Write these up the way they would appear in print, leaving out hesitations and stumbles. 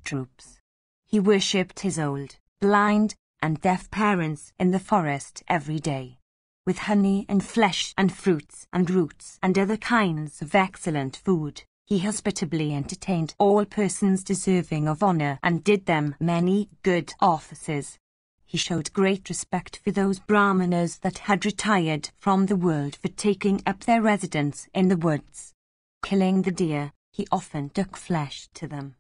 troops. He worshipped his old, blind, and deaf parents in the forest every day. With honey and flesh and fruits and roots and other kinds of excellent food, he hospitably entertained all persons deserving of honor and did them many good offices. He showed great respect for those Brahmanas that had retired from the world for taking up their residence in the woods. Killing the deer, he often took flesh to them.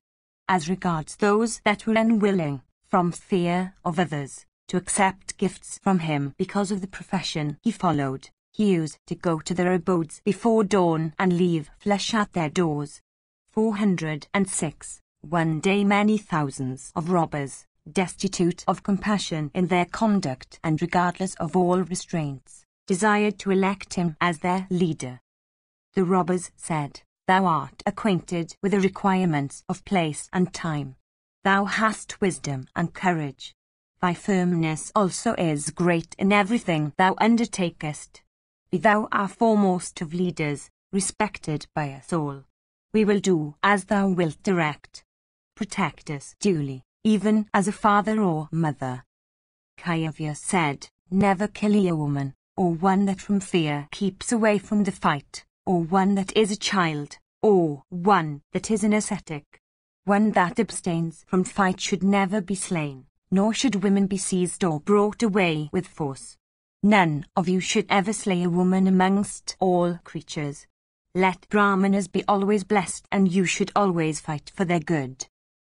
As regards those that were unwilling, from fear of others, to accept gifts from him because of the profession he followed, he used to go to their abodes before dawn and leave flesh at their doors. 406. One day many thousands of robbers, destitute of compassion in their conduct and regardless of all restraints, desired to elect him as their leader. The robbers said, "Thou art acquainted with the requirements of place and time. Thou hast wisdom and courage. Thy firmness also is great in everything thou undertakest. Be thou our foremost of leaders, respected by us all. We will do as thou wilt direct. Protect us duly, even as a father or mother." Kayavya said, "Never kill a woman, or one that from fear keeps away from the fight, or one that is a child, or one that is an ascetic. One that abstains from fight should never be slain, nor should women be seized or brought away with force. None of you should ever slay a woman amongst all creatures. Let Brahmanas be always blessed, and you should always fight for their good.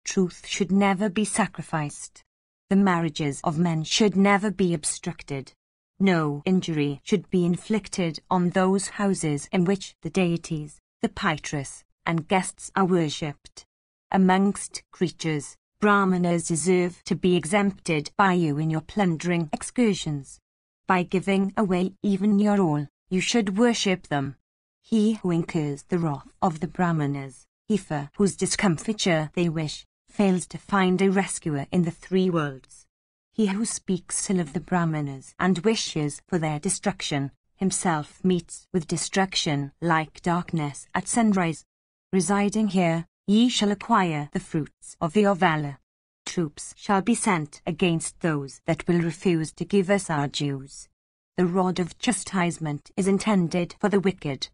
Truth should never be sacrificed. The marriages of men should never be obstructed. No injury should be inflicted on those houses in which the deities, the Pitras, and guests are worshipped. Amongst creatures, Brahmanas deserve to be exempted by you in your plundering excursions. By giving away even your all, you should worship them. He who incurs the wrath of the Brahmanas, he for whose discomfiture they wish, fails to find a rescuer in the three worlds. He who speaks ill of the Brahmanas and wishes for their destruction, himself meets with destruction like darkness at sunrise. Residing here, ye shall acquire the fruits of your valor. Troops shall be sent against those that will refuse to give us our dues. The rod of chastisement is intended for the wicked.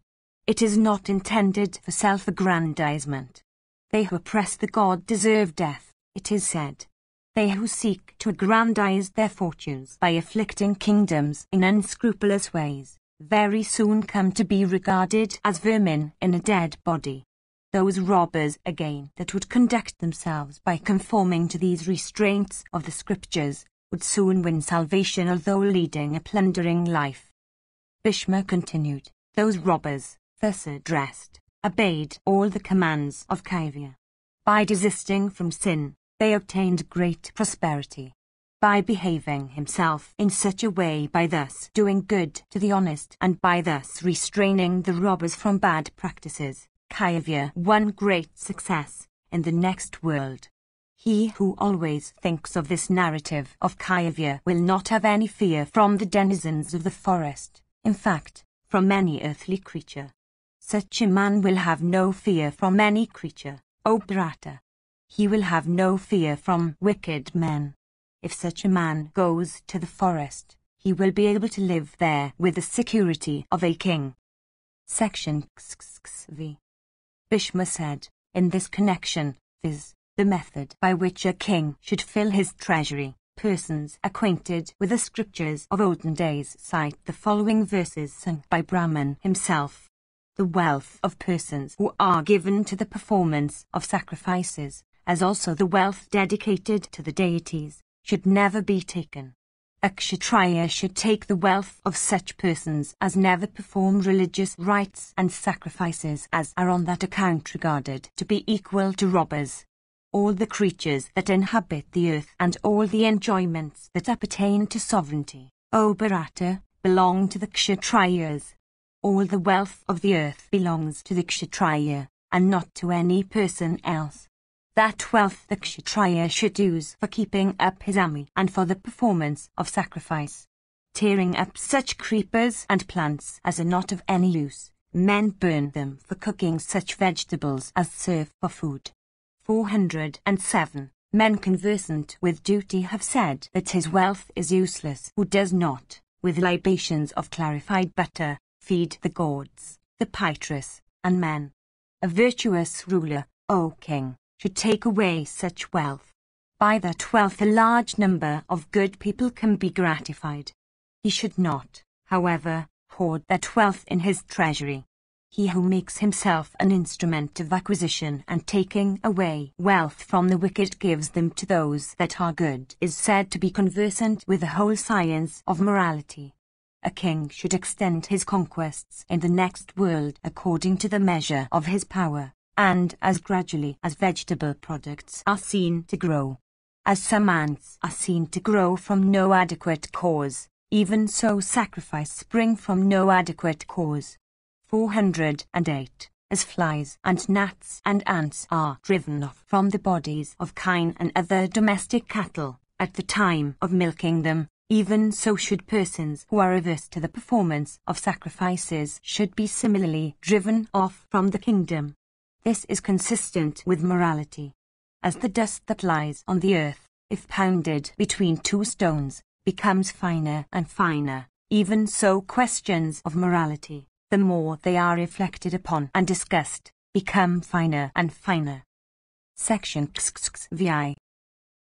It is not intended for self-aggrandizement. They who oppress the god deserve death, it is said. They who seek to aggrandize their fortunes by afflicting kingdoms in unscrupulous ways, very soon come to be regarded as vermin in a dead body. Those robbers, again, that would conduct themselves by conforming to these restraints of the scriptures, would soon win salvation although leading a plundering life. Bhishma continued, those robbers, thus addressed, obeyed all the commands of Kayavya. By desisting from sin, they obtained great prosperity. By behaving himself in such a way, by thus doing good to the honest, and by thus restraining the robbers from bad practices, Kayavya won great success in the next world. He who always thinks of this narrative of Kayavya will not have any fear from the denizens of the forest, in fact, from any earthly creature. Such a man will have no fear from any creature, O Bharata. He will have no fear from wicked men. If such a man goes to the forest, he will be able to live there with the security of a king. Section XXV. Bhishma said, in this connection, viz., the method by which a king should fill his treasury, persons acquainted with the scriptures of olden days cite the following verses sung by Brahman himself. The wealth of persons who are given to the performance of sacrifices, as also the wealth dedicated to the deities, should never be taken. A kshatriya should take the wealth of such persons as never perform religious rites and sacrifices, as are on that account regarded to be equal to robbers. All the creatures that inhabit the earth and all the enjoyments that appertain to sovereignty, O Bharata, belong to the kshatriyas. All the wealth of the earth belongs to the kshatriya, and not to any person else. That wealth the kshatriya should use for keeping up his army and for the performance of sacrifice. Tearing up such creepers and plants as are not of any use, men burn them for cooking such vegetables as serve for food. 407. Men conversant with duty have said that his wealth is useless who does not, with libations of clarified butter, feed the gods, the pitress, and men. A virtuous ruler, O king, should take away such wealth. By that wealth a large number of good people can be gratified. He should not, however, hoard that wealth in his treasury. He who makes himself an instrument of acquisition and taking away wealth from the wicked gives them to those that are good is said to be conversant with the whole science of morality. A king should extend his conquests in the next world according to the measure of his power, and as gradually as vegetable products are seen to grow, as some ants are seen to grow from no adequate cause, even so sacrifice spring from no adequate cause. 408. As flies and gnats and ants are driven off from the bodies of kine and other domestic cattle, at the time of milking them, even so should persons who are averse to the performance of sacrifices should be similarly driven off from the kingdom. This is consistent with morality. As the dust that lies on the earth, if pounded between two stones, becomes finer and finer, even so questions of morality, the more they are reflected upon and discussed, become finer and finer. Section XXVI.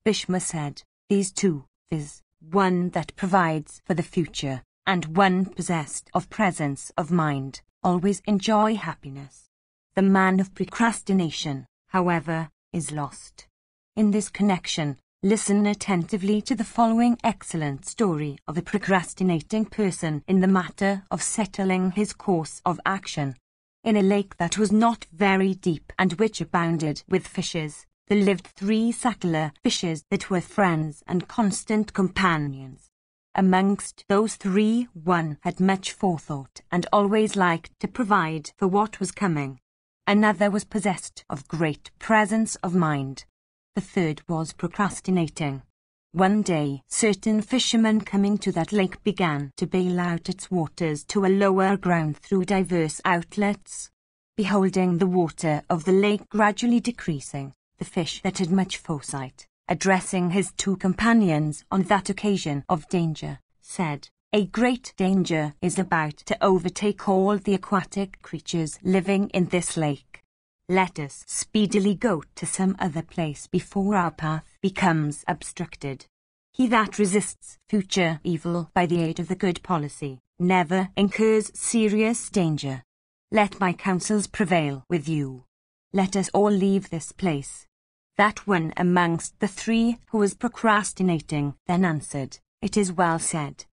Bhishma said, these two, viz., one that provides for the future, and one possessed of presence of mind, always enjoy happiness. The man of procrastination, however, is lost. In this connection, listen attentively to the following excellent story of a procrastinating person in the matter of settling his course of action. In a lake that was not very deep and which abounded with fishes, there lived 3 sacular fishes that were friends and constant companions. Amongst those 3, one had much forethought and always liked to provide for what was coming. Another was possessed of great presence of mind. The third was procrastinating. One day, certain fishermen coming to that lake began to bail out its waters to a lower ground through diverse outlets. Beholding the water of the lake gradually decreasing, the fish that had much foresight, addressing his 2 companions on that occasion of danger, said, a great danger is about to overtake all the aquatic creatures living in this lake. Let us speedily go to some other place before our path becomes obstructed. He that resists future evil by the aid of the good policy never incurs serious danger. Let my counsels prevail with you. Let us all leave this place. That one amongst the 3 who was procrastinating then answered, it is well said.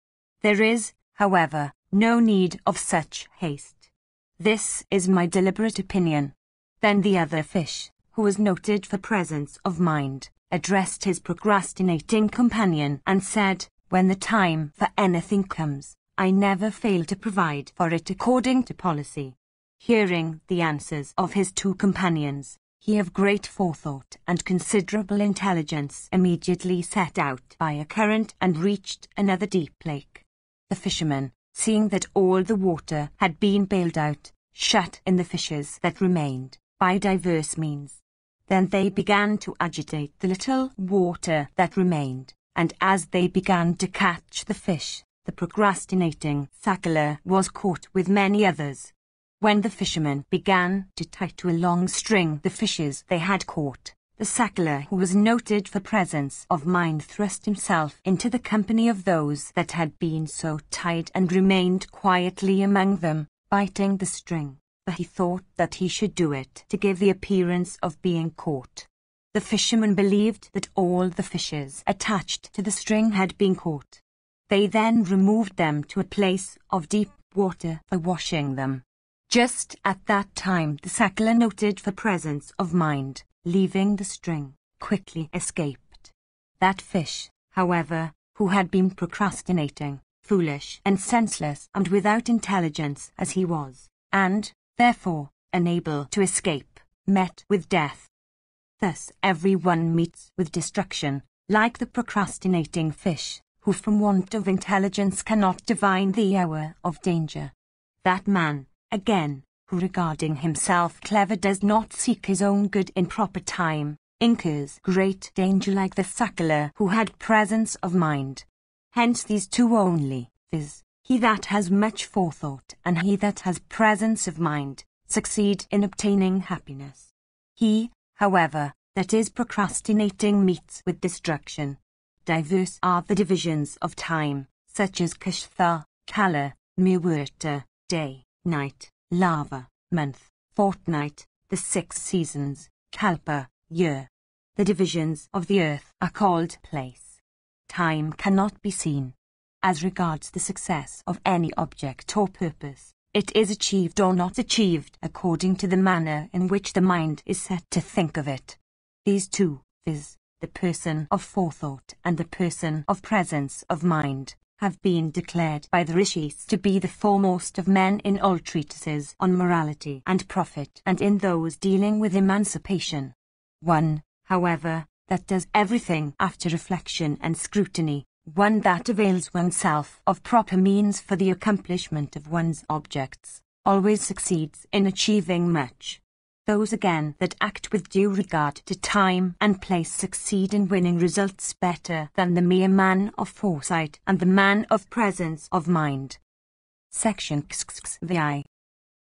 There is, however, no need of such haste. This is my deliberate opinion. Then the other fish, who was noted for presence of mind, addressed his procrastinating companion and said, when the time for anything comes, I never fail to provide for it according to policy. Hearing the answers of his 2 companions, he of great forethought and considerable intelligence immediately set out by a current and reached another deep lake. The fishermen, seeing that all the water had been bailed out, shut in the fishes that remained, by diverse means. Then they began to agitate the little water that remained, and as they began to catch the fish, the procrastinating sacular was caught with many others. When the fishermen began to tie to a long string the fishes they had caught, the sacular who was noted for presence of mind thrust himself into the company of those that had been so tied and remained quietly among them, biting the string, for he thought that he should do it to give the appearance of being caught. The fishermen believed that all the fishes attached to the string had been caught. They then removed them to a place of deep water for washing them. Just at that time the sacular noted for presence of mind, leaving the string, quickly escaped. That fish, however, who had been procrastinating, foolish and senseless and without intelligence as he was, and, therefore, unable to escape, met with death. Thus every one meets with destruction, like the procrastinating fish, who from want of intelligence cannot divine the hour of danger. That man, again, who regarding himself clever does not seek his own good in proper time, incurs great danger like the suckler who had presence of mind. Hence these two only, viz., he that has much forethought and he that has presence of mind, succeed in obtaining happiness. He, however, that is procrastinating meets with destruction. Diverse are the divisions of time, such as Kashtha, Kala, Muhurta, day, night, Lava, month, fortnight, the 6 seasons, Kalpa, year. The divisions of the earth are called place. Time cannot be seen. As regards the success of any object or purpose, it is achieved or not achieved according to the manner in which the mind is set to think of it. These two, viz., the person of forethought and the person of presence of mind, have been declared by the rishis to be the foremost of men in all treatises on morality and profit and in those dealing with emancipation. One, however, that does everything after reflection and scrutiny, one that avails oneself of proper means for the accomplishment of one's objects, always succeeds in achieving much. Those again that act with due regard to time and place succeed in winning results better than the mere man of foresight and the man of presence of mind. Section XXVI.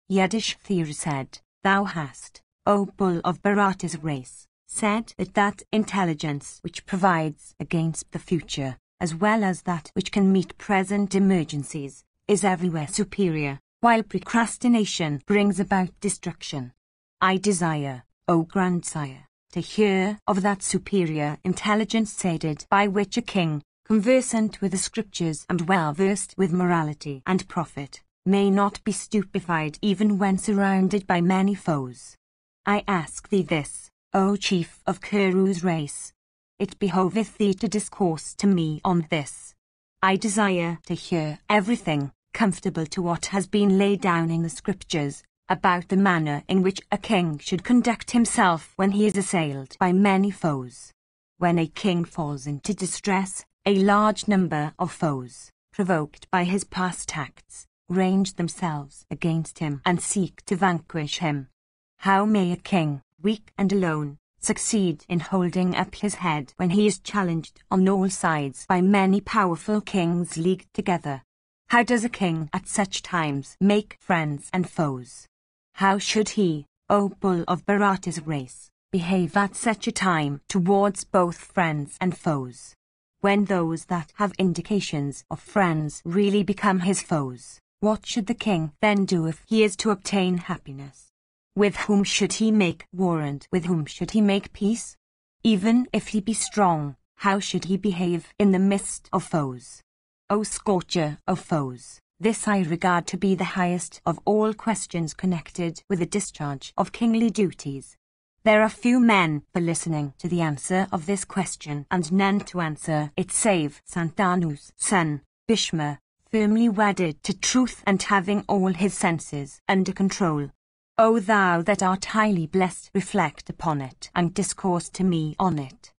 Yudhishthira said, Thou hast, O bull of Bharata's race, said that intelligence which provides against the future, as well as that which can meet present emergencies, is everywhere superior, while procrastination brings about destruction. I desire, O grandsire, to hear of that superior intelligence aided by which a king, conversant with the scriptures and well versed with morality and profit, may not be stupefied even when surrounded by many foes. I ask thee this, O chief of Kuru's race. It behoveth thee to discourse to me on this. I desire to hear everything comfortable to what has been laid down in the scriptures, about the manner in which a king should conduct himself when he is assailed by many foes. When a king falls into distress, a large number of foes, provoked by his past acts, range themselves against him and seek to vanquish him. How may a king, weak and alone, succeed in holding up his head when he is challenged on all sides by many powerful kings leagued together? How does a king at such times make friends and foes? How should he, O bull of Bharata's race, behave at such a time towards both friends and foes? When those that have indications of friends really become his foes, what should the king then do if he is to obtain happiness? With whom should he make war and with whom should he make peace? Even if he be strong, how should he behave in the midst of foes? O scorcher of foes, this I regard to be the highest of all questions connected with the discharge of kingly duties. There are few men for listening to the answer of this question and none to answer it save Santanu's son, Bhishma, firmly wedded to truth and having all his senses under control. O thou that art highly blessed, reflect upon it and discourse to me on it.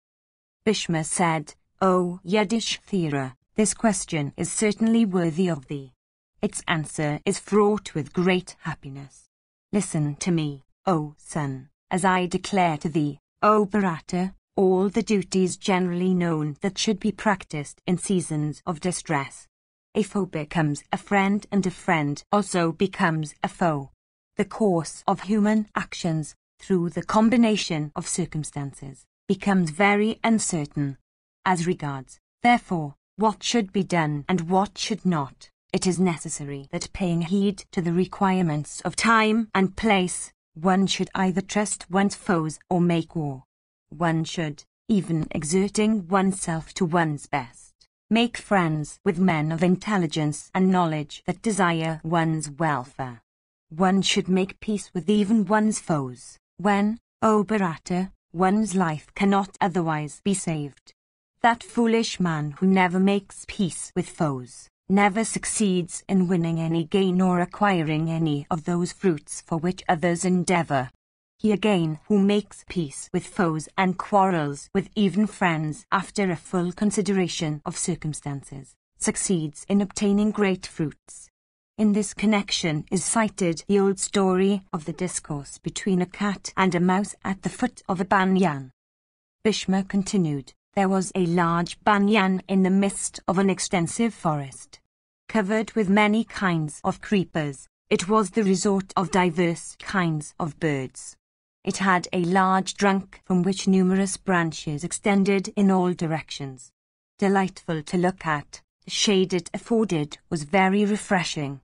Bhishma said, O Yudhishthira, this question is certainly worthy of thee. Its answer is fraught with great happiness. Listen to me, O son, as I declare to thee, O Bharata, all the duties generally known that should be practiced in seasons of distress. A foe becomes a friend and a friend also becomes a foe. The course of human actions, through the combination of circumstances, becomes very uncertain. As regards, therefore, what should be done and what should not, it is necessary that paying heed to the requirements of time and place, one should either trust one's foes or make war. One should, even exerting oneself to one's best, make friends with men of intelligence and knowledge that desire one's welfare. One should make peace with even one's foes, when, O Bharata, one's life cannot otherwise be saved. That foolish man who never makes peace with foes, never succeeds in winning any gain or acquiring any of those fruits for which others endeavor. He again who makes peace with foes and quarrels with even friends after a full consideration of circumstances, succeeds in obtaining great fruits. In this connection is cited the old story of the discourse between a cat and a mouse at the foot of a banyan. Bhishma continued, there was a large banyan in the midst of an extensive forest. Covered with many kinds of creepers, it was the resort of diverse kinds of birds. It had a large trunk from which numerous branches extended in all directions. Delightful to look at, the shade it afforded was very refreshing.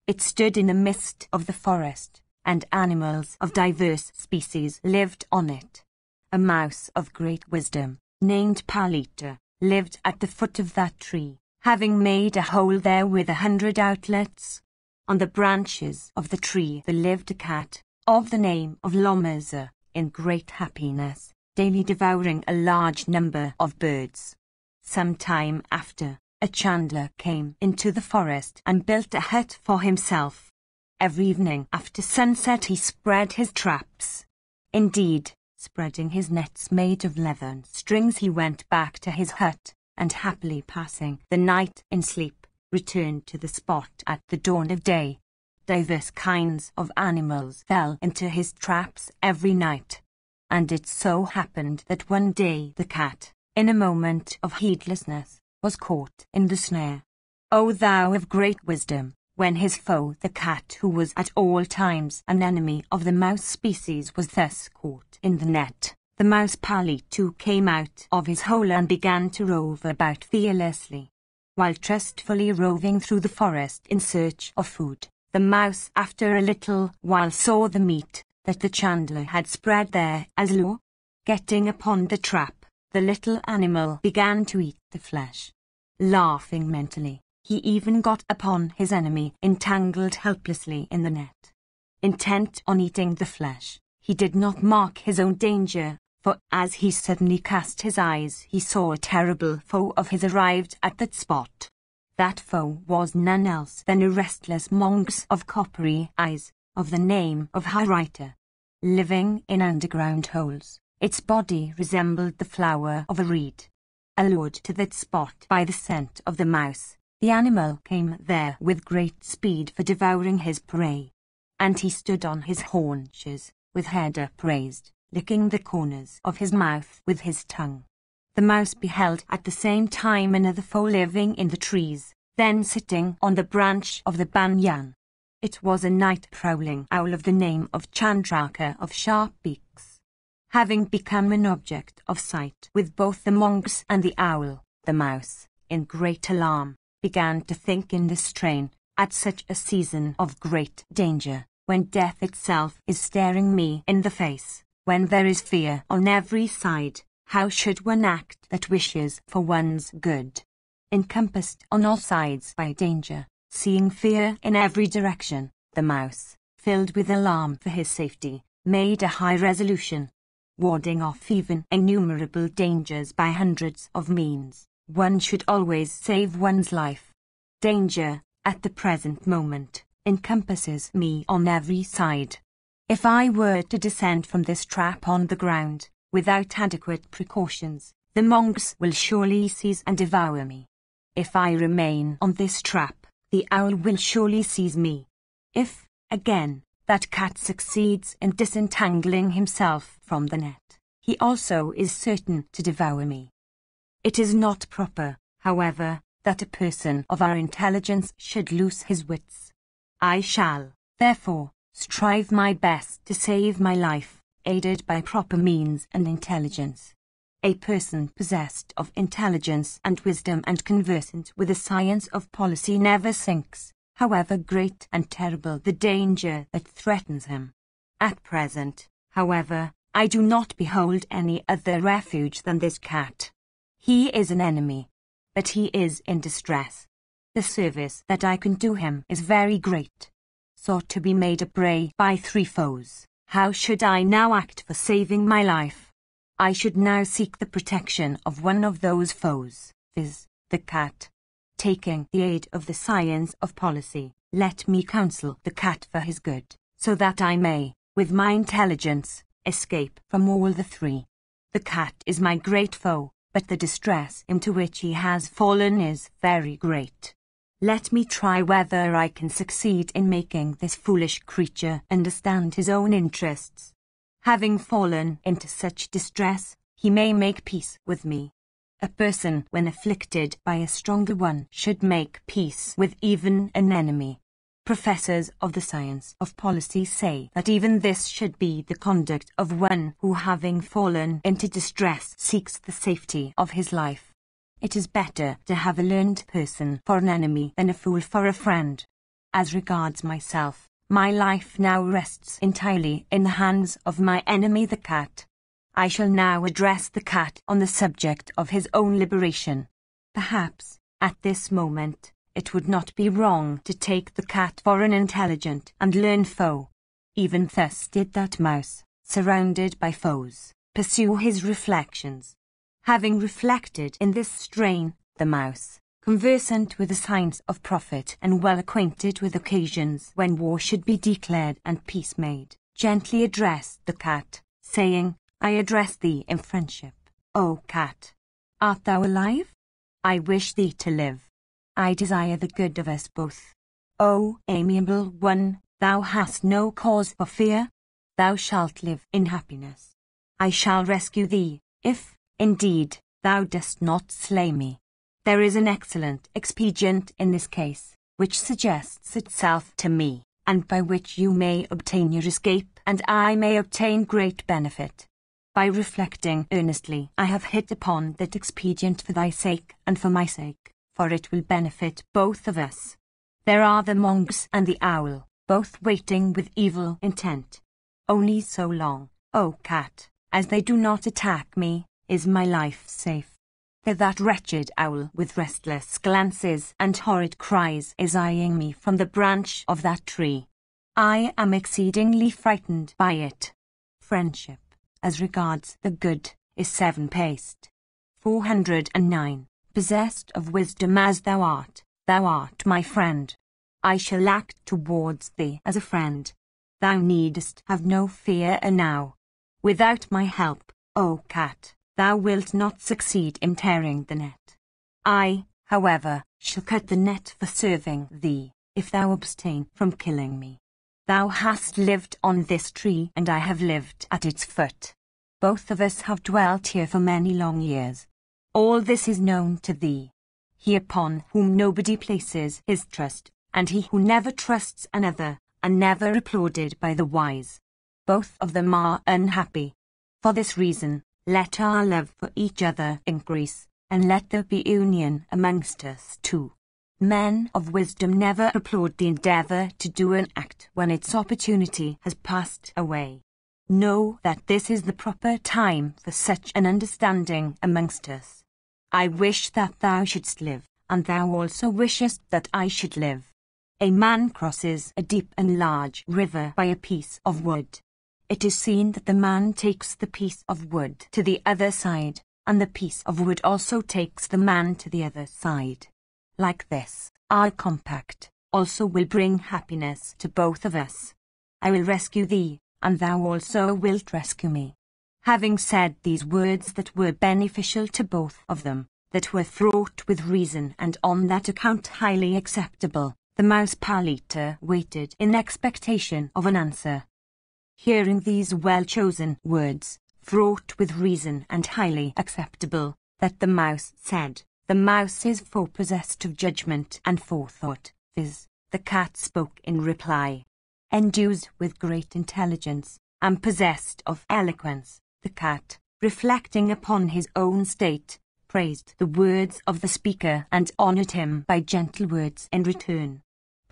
It stood in the midst of the forest, and animals of diverse species lived on it. A mouse of great wisdom, named Palita, lived at the foot of that tree, having made a hole there with 100 outlets. On the branches of the tree there lived a cat, of the name of Lomeza, in great happiness, daily devouring a large number of birds. Some time after, a chandler came into the forest and built a hut for himself. Every evening after sunset he spread his traps. Indeed, spreading his nets made of leathern strings, he went back to his hut, and happily passing the night in sleep, returned to the spot at the dawn of day. Diverse kinds of animals fell into his traps every night. And it so happened that one day the cat, in a moment of heedlessness, was caught in the snare. O thou of great wisdom, when his foe the cat, who was at all times an enemy of the mouse species, was thus caught in the net, the mouse Palitu came out of his hole and began to rove about fearlessly. While trustfully roving through the forest in search of food, the mouse after a little while saw the meat that the chandler had spread there as lure. Getting upon the trap, the little animal began to eat the flesh. Laughing mentally, he even got upon his enemy entangled helplessly in the net. Intent on eating the flesh, he did not mark his own danger, for as he suddenly cast his eyes he saw a terrible foe of his arrived at that spot. That foe was none else than a restless mongoose of coppery eyes, of the name of Harita. Living in underground holes, its body resembled the flower of a reed. Allured to that spot by the scent of the mouse, the animal came there with great speed for devouring his prey. And he stood on his haunches, with head upraised, licking the corners of his mouth with his tongue. The mouse beheld at the same time another foe living in the trees, then sitting on the branch of the banyan. It was a night-prowling owl of the name of Chandraka of sharp beaks. Having become an object of sight with both the mongoose and the owl, the mouse, in great alarm, began to think in this strain, at such a season of great danger, when death itself is staring me in the face, when there is fear on every side, how should one act that wishes for one's good? Encompassed on all sides by danger, seeing fear in every direction, the mouse, filled with alarm for his safety, made a high resolution. Warding off even innumerable dangers by hundreds of means, one should always save one's life. Danger, at the present moment, encompasses me on every side. If I were to descend from this trap on the ground, without adequate precautions, the mongoose will surely seize and devour me. If I remain on this trap, the owl will surely seize me. If, again, that cat succeeds in disentangling himself from the net, he also is certain to devour me. It is not proper, however, that a person of our intelligence should lose his wits. I shall, therefore, strive my best to save my life, aided by proper means and intelligence. A person possessed of intelligence and wisdom and conversant with the science of policy never sinks, however great and terrible the danger that threatens him. At present, however, I do not behold any other refuge than this cat. He is an enemy, but he is in distress. The service that I can do him is very great. Sought to be made a prey by 3 foes, how should I now act for saving my life? I should now seek the protection of one of those foes, viz., the cat. Taking the aid of the science of policy, let me counsel the cat for his good, so that I may, with my intelligence, escape from all the 3. The cat is my great foe, but the distress into which he has fallen is very great. Let me try whether I can succeed in making this foolish creature understand his own interests. Having fallen into such distress, he may make peace with me. A person, when afflicted by a stronger one, should make peace with even an enemy. Professors of the science of policy say that even this should be the conduct of one who, having fallen into distress, seeks the safety of his life. It is better to have a learned person for an enemy than a fool for a friend. As regards myself, my life now rests entirely in the hands of my enemy the cat. I shall now address the cat on the subject of his own liberation. Perhaps, at this moment, it would not be wrong to take the cat for an intelligent and learned foe. Even thus did that mouse, surrounded by foes, pursue his reflections. Having reflected in this strain, the mouse, conversant with the signs of profit and well acquainted with occasions when war should be declared and peace made, gently addressed the cat, saying, I address thee in friendship, O cat. Art thou alive? I wish thee to live. I desire the good of us both. O amiable one, thou hast no cause for fear. Thou shalt live in happiness. I shall rescue thee, if, indeed, thou dost not slay me. There is an excellent expedient in this case, which suggests itself to me, and by which you may obtain your escape, and I may obtain great benefit. By reflecting earnestly, I have hit upon that expedient for thy sake and for my sake, for it will benefit both of us. There are the mongoose and the owl, both waiting with evil intent. Only so long, O cat, as they do not attack me, is my life safe. For that wretched owl with restless glances and horrid cries is eyeing me from the branch of that tree. I am exceedingly frightened by it. Friendship, as regards the good, is 7-paced. 409. Possessed of wisdom as thou art my friend. I shall act towards thee as a friend. Thou needest have no fear now. Without my help, O cat, thou wilt not succeed in tearing the net. I, however, shall cut the net for serving thee, if thou abstain from killing me. Thou hast lived on this tree, and I have lived at its foot. Both of us have dwelt here for many long years. All this is known to thee. He upon whom nobody places his trust, and he who never trusts another, are never applauded by the wise. Both of them are unhappy. For this reason, let our love for each other increase, and let there be union amongst us too. Men of wisdom never applaud the endeavour to do an act when its opportunity has passed away. Know that this is the proper time for such an understanding amongst us. I wish that thou shouldst live, and thou also wishest that I should live. A man crosses a deep and large river by a piece of wood. It is seen that the man takes the piece of wood to the other side, and the piece of wood also takes the man to the other side. Like this, our compact also will bring happiness to both of us. I will rescue thee, and thou also wilt rescue me. Having said these words that were beneficial to both of them, that were fraught with reason and on that account highly acceptable, the mouse Palita waited in expectation of an answer. Hearing these well-chosen words, fraught with reason and highly acceptable, that the mouse said, the mouse is possessed of judgment and forethought, viz., the cat spoke in reply. Endued with great intelligence, and possessed of eloquence, the cat, reflecting upon his own state, praised the words of the speaker and honoured him by gentle words in return.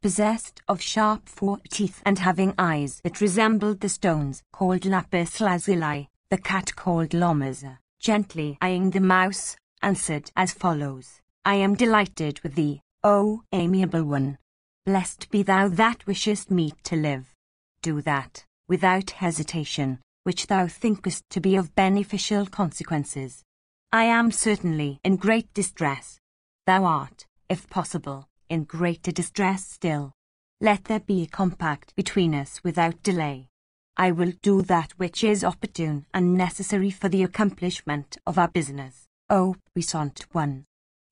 Possessed of sharp teeth and having eyes that resembled the stones called lapis lazuli, the cat called Lomaza, gently eyeing the mouse, answered as follows, I am delighted with thee, O amiable one. Blessed be thou that wishest me to live. Do that, without hesitation, which thou thinkest to be of beneficial consequences. I am certainly in great distress. Thou art, if possible, in greater distress still. Let there be a compact between us without delay. I will do that which is opportune and necessary for the accomplishment of our business, O puissant one.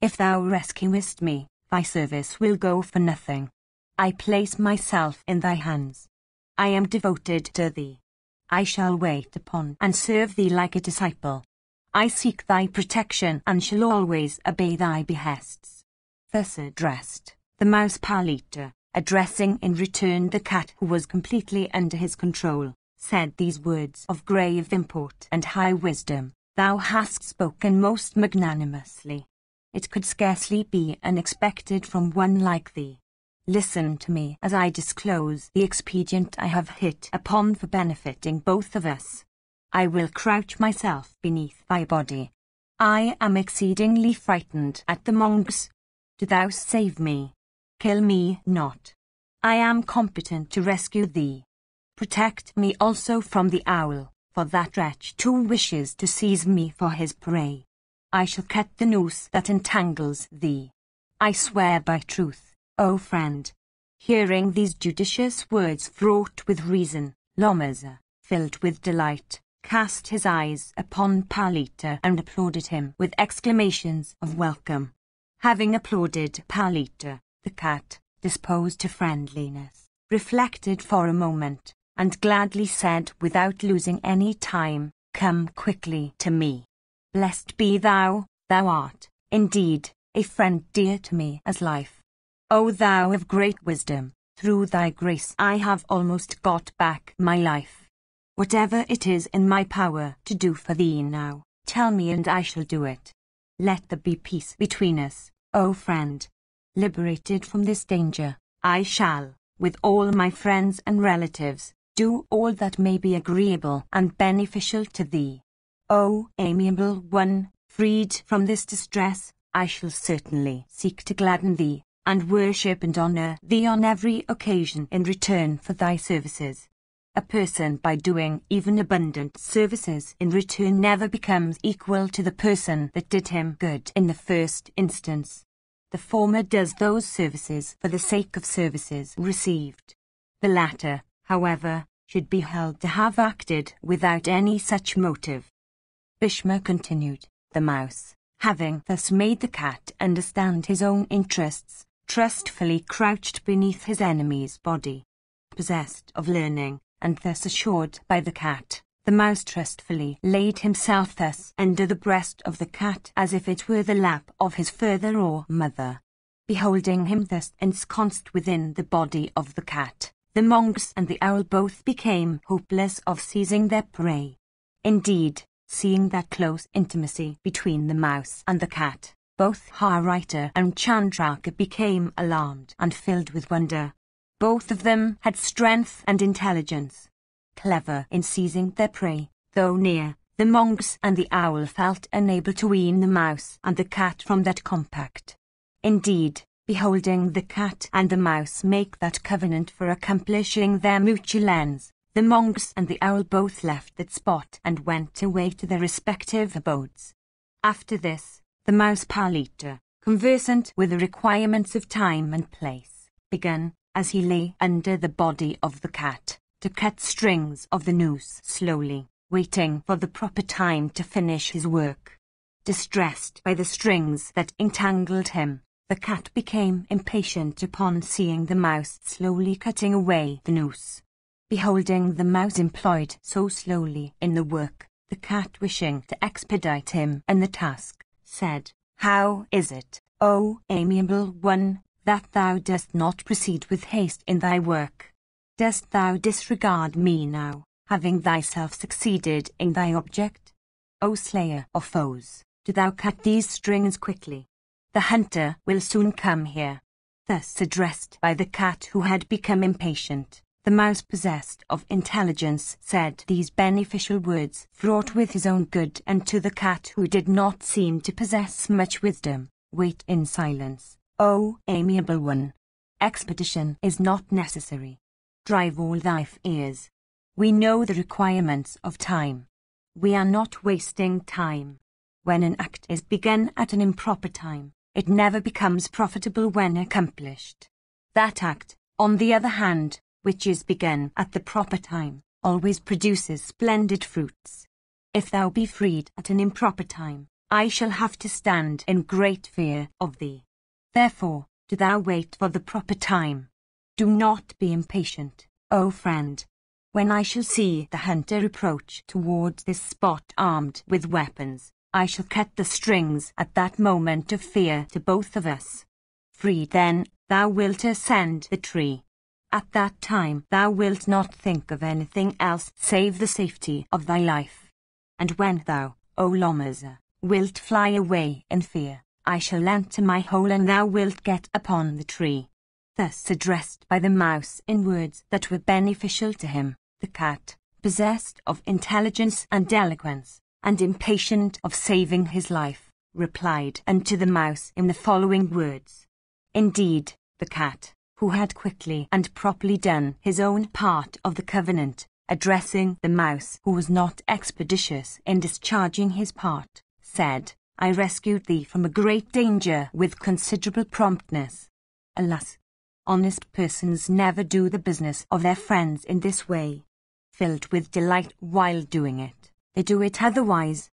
If thou rescuest me, thy service will go for nothing. I place myself in thy hands. I am devoted to thee. I shall wait upon and serve thee like a disciple. I seek thy protection and shall always obey thy behests. Thus addressed the mouse Palita, addressing in return the cat who was completely under his control, said these words of grave import and high wisdom. Thou hast spoken most magnanimously. It could scarcely be unexpected from one like thee. Listen to me as I disclose the expedient I have hit upon for benefiting both of us. I will crouch myself beneath thy body. I am exceedingly frightened at the monks. Do thou save me. Kill me not. I am competent to rescue thee. Protect me also from the owl, for that wretch too wishes to seize me for his prey. I shall cut the noose that entangles thee. I swear by truth, O friend. Hearing these judicious words fraught with reason, Lomaza, filled with delight, cast his eyes upon Palita and applauded him with exclamations of welcome. Having applauded Palita, the cat, disposed to friendliness, reflected for a moment, and gladly said without losing any time, "Come quickly to me. Blessed be thou, thou art, indeed, a friend dear to me as life. O thou of great wisdom, through thy grace I have almost got back my life. Whatever it is in my power to do for thee now, tell me and I shall do it. Let there be peace between us, O friend. Liberated from this danger, I shall, with all my friends and relatives, do all that may be agreeable and beneficial to thee. O amiable one, freed from this distress, I shall certainly seek to gladden thee, and worship and honor thee on every occasion in return for thy services. A person by doing even abundant services in return never becomes equal to the person that did him good in the first instance. The former does those services for the sake of services received. The latter, however, should be held to have acted without any such motive. Bhishma continued, the mouse, having thus made the cat understand his own interests, trustfully crouched beneath his enemy's body. Possessed of learning, and thus assured by the cat, the mouse trustfully laid himself thus under the breast of the cat as if it were the lap of his father or mother. Beholding him thus ensconced within the body of the cat, the monks and the owl both became hopeless of seizing their prey. Indeed, seeing that close intimacy between the mouse and the cat, both Harita and Chandraka became alarmed and filled with wonder. Both of them had strength and intelligence. Clever in seizing their prey, though near, the monks and the owl felt unable to wean the mouse and the cat from that compact. Indeed, beholding the cat and the mouse make that covenant for accomplishing their mutual ends, the monks and the owl both left that spot and went away to their respective abodes. After this, the mouse Palita, conversant with the requirements of time and place, began, as he lay under the body of the cat, to cut strings of the noose slowly, waiting for the proper time to finish his work. Distressed by the strings that entangled him, the cat became impatient upon seeing the mouse slowly cutting away the noose. Beholding the mouse employed so slowly in the work, the cat, wishing to expedite him in the task, said, "How is it, O amiable one, that thou dost not proceed with haste in thy work? Dost thou disregard me now, having thyself succeeded in thy object? O slayer of foes, do thou cut these strings quickly. The hunter will soon come here." Thus addressed by the cat who had become impatient, the mouse possessed of intelligence said these beneficial words fraught with his own good, and to the cat who did not seem to possess much wisdom, "Wait in silence, O amiable one. Expedition is not necessary. Drive all thy fears. We know the requirements of time. We are not wasting time. When an act is begun at an improper time, it never becomes profitable when accomplished. That act, on the other hand, which is begun at the proper time, always produces splendid fruits. If thou be freed at an improper time, I shall have to stand in great fear of thee. Therefore, Do thou wait for the proper time. Do not be impatient, O friend. When I shall see the hunter approach towards this spot armed with weapons, I shall cut the strings at that moment of fear to both of us. Free then, thou wilt ascend the tree. At that time thou wilt not think of anything else save the safety of thy life. And when thou, O Lomasa, wilt fly away in fear, I shall enter my hole and thou wilt get upon the tree. Thus addressed by the mouse in words that were beneficial to him, the cat, possessed of intelligence and eloquence, and impatient of saving his life, replied unto the mouse in the following words. Indeed, the cat, who had quickly and properly done his own part of the covenant, addressing the mouse who was not expeditious in discharging his part, said, I rescued thee from a great danger with considerable promptness. Alas! Honest persons never do the business of their friends in this way. Filled with delight while doing it, they do it otherwise.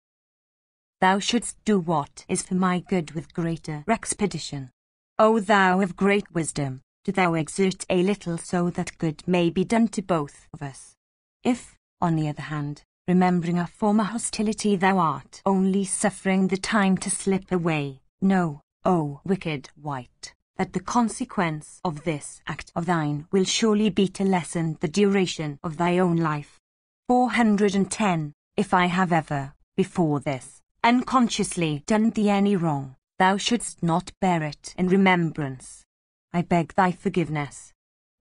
Thou shouldst do what is for my good with greater expedition. O thou of great wisdom, do thou exert a little so that good may be done to both of us. If, on the other hand, remembering our former hostility thou art only suffering the time to slip away, know, O wicked wight, that the consequence of this act of thine will surely be to lessen the duration of thy own life. 410. If I have ever, before this, unconsciously done thee any wrong, thou shouldst not bear it in remembrance. I beg thy forgiveness.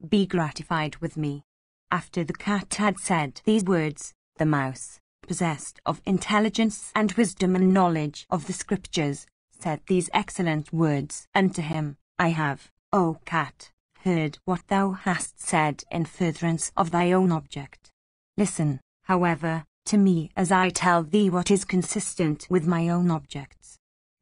Be gratified with me. After the cat had said these words, the mouse, possessed of intelligence and wisdom and knowledge of the scriptures, said these excellent words unto him, I have, O cat, heard what thou hast said in furtherance of thy own object. Listen, however, to me as I tell thee what is consistent with my own objects.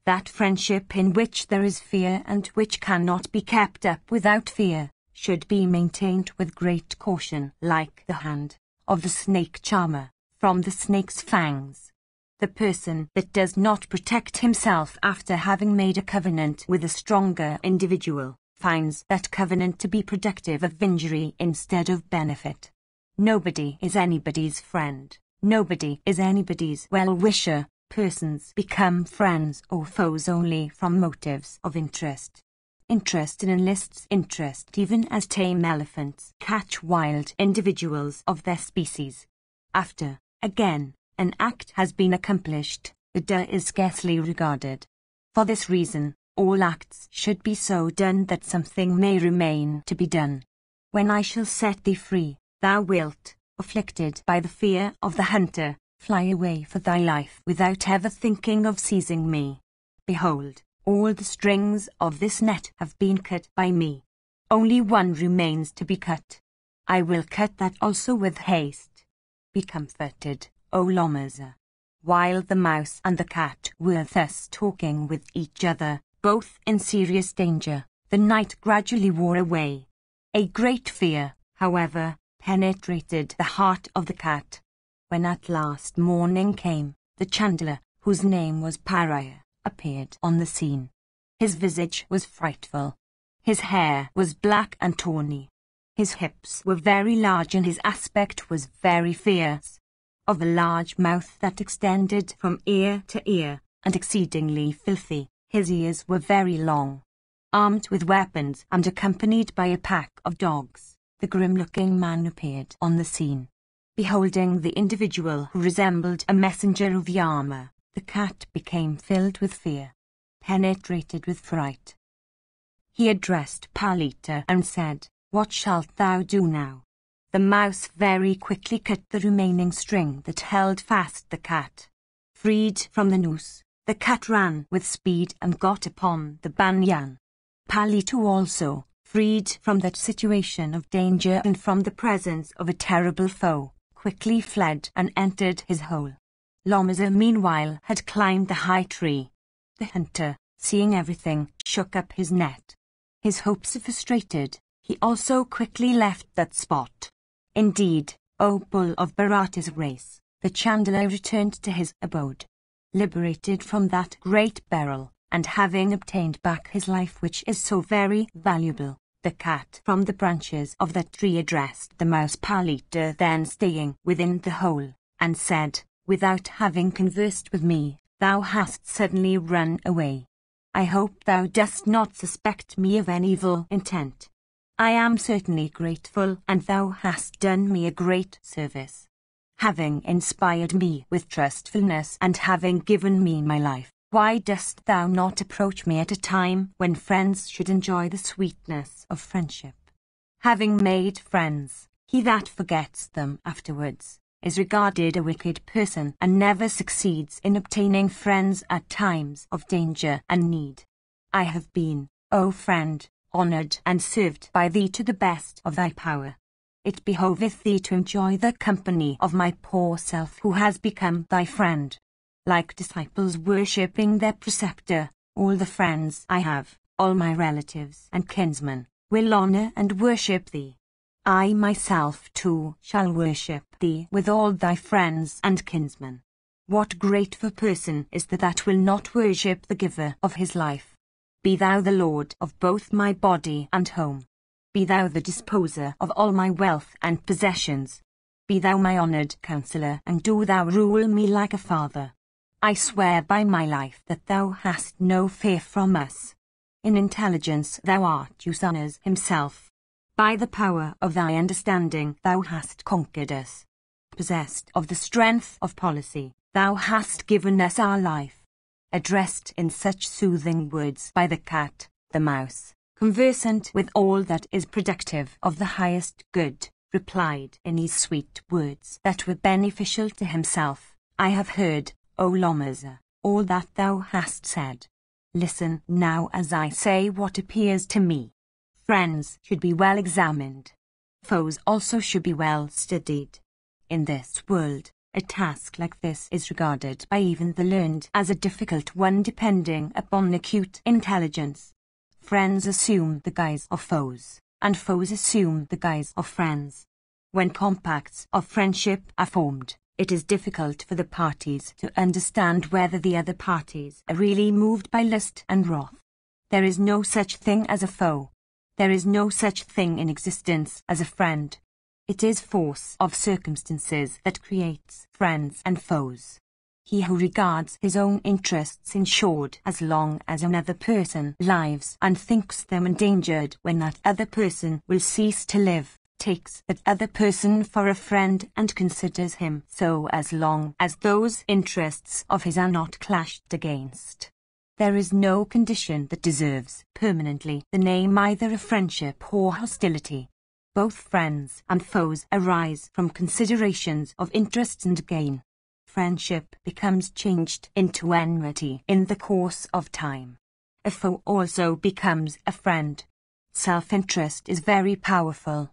That friendship in which there is fear and which cannot be kept up without fear, should be maintained with great caution, like the hand of the snake charmer from the snake's fangs. The person that does not protect himself after having made a covenant with a stronger individual, finds that covenant to be productive of injury instead of benefit. Nobody is anybody's friend. Nobody is anybody's well-wisher. Persons become friends or foes only from motives of interest. Interest enlists interest even as tame elephants catch wild individuals of their species. After, again, an act has been accomplished, the deed is scarcely regarded. For this reason, all acts should be so done that something may remain to be done. When I shall set thee free, thou wilt, afflicted by the fear of the hunter, fly away for thy life without ever thinking of seizing me. Behold, all the strings of this net have been cut by me. Only one remains to be cut. I will cut that also with haste. Be comforted, O Lomasa. While the mouse and the cat were thus talking with each other, both in serious danger, the night gradually wore away. A great fear, however, penetrated the heart of the cat. When at last morning came, the chandler, whose name was Pariah, appeared on the scene. His visage was frightful. His hair was black and tawny. His hips were very large and his aspect was very fierce. Of a large mouth that extended from ear to ear, and exceedingly filthy, his ears were very long. Armed with weapons and accompanied by a pack of dogs, the grim-looking man appeared on the scene. Beholding the individual who resembled a messenger of Yama, the cat became filled with fear, penetrated with fright. He addressed Palita and said, What shalt thou do now? The mouse very quickly cut the remaining string that held fast the cat. Freed from the noose, the cat ran with speed and got upon the banyan. Palita also, freed from that situation of danger and from the presence of a terrible foe, quickly fled and entered his hole. Lomasa meanwhile had climbed the high tree. The hunter, seeing everything, shook up his net. His hopes frustrated, he also quickly left that spot. Indeed, O bull of Bharata's race, the chandler returned to his abode. Liberated from that great peril, and having obtained back his life which is so very valuable, the cat from the branches of that tree addressed the mouse Palita then staying within the hole, and said, without having conversed with me, thou hast suddenly run away. I hope thou dost not suspect me of any evil intent. I am certainly grateful, and thou hast done me a great service. Having inspired me with trustfulness and having given me my life, why dost thou not approach me at a time when friends should enjoy the sweetness of friendship? Having made friends, he that forgets them afterwards is regarded a wicked person and never succeeds in obtaining friends at times of danger and need. I have been, O friend, honoured and served by thee to the best of thy power. It behoveth thee to enjoy the company of my poor self who has become thy friend. Like disciples worshipping their preceptor, all the friends I have, all my relatives and kinsmen, will honour and worship thee. I myself too shall worship thee with all thy friends and kinsmen. What grateful person is there that will not worship the giver of his life? Be thou the Lord of both my body and home. Be thou the disposer of all my wealth and possessions. Be thou my honoured counsellor, and do thou rule me like a father. I swear by my life that thou hast no fear from us. In intelligence thou art Usanus himself. By the power of thy understanding thou hast conquered us. Possessed of the strength of policy, thou hast given us our life. Addressed in such soothing words by the cat, the mouse, conversant with all that is productive of the highest good, replied in these sweet words that were beneficial to himself, I have heard, O Lomasa, all that thou hast said. Listen now as I say what appears to me. Friends should be well examined. Foes also should be well studied. In this world, a task like this is regarded by even the learned as a difficult one depending upon acute intelligence. Friends assume the guise of foes, and foes assume the guise of friends. When compacts of friendship are formed, it is difficult for the parties to understand whether the other parties are really moved by lust and wrath. There is no such thing as a foe. There is no such thing in existence as a friend. It is force of circumstances that creates friends and foes. He who regards his own interests insured as long as another person lives and thinks them endangered when that other person will cease to live, takes that other person for a friend and considers him so as long as those interests of his are not clashed against. There is no condition that deserves permanently the name either of friendship or hostility. Both friends and foes arise from considerations of interest and gain. Friendship becomes changed into enmity in the course of time. A foe also becomes a friend. Self-interest is very powerful.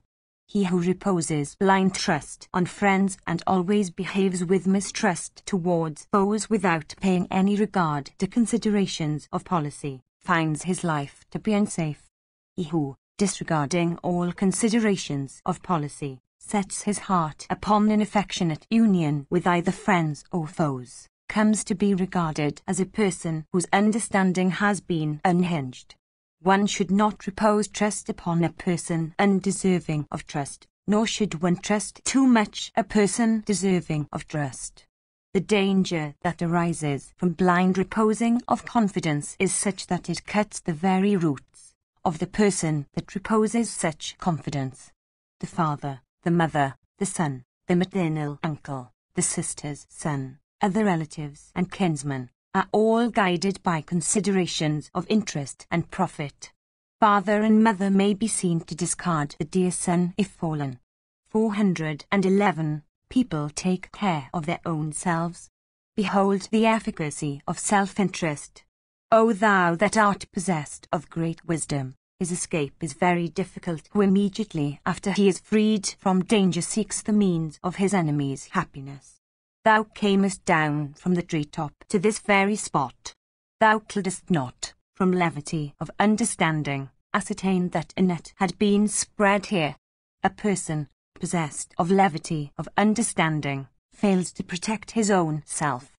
He who reposes blind trust on friends and always behaves with mistrust towards foes without paying any regard to considerations of policy, finds his life to be unsafe. He who, disregarding all considerations of policy, sets his heart upon an affectionate union with either friends or foes, comes to be regarded as a person whose understanding has been unhinged. One should not repose trust upon a person undeserving of trust, nor should one trust too much a person deserving of trust. The danger that arises from blind reposing of confidence is such that it cuts the very roots of the person that reposes such confidence. The father, the mother, the son, the maternal uncle, the sister's son, other relatives and kinsmen, are all guided by considerations of interest and profit. Father and mother may be seen to discard the dear son if fallen. 411. People take care of their own selves. Behold the efficacy of self-interest. O thou that art possessed of great wisdom, his escape is very difficult who immediately after he is freed from danger seeks the means of his enemy's happiness. Thou camest down from the tree-top to this very spot. Thou couldst not, from levity of understanding, ascertain that a net had been spread here. A person, possessed of levity of understanding, fails to protect his own self.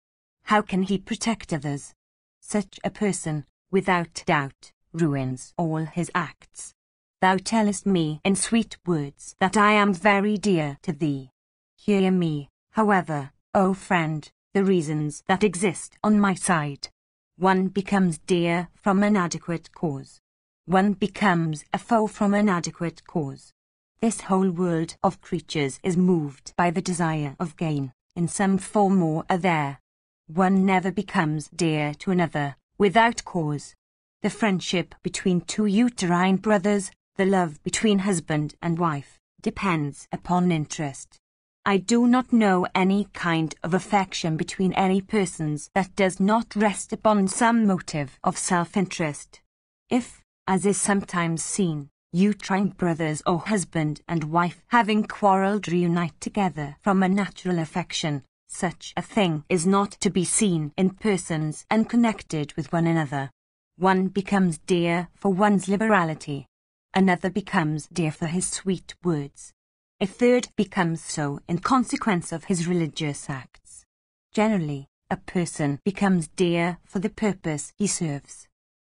How can he protect others? Such a person without doubt, ruins all his acts. Thou tellest me in sweet words that I am very dear to thee. Hear me, however, O friend, the reasons that exist on my side. One becomes dear from an adequate cause. One becomes a foe from an adequate cause. This whole world of creatures is moved by the desire of gain, in some form or other. One never becomes dear to another, without cause. The friendship between two uterine brothers, the love between husband and wife, depends upon interest. I do not know any kind of affection between any persons that does not rest upon some motive of self-interest. If, as is sometimes seen, uterine brothers or husband and wife having quarrelled reunite together from a natural affection, such a thing is not to be seen in persons unconnected with one another. One becomes dear for one's liberality. Another becomes dear for his sweet words. A third becomes so in consequence of his religious acts. Generally, a person becomes dear for the purpose he serves.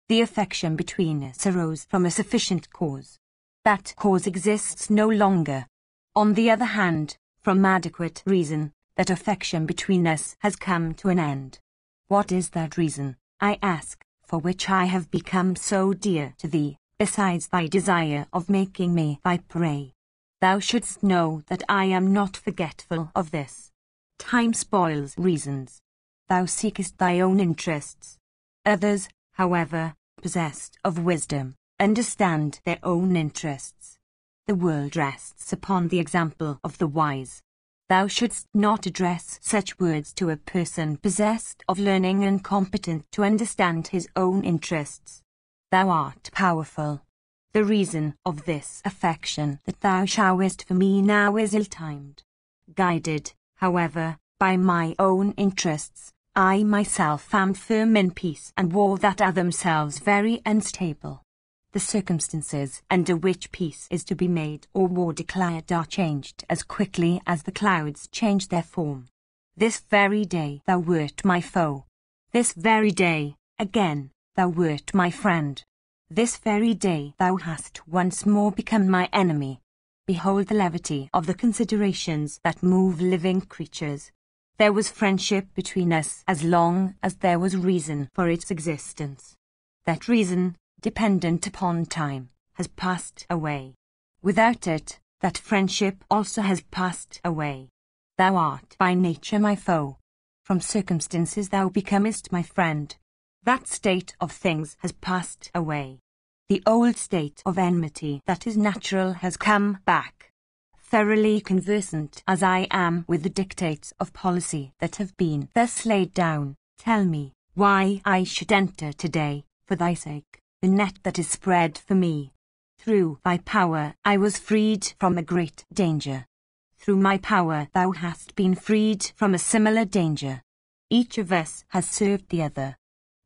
The affection between us arose from a sufficient cause. That cause exists no longer. On the other hand, from adequate reason, that affection between us has come to an end. What is that reason, I ask, for which I have become so dear to thee, besides thy desire of making me thy prey? Thou shouldst know that I am not forgetful of this. Time spoils reasons. Thou seekest thy own interests. Others, however, possessed of wisdom, understand their own interests. The world rests upon the example of the wise. Thou shouldst not address such words to a person possessed of learning and competent to understand his own interests. Thou art powerful. The reason of this affection that thou showest for me now is ill-timed. Guided, however, by my own interests, I myself am firm in peace and war that are themselves very unstable. The circumstances under which peace is to be made or war declared are changed as quickly as the clouds change their form. This very day thou wert my foe. This very day, again, thou wert my friend. This very day thou hast once more become my enemy. Behold the levity of the considerations that move living creatures. There was friendship between us as long as there was reason for its existence. That reason, dependent upon time, has passed away. Without it, that friendship also has passed away. Thou art by nature my foe. From circumstances thou becomest my friend. That state of things has passed away. The old state of enmity that is natural has come back. Thoroughly conversant as I am with the dictates of policy that have been thus laid down, tell me why I should enter today, for thy sake, the net that is spread for me. Through thy power I was freed from a great danger. Through my power thou hast been freed from a similar danger. Each of us has served the other.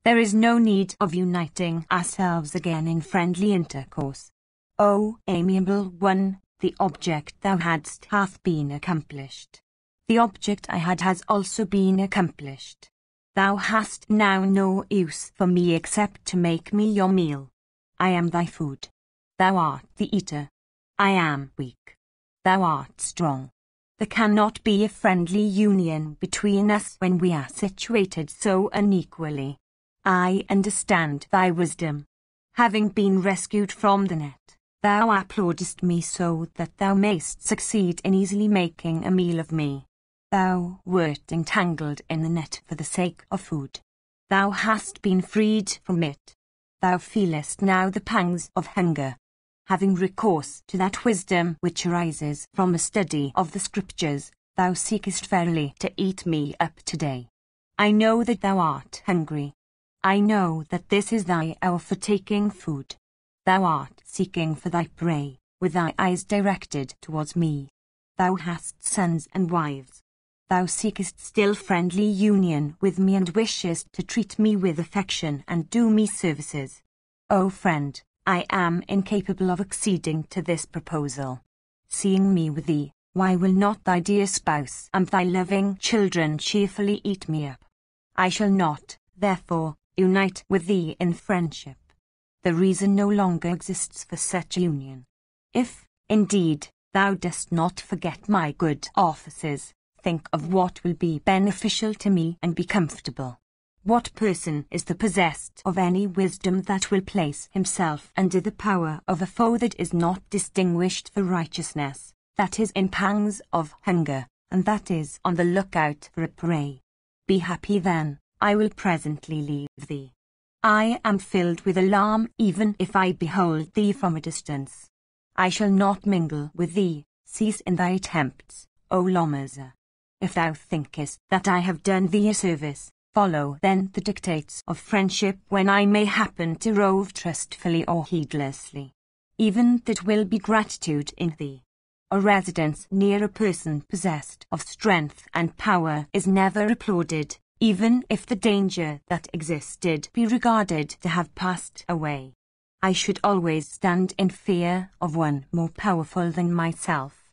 There is no need of uniting ourselves again in friendly intercourse. O amiable one, the object thou hadst hath been accomplished. The object I had has also been accomplished. Thou hast now no use for me except to make me your meal. I am thy food. Thou art the eater. I am weak. Thou art strong. There cannot be a friendly union between us when we are situated so unequally. I understand thy wisdom. Having been rescued from the net, thou applaudest me so that thou mayst succeed in easily making a meal of me. Thou wert entangled in the net for the sake of food. Thou hast been freed from it. Thou feelest now the pangs of hunger. Having recourse to that wisdom which arises from a study of the Scriptures, thou seekest verily to eat me up today. I know that thou art hungry. I know that this is thy hour for taking food. Thou art seeking for thy prey, with thy eyes directed towards me. Thou hast sons and wives. Thou seekest still friendly union with me and wishest to treat me with affection and do me services. O friend, I am incapable of acceding to this proposal. Seeing me with thee, why will not thy dear spouse and thy loving children cheerfully eat me up? I shall not, therefore, unite with thee in friendship. The reason no longer exists for such a union. If, indeed, thou dost not forget my good offices, think of what will be beneficial to me and be comfortable. What person is the possessed of any wisdom that will place himself under the power of a foe that is not distinguished for righteousness, that is in pangs of hunger, and that is on the lookout for a prey? Be happy then, I will presently leave thee. I am filled with alarm even if I behold thee from a distance. I shall not mingle with thee, cease in thy attempts, O Lomasa. If thou thinkest that I have done thee a service, follow then the dictates of friendship when I may happen to rove trustfully or heedlessly. Even that will be gratitude in thee. A residence near a person possessed of strength and power is never applauded, even if the danger that existed be regarded to have passed away. I should always stand in fear of one more powerful than myself.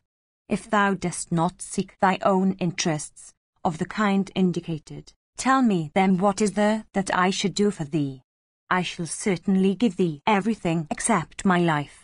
If thou dost not seek thy own interests, of the kind indicated, tell me then what is there that I should do for thee. I shall certainly give thee everything except my life.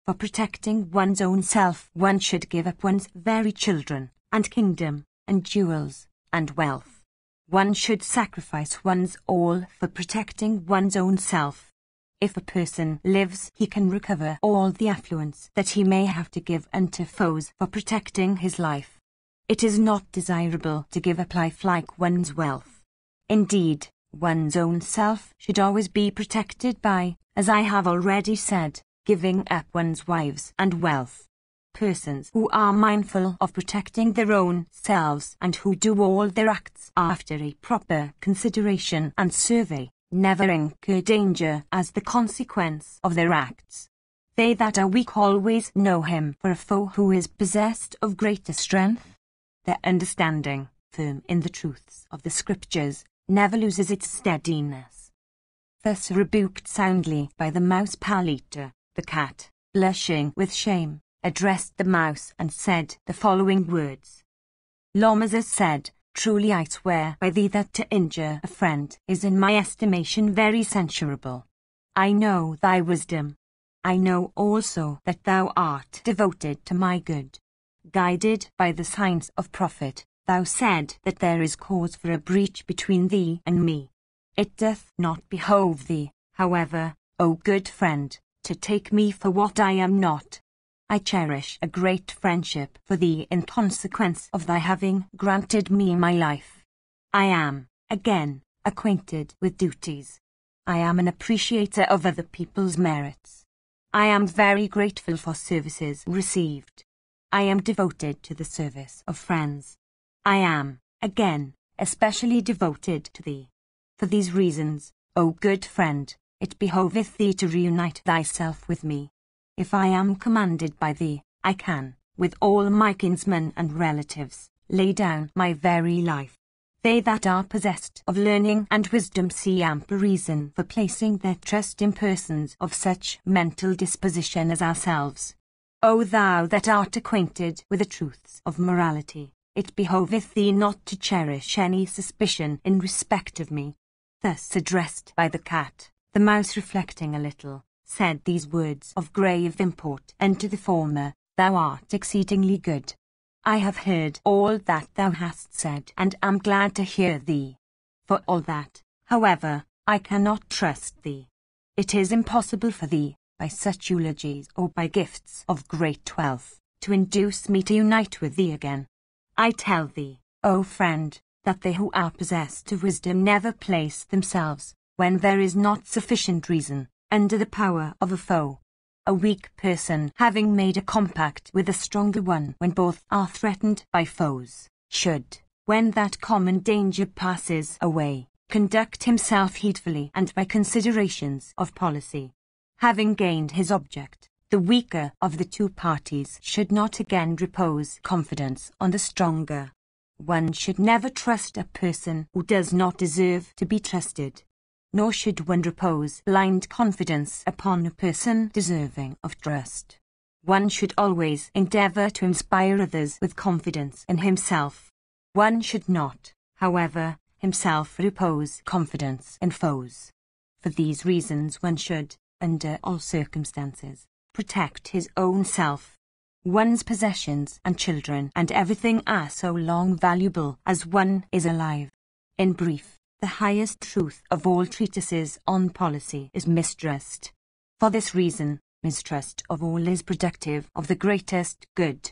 For protecting one's own self one should give up one's very children, and kingdom, and jewels, and wealth. One should sacrifice one's all for protecting one's own self. If a person lives, he can recover all the affluence that he may have to give unto foes for protecting his life. It is not desirable to give up life like one's wealth. Indeed, one's own self should always be protected by, as I have already said, giving up one's wives and wealth. Persons who are mindful of protecting their own selves and who do all their acts after a proper consideration and survey, never incur danger as the consequence of their acts. They that are weak always know him for a foe who is possessed of greater strength. Their understanding, firm in the truths of the Scriptures, never loses its steadiness. Thus rebuked soundly by the mouse Palita, the cat, blushing with shame, addressed the mouse and said the following words. Lomasa said, Truly I swear by thee that to injure a friend is in my estimation very censurable. I know thy wisdom. I know also that thou art devoted to my good. Guided by the signs of profit, thou said that there is cause for a breach between thee and me. It doth not behove thee, however, O good friend, to take me for what I am not. I cherish a great friendship for thee in consequence of thy having granted me my life. I am, again, acquainted with duties. I am an appreciator of other people's merits. I am very grateful for services received. I am devoted to the service of friends. I am, again, especially devoted to thee. For these reasons, O good friend, it behoveth thee to reunite thyself with me. If I am commanded by thee, I can, with all my kinsmen and relatives, lay down my very life. They that are possessed of learning and wisdom see ample reason for placing their trust in persons of such mental disposition as ourselves. O thou that art acquainted with the truths of morality, it behoveth thee not to cherish any suspicion in respect of me. Thus addressed by the cat, the mouse reflecting a little, said these words of grave import, and to the former, Thou art exceedingly good. I have heard all that thou hast said, and am glad to hear thee. For all that, however, I cannot trust thee. It is impossible for thee, by such eulogies or by gifts of great wealth, to induce me to unite with thee again. I tell thee, O friend, that they who are possessed of wisdom never place themselves, when there is not sufficient reason, under the power of a foe. A weak person, having made a compact with a stronger one when both are threatened by foes, should, when that common danger passes away, conduct himself heedfully and by considerations of policy. Having gained his object, the weaker of the two parties should not again repose confidence on the stronger. One should never trust a person who does not deserve to be trusted. Nor should one repose blind confidence upon a person deserving of trust. One should always endeavor to inspire others with confidence in himself. One should not, however, himself repose confidence in foes. For these reasons one should, under all circumstances, protect his own self. One's possessions and children and everything are so long valuable as one is alive. In brief, the highest truth of all treatises on policy is mistrust. For this reason, mistrust of all is productive of the greatest good.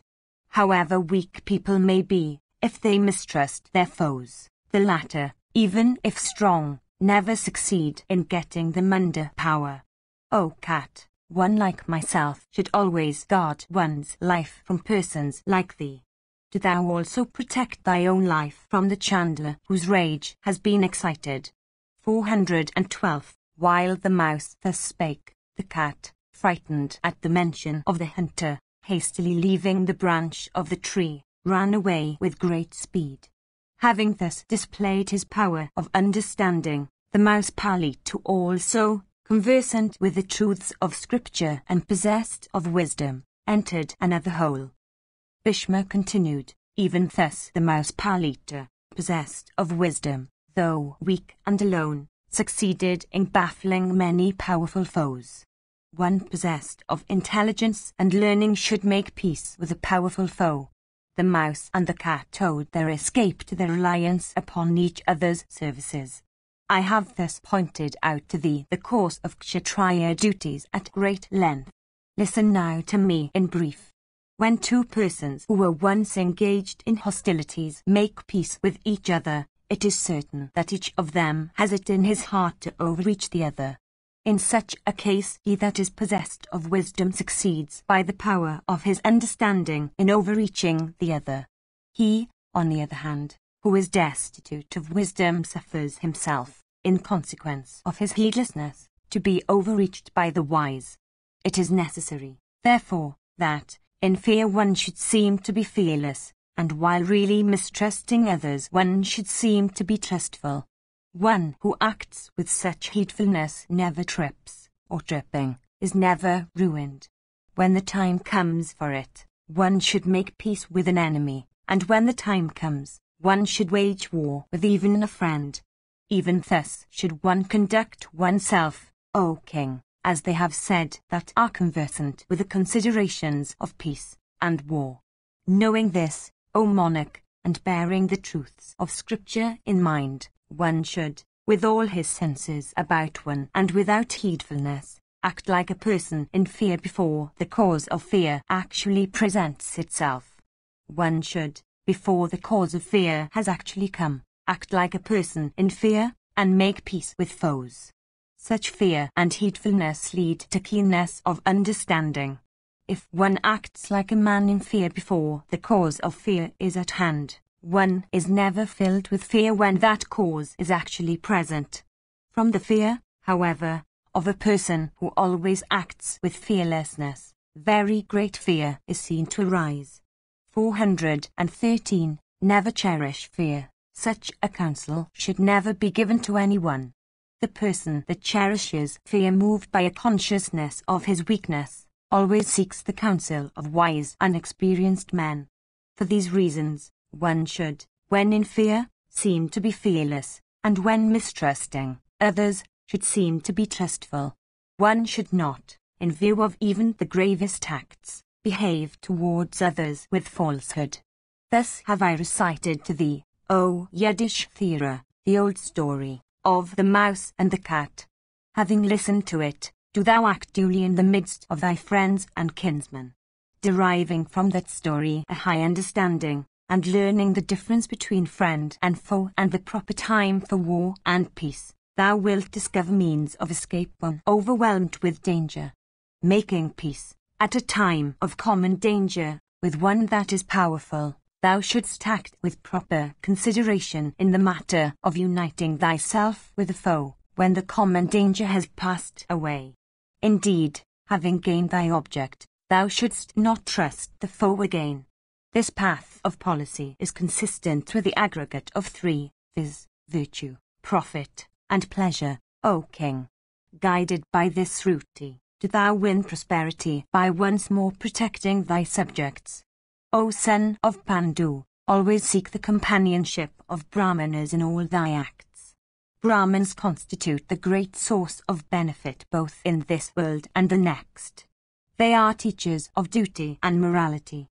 However weak people may be, if they mistrust their foes, the latter, even if strong, never succeed in getting them under power. O cat, one like myself should always guard one's life from persons like thee. Do thou also protect thy own life from the chandler whose rage has been excited. 412. While the mouse thus spake, the cat, frightened at the mention of the hunter, hastily leaving the branch of the tree, ran away with great speed. Having thus displayed his power of understanding, the mouse parleyed to all so, conversant with the truths of Scripture and possessed of wisdom, entered another hole. Bhishma continued, even thus the mouse parleyed, possessed of wisdom, though weak and alone, succeeded in baffling many powerful foes. One possessed of intelligence and learning should make peace with a powerful foe. The mouse and the cat owed their escape to their reliance upon each other's services. I have thus pointed out to thee the course of Kshatriya duties at great length. Listen now to me in brief. When two persons who were once engaged in hostilities make peace with each other, it is certain that each of them has it in his heart to overreach the other. In such a case, he that is possessed of wisdom succeeds by the power of his understanding in overreaching the other. He, on the other hand, who is destitute of wisdom suffers himself, in consequence of his heedlessness, to be overreached by the wise. It is necessary, therefore, that, in fear one should seem to be fearless, and while really mistrusting others one should seem to be trustful. One who acts with such heedfulness never trips, or tripping, is never ruined. When the time comes for it, one should make peace with an enemy, and when the time comes, one should wage war with even a friend. Even thus should one conduct oneself, O king, as they have said that are conversant with the considerations of peace and war. Knowing this, O monarch, and bearing the truths of Scripture in mind, one should, with all his senses about one and without heedfulness, act like a person in fear before the cause of fear actually presents itself. One should, before the cause of fear has actually come, act like a person in fear and make peace with foes. Such fear and heedfulness lead to keenness of understanding. If one acts like a man in fear before the cause of fear is at hand, one is never filled with fear when that cause is actually present. From the fear, however, of a person who always acts with fearlessness, very great fear is seen to arise. 413. Never cherish fear. Such a counsel should never be given to anyone. The person that cherishes fear moved by a consciousness of his weakness, always seeks the counsel of wise and experienced men. For these reasons, one should, when in fear, seem to be fearless, and when mistrusting others, should seem to be trustful. One should not, in view of even the gravest acts, behave towards others with falsehood. Thus have I recited to thee, O Yudhishthira, the old story of the mouse and the cat. Having listened to it, do thou act duly in the midst of thy friends and kinsmen, deriving from that story a high understanding, and learning the difference between friend and foe and the proper time for war and peace, thou wilt discover means of escape when overwhelmed with danger. Making peace, at a time of common danger, with one that is powerful, thou shouldst act with proper consideration in the matter of uniting thyself with a foe, when the common danger has passed away. Indeed, having gained thy object, thou shouldst not trust the foe again. This path of policy is consistent with the aggregate of three, viz., virtue, profit, and pleasure, O king. Guided by this route, do thou win prosperity by once more protecting thy subjects. O son of Pandu, Always seek the companionship of Brahmanas in all thy acts. Brahmins constitute the great source of benefit both in this world and the next. They are teachers of duty and morality.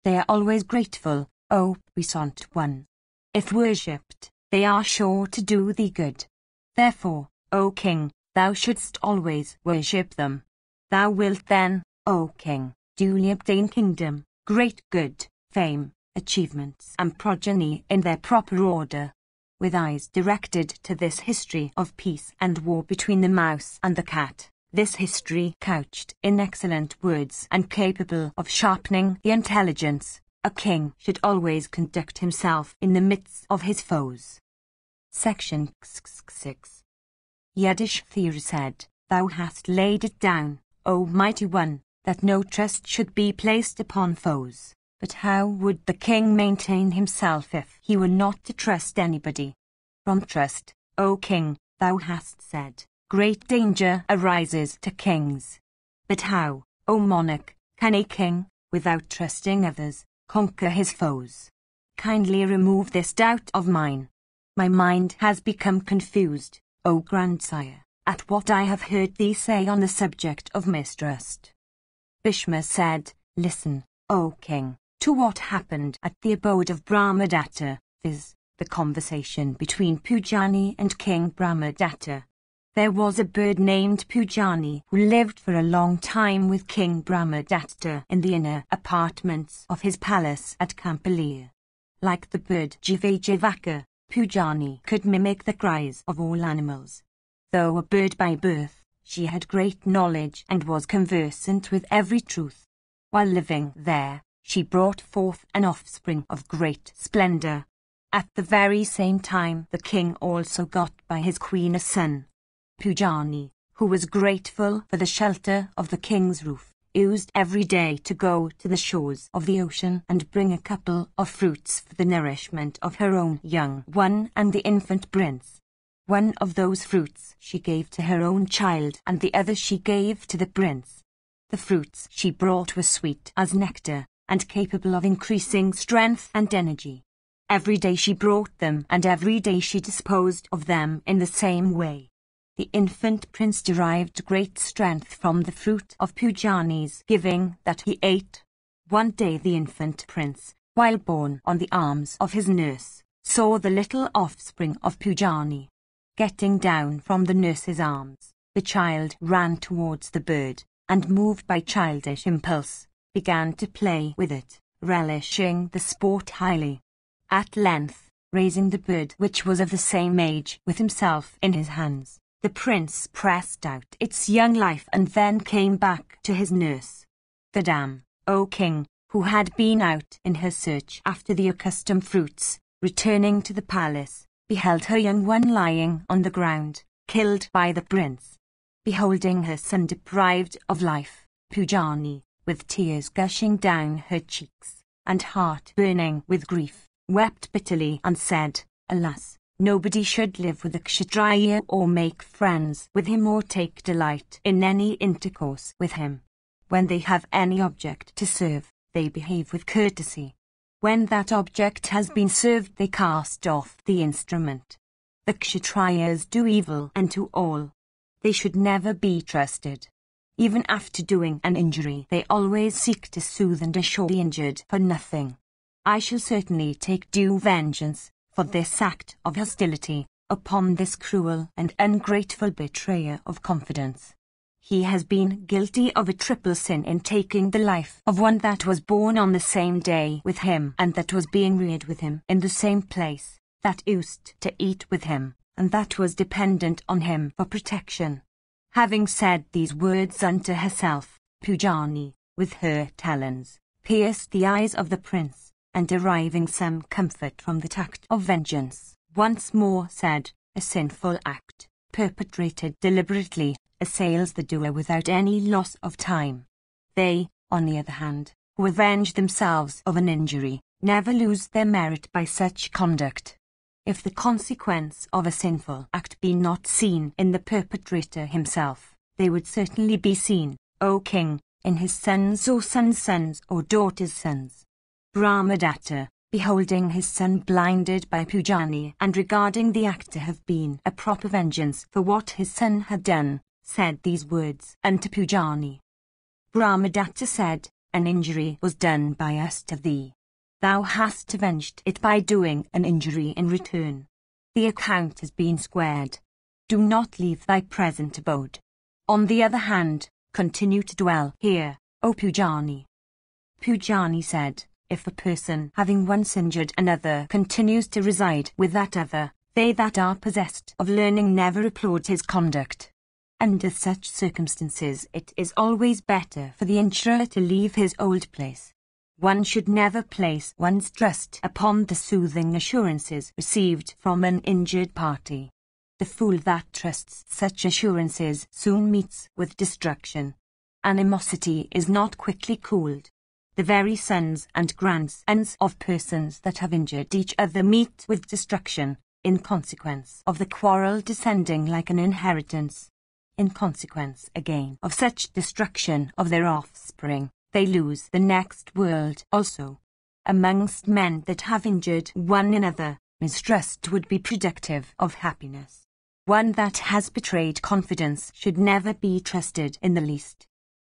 They are always grateful, O puissant one. If worshipped, they are sure to do thee good. Therefore, O king, thou shouldst always worship them. Thou wilt then, O king, duly obtain kingdom, great good, fame, achievements and progeny in their proper order. With eyes directed to this history of peace and war between the mouse and the cat, this history couched in excellent words and capable of sharpening the intelligence, a king should always conduct himself in the midst of his foes. Section 6. Yudhishthira said, Thou hast laid it down, O mighty one, that no trust should be placed upon foes. But how would the king maintain himself if he were not to trust anybody? From trust, O king, thou hast said, great danger arises to kings. But how, O monarch, can a king, without trusting others, conquer his foes? Kindly remove this doubt of mine. My mind has become confused, O grandsire, at what I have heard thee say on the subject of mistrust. Bhishma said, Listen, O king, to what happened at the abode of Brahmadatta, viz., the conversation between Pujani and King Brahmadatta. There was a bird named Pujani who lived for a long time with King Brahmadatta in the inner apartments of his palace at Kampalir. Like the bird Jivajivaka, Pujani could mimic the cries of all animals. Though a bird by birth, she had great knowledge and was conversant with every truth. While living there, she brought forth an offspring of great splendor. At the very same time the king also got by his queen a son. Pujani, who was grateful for the shelter of the king's roof, used every day to go to the shores of the ocean and bring a couple of fruits for the nourishment of her own young one and the infant prince. One of those fruits she gave to her own child and the other she gave to the prince. The fruits she brought were sweet as nectar, and capable of increasing strength and energy. Every day she brought them, and every day she disposed of them in the same way. The infant prince derived great strength from the fruit of Pujani's giving that he ate. One day the infant prince, while born on the arms of his nurse, saw the little offspring of Pujani. Getting down from the nurse's arms, the child ran towards the bird, and moved by childish impulse, began to play with it, relishing the sport highly. At length, raising the bird which was of the same age with himself in his hands, the prince pressed out its young life and then came back to his nurse. The dam, O king, who had been out in her search after the accustomed fruits, returning to the palace, beheld her young one lying on the ground, killed by the prince. Beholding her son deprived of life, Pujani, with tears gushing down her cheeks, and heart burning with grief, wept bitterly and said, Alas, nobody should live with a Kshatriya or make friends with him or take delight in any intercourse with him. When they have any object to serve, they behave with courtesy. When that object has been served, they cast off the instrument. The Kshatriyas do evil unto all. They should never be trusted. Even after doing an injury, they always seek to soothe and assure the injured for nothing. I shall certainly take due vengeance for this act of hostility upon this cruel and ungrateful betrayer of confidence. He has been guilty of a triple sin in taking the life of one that was born on the same day with him and that was being reared with him in the same place, that used to eat with him, and that was dependent on him for protection. Having said these words unto herself, Pujani, with her talons, pierced the eyes of the prince, and deriving some comfort from the act of vengeance, once more said, A sinful act, perpetrated deliberately, assails the doer without any loss of time. They, on the other hand, who avenge themselves of an injury, never lose their merit by such conduct. If the consequence of a sinful act be not seen in the perpetrator himself, they would certainly be seen, O king, in his sons' or daughters' sons. Brahmadatta, beholding his son blinded by Pujani and regarding the act to have been a proper vengeance for what his son had done, said these words unto Pujani. Brahmadatta said, "An injury was done by us to thee. Thou hast avenged it by doing an injury in return. The account has been squared. Do not leave thy present abode. On the other hand, continue to dwell here, O Pujani." Pujani said, "If a person having once injured another continues to reside with that other, they that are possessed of learning never applaud his conduct. Under such circumstances it is always better for the injurer to leave his old place. One should never place one's trust upon the soothing assurances received from an injured party. The fool that trusts such assurances soon meets with destruction. Animosity is not quickly cooled. The very sons and grandsons of persons that have injured each other meet with destruction, in consequence of the quarrel descending like an inheritance. In consequence again of such destruction of their offspring, they lose the next world also. Amongst men that have injured one another, mistrust would be productive of happiness. One that has betrayed confidence should never be trusted in the least.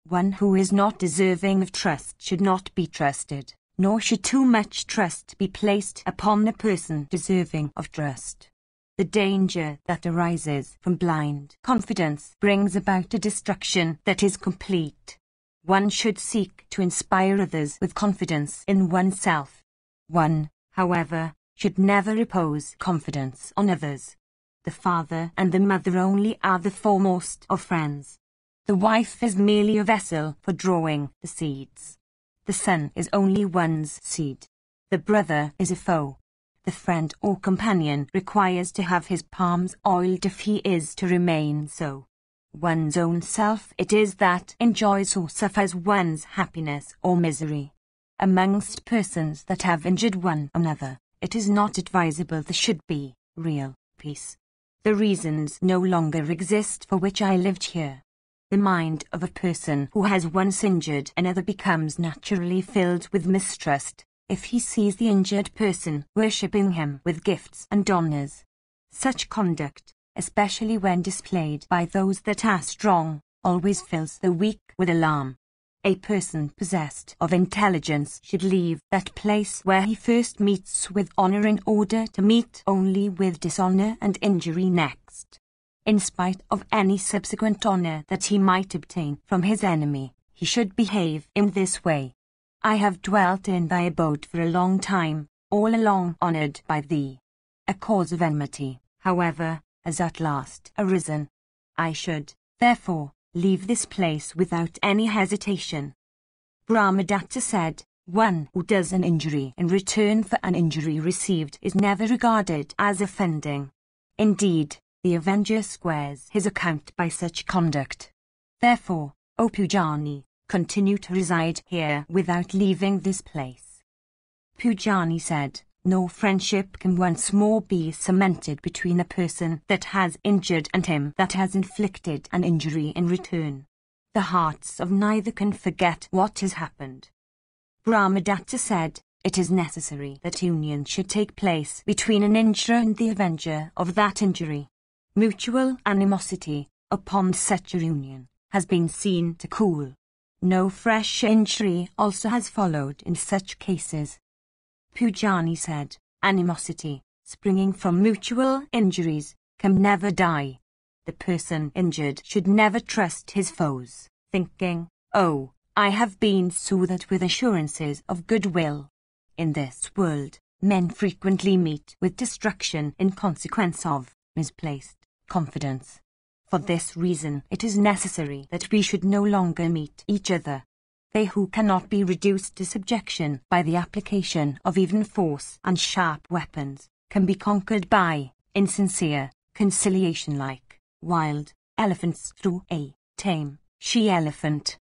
One who is not deserving of trust should not be trusted, nor should too much trust be placed upon a person deserving of trust. The danger that arises from blind confidence brings about a destruction that is complete. One should seek to inspire others with confidence in oneself. One, however, should never repose confidence on others. The father and the mother only are the foremost of friends. The wife is merely a vessel for drawing the seeds. The son is only one's seed. The brother is a foe. The friend or companion requires to have his palms oiled if he is to remain so. One's own self it is that enjoys or suffers one's happiness or misery. Amongst persons that have injured one another, it is not advisable there should be real peace. The reasons no longer exist for which I lived here. The mind of a person who has once injured another becomes naturally filled with mistrust, if he sees the injured person worshipping him with gifts and honors. Such conduct, especially when displayed by those that are strong, always fills the weak with alarm. A person possessed of intelligence should leave that place where he first meets with honor in order to meet only with dishonor and injury next. In spite of any subsequent honor that he might obtain from his enemy, he should behave in this way. I have dwelt in thy abode for a long time, all along honored by thee. A cause of enmity, however, has at last arisen. I should, therefore, leave this place without any hesitation." Brahmadatta said, "One who does an injury in return for an injury received is never regarded as offending. Indeed, the avenger squares his account by such conduct. Therefore, O Pujani, continue to reside here without leaving this place." Pujani said, "No friendship can once more be cemented between a person that has injured and him that has inflicted an injury in return. The hearts of neither can forget what has happened." Brahmadatta said, "It is necessary that union should take place between an injurer and the avenger of that injury. Mutual animosity, upon such a union, has been seen to cool. No fresh injury also has followed in such cases." Pujani said, "Animosity, springing from mutual injuries, can never die. The person injured should never trust his foes, thinking, 'Oh, I have been soothed with assurances of goodwill.' In this world, men frequently meet with destruction in consequence of misplaced confidence. For this reason it is necessary that we should no longer meet each other. They who cannot be reduced to subjection by the application of even force and sharp weapons, can be conquered by insincere conciliation like wild elephants through a tame she-elephant."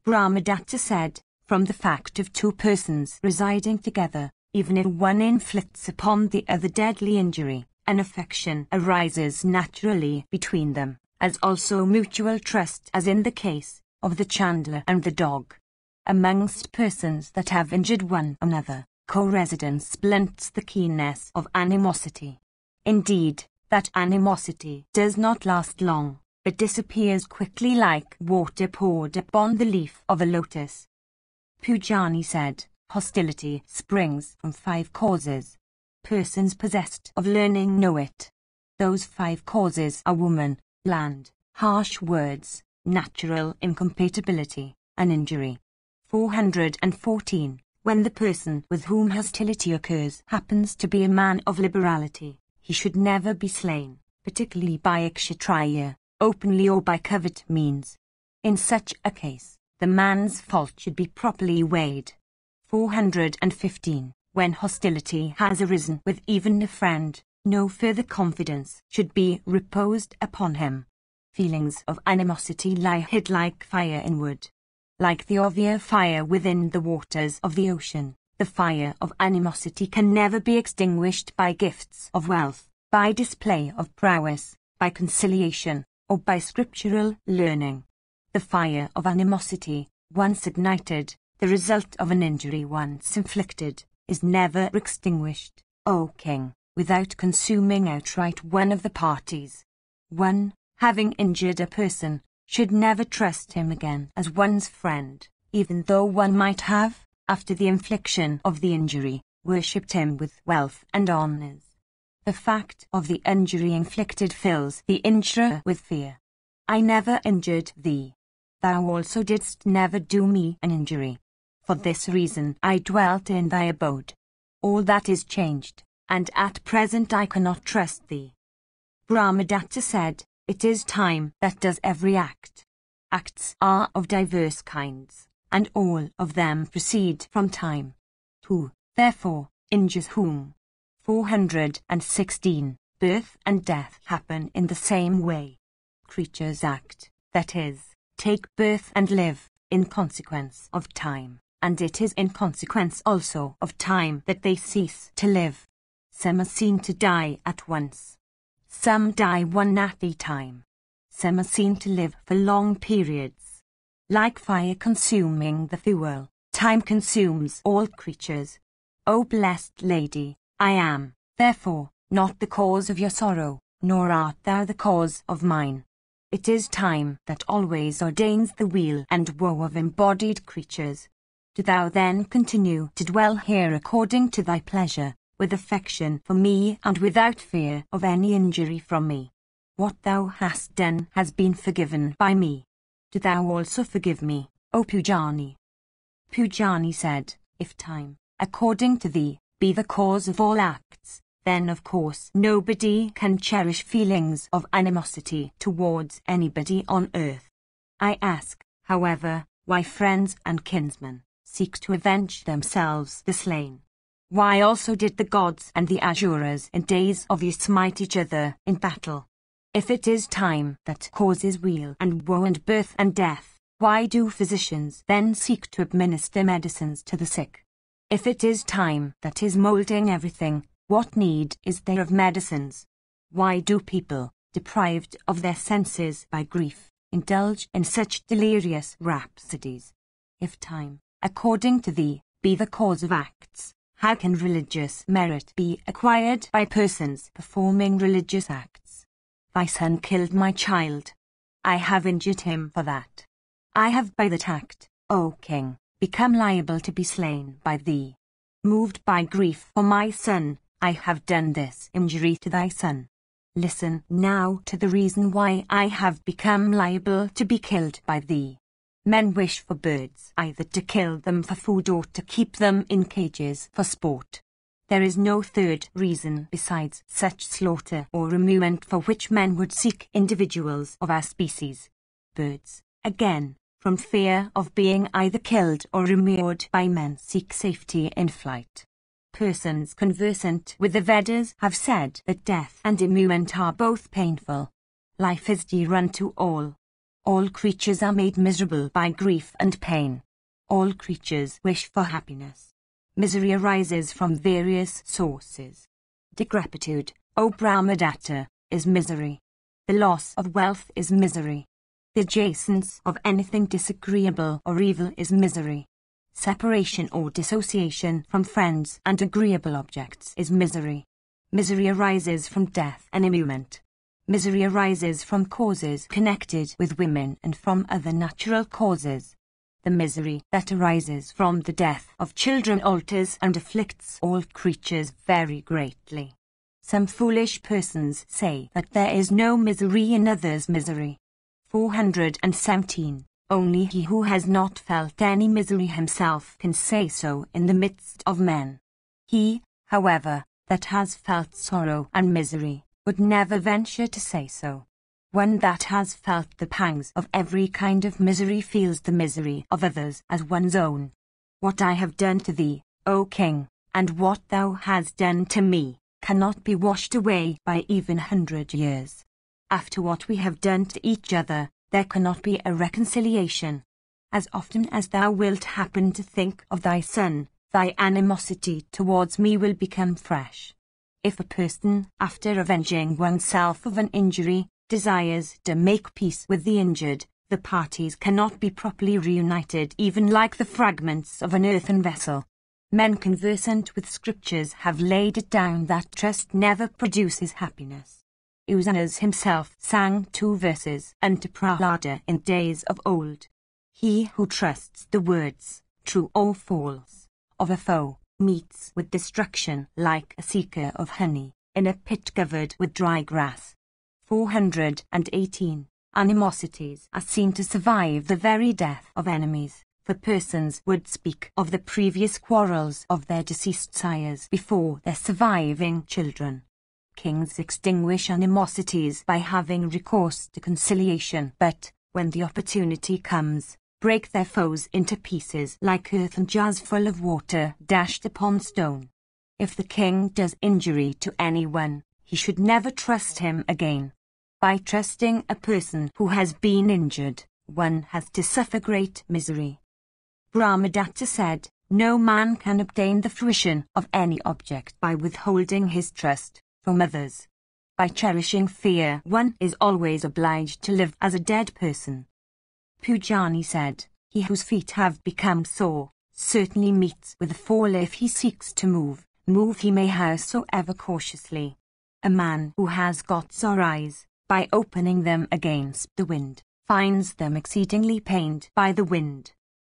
Brahmadatta said, "From the fact of two persons residing together, even if one inflicts upon the other deadly injury, an affection arises naturally between them, as also mutual trust as in the case of the chandler and the dog. Amongst persons that have injured one another, co-residence blunts the keenness of animosity. Indeed, that animosity does not last long, but disappears quickly like water poured upon the leaf of a lotus. Pujani said, hostility springs from 5 causes. Persons possessed of learning know it. Those 5 causes are woman, land, harsh words, natural incompatibility, and injury. 414. When the person with whom hostility occurs happens to be a man of liberality, he should never be slain, particularly by a kshatriya, openly or by covert means. In such a case, the man's fault should be properly weighed. 415. When hostility has arisen with even a friend, no further confidence should be reposed upon him. Feelings of animosity lie hid like fire in wood. Like the obvious fire within the waters of the ocean, the fire of animosity can never be extinguished by gifts of wealth, by display of prowess, by conciliation, or by scriptural learning. The fire of animosity, once ignited, the result of an injury once inflicted, is never extinguished, O king, without consuming outright one of the parties. One, having injured a person, should never trust him again as one's friend, even though one might have, after the infliction of the injury, worshipped him with wealth and honors. The fact of the injury inflicted fills the injurer with fear. I never injured thee. Thou also didst never do me an injury. For this reason I dwelt in thy abode. All that is changed, and at present I cannot trust thee. Brahmadatta said, it is time that does every act. Acts are of diverse kinds, and all of them proceed from time. Who, therefore, injures whom? 416. Birth and death happen in the same way. Creatures act, that is, take birth and live, in consequence of time, and it is in consequence also of time that they cease to live. Some are seen to die at once. Some die one at a time. Some are seen to live for long periods. Like fire consuming the fuel, time consumes all creatures. O blessed lady, I am, therefore, not the cause of your sorrow, nor art thou the cause of mine. It is time that always ordains the weal and woe of embodied creatures. Do thou then continue to dwell here according to thy pleasure, with affection for me and without fear of any injury from me. What thou hast done has been forgiven by me. Do thou also forgive me, O Pujani. Pujani said, if time, according to thee, be the cause of all acts, then of course nobody can cherish feelings of animosity towards anybody on earth. I ask, however, why friends and kinsmen seek to avenge themselves the slain. Why also did the gods and the Asuras in days of yore smite each other in battle? If it is time that causes weal and woe and birth and death, why do physicians then seek to administer medicines to the sick? If it is time that is moulding everything, what need is there of medicines? Why do people, deprived of their senses by grief, indulge in such delirious rhapsodies? If time, according to thee, be the cause of acts, how can religious merit be acquired by persons performing religious acts? Thy son killed my child. I have injured him for that. I have by that act, O king, become liable to be slain by thee. Moved by grief for my son, I have done this injury to thy son. Listen now to the reason why I have become liable to be killed by thee. Men wish for birds either to kill them for food or to keep them in cages for sport. There is no third reason besides such slaughter or remuement for which men would seek individuals of our species. Birds, again, from fear of being either killed or remued by men, seek safety in flight. Persons conversant with the Vedas have said that death and immewment are both painful. Life is dear unto all. All creatures are made miserable by grief and pain. All creatures wish for happiness. Misery arises from various sources. Decrepitude, O Brahmadatta, is misery. The loss of wealth is misery. The adjacence of anything disagreeable or evil is misery. separation or dissociation from friends and agreeable objects is misery. Misery arises from death and immurement. Misery arises from causes connected with women and from other natural causes. The misery that arises from the death of children alters and afflicts all creatures very greatly. Some foolish persons say that there is no misery in others' misery. 417. Only he who has not felt any misery himself can say so in the midst of men. He, however, that has felt sorrow and misery, would never venture to say so. One that has felt the pangs of every kind of misery feels the misery of others as one's own. What I have done to thee, O king, and what thou hast done to me, cannot be washed away by even 100 years. After what we have done to each other, there cannot be a reconciliation. As often as thou wilt happen to think of thy son, thy animosity towards me will become fresh. If a person, after avenging oneself of an injury, desires to make peace with the injured, the parties cannot be properly reunited even like the fragments of an earthen vessel. Men conversant with scriptures have laid it down that trust never produces happiness. Usanas himself sang 2 verses unto Prahlada in days of old. He who trusts the words, true or false, of a foe, meets with destruction like a seeker of honey, in a pit covered with dry grass. 418. Animosities are seen to survive the very death of enemies, for persons would speak of the previous quarrels of their deceased sires before their surviving children. Kings extinguish animosities by having recourse to conciliation, but, when the opportunity comes, break their foes into pieces like earthen jars full of water dashed upon stone. If the king does injury to anyone, he should never trust him again. By trusting a person who has been injured, one has to suffer great misery. Brahmadatta said, no man can obtain the fruition of any object by withholding his trust from others. By cherishing fear, one is always obliged to live as a dead person. Pujani said, he whose feet have become sore, certainly meets with a fall if he seeks to move he may howsoever cautiously. A man who has got sore eyes, by opening them against the wind, finds them exceedingly pained by the wind.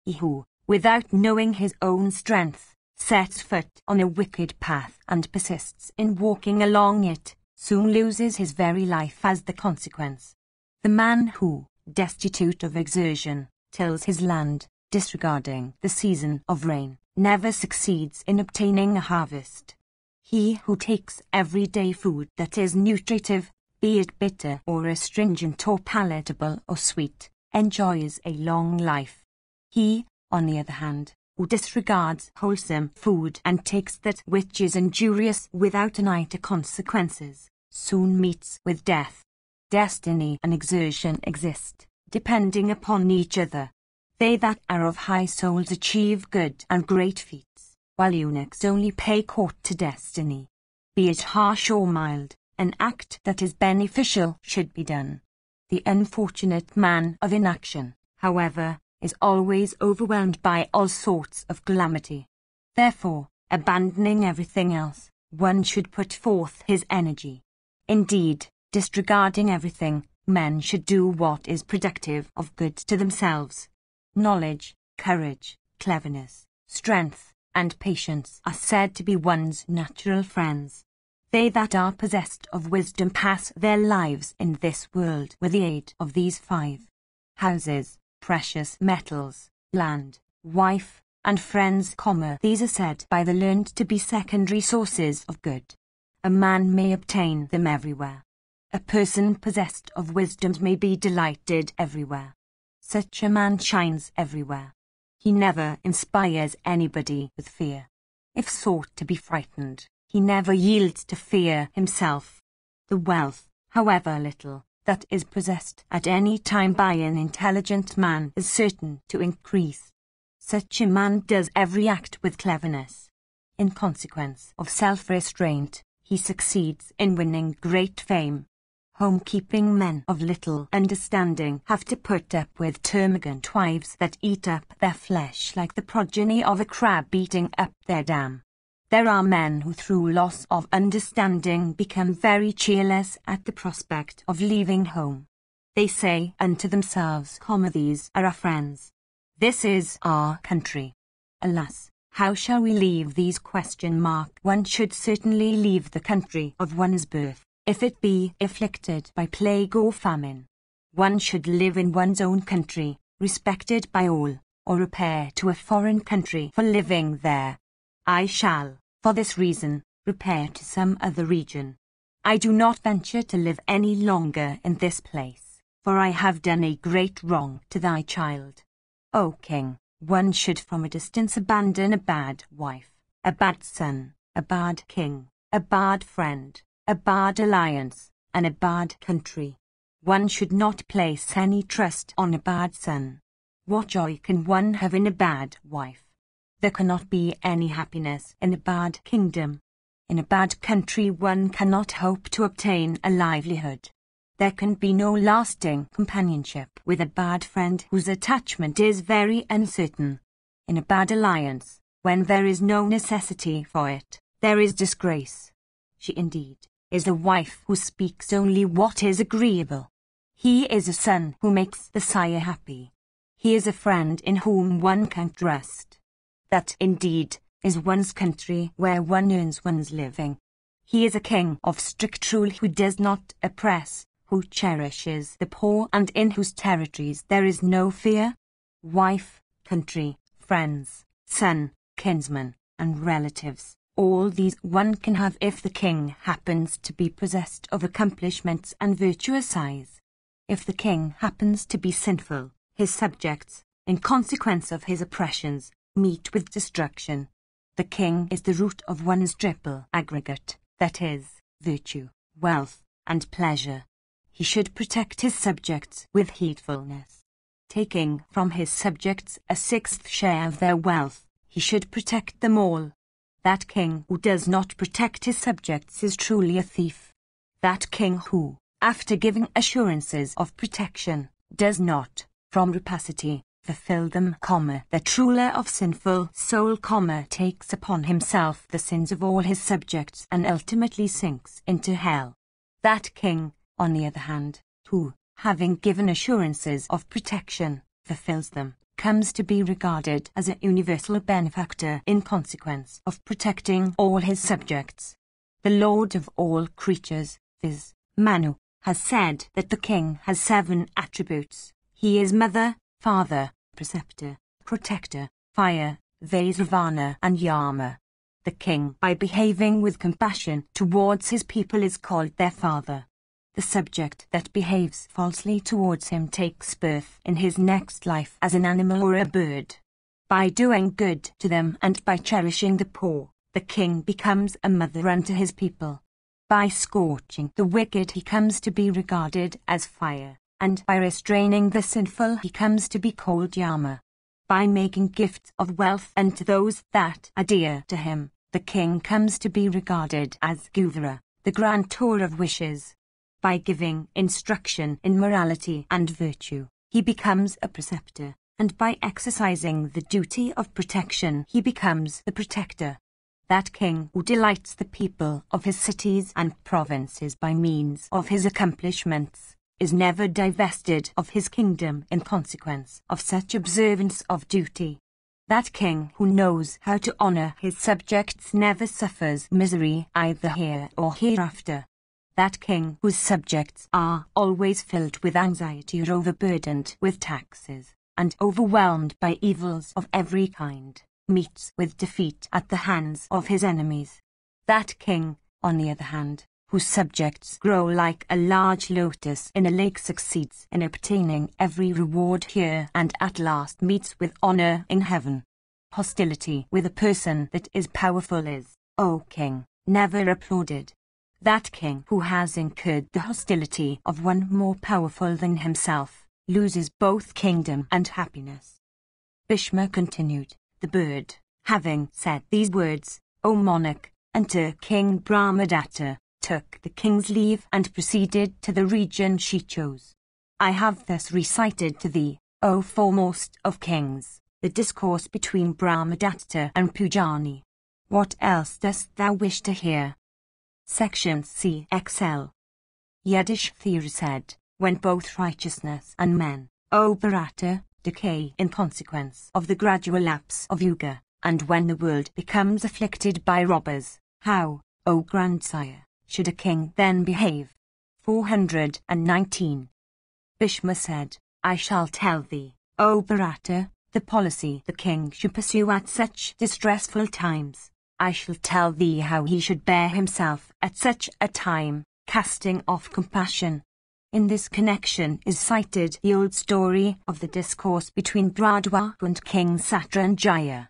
He who, without knowing his own strength, sets foot on a wicked path and persists in walking along it, soon loses his very life as the consequence. The man who, destitute of exertion, tills his land, disregarding the season of rain, never succeeds in obtaining a harvest. He who takes everyday food that is nutritive, be it bitter or astringent or palatable or sweet, enjoys a long life. He, on the other hand, who disregards wholesome food and takes that which is injurious without an eye to consequences, soon meets with death. Destiny and exertion exist, depending upon each other. They that are of high souls achieve good and great feats, while eunuchs only pay court to destiny. Be it harsh or mild, an act that is beneficial should be done. The unfortunate man of inaction, however, is always overwhelmed by all sorts of calamity. Therefore, abandoning everything else, one should put forth his energy. Indeed, disregarding everything, men should do what is productive of good to themselves. Knowledge, courage, cleverness, strength, and patience are said to be one's natural friends. They that are possessed of wisdom pass their lives in this world with the aid of these 5: houses, precious metals, land, wife, and friends. These are said by the learned to be secondary sources of good. A man may obtain them everywhere. A person possessed of wisdom may be delighted everywhere. Such a man shines everywhere. He never inspires anybody with fear. If sought to be frightened, he never yields to fear himself. The wealth, however little, that is possessed at any time by an intelligent man is certain to increase. Such a man does every act with cleverness. In consequence of self-restraint, he succeeds in winning great fame. Home-keeping men of little understanding have to put up with termagant wives that eat up their flesh like the progeny of a crab eating up their dam. There are men who through loss of understanding become very cheerless at the prospect of leaving home. They say unto themselves, these are our friends. This is our country. Alas, how shall we leave these ? One should certainly leave the country of one's birth, if it be afflicted by plague or famine. One should live in one's own country, respected by all, or repair to a foreign country for living there. I shall, for this reason, repair to some other region. I do not venture to live any longer in this place, for I have done a great wrong to thy child. O king, one should from a distance abandon a bad wife, a bad son, a bad king, a bad friend, a bad alliance, and a bad country. One should not place any trust on a bad son. What joy can one have in a bad wife? There cannot be any happiness in a bad kingdom. In a bad country one cannot hope to obtain a livelihood. There can be no lasting companionship with a bad friend whose attachment is very uncertain. In a bad alliance, when there is no necessity for it, there is disgrace. She indeed is a wife who speaks only what is agreeable. He is a son who makes the sire happy. He is a friend in whom one can trust. That, indeed, is one's country where one earns one's living. He is a king of strict rule who does not oppress, who cherishes the poor and in whose territories there is no fear. Wife, country, friends, son, kinsmen, and relatives, all these one can have if the king happens to be possessed of accomplishments and virtuous eyes. If the king happens to be sinful, his subjects, in consequence of his oppressions, meet with destruction. The king is the root of one's triple aggregate, that is, virtue, wealth, and pleasure. He should protect his subjects with heedfulness. Taking from his subjects a sixth share of their wealth, he should protect them all. That king who does not protect his subjects is truly a thief. That king who, after giving assurances of protection, does not, from rapacity, fulfill them, that ruler of sinful soul, takes upon himself the sins of all his subjects and ultimately sinks into hell. That king, on the other hand, who, having given assurances of protection, fulfills them, comes to be regarded as a universal benefactor in consequence of protecting all his subjects. The Lord of all creatures, viz., Manu, has said that the king has 7 attributes. He is mother, father, preceptor, protector, fire, Vaisravana, and Yama. The king, by behaving with compassion towards his people, is called their father. The subject that behaves falsely towards him takes birth in his next life as an animal or a bird. By doing good to them and by cherishing the poor, the king becomes a mother unto his people. By scorching the wicked he comes to be regarded as fire, and by restraining the sinful he comes to be called Yama. By making gifts of wealth unto those that are dear to him, the king comes to be regarded as Guvara, the grantor of wishes. By giving instruction in morality and virtue, he becomes a preceptor, and by exercising the duty of protection he becomes the protector. That king who delights the people of his cities and provinces by means of his accomplishments, is never divested of his kingdom in consequence of such observance of duty. That king who knows how to honor his subjects never suffers misery either here or hereafter. That king whose subjects are always filled with anxiety or overburdened with taxes, and overwhelmed by evils of every kind, meets with defeat at the hands of his enemies. That king, on the other hand, whose subjects grow like a large lotus in a lake, succeeds in obtaining every reward here and at last meets with honor in heaven. Hostility with a person that is powerful is, O king, never applauded. That king who has incurred the hostility of one more powerful than himself, loses both kingdom and happiness. Bhishma continued, the bird, having said these words, O monarch, unto King Brahmadatta, took the king's leave and proceeded to the region she chose. I have thus recited to thee, O foremost of kings, the discourse between Brahmadatta and Pujani. What else dost thou wish to hear? Section CXL. Yudhishthira said, when both righteousness and men, O Bharata, decay in consequence of the gradual lapse of yuga, and when the world becomes afflicted by robbers, how, O grandsire, should a king then behave? 419. Bhishma said, I shall tell thee, O Bharata, the policy the king should pursue at such distressful times. I shall tell thee how he should bear himself at such a time, casting off compassion. In this connection is cited the old story of the discourse between Bhradwa and King Satranjaya.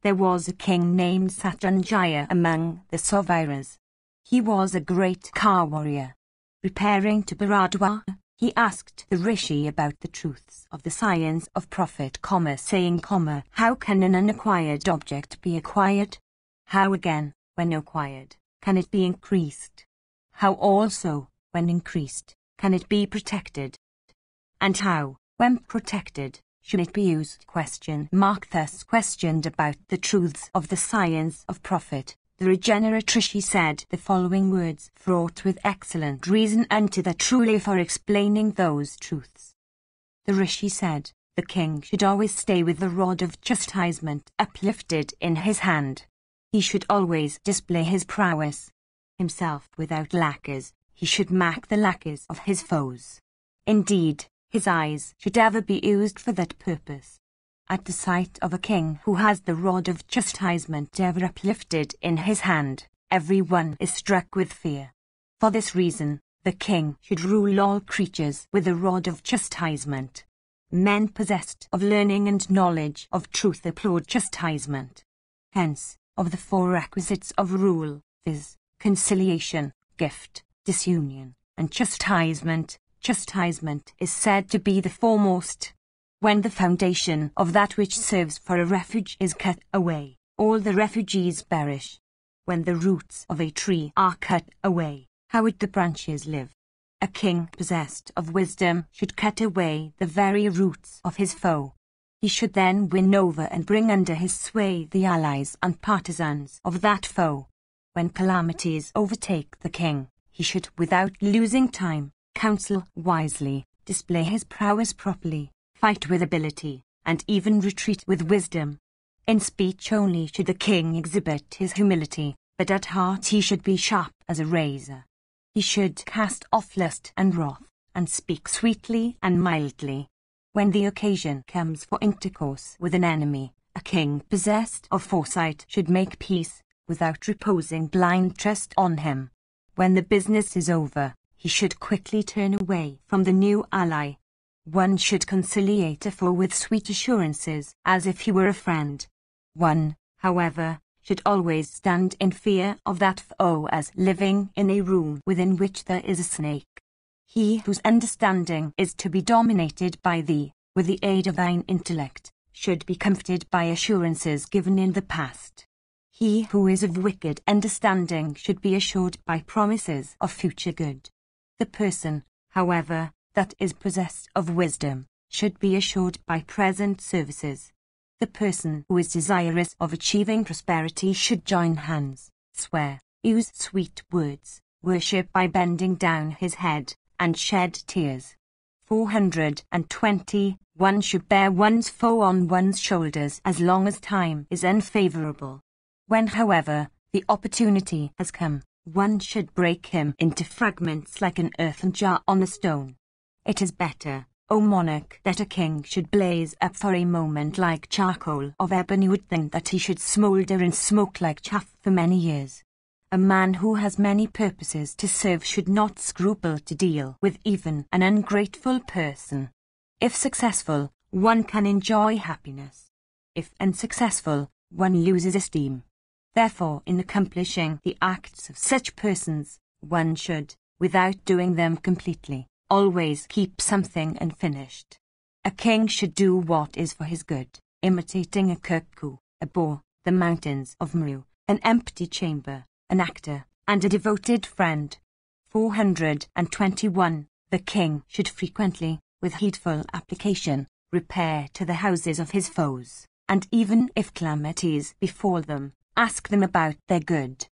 There was a king named Satranjaya among the Sauviras. He was a great car warrior. Repairing to Bhradwa, he asked the rishi about the truths of the science of profit, saying, how can an unacquired object be acquired? How again, when acquired, can it be increased? How also, when increased, can it be protected? And how, when protected, should it be used? Thus questioned about the truths of the science of profit, the regenerate rishi said the following words fraught with excellent reason unto the truly for explaining those truths. The rishi said, the king should always stay with the rod of chastisement uplifted in his hand. He should always display his prowess. Himself without lacquers, he should mark the lacquers of his foes. Indeed, his eyes should ever be used for that purpose. At the sight of a king who has the rod of chastisement ever uplifted in his hand, everyone is struck with fear. For this reason, the king should rule all creatures with a rod of chastisement. Men possessed of learning and knowledge of truth applaud chastisement. Hence, of the four requisites of rule, viz., conciliation, gift, disunion, and chastisement, chastisement is said to be the foremost. When the foundation of that which serves for a refuge is cut away, all the refugees perish. When the roots of a tree are cut away, how would the branches live? A king possessed of wisdom should cut away the very roots of his foe. He should then win over and bring under his sway the allies and partisans of that foe. When calamities overtake the king, he should, without losing time, counsel wisely, display his prowess properly, fight with ability, and even retreat with wisdom. In speech only should the king exhibit his humility, but at heart he should be sharp as a razor. He should cast off lust and wrath, and speak sweetly and mildly. When the occasion comes for intercourse with an enemy, a king possessed of foresight should make peace, without reposing blind trust on him. When the business is over, he should quickly turn away from the new ally. One should conciliate a foe with sweet assurances, as if he were a friend. One, however, should always stand in fear of that foe as living in a room within which there is a snake. He whose understanding is to be dominated by thee, with the aid of thine intellect, should be comforted by assurances given in the past. He who is of wicked understanding should be assured by promises of future good. The person, however, that is possessed of wisdom, should be assured by present services. The person who is desirous of achieving prosperity should join hands, swear, use sweet words, worship by bending down his head, and shed tears. 420. One should bear one's foe on one's shoulders as long as time is unfavorable. When, however, the opportunity has come, one should break him into fragments like an earthen jar on a stone. It is better, O monarch, that a king should blaze up for a moment like charcoal of ebony wood than that he should smoulder and smoke like chaff for many years. A man who has many purposes to serve should not scruple to deal with even an ungrateful person. If successful, one can enjoy happiness. If unsuccessful, one loses esteem. Therefore, in accomplishing the acts of such persons, one should, without doing them completely, always keep something unfinished. A king should do what is for his good, imitating a cuckoo, a boar, the mountains of Meru, an empty chamber, an actor, and a devoted friend. 421. The king should frequently, with heedful application, repair to the houses of his foes, and even if calamities befall them, ask them about their good.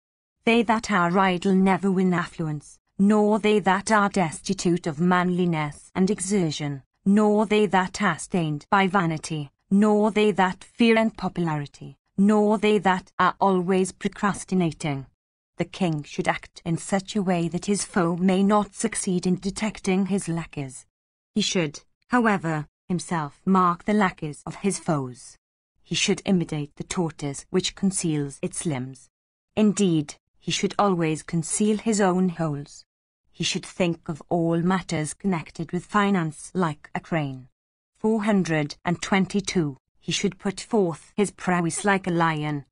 They that are idle never win affluence, nor they that are destitute of manliness and exertion, nor they that are stained by vanity, nor they that fear unpopularity, nor they that are always procrastinating. The king should act in such a way that his foe may not succeed in detecting his lackeys. He should, however, himself mark the lackeys of his foes. He should imitate the tortoise which conceals its limbs. Indeed, he should always conceal his own holes. He should think of all matters connected with finance like a crane. 422. He should put forth his prowess like a lion.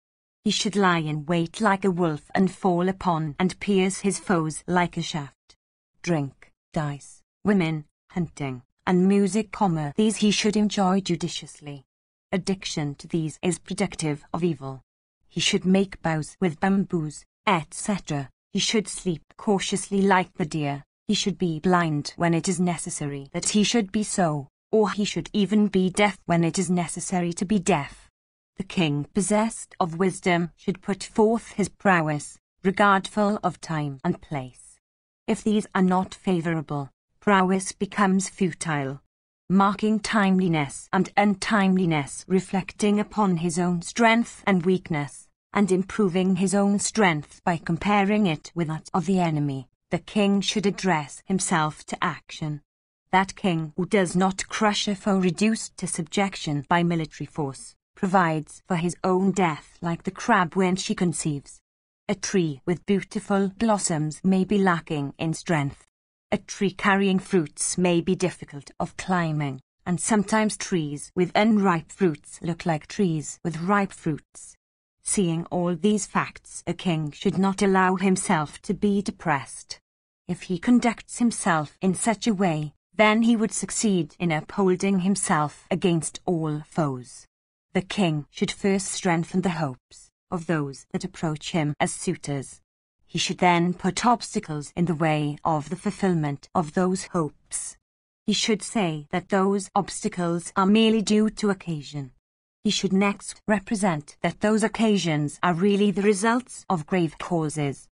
He should lie in wait like a wolf and fall upon and pierce his foes like a shaft. Drink, dice, women, hunting, and music, these he should enjoy judiciously. Addiction to these is productive of evil. He should make bows with bamboos, etc. He should sleep cautiously like the deer. He should be blind when it is necessary that he should be so, or he should even be deaf when it is necessary to be deaf. The king possessed of wisdom should put forth his prowess, regardful of time and place. If these are not favorable, prowess becomes futile. Marking timeliness and untimeliness, reflecting upon his own strength and weakness, and improving his own strength by comparing it with that of the enemy, the king should address himself to action. That king who does not crush a foe reduced to subjection by military force, provides for his own death like the crab when she conceives. A tree with beautiful blossoms may be lacking in strength. A tree carrying fruits may be difficult of climbing, and sometimes trees with unripe fruits look like trees with ripe fruits. Seeing all these facts, a king should not allow himself to be depressed. If he conducts himself in such a way, then he would succeed in upholding himself against all foes. The king should first strengthen the hopes of those that approach him as suitors. He should then put obstacles in the way of the fulfillment of those hopes. He should say that those obstacles are merely due to occasion. He should next represent that those occasions are really the results of grave causes.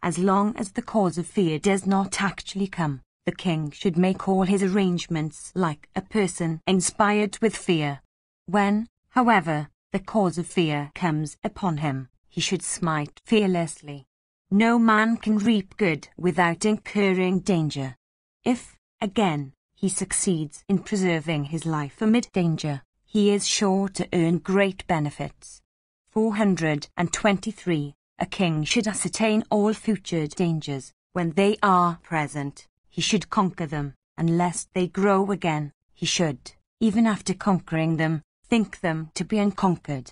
As long as the cause of fear does not actually come, the king should make all his arrangements like a person inspired with fear. When, however, the cause of fear comes upon him, he should smite fearlessly. No man can reap good without incurring danger. If, again, he succeeds in preserving his life amid danger, he is sure to earn great benefits. 423. A king should ascertain all future dangers. When they are present, he should conquer them, and lest they grow again, he should, even after conquering them, think them to be unconquered.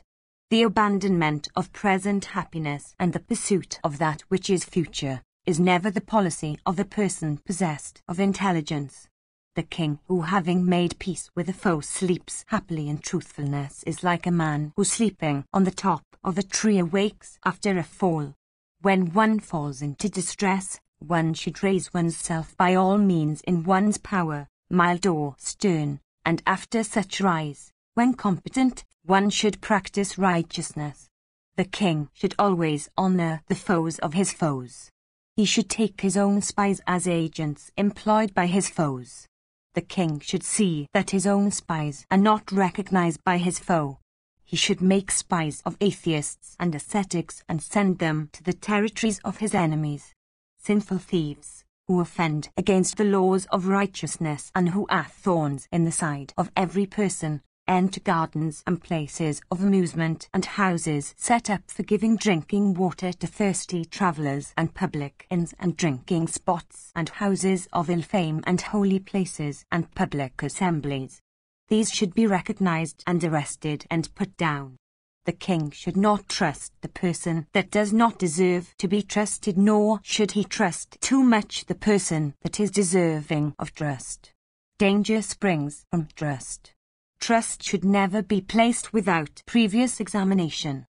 The abandonment of present happiness and the pursuit of that which is future is never the policy of a person possessed of intelligence. The king who, having made peace with a foe, sleeps happily in truthfulness is like a man who, sleeping on the top of a tree, awakes after a fall. When one falls into distress, one should raise oneself by all means in one's power, mild or stern, and after such rise, when competent, one should practice righteousness. The king should always honor the foes of his foes. He should take his own spies as agents employed by his foes. The king should see that his own spies are not recognized by his foe. He should make spies of atheists and ascetics and send them to the territories of his enemies. Sinful thieves, who offend against the laws of righteousness and who are thorns in the side of every person, enter gardens and places of amusement and houses set up for giving drinking water to thirsty travellers, and public inns and drinking spots and houses of ill fame and holy places and public assemblies. These should be recognized and arrested and put down. The king should not trust the person that does not deserve to be trusted, nor should he trust too much the person that is deserving of trust. Danger springs from trust. Trust should never be placed without previous examination.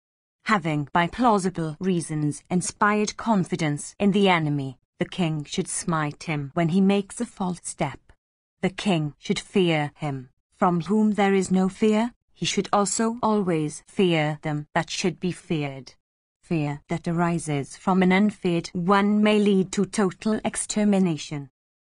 Having by plausible reasons inspired confidence in the enemy, the king should smite him when he makes a false step. The king should fear him, from whom there is no fear. He should also always fear them that should be feared. Fear that arises from an unfeared one may lead to total extermination.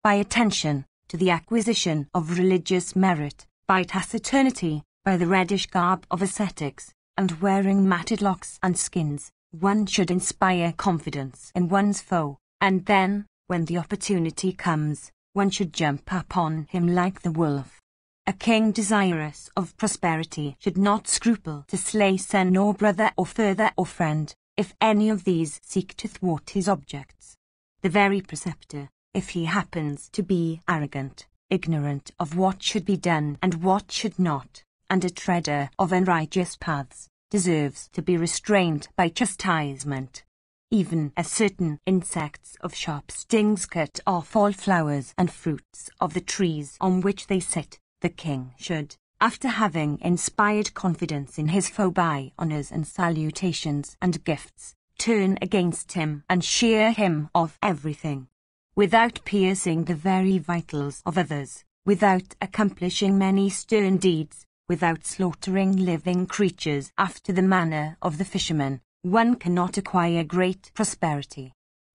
By attention to the acquisition of religious merit, by taciturnity, by the reddish garb of ascetics, and wearing matted locks and skins, one should inspire confidence in one's foe, and then, when the opportunity comes, one should jump upon him like the wolf. A king desirous of prosperity should not scruple to slay son or brother or father or friend, if any of these seek to thwart his objects. The very preceptor, if he happens to be arrogant, ignorant of what should be done and what should not, and a treader of unrighteous paths, deserves to be restrained by chastisement. Even as certain insects of sharp stings cut off all flowers and fruits of the trees on which they sit, the king should, after having inspired confidence in his foe by honours and salutations and gifts, turn against him and shear him of everything, without piercing the very vitals of others, without accomplishing many stern deeds, without slaughtering living creatures after the manner of the fishermen. One cannot acquire great prosperity.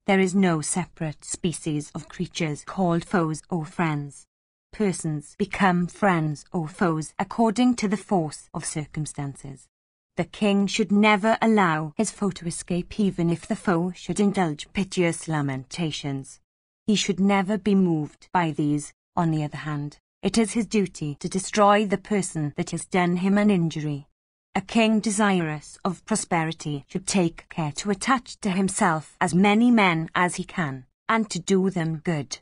There is no separate species of creatures called foes or friends. Persons become friends or foes according to the force of circumstances. The king should never allow his foe to escape, even if the foe should indulge piteous lamentations. He should never be moved by these. On the other hand, it is his duty to destroy the person that has done him an injury. A king desirous of prosperity should take care to attach to himself as many men as he can, and to do them good.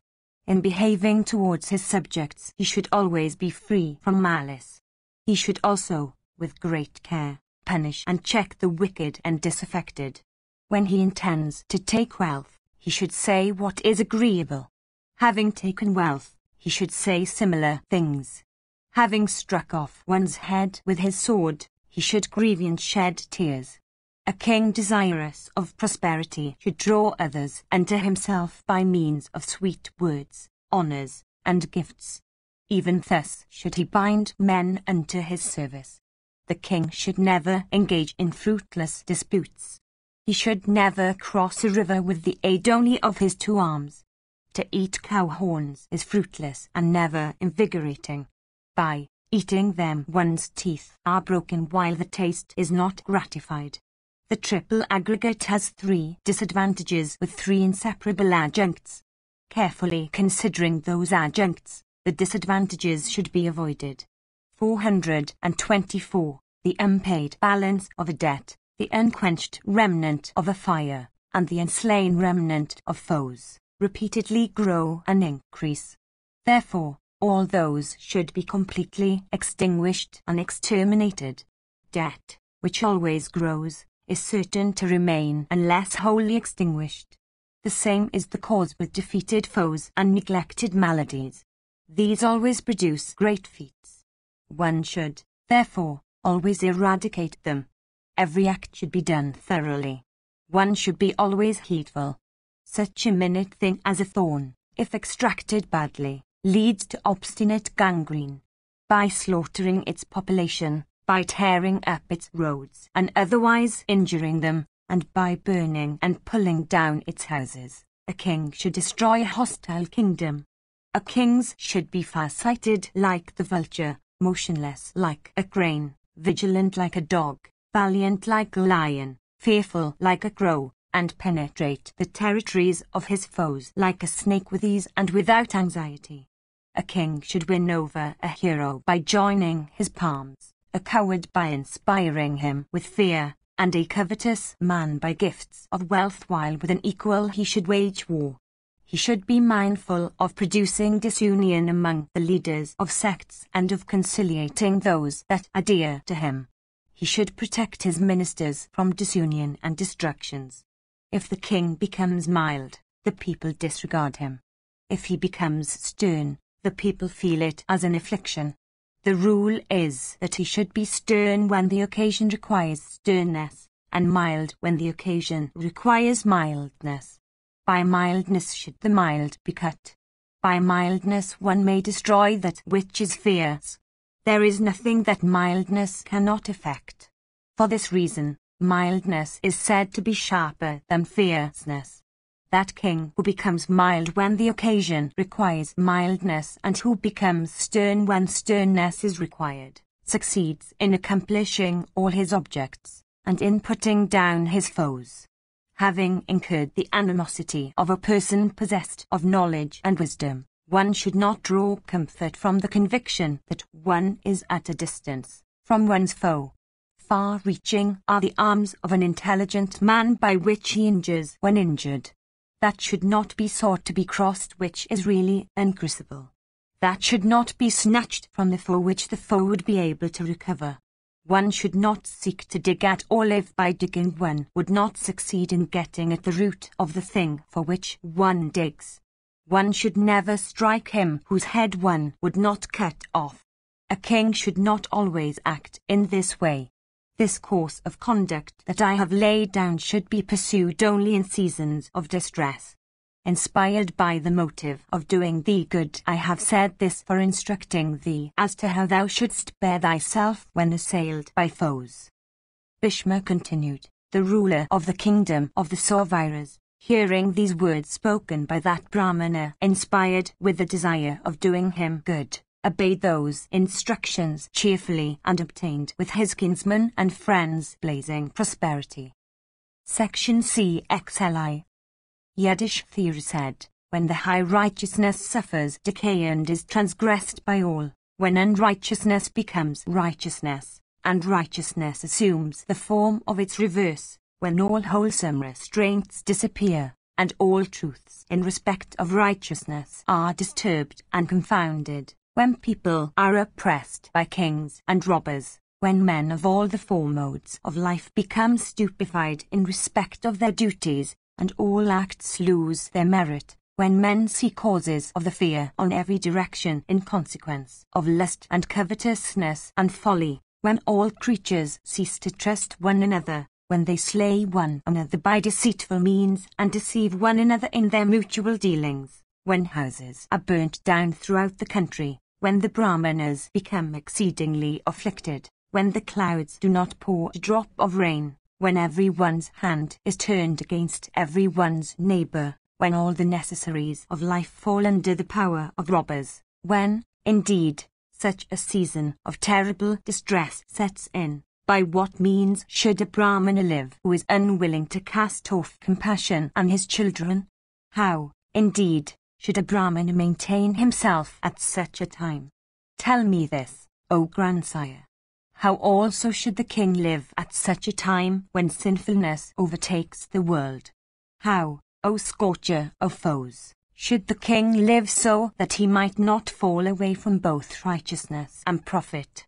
In behaving towards his subjects, he should always be free from malice. He should also, with great care, punish and check the wicked and disaffected. When he intends to take wealth, he should say what is agreeable. Having taken wealth, he should say similar things. Having struck off one's head with his sword, he should grieve and shed tears. A king desirous of prosperity should draw others unto himself by means of sweet words, honours, and gifts. Even thus should he bind men unto his service. The king should never engage in fruitless disputes. He should never cross a river with the aid only of his two arms. To eat cow horns is fruitless and never invigorating. By eating them one's teeth are broken while the taste is not gratified. The triple aggregate has 3 disadvantages with 3 inseparable adjuncts. Carefully considering those adjuncts, the disadvantages should be avoided. 424. The unpaid balance of a debt, the unquenched remnant of a fire, and the unslain remnant of foes, repeatedly grow and increase. Therefore, all those should be completely extinguished and exterminated. Debt, which always grows, is certain to remain unless wholly extinguished. The same is the cause with defeated foes and neglected maladies. These always produce great feats. One should, therefore, always eradicate them. Every act should be done thoroughly. One should be always heedful. Such a minute thing as a thorn, if extracted badly, leads to obstinate gangrene. By slaughtering its population, by tearing up its roads and otherwise injuring them, and by burning and pulling down its houses, a king should destroy a hostile kingdom. A king's should be far-sighted like the vulture, motionless like a crane, vigilant like a dog, valiant like a lion, fearful like a crow, and penetrate the territories of his foes like a snake with ease and without anxiety. A king should win over a hero by joining his palms, a coward by inspiring him with fear, and a covetous man by gifts of wealth, while with an equal he should wage war. He should be mindful of producing disunion among the leaders of sects and of conciliating those that are dear to him. He should protect his ministers from disunion and distractions. If the king becomes mild, the people disregard him. If he becomes stern, the people feel it as an affliction. The rule is that he should be stern when the occasion requires sternness, and mild when the occasion requires mildness. By mildness should the mild be cut. By mildness one may destroy that which is fierce. There is nothing that mildness cannot effect. For this reason, mildness is said to be sharper than fierceness. That king who becomes mild when the occasion requires mildness and who becomes stern when sternness is required, succeeds in accomplishing all his objects, and in putting down his foes. Having incurred the animosity of a person possessed of knowledge and wisdom, one should not draw comfort from the conviction that one is at a distance from one's foe. Far-reaching are the arms of an intelligent man by which he injures when injured. That should not be sought to be crossed which is really uncrossable. That should not be snatched from the foe which the foe would be able to recover. One should not seek to dig at or if by digging one would not succeed in getting at the root of the thing for which one digs. One should never strike him whose head one would not cut off. A king should not always act in this way. This course of conduct that I have laid down should be pursued only in seasons of distress. Inspired by the motive of doing thee good, I have said this for instructing thee as to how thou shouldst bear thyself when assailed by foes. Bhishma continued, the ruler of the kingdom of the Sauraviras, hearing these words spoken by that Brahmana, inspired with the desire of doing him good, obeyed those instructions cheerfully and obtained with his kinsmen and friends blazing prosperity. Section CXLI. Yudhishthira said, when the high righteousness suffers decay and is transgressed by all, when unrighteousness becomes righteousness, and righteousness assumes the form of its reverse, when all wholesome restraints disappear, and all truths in respect of righteousness are disturbed and confounded, when people are oppressed by kings and robbers, when men of all the four modes of life become stupefied in respect of their duties, and all acts lose their merit, when men see causes of the fear on every direction in consequence of lust and covetousness and folly, when all creatures cease to trust one another, when they slay one another by deceitful means and deceive one another in their mutual dealings, when houses are burnt down throughout the country, when the Brahmanas become exceedingly afflicted, when the clouds do not pour a drop of rain, when everyone's hand is turned against everyone's neighbor, when all the necessaries of life fall under the power of robbers, when, indeed, such a season of terrible distress sets in, by what means should a Brahmana live who is unwilling to cast off compassion on his children? How, indeed, should a Brahmana maintain himself at such a time? Tell me this, O grandsire. How also should the king live at such a time when sinfulness overtakes the world? How, O scorcher of foes, should the king live so that he might not fall away from both righteousness and profit?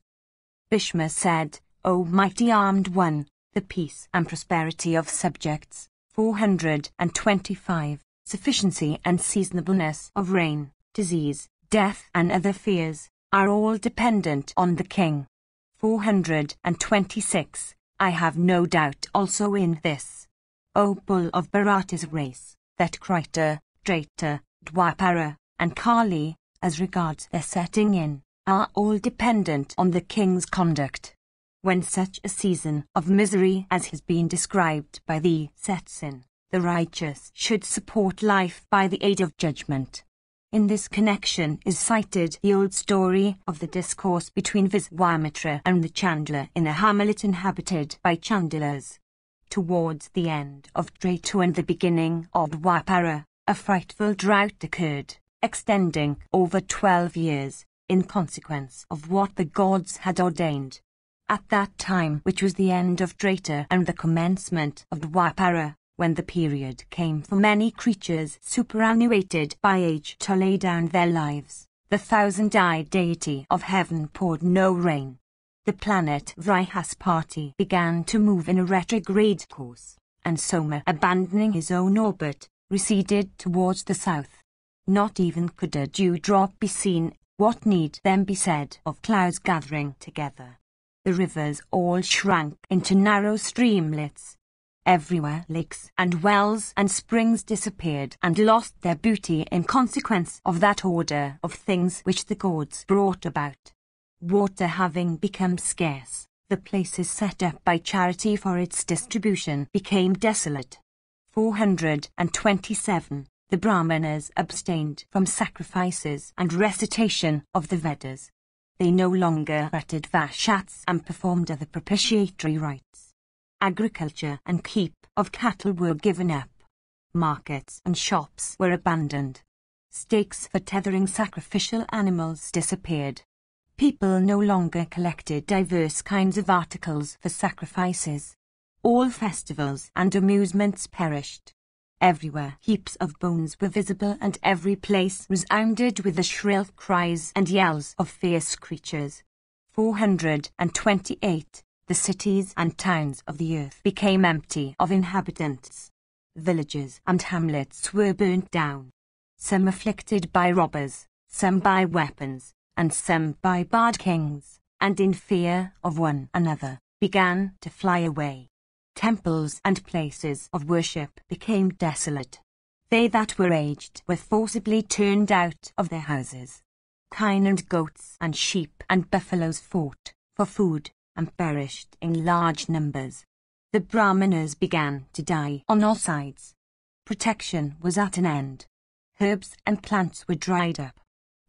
Bhishma said, O mighty armed one, the peace and prosperity of subjects, 425, sufficiency and seasonableness of rain, disease, death and other fears, are all dependent on the king. 426, I have no doubt also in this, O bull of Bharata's race, that Krita, Treta, Dwapara, and Kali, as regards their setting in, are all dependent on the king's conduct. When such a season of misery as has been described by thee sets in, the righteous should support life by the aid of judgment. In this connection is cited the old story of the discourse between Viswamitra and the Chandala in a hamlet inhabited by Chandalas. Towards the end of Treta and the beginning of Dwapara, a frightful drought occurred, extending over 12 years, in consequence of what the gods had ordained. At that time, which was the end of Treta and the commencement of Dwapara, when the period came for many creatures superannuated by age to lay down their lives, the thousand-eyed deity of heaven poured no rain. The planet Vrihaspati began to move in a retrograde course, and Soma, abandoning his own orbit, receded towards the south. Not even could a dewdrop be seen. What need then be said of clouds gathering together? The rivers all shrank into narrow streamlets. Everywhere lakes and wells and springs disappeared and lost their beauty in consequence of that order of things which the gods brought about. Water having become scarce, the places set up by charity for its distribution became desolate. 427. The Brahmanas abstained from sacrifices and recitation of the Vedas. They no longer uttered vashats and performed other propitiatory rites. Agriculture and keep of cattle were given up. Markets and shops were abandoned. Stakes for tethering sacrificial animals disappeared. People no longer collected diverse kinds of articles for sacrifices. All festivals and amusements perished. Everywhere heaps of bones were visible, and every place resounded with the shrill cries and yells of fierce creatures. 428. The cities and towns of the earth became empty of inhabitants. Villages and hamlets were burnt down. Some afflicted by robbers, some by weapons, and some by bad kings, and in fear of one another, began to fly away. Temples and places of worship became desolate. They that were aged were forcibly turned out of their houses. Kine and goats and sheep and buffaloes fought for food, and perished in large numbers. The Brahmanas began to die on all sides. Protection was at an end. Herbs and plants were dried up.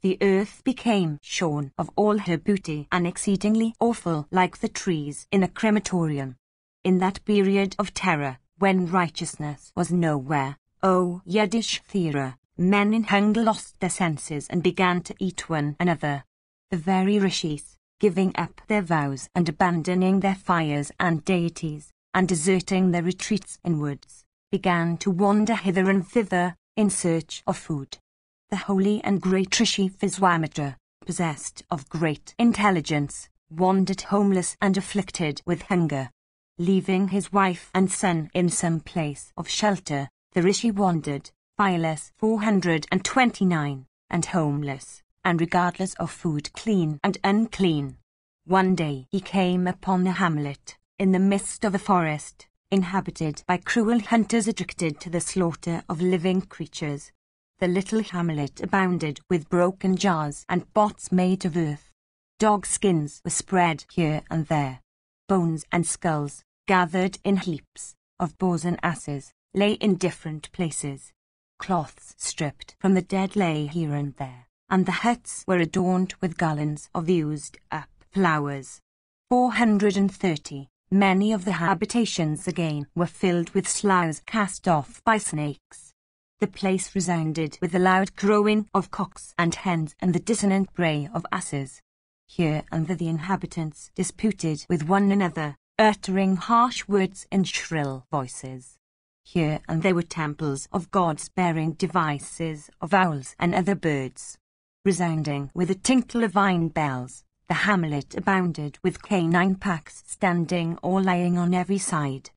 The earth became shorn of all her beauty and exceedingly awful, like the trees in a crematorium. In that period of terror, when righteousness was nowhere, O Yudhishthira, men in hunger lost their senses and began to eat one another. The very rishis, giving up their vows and abandoning their fires and deities, and deserting their retreats in woods, began to wander hither and thither in search of food. The holy and great Rishi Viswamitra, possessed of great intelligence, wandered homeless and afflicted with hunger. Leaving his wife and son in some place of shelter, the Rishi wandered, fireless 429, and homeless, and regardless of food, clean and unclean. One day he came upon a hamlet, in the midst of a forest, inhabited by cruel hunters addicted to the slaughter of living creatures. The little hamlet abounded with broken jars and pots made of earth. Dog skins were spread here and there. Bones and skulls, gathered in heaps, of boars and asses, lay in different places. Cloths stripped from the dead lay here and there, and the huts were adorned with garlands of used-up flowers. 430. Many of the habitations again were filled with sloughs cast off by snakes. The place resounded with the loud crowing of cocks and hens and the dissonant bray of asses. Here and there the inhabitants disputed with one another, uttering harsh words in shrill voices. Here and there were temples of gods bearing devices of owls and other birds. Resounding with the tinkle of iron bells, the hamlet abounded with canine packs standing or lying on every side.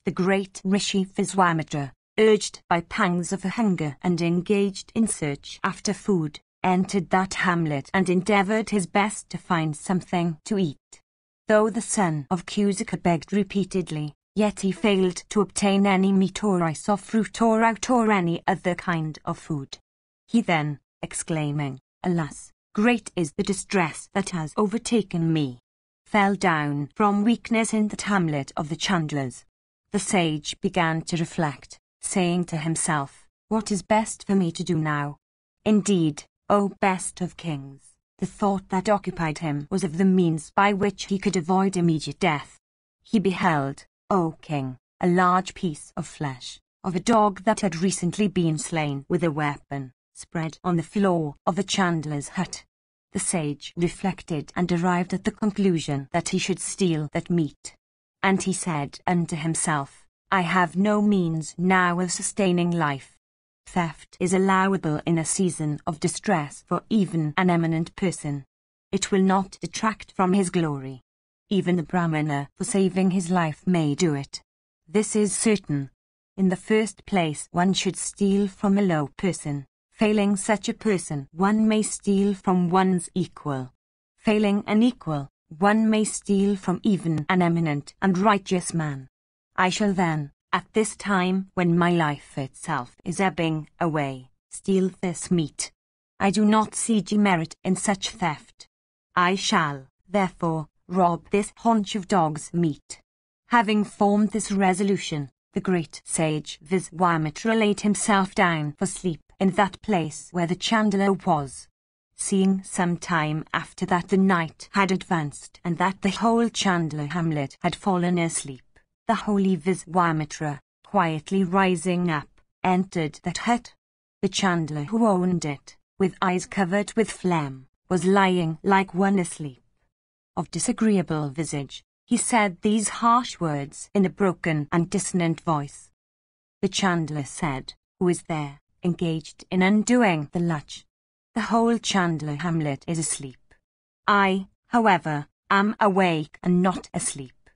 The great Rishi Viswamitra, urged by pangs of hunger and engaged in search after food, entered that hamlet and endeavoured his best to find something to eat. Though the son of Kusika begged repeatedly, yet he failed to obtain any meat or rice or fruit or out or any other kind of food. He then, exclaiming, "Alas, great is the distress that has overtaken me," fell down from weakness in that hamlet of the Chandlas. The sage began to reflect, saying to himself, "What is best for me to do now?" Indeed, O best of kings, the thought that occupied him was of the means by which he could avoid immediate death. He beheld, O king, a large piece of flesh, of a dog that had recently been slain with a weapon, spread on the floor of the chandler's hut. The sage reflected and arrived at the conclusion that he should steal that meat. And he said unto himself, "I have no means now of sustaining life. Theft is allowable in a season of distress for even an eminent person. It will not detract from his glory. Even the Brahmana, for saving his life, may do it. This is certain. In the first place, one should steal from a low person. Failing such a person, one may steal from one's equal. Failing an equal, one may steal from even an eminent and righteous man. I shall then, at this time when my life itself is ebbing away, steal this meat. I do not see demerit in such theft. I shall, therefore, rob this haunch of dog's meat. Having formed this resolution, the great sage Viswamitra laid himself down for sleep in that place where the chandler was. Seeing some time after that the night had advanced and that the whole Chandler hamlet had fallen asleep, the holy Viswamitra, quietly rising up, entered that hut. The chandler who owned it, with eyes covered with phlegm, was lying like one asleep. Of disagreeable visage, he said these harsh words in a broken and dissonant voice. The chandler said, "Who is there, engaged in undoing the latch? The whole Chandler hamlet is asleep. I, however, am awake and not asleep.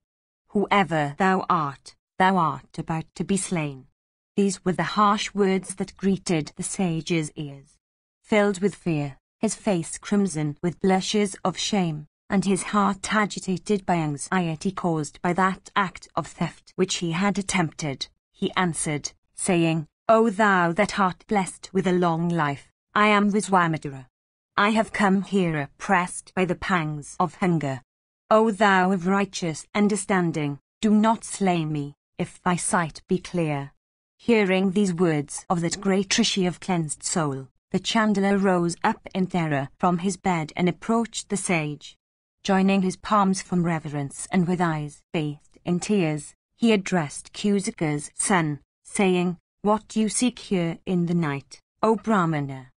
Whoever thou art about to be slain." These were the harsh words that greeted the sage's ears. Filled with fear, his face crimson with blushes of shame, and his heart agitated by anxiety caused by that act of theft which he had attempted, he answered, saying, "O thou that art blessed with a long life, I am Viswamitra. I have come here oppressed by the pangs of hunger. O thou of righteous understanding, do not slay me, if thy sight be clear." Hearing these words of that great Rishi of cleansed soul, the chandler rose up in terror from his bed and approached the sage. Joining his palms from reverence and with eyes bathed in tears, he addressed Kusika's son, saying, "What do you seek here in the night, O Brahmana?"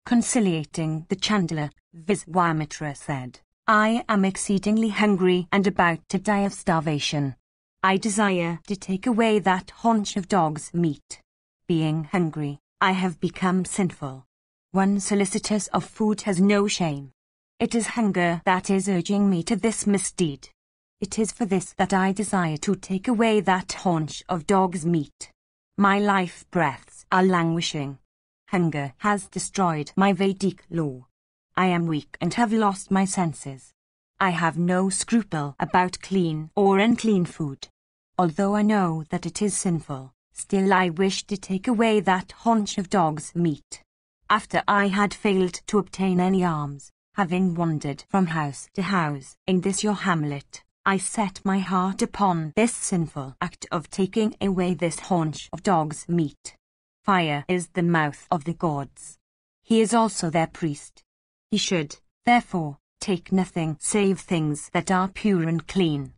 Conciliating the chandler, Viswamitra said, "I am exceedingly hungry and about to die of starvation. I desire to take away that haunch of dog's meat. Being hungry, I have become sinful. One solicitous of food has no shame. It is hunger that is urging me to this misdeed. It is for this that I desire to take away that haunch of dog's meat. My life breaths are languishing. Hunger has destroyed my Vedic law. I am weak and have lost my senses. I have no scruple about clean or unclean food. Although I know that it is sinful, still I wish to take away that haunch of dog's meat. After I had failed to obtain any alms, having wandered from house to house in this your hamlet, I set my heart upon this sinful act of taking away this haunch of dog's meat. Fire is the mouth of the gods. He is also their priest. He should, therefore, take nothing save things that are pure and clean.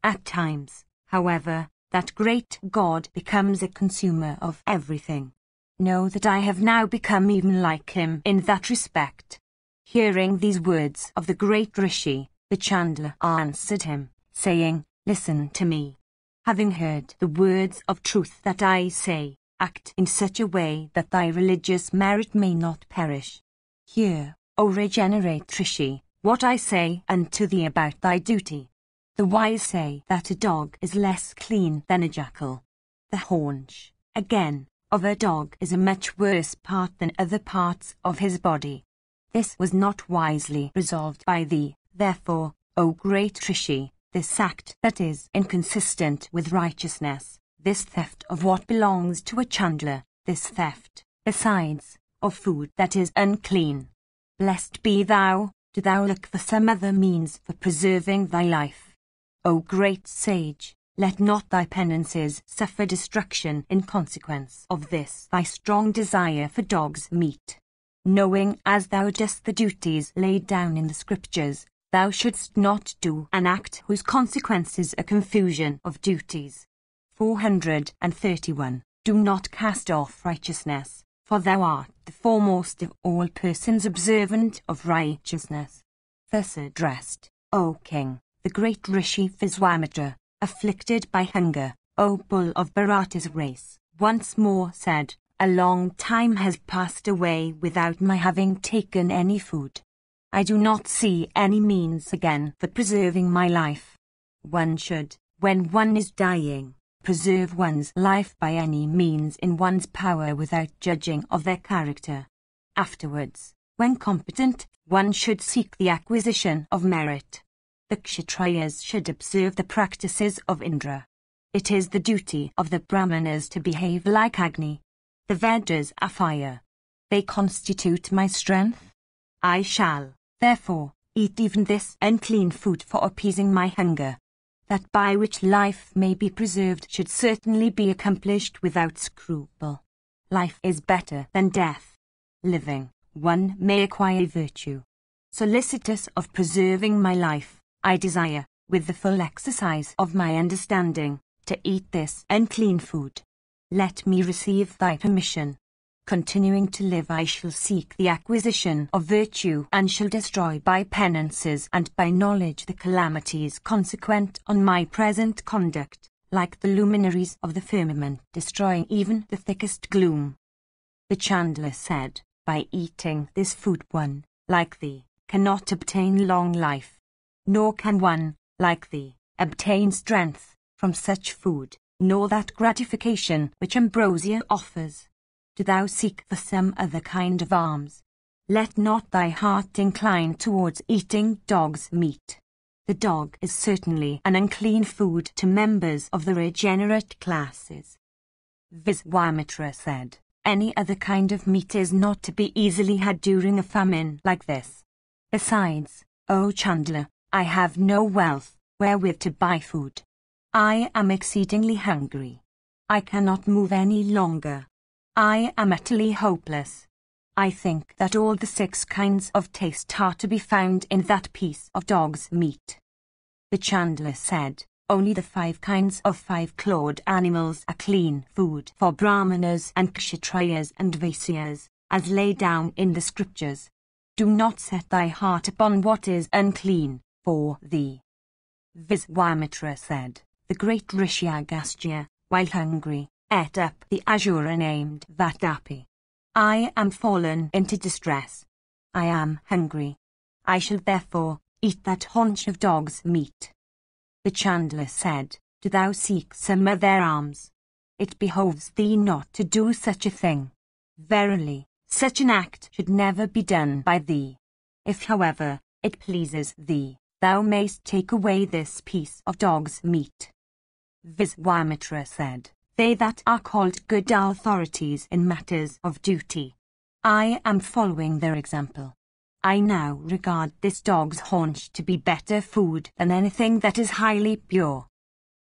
At times, however, that great God becomes a consumer of everything. Know that I have now become even like him in that respect." Hearing these words of the great Rishi, the chandler answered him, saying, "Listen to me. Having heard the words of truth that I say, act in such a way that thy religious merit may not perish. Hear, O regenerate Rishi, what I say unto thee about thy duty. The wise say that a dog is less clean than a jackal. The haunch, again, of a dog is a much worse part than other parts of his body. This was not wisely resolved by thee, therefore, O great Rishi, this act that is inconsistent with righteousness, this theft of what belongs to a chandler, this theft, besides, of food that is unclean. Blessed be thou, do thou look for some other means for preserving thy life. O great sage, let not thy penances suffer destruction in consequence of this thy strong desire for dog's meat. Knowing as thou dost the duties laid down in the scriptures, thou shouldst not do an act whose consequences are confusion of duties. 431. Do not cast off righteousness, for thou art the foremost of all persons observant of righteousness. Thus addressed, O king, the great Rishi Viswamitra, afflicted by hunger, O bull of Bharata's race, once more said, "A long time has passed away without my having taken any food. I do not see any means again for preserving my life. One should, when one is dying, preserve one's life by any means in one's power without judging of their character. Afterwards, when competent, one should seek the acquisition of merit. The Kshatriyas should observe the practices of Indra. It is the duty of the Brahmanas to behave like Agni. The Vedas are fire. They constitute my strength. I shall, therefore, eat even this unclean food for appeasing my hunger. That by which life may be preserved should certainly be accomplished without scruple. Life is better than death. Living, one may acquire virtue. Solicitous of preserving my life, I desire, with the full exercise of my understanding, to eat this unclean food. Let me receive thy permission. Continuing to live, I shall seek the acquisition of virtue and shall destroy by penances and by knowledge the calamities consequent on my present conduct, like the luminaries of the firmament destroying even the thickest gloom. The Chandler said, by eating this food one, like thee, cannot obtain long life. Nor can one, like thee, obtain strength from such food, nor that gratification which ambrosia offers. Do thou seek for some other kind of alms. Let not thy heart incline towards eating dog's meat. The dog is certainly an unclean food to members of the regenerate classes. Viswamitra said, any other kind of meat is not to be easily had during a famine like this. Besides, O Chandler, I have no wealth wherewith to buy food. I am exceedingly hungry. I cannot move any longer. I am utterly hopeless. I think that all the 6 kinds of taste are to be found in that piece of dog's meat. The Chandler said, only the 5 kinds of 5-clawed animals are clean food for Brahmanas and Kshatriyas and Vaisyas, as laid down in the scriptures. Do not set thy heart upon what is unclean for thee. Viswamitra said, the great Rishi Agastya, while hungry, ate up the azura named Vatapi. I am fallen into distress. I am hungry. I shall therefore eat that haunch of dog's meat. The Chandler said, do thou seek some other alms? It behoves thee not to do such a thing. Verily, such an act should never be done by thee. If, however, it pleases thee, thou mayst take away this piece of dog's meat. Viswamitra said, they that are called good authorities in matters of duty. I am following their example. I now regard this dog's haunch to be better food than anything that is highly pure.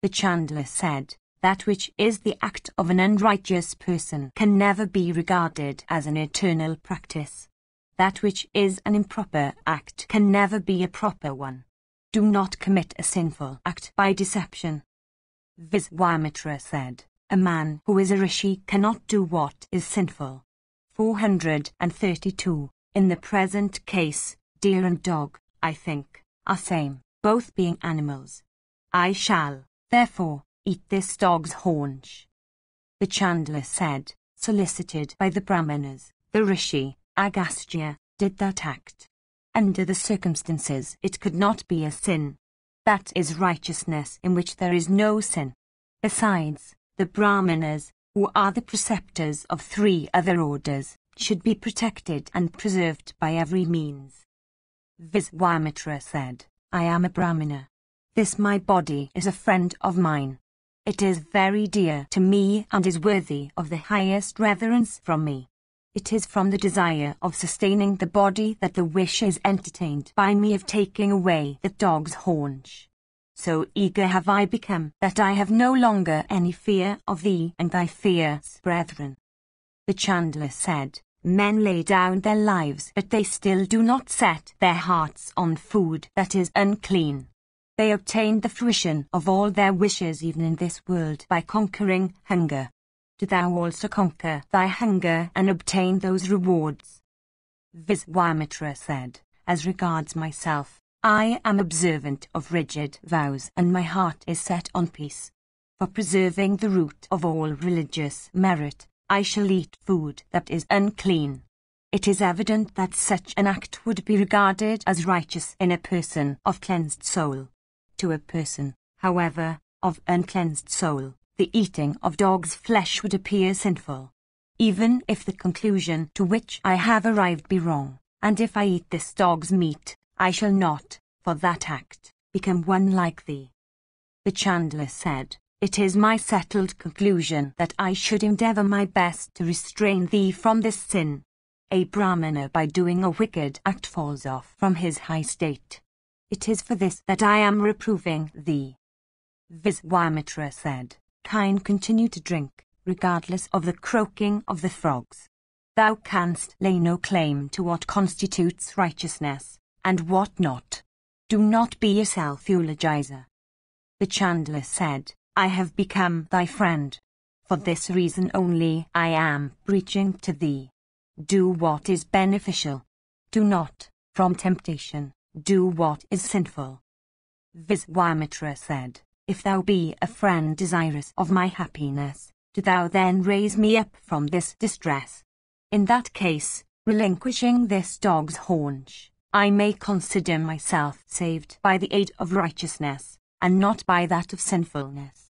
The Chandler said, that which is the act of an unrighteous person can never be regarded as an eternal practice. That which is an improper act can never be a proper one. Do not commit a sinful act by deception. Viswamitra said, a man who is a rishi cannot do what is sinful. 432. In the present case, deer and dog, I think, are same, both being animals. I shall, therefore, eat this dog's haunch. The Chandler said, solicited by the Brahmanas, the Rishi, Agastya, did that act. Under the circumstances it could not be a sin. That is righteousness in which there is no sin. Besides, the Brahmanas, who are the preceptors of 3 other orders, should be protected and preserved by every means. Viswamitra said, I am a Brahmana. This my body is a friend of mine. It is very dear to me and is worthy of the highest reverence from me. It is from the desire of sustaining the body that the wish is entertained by me of taking away the dog's haunch. So eager have I become that I have no longer any fear of thee and thy fierce brethren. The Chandler said, men lay down their lives but they still do not set their hearts on food that is unclean. They obtain the fruition of all their wishes even in this world by conquering hunger. Do thou also conquer thy hunger and obtain those rewards. Viswamitra said, as regards myself, I am observant of rigid vows and my heart is set on peace. For preserving the root of all religious merit, I shall eat food that is unclean. It is evident that such an act would be regarded as righteous in a person of cleansed soul. To a person, however, of uncleansed soul, the eating of dog's flesh would appear sinful. Even if the conclusion to which I have arrived be wrong, and if I eat this dog's meat, I shall not, for that act, become one like thee. The chandler said, It is my settled conclusion that I should endeavour my best to restrain thee from this sin. A Brahmana by doing a wicked act falls off from his high state. It is for this that I am reproving thee. Viswamitra said, Kine continue to drink, regardless of the croaking of the frogs. Thou canst lay no claim to what constitutes righteousness, and what not. Do not be a self-eulogizer. The chandler said, I have become thy friend. For this reason only I am preaching to thee. Do what is beneficial. Do not, from temptation, do what is sinful. Viswamitra said, If thou be a friend desirous of my happiness, do thou then raise me up from this distress. In that case, relinquishing this dog's haunch, I may consider myself saved by the aid of righteousness, and not by that of sinfulness.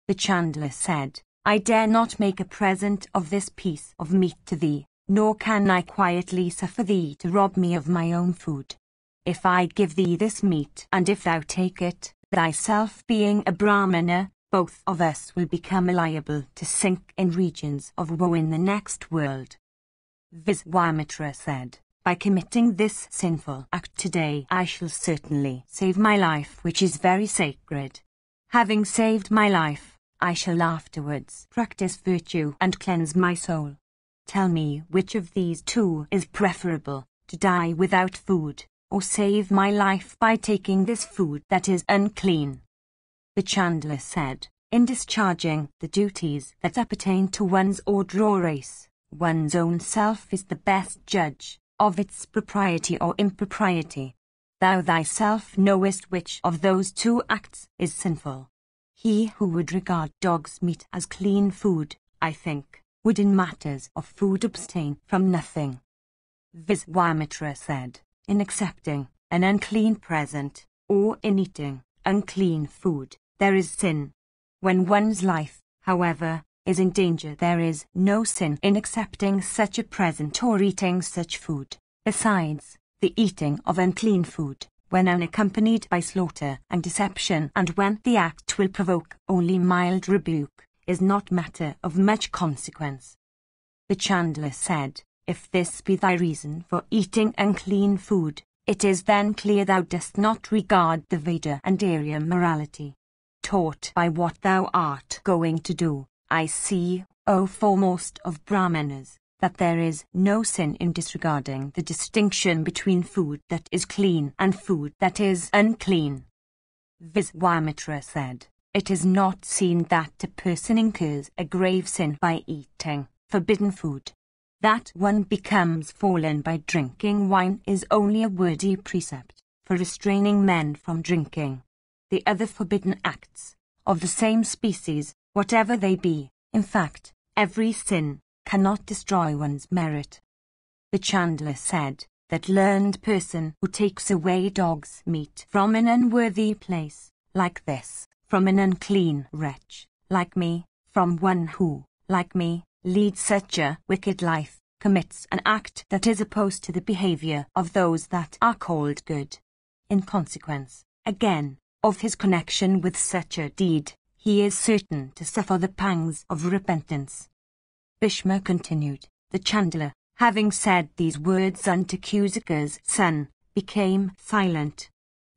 The chandler said, I dare not make a present of this piece of meat to thee, nor can I quietly suffer thee to rob me of my own food. If I give thee this meat, and if thou take it, thyself being a Brahmana, both of us will become liable to sink in regions of woe in the next world. Viswamitra said, By committing this sinful act today I shall certainly save my life, which is very sacred. Having saved my life, I shall afterwards practice virtue and cleanse my soul. Tell me which of these two is preferable, to die without food, or save my life by taking this food that is unclean. The chandler said, In discharging the duties that appertain to one's order or race, one's own self is the best judge of its propriety or impropriety. Thou thyself knowest which of those two acts is sinful. He who would regard dog's meat as clean food, I think, would in matters of food abstain from nothing. Viswamitra said, In accepting an unclean present, or in eating unclean food, there is sin. When one's life, however, is in danger, there is no sin in accepting such a present or eating such food. Besides, the eating of unclean food, when unaccompanied by slaughter and deception, and when the act will provoke only mild rebuke, is not matter of much consequence. The chandler said, If this be thy reason for eating unclean food, it is then clear thou dost not regard the Veda and Arya morality. Taught by what thou art going to do, I see, O foremost of Brahmanas, that there is no sin in disregarding the distinction between food that is clean and food that is unclean. Viswamitra said, It is not seen that a person incurs a grave sin by eating forbidden food. That one becomes fallen by drinking wine is only a wordy precept for restraining men from drinking. The other forbidden acts, of the same species, whatever they be, in fact, every sin, cannot destroy one's merit. The chandler said, That learned person who takes away dog's meat from an unworthy place, like this, from an unclean wretch, like me, from one who, like me, leads such a wicked life, commits an act that is opposed to the behavior of those that are called good. In consequence, again, of his connection with such a deed, he is certain to suffer the pangs of repentance. Bhishma continued, The chandler, having said these words unto Kusika's son, became silent.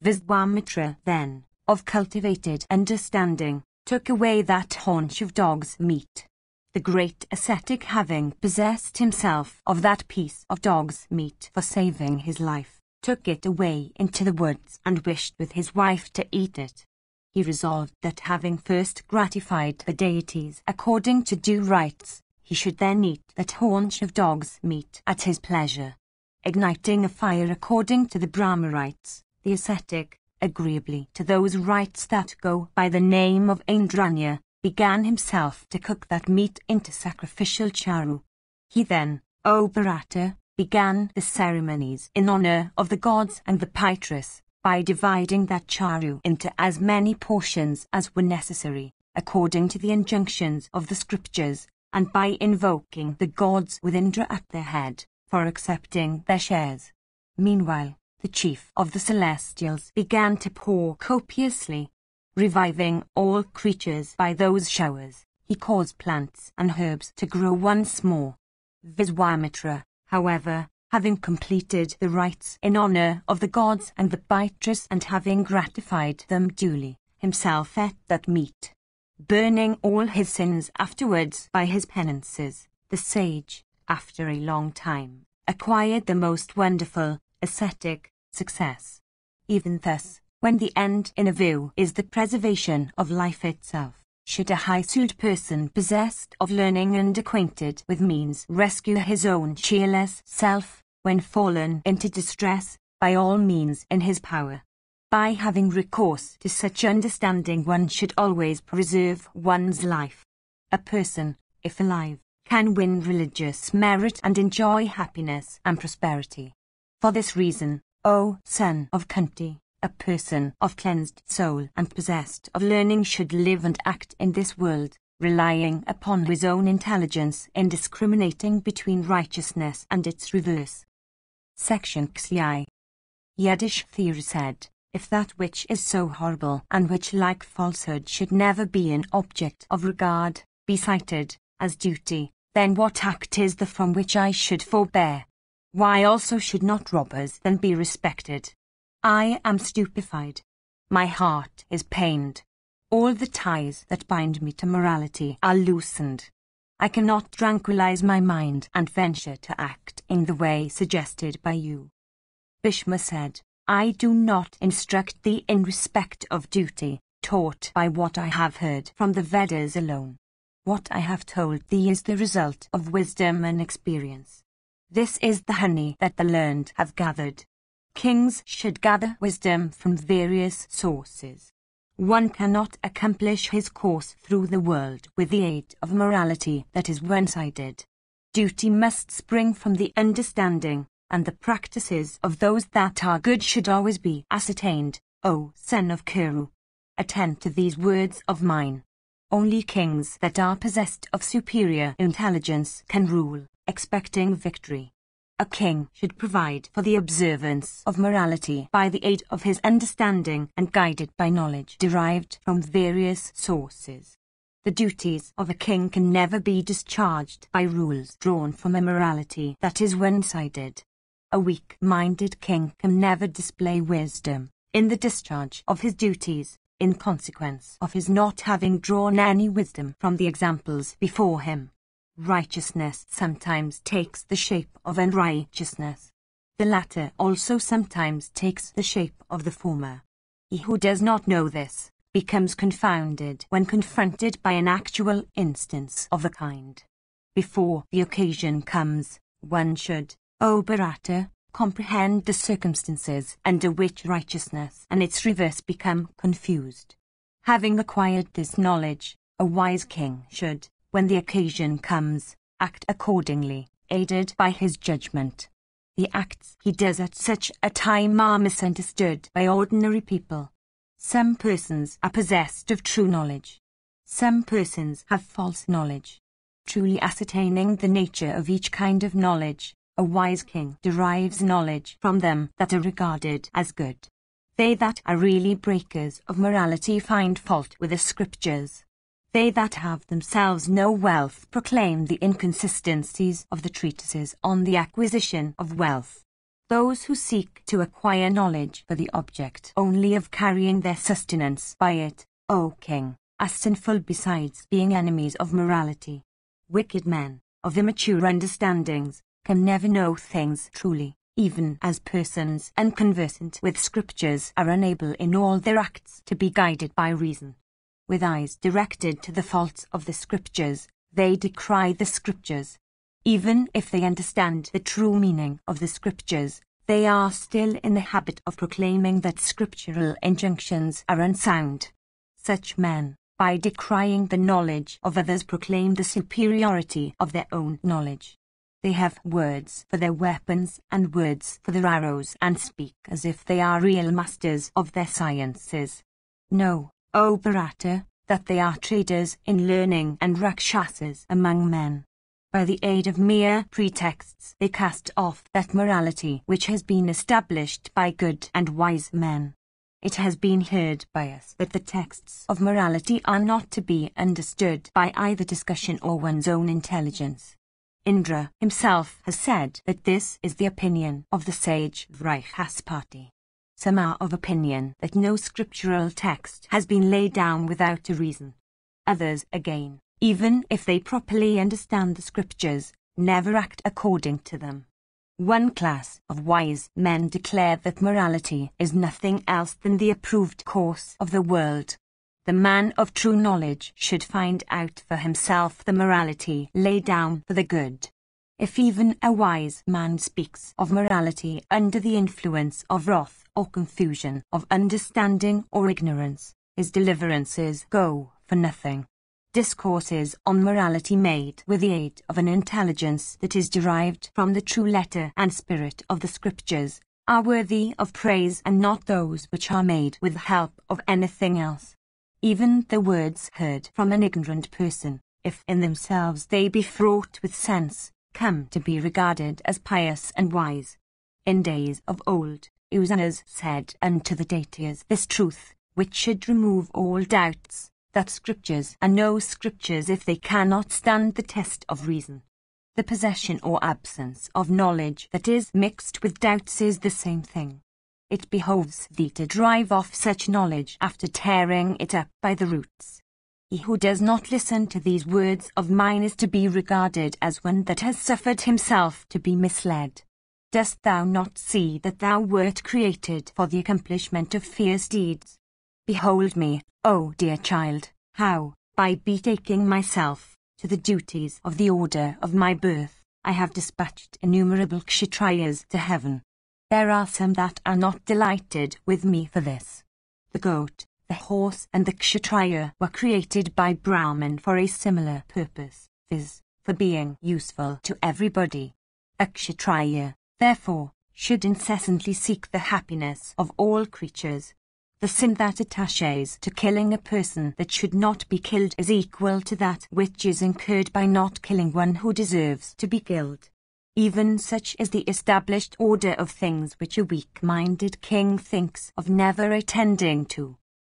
Viswamitra then, of cultivated understanding, took away that haunch of dog's meat. The great ascetic, having possessed himself of that piece of dog's meat for saving his life, took it away into the woods and wished with his wife to eat it. He resolved that having first gratified the deities according to due rites, he should then eat that haunch of dog's meat at his pleasure. Igniting a fire according to the Brahma rites, the ascetic, agreeably to those rites that go by the name of Aindranya, began himself to cook that meat into sacrificial charu. He then, O Bharata, began the ceremonies in honor of the gods and the Pitris, by dividing that charu into as many portions as were necessary, according to the injunctions of the scriptures, and by invoking the gods with Indra at their head, for accepting their shares. Meanwhile, the chief of the celestials began to pour copiously, reviving all creatures by those showers. He caused plants and herbs to grow once more. Viswamitra, however, having completed the rites in honor of the gods and the Pitrus, and having gratified them duly, himself ate that meat, burning all his sins afterwards by his penances. The sage, after a long time, acquired the most wonderful ascetic success. Even thus, when the end in a view is the preservation of life itself, should a high-souled person possessed of learning and acquainted with means rescue his own cheerless self when fallen into distress, by all means in his power. By having recourse to such understanding, one should always preserve one's life. A person, if alive, can win religious merit and enjoy happiness and prosperity. For this reason, O son of Kunti, a person of cleansed soul and possessed of learning should live and act in this world, relying upon his own intelligence in discriminating between righteousness and its reverse. Section XI. Yiddish theory said, if that which is so horrible and which, like falsehood, should never be an object of regard, be cited as duty, then what act is the from which I should forbear? Why also should not robbers then be respected? I am stupefied. My heart is pained. All the ties that bind me to morality are loosened. I cannot tranquilize my mind and venture to act in the way suggested by you. Bhishma said, I do not instruct thee in respect of duty, taught by what I have heard from the Vedas alone. What I have told thee is the result of wisdom and experience. This is the honey that the learned have gathered. Kings should gather wisdom from various sources. One cannot accomplish his course through the world with the aid of morality that is one-sided. Duty must spring from the understanding, and the practices of those that are good should always be ascertained, O son of Kuru. Attend to these words of mine. Only kings that are possessed of superior intelligence can rule, expecting victory. A king should provide for the observance of morality by the aid of his understanding and guided by knowledge derived from various sources. The duties of a king can never be discharged by rules drawn from a morality that is one-sided. A weak-minded king can never display wisdom in the discharge of his duties, in consequence of his not having drawn any wisdom from the examples before him. Righteousness sometimes takes the shape of unrighteousness. The latter also sometimes takes the shape of the former. He who does not know this becomes confounded when confronted by an actual instance of the kind. Before the occasion comes, one should, O Bharata, comprehend the circumstances under which righteousness and its reverse become confused. Having acquired this knowledge, a wise king should, when the occasion comes, act accordingly, aided by his judgment. The acts he does at such a time are misunderstood by ordinary people. Some persons are possessed of true knowledge. Some persons have false knowledge. Truly ascertaining the nature of each kind of knowledge, a wise king derives knowledge from them that are regarded as good. They that are really breakers of morality find fault with the scriptures. They that have themselves no wealth proclaim the inconsistencies of the treatises on the acquisition of wealth. Those who seek to acquire knowledge for the object only of carrying their sustenance by it, O king, are sinful besides being enemies of morality. Wicked men, of immature understandings, can never know things truly, even as persons unconversant with scriptures are unable in all their acts to be guided by reason. With eyes directed to the faults of the scriptures, they decry the scriptures. Even if they understand the true meaning of the scriptures, they are still in the habit of proclaiming that scriptural injunctions are unsound. Such men, by decrying the knowledge of others, proclaim the superiority of their own knowledge. They have words for their weapons and words for their arrows, and speak as if they are real masters of their sciences. Know, O Bharata, that they are traders in learning and rakshasas among men. By the aid of mere pretexts they cast off that morality which has been established by good and wise men. It has been heard by us that the texts of morality are not to be understood by either discussion or one's own intelligence. Indra himself has said that this is the opinion of the sage Brihaspati. Some are of opinion that no scriptural text has been laid down without a reason. Others, again, even if they properly understand the scriptures, never act according to them. One class of wise men declare that morality is nothing else than the approved course of the world. The man of true knowledge should find out for himself the morality laid down for the good. If even a wise man speaks of morality under the influence of wrath or confusion, of understanding or ignorance, his deliverances go for nothing. Discourses on morality made with the aid of an intelligence that is derived from the true letter and spirit of the scriptures are worthy of praise, and not those which are made with the help of anything else. Even the words heard from an ignorant person, if in themselves they be fraught with sense, come to be regarded as pious and wise. In days of old, Usanas said unto the deities this truth, which should remove all doubts, that scriptures are no scriptures if they cannot stand the test of reason. The possession or absence of knowledge that is mixed with doubts is the same thing. It behoves thee to drive off such knowledge after tearing it up by the roots. He who does not listen to these words of mine is to be regarded as one that has suffered himself to be misled. Dost thou not see that thou wert created for the accomplishment of fierce deeds? Behold me, O dear child, how, by betaking myself to the duties of the order of my birth, I have dispatched innumerable kshatriyas to heaven. There are some that are not delighted with me for this. The goat, the horse and the kshatriya were created by Brahman for a similar purpose, viz., for being useful to everybody. A kshatriya, therefore, should incessantly seek the happiness of all creatures. The sin that attaches to killing a person that should not be killed is equal to that which is incurred by not killing one who deserves to be killed. Even such is the established order of things which a weak-minded king thinks of never attending to.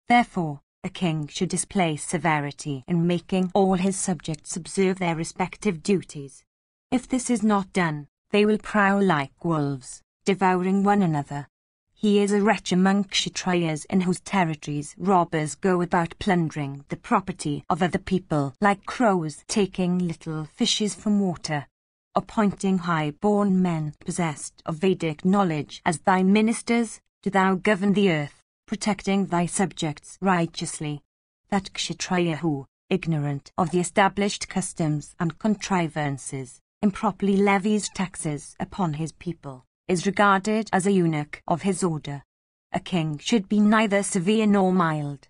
Therefore, a king should display severity in making all his subjects observe their respective duties. If this is not done, they will prowl like wolves, devouring one another. He is a wretch among kshatriyas in whose territories robbers go about plundering the property of other people like crows taking little fishes from water. Appointing high-born men possessed of Vedic knowledge as thy ministers, do thou govern the earth, protecting thy subjects righteously. That kshatriya who, ignorant of the established customs and contrivances, improperly levies taxes upon his people, is regarded as a eunuch of his order. A king should be neither severe nor mild.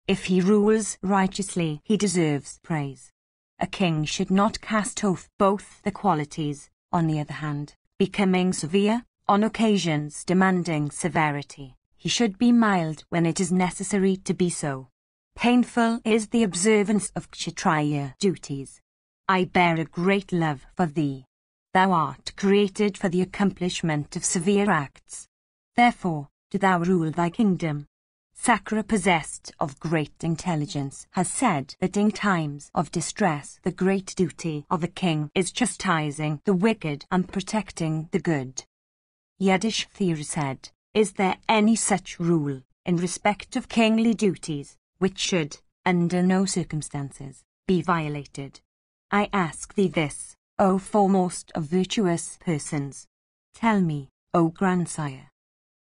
If he rules righteously, he deserves praise. A king should not cast off both the qualities, on the other hand, becoming severe, on occasions demanding severity. He should be mild when it is necessary to be so. Painful is the observance of kshatriya duties. I bear a great love for thee. Thou art created for the accomplishment of severe acts. Therefore, do thou rule thy kingdom. Sakra, possessed of great intelligence, has said that in times of distress the great duty of a king is chastising the wicked and protecting the good. Yudhishthira said, is there any such rule, in respect of kingly duties, which should, under no circumstances, be violated? I ask thee this, O foremost of virtuous persons. Tell me, O grandsire.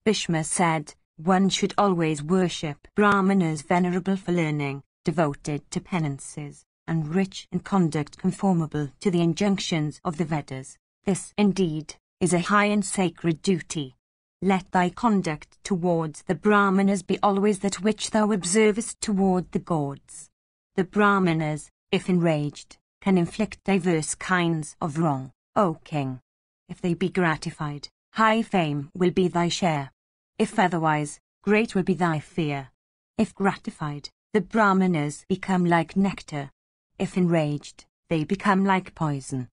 Bhishma said, one should always worship Brahmanas venerable for learning, devoted to penances, and rich in conduct conformable to the injunctions of the Vedas. This, indeed, is a high and sacred duty. Let thy conduct towards the Brahmanas be always that which thou observest toward the gods. The Brahmanas, if enraged, can inflict diverse kinds of wrong, O king. If they be gratified, high fame will be thy share. If otherwise, great will be thy fear. If gratified, the Brahmanas become like nectar. If enraged, they become like poison.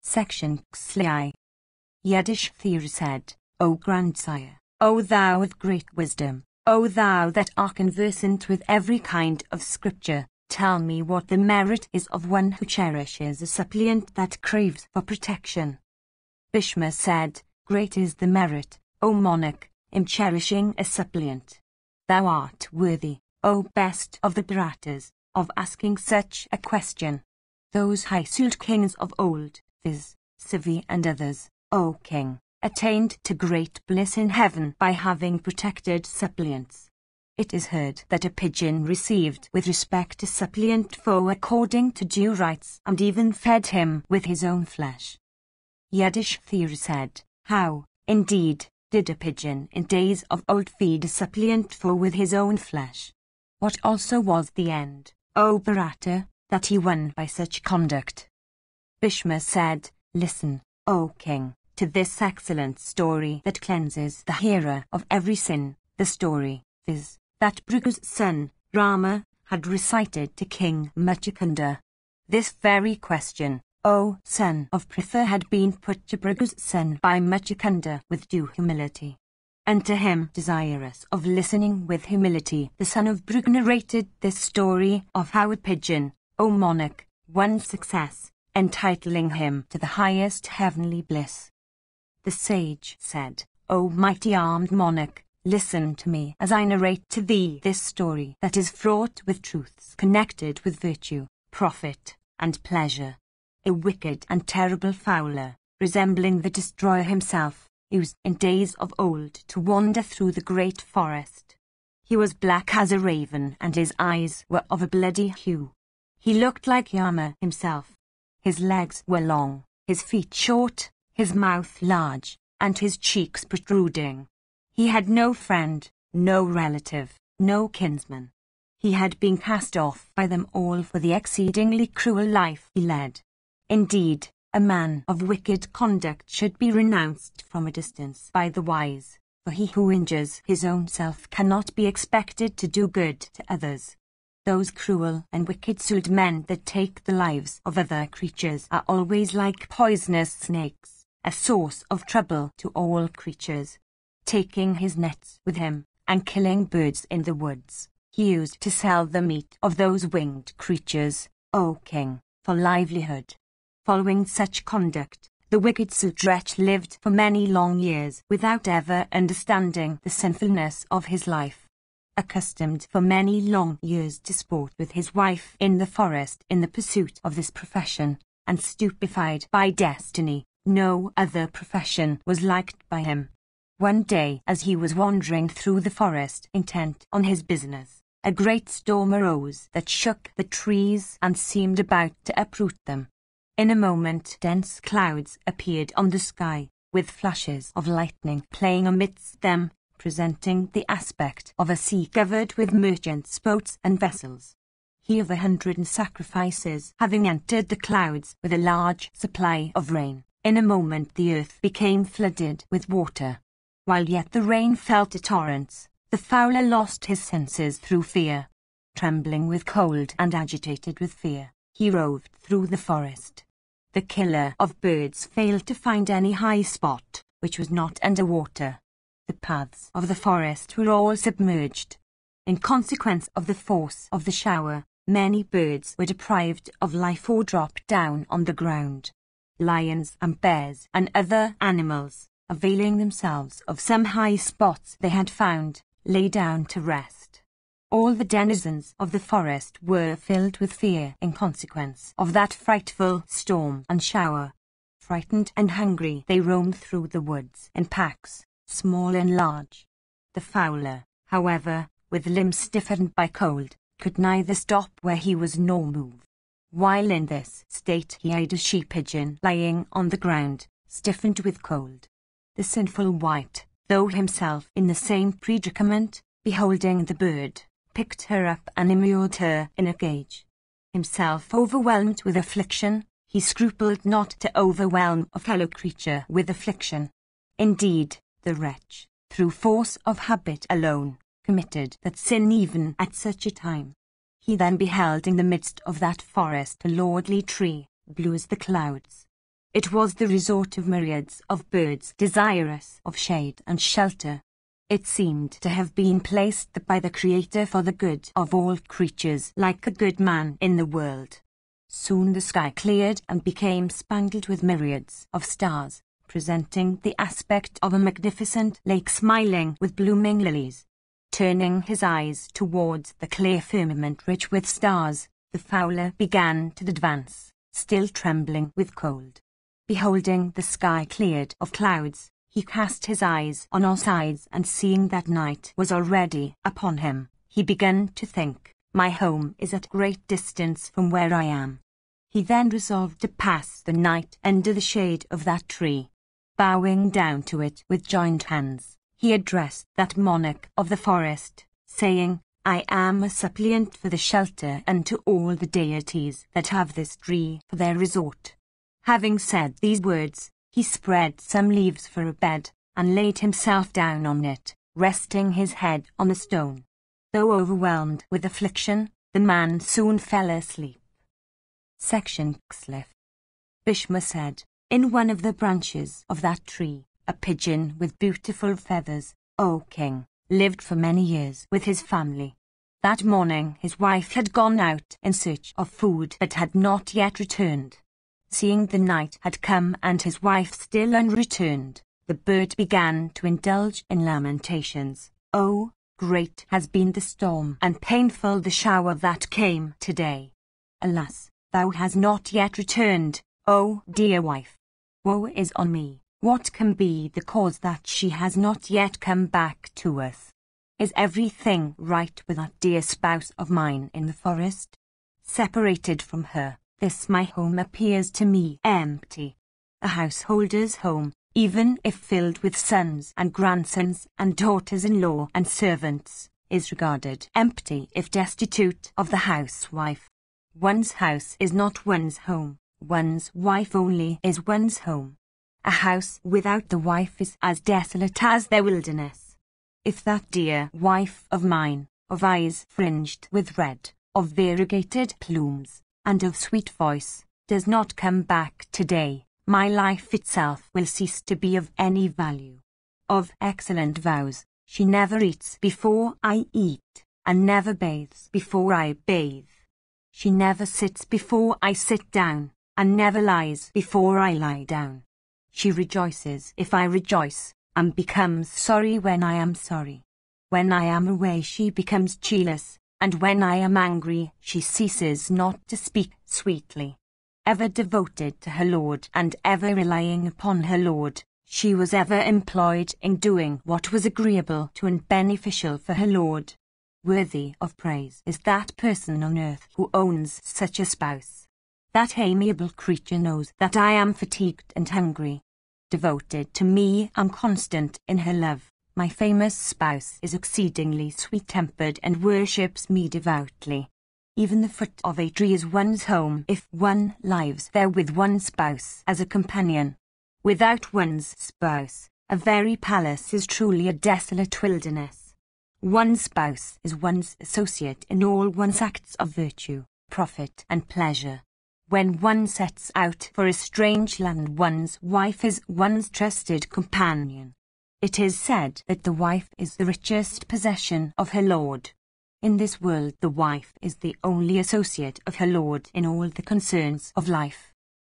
Section Xli. Yudhishthira said, O grandsire, O thou with great wisdom, O thou that art conversant with every kind of scripture, tell me what the merit is of one who cherishes a suppliant that craves for protection. Bhishma said, Great is the merit, O monarch, in cherishing a suppliant. Thou art worthy, O best of the Bharatas, of asking such a question. Those high-souled kings of old, viz., Sivi and others, O king, attained to great bliss in heaven by having protected suppliants. It is heard that a pigeon received with respect a suppliant foe according to due rights and even fed him with his own flesh. Yudhishthira said, How, indeed, did a pigeon in days of old feed a suppliant foe with his own flesh? What also was the end, O Bharata, that he won by such conduct? Bhishma said, Listen, O king, to this excellent story that cleanses the hearer of every sin, the story, viz., that Bhrigu's son, Rama, had recited to King Muchukunda. This very question, O son of Pritha, had been put to Bhrigu's son by Muchukunda with due humility. And to him, desirous of listening with humility, the son of Bhrigu narrated this story of how a pigeon, O monarch, won success, entitling him to the highest heavenly bliss. The sage said, O mighty armed monarch, listen to me as I narrate to thee this story that is fraught with truths connected with virtue, profit, and pleasure. A wicked and terrible fowler, resembling the destroyer himself, used in days of old to wander through the great forest. He was black as a raven and his eyes were of a bloody hue. He looked like Yama himself. His legs were long, his feet short, his mouth large, and his cheeks protruding. He had no friend, no relative, no kinsman. He had been cast off by them all for the exceedingly cruel life he led. Indeed, a man of wicked conduct should be renounced from a distance by the wise, for he who injures his own self cannot be expected to do good to others. Those cruel and wicked-souled men that take the lives of other creatures are always like poisonous snakes, a source of trouble to all creatures. Taking his nets with him, and killing birds in the woods, he used to sell the meat of those winged creatures, O king, for livelihood. Following such conduct, the wicked wretch lived for many long years without ever understanding the sinfulness of his life. Accustomed for many long years to sport with his wife in the forest in the pursuit of this profession, and stupefied by destiny, no other profession was liked by him. One day, as he was wandering through the forest intent on his business, a great storm arose that shook the trees and seemed about to uproot them. In a moment dense clouds appeared on the sky, with flashes of lightning playing amidst them, presenting the aspect of a sea covered with merchants' boats and vessels. He of 100 sacrifices having entered the clouds with a large supply of rain, in a moment the earth became flooded with water. While yet the rain fell to torrents, the fowler lost his senses through fear. Trembling with cold and agitated with fear, he roved through the forest. The killer of birds failed to find any high spot which was not under water. The paths of the forest were all submerged. In consequence of the force of the shower, many birds were deprived of life or dropped down on the ground. Lions and bears and other animals, availing themselves of some high spots they had found, lay down to rest. All the denizens of the forest were filled with fear in consequence of that frightful storm and shower. Frightened and hungry, they roamed through the woods in packs, small and large. The fowler, however, with limbs stiffened by cold, could neither stop where he was nor move. While in this state he eyed a she-pigeon lying on the ground, stiffened with cold. The sinful wight, though himself in the same predicament, beholding the bird, picked her up and immured her in a cage. Himself overwhelmed with affliction, he scrupled not to overwhelm a fellow creature with affliction. Indeed, the wretch, through force of habit alone, committed that sin even at such a time. He then beheld in the midst of that forest a lordly tree, blue as the clouds. It was the resort of myriads of birds desirous of shade and shelter. It seemed to have been placed by the Creator for the good of all creatures, like a good man in the world. Soon the sky cleared and became spangled with myriads of stars, presenting the aspect of a magnificent lake smiling with blooming lilies. Turning his eyes towards the clear firmament rich with stars, the fowler began to advance, still trembling with cold. Beholding the sky cleared of clouds, he cast his eyes on all sides, and seeing that night was already upon him, he began to think, "My home is at great distance from where I am." He then resolved to pass the night under the shade of that tree. Bowing down to it with joined hands, he addressed that monarch of the forest, saying, "I am a suppliant for the shelter unto all the deities that have this tree for their resort." Having said these words, he spread some leaves for a bed, and laid himself down on it, resting his head on the stone. Though overwhelmed with affliction, the man soon fell asleep. Section Xlif. Bhishma said, "In one of the branches of that tree, a pigeon with beautiful feathers, O king, lived for many years with his family. That morning his wife had gone out in search of food but had not yet returned. Seeing the night had come and his wife still unreturned, the bird began to indulge in lamentations. Oh, great has been the storm and painful the shower that came today. Alas, thou hast not yet returned, O dear wife. Woe is on me, what can be the cause that she has not yet come back to us? Is everything right with that dear spouse of mine in the forest? Separated from her, this my home appears to me empty. A householder's home, even if filled with sons and grandsons and daughters-in-law and servants, is regarded empty if destitute of the housewife. One's house is not one's home, one's wife only is one's home. A house without the wife is as desolate as their wilderness. If that dear wife of mine, of eyes fringed with red, of variegated plumes, and of sweet voice, does not come back today, my life itself will cease to be of any value. Of excellent vows, she never eats before I eat, and never bathes before I bathe. She never sits before I sit down, and never lies before I lie down. She rejoices if I rejoice, and becomes sorry when I am sorry. When I am away she becomes cheerless, and when I am angry she ceases not to speak sweetly. Ever devoted to her Lord and ever relying upon her Lord, she was ever employed in doing what was agreeable to and beneficial for her Lord. Worthy of praise is that person on earth who owns such a spouse. That amiable creature knows that I am fatigued and hungry. Devoted to me and constant in her love, my famous spouse is exceedingly sweet-tempered and worships me devoutly. Even the foot of a tree is one's home if one lives there with one's spouse as a companion. Without one's spouse, a very palace is truly a desolate wilderness. One's spouse is one's associate in all one's acts of virtue, profit and pleasure. When one sets out for a strange land, one's wife is one's trusted companion. It is said that the wife is the richest possession of her lord. In this world the wife is the only associate of her lord in all the concerns of life.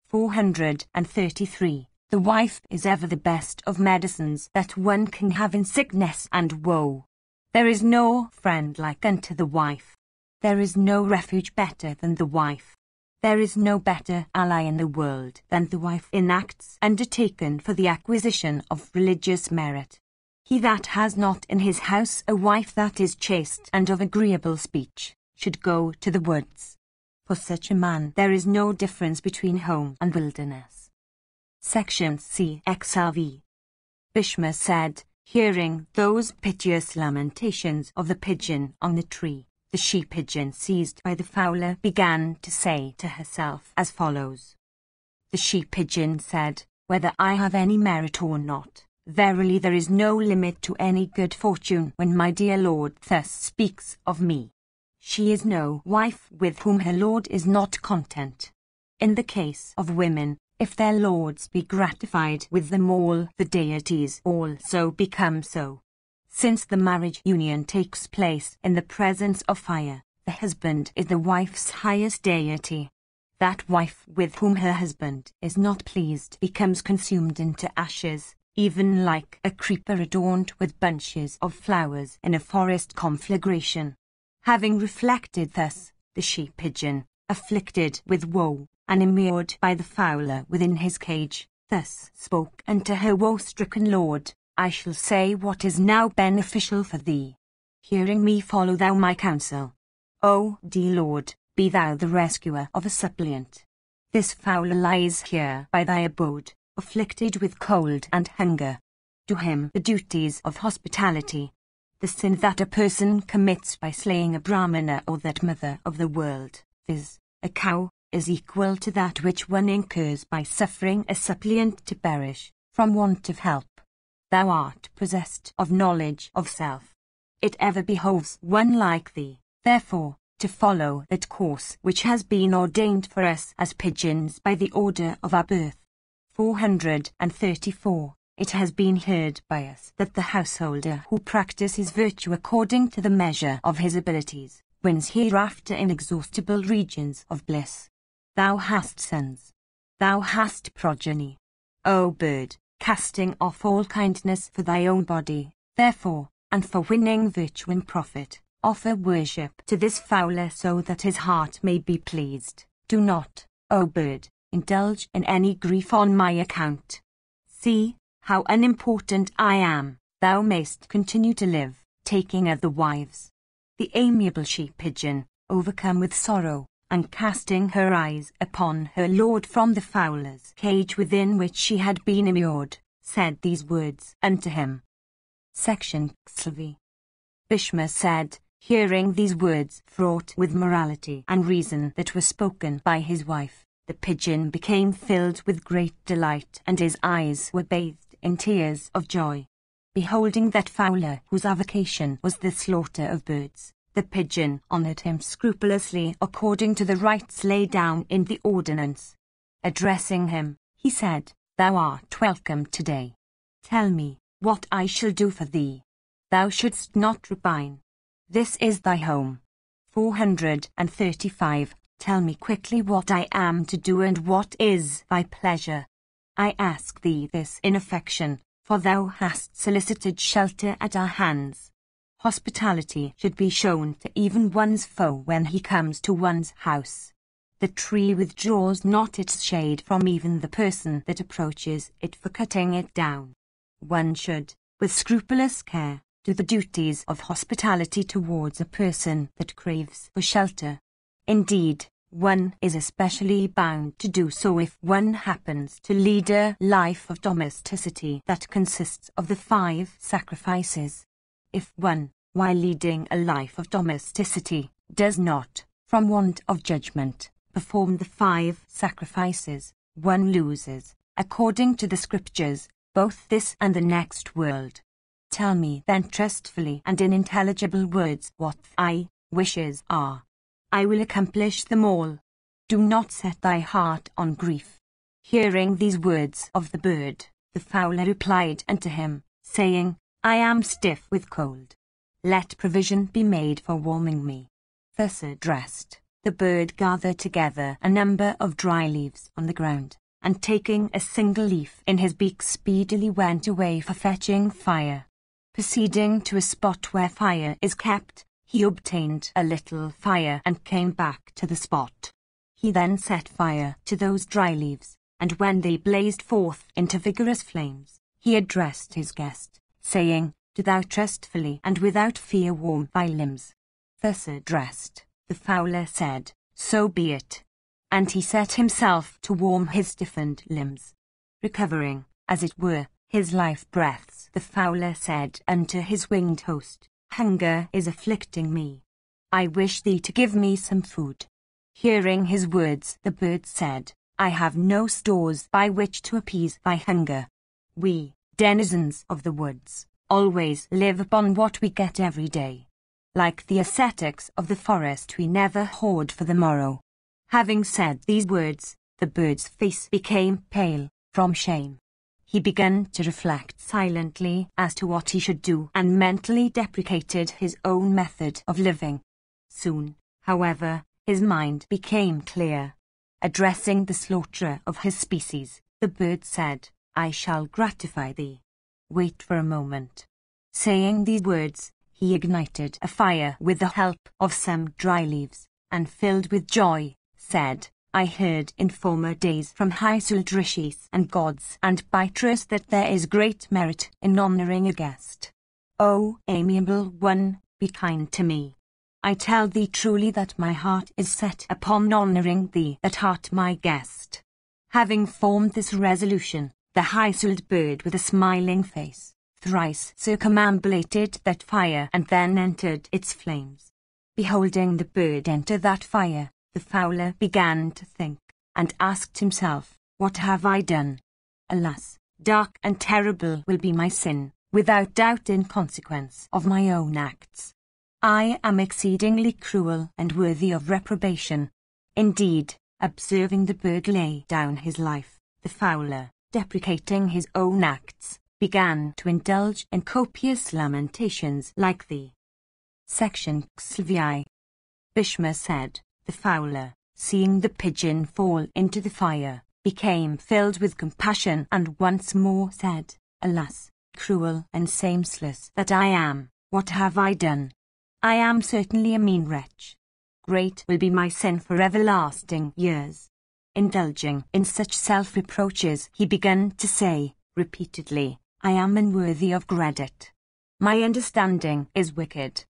433. The wife is ever the best of medicines that one can have in sickness and woe. There is no friend like unto the wife. There is no refuge better than the wife. There is no better ally in the world than the wife in acts undertaken for the acquisition of religious merit. He that has not in his house a wife that is chaste and of agreeable speech, should go to the woods. For such a man there is no difference between home and wilderness. Section CXLV. Bhishma said, hearing those piteous lamentations of the pigeon on the tree, the she-pigeon seized by the fowler began to say to herself as follows. The she-pigeon said, whether I have any merit or not, verily there is no limit to any good fortune when my dear Lord thus speaks of me. She is no wife with whom her Lord is not content. In the case of women, If their lords be gratified with them all, the deities also become so. Since the marriage union takes place in the presence of fire, the husband is the wife's highest deity. That wife with whom her husband is not pleased becomes consumed into ashes, even like a creeper adorned with bunches of flowers in a forest conflagration. Having reflected thus, the she-pigeon, afflicted with woe, and immured by the fowler within his cage, thus spoke unto her woe-stricken lord, I shall say what is now beneficial for thee. Hearing me, follow thou my counsel. O dear Lord, be thou the rescuer of a suppliant. This fowler lies here by thy abode, afflicted with cold and hunger. Do him the duties of hospitality. The sin that a person commits by slaying a Brahmana or that mother of the world, viz., a cow, is equal to that which one incurs by suffering a suppliant to perish, from want of help. Thou art possessed of knowledge of self. It ever behoves one like thee, therefore, to follow that course which has been ordained for us as pigeons by the order of our birth. 434. It has been heard by us that the householder who practices virtue according to the measure of his abilities, wins hereafter inexhaustible regions of bliss. Thou hast sons. Thou hast progeny. O bird, casting off all kindness for thy own body, therefore, and for winning virtue and profit, offer worship to this fowler so that his heart may be pleased. Do not, O bird, indulge in any grief on my account. See how unimportant I am. Thou mayst continue to live, taking other wives. The amiable she-pigeon, overcome with sorrow, and casting her eyes upon her lord from the fowler's cage within which she had been immured, said these words unto him. Section Xlvi. Bhishma said, hearing these words fraught with morality and reason that were spoken by his wife, the pigeon became filled with great delight and his eyes were bathed in tears of joy. Beholding that fowler whose avocation was the slaughter of birds, the pigeon honoured him scrupulously according to the rites laid down in the ordinance. Addressing him, he said, Thou art welcome today. Tell me what I shall do for thee. Thou shouldst not repine. This is thy home. 435. Tell me quickly what I am to do and what is thy pleasure. I ask thee this in affection, for thou hast solicited shelter at our hands. Hospitality should be shown to even one's foe when he comes to one's house. The tree withdraws not its shade from even the person that approaches it for cutting it down. One should, with scrupulous care, do the duties of hospitality towards a person that craves for shelter. Indeed, one is especially bound to do so if one happens to lead a life of domesticity that consists of the 5 sacrifices. If one, while leading a life of domesticity, does not, from want of judgment, perform the 5 sacrifices, one loses, according to the scriptures, both this and the next world. Tell me then trustfully and in intelligible words what thy wishes are. I will accomplish them all. Do not set thy heart on grief. Hearing these words of the bird, the fowler replied unto him, saying, I am stiff with cold. Let provision be made for warming me. Thus addressed, the bird gathered together a number of dry leaves on the ground, and taking a single leaf in his beak speedily went away for fetching fire. Proceeding to a spot where fire is kept, he obtained a little fire and came back to the spot. He then set fire to those dry leaves, and when they blazed forth into vigorous flames, he addressed his guest, saying, Do thou trustfully and without fear warm thy limbs. Thus addressed, the fowler said, So be it. And he set himself to warm his stiffened limbs. Recovering, as it were, his life breaths, the fowler said unto his winged host, Hunger is afflicting me. I wish thee to give me some food. Hearing his words, the bird said, I have no stores by which to appease thy hunger. We, denizens of the woods, always live upon what we get every day. Like the ascetics of the forest, we never hoard for the morrow. Having said these words, The bird's face became pale from shame. He began to reflect silently as to what he should do and mentally deprecated his own method of living. Soon, however, his mind became clear. Addressing the slaughterer of his species, the bird said, "I shall gratify thee. Wait for a moment." Saying these words, he ignited a fire with the help of some dry leaves, and filled with joy, said, "I heard in former days from high-souled rishis and gods and Pitras that there is great merit in honoring a guest. O amiable one, be kind to me. I tell thee truly that my heart is set upon honoring thee that art my guest." Having formed this resolution, the high-souled bird with a smiling face thrice circumambulated that fire and then entered its flames. Beholding the bird enter that fire, the fowler began to think, and asked himself, "What have I done? Alas, dark and terrible will be my sin, without doubt in consequence of my own acts. I am exceedingly cruel and worthy of reprobation." Indeed, observing the bird lay down his life, the fowler, deprecating his own acts, began to indulge in copious lamentations like the Section Xlvi. Bhishma said, "The fowler, seeing the pigeon fall into the fire, became filled with compassion and once more said, 'Alas, cruel and senseless that I am, what have I done? I am certainly a mean wretch. Great will be my sin for everlasting years.'" Indulging in such self-reproaches, he began to say, repeatedly, "I am unworthy of credit. My understanding is wicked.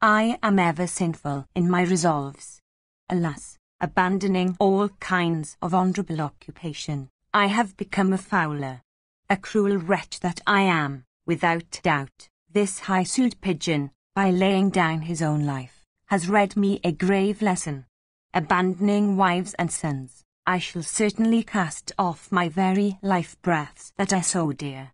I am ever sinful in my resolves. Alas, abandoning all kinds of honourable occupation, I have become a fowler. A cruel wretch that I am, without doubt. This high-souled pigeon, by laying down his own life, has read me a grave lesson. Abandoning wives and sons, I shall certainly cast off my very life-breaths that I so dear.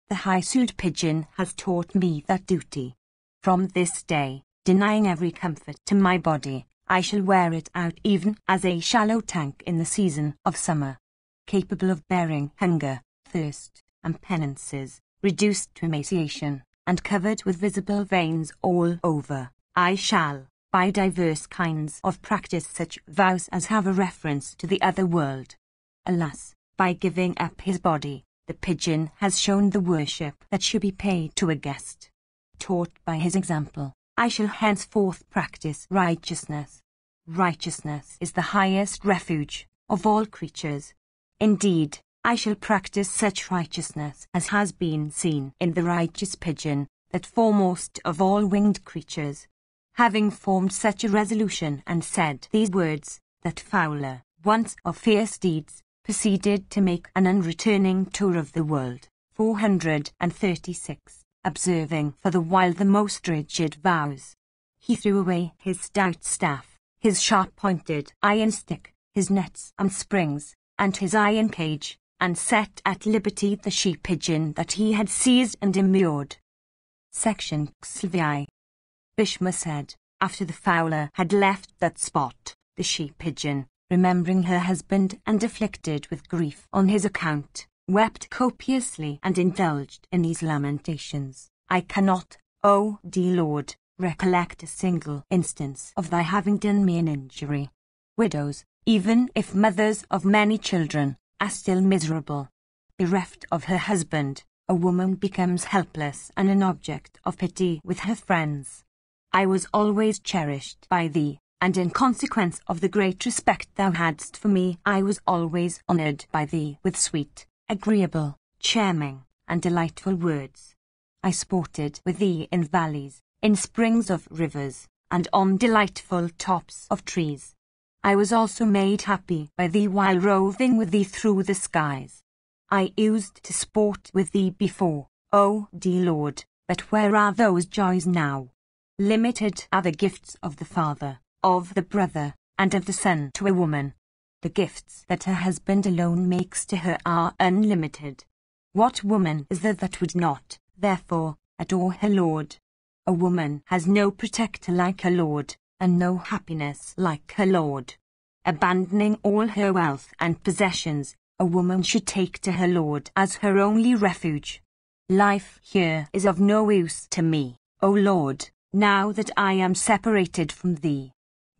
The high-souled pigeon has taught me that duty. From this day, denying every comfort to my body, I shall wear it out even as a shallow tank in the season of summer. Capable of bearing hunger, thirst, and penances, reduced to emaciation, and covered with visible veins all over, I shall, by diverse kinds of practice such vows as have a reference to the other world. Alas, by giving up his body, the pigeon has shown the worship that should be paid to a guest. Taught by his example, I shall henceforth practice righteousness. Righteousness is the highest refuge of all creatures. Indeed, I shall practice such righteousness as has been seen in the righteous pigeon, that foremost of all winged creatures. Having formed such a resolution and said these words, that fowler, once of fierce deeds, proceeded to make an unreturning tour of the world. 436. Observing for the while the most rigid vows, he threw away his stout staff, his sharp-pointed iron stick, his nets and springs, and his iron cage, and set at liberty the she-pigeon that he had seized and immured. Section Xlvi. Bhishma said, after the fowler had left that spot, the she-pigeon, remembering her husband and afflicted with grief on his account, wept copiously and indulged in these lamentations. "I cannot, O dear Lord, recollect a single instance of thy having done me an injury. Widows, even if mothers of many children, are still miserable. Bereft of her husband, a woman becomes helpless and an object of pity with her friends. I was always cherished by thee, and in consequence of the great respect thou hadst for me, I was always honoured by thee with sweet, agreeable, charming, and delightful words. I sported with thee in valleys, in springs of rivers, and on delightful tops of trees. I was also made happy by thee while roving with thee through the skies. I used to sport with thee before, O dear Lord, but where are those joys now? Limited are the gifts of the father, of the brother, and of the son to a woman. The gifts that her husband alone makes to her are unlimited. What woman is there that would not, therefore, adore her lord? A woman has no protector like her lord, and no happiness like her lord. abandoning all her wealth and possessions, a woman should take to her Lord as her only refuge. Life here is of no use to me, O Lord, now that I am separated from thee.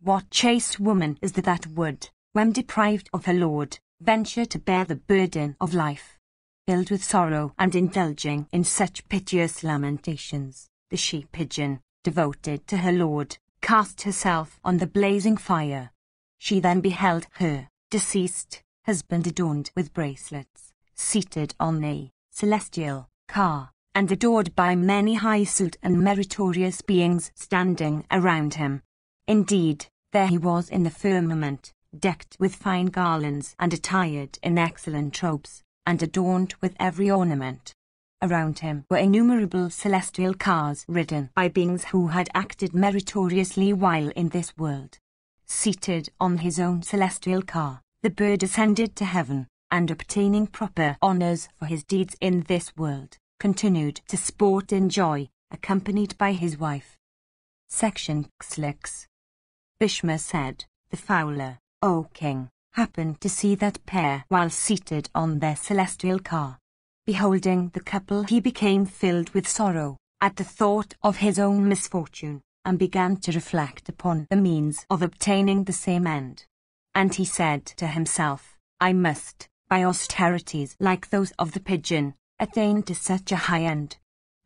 What chaste woman is that would, when deprived of her Lord, venture to bear the burden of life? Filled with sorrow and indulging in such piteous lamentations, the she-pigeon, devoted to her Lord, cast herself on the blazing fire. She then beheld her deceased husband adorned with bracelets, seated on a celestial car, and adored by many high-souled and meritorious beings standing around him. Indeed, there he was in the firmament, decked with fine garlands and attired in excellent robes, and adorned with every ornament. Around him were innumerable celestial cars ridden by beings who had acted meritoriously while in this world. Seated on his own celestial car, the bird ascended to heaven, and obtaining proper honors for his deeds in this world, continued to sport in joy, accompanied by his wife. Section 6. Bhishma said, the fowler, O king, happened to see that pair while seated on their celestial car. Beholding the couple, he became filled with sorrow at the thought of his own misfortune, and began to reflect upon the means of obtaining the same end. And he said to himself, I must, by austerities like those of the pigeon, attain to such a high end.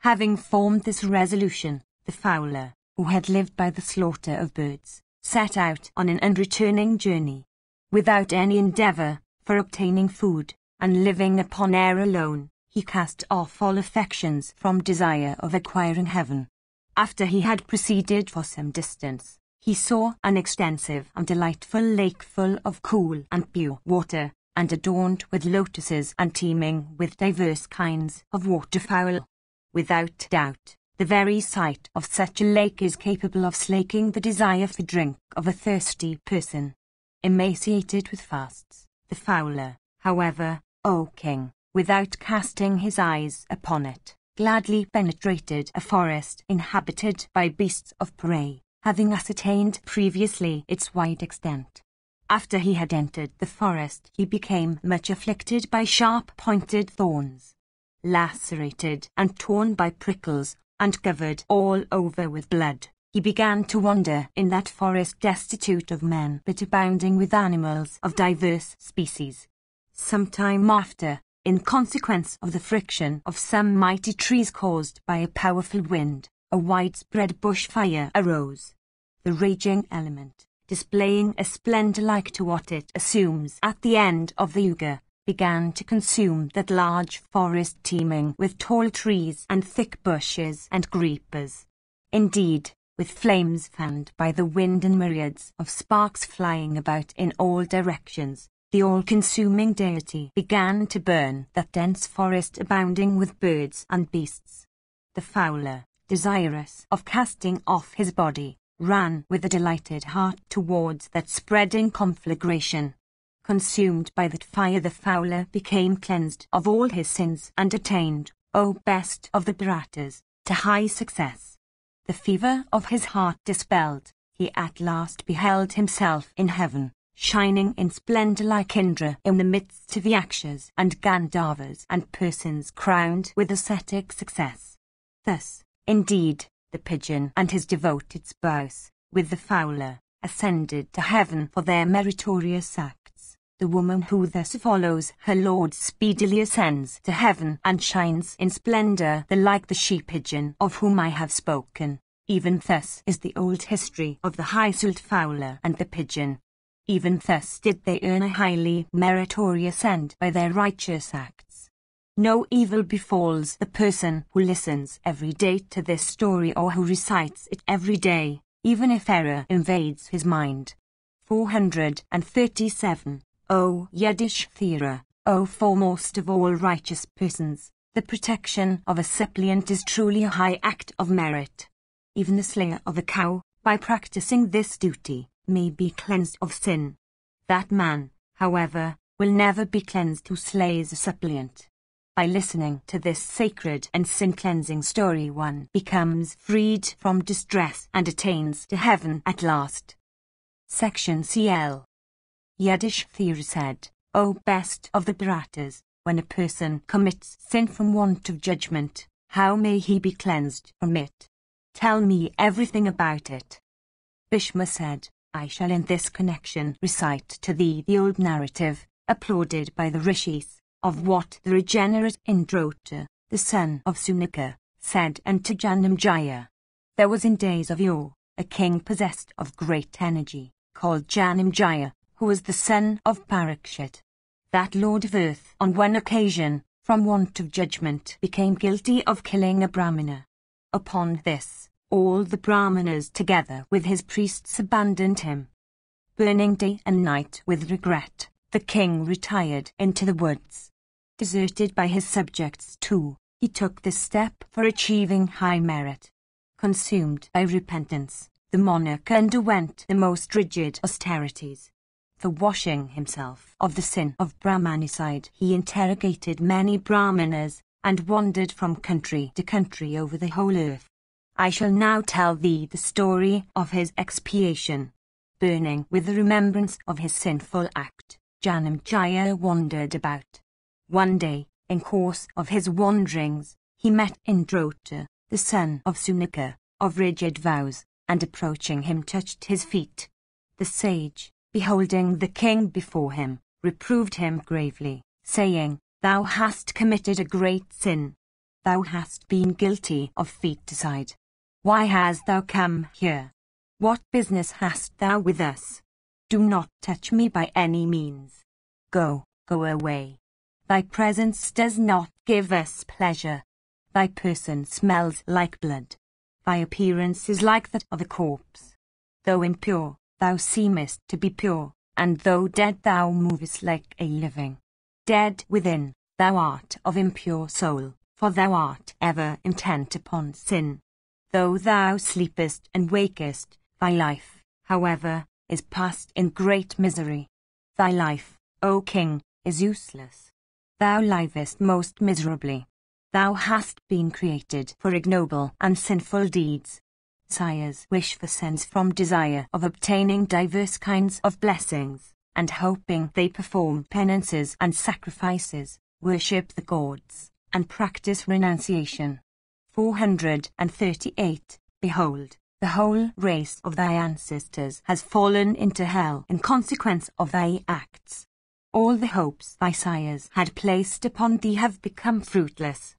Having formed this resolution, the fowler, who had lived by the slaughter of birds, set out on an unreturning journey. Without any endeavour for obtaining food, and living upon air alone, he cast off all affections from desire of acquiring heaven. After he had proceeded for some distance, he saw an extensive and delightful lake full of cool and pure water, and adorned with lotuses and teeming with diverse kinds of waterfowl. Without doubt, the very sight of such a lake is capable of slaking the desire for drink of a thirsty person. Emaciated with fasts, the fowler, however, O king, without casting his eyes upon it, gladly penetrated a forest inhabited by beasts of prey, having ascertained previously its wide extent. After he had entered the forest, he became much afflicted by sharp-pointed thorns. Lacerated and torn by prickles, and covered all over with blood, he began to wander in that forest destitute of men but abounding with animals of diverse species. Some time after, in consequence of the friction of some mighty trees caused by a powerful wind, a widespread bushfire arose. The raging element, displaying a splendor like to what it assumes at the end of the Yuga, began to consume that large forest teeming with tall trees and thick bushes and creepers. Indeed, with flames fanned by the wind and myriads of sparks flying about in all directions, the all-consuming deity began to burn that dense forest abounding with birds and beasts. The fowler, desirous of casting off his body, ran with a delighted heart towards that spreading conflagration. Consumed by that fire, the fowler became cleansed of all his sins and attained, O best of the Bharatas, to high success. The fever of his heart dispelled, he at last beheld himself in heaven, shining in splendor like Indra in the midst of Yakshas and Gandharvas and persons crowned with ascetic success. Thus, indeed, the pigeon and his devoted spouse, with the fowler, ascended to heaven for their meritorious acts. The woman who thus follows her Lord speedily ascends to heaven and shines in splendor like the she-pigeon of whom I have spoken. Even thus is the old history of the high-souled fowler and the pigeon. Even thus did they earn a highly meritorious end by their righteous acts. No evil befalls the person who listens every day to this story or who recites it every day, even if error invades his mind. 437. O Yudhishthira, O foremost of all righteous persons, the protection of a suppliant is truly a high act of merit. Even the slayer of a cow, by practicing this duty, may be cleansed of sin. That man, however, will never be cleansed who slays a suppliant. By listening to this sacred and sin-cleansing story, one becomes freed from distress and attains to heaven at last. Section CL. Yudhishthira said, O best of the Bharatas, when a person commits sin from want of judgment, how may he be cleansed from it? Tell me everything about it. Bhishma said, I shall in this connection recite to thee the old narrative, applauded by the rishis, of what the regenerate Indrata, the son of Sunika, said unto Janamejaya. There was in days of yore a king possessed of great energy, called Janamejaya, who was the son of Parikshit. That lord of earth on one occasion, from want of judgment, became guilty of killing a Brahmana. Upon this, all the Brahmanas together with his priests abandoned him. Burning day and night with regret, the king retired into the woods. Deserted by his subjects too, he took this step for achieving high merit. Consumed by repentance, the monarch underwent the most rigid austerities. For washing himself of the sin of Brahmanicide, he interrogated many Brahmanas, and wandered from country to country over the whole earth. I shall now tell thee the story of his expiation. Burning with the remembrance of his sinful act, Janamejaya wandered about. One day, in course of his wanderings, he met Indrata, the son of Sunika, of rigid vows, and approaching him touched his feet. The sage, beholding the king before him, reproved him gravely, saying, Thou hast committed a great sin. Thou hast been guilty of feticide. Why hast thou come here? What business hast thou with us? Do not touch me by any means. Go away. Thy presence does not give us pleasure. Thy person smells like blood. Thy appearance is like that of a corpse. Though impure, thou seemest to be pure, and though dead thou movest like a living. Dead within, thou art of impure soul, for thou art ever intent upon sin. Though thou sleepest and wakest, thy life, however, is passed in great misery. Thy life, O king, is useless. Thou livest most miserably. Thou hast been created for ignoble and sinful deeds. Sires wish for sons from desire of obtaining diverse kinds of blessings, and hoping they perform penances and sacrifices, worship the gods, and practice renunciation. 438. Behold, the whole race of thy ancestors has fallen into hell in consequence of thy acts. All the hopes thy sires had placed upon thee have become fruitless.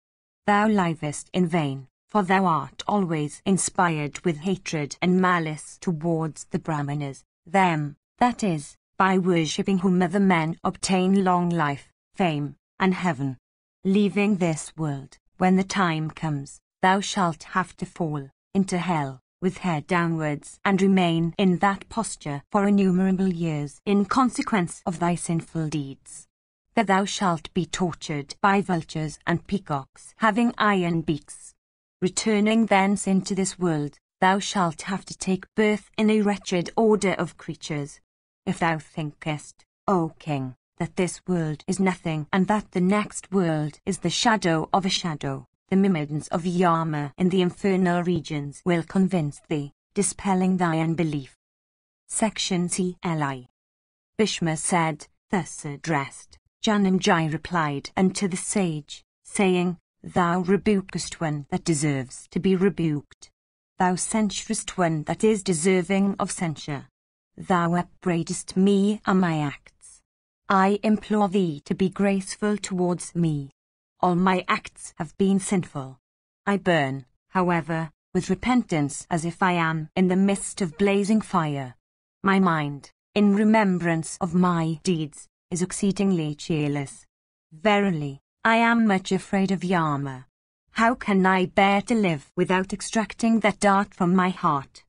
Thou livest in vain, for thou art always inspired with hatred and malice towards the Brahmanas, them, that is, by worshipping whom other men obtain long life, fame, and heaven. Leaving this world, when the time comes, thou shalt have to fall into hell, with head downwards, and remain in that posture for innumerable years in consequence of thy sinful deeds. That thou shalt be tortured by vultures and peacocks having iron beaks. Returning thence into this world, thou shalt have to take birth in a wretched order of creatures. If thou thinkest, O king, that this world is nothing and that the next world is the shadow of a shadow, the myrmidons of Yama in the infernal regions will convince thee, dispelling thy unbelief. Section CLI. Bhishma said, thus addressed, Janamejaya replied unto the sage, saying, Thou rebukest one that deserves to be rebuked. Thou censurest one that is deserving of censure. Thou upbraidest me and my acts. I implore thee to be graceful towards me. All my acts have been sinful. I burn, however, with repentance as if I am in the midst of blazing fire. My mind, in remembrance of my deeds, is exceedingly cheerless. Verily, I am much afraid of Yama. How can I bear to live without extracting that dart from my heart?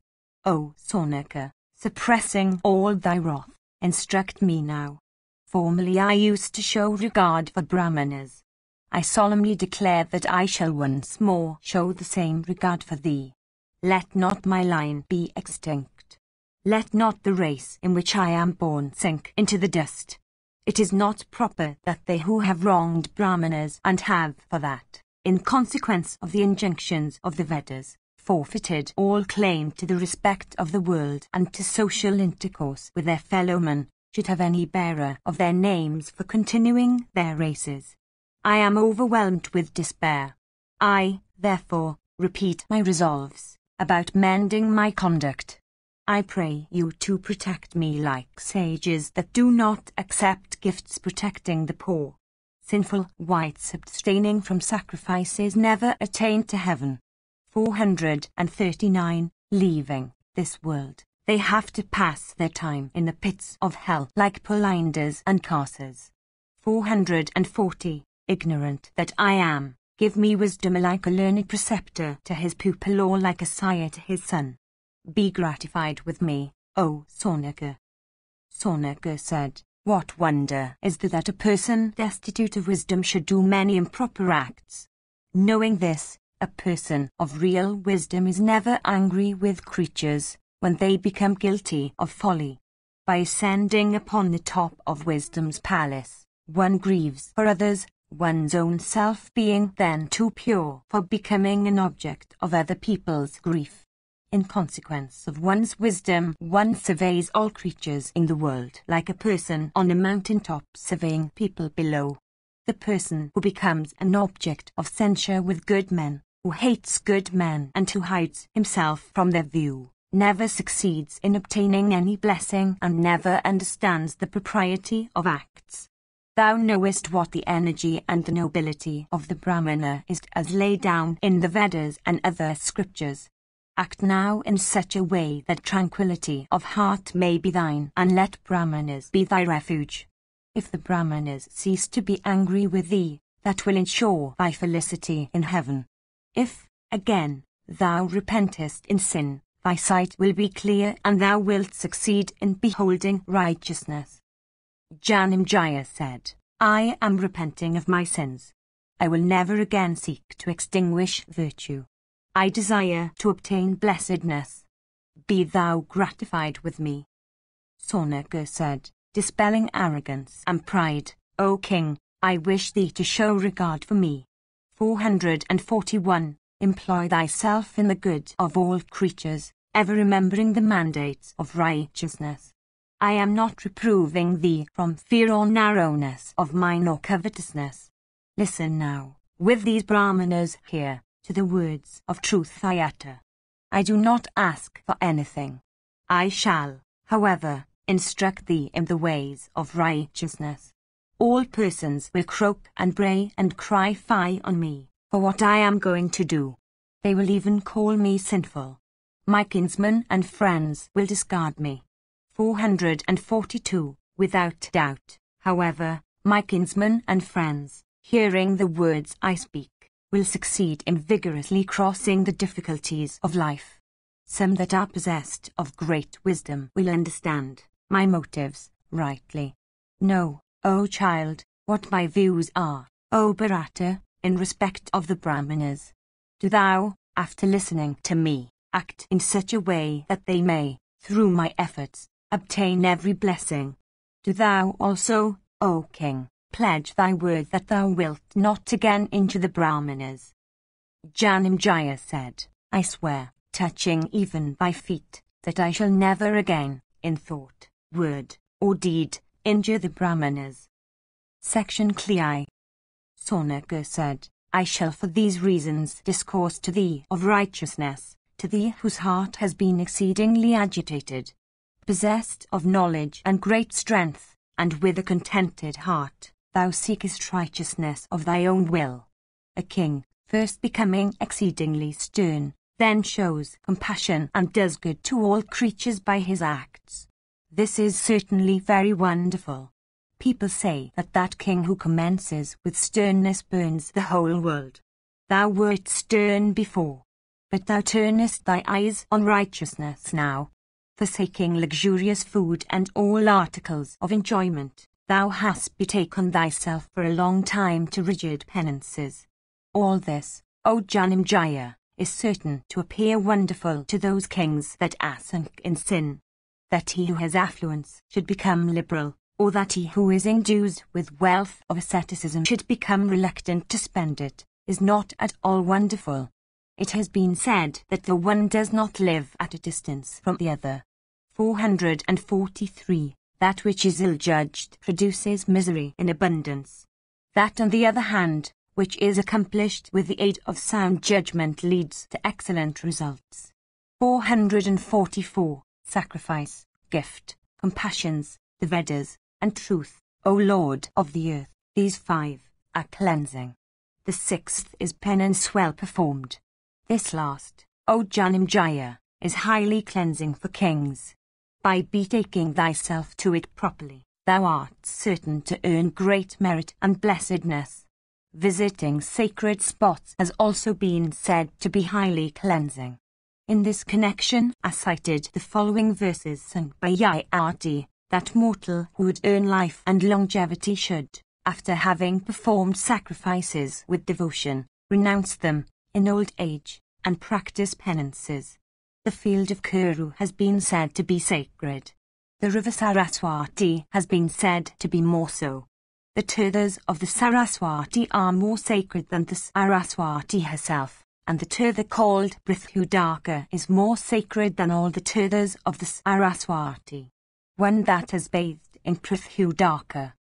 O Saunaka, suppressing all thy wrath, instruct me now. Formerly I used to show regard for Brahmanas. I solemnly declare that I shall once more show the same regard for thee. Let not my line be extinct. Let not the race in which I am born sink into the dust. It is not proper that they who have wronged Brahmanas and have, for that, in consequence of the injunctions of the Vedas, forfeited all claim to the respect of the world and to social intercourse with their fellow men, should have any bearer of their names for continuing their races. I am overwhelmed with despair. I, therefore, repeat my resolves about mending my conduct. I pray you to protect me like sages that do not accept gifts protecting the poor. Sinful whites abstaining from sacrifices never attain to heaven. 439. Leaving this world, they have to pass their time in the pits of hell like polinders and carsers. 440. Ignorant that I am, give me wisdom like a learned preceptor to his pupil or like a sire to his son. Be gratified with me, O Sonaga. Sonaga said, what wonder is there that a person destitute of wisdom should do many improper acts? Knowing this, a person of real wisdom is never angry with creatures when they become guilty of folly. By ascending upon the top of wisdom's palace, one grieves for others, one's own self being then too pure for becoming an object of other people's grief. In consequence of one's wisdom, one surveys all creatures in the world like a person on a mountain-top surveying people below. The person who becomes an object of censure with good men, who hates good men and who hides himself from their view, never succeeds in obtaining any blessing and never understands the propriety of acts. Thou knowest what the energy and the nobility of the Brahmana is as laid down in the Vedas and other scriptures. Act now in such a way that tranquility of heart may be thine, and let Brahmanas be thy refuge. If the Brahmanas cease to be angry with thee, that will ensure thy felicity in heaven. If, again, thou repentest in sin, thy sight will be clear and thou wilt succeed in beholding righteousness. Janamejaya said, I am repenting of my sins. I will never again seek to extinguish virtue. I desire to obtain blessedness. Be thou gratified with me. Sonaga said, dispelling arrogance and pride, O king, I wish thee to show regard for me. 441. Employ thyself in the good of all creatures, ever remembering the mandates of righteousness. I am not reproving thee from fear or narrowness of mind or covetousness. Listen now, with these Brahmanas here, to the words of truth I utter. I do not ask for anything. I shall, however, instruct thee in the ways of righteousness. All persons will croak and bray and cry fie on me for what I am going to do. They will even call me sinful. My kinsmen and friends will discard me. 442. Without doubt, however, my kinsmen and friends, hearing the words I speak, will succeed in vigorously crossing the difficulties of life. Some that are possessed of great wisdom will understand my motives rightly. Know, O child, what my views are, O Bharata, in respect of the Brahmanas. Do thou, after listening to me, act in such a way that they may, through my efforts, obtain every blessing. Do thou also, O king, pledge thy word that thou wilt not again injure the Brahmanas. Janamejaya said, I swear, touching even thy feet, that I shall never again, in thought, word, or deed, injure the Brahmanas. Section Cli. Sonaga said, I shall for these reasons discourse to thee of righteousness, to thee whose heart has been exceedingly agitated, possessed of knowledge and great strength, and with a contented heart, thou seekest righteousness of thy own will. A king, first becoming exceedingly stern, then shows compassion and does good to all creatures by his acts. This is certainly very wonderful. People say that that king who commences with sternness burns the whole world. Thou wert stern before, but thou turnest thy eyes on righteousness now. Forsaking luxurious food and all articles of enjoyment, thou hast betaken thyself for a long time to rigid penances. All this, O Janamejaya, is certain to appear wonderful to those kings that are sunk in sin. That he who has affluence should become liberal, or that he who is endued with wealth of asceticism should become reluctant to spend it, is not at all wonderful. It has been said that the one does not live at a distance from the other. 443. That which is ill-judged produces misery in abundance. That, on the other hand, which is accomplished with the aid of sound judgment leads to excellent results. 444. Sacrifice, gift, compassions, the Vedas, and truth, O Lord of the earth, these 5 are cleansing. The 6th is penance well performed. This last, O Janimjaya, is highly cleansing for kings. By betaking thyself to it properly, thou art certain to earn great merit and blessedness. Visiting sacred spots has also been said to be highly cleansing. In this connection are cited the following verses sung by Yayati, that mortal who would earn life and longevity should, after having performed sacrifices with devotion, renounce them in old age, and practice penances. The field of Kuru has been said to be sacred. The river Saraswati has been said to be more so. The tirthas of the Saraswati are more sacred than the Saraswati herself, and the tirtha called Prithudaka is more sacred than all the tirthas of the Saraswati. One that has bathed in Prithudaka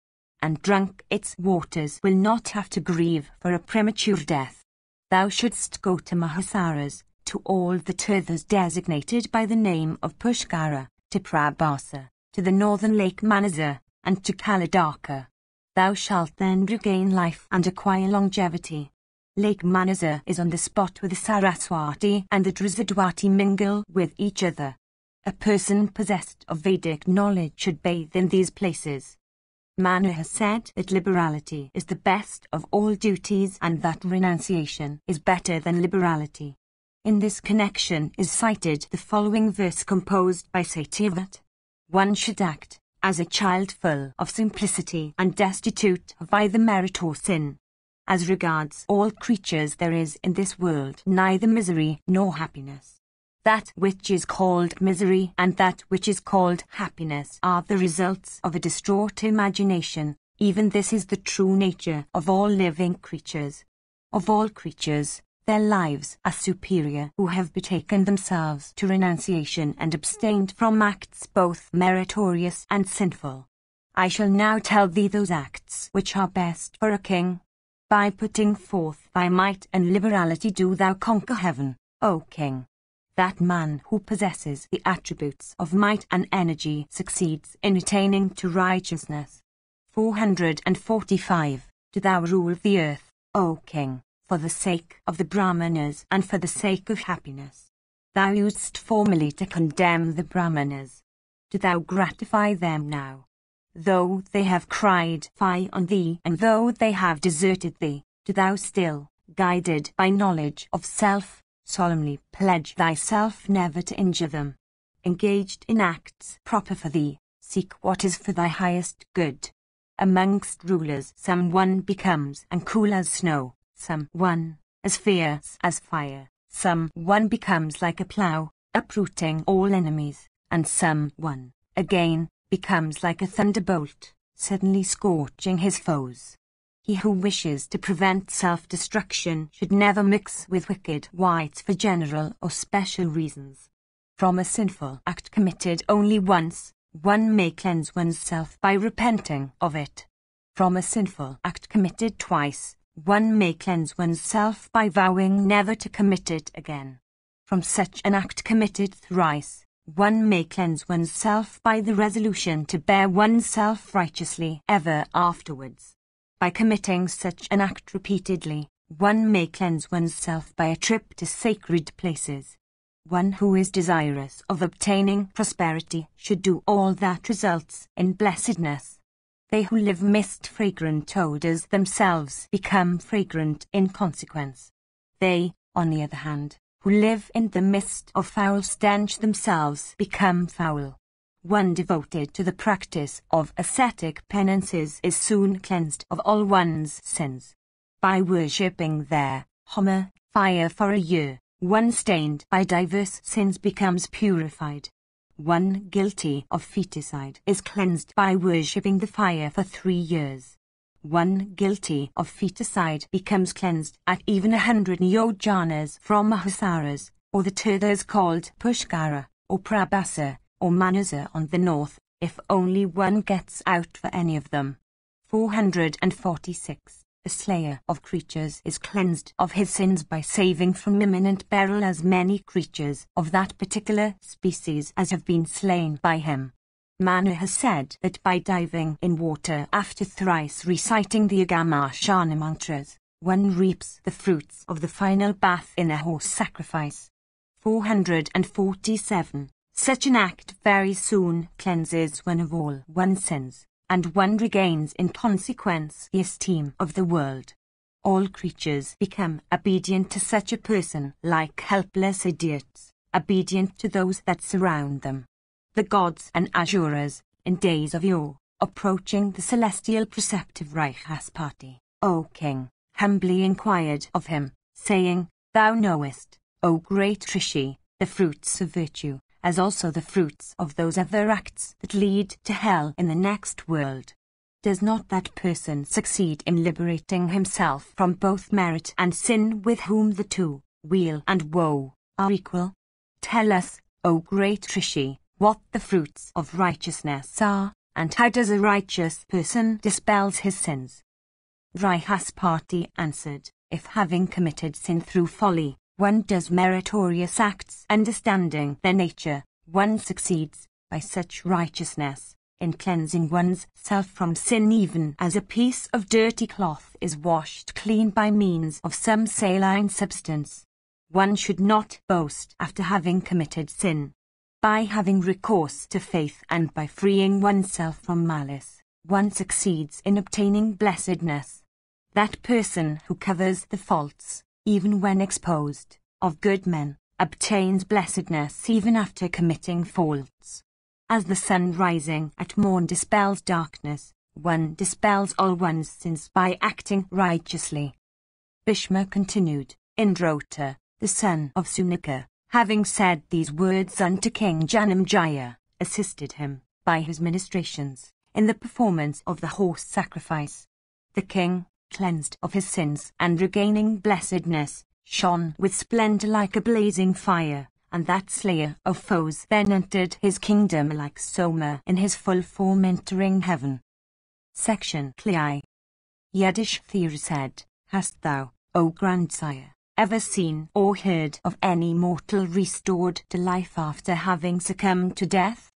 and drunk its waters will not have to grieve for a premature death. Thou shouldst go to Mahasaras, to all the tirthas designated by the name of Pushkara, to Prabhasa, to the northern lake Manasa, and to Kaladaka. Thou shalt then regain life and acquire longevity. Lake Manasa is on the spot where the Saraswati and the Drizadwati mingle with each other. A person possessed of Vedic knowledge should bathe in these places. Manu has said that liberality is the best of all duties and that renunciation is better than liberality. In this connection is cited the following verse composed by Satyavat. One should act as a child full of simplicity and destitute of either merit or sin. As regards all creatures there is in this world neither misery nor happiness. That which is called misery and that which is called happiness are the results of a distraught imagination. Even this is the true nature of all living creatures. Of all creatures, their lives are superior who have betaken themselves to renunciation and abstained from acts both meritorious and sinful. I shall now tell thee those acts which are best for a king. By putting forth thy might and liberality do thou conquer heaven, O king. That man who possesses the attributes of might and energy succeeds in attaining to righteousness. 445. Do thou rule the earth, O king, for the sake of the Brahmanas and for the sake of happiness. Thou usedst formerly to condemn the Brahmanas. Do thou gratify them now. Though they have cried fie on thee and though they have deserted thee, do thou still, guided by knowledge of self, solemnly pledge thyself never to injure them. Engaged in acts proper for thee, seek what is for thy highest good. Amongst rulers someone becomes and cool as snow, someone as fierce as fire, someone becomes like a plough, uprooting all enemies, and someone, again, becomes like a thunderbolt, suddenly scorching his foes. He who wishes to prevent self-destruction should never mix with wicked wights for general or special reasons. From a sinful act committed only once, one may cleanse oneself by repenting of it. From a sinful act committed twice, one may cleanse oneself by vowing never to commit it again. From such an act committed thrice, one may cleanse oneself by the resolution to bear oneself righteously ever afterwards. By committing such an act repeatedly, one may cleanse oneself by a trip to sacred places. One who is desirous of obtaining prosperity should do all that results in blessedness. They who live amidst fragrant odors themselves become fragrant in consequence. They, on the other hand, who live in the midst of foul stench themselves become foul. One devoted to the practice of ascetic penances is soon cleansed of all one's sins. By worshipping their Homer fire for a year, one stained by diverse sins becomes purified. One guilty of feticide is cleansed by worshipping the fire for 3 years. One guilty of feticide becomes cleansed at even 100 yojanas from Mahasaras, or the tirthas called Pushkara, or Prabhasa, or Manasa on the north, if only one gets out for any of them. 446. The slayer of creatures is cleansed of his sins by saving from imminent peril as many creatures of that particular species as have been slain by him. Manu has said that by diving in water after thrice reciting the Agama mantras, one reaps the fruits of the final bath in a horse sacrifice. 447. Such an act very soon cleanses one of all one's sins, and one regains in consequence the esteem of the world. All creatures become obedient to such a person like helpless idiots, obedient to those that surround them. The gods and asuras, in days of yore, approaching the celestial preceptive Reichaspati, O king, humbly inquired of him, saying, Thou knowest, O great Rishi, the fruits of virtue, as also the fruits of those other acts that lead to hell in the next world. Does not that person succeed in liberating himself from both merit and sin with whom the two, weal and woe, are equal? Tell us, O great Rishi, what the fruits of righteousness are, and how does a righteous person dispels his sins? Reichaspati answered, if having committed sin through folly, one does meritorious acts understanding their nature, one succeeds, by such righteousness, in cleansing one's self from sin even as a piece of dirty cloth is washed clean by means of some saline substance. One should not boast after having committed sin. By having recourse to faith and by freeing oneself from malice, one succeeds in obtaining blessedness. That person who covers the faults, even when exposed, of good men, obtains blessedness even after committing faults. As the sun rising at morn dispels darkness, one dispels all one's sins by acting righteously. Bhishma continued, Indrota, the son of Sunika, having said these words unto King Janamejaya, assisted him, by his ministrations, in the performance of the horse sacrifice. The king, cleansed of his sins and regaining blessedness, shone with splendor like a blazing fire, and that slayer of foes then entered his kingdom like Soma in his full form entering heaven. Section Cli. Yudhishthira said, Hast thou, O grandsire, ever seen or heard of any mortal restored to life after having succumbed to death?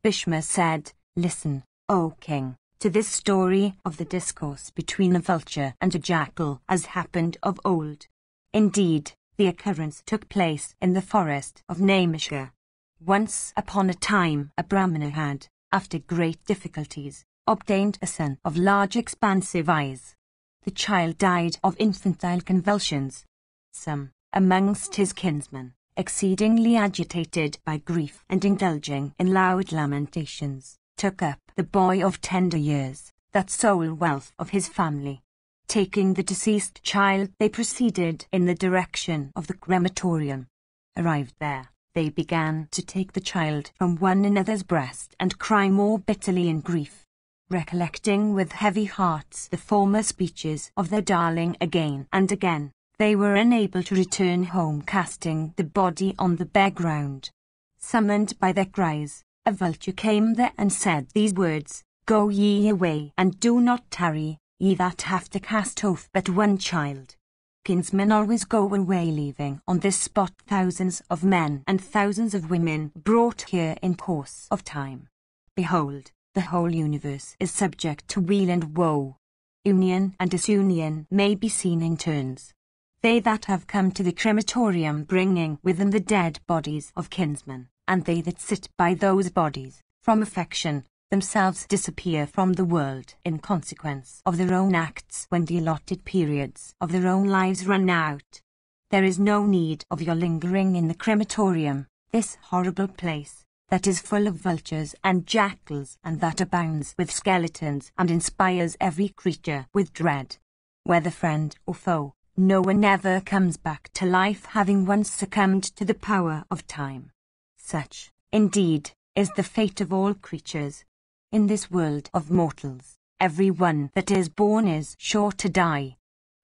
Bhishma said, Listen, O king, to this story of the discourse between a vulture and a jackal as happened of old. Indeed, the occurrence took place in the forest of Naimishka. Once upon a time a Brahmana had, after great difficulties, obtained a son of large expansive eyes. The child died of infantile convulsions. Some, amongst his kinsmen, exceedingly agitated by grief and indulging in loud lamentations, took up the boy of tender years, that sole wealth of his family. Taking the deceased child, they proceeded in the direction of the crematorium. Arrived there, they began to take the child from one another's breast and cry more bitterly in grief, recollecting with heavy hearts the former speeches of their darling again and again. They were unable to return home, casting the body on the bare ground. Summoned by their cries, a vulture came there and said these words, Go ye away, and do not tarry, ye that have to cast off but one child. Kinsmen always go away, leaving on this spot thousands of men and thousands of women brought here in course of time. Behold, the whole universe is subject to weal and woe. Union and disunion may be seen in turns. They that have come to the crematorium bringing with them the dead bodies of kinsmen, and they that sit by those bodies, from affection, themselves disappear from the world in consequence of their own acts when the allotted periods of their own lives run out. There is no need of your lingering in the crematorium, this horrible place, that is full of vultures and jackals, and that abounds with skeletons and inspires every creature with dread. Whether friend or foe, no one ever comes back to life having once succumbed to the power of time. Such, indeed, is the fate of all creatures. In this world of mortals, every one that is born is sure to die.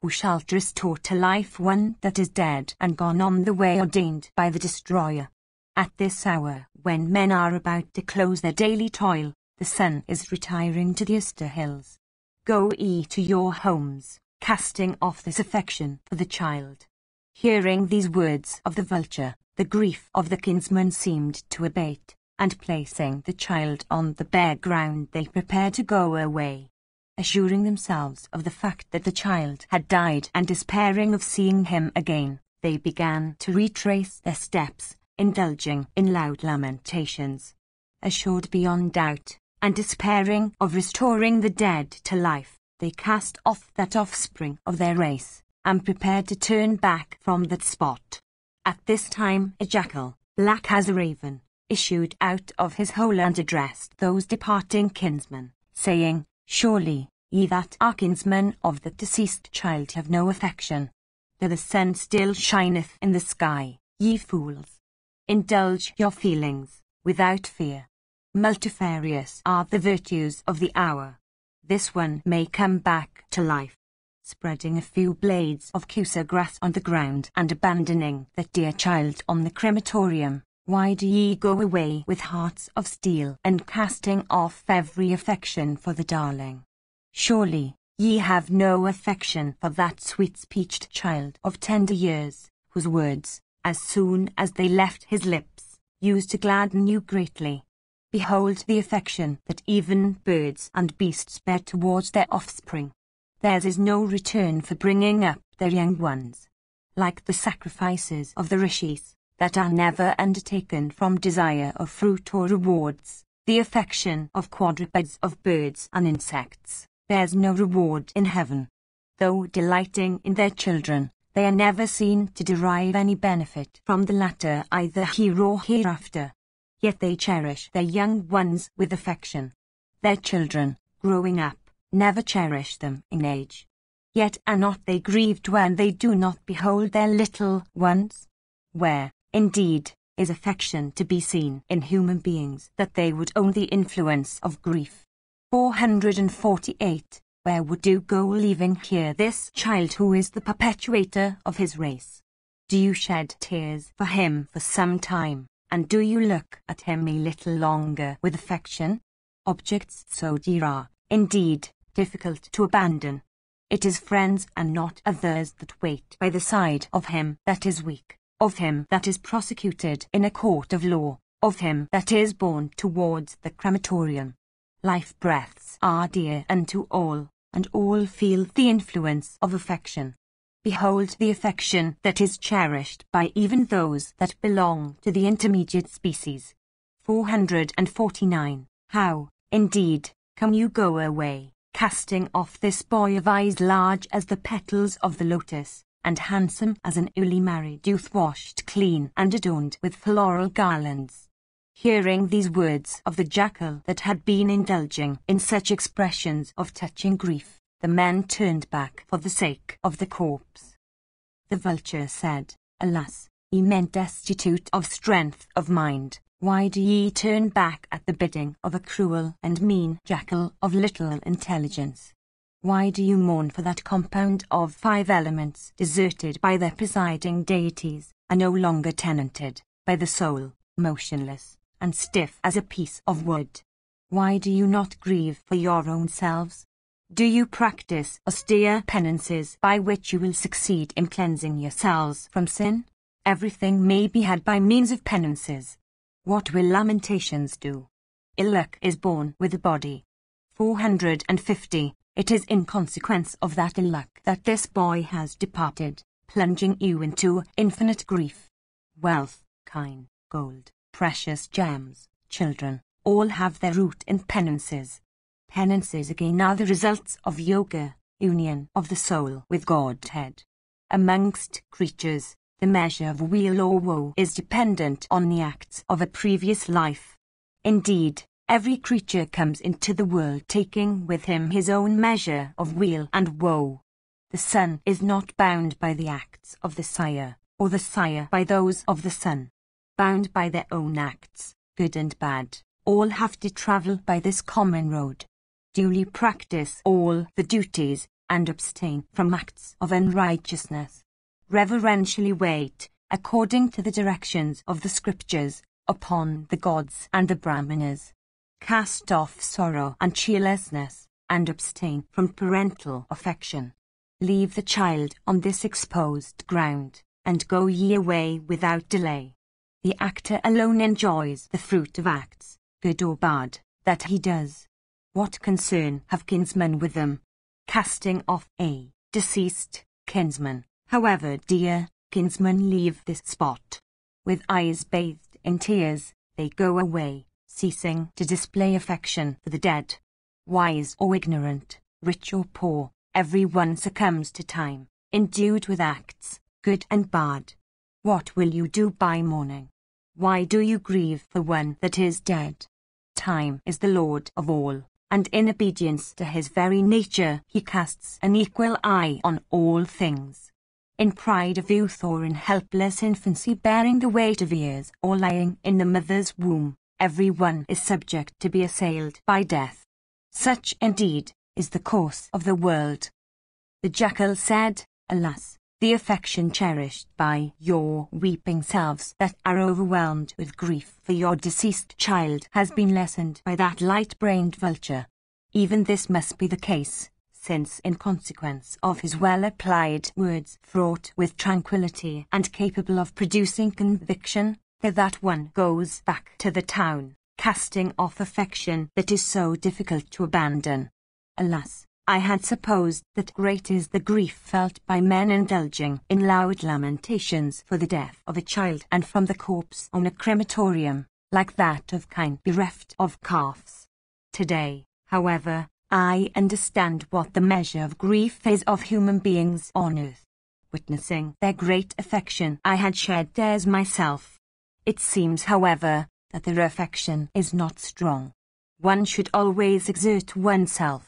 Who shall restore to life one that is dead and gone on the way ordained by the destroyer? At this hour, when men are about to close their daily toil, the sun is retiring to the Easter hills. Go ye to your homes, casting off this affection for the child. Hearing these words of the vulture, the grief of the kinsman seemed to abate, and placing the child on the bare ground they prepared to go away. Assuring themselves of the fact that the child had died and despairing of seeing him again, they began to retrace their steps, indulging in loud lamentations. Assured beyond doubt, and despairing of restoring the dead to life, they cast off that offspring of their race, and prepared to turn back from that spot. At this time a jackal, black as a raven, issued out of his hole and addressed those departing kinsmen, saying, Surely, ye that are kinsmen of the deceased child have no affection. Though the sun still shineth in the sky, ye fools. Indulge your feelings, without fear. Multifarious are the virtues of the hour. This one may come back to life. Spreading a few blades of cusa grass on the ground and abandoning that dear child on the crematorium, why do ye go away with hearts of steel and casting off every affection for the darling? Surely, ye have no affection for that sweet-speeched child of tender years, whose words, as soon as they left his lips, used to gladden you greatly. Behold the affection that even birds and beasts bear towards their offspring. Theirs is no return for bringing up their young ones. Like the sacrifices of the rishis, that are never undertaken from desire of fruit or rewards, the affection of quadrupeds of birds and insects bears no reward in heaven. Though delighting in their children, they are never seen to derive any benefit from the latter either here or hereafter. Yet they cherish their young ones with affection. Their children, growing up, never cherish them in age. Yet are not they grieved when they do not behold their little ones? Where, indeed, is affection to be seen in human beings that they would own the influence of grief? 448. Where would you go leaving here this child who is the perpetuator of his race? Do you shed tears for him for some time, and do you look at him a little longer with affection? Objects so dear are, indeed, difficult to abandon. It is friends and not others that wait by the side of him that is weak, of him that is prosecuted in a court of law, of him that is borne towards the crematorium. Life breaths are dear unto all, and all feel the influence of affection. Behold the affection that is cherished by even those that belong to the intermediate species. 449. How, indeed, can you go away, casting off this boy of eyes large as the petals of the lotus, and handsome as an early married youth washed clean and adorned with floral garlands? Hearing these words of the jackal that had been indulging in such expressions of touching grief, the men turned back for the sake of the corpse. The vulture said, Alas, ye men destitute of strength of mind, why do ye turn back at the bidding of a cruel and mean jackal of little intelligence? Why do you mourn for that compound of 5 elements deserted by their presiding deities, and no longer tenanted by the soul, motionless and stiff as a piece of wood? Why do you not grieve for your own selves? Do you practice austere penances by which you will succeed in cleansing yourselves from sin? Everything may be had by means of penances. What will lamentations do? Ill luck is born with the body. 450. It is in consequence of that ill luck that this boy has departed, plunging you into infinite grief. Wealth, kine, gold, precious gems, children, all have their root in penances. Penances again are the results of yoga, union of the soul with Godhead. Amongst creatures, the measure of weal or woe is dependent on the acts of a previous life. Indeed, every creature comes into the world taking with him his own measure of weal and woe. The son is not bound by the acts of the sire, or the sire by those of the son. Bound by their own acts, good and bad, all have to travel by this common road. Duly practice all the duties, and abstain from acts of unrighteousness. Reverentially wait, according to the directions of the scriptures, upon the gods and the Brahmanas. Cast off sorrow and cheerlessness, and abstain from parental affection. Leave the child on this exposed ground, and go ye away without delay. The actor alone enjoys the fruit of acts, good or bad, that he does. What concern have kinsmen with them? Casting off a deceased kinsman, however dear, kinsmen leave this spot. With eyes bathed in tears, they go away, ceasing to display affection for the dead. Wise or ignorant, rich or poor, every one succumbs to time, endued with acts, good and bad. What will you do by morning? Why do you grieve for one that is dead? Time is the Lord of all, and in obedience to his very nature he casts an equal eye on all things. In pride of youth or in helpless infancy bearing the weight of years or lying in the mother's womb, every one is subject to be assailed by death. Such indeed is the course of the world. The jackal said, Alas, the affection cherished by your weeping selves that are overwhelmed with grief for your deceased child has been lessened by that light-brained vulture. Even this must be the case, since in consequence of his well-applied words fraught with tranquility and capable of producing conviction, that one goes back to the town, casting off affection that is so difficult to abandon. Alas, I had supposed that great is the grief felt by men indulging in loud lamentations for the death of a child and from the corpse on a crematorium, like that of kine bereft of calves. Today, however, I understand what the measure of grief is of human beings on earth. Witnessing their great affection, I had shed theirs myself. It seems, however, that their affection is not strong. One should always exert oneself.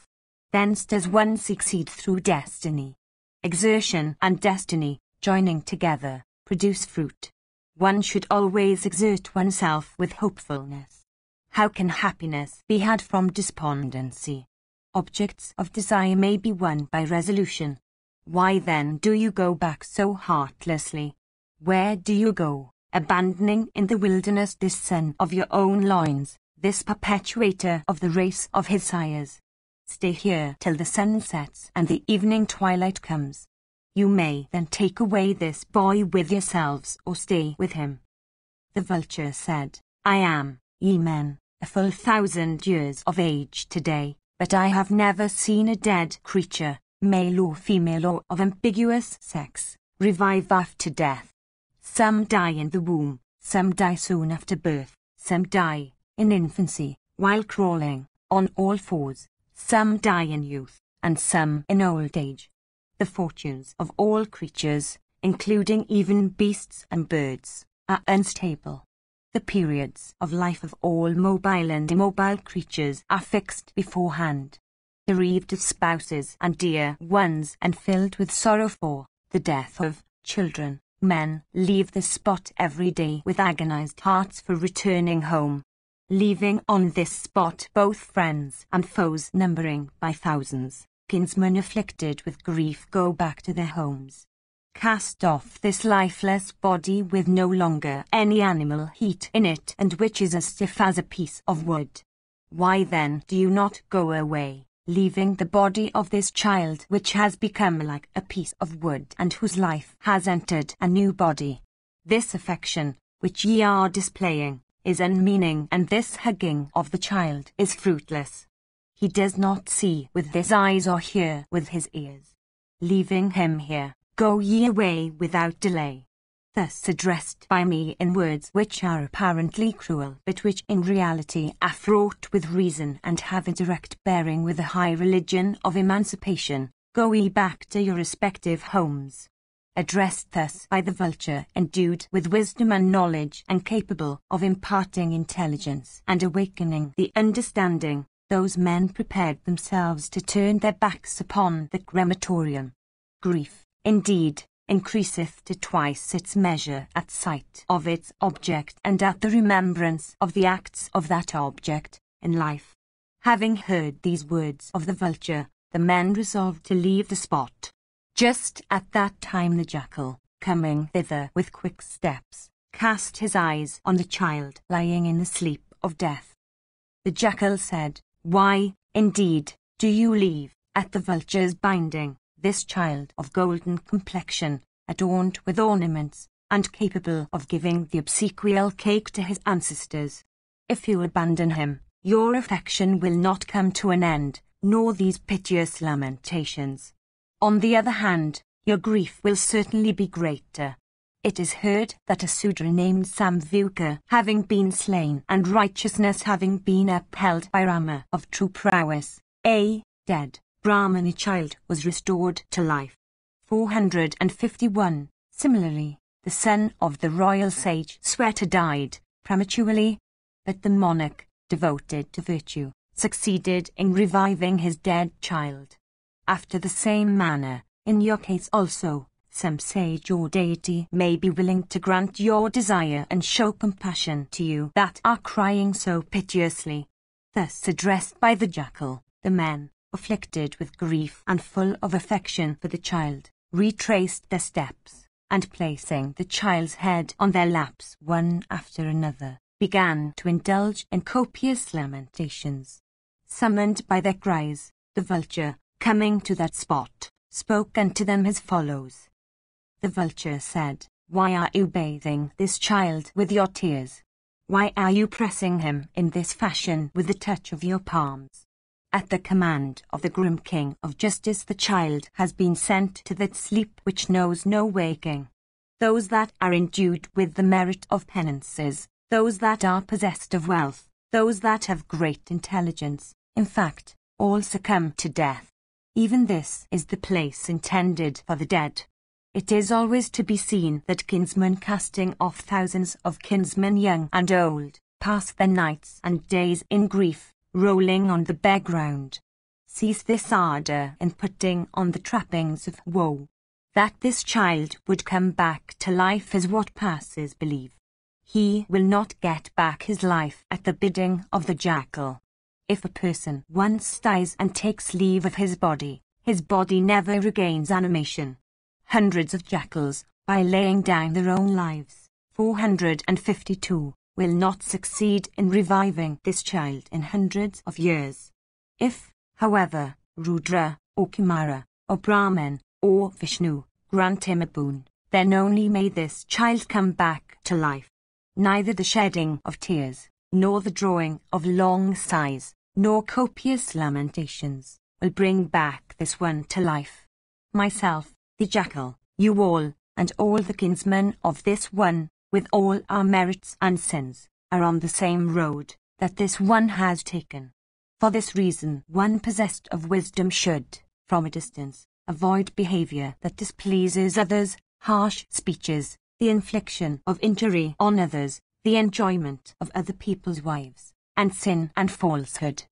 Thence does one succeed through destiny. Exertion and destiny, joining together, produce fruit. One should always exert oneself with hopefulness. How can happiness be had from despondency? Objects of desire may be won by resolution. Why then do you go back so heartlessly? Where do you go, abandoning in the wilderness this son of your own loins, this perpetuator of the race of his sires? Stay here till the sun sets and the evening twilight comes. You may then take away this boy with yourselves or stay with him. The vulture said, I am, ye men, a full 1,000 years of age today, but I have never seen a dead creature, male or female or of ambiguous sex, revive after death. Some die in the womb, some die soon after birth, some die in infancy, while crawling, on all fours. Some die in youth, and some in old age. The fortunes of all creatures, including even beasts and birds, are unstable. The periods of life of all mobile and immobile creatures are fixed beforehand. Bereaved of spouses and dear ones and filled with sorrow for the death of children, men leave this spot every day with agonized hearts for returning home. Leaving on this spot both friends and foes numbering by thousands, kinsmen afflicted with grief go back to their homes. Cast off this lifeless body with no longer any animal heat in it and which is as stiff as a piece of wood. Why then do you not go away, leaving the body of this child which has become like a piece of wood and whose life has entered a new body? This affection, which ye are displaying, is unmeaning, and this hugging of the child is fruitless. He does not see with his eyes or hear with his ears. Leaving him here, go ye away without delay. Thus addressed by me in words which are apparently cruel, but which in reality are fraught with reason and have a direct bearing with the high religion of emancipation, go ye back to your respective homes. Addressed thus by the vulture endued with wisdom and knowledge and capable of imparting intelligence and awakening the understanding, those men prepared themselves to turn their backs upon the crematorium. Grief, indeed, increaseth to twice its measure at sight of its object and at the remembrance of the acts of that object in life. Having heard these words of the vulture, the men resolved to leave the spot. Just at that time the jackal, coming thither with quick steps, cast his eyes on the child lying in the sleep of death. The jackal said, "Why, indeed, do you leave, at the vulture's binding, this child of golden complexion, adorned with ornaments, and capable of giving the obsequial cake to his ancestors? If you abandon him, your affection will not come to an end, nor these piteous lamentations. On the other hand, your grief will certainly be greater. It is heard that a Sudra named Samvuka, having been slain and righteousness having been upheld by Rama of true prowess, a dead Brahmana child was restored to life. 451. Similarly, the son of the royal sage Sweta died prematurely, but the monarch, devoted to virtue, succeeded in reviving his dead child. After the same manner, in your case also, some sage or deity may be willing to grant your desire and show compassion to you that are crying so piteously." Thus addressed by the jackal, the men, afflicted with grief and full of affection for the child, retraced their steps, and placing the child's head on their laps one after another, began to indulge in copious lamentations. Summoned by their cries, the vulture, coming to that spot, spoke unto them as follows. The vulture said, "Why are you bathing this child with your tears? Why are you pressing him in this fashion with the touch of your palms? At the command of the grim king of justice the child has been sent to that sleep which knows no waking. Those that are endued with the merit of penances, those that are possessed of wealth, those that have great intelligence, in fact, all succumb to death. Even this is the place intended for the dead. It is always to be seen that kinsmen casting off thousands of kinsmen young and old, pass their nights and days in grief, rolling on the bare ground. Cease this ardour in putting on the trappings of woe. That this child would come back to life is what passes believe. He will not get back his life at the bidding of the jackal. If a person once dies and takes leave of his body never regains animation. Hundreds of jackals, by laying down their own lives, 452, will not succeed in reviving this child in hundreds of years. If, however, Rudra, or Kumara, or Brahman, or Vishnu, grant him a boon, then only may this child come back to life. Neither the shedding of tears, nor the drawing of long sighs, nor copious lamentations, will bring back this one to life. Myself, the jackal, you all, and all the kinsmen of this one, with all our merits and sins, are on the same road that this one has taken. For this reason one possessed of wisdom should, from a distance, avoid behavior that displeases others, harsh speeches, the infliction of injury on others, the enjoyment of other people's wives, and sin and falsehood.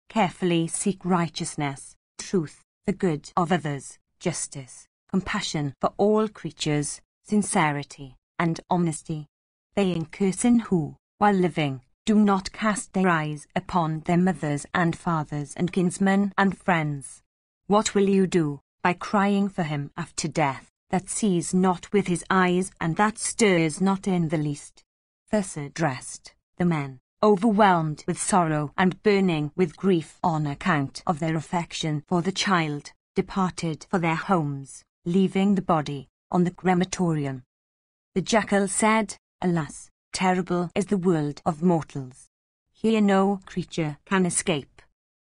Carefully seek righteousness, truth, the good of others, justice, compassion for all creatures, sincerity, and honesty. They incursion who, while living, do not cast their eyes upon their mothers and fathers and kinsmen and friends. What will you do, by crying for him after death, that sees not with his eyes and that stirs not in the least? Thus addressed, the men, overwhelmed with sorrow and burning with grief on account of their affection for the child, departed for their homes, leaving the body on the crematorium. The jackal said, "Alas, terrible is the world of mortals. Here no creature can escape.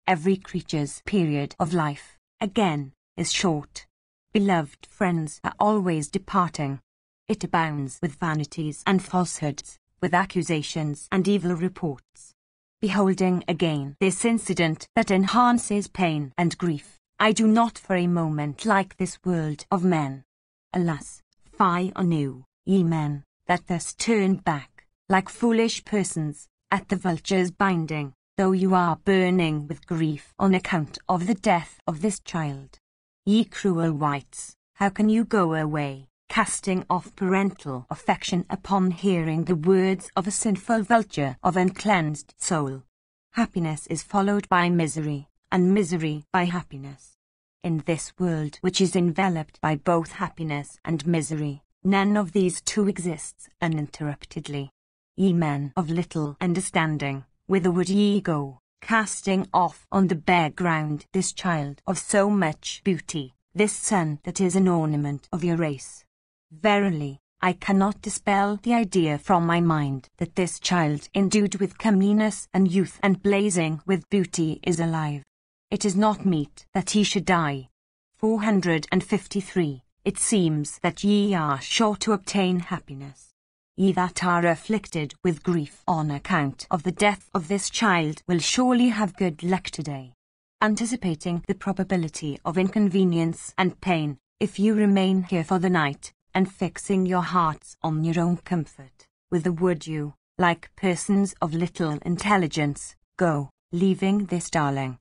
Every creature's period of life, again, is short. Beloved friends are always departing. It abounds with vanities and falsehoods, with accusations and evil reports. Beholding again this incident that enhances pain and grief, I do not for a moment like this world of men. Alas, fie on you, ye men, that thus turn back, like foolish persons, at the vulture's binding, though you are burning with grief on account of the death of this child. Ye cruel wights, how can you go away, casting off parental affection upon hearing the words of a sinful vulture of uncleansed soul? Happiness is followed by misery, and misery by happiness. In this world which is enveloped by both happiness and misery, None of these two exists uninterruptedly. Ye men of little understanding, whither would ye go, casting off on the bare ground this child of so much beauty, this son that is an ornament of your race? Verily, I cannot dispel the idea from my mind that this child endued with comeliness and youth and blazing with beauty is alive. It is not meet that he should die. 453. It seems that ye are sure to obtain happiness. Ye that are afflicted with grief on account of the death of this child will surely have good luck today. Anticipating the probability of inconvenience and pain, if you remain here for the night, and fixing your hearts on your own comfort, whither would you, like persons of little intelligence, go, leaving this darling?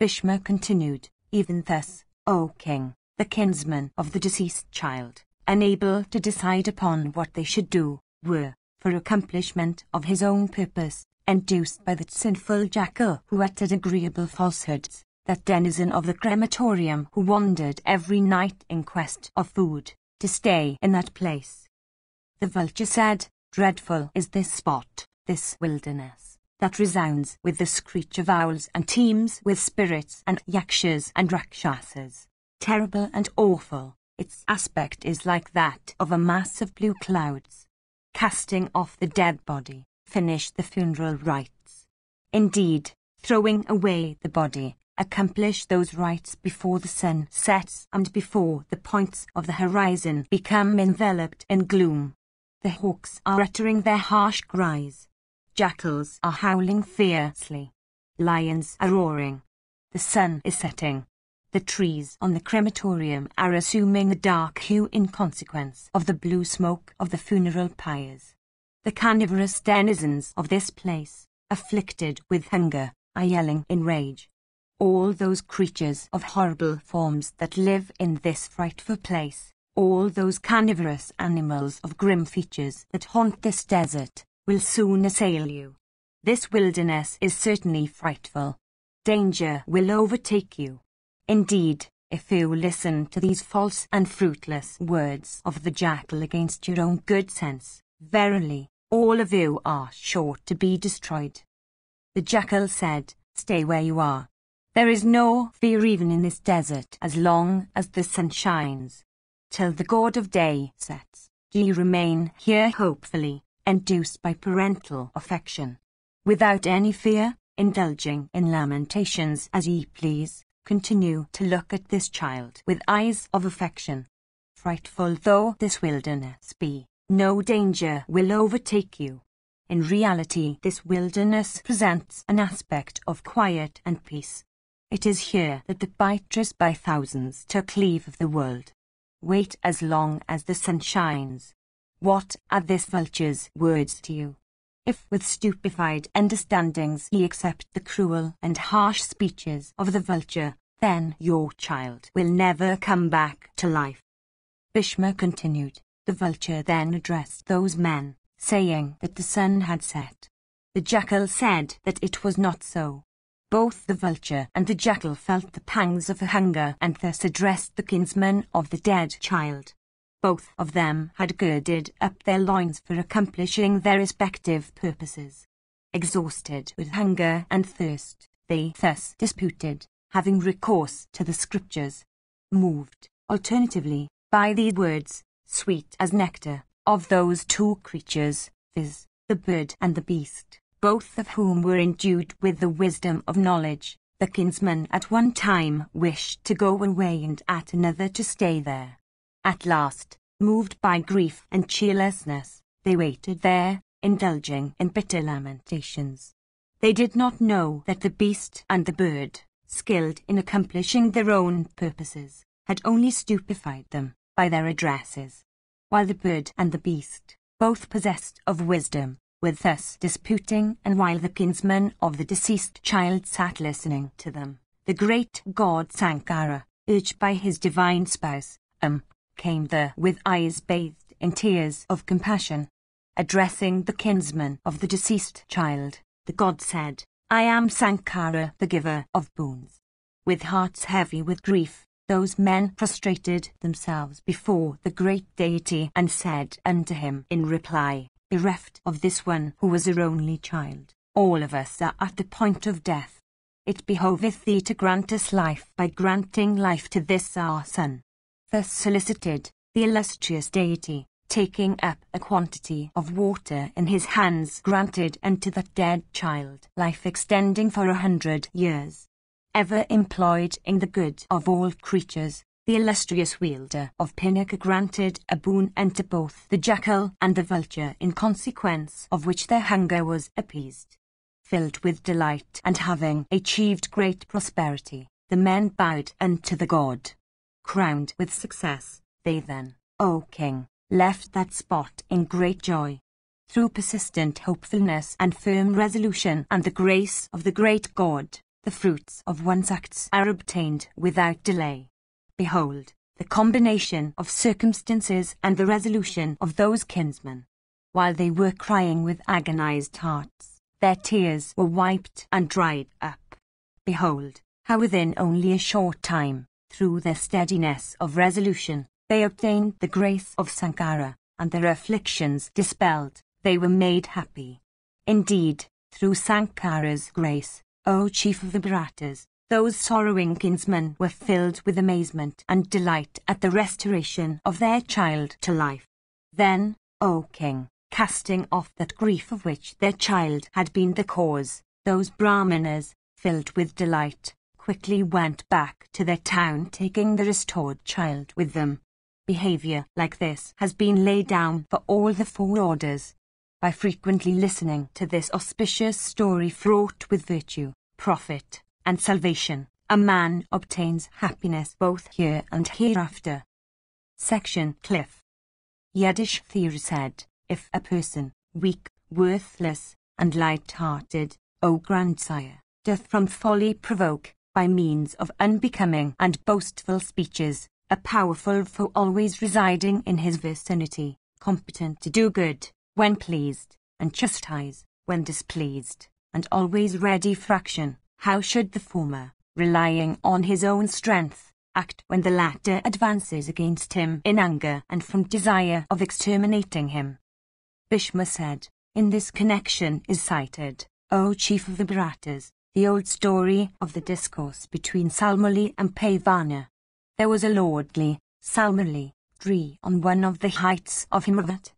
Bhishma continued, even thus, O king, the kinsmen of the deceased child, unable to decide upon what they should do, were, for accomplishment of his own purpose, induced by that sinful jackal who uttered agreeable falsehoods, that denizen of the crematorium who wandered every night in quest of food, to stay in that place. The vulture said, dreadful is this spot, this wilderness, that resounds with the screech of owls and teems with spirits and yakshas and rakshasas. Terrible and awful, its aspect is like that of a mass of blue clouds. Casting off the dead body, finish the funeral rites. Indeed, throwing away the body, accomplish those rites before the sun sets and before the points of the horizon become enveloped in gloom. The hawks are uttering their harsh cries. Jackals are howling fiercely. Lions are roaring. The sun is setting. The trees on the crematorium are assuming a dark hue in consequence of the blue smoke of the funeral pyres. The carnivorous denizens of this place, afflicted with hunger, are yelling in rage. All those creatures of horrible forms that live in this frightful place, all those carnivorous animals of grim features that haunt this desert, will soon assail you. This wilderness is certainly frightful. Danger will overtake you. Indeed, if you listen to these false and fruitless words of the jackal against your own good sense, verily, all of you are sure to be destroyed. The jackal said, stay where you are. There is no fear even in this desert as long as the sun shines. Till the god of day sets, ye remain here hopefully, induced by parental affection. Without any fear, indulging in lamentations as ye please, continue to look at this child with eyes of affection. Frightful though this wilderness be, no danger will overtake you. In reality, this wilderness presents an aspect of quiet and peace. It is here that the biters by thousands took leave of the world. Wait as long as the sun shines. What are this vulture's words to you? If with stupefied understandings ye accept the cruel and harsh speeches of the vulture, then your child will never come back to life. Bhishma continued. The vulture then addressed those men, saying that the sun had set. The jackal said that it was not so. Both the vulture and the jackal felt the pangs of hunger and thus addressed the kinsman of the dead child. Both of them had girded up their loins for accomplishing their respective purposes. Exhausted with hunger and thirst, they thus disputed, having recourse to the scriptures. Moved, alternatively, by these words, sweet as nectar, of those two creatures, viz., the bird and the beast, both of whom were endued with the wisdom of knowledge, the kinsman at one time wished to go away and at another to stay there. At last, moved by grief and cheerlessness, they waited there, indulging in bitter lamentations. They did not know that the beast and the bird, skilled in accomplishing their own purposes, had only stupefied them by their addresses, while the bird and the beast, both possessed of wisdom, were thus disputing, and while the kinsman of the deceased child sat listening to them, the great god Sankara, urged by his divine spouse, came there with eyes bathed in tears of compassion. Addressing the kinsman of the deceased child, the god said, I am Sankara, the giver of boons. With hearts heavy with grief, Those men prostrated themselves before the great deity and said unto him in reply, Bereft of this one who was our only child, all of us are at the point of death. It behoveth thee to grant us life by granting life to this our son. Thus solicited, the illustrious deity, taking up a quantity of water in his hands, granted unto that dead child life extending for 100 years. Ever employed in the good of all creatures, the illustrious wielder of Pinnacle granted a boon unto both the jackal and the vulture, in consequence of which their hunger was appeased. Filled with delight and having achieved great prosperity, the men bowed unto the god. Crowned with success, they then, O king, left that spot in great joy. Through persistent hopefulness and firm resolution and the grace of the great God, the fruits of one's acts are obtained without delay. Behold, the combination of circumstances and the resolution of those kinsmen. While they were crying with agonized hearts, their tears were wiped and dried up. Behold, how within only a short time, through their steadiness of resolution, they obtained the grace of Sankara, and their afflictions dispelled, they were made happy. Indeed, through Sankara's grace, O chief of the Bharatas, those sorrowing kinsmen were filled with amazement and delight at the restoration of their child to life. Then, O king, casting off that grief of which their child had been the cause, those Brahmanas, filled with delight, quickly went back to their town, taking the restored child with them. Behavior like this has been laid down for all the 4 orders. By frequently listening to this auspicious story fraught with virtue, profit, and salvation, a man obtains happiness both here and hereafter. Section Cliff. Yiddish theory said, if a person, weak, worthless, and light-hearted, O grandsire, doth from folly provoke, by means of unbecoming and boastful speeches, a powerful foe always residing in his vicinity, competent to do good, when pleased, and chastise, when displeased, and always ready for action, how should the former, relying on his own strength, act when the latter advances against him in anger and from desire of exterminating him? Bhishma said, in this connection is cited, O chief of the Bharatas, the old story of the discourse between Salmali and Pavana. There was a lordly, Salmali, tree on one of the heights of Himavat.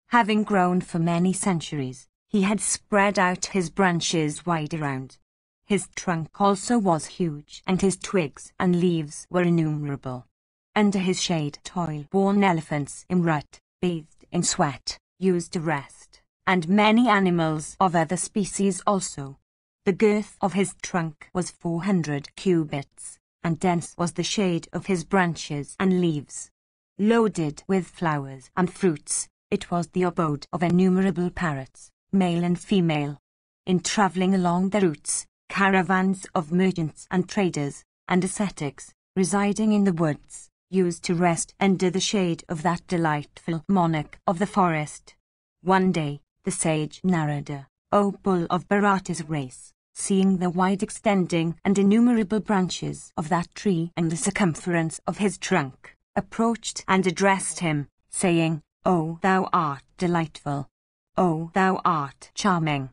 Having grown for many centuries, he had spread out his branches wide around. His trunk also was huge, and his twigs and leaves were innumerable. Under his shade toil-worn elephants in rut, bathed in sweat, used to rest, and many animals of other species also. The girth of his trunk was 400 cubits, and dense was the shade of his branches and leaves. Loaded with flowers and fruits, it was the abode of innumerable parrots, male and female. In travelling along the routes, caravans of merchants and traders, and ascetics, residing in the woods, used to rest under the shade of that delightful monarch of the forest. One day, the sage Narada, O bull of Bharata's race, seeing the wide extending and innumerable branches of that tree and the circumference of his trunk, approached and addressed him, saying, O thou art delightful! O thou art charming!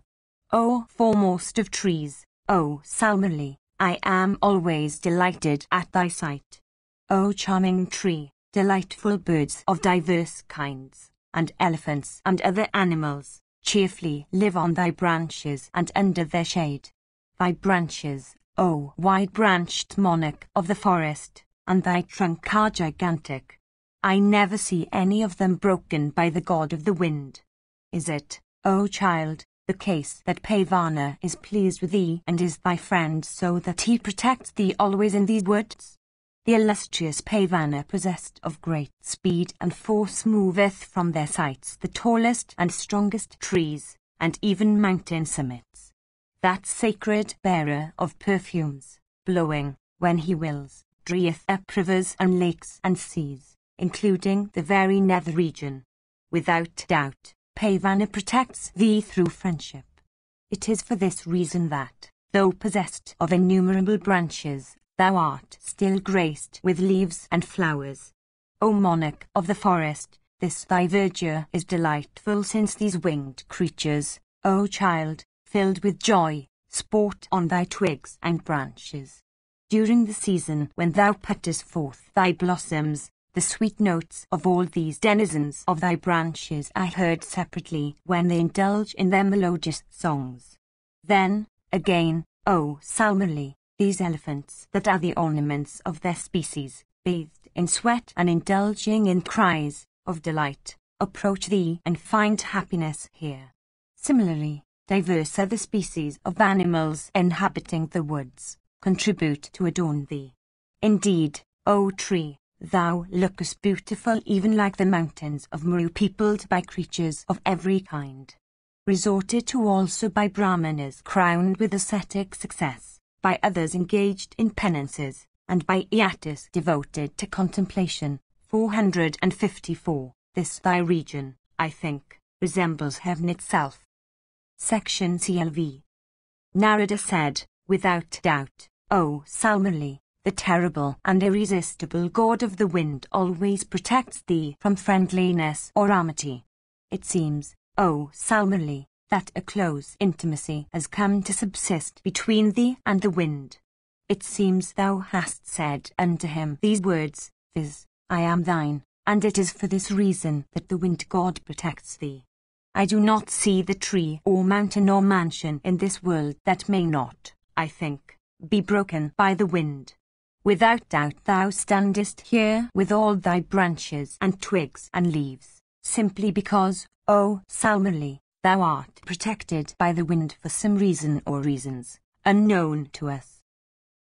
O foremost of trees! O Salmali, I am always delighted at thy sight. O charming tree, delightful birds of diverse kinds, and elephants and other animals, cheerfully live on thy branches and under their shade. Thy branches, O wide-branched monarch of the forest, and thy trunk are gigantic. I never see any of them broken by the god of the wind. Is it, O child, the case that Pavana is pleased with thee and is thy friend so that he protects thee always in these woods? The illustrious Pavana, possessed of great speed and force, moveth from their sights the tallest and strongest trees, and even mountain summits. That sacred bearer of perfumes, blowing, when he wills, drieth up rivers and lakes and seas, including the very nether region. Without doubt, Pavana protects thee through friendship. It is for this reason that, though possessed of innumerable branches, thou art still graced with leaves and flowers. O monarch of the forest, this thy verdure is delightful, since these winged creatures, O child, filled with joy, sport on thy twigs and branches. During the season when thou puttest forth thy blossoms, the sweet notes of all these denizens of thy branches are heard separately when they indulge in their melodious songs. Then, again, O Salmali, these elephants that are the ornaments of their species, bathed in sweat and indulging in cries of delight, approach thee and find happiness here. Similarly, diverse other species of animals inhabiting the woods contribute to adorn thee. Indeed, O tree, thou lookest beautiful, even like the mountains of Meru, peopled by creatures of every kind. Resorted to also by Brahmanas crowned with ascetic success, by others engaged in penances, and by Iatis devoted to contemplation. 454. This thy region, I think, resembles heaven itself. Section CLV. Narada said, without doubt, O Salmali, the terrible and irresistible god of the wind always protects thee from friendliness or amity. It seems, O Salmali, that a close intimacy has come to subsist between thee and the wind. It seems thou hast said unto him these words, viz., I am thine, and it is for this reason that the wind god protects thee. I do not see the tree or mountain or mansion in this world that may not, I think, be broken by the wind. Without doubt thou standest here with all thy branches and twigs and leaves, simply because, O Salmali, thou art protected by the wind for some reason or reasons, unknown to us.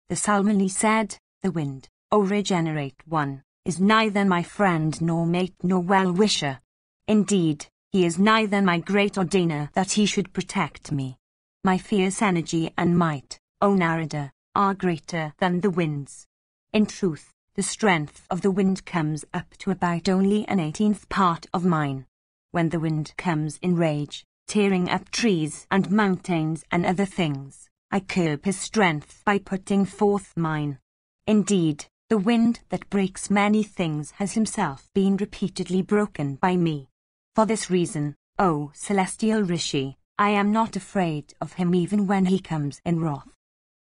The Salmali said, the wind, O regenerate one, is neither my friend nor mate nor well-wisher. Indeed, he is neither my great ordainer that he should protect me. My fierce energy and might, O Narada, are greater than the wind's. In truth, the strength of the wind comes up to about only an 18th part of mine. When the wind comes in rage, tearing up trees and mountains and other things, I curb his strength by putting forth mine. Indeed, the wind that breaks many things has himself been repeatedly broken by me. For this reason, O celestial Rishi, I am not afraid of him even when he comes in wrath.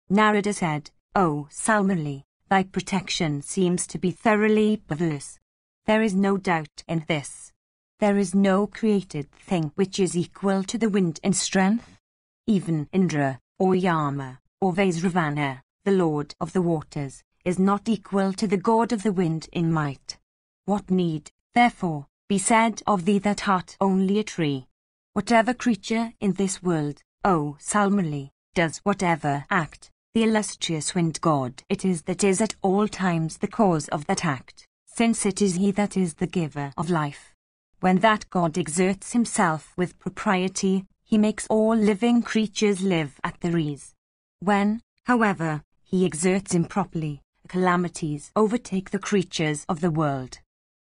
Narada said, O Salmali, thy protection seems to be thoroughly perverse. There is no doubt in this. There is no created thing which is equal to the wind in strength. Even Indra, or Yama, or Vaisravana, the lord of the waters, is not equal to the god of the wind in might. What need, therefore, be said of thee that art only a tree? Whatever creature in this world, O Salmali, does whatever act, the illustrious wind god it is that is at all times the cause of that act, since it is he that is the giver of life. When that god exerts himself with propriety, he makes all living creatures live at their ease. When, however, he exerts improperly, calamities overtake the creatures of the world.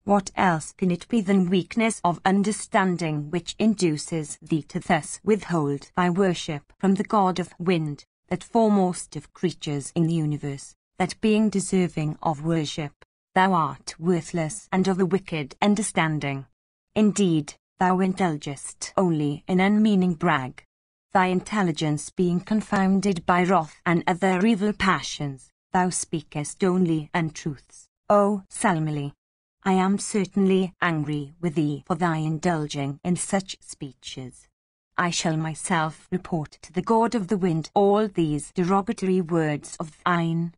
What else can it be than weakness of understanding which induces thee to thus withhold thy worship from the god of wind, that foremost of creatures in the universe, that being deserving of worship, thou art worthless and of a wicked understanding. Indeed, thou indulgest only in unmeaning brag. Thy intelligence being confounded by wrath and other evil passions, thou speakest only untruths, O Salmali. I am certainly angry with thee for thy indulging in such speeches. I shall myself report to the god of the wind all these derogatory words of thine.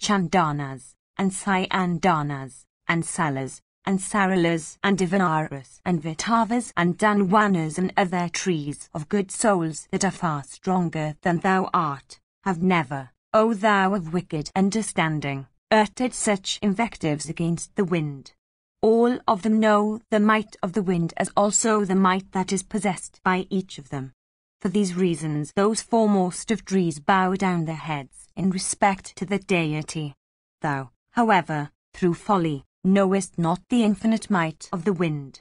Chandanas, and Syandanas, and Salas, and Saralas, and Divanaras, and Vitavas, and Danwanas, and other trees of good souls that are far stronger than thou art, have never, O thou of wicked understanding, uttered such invectives against the wind. All of them know the might of the wind as also the might that is possessed by each of them. For these reasons those foremost of trees bow down their heads in respect to the deity. Thou, however, through folly, knowest not the infinite might of the wind.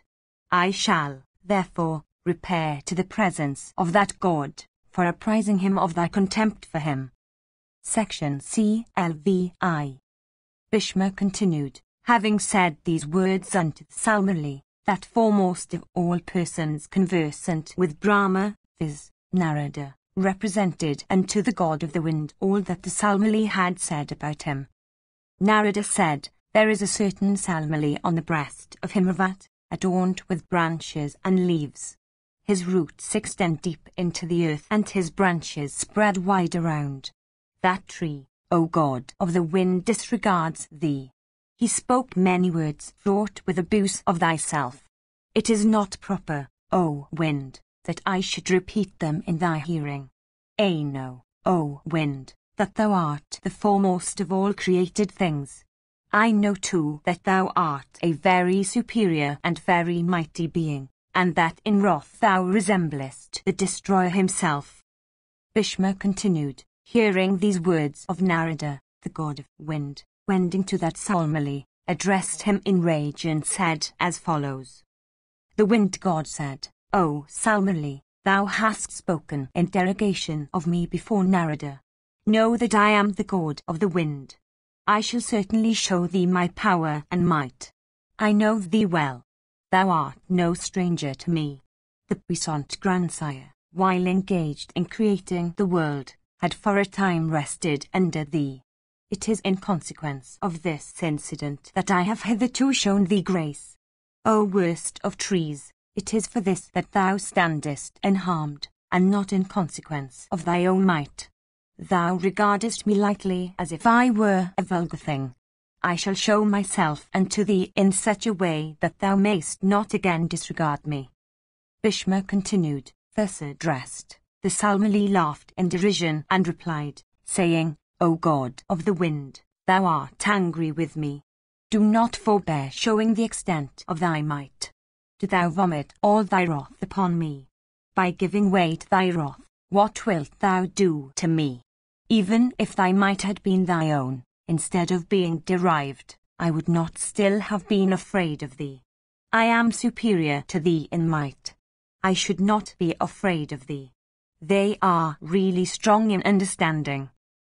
I shall, therefore, repair to the presence of that god, for apprising him of thy contempt for him. Section CLVI. Bhishma continued, having said these words unto the Salmali, that foremost of all persons conversant with Brahma, viz., Narada, represented unto the god of the wind all that the Salmali had said about him. Narada said, there is a certain Salmali on the breast of Himravat, adorned with branches and leaves. His roots extend deep into the earth and his branches spread wide around. That tree, O god of the wind, disregards thee. He spoke many words fraught with abuse of thyself. It is not proper, O wind, that I should repeat them in thy hearing. Know, O wind, that thou art the foremost of all created things. I know too that thou art a very superior and very mighty being, and that in wrath thou resemblest the destroyer himself. Bhishma continued, hearing these words of Narada, the god of wind, wending to that Salmali, addressed him in rage and said as follows. The wind god said, O Salmali, thou hast spoken in derogation of me before Narada. Know that I am the god of the wind. I shall certainly show thee my power and might. I know thee well. Thou art no stranger to me. The puissant grandsire, while engaged in creating the world, had for a time rested under thee. It is in consequence of this incident that I have hitherto shown thee grace. O worst of trees, it is for this that thou standest unharmed, and not in consequence of thy own might. Thou regardest me lightly as if I were a vulgar thing. I shall show myself unto thee in such a way that thou mayst not again disregard me. Bhishma continued, thus addressed. The Salmali laughed in derision and replied, saying, O god of the wind, thou art angry with me. Do not forbear showing the extent of thy might. Do thou vomit all thy wrath upon me. By giving way to thy wrath, what wilt thou do to me? Even if thy might had been thy own, instead of being derived, I would not still have been afraid of thee. I am superior to thee in might. I should not be afraid of thee. They are really strong in understanding.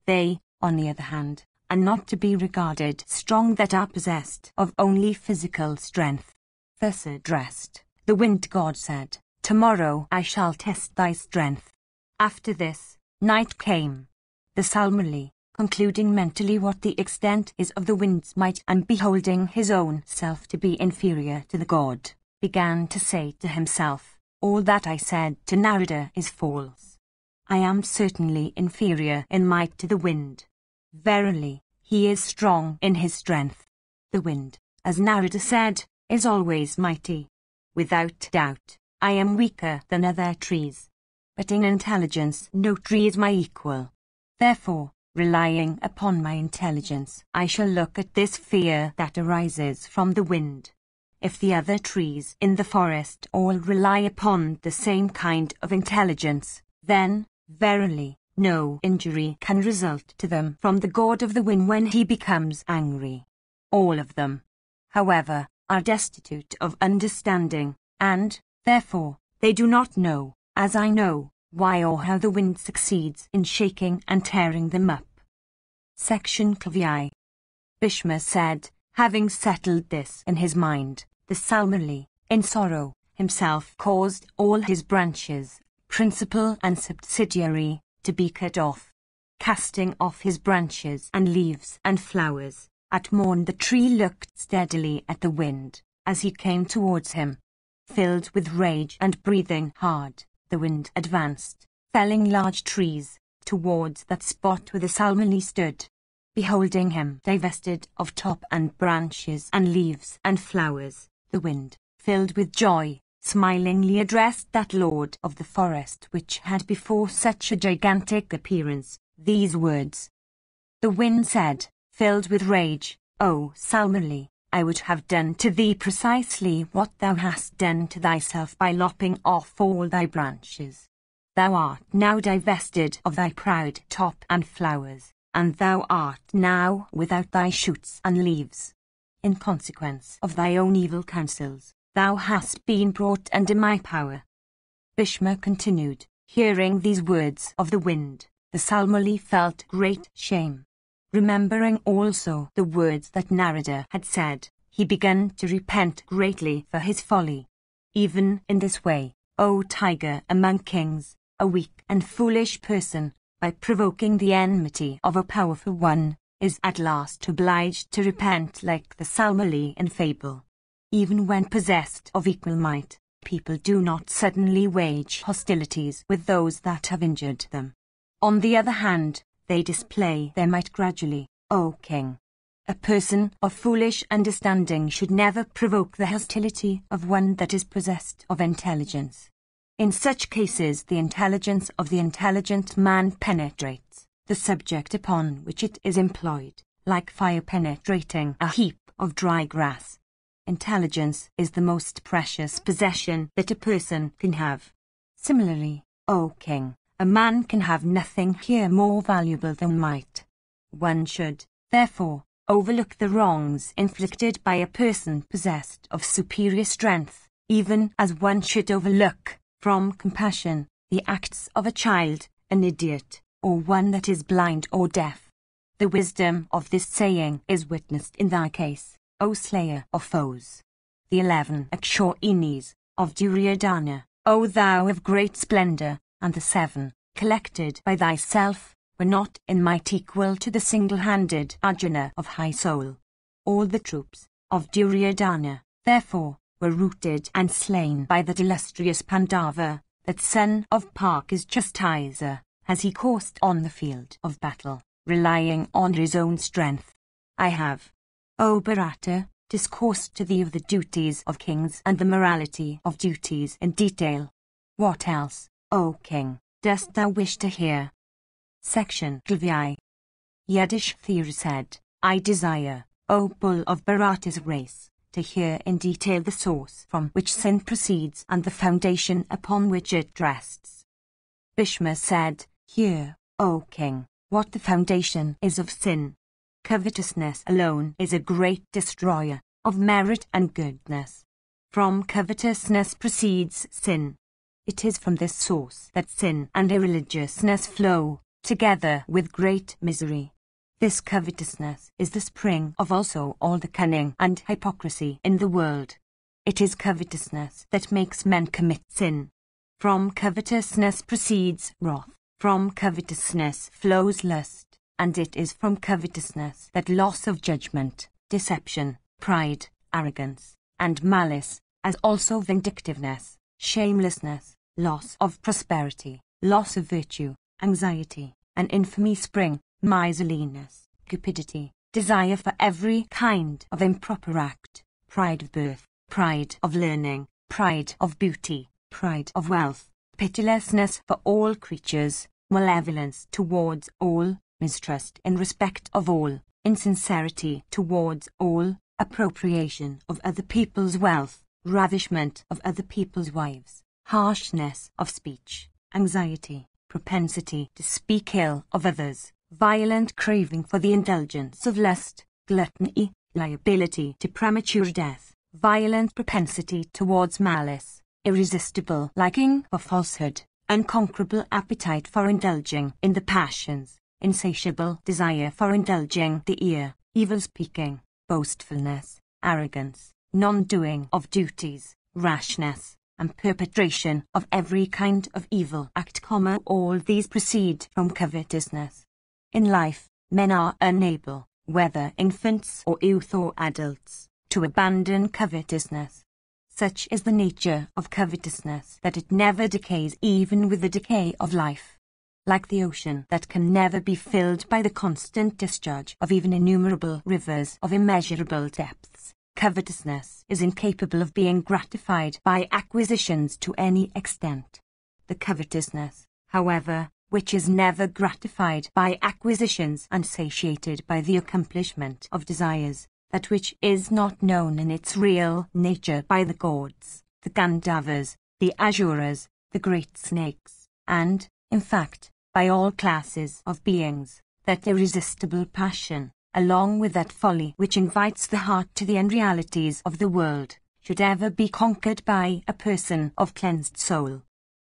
They, on the other hand, are not to be regarded strong that are possessed of only physical strength. Thus addressed, the wind god said, Tomorrow I shall test thy strength. After this, night came. The Salmali, concluding mentally what the extent is of the wind's might and beholding his own self to be inferior to the god, began to say to himself, all that I said to Narada is false. I am certainly inferior in might to the wind. Verily, he is strong in his strength. The wind, as Narada said, is always mighty. Without doubt, I am weaker than other trees. But in intelligence no tree is my equal. Therefore, relying upon my intelligence, I shall look at this fear that arises from the wind. If the other trees in the forest all rely upon the same kind of intelligence, then, verily, no injury can result to them from the god of the wind when he becomes angry. All of them, however, are destitute of understanding, and, therefore, they do not know, as I know, why or how the wind succeeds in shaking and tearing them up. Section CLVI. Bhishma said, having settled this in his mind, the Salmali, in sorrow, himself caused all his branches, principal and subsidiary, to be cut off. Casting off his branches and leaves and flowers, at morn the tree looked steadily at the wind, as he came towards him. Filled with rage and breathing hard, the wind advanced, felling large trees, towards that spot where the Salmali stood. Beholding him divested of top and branches and leaves and flowers, the wind, filled with joy, smilingly addressed that lord of the forest which had before such a gigantic appearance, these words. The wind said, filled with rage, O Salmali, I would have done to thee precisely what thou hast done to thyself by lopping off all thy branches. Thou art now divested of thy proud top and flowers, and thou art now without thy shoots and leaves. In consequence of thy own evil counsels, thou hast been brought under my power. Bhishma continued, hearing these words of the wind, the Salmali felt great shame. Remembering also the words that Narada had said, he began to repent greatly for his folly. Even in this way, O tiger among kings, a weak and foolish person, by provoking the enmity of a powerful one, is at last obliged to repent like the Salmali in fable. Even when possessed of equal might, people do not suddenly wage hostilities with those that have injured them. On the other hand, they display their might gradually, O king. A person of foolish understanding should never provoke the hostility of one that is possessed of intelligence. In such cases the intelligence of the intelligent man penetrates the subject upon which it is employed, like fire penetrating a heap of dry grass. Intelligence is the most precious possession that a person can have. Similarly, O king, a man can have nothing here more valuable than might. One should, therefore, overlook the wrongs inflicted by a person possessed of superior strength, even as one should overlook, from compassion, the acts of a child, an idiot, or one that is blind or deaf. The wisdom of this saying is witnessed in thy case, O slayer of foes. The 11 Akshoinis of Duryodhana, O thou of great splendor, and the 7, collected by thyself, were not in might equal to the single-handed Arjuna of high soul. All the troops of Duryodhana, therefore, were routed and slain by that illustrious Pandava, that son of Parka's chastiser, as he coursed on the field of battle, relying on his own strength. I have, O Bharata, discoursed to thee of the duties of kings and the morality of duties in detail. What else, O king, dost thou wish to hear? Section 12. Yudhishthira said, I desire, O bull of Bharata's race, to hear in detail the source from which sin proceeds and the foundation upon which it rests. Bhishma said, Hear, O king, what the foundation is of sin. Covetousness alone is a great destroyer of merit and goodness. From covetousness proceeds sin. It is from this source that sin and irreligiousness flow, together with great misery. This covetousness is the spring of also all the cunning and hypocrisy in the world. It is covetousness that makes men commit sin. From covetousness proceeds wrath, from covetousness flows lust, and it is from covetousness that loss of judgment, deception, pride, arrogance, and malice, as also vindictiveness, shamelessness, loss of prosperity, loss of virtue, anxiety, and infamy spring, miserliness, cupidity, desire for every kind of improper act, pride of birth, pride of learning, pride of beauty, pride of wealth, pitilessness for all creatures, malevolence towards all, mistrust in respect of all, insincerity towards all, appropriation of other people's wealth, ravishment of other people's wives, harshness of speech, anxiety, propensity to speak ill of others, violent craving for the indulgence of lust, gluttony, liability to premature death, violent propensity towards malice, irresistible liking for falsehood, unconquerable appetite for indulging in the passions, insatiable desire for indulging the ear, evil speaking, boastfulness, arrogance, non-doing of duties, rashness, and perpetration of every kind of evil act, all these proceed from covetousness. In life, men are unable, whether infants or youth or adults, to abandon covetousness. Such is the nature of covetousness that it never decays even with the decay of life. Like the ocean that can never be filled by the constant discharge of even innumerable rivers of immeasurable depths, covetousness is incapable of being gratified by acquisitions to any extent. The covetousness, however, which is never gratified by acquisitions and satiated by the accomplishment of desires, that which is not known in its real nature by the gods, the Gandharvas, the Asuras, the great snakes, and, in fact, by all classes of beings, that irresistible passion, along with that folly which invites the heart to the unrealities of the world, should ever be conquered by a person of cleansed soul.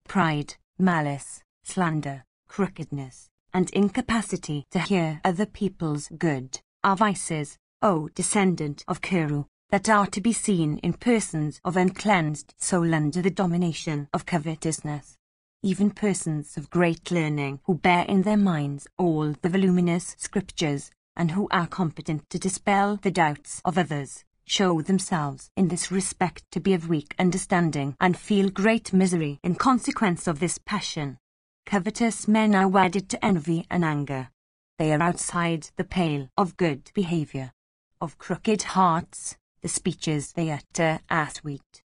Pride, malice, slander, crookedness, and incapacity to hear other people's good, are vices, O descendant of Kuru, that are to be seen in persons of uncleansed soul under the domination of covetousness. Even persons of great learning who bear in their minds all the voluminous scriptures, and who are competent to dispel the doubts of others, show themselves in this respect to be of weak understanding and feel great misery in consequence of this passion. Covetous men are wedded to envy and anger. They are outside the pale of good behavior. Of crooked hearts, the speeches they utter are sweet.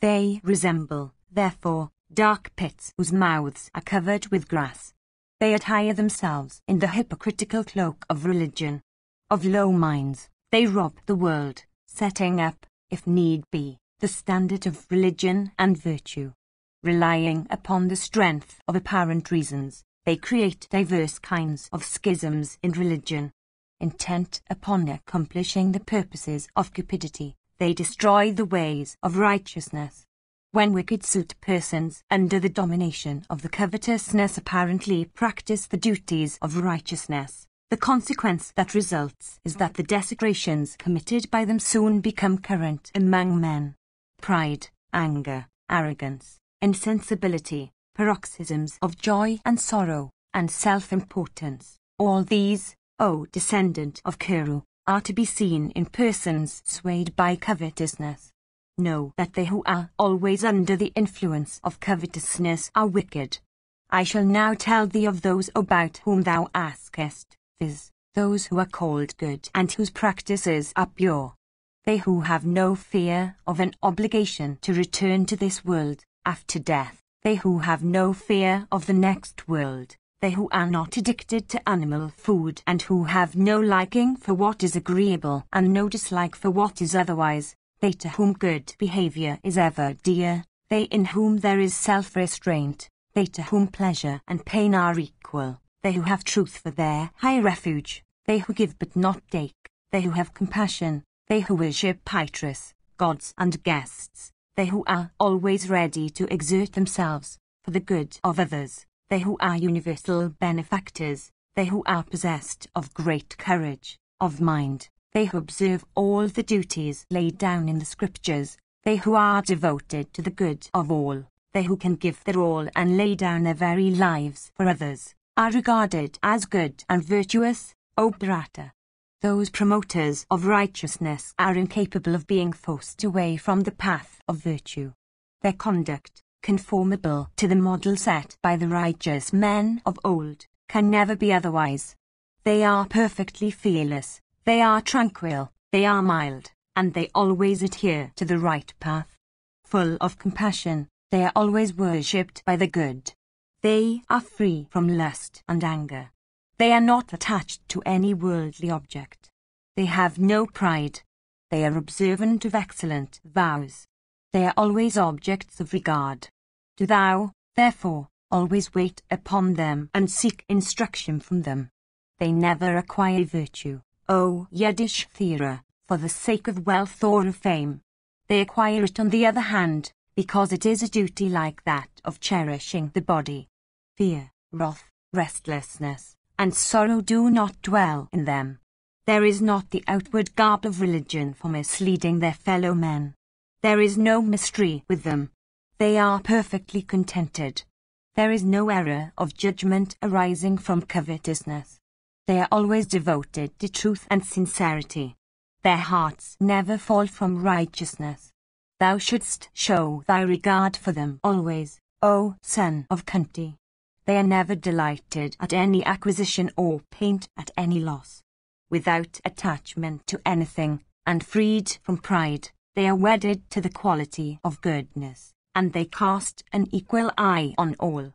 They resemble, therefore, dark pits whose mouths are covered with grass. They attire themselves in the hypocritical cloak of religion. Of low minds, they rob the world, setting up, if need be, the standard of religion and virtue. Relying upon the strength of apparent reasons, they create diverse kinds of schisms in religion. Intent upon accomplishing the purposes of cupidity, they destroy the ways of righteousness. When wicked suit persons under the domination of the covetousness apparently practice the duties of righteousness, the consequence that results is that the desecrations committed by them soon become current among men. Pride, anger, arrogance, insensibility, paroxysms of joy and sorrow, and self-importance, all these, O descendant of Kuru, are to be seen in persons swayed by covetousness. Know that they who are always under the influence of covetousness are wicked. I shall now tell thee of those about whom thou askest, viz., those who are called good and whose practices are pure. They who have no fear of an obligation to return to this world after death, they who have no fear of the next world, they who are not addicted to animal food and who have no liking for what is agreeable and no dislike for what is otherwise, they to whom good behavior is ever dear, they in whom there is self-restraint, they to whom pleasure and pain are equal, they who have truth for their high refuge, they who give but not take, they who have compassion, they who worship Pythrus, gods and guests, they who are always ready to exert themselves for the good of others, they who are universal benefactors, they who are possessed of great courage of mind, they who observe all the duties laid down in the scriptures, they who are devoted to the good of all, they who can give their all and lay down their very lives for others, are regarded as good and virtuous, O Bharata. Those promoters of righteousness are incapable of being forced away from the path of virtue. Their conduct, conformable to the model set by the righteous men of old, can never be otherwise. They are perfectly fearless, they are tranquil, they are mild, and they always adhere to the right path. Full of compassion, they are always worshipped by the good. They are free from lust and anger. They are not attached to any worldly object. They have no pride. They are observant of excellent vows. They are always objects of regard. Do thou, therefore, always wait upon them and seek instruction from them. They never acquire virtue, O Yudhishthira, for the sake of wealth or of fame. They acquire it on the other hand, because it is a duty like that of cherishing the body. Fear, wrath, restlessness, and sorrow do not dwell in them. There is not the outward garb of religion for misleading their fellow men. There is no mystery with them. They are perfectly contented. There is no error of judgment arising from covetousness. They are always devoted to truth and sincerity. Their hearts never fall from righteousness. Thou shouldst show thy regard for them always, O son of Kunti. They are never delighted at any acquisition or pained at any loss. Without attachment to anything, and freed from pride, they are wedded to the quality of goodness, and they cast an equal eye on all.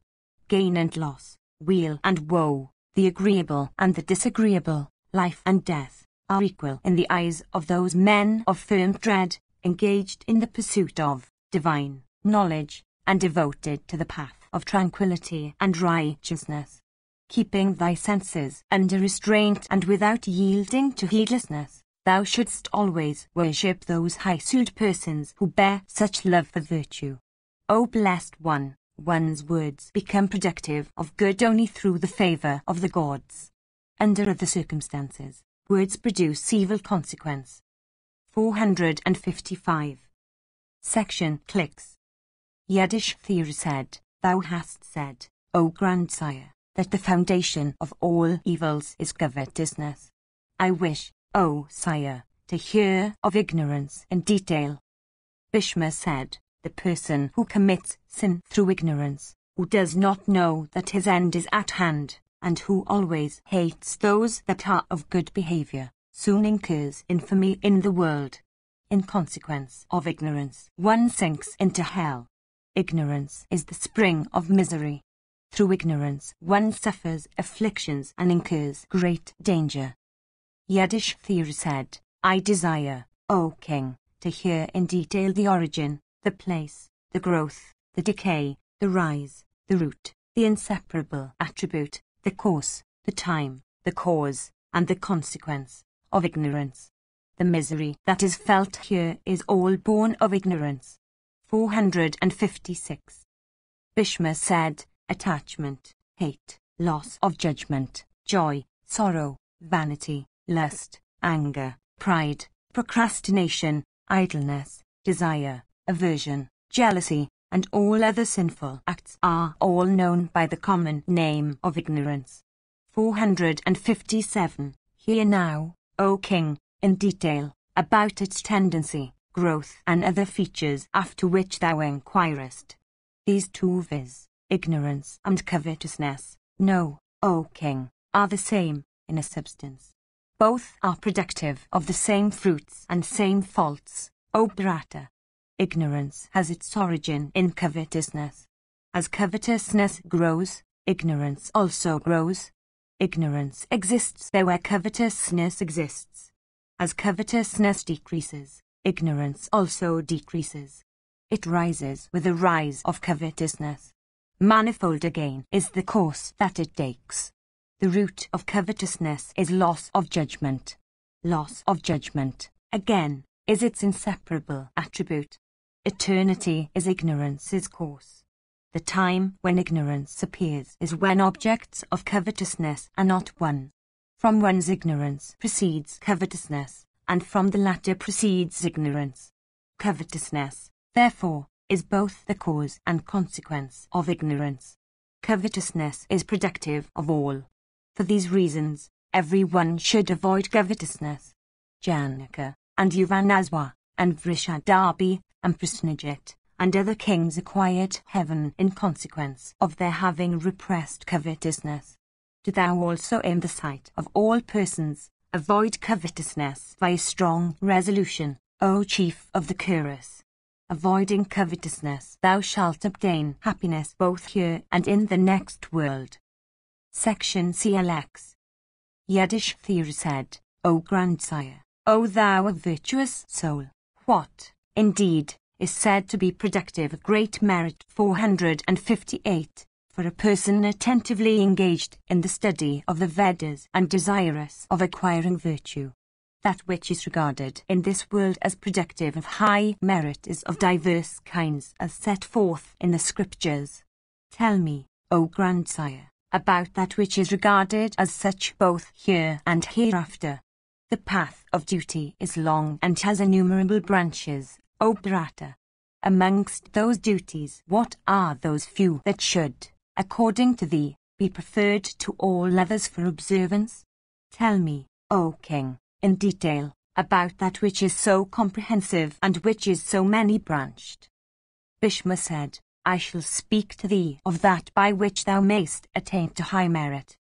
Gain and loss, weal and woe, the agreeable and the disagreeable, life and death, are equal in the eyes of those men of firm tread, engaged in the pursuit of divine knowledge, and devoted to the path of tranquility and righteousness. Keeping thy senses under restraint and without yielding to heedlessness, thou shouldst always worship those high-souled persons who bear such love for virtue. O blessed one, One's words become productive of good only through the favor of the gods. Under other circumstances, words produce evil consequence. 455. Section Clicks. Yiddish theory said, Thou hast said, O grandsire, that the foundation of all evils is covetousness. I wish, O sire, to hear of ignorance in detail. Bhishma said, The person who commits sin through ignorance, who does not know that his end is at hand, and who always hates those that are of good behavior, soon incurs infamy in the world. In consequence of ignorance, one sinks into hell. Ignorance is the spring of misery. Through ignorance, one suffers afflictions and incurs great danger. Yiddish theory said, I desire, O king, to hear in detail the origin, the place, the growth, the decay, the rise, the root, the inseparable attribute, the course, the time, the cause, and the consequence of ignorance. The misery that is felt here is all born of ignorance. 456. Bhishma said, Attachment, hate, loss of judgment, joy, sorrow, vanity, lust, anger, pride, procrastination, idleness, desire, aversion, jealousy, and all other sinful acts are all known by the common name of ignorance. 457. Hear now, O king, in detail, about its tendency, growth, and other features after which thou inquirest. These two, viz., ignorance and covetousness, know, O king, are the same in a substance. Both are productive of the same fruits and same faults, O Bharata. Ignorance has its origin in covetousness. As covetousness grows, ignorance also grows. Ignorance exists there where covetousness exists. As covetousness decreases, ignorance also decreases. It rises with the rise of covetousness. Manifold again is the course that it takes. The root of covetousness is loss of judgment. Loss of judgment, again, is its inseparable attribute. Eternity is ignorance's course. The time when ignorance appears is when objects of covetousness are not one. From one's ignorance proceeds covetousness, and from the latter proceeds ignorance. Covetousness, therefore, is both the cause and consequence of ignorance. Covetousness is productive of all. For these reasons, everyone should avoid covetousness. Janaka, and Yuvanaswa, and Vrishadabi, and Prasnajit, and other kings acquired heaven in consequence of their having repressed covetousness. Do thou also in the sight of all persons avoid covetousness by a strong resolution, O chief of the Kurus. Avoiding covetousness, thou shalt obtain happiness both here and in the next world. Section CLX. Yiddish theory said, O grandsire, O thou a virtuous soul, what, indeed, is said to be productive of great merit. 458. For a person attentively engaged in the study of the Vedas and desirous of acquiring virtue, that which is regarded in this world as productive of high merit is of diverse kinds as set forth in the scriptures. Tell me, O grandsire, about that which is regarded as such both here and hereafter. The path of duty is long and has innumerable branches, O Bharata. Amongst those duties, what are those few that should, according to thee, be preferred to all others for observance? Tell me, O king, in detail, about that which is so comprehensive and which is so many-branched. Bhishma said, I shall speak to thee of that by which thou mayst attain to high merit.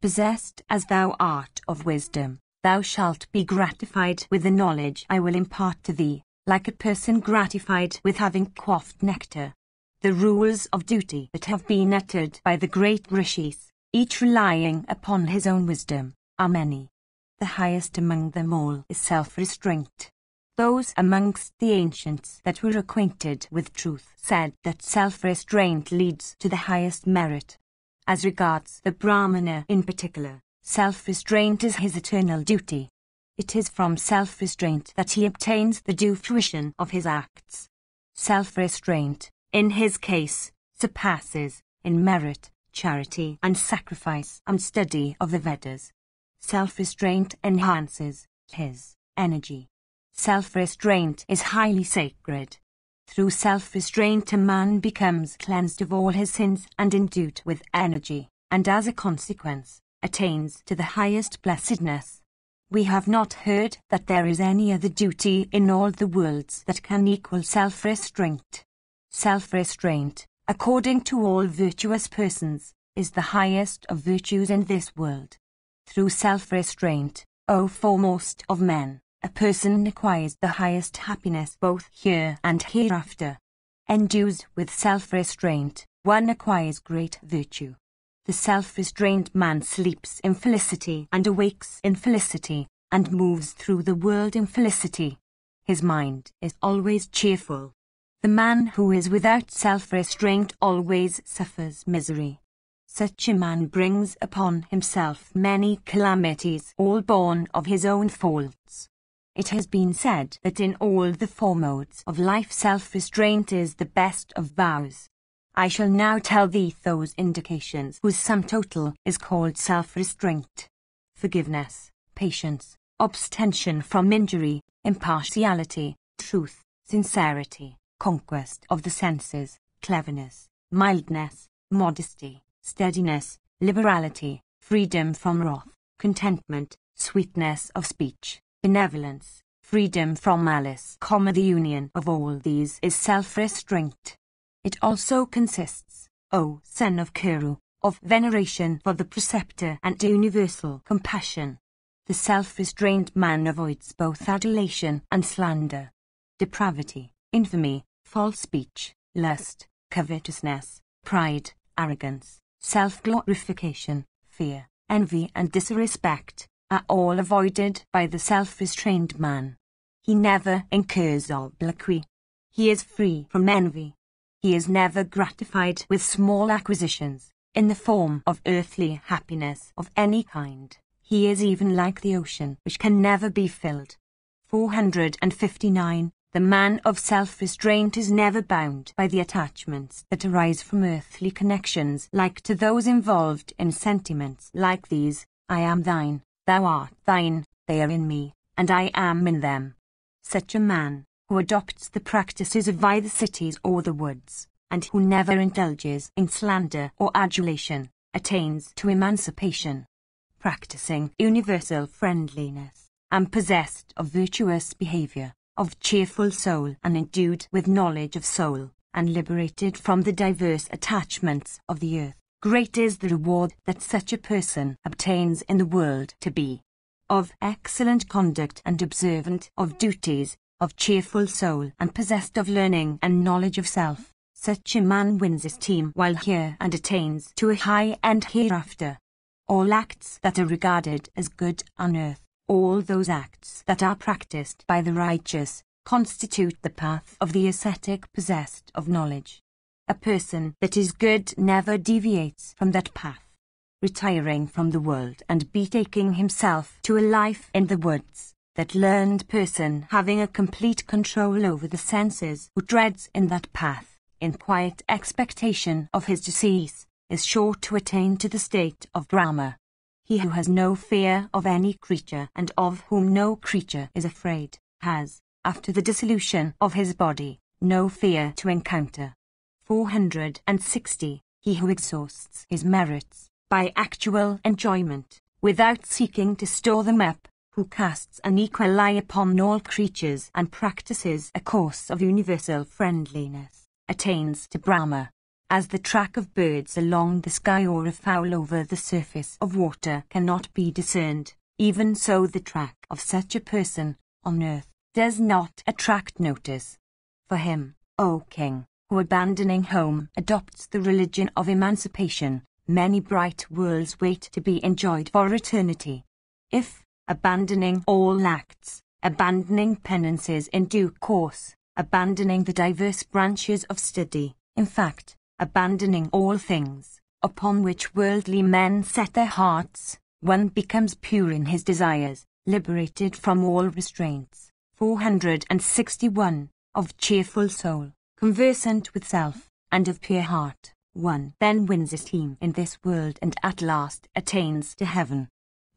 Possessed as thou art of wisdom, thou shalt be gratified with the knowledge I will impart to thee, like a person gratified with having quaffed nectar. The rules of duty that have been uttered by the great rishis, each relying upon his own wisdom, are many. The highest among them all is self-restraint. Those amongst the ancients that were acquainted with truth said that self-restraint leads to the highest merit. As regards the Brahmana in particular, self-restraint is his eternal duty. It is from self-restraint that he obtains the due fruition of his acts. Self-restraint, in his case, surpasses, in merit, charity and sacrifice and study of the Vedas. Self-restraint enhances his energy. Self-restraint is highly sacred. Through self-restraint a man becomes cleansed of all his sins and endued with energy, and as a consequence, attains to the highest blessedness. We have not heard that there is any other duty in all the worlds that can equal self-restraint. Self-restraint, according to all virtuous persons, is the highest of virtues in this world. Through self-restraint, O foremost of men, a person acquires the highest happiness both here and hereafter. Endued with self-restraint, one acquires great virtue. The self-restrained man sleeps in felicity and awakes in felicity, and moves through the world in felicity. His mind is always cheerful. The man who is without self-restraint always suffers misery. Such a man brings upon himself many calamities, all born of his own faults. It has been said that in all the four modes of life self-restraint is the best of vows. I shall now tell thee those indications whose sum total is called self-restraint. Forgiveness, patience, abstention from injury, impartiality, truth, sincerity, conquest of the senses, cleverness, mildness, modesty, steadiness, liberality, freedom from wrath, contentment, sweetness of speech, benevolence, freedom from malice. The union of all these is self-restraint. It also consists, O son of Kuru, of veneration for the preceptor and universal compassion. The self-restrained man avoids both adulation and slander, depravity, infamy, false speech, lust, covetousness, pride, arrogance, self-glorification, fear, envy and disrespect, are all avoided by the self-restrained man. He never incurs obloquy. He is free from envy. He is never gratified with small acquisitions, in the form of earthly happiness of any kind. He is even like the ocean, which can never be filled. 459. The man of self-restraint is never bound by the attachments that arise from earthly connections like to those involved in sentiments like these: I am thine, thou art thine, they are in me, and I am in them. Such a man, who adopts the practices of either cities or the woods, and who never indulges in slander or adulation, attains to emancipation. Practicing universal friendliness, and possessed of virtuous behavior, of cheerful soul and endued with knowledge of soul, and liberated from the diverse attachments of the earth, great is the reward that such a person obtains in the world to be of excellent conduct and observant of duties, of cheerful soul and possessed of learning and knowledge of self. Such a man wins esteem while here and attains to a high end hereafter. All acts that are regarded as good on earth, all those acts that are practiced by the righteous, constitute the path of the ascetic possessed of knowledge. A person that is good never deviates from that path, retiring from the world and betaking himself to a life in the woods. That learned person, having a complete control over the senses, who treads in that path, in quiet expectation of his decease, is sure to attain to the state of Brahma. He who has no fear of any creature and of whom no creature is afraid, has, after the dissolution of his body, no fear to encounter. 460. He who exhausts his merits by actual enjoyment, without seeking to store them up, who casts an equal eye upon all creatures and practices a course of universal friendliness, attains to Brahma. As the track of birds along the sky or a fowl over the surface of water cannot be discerned, even so the track of such a person, on earth, does not attract notice. For him, O king, who abandoning home adopts the religion of emancipation, many bright worlds wait to be enjoyed for eternity. If, abandoning all acts, abandoning penances in due course, abandoning the diverse branches of study, in fact, abandoning all things, upon which worldly men set their hearts, one becomes pure in his desires, liberated from all restraints. 461. Of cheerful soul, conversant with self, and of pure heart, one then wins esteem in this world and at last attains to heaven.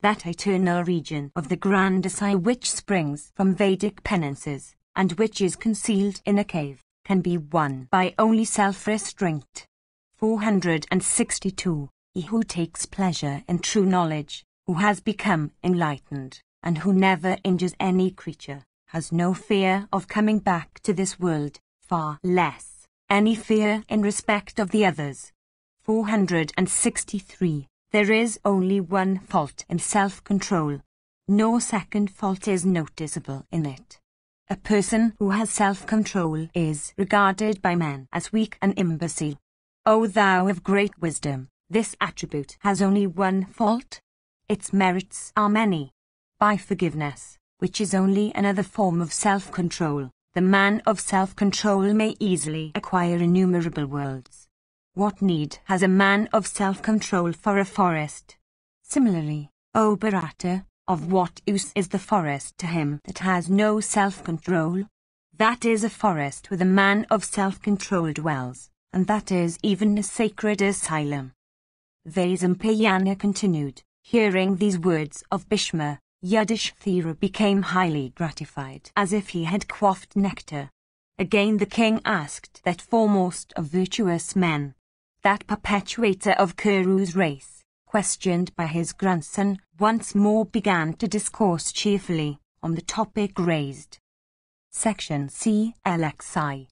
That eternal region of the grand desire which springs from Vedic penances, and which is concealed in a cave, can be won by only self-restraint. 462. He who takes pleasure in true knowledge, who has become enlightened, and who never injures any creature, has no fear of coming back to this world, far less any fear in respect of the others. 463. There is only one fault in self-control. No second fault is noticeable in it. A person who has self-control is regarded by men as weak and imbecile. O thou of great wisdom, this attribute has only one fault. Its merits are many. By forgiveness, which is only another form of self-control, the man of self-control may easily acquire innumerable worlds. What need has a man of self-control for a forest? Similarly, O Bharata, of what use is the forest to him that has no self-control? That is a forest where the man of self-control dwells, and that is even a sacred asylum. Vaisampayana continued. Hearing these words of Bhishma, Yudhishthira became highly gratified, as if he had quaffed nectar. Again the king asked that foremost of virtuous men, that perpetuator of Kuru's race, questioned by his grandson, once more began to discourse cheerfully on the topic raised. Section C. LXI.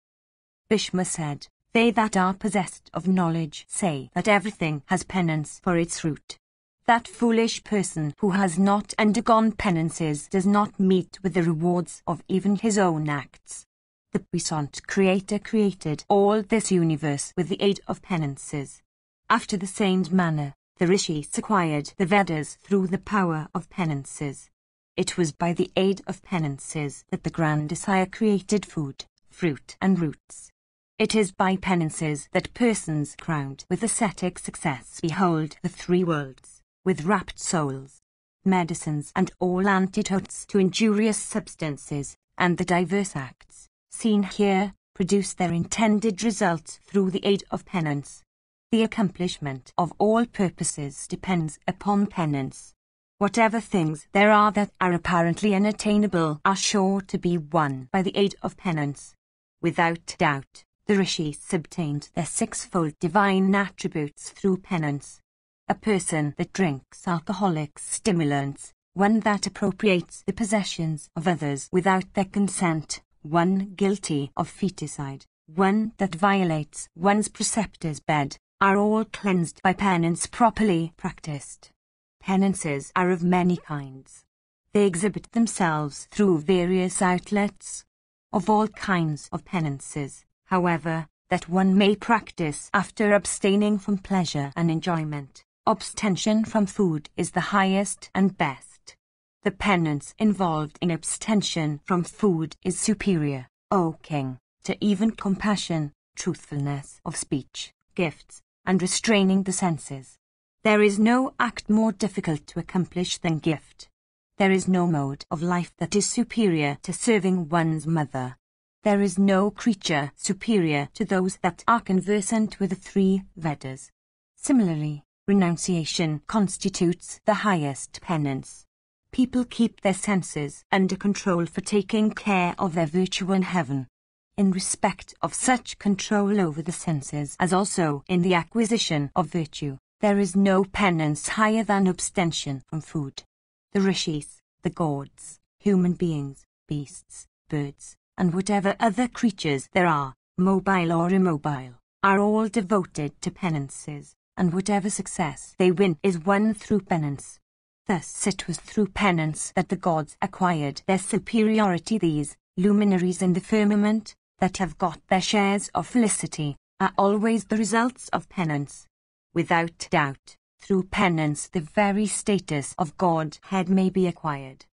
Bhishma said, They that are possessed of knowledge say that everything has penance for its root. That foolish person who has not undergone penances does not meet with the rewards of even his own acts. The puissant Creator created all this universe with the aid of penances. After the same manner, the rishis acquired the Vedas through the power of penances. It was by the aid of penances that the grand desire created food, fruit and roots. It is by penances that persons crowned with ascetic success behold the three worlds, with rapt souls, medicines and all antidotes to injurious substances, and the diverse acts, seen here, produce their intended results through the aid of penance. The accomplishment of all purposes depends upon penance. Whatever things there are that are apparently unattainable are sure to be won by the aid of penance. Without doubt, the rishis obtained their sixfold divine attributes through penance. A person that drinks alcoholic stimulants, one that appropriates the possessions of others without their consent, one guilty of feticide, one that violates one's preceptor's bed, are all cleansed by penance properly practiced. Penances are of many kinds. They exhibit themselves through various outlets. Of all kinds of penances, however, that one may practice after abstaining from pleasure and enjoyment, abstention from food is the highest and best. The penance involved in abstention from food is superior, O king, to even compassion, truthfulness of speech, gifts, and restraining the senses. There is no act more difficult to accomplish than gift. There is no mode of life that is superior to serving one's mother. There is no creature superior to those that are conversant with the three Vedas. Similarly, renunciation constitutes the highest penance. People keep their senses under control for taking care of their virtue in heaven. In respect of such control over the senses as also in the acquisition of virtue, there is no penance higher than abstention from food. The rishis, the gods, human beings, beasts, birds, and whatever other creatures there are, mobile or immobile, are all devoted to penances, and whatever success they win is won through penance. Thus it was through penance that the gods acquired their superiority. These luminaries in the firmament, that have got their shares of felicity, are always the results of penance. Without doubt, through penance the very status of godhead may be acquired.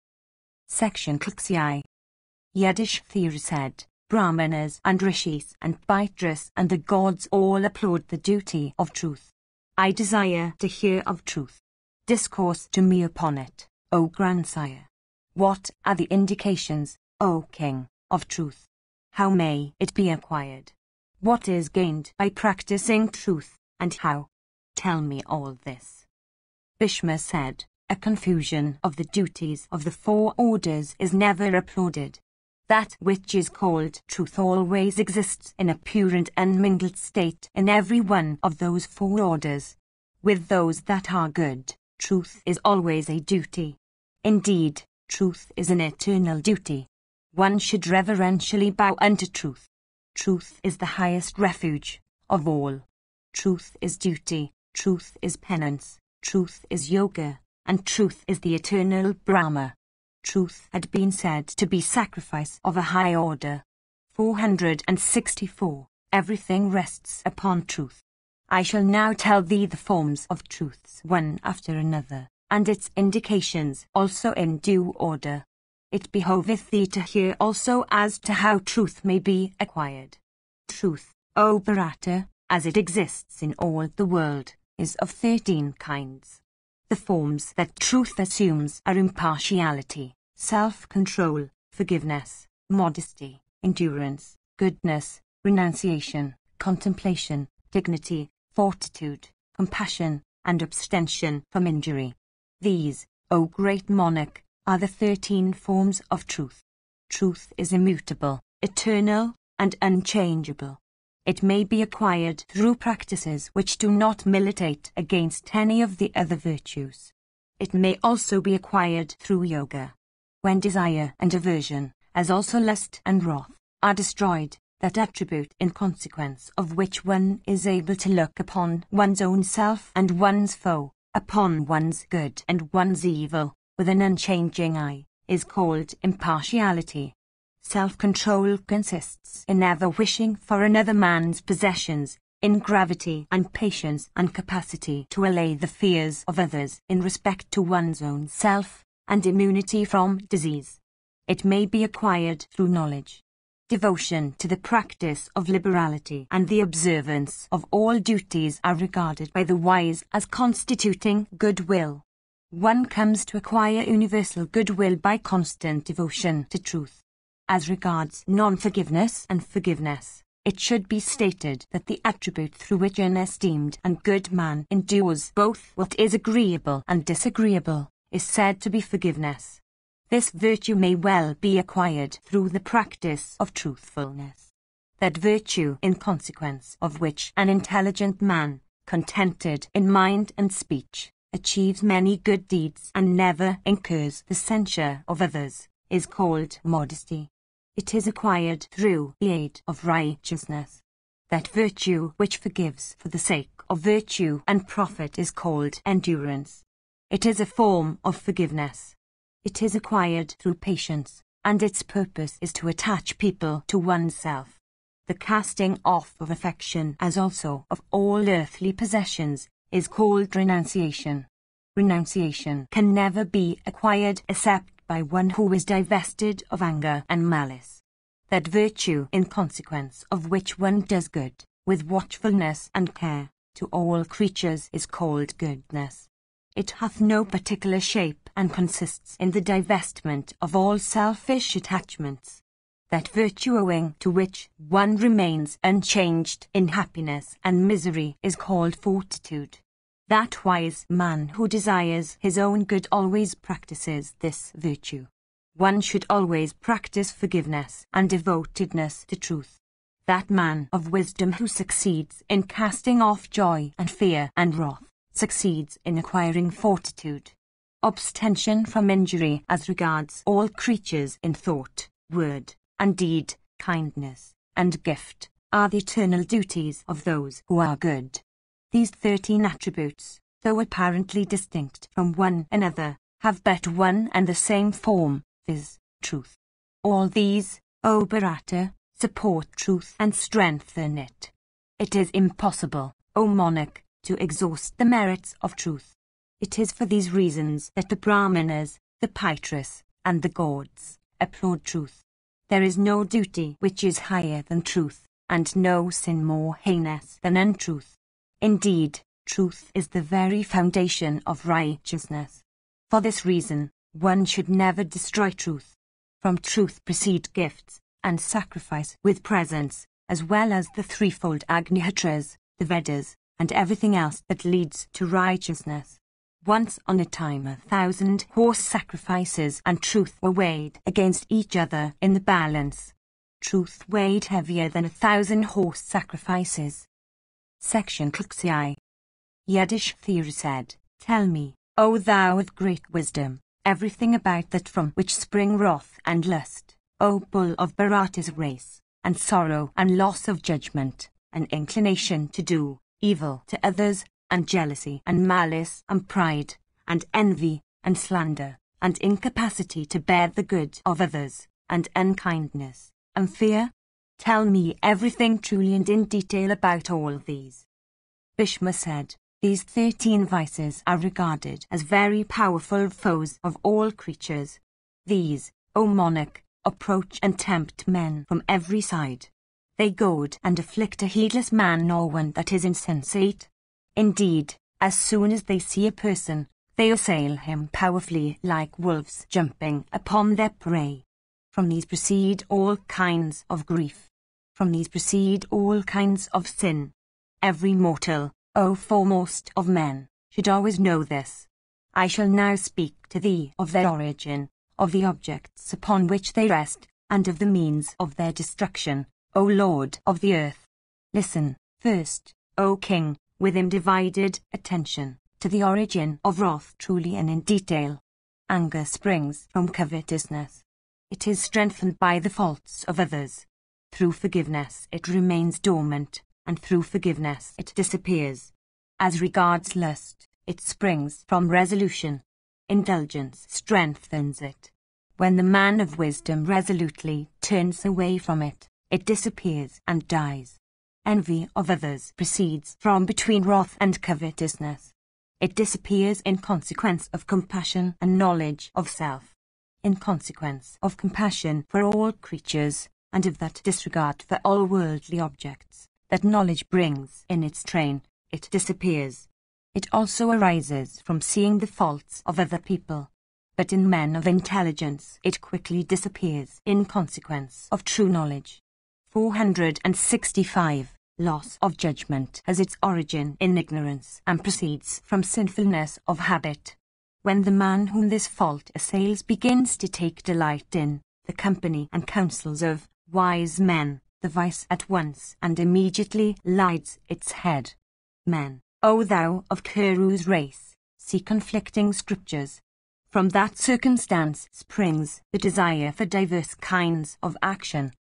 Section XI. Yudhishthira said, Brahmanas and rishis and Pitras and the gods all applaud the duty of truth. I desire to hear of truth. Discourse to me upon it, O grandsire. What are the indications, O king, of truth? How may it be acquired? What is gained by practicing truth, and how? Tell me all this. Bhishma said, a confusion of the duties of the four orders is never applauded. That which is called truth always exists in a pure and unmingled state in every one of those four orders. With those that are good, truth is always a duty. Indeed, truth is an eternal duty. One should reverentially bow unto truth. Truth is the highest refuge of all. Truth is duty, truth is penance, truth is yoga, and truth is the eternal Brahma. Truth had been said to be sacrifice of a high order. 464. Everything rests upon truth. I shall now tell thee the forms of truths one after another, and its indications also in due order. It behoveth thee to hear also as to how truth may be acquired. Truth, O Bharata, as it exists in all the world, is of 13 kinds. The forms that truth assumes are impartiality, self-control, forgiveness, modesty, endurance, goodness, renunciation, contemplation, dignity, fortitude, compassion, and abstention from injury. These, O great monarch, are the 13 forms of truth. Truth is immutable, eternal, and unchangeable. It may be acquired through practices which do not militate against any of the other virtues. It may also be acquired through yoga. When desire and aversion, as also lust and wrath, are destroyed, that attribute in consequence of which one is able to look upon one's own self and one's foe, upon one's good and one's evil, with an unchanging eye, is called impartiality. Self-control consists in never wishing for another man's possessions, in gravity and patience and capacity to allay the fears of others in respect to one's own self, and immunity from disease. It may be acquired through knowledge. Devotion to the practice of liberality and the observance of all duties are regarded by the wise as constituting goodwill. One comes to acquire universal goodwill by constant devotion to truth. As regards non-forgiveness and forgiveness, it should be stated that the attribute through which an esteemed and good man endures both what is agreeable and disagreeable is said to be forgiveness. This virtue may well be acquired through the practice of truthfulness. That virtue in consequence of which an intelligent man, contented in mind and speech, achieves many good deeds and never incurs the censure of others, is called modesty. It is acquired through the aid of righteousness. That virtue which forgives for the sake of virtue and profit is called endurance. It is a form of forgiveness. It is acquired through patience, and its purpose is to attach people to oneself. The casting off of affection, as also of all earthly possessions, is called renunciation. Renunciation can never be acquired except by one who is divested of anger and malice. That virtue in consequence of which one does good, with watchfulness and care, to all creatures is called goodness. It hath no particular shape and consists in the divestment of all selfish attachments. That virtue owing to which one remains unchanged in happiness and misery is called fortitude. That wise man who desires his own good always practices this virtue. One should always practice forgiveness and devotedness to truth. That man of wisdom who succeeds in casting off joy and fear and wrath succeeds in acquiring fortitude. Abstention from injury as regards all creatures in thought, word, and deed, kindness, and gift, are the eternal duties of those who are good. These 13 attributes, though apparently distinct from one another, have but one and the same form, viz., truth. All these, O Bharata, support truth and strengthen it. It is impossible, O monarch, to exhaust the merits of truth. It is for these reasons that the Brahmanas, the Pitras, and the gods applaud truth. There is no duty which is higher than truth, and no sin more heinous than untruth. Indeed, truth is the very foundation of righteousness. For this reason, one should never destroy truth. From truth proceed gifts, and sacrifice with presents, as well as the threefold Agnihotras, the Vedas, and everything else that leads to righteousness. Once on a time 1,000 horse sacrifices and truth were weighed against each other in the balance. Truth weighed heavier than 1,000 horse sacrifices. Section Kluxi. Yiddish theory said, "Tell me, O thou of great wisdom, everything about that from which spring wrath and lust, O bull of Bharata's race, and sorrow and loss of judgment, and inclination to do evil to others, and jealousy and malice and pride, and envy and slander, and incapacity to bear the good of others, and unkindness, and fear? Tell me everything truly and in detail about all these." Bhishma said, "These 13 vices are regarded as very powerful foes of all creatures. These, O monarch, approach and tempt men from every side. They goad and afflict a heedless man or one that is insensate. Indeed, as soon as they see a person, they assail him powerfully like wolves jumping upon their prey. From these proceed all kinds of grief. From these proceed all kinds of sin. Every mortal, O foremost of men, should always know this. I shall now speak to thee of their origin, of the objects upon which they rest, and of the means of their destruction, O Lord of the earth. Listen, first, O King, with undivided attention, to the origin of wrath truly and in detail. Anger springs from covetousness. It is strengthened by the faults of others. Through forgiveness it remains dormant, and through forgiveness it disappears. As regards lust, it springs from resolution. Indulgence strengthens it. When the man of wisdom resolutely turns away from it, it disappears and dies. Envy of others proceeds from between wrath and covetousness. It disappears in consequence of compassion and knowledge of self. In consequence of compassion for all creatures, and of that disregard for all worldly objects that knowledge brings in its train, it disappears. It also arises from seeing the faults of other people. But in men of intelligence it quickly disappears in consequence of true knowledge. 465. Loss of judgment has its origin in ignorance and proceeds from sinfulness of habit. When the man whom this fault assails begins to take delight in the company and counsels of wise men, the vice at once and immediately lides its head. Men, O thou of Kuru's race, see conflicting scriptures. From that circumstance springs the desire for diverse kinds of action.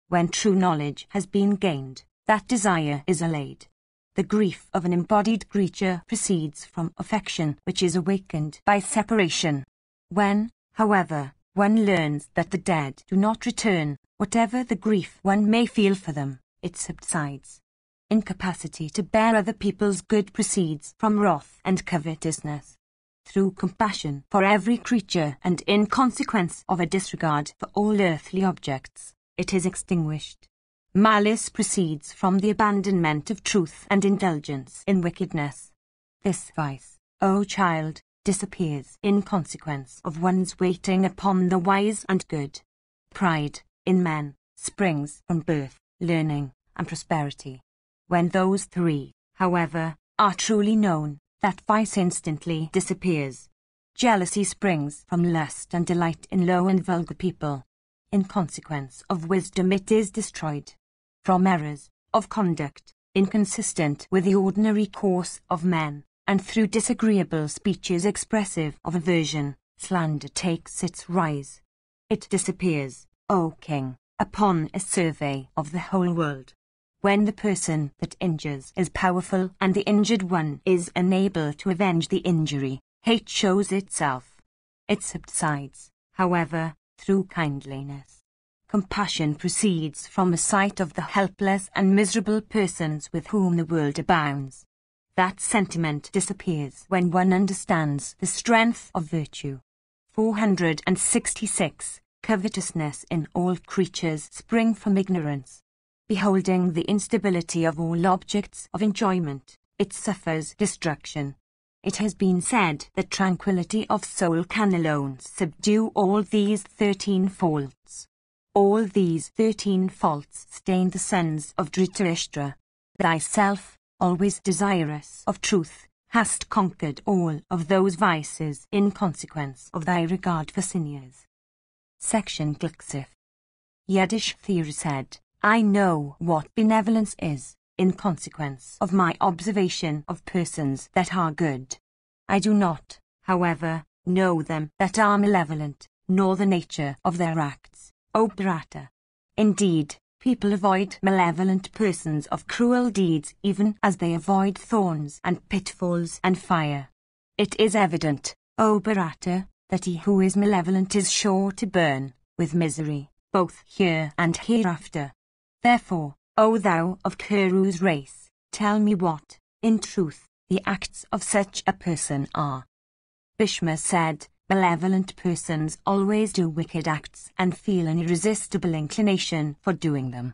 When true knowledge has been gained, that desire is allayed. The grief of an embodied creature proceeds from affection which is awakened by separation. When, however, one learns that the dead do not return, whatever the grief one may feel for them, it subsides. Incapacity to bear other people's good proceeds from wrath and covetousness. Through compassion for every creature and in consequence of a disregard for all earthly objects, it is extinguished. Malice proceeds from the abandonment of truth and indulgence in wickedness. This vice, O child, disappears in consequence of one's waiting upon the wise and good. Pride, in men, springs from birth, learning, and prosperity. When those three, however, are truly known, that vice instantly disappears. Jealousy springs from lust and delight in low and vulgar people. In consequence of wisdom it is destroyed. From errors of conduct, inconsistent with the ordinary course of men, and through disagreeable speeches expressive of aversion, slander takes its rise. It disappears, O King, upon a survey of the whole world. When the person that injures is powerful and the injured one is unable to avenge the injury, hate shows itself. It subsides, however, through kindliness. Compassion proceeds from a sight of the helpless and miserable persons with whom the world abounds. That sentiment disappears when one understands the strength of virtue. 466. Covetousness in all creatures spring from ignorance. Beholding the instability of all objects of enjoyment, it suffers destruction. It has been said that tranquility of soul can alone subdue all these 13 faults. All these 13 faults stain the sons of Dhritarashtra. Thyself, always desirous of truth, hast conquered all of those vices in consequence of thy regard for seniors. Section Glixif. Yudhishthira said, I know what benevolence is, in consequence of my observation of persons that are good. I do not, however, know them that are malevolent, nor the nature of their acts, O Bharata. Indeed, people avoid malevolent persons of cruel deeds even as they avoid thorns and pitfalls and fire. It is evident, O Bharata, that he who is malevolent is sure to burn, with misery, both here and hereafter. Therefore, O thou of Kuru's race, tell me what, in truth, the acts of such a person are. Bhishma said, malevolent persons always do wicked acts and feel an irresistible inclination for doing them.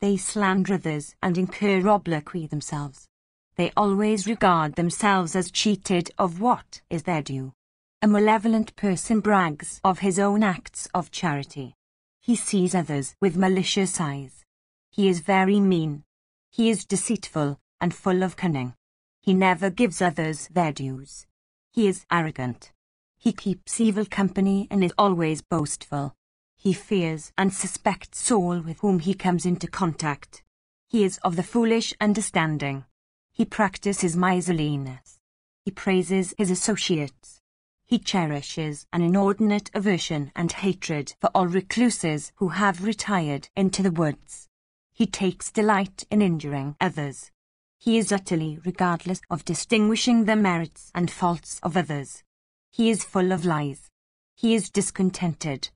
They slander others and incur obloquy themselves. They always regard themselves as cheated of what is their due. A malevolent person brags of his own acts of charity. He sees others with malicious eyes. He is very mean. He is deceitful and full of cunning. He never gives others their dues. He is arrogant. He keeps evil company and is always boastful. He fears and suspects all with whom he comes into contact. He is of the foolish understanding. He practices miserliness. He praises his associates. He cherishes an inordinate aversion and hatred for all recluses who have retired into the woods. He takes delight in injuring others. He is utterly regardless of distinguishing the merits and faults of others. He is full of lies. He is discontented.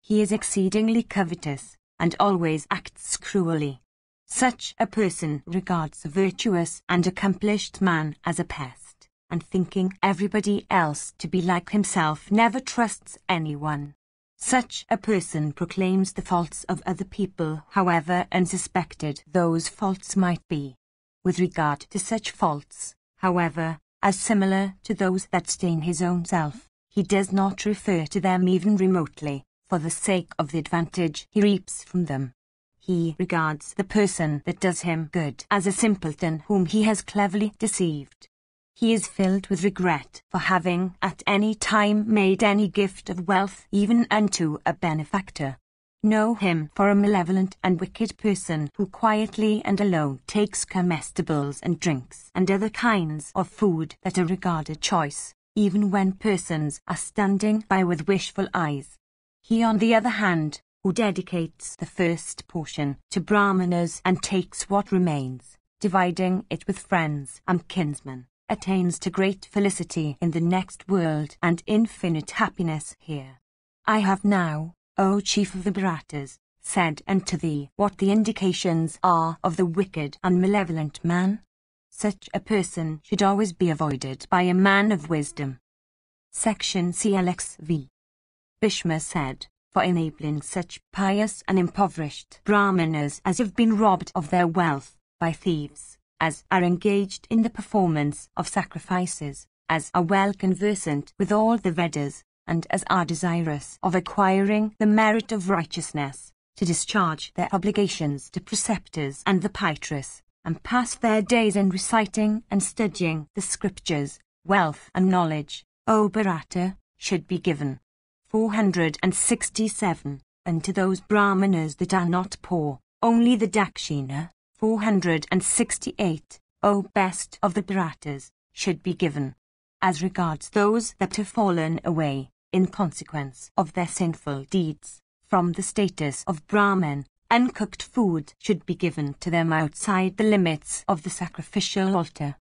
He is exceedingly covetous, and always acts cruelly. Such a person regards a virtuous and accomplished man as a pest, and thinking everybody else to be like himself never trusts anyone. Such a person proclaims the faults of other people, however unsuspected those faults might be. With regard to such faults, however, as similar to those that stain his own self, he does not refer to them even remotely, for the sake of the advantage he reaps from them. He regards the person that does him good as a simpleton whom he has cleverly deceived. He is filled with regret for having at any time made any gift of wealth even unto a benefactor. Know him for a malevolent and wicked person who quietly and alone takes comestibles and drinks and other kinds of food that are regarded choice, even when persons are standing by with wishful eyes. He, on the other hand, who dedicates the first portion to Brahmanas and takes what remains, dividing it with friends and kinsmen, attains to great felicity in the next world and infinite happiness here. I have now, O chief of the Bharatas, said unto thee what the indications are of the wicked and malevolent man. Such a person should always be avoided by a man of wisdom. Section CLXV. Bhishma said, for enabling such pious and impoverished Brahmanas as have been robbed of their wealth by thieves, as are engaged in the performance of sacrifices, as are well conversant with all the Vedas, and as are desirous of acquiring the merit of righteousness, to discharge their obligations to preceptors and the Pitras, and pass their days in reciting and studying the scriptures, wealth and knowledge, O Bharata, should be given. 467. Unto those Brahmanas that are not poor, only the Dakshina, 468, O best of the Bharatas, should be given. As regards those that have fallen away, in consequence of their sinful deeds, from the status of Brahman, uncooked food should be given to them outside the limits of the sacrificial altar.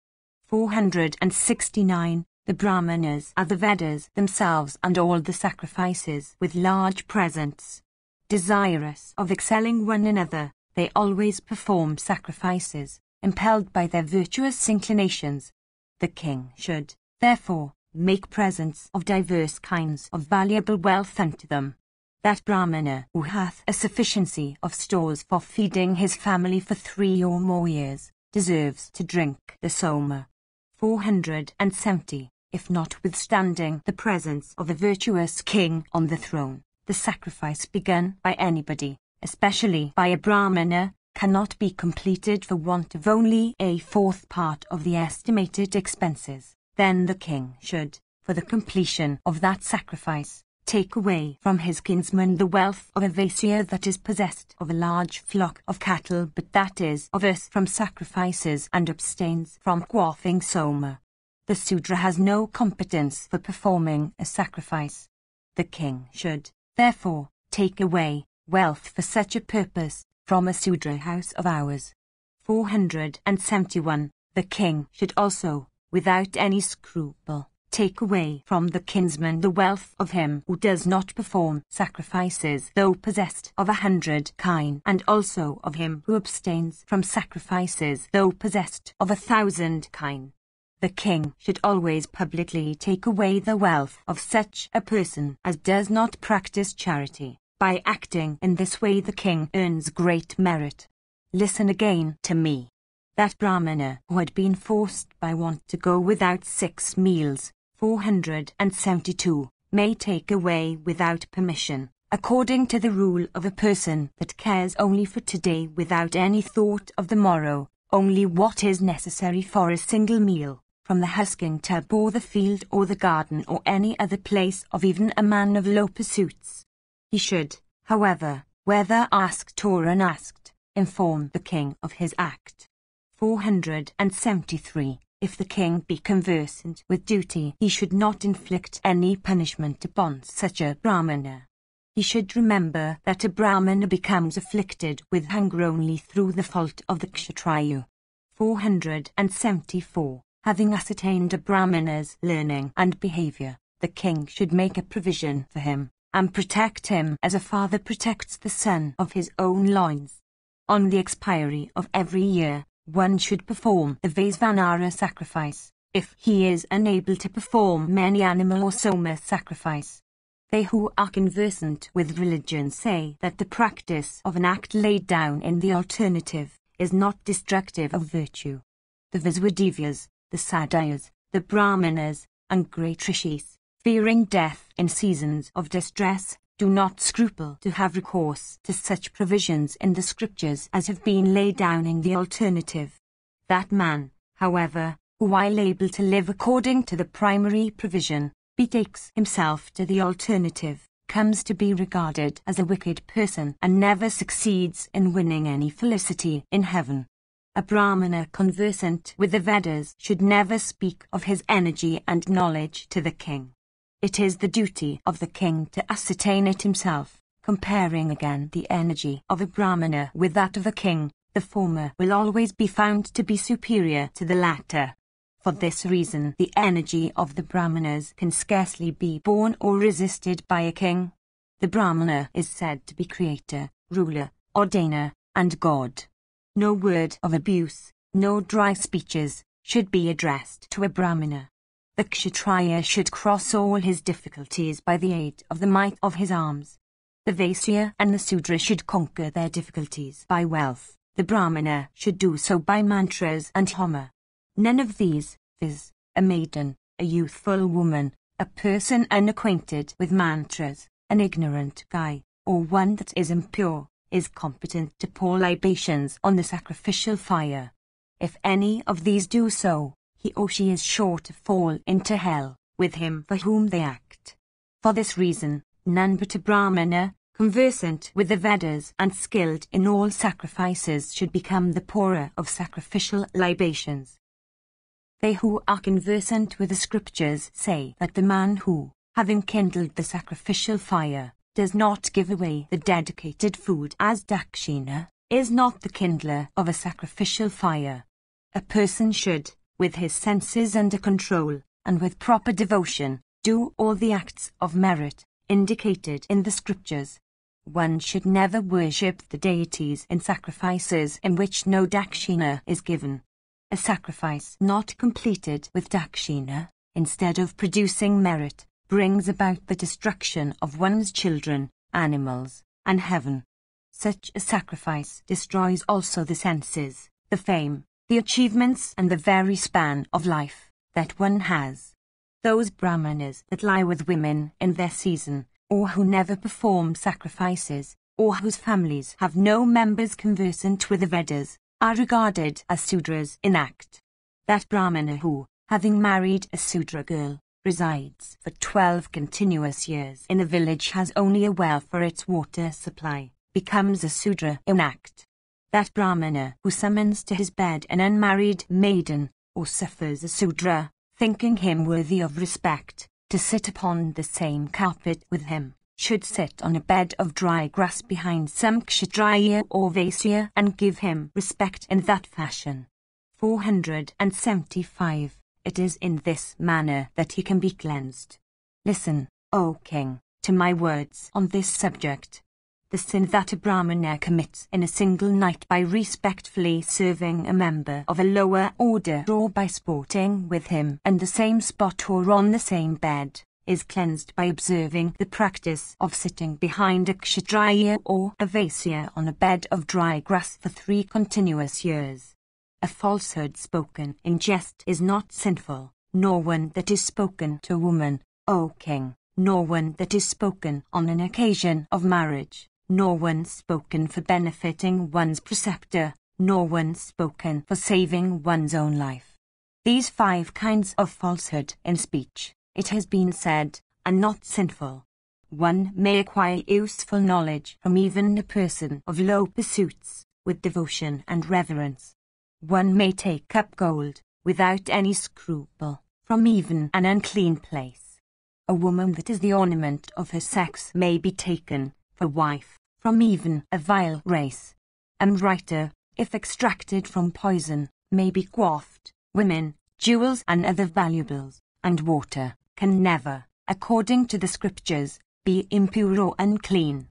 469. The Brahmanas are the Vedas themselves and all the sacrifices with large presents. Desirous of excelling one another, they always perform sacrifices, impelled by their virtuous inclinations. The king should, therefore, make presents of diverse kinds of valuable wealth unto them. That Brahmana who hath a sufficiency of stores for feeding his family for 3 or more years, deserves to drink the Soma. 470. If notwithstanding the presence of a virtuous king on the throne, the sacrifice begun by anybody, especially by a Brahmana, cannot be completed for want of only a fourth part of the estimated expenses, then the king should, for the completion of that sacrifice, take away from his kinsman the wealth of a Vaisya that is possessed of a large flock of cattle but that is averse from sacrifices and abstains from quaffing soma. The Sudra has no competence for performing a sacrifice. The king should, therefore, take away wealth for such a purpose from a Sudra house of ours. 471. The king should also, without any scruple, take away from the kinsman the wealth of him who does not perform sacrifices though possessed of 100 kine, and also of him who abstains from sacrifices though possessed of 1,000 kine. The king should always publicly take away the wealth of such a person as does not practice charity. By acting in this way the king earns great merit. Listen again to me. That Brahmana who had been forced by want to go without 6 meals, 472, may take away without permission, according to the rule of a person that cares only for today without any thought of the morrow, only what is necessary for a single meal, from the husking tub or the field or the garden or any other place of even a man of low pursuits. He should, however, whether asked or unasked, inform the king of his act. 473. If the king be conversant with duty, he should not inflict any punishment upon such a Brahmana. He should remember that a Brahmana becomes afflicted with hunger only through the fault of the Kshatriya. 474. Having ascertained a Brahmana's learning and behavior, the king should make a provision for him, and protect him as a father protects the son of his own loins. On the expiry of every year, one should perform the Vaisvanara sacrifice, if he is unable to perform many animal or soma sacrifice. They who are conversant with religion say that the practice of an act laid down in the alternative is not destructive of virtue. The Viswadevyas, the Sadhyas, the Brahmanas, and great rishis, fearing death in seasons of distress, do not scruple to have recourse to such provisions in the scriptures as have been laid down in the alternative. That man, however, who while able to live according to the primary provision, betakes himself to the alternative, comes to be regarded as a wicked person and never succeeds in winning any felicity in heaven. A Brahmana conversant with the Vedas should never speak of his energy and knowledge to the king. It is the duty of the king to ascertain it himself, comparing again the energy of a Brahmana with that of a king. The former will always be found to be superior to the latter. For this reason the energy of the Brahmanas can scarcely be borne or resisted by a king. The Brahmana is said to be creator, ruler, ordainer, and God. No word of abuse, no dry speeches, should be addressed to a Brahmana. The Kshatriya should cross all his difficulties by the aid of the might of his arms. The Vaisya and the Sudra should conquer their difficulties by wealth. The Brahmana should do so by mantras and homa. None of these, viz., a maiden, a youthful woman, a person unacquainted with mantras, an ignorant guy, or one that is impure, is competent to pour libations on the sacrificial fire. If any of these do so, he or she is sure to fall into hell, with him for whom they act. For this reason, none but a Brahmana, conversant with the Vedas and skilled in all sacrifices should become the pourer of sacrificial libations. They who are conversant with the scriptures say that the man who, having kindled the sacrificial fire, does not give away the dedicated food as dakshina, is not the kindler of a sacrificial fire. A person should, with his senses under control, and with proper devotion, do all the acts of merit indicated in the scriptures. One should never worship the deities in sacrifices in which no dakshina is given. A sacrifice not completed with dakshina, instead of producing merit, brings about the destruction of one's children, animals, and heaven. Such a sacrifice destroys also the senses, the fame, the achievements and the very span of life that one has. Those Brahmanas that lie with women in their season, or who never perform sacrifices, or whose families have no members conversant with the Vedas, are regarded as Sudras in act. That Brahmana who, having married a Sudra girl, resides for 12 continuous years in a village, has only a well for its water supply, becomes a Sudra in act. That Brahmana who summons to his bed an unmarried maiden, or suffers a Sudra, thinking him worthy of respect, to sit upon the same carpet with him, should sit on a bed of dry grass behind some Kshatriya or Vaisya and give him respect in that fashion. 475. It is in this manner that he can be cleansed. Listen, O king, to my words on this subject. The sin that a Brahmana commits in a single night by respectfully serving a member of a lower order, or by sporting with him in the same spot or on the same bed, is cleansed by observing the practice of sitting behind a Kshatriya or a Vaisya on a bed of dry grass for 3 continuous years. A falsehood spoken in jest is not sinful, nor one that is spoken to a woman, O king, nor one that is spoken on an occasion of marriage, nor one spoken for benefiting one's preceptor, nor one spoken for saving one's own life. These 5 kinds of falsehood in speech, it has been said, are not sinful. One may acquire useful knowledge from even a person of low pursuits, with devotion and reverence. One may take up gold, without any scruple, from even an unclean place. A woman that is the ornament of her sex may be taken for wife from even a vile race. A writer, if extracted from poison, may be quaffed. Women, jewels and other valuables, and water, can never, according to the scriptures, be impure or unclean.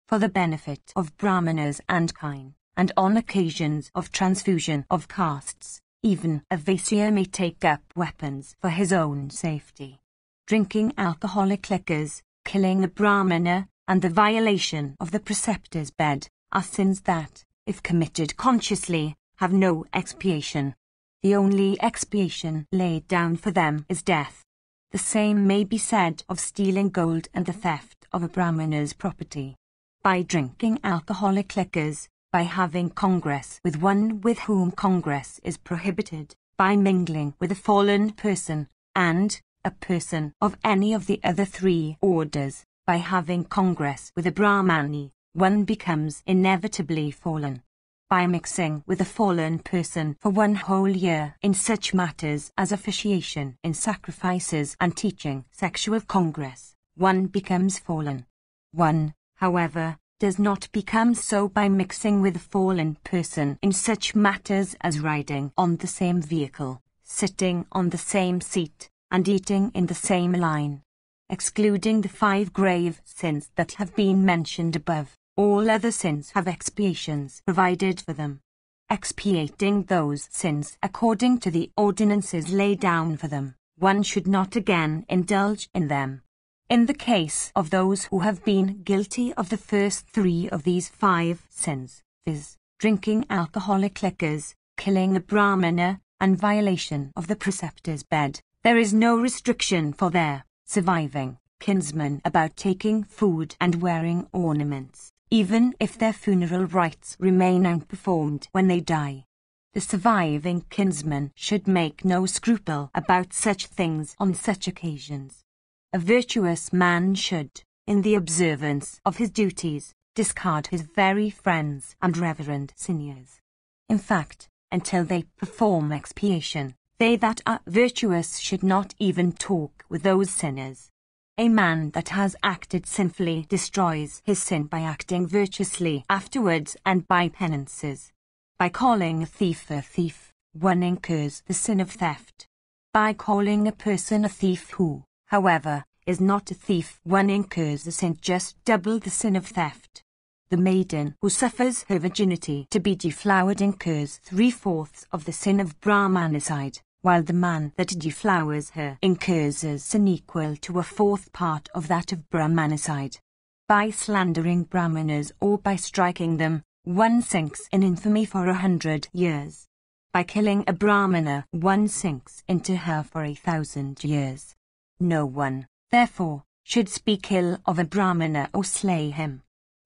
For the benefit of Brahmanas and kine, and on occasions of transfusion of castes, even a Vaisya may take up weapons for his own safety. Drinking alcoholic liquors, killing a Brahmana, and the violation of the preceptor's bed, are sins that, if committed consciously, have no expiation. The only expiation laid down for them is death. The same may be said of stealing gold and the theft of a Brahmana's property. By drinking alcoholic liquors, by having congress with one with whom congress is prohibited, by mingling with a fallen person, and a person of any of the other 3 orders, by having congress with a Brahmani, one becomes inevitably fallen. By mixing with a fallen person for 1 whole year in such matters as officiation in sacrifices and teaching sexual congress, one becomes fallen. One, however, does not become so by mixing with a fallen person in such matters as riding on the same vehicle, sitting on the same seat, and eating in the same line. Excluding the 5 grave sins that have been mentioned above, all other sins have expiations provided for them. Expiating those sins according to the ordinances laid down for them, one should not again indulge in them. In the case of those who have been guilty of the first 3 of these 5 sins, viz., drinking alcoholic liquors, killing a Brahmana, and violation of the preceptor's bed, there is no restriction for their surviving kinsmen about taking food and wearing ornaments, even if their funeral rites remain unperformed when they die. The surviving kinsman should make no scruple about such things on such occasions. A virtuous man should, in the observance of his duties, discard his very friends and reverend seniors. In fact, until they perform expiation, they that are virtuous should not even talk with those sinners. A man that has acted sinfully destroys his sin by acting virtuously afterwards and by penances. By calling a thief, one incurs the sin of theft. By calling a person a thief who, however, is not a thief, one incurs the sin just double the sin of theft. The maiden who suffers her virginity to be deflowered incurs 3/4 of the sin of Brahmanicide, while the man that deflowers her incurs a sin equal to 1/4 part of that of Brahmanicide. By slandering Brahmanas or by striking them, one sinks in infamy for 100 years. By killing a Brahmana, one sinks into hell for 1,000 years. No one, therefore, should speak ill of a Brahmana or slay him.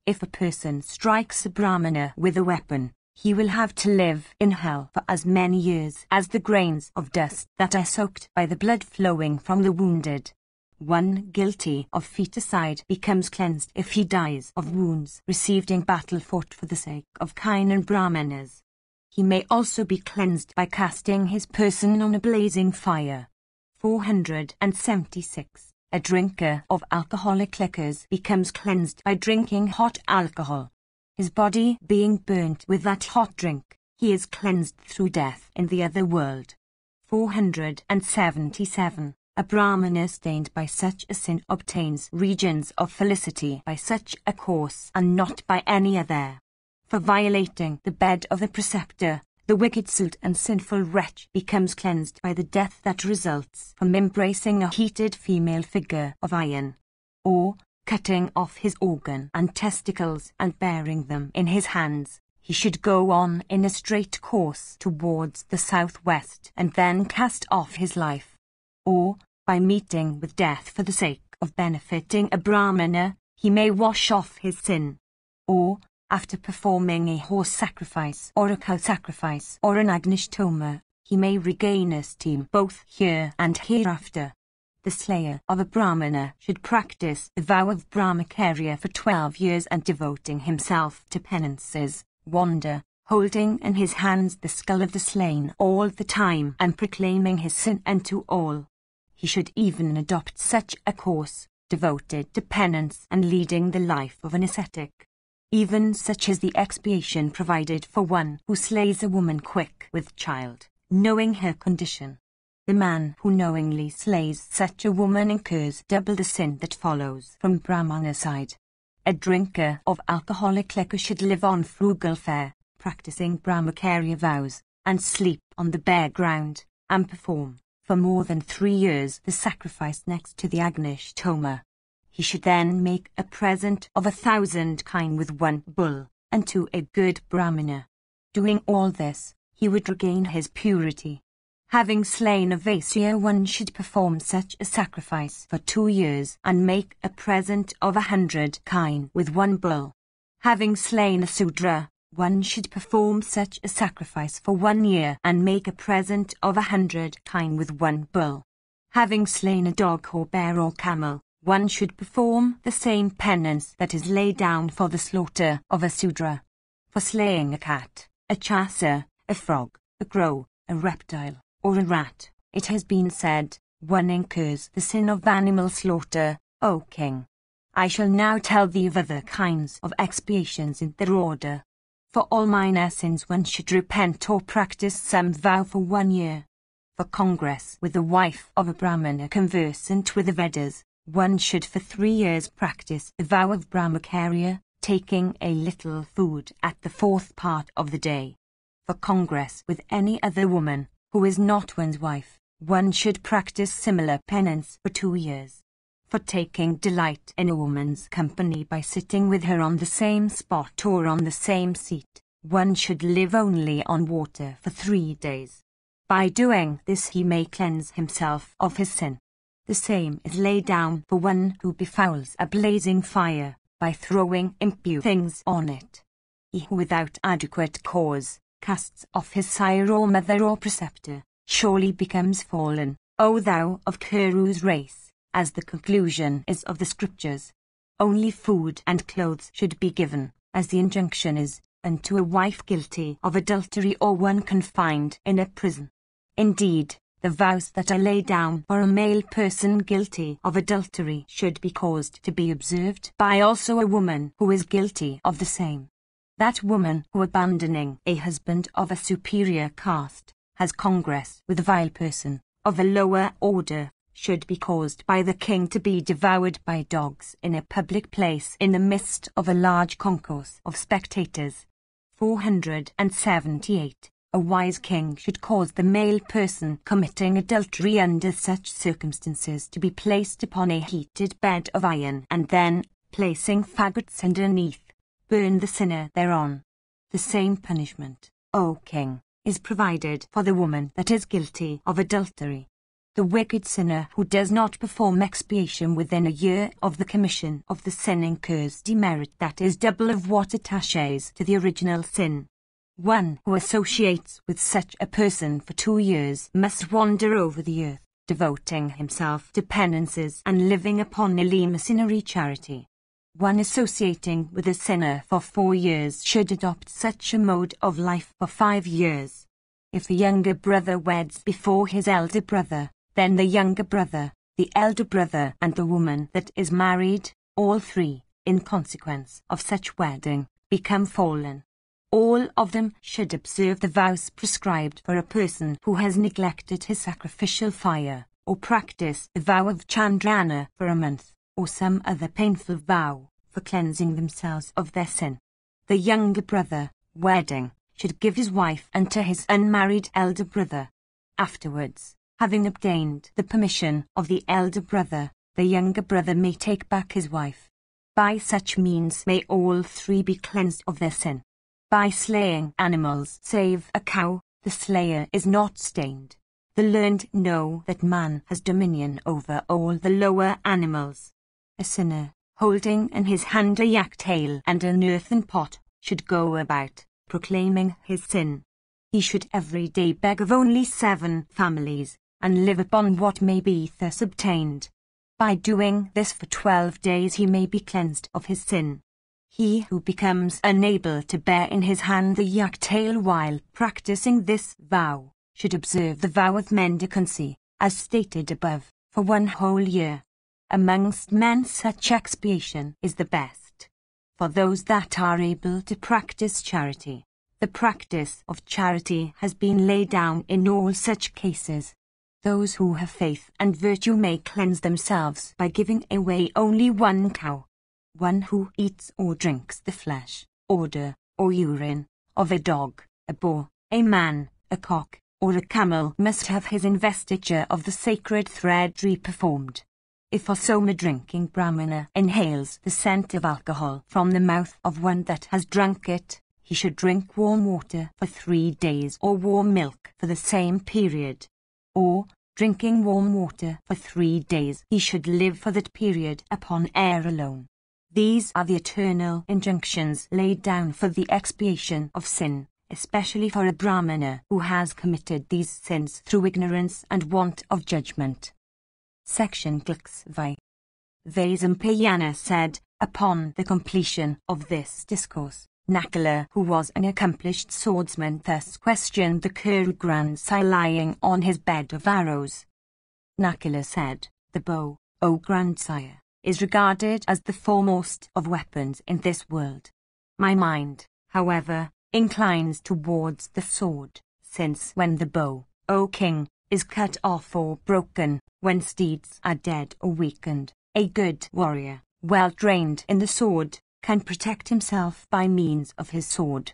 If a person strikes a Brahmana with a weapon, he will have to live in hell for as many years as the grains of dust that are soaked by the blood flowing from the wounded. One guilty of feticide becomes cleansed if he dies of wounds received in battle fought for the sake of kine and Brahmanas. He may also be cleansed by casting his person on a blazing fire. 476. A drinker of alcoholic liquors becomes cleansed by drinking hot alcohol. His body being burnt with that hot drink, he is cleansed through death in the other world. 477. A Brahmana stained by such a sin obtains regions of felicity by such a course and not by any other. For violating the bed of the preceptor, the wicked soot and sinful wretch becomes cleansed by the death that results from embracing a heated female figure of iron, or cutting off his organ and testicles and bearing them in his hands. He should go on in a straight course towards the southwest and then cast off his life. Or, by meeting with death for the sake of benefiting a Brahmana, he may wash off his sin. Or, after performing a horse sacrifice or a cow sacrifice or an agnishtoma, he may regain esteem both here and hereafter. The slayer of a Brahmana should practice the vow of Brahmacharya for 12 years and devoting himself to penances, wander, holding in his hands the skull of the slain all the time and proclaiming his sin unto all. He should even adopt such a course, devoted to penance and leading the life of an ascetic. Even such is the expiation provided for one who slays a woman quick with child, knowing her condition. The man who knowingly slays such a woman incurs double the sin that follows from Brahmanacide. A drinker of alcoholic liquor should live on frugal fare, practicing Brahmacharya vows, and sleep on the bare ground, and perform, for more than 3 years, the sacrifice next to the agnishtoma. He should then make a present of 1,000 kine with 1 bull, unto a good Brahmana. Doing all this, he would regain his purity. Having slain a Vaisya, one should perform such a sacrifice for 2 years and make a present of 100 kine with 1 bull. Having slain a Sudra, one should perform such a sacrifice for 1 year and make a present of 100 kine with 1 bull. Having slain a dog or bear or camel, one should perform the same penance that is laid down for the slaughter of a Sudra. For slaying a cat, a chasa, a frog, a crow, a reptile, or a rat, it has been said, one incurs the sin of animal slaughter, O king. I shall now tell thee of other kinds of expiations in their order. For all minor sins one should repent or practice some vow for 1 year. For congress with the wife of a Brahmana conversant with the Vedas, one should for 3 years practice the vow of Brahmacharya, taking a little food at the 4th part of the day. For congress with any other woman, who is not one's wife, one should practice similar penance for 2 years. For taking delight in a woman's company by sitting with her on the same spot or on the same seat, one should live only on water for 3 days. By doing this he may cleanse himself of his sin. The same is laid down for one who befouls a blazing fire by throwing impure things on it. He who without adequate cause casts off his sire or mother or preceptor surely becomes fallen, O thou of Kuru's race, as the conclusion is of the scriptures. Only food and clothes should be given, as the injunction is, unto a wife guilty of adultery or one confined in a prison. Indeed, the vows that are laid down for a male person guilty of adultery should be caused to be observed by also a woman who is guilty of the same. That woman who, abandoning a husband of a superior caste, has congress with a vile person of a lower order, should be caused by the king to be devoured by dogs in a public place in the midst of a large concourse of spectators. 478. A wise king should cause the male person committing adultery under such circumstances to be placed upon a heated bed of iron and then, placing faggots underneath, burn the sinner thereon. The same punishment, O king, is provided for the woman that is guilty of adultery. The wicked sinner who does not perform expiation within a year of the commission of the sin incurs demerit that is double of what attaches to the original sin. One who associates with such a person for 2 years must wander over the earth, devoting himself to penances and living upon eleemosynary charity. One associating with a sinner for 4 years should adopt such a mode of life for 5 years. If the younger brother weds before his elder brother, then the younger brother, the elder brother and the woman that is married, all three, in consequence of such wedding, become fallen. All of them should observe the vows prescribed for a person who has neglected his sacrificial fire, or practice the vow of Chandrana for a month, or some other painful vow, for cleansing themselves of their sin. The younger brother, wedding, should give his wife unto his unmarried elder brother. Afterwards, having obtained the permission of the elder brother, the younger brother may take back his wife. By such means may all three be cleansed of their sin. By slaying animals save a cow, the slayer is not stained. The learned know that man has dominion over all the lower animals. A sinner, holding in his hand a yak tail and an earthen pot, should go about, proclaiming his sin. He should every day beg of only 7 families, and live upon what may be thus obtained. By doing this for 12 days he may be cleansed of his sin. He who becomes unable to bear in his hand the yak tail while practicing this vow, should observe the vow of mendicancy, as stated above, for 1 whole year. Amongst men such expiation is the best. For those that are able to practice charity, the practice of charity has been laid down in all such cases. Those who have faith and virtue may cleanse themselves by giving away only 1 cow. One who eats or drinks the flesh, odor, or urine, of a dog, a boar, a man, a cock, or a camel must have his investiture of the sacred thread re-performed. If a soma-drinking Brahmana inhales the scent of alcohol from the mouth of one that has drunk it, he should drink warm water for 3 days or warm milk for the same period. Or, drinking warm water for 3 days, he should live for that period upon air alone. These are the eternal injunctions laid down for the expiation of sin, especially for a Brahmana who has committed these sins through ignorance and want of judgment. Section Glxvi. Vaisampayana said, upon the completion of this discourse, Nakula, who was an accomplished swordsman, thus questioned the Kuru grandsire lying on his bed of arrows. Nakula said, the bow, O grandsire, is regarded as the foremost of weapons in this world. My mind, however, inclines towards the sword, since when the bow, O king, is cut off or broken, when steeds are dead or weakened, a good warrior, well trained in the sword, can protect himself by means of his sword.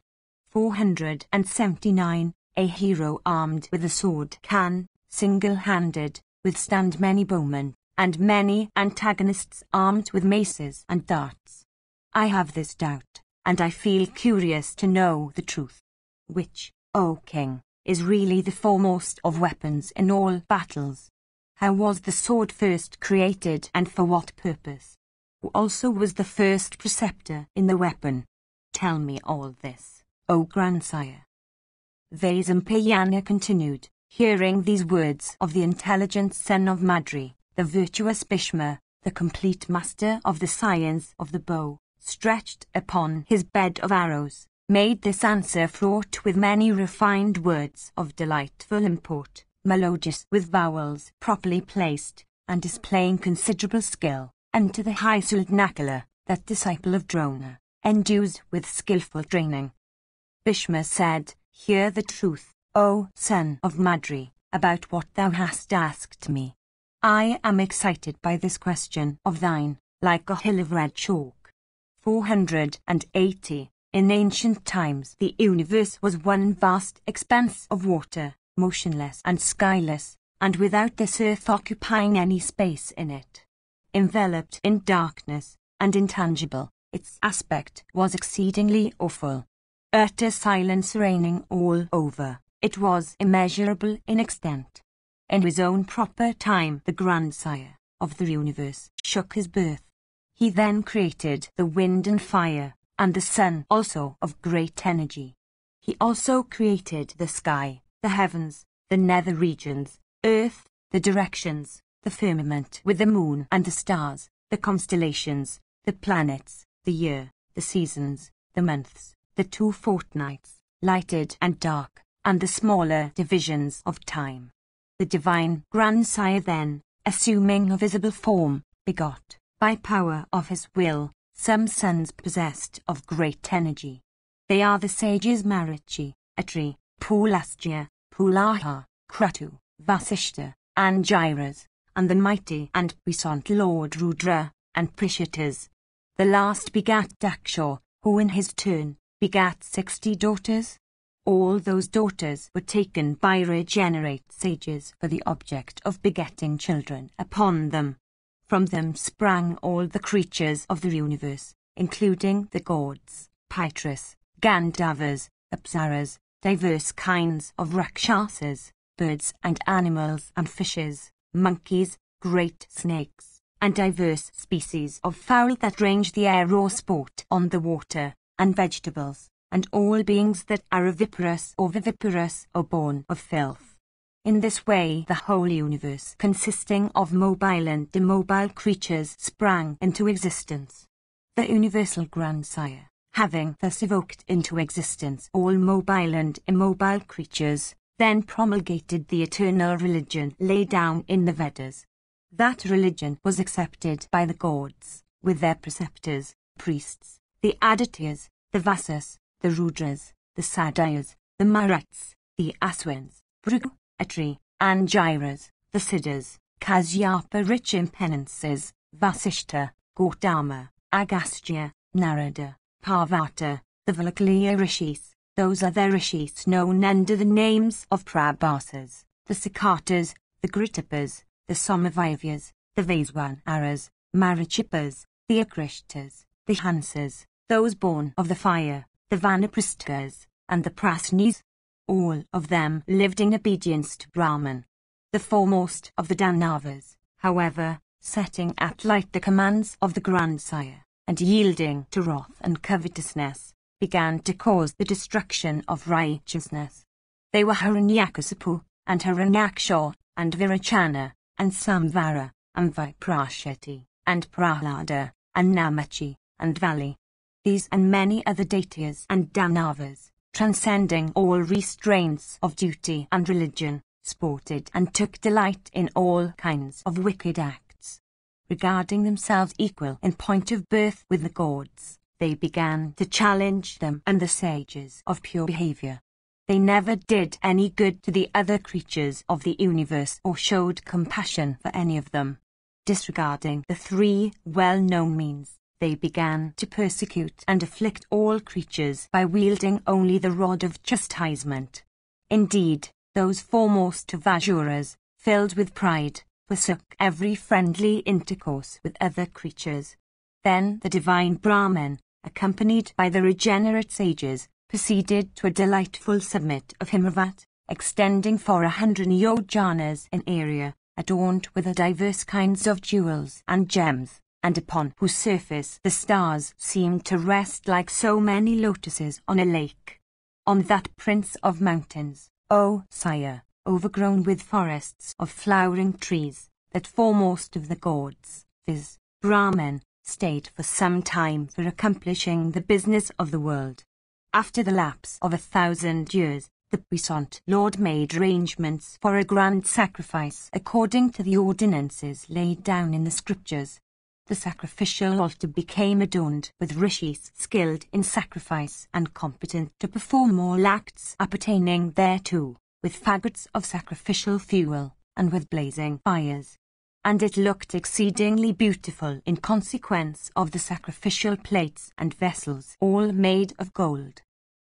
479. A hero armed with a sword can, single-handed, withstand many bowmen, and many antagonists armed with maces and darts. I have this doubt, and I feel curious to know the truth. Which, O king, is really the foremost of weapons in all battles? How was the sword first created and for what purpose? Who also was the first preceptor in the weapon? Tell me all this, O grandsire. Vaisampayana continued, hearing these words of the intelligent son of Madri, the virtuous Bhishma, the complete master of the science of the bow, stretched upon his bed of arrows, made this answer fraught with many refined words of delightful import, melodious with vowels properly placed, and displaying considerable skill, unto the high-souled Nakula, that disciple of Drona, endued with skilful training. Bhishma said, hear the truth, O son of Madri, about what thou hast asked me. I am excited by this question of thine, like a hill of red chalk. 480. In ancient times the universe was one vast expanse of water, motionless and skyless, and without this earth occupying any space in it. Enveloped in darkness, and intangible, its aspect was exceedingly awful. Utter silence reigning all over, it was immeasurable in extent. In his own proper time, the grandsire of the universe shook his birth. He then created the wind and fire, and the sun also of great energy. He also created the sky, the heavens, the nether regions, earth, the directions, the firmament with the moon and the stars, the constellations, the planets, the year, the seasons, the months, the 2 fortnights, lighted and dark, and the smaller divisions of time. The divine grandsire then, assuming a visible form, begot, by power of his will, some sons possessed of great energy. They are the sages Marichi, Atri, Pulastya, Pulaha, Kratu, Vasishta, and Giras, and the mighty and puissant Lord Rudra, and Prishitas. The last begat Daksha, who in his turn begat 60 daughters. All those daughters were taken by regenerate sages for the object of begetting children upon them. From them sprang all the creatures of the universe, including the gods, Pitras, Gandharvas, Apsaras, diverse kinds of Rakshasas, birds and animals and fishes, monkeys, great snakes, and diverse species of fowl that range the air or sport on the water, and vegetables, and all beings that are oviparous or viviparous or born of filth. In this way the whole universe, consisting of mobile and immobile creatures, sprang into existence. The universal grandsire, having thus evoked into existence all mobile and immobile creatures, then promulgated the eternal religion laid down in the Vedas. That religion was accepted by the gods, with their preceptors, priests, the Adityas, the Vasas, the Rudras, the Sadyas, the Maruts, the Aswins, Bhrigu, Atri, and Giras, the Siddhas, Kasyapa rich in penances, Vasishta, Gautama, Agastya, Narada, Parvata, the Valakliya rishis. Those are the rishis known under the names of Prabhasas, the Sikatas, the Gritapas, the Somavivyas, the Vaiswanaras, Marichipas, the Akrishtas, the Hansas, those born of the fire, the Vanapristas, and the Prasnis. All of them lived in obedience to Brahman. The foremost of the Danavas, however, setting at light the commands of the grandsire, and yielding to wrath and covetousness, began to cause the destruction of righteousness. They were Hiranyakasipu, and Hiranyaksha, and Virachana, and Samvara, and Viprashati, and Prahlada, and Namachi, and Vali. These and many other daityas and Danavas, transcending all restraints of duty and religion, sported and took delight in all kinds of wicked acts. Regarding themselves equal in point of birth with the gods, they began to challenge them and the sages of pure behavior. They never did any good to the other creatures of the universe or showed compassion for any of them. Disregarding the 3 well-known means, they began to persecute and afflict all creatures by wielding only the rod of chastisement. Indeed, those foremost of Asuras, filled with pride, forsook every friendly intercourse with other creatures. Then the divine Brahman, accompanied by the regenerate sages, proceeded to a delightful summit of Himravat, extending for 100 yojanas in area, adorned with the diverse kinds of jewels and gems, and upon whose surface the stars seemed to rest like so many lotuses on a lake. On that prince of mountains, O sire, overgrown with forests of flowering trees, that foremost of the gods, viz., Brahman, stayed for some time for accomplishing the business of the world. After the lapse of 1,000 years, the puissant Lord made arrangements for a grand sacrifice according to the ordinances laid down in the scriptures. The sacrificial altar became adorned with rishis skilled in sacrifice and competent to perform all acts appertaining thereto, with faggots of sacrificial fuel, and with blazing fires. And it looked exceedingly beautiful in consequence of the sacrificial plates and vessels, all made of gold.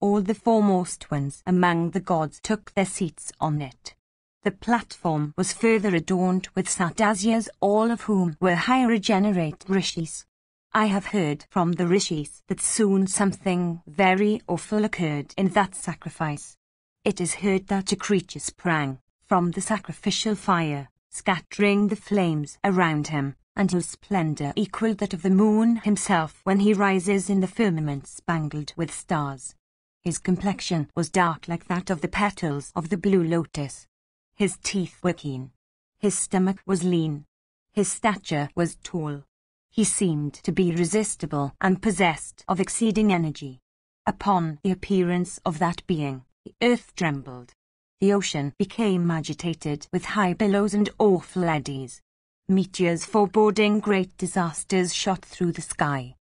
All the foremost ones among the gods took their seats on it. The platform was further adorned with Sadasyas, all of whom were high regenerate rishis. I have heard from the rishis that soon something very awful occurred in that sacrifice. It is heard that a creature sprang from the sacrificial fire, scattering the flames around him, and whose splendor equaled that of the moon himself when he rises in the firmament spangled with stars. His complexion was dark like that of the petals of the blue lotus. His teeth were keen. His stomach was lean. His stature was tall. He seemed to be irresistible and possessed of exceeding energy. Upon the appearance of that being, the earth trembled. The ocean became agitated with high billows and awful eddies. Meteors foreboding great disasters shot through the sky.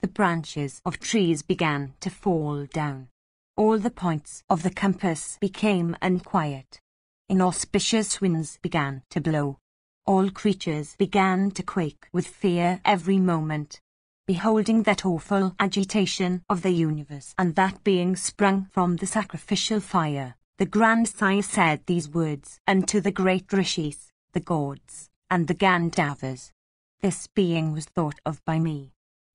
The branches of trees began to fall down. All the points of the compass became unquiet. Inauspicious winds began to blow. All creatures began to quake with fear every moment, beholding that awful agitation of the universe and that being sprung from the sacrificial fire. The grandsire said these words unto the great rishis, the gods, and the Gandharvas. This being was thought of by me,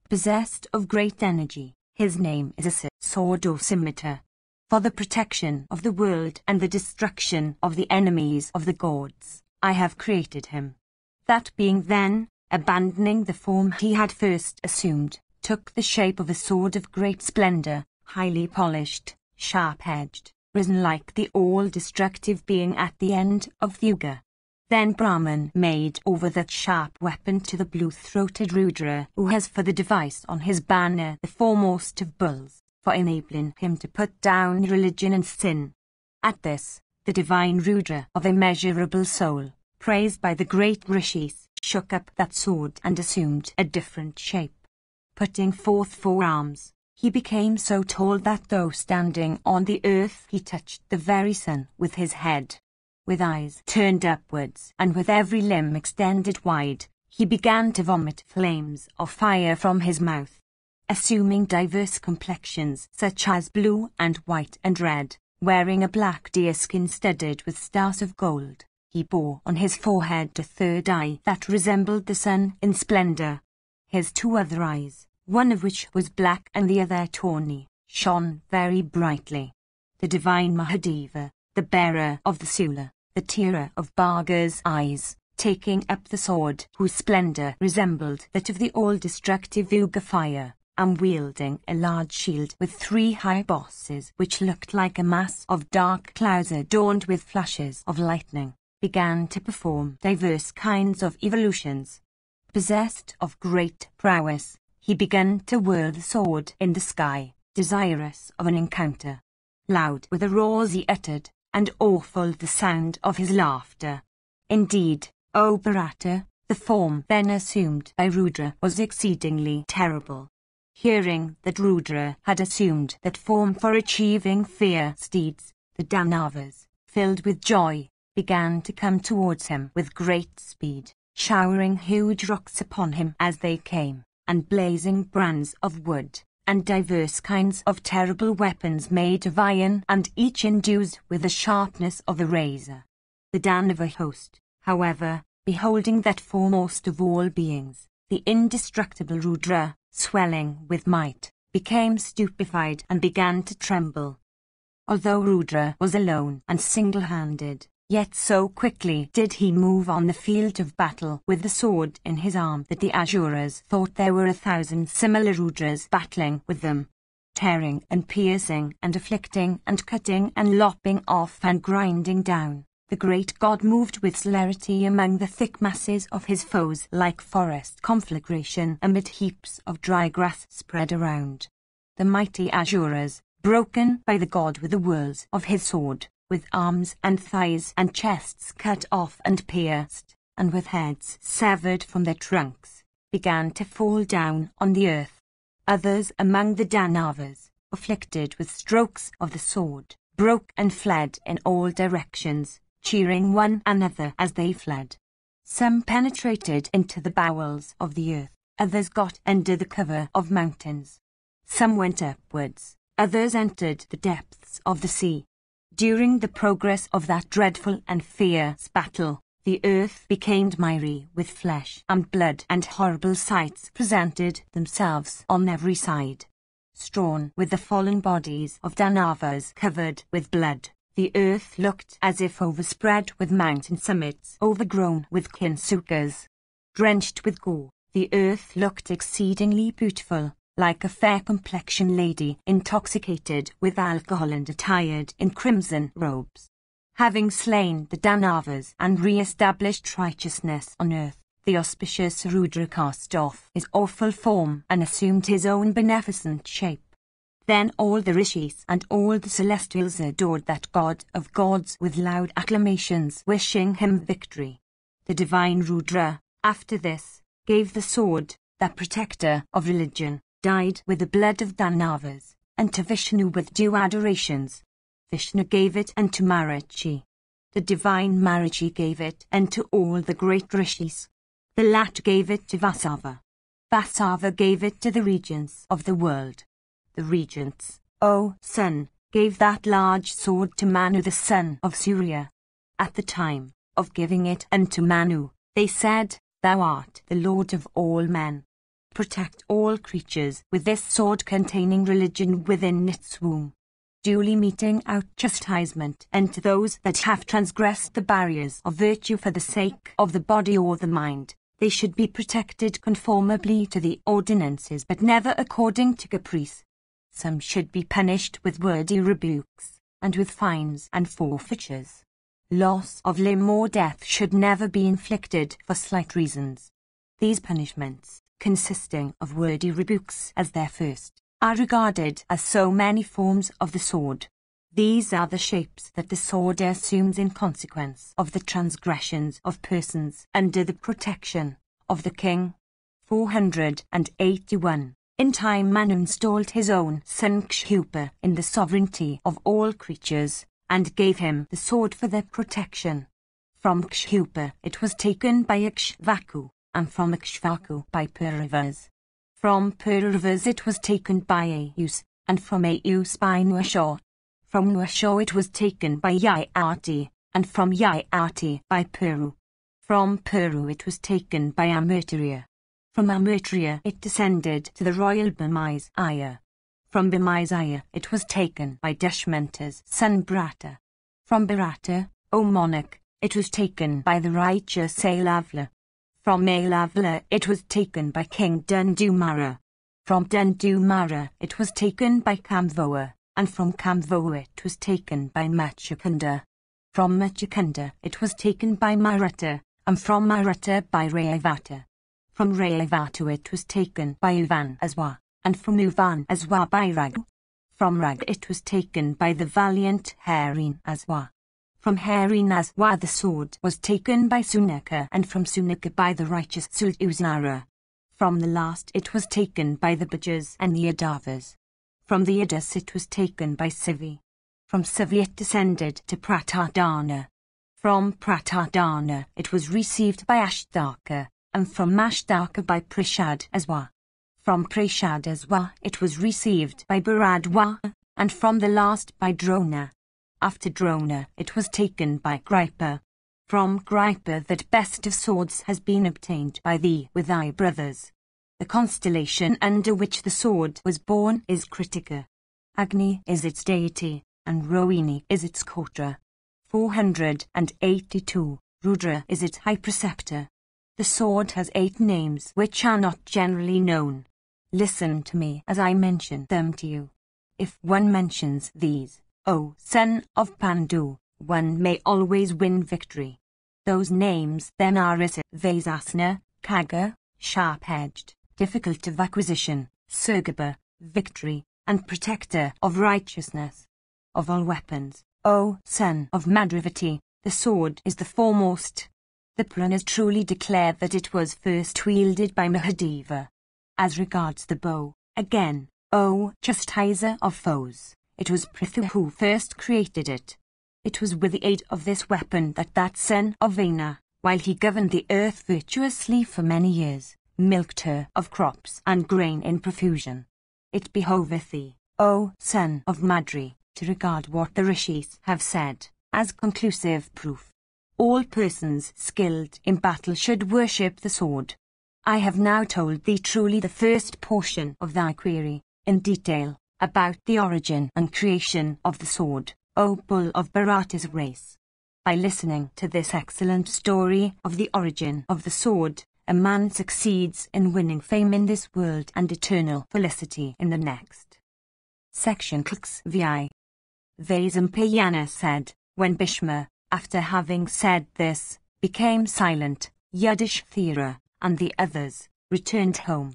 possessed of great energy. His name is a sword or scimitar, for the protection of the world and the destruction of the enemies of the gods. I have created him. That being then, abandoning the form he had first assumed, took the shape of a sword of great splendor, highly polished, sharp-edged, risen like the all-destructive being at the end of the Yuga. Then Brahman made over that sharp weapon to the blue-throated Rudra, who has for the device on his banner the foremost of bulls, for enabling him to put down religion and sin. At this, the divine Rudra of immeasurable soul, praised by the great rishis, shook up that sword and assumed a different shape. Putting forth 4 arms, he became so tall that though standing on the earth he touched the very sun with his head. With eyes turned upwards and with every limb extended wide, he began to vomit flames of fire from his mouth. Assuming diverse complexions such as blue and white and red, wearing a black deerskin studded with stars of gold, he bore on his forehead a 3rd eye that resembled the sun in splendor. His 2 other eyes, one of which was black and the other tawny, shone very brightly. The divine Mahadeva, the bearer of the Sula, the tearer of Bhaga's eyes, taking up the sword whose splendor resembled that of the all-destructive Yuga fire, and wielding a large shield with 3 high bosses which looked like a mass of dark clouds adorned with flashes of lightning, began to perform diverse kinds of evolutions. Possessed of great prowess, he began to whirl the sword in the sky, desirous of an encounter. Loud were the roars he uttered, and awful the sound of his laughter. Indeed, O Bharata, the form then assumed by Rudra was exceedingly terrible. Hearing that Rudra had assumed that form for achieving fear, steeds, the Danavas, filled with joy, began to come towards him with great speed, showering huge rocks upon him as they came, and blazing brands of wood, and diverse kinds of terrible weapons made of iron and each endued with the sharpness of a razor. The Danava host, however, beholding that foremost of all beings, the indestructible Rudra, swelling with might, became stupefied and began to tremble. Although Rudra was alone and single-handed, yet so quickly did he move on the field of battle with the sword in his arm that the Asuras thought there were 1,000 similar Rudras battling with them, tearing and piercing and afflicting and cutting and lopping off and grinding down. The great god moved with celerity among the thick masses of his foes like forest conflagration amid heaps of dry grass spread around. The mighty Asuras, broken by the god with the whirls of his sword, with arms and thighs and chests cut off and pierced, and with heads severed from their trunks, began to fall down on the earth. Others among the Danavas, afflicted with strokes of the sword, broke and fled in all directions, cheering one another as they fled. Some penetrated into the bowels of the earth, others got under the cover of mountains. Some went upwards, others entered the depths of the sea. During the progress of that dreadful and fierce battle, the earth became miry with flesh and blood, and horrible sights presented themselves on every side. Strewn with the fallen bodies of Danavas covered with blood, The earth looked as if overspread with mountain summits, overgrown with kinsukas. Drenched with gore, the earth looked exceedingly beautiful, like a fair-complexioned lady intoxicated with alcohol and attired in crimson robes. Having slain the Danavas and re-established righteousness on earth, the auspicious Rudra cast off his awful form and assumed his own beneficent shape. Then all the rishis and all the celestials adored that god of gods with loud acclamations, wishing him victory. The divine Rudra, after this, gave the sword, that protector of religion, dyed with the blood of Danavas, and to Vishnu with due adorations. Vishnu gave it unto Maharishi. The divine Maharishi gave it unto all the great rishis. The latter gave it to Vasava. Vasava gave it to the regents of the world. The regents, O son, gave that large sword to Manu the son of Surya. At the time of giving it unto Manu, they said, Thou art the Lord of all men. Protect all creatures with this sword containing religion within its womb, duly meting out chastisement unto those that have transgressed the barriers of virtue for the sake of the body or the mind. They should be protected conformably to the ordinances but never according to caprice. Some should be punished with wordy rebukes, and with fines and forfeitures. Loss of limb or death should never be inflicted for slight reasons. These punishments, consisting of wordy rebukes as their first, are regarded as so many forms of the sword. These are the shapes that the sword assumes in consequence of the transgressions of persons under the protection of the king. 481. In time Manu installed his own son Kshupa in the sovereignty of all creatures, and gave him the sword for their protection. From Kshupa it was taken by Ikshvaku, and from Ikshvaku by Puravas. From Puravas it was taken by Ayus, and from Ayus by Nuasha. From Nuasha it was taken by Yayati, and from Yayati by Puru. From Puru it was taken by Amertriya. From Amertriya it descended to the royal Bhimisaya. From Bhimisaya it was taken by Dashmanta's son Bharata. From Bharata, O monarch, it was taken by the righteous Ailavla. From Ailavla it was taken by King Dundumara. From Dundumara it was taken by Kamvoa, and from Kamvoa it was taken by Machakunda. From Machakunda it was taken by Maratha, and from Maratha by Rayavata. From Rayavata it was taken by Uvan Aswa, and from Uvan Aswa by Rag. From Rag it was taken by the valiant Harin Aswa. From Harin Aswa the sword was taken by Sunaka, and from Sunaka by the righteous Suluzara. From the last it was taken by the Bajas and the Yadavas. From the Yadas it was taken by Sivi. From Sivi it descended to Pratardana. From Pratardana it was received by Ashtaka, and from Ashtaka by Prashad Aswa. From Prashad Aswa it was received by Bharadwa, and from the last by Drona. After Drona it was taken by Gripa. From Gripa that best of swords has been obtained by thee with thy brothers. The constellation under which the sword was born is Kritika. Agni is its deity, and Rohini is its Kotra. 482. Rudra is its high preceptor. The sword has 8 names which are not generally known. Listen to me as I mention them to you. If one mentions these, O son of Pandu, one may always win victory. Those names then are Vasasana, Kaga, sharp-edged, difficult of acquisition, Surgaba, victory, and protector of righteousness. Of all weapons, O son of Madravati, the sword is the foremost. The Puranas truly declare that it was first wielded by Mahadeva. As regards the bow, again, O chastiser of foes, it was Prithu who first created it. It was with the aid of this weapon that son of Vena, while he governed the earth virtuously for many years, milked her of crops and grain in profusion. It behoveth thee, O son of Madri, to regard what the rishis have said as conclusive proof. All persons skilled in battle should worship the sword. I have now told thee truly the first portion of thy query, in detail, about the origin and creation of the sword. O bull of Bharata's race. By listening to this excellent story of the origin of the sword, a man succeeds in winning fame in this world and eternal felicity in the next. Section Clicks VI. Vaisampayana said, when Bhishma, after having said this, became silent, Yudhishthira, and the others, returned home.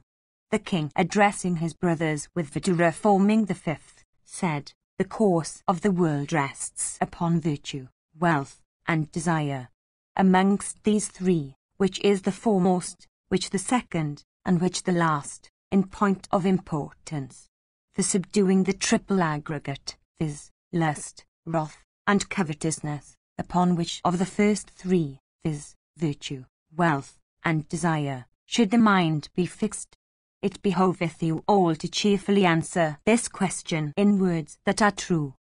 The king, addressing his brothers with Vidura forming the fifth, said, the course of the world rests upon virtue, wealth, and desire. Amongst these three, which is the foremost, which the second, and which the last, in point of importance? For subduing the triple aggregate, viz., lust, wrath, and covetousness, upon which of the first three, viz., virtue, wealth, and desire, should the mind be fixed? It behoveth you all to cheerfully answer this question in words that are true.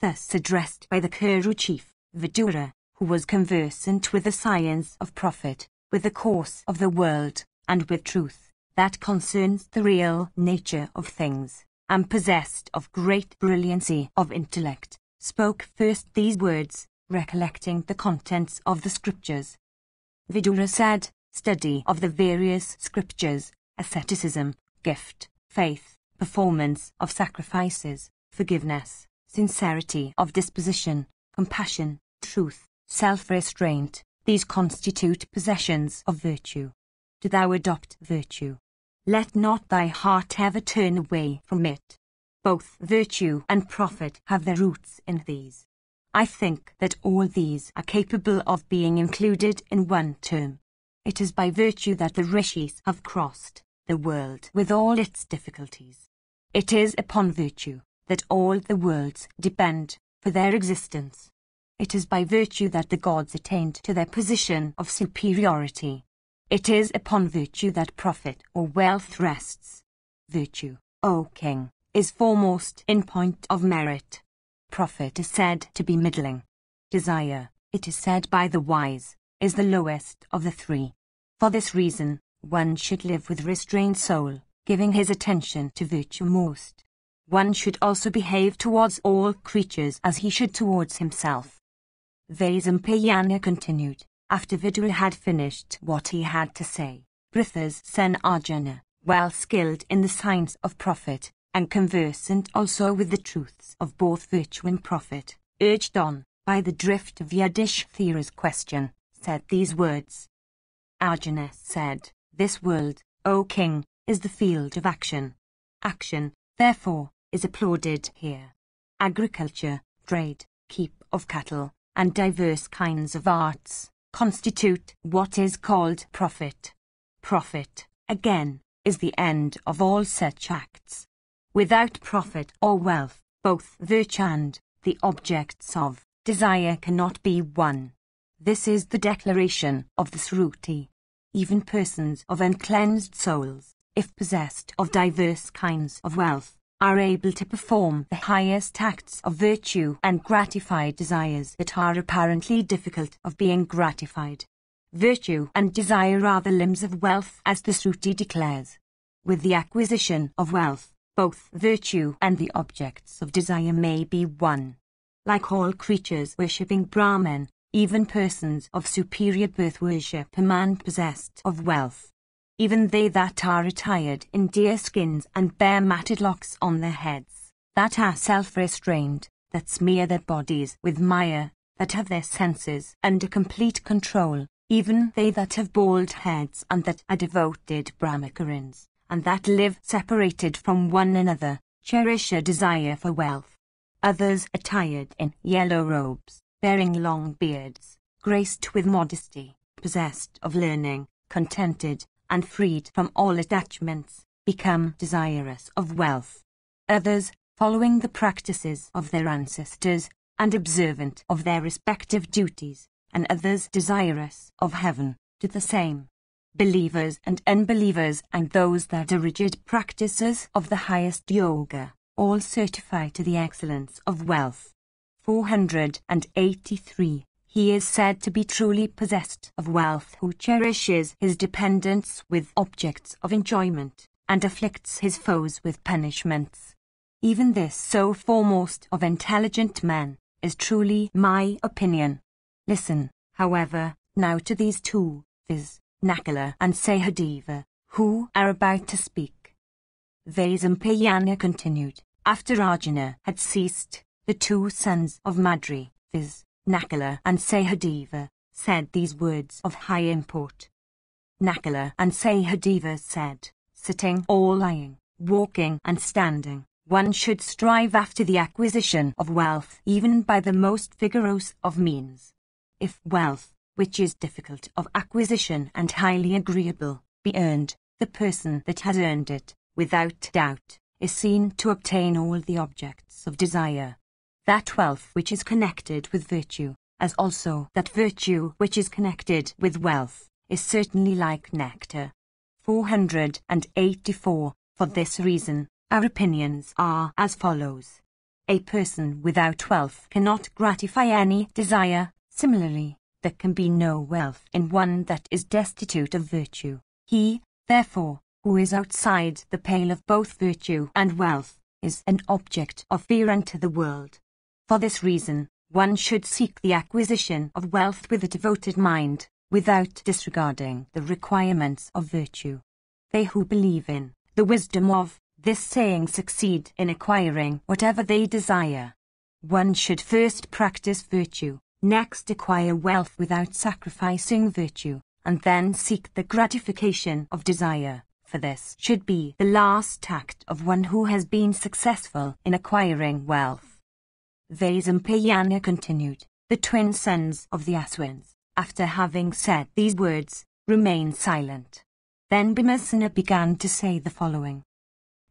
Thus addressed by the Kuru chief, Vidura, who was conversant with the science of profit, with the course of the world, and with truth, that concerns the real nature of things, and possessed of great brilliancy of intellect, spoke first these words, recollecting the contents of the scriptures. Vidura said, study of the various scriptures, asceticism, gift, faith, performance of sacrifices, forgiveness, sincerity of disposition, compassion, truth, self-restraint, these constitute possessions of virtue. Do thou adopt virtue. Let not thy heart ever turn away from it. Both virtue and profit have their roots in these. I think that all these are capable of being included in one term. It is by virtue that the rishis have crossed the world with all its difficulties. It is upon virtue that all the worlds depend for their existence. It is by virtue that the gods attained to their position of superiority. It is upon virtue that profit or wealth rests. Virtue, O king, is foremost in point of merit. Profit is said to be middling. Desire, it is said by the wise, is the lowest of the three. For this reason, one should live with restrained soul, giving his attention to virtue most. One should also behave towards all creatures as he should towards himself. Vaisampayana continued, after Vidura had finished what he had to say. Pritha's son Arjuna, well skilled in the science of profit, and conversant also with the truths of both virtue and profit, urged on by the drift of Yudhishthira's question, said these words. Arjuna said, this world, O king, is the field of action. Action, therefore, is applauded here. Agriculture, trade, keep of cattle, and diverse kinds of arts, constitute what is called profit. Profit, again, is the end of all such acts. Without profit or wealth, both virtue and the objects of desire cannot be one. This is the declaration of the Sruti. Even persons of uncleansed souls, if possessed of diverse kinds of wealth, are able to perform the highest acts of virtue and gratify desires that are apparently difficult of being gratified. Virtue and desire are the limbs of wealth, as the Sruti declares. With the acquisition of wealth, both virtue and the objects of desire may be one. Like all creatures worshipping Brahman, even persons of superior birth worship a man possessed of wealth. Even they that are attired in deer skins and bear matted locks on their heads, that are self-restrained, that smear their bodies with mire, that have their senses under complete control, even they that have bald heads and that are devoted Brahmacarins, and that live separated from one another, cherish a desire for wealth. Others attired in yellow robes, bearing long beards, graced with modesty, possessed of learning, contented, and freed from all attachments, become desirous of wealth. Others, following the practices of their ancestors, and observant of their respective duties, and others desirous of heaven, do the same. Believers and unbelievers and those that are rigid practices of the highest yoga, all certify to the excellence of wealth. 483. He is said to be truly possessed of wealth who cherishes his dependents with objects of enjoyment, and afflicts his foes with punishments. Even this so foremost of intelligent men, is truly my opinion. Listen, however, now to these two, viz., Nakula and Sahadeva, who are about to speak. Vaisampayana continued. After Arjuna had ceased, the two sons of Madri, viz., Nakula and Sahadeva, said these words of high import. Nakula and Sahadeva said, sitting or lying, walking and standing, one should strive after the acquisition of wealth even by the most vigorous of means. If wealth, which is difficult of acquisition and highly agreeable, be earned, the person that has earned it, without doubt, is seen to obtain all the objects of desire. That wealth which is connected with virtue, as also that virtue which is connected with wealth, is certainly like nectar. 484. For this reason, our opinions are as follows. A person without wealth cannot gratify any desire. Similarly, there can be no wealth in one that is destitute of virtue. He, therefore, who is outside the pale of both virtue and wealth, is an object of fear unto the world. For this reason, one should seek the acquisition of wealth with a devoted mind, without disregarding the requirements of virtue. They who believe in the wisdom of this saying succeed in acquiring whatever they desire. One should first practice virtue, next acquire wealth without sacrificing virtue, and then seek the gratification of desire, for this should be the last act of one who has been successful in acquiring wealth. Vaisampayana continued. The twin sons of the Aswins, after having said these words, remained silent. Then Bhimasena began to say the following.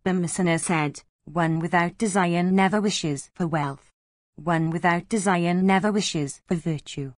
Bhimasena said, one without desire never wishes for wealth. One without desire never wishes for virtue.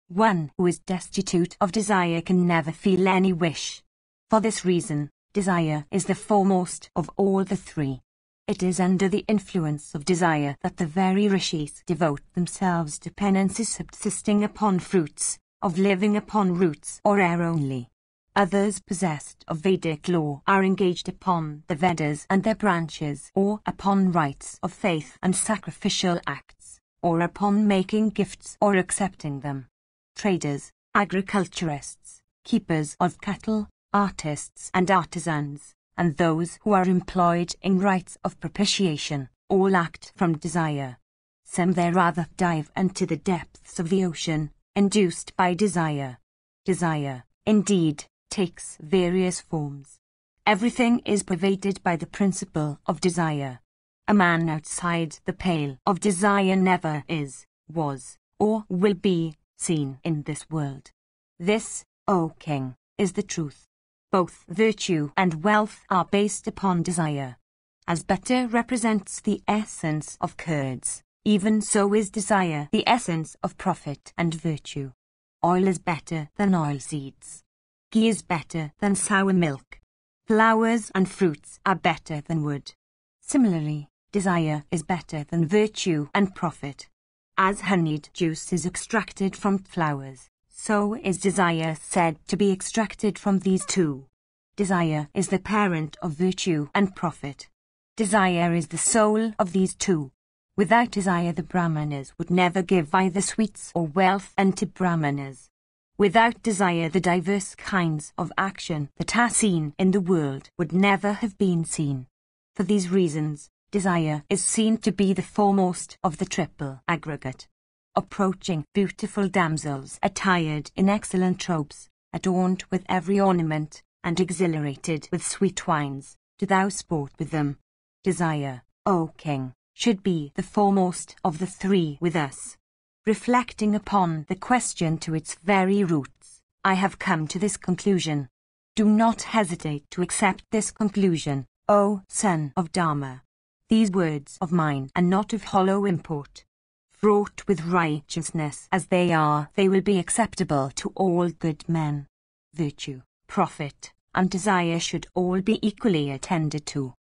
One who is destitute of desire can never feel any wish. For this reason, desire is the foremost of all the three. It is under the influence of desire that the very rishis devote themselves to penances subsisting upon fruits, of living upon roots or air only. Others possessed of Vedic law are engaged upon the Vedas and their branches, or upon rites of faith and sacrificial acts, or upon making gifts or accepting them. Traders, agriculturists, keepers of cattle, artists and artisans, and those who are employed in rites of propitiation, all act from desire. Some there rather dive into the depths of the ocean, induced by desire. Desire, indeed, takes various forms. Everything is pervaded by the principle of desire. A man outside the pale of desire never is, was, or will be seen in this world. This, O King, is the truth. Both virtue and wealth are based upon desire. As butter represents the essence of curds, even so is desire the essence of profit and virtue. Oil is better than oilseeds. Ghee is better than sour milk. Flowers and fruits are better than wood. Similarly, desire is better than virtue and profit. As honeyed juice is extracted from flowers, so is desire said to be extracted from these two. Desire is the parent of virtue and profit. Desire is the soul of these two. Without desire the Brahmanas would never give either sweets or wealth unto Brahmanas. Without desire the diverse kinds of action that are seen in the world would never have been seen. For these reasons, desire is seen to be the foremost of the triple aggregate. Approaching beautiful damsels attired in excellent robes, adorned with every ornament, and exhilarated with sweet wines, do thou sport with them. Desire, O King, should be the foremost of the three with us. Reflecting upon the question to its very roots, I have come to this conclusion. Do not hesitate to accept this conclusion, O son of Dharma. These words of mine are not of hollow import. Fraught with righteousness as they are, they will be acceptable to all good men. Virtue, profit, and desire should all be equally attended to.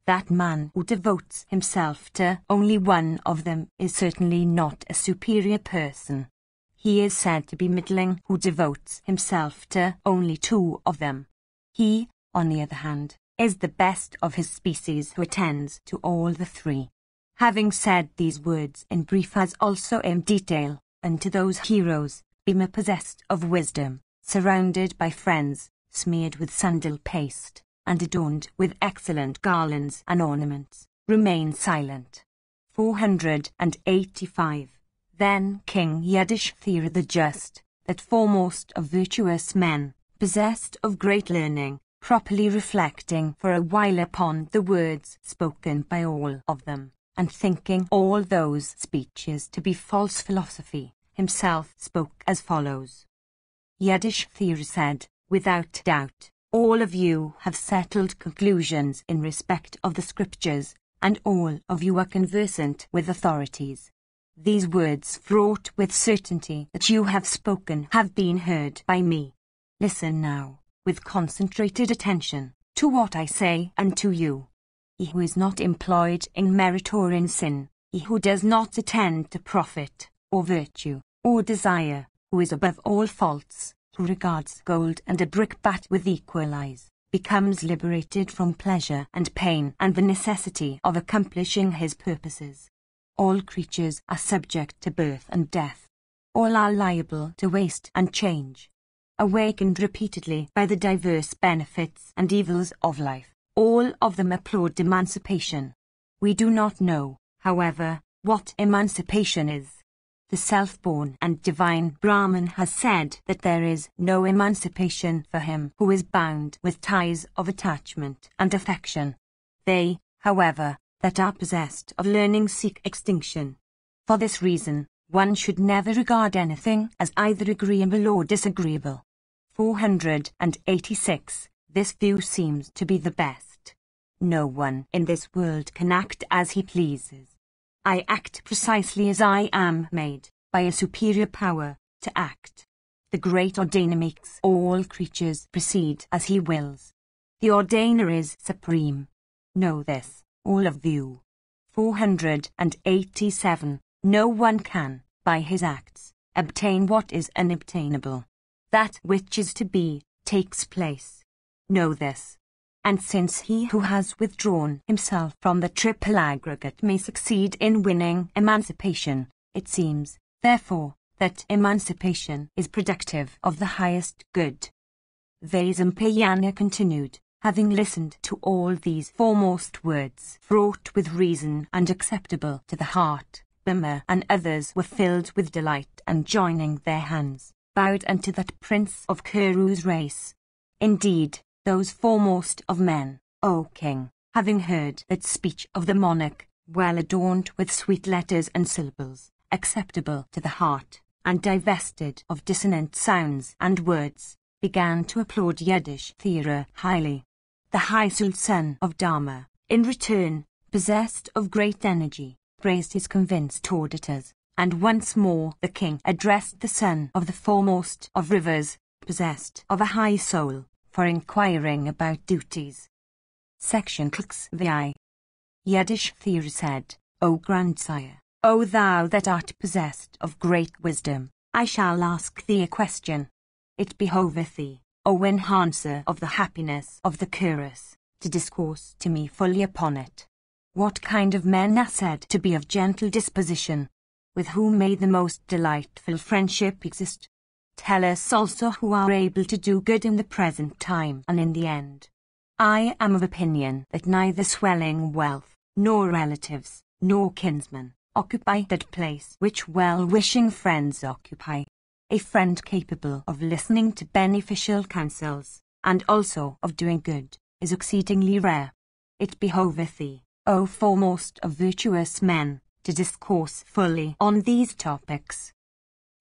That man who devotes himself to only one of them is certainly not a superior person. He is said to be middling who devotes himself to only two of them. He, on the other hand, is the best of his species who attends to all the three. Having said these words in brief as also in detail, unto those heroes, Bhima possessed of wisdom, surrounded by friends, smeared with sandal paste, and adorned with excellent garlands and ornaments, remain silent. 485. Then King Yudhishthira the Just, that foremost of virtuous men, possessed of great learning, properly reflecting for a while upon the words spoken by all of them, and thinking all those speeches to be false philosophy, himself spoke as follows. Yudhishthira said, without doubt, all of you have settled conclusions in respect of the scriptures, and all of you are conversant with authorities. These words fraught with certainty that you have spoken have been heard by me. Listen now, with concentrated attention, to what I say unto you. He who is not employed in merit or in sin, he who does not attend to profit, or virtue, or desire, who is above all faults, who regards gold and a brickbat with equal eyes, becomes liberated from pleasure and pain and the necessity of accomplishing his purposes. All creatures are subject to birth and death. All are liable to waste and change. Awakened repeatedly by the diverse benefits and evils of life, all of them applaud emancipation. We do not know, however, what emancipation is. The self-born and divine Brahman has said that there is no emancipation for him who is bound with ties of attachment and affection. They, however, that are possessed of learning seek extinction. For this reason, one should never regard anything as either agreeable or disagreeable. 486. This view seems to be the best. No one in this world can act as he pleases. I act precisely as I am made, by a superior power, to act. The great ordainer makes all creatures proceed as he wills. The ordainer is supreme. Know this, all of you. 487. No one can, by his acts, obtain what is unobtainable. That which is to be, takes place. Know this. And since he who has withdrawn himself from the triple aggregate may succeed in winning emancipation, it seems, therefore, that emancipation is productive of the highest good. Vaisampayana continued, having listened to all these foremost words fraught with reason and acceptable to the heart, Bhima and others were filled with delight and joining their hands, bowed unto that prince of Kuru's race. Indeed, those foremost of men, O king, having heard that speech of the monarch, well adorned with sweet letters and syllables, acceptable to the heart, and divested of dissonant sounds and words, began to applaud Yudhishthira highly. The high-souled son of Dharma, in return, possessed of great energy, praised his convinced auditors, and once more the king addressed the son of the foremost of rivers, possessed of a high soul, for inquiring about duties. Section clicks vi. Yudhishthira said, O grandsire, O thou that art possessed of great wisdom, I shall ask thee a question. It behoveth thee, O enhancer of the happiness of the Kurus, to discourse to me fully upon it. What kind of men are said to be of gentle disposition? With whom may the most delightful friendship exist? Tell us also who are able to do good in the present time and in the end. I am of opinion that neither swelling wealth, nor relatives, nor kinsmen, occupy that place which well-wishing friends occupy. A friend capable of listening to beneficial counsels, and also of doing good, is exceedingly rare. It behoveth thee, O foremost of virtuous men, to discourse fully on these topics.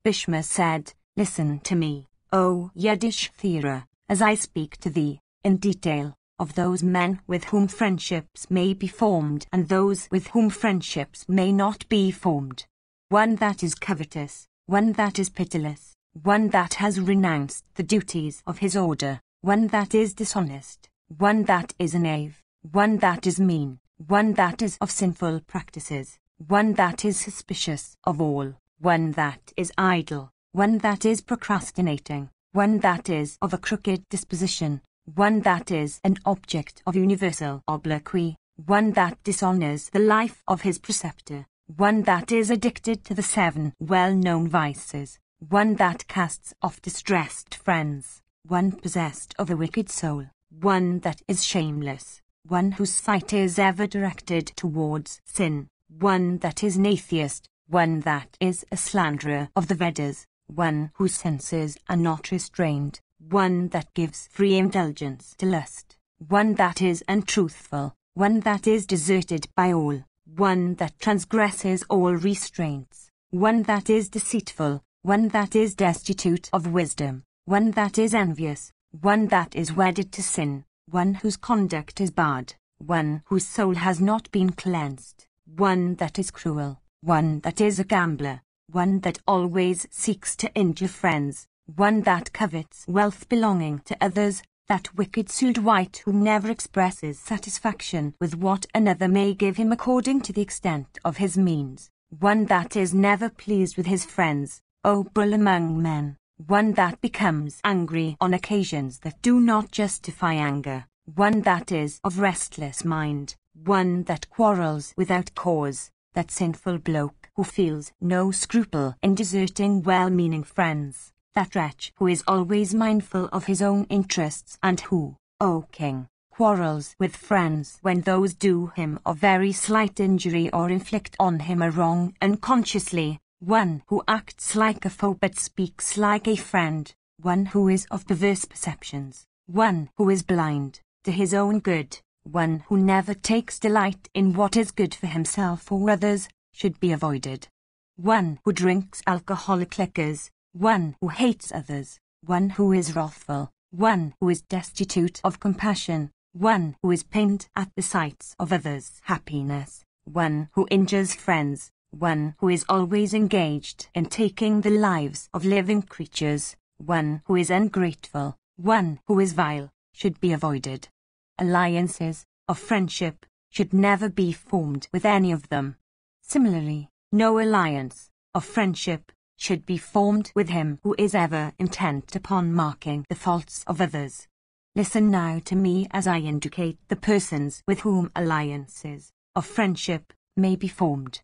Bhishma said, Listen to me, O Yudhishthira, as I speak to thee, in detail, of those men with whom friendships may be formed and those with whom friendships may not be formed. One that is covetous, one that is pitiless, one that has renounced the duties of his order, one that is dishonest, one that is a knave, one that is mean, one that is of sinful practices, one that is suspicious of all, one that is idle, one that is procrastinating, one that is of a crooked disposition, one that is an object of universal obloquy, one that dishonors the life of his preceptor, one that is addicted to the 7 well-known vices, one that casts off distressed friends, one possessed of a wicked soul, one that is shameless, one whose fight is ever directed towards sin, one that is an atheist, one that is a slanderer of the Vedas, one whose senses are not restrained, one that gives free indulgence to lust, one that is untruthful, one that is deserted by all, one that transgresses all restraints, one that is deceitful, one that is destitute of wisdom, one that is envious, one that is wedded to sin, one whose conduct is bad, one whose soul has not been cleansed, one that is cruel, one that is a gambler, one that always seeks to injure friends, one that covets wealth belonging to others, that wicked wight who never expresses satisfaction with what another may give him according to the extent of his means, one that is never pleased with his friends, O bull among men, one that becomes angry on occasions that do not justify anger, one that is of restless mind, one that quarrels without cause, that sinful bloke who feels no scruple in deserting well-meaning friends, that wretch who is always mindful of his own interests and who, O king, quarrels with friends when those do him a very slight injury or inflict on him a wrong unconsciously, one who acts like a foe but speaks like a friend, one who is of perverse perceptions, one who is blind to his own good, one who never takes delight in what is good for himself or others, should be avoided. One who drinks alcoholic liquors, one who hates others, one who is wrathful, one who is destitute of compassion, one who is pained at the sight of others' happiness, one who injures friends, one who is always engaged in taking the lives of living creatures, one who is ungrateful, one who is vile, should be avoided. Alliances of friendship should never be formed with any of them. Similarly, no alliance of friendship should be formed with him who is ever intent upon marking the faults of others. Listen now to me as I indicate the persons with whom alliances of friendship may be formed.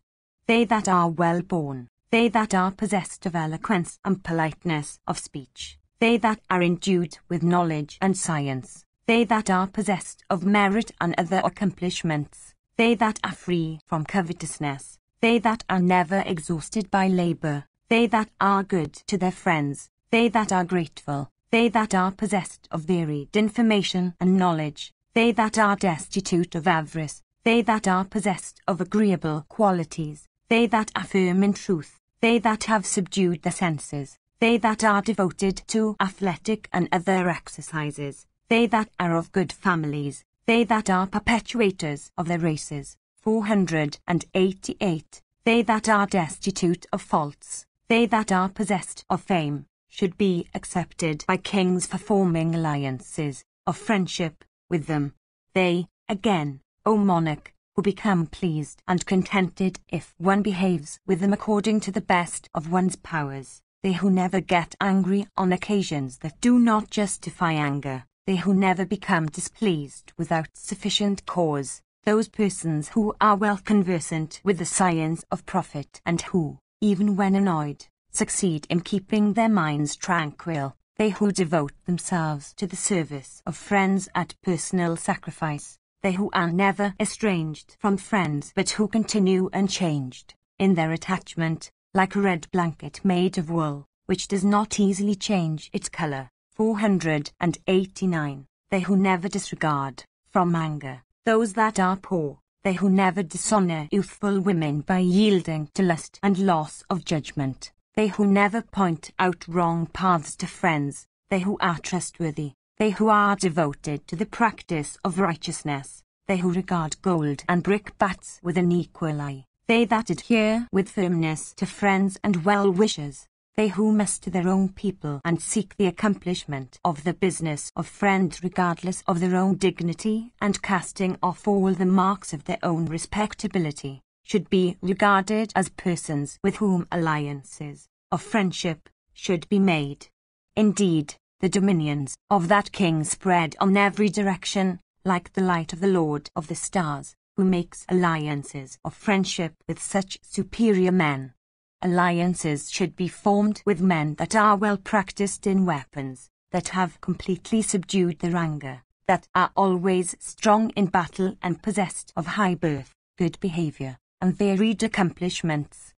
They that are well born, they that are possessed of eloquence and politeness of speech, they that are endued with knowledge and science, they that are possessed of merit and other accomplishments, they that are free from covetousness, they that are never exhausted by labor, they that are good to their friends, they that are grateful, they that are possessed of varied information and knowledge, they that are destitute of avarice, they that are possessed of agreeable qualities, they that are firm in truth, they that have subdued their senses, they that are devoted to athletic and other exercises, they that are of good families, they that are perpetuators of their races. 488. They that are destitute of faults, they that are possessed of fame, should be accepted by kings for forming alliances of friendship with them. They, again, O monarch, who become pleased and contented if one behaves with them according to the best of one's powers, they who never get angry on occasions that do not justify anger, they who never become displeased without sufficient cause, those persons who are well conversant with the science of profit and who, even when annoyed, succeed in keeping their minds tranquil, they who devote themselves to the service of friends at personal sacrifice, they who are never estranged from friends but who continue unchanged in their attachment, like a red blanket made of wool, which does not easily change its color. 489. They who never disregard, from anger, those that are poor, they who never dishonor youthful women by yielding to lust and loss of judgment, they who never point out wrong paths to friends, they who are trustworthy, they who are devoted to the practice of righteousness, they who regard gold and brickbats with an equal eye, they that adhere with firmness to friends and well-wishers, they who master their own people and seek the accomplishment of the business of friends regardless of their own dignity and casting off all the marks of their own respectability, should be regarded as persons with whom alliances of friendship should be made. Indeed, the dominions of that king spread on every direction, like the light of the Lord of the stars, who makes alliances of friendship with such superior men. Alliances should be formed with men that are well practiced in weapons, that have completely subdued their anger, that are always strong in battle and possessed of high birth, good behavior, and varied accomplishments.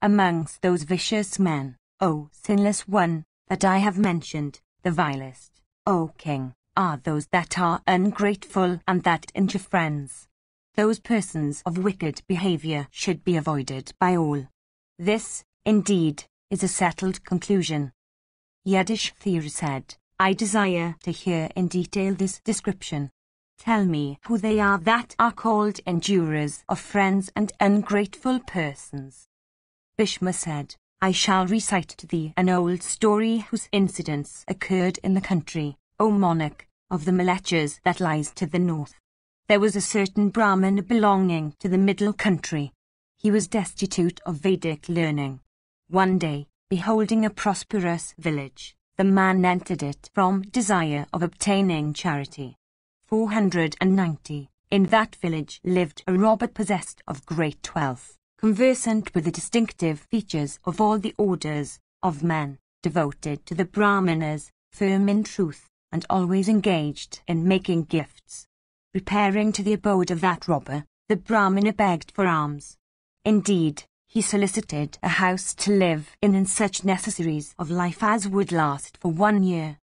Amongst those vicious men, O sinless one, that I have mentioned, the vilest, O king, are those that are ungrateful and that injure friends. Those persons of wicked behavior should be avoided by all. This, indeed, is a settled conclusion. Yudhishthira said, I desire to hear in detail this description. Tell me who they are that are called endurers of friends and ungrateful persons. Bhishma said, I shall recite to thee an old story whose incidents occurred in the country, O monarch, of the Malechas that lies to the north. There was a certain Brahmin belonging to the middle country. He was destitute of Vedic learning. One day, beholding a prosperous village, the man entered it from desire of obtaining charity. 490. In that village lived a robber possessed of great wealth, conversant with the distinctive features of all the orders of men, devoted to the Brahmanas, firm in truth, and always engaged in making gifts. Repairing to the abode of that robber, the Brahmana begged for alms. Indeed, he solicited a house to live in and such necessaries of life as would last for 1 year.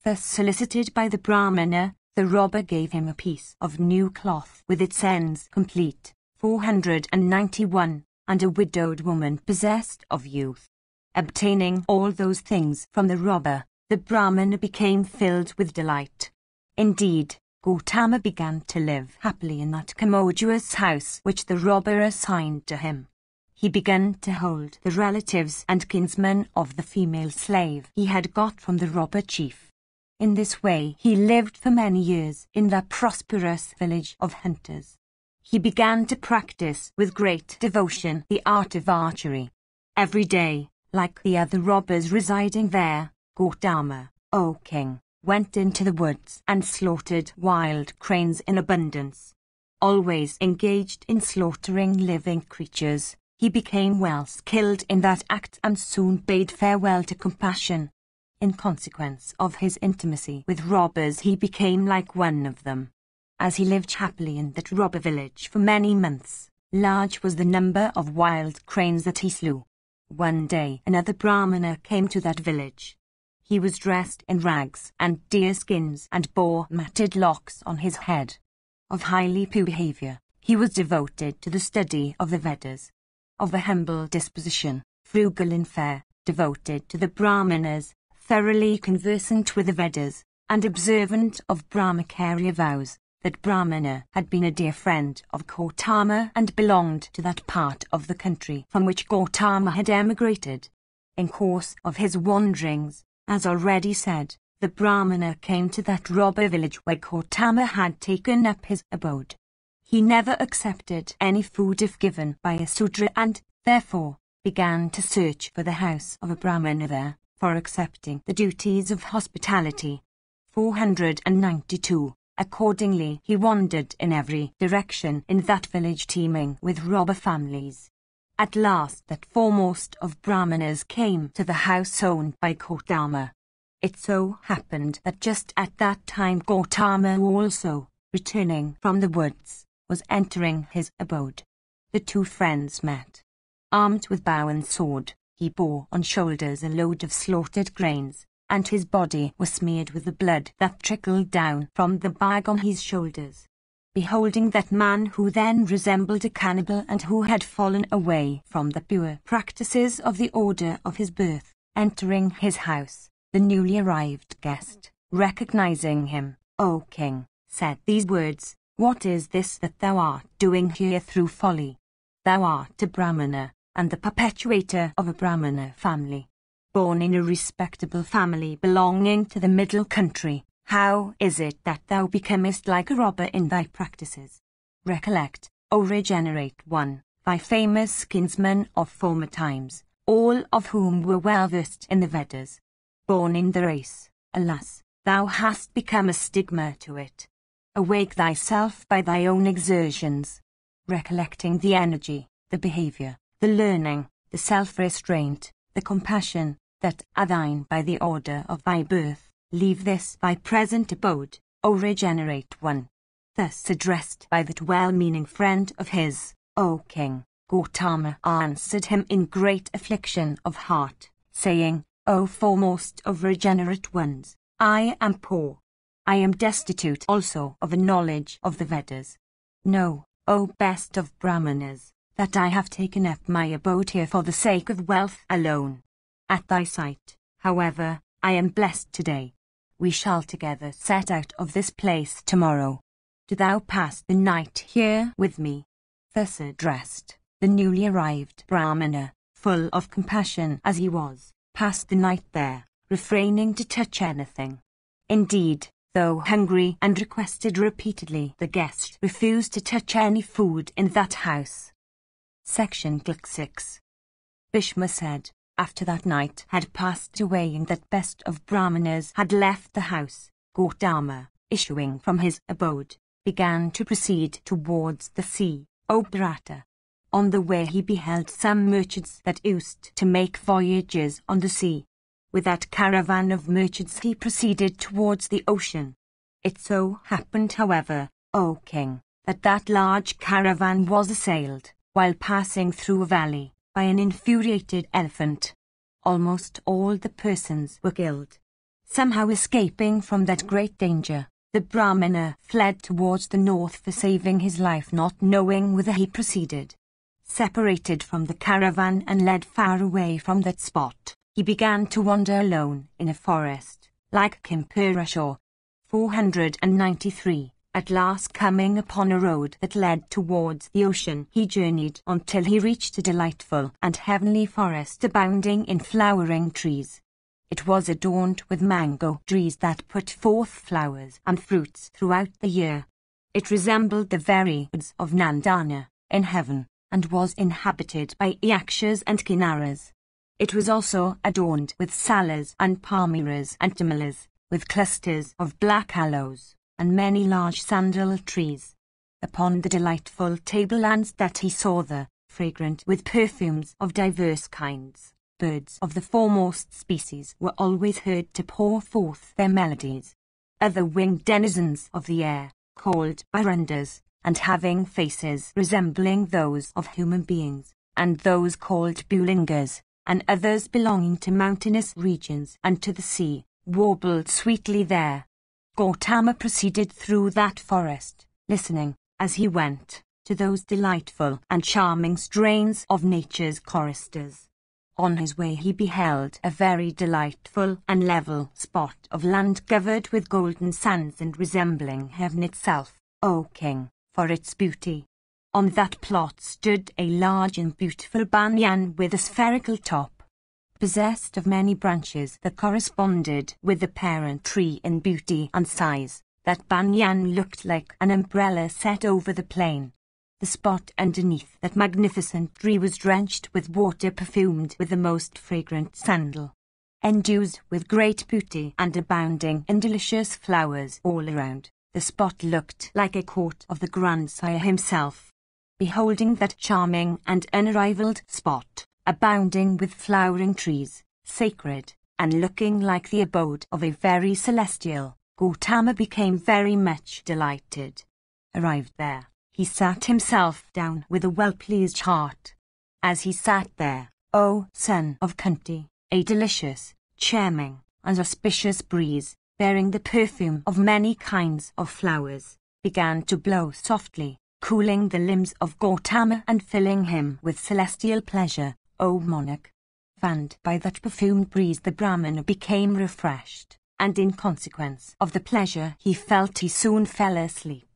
Thus solicited by the Brahmana, the robber gave him a piece of new cloth with its ends complete, 491, and a widowed woman possessed of youth. Obtaining all those things from the robber, the Brahmana became filled with delight. Indeed, Gautama began to live happily in that commodious house which the robber assigned to him. He began to hold the relatives and kinsmen of the female slave he had got from the robber chief. In this way he lived for many years in that prosperous village of hunters. He began to practice with great devotion the art of archery. Every day, like the other robbers residing there, Gautama, O king, went into the woods and slaughtered wild cranes in abundance. Always engaged in slaughtering living creatures, he became well skilled in that act and soon bade farewell to compassion. In consequence of his intimacy with robbers he became like one of them. As he lived happily in that robber village for many months, large was the number of wild cranes that he slew. One day another Brahmana came to that village. He was dressed in rags and deer skins and bore matted locks on his head. Of highly pure behavior, he was devoted to the study of the Vedas. Of a humble disposition, frugal in fare, devoted to the Brahmanas, thoroughly conversant with the Vedas, and observant of Brahmacharya vows, that Brahmana had been a dear friend of Gautama and belonged to that part of the country from which Gautama had emigrated. In course of his wanderings, as already said, the Brahmana came to that robber village where Gautama had taken up his abode. He never accepted any food if given by a Sudra and, therefore, began to search for the house of a Brahmana there, for accepting the duties of hospitality. 492. Accordingly he wandered in every direction in that village teeming with robber families. At last that foremost of Brahmanas came to the house owned by Gautama. It so happened that just at that time Gautama also, returning from the woods, was entering his abode. The two friends met. Armed with bow and sword, he bore on shoulders a load of slaughtered grains, and his body was smeared with the blood that trickled down from the bag on his shoulders. Beholding that man who then resembled a cannibal and who had fallen away from the pure practices of the order of his birth, entering his house, the newly arrived guest, recognizing him, O king, said these words, What is this that thou art doing here through folly? Thou art a Brahmana, and the perpetuator of a Brahmana family. Born in a respectable family belonging to the middle country, how is it that thou becomest like a robber in thy practices? Recollect, O regenerate one, thy famous kinsmen of former times, all of whom were well versed in the Vedas. Born in the race, alas, thou hast become a stigma to it. Awake thyself by thy own exertions, recollecting the energy, the behavior, the learning, the self-restraint, the compassion, that are thine by the order of thy birth, leave this thy present abode, O regenerate one. Thus addressed by that well-meaning friend of his, O king, Gautama answered him in great affliction of heart, saying, O foremost of regenerate ones, I am poor. I am destitute also of a knowledge of the Vedas. Know, O best of Brahmanas, that I have taken up my abode here for the sake of wealth alone. At thy sight, however, I am blessed today. We shall together set out of this place tomorrow. Do thou pass the night here with me. Thus addressed, the newly arrived Brahmana, full of compassion as he was, passed the night there, refraining to touch anything. Indeed, though hungry and requested repeatedly, the guest refused to touch any food in that house. Section 6. Bhishma said, after that night had passed away and that best of Brahmanas had left the house, Gautama, issuing from his abode, began to proceed towards the sea, O Bharata. On the way he beheld some merchants that used to make voyages on the sea. With that caravan of merchants he proceeded towards the ocean. It so happened, however, O king, that that large caravan was assailed, while passing through a valley, by an infuriated elephant. Almost all the persons were killed. Somehow escaping from that great danger, the Brahmana fled towards the north for saving his life, not knowing whither he proceeded. Separated from the caravan and led far away from that spot, he began to wander alone in a forest, like Kimpurashaw. 493. At last coming upon a road that led towards the ocean, he journeyed until he reached a delightful and heavenly forest abounding in flowering trees. It was adorned with mango trees that put forth flowers and fruits throughout the year. It resembled the very woods of Nandana in heaven, and was inhabited by yakshas and kinnaras. It was also adorned with salas and palmyras and tamalas, with clusters of black aloes, and many large sandal trees. Upon the delightful tablelands that he saw there, fragrant with perfumes of diverse kinds, birds of the foremost species were always heard to pour forth their melodies. Other winged denizens of the air, called barandas, and having faces resembling those of human beings, and those called bulingas, and others belonging to mountainous regions and to the sea, warbled sweetly there. Gautama proceeded through that forest, listening, as he went, to those delightful and charming strains of nature's choristers. On his way he beheld a very delightful and level spot of land covered with golden sands and resembling heaven itself, O king, for its beauty. On that plot stood a large and beautiful banyan with a spherical top, possessed of many branches that corresponded with the parent tree in beauty and size. That banyan looked like an umbrella set over the plain. The spot underneath that magnificent tree was drenched with water perfumed with the most fragrant sandal, endued with great beauty and abounding in delicious flowers all around. The spot looked like a court of the grandsire himself. Beholding that charming and unrivalled spot, abounding with flowering trees, sacred, and looking like the abode of a very celestial, Gautama became very much delighted. Arrived there, he sat himself down with a well-pleased heart. As he sat there, O son of Kunti, a delicious, charming, and auspicious breeze, bearing the perfume of many kinds of flowers, began to blow softly, cooling the limbs of Gautama and filling him with celestial pleasure. O monarch, fanned by that perfumed breeze, the Brahmana became refreshed, and in consequence of the pleasure he felt he soon fell asleep.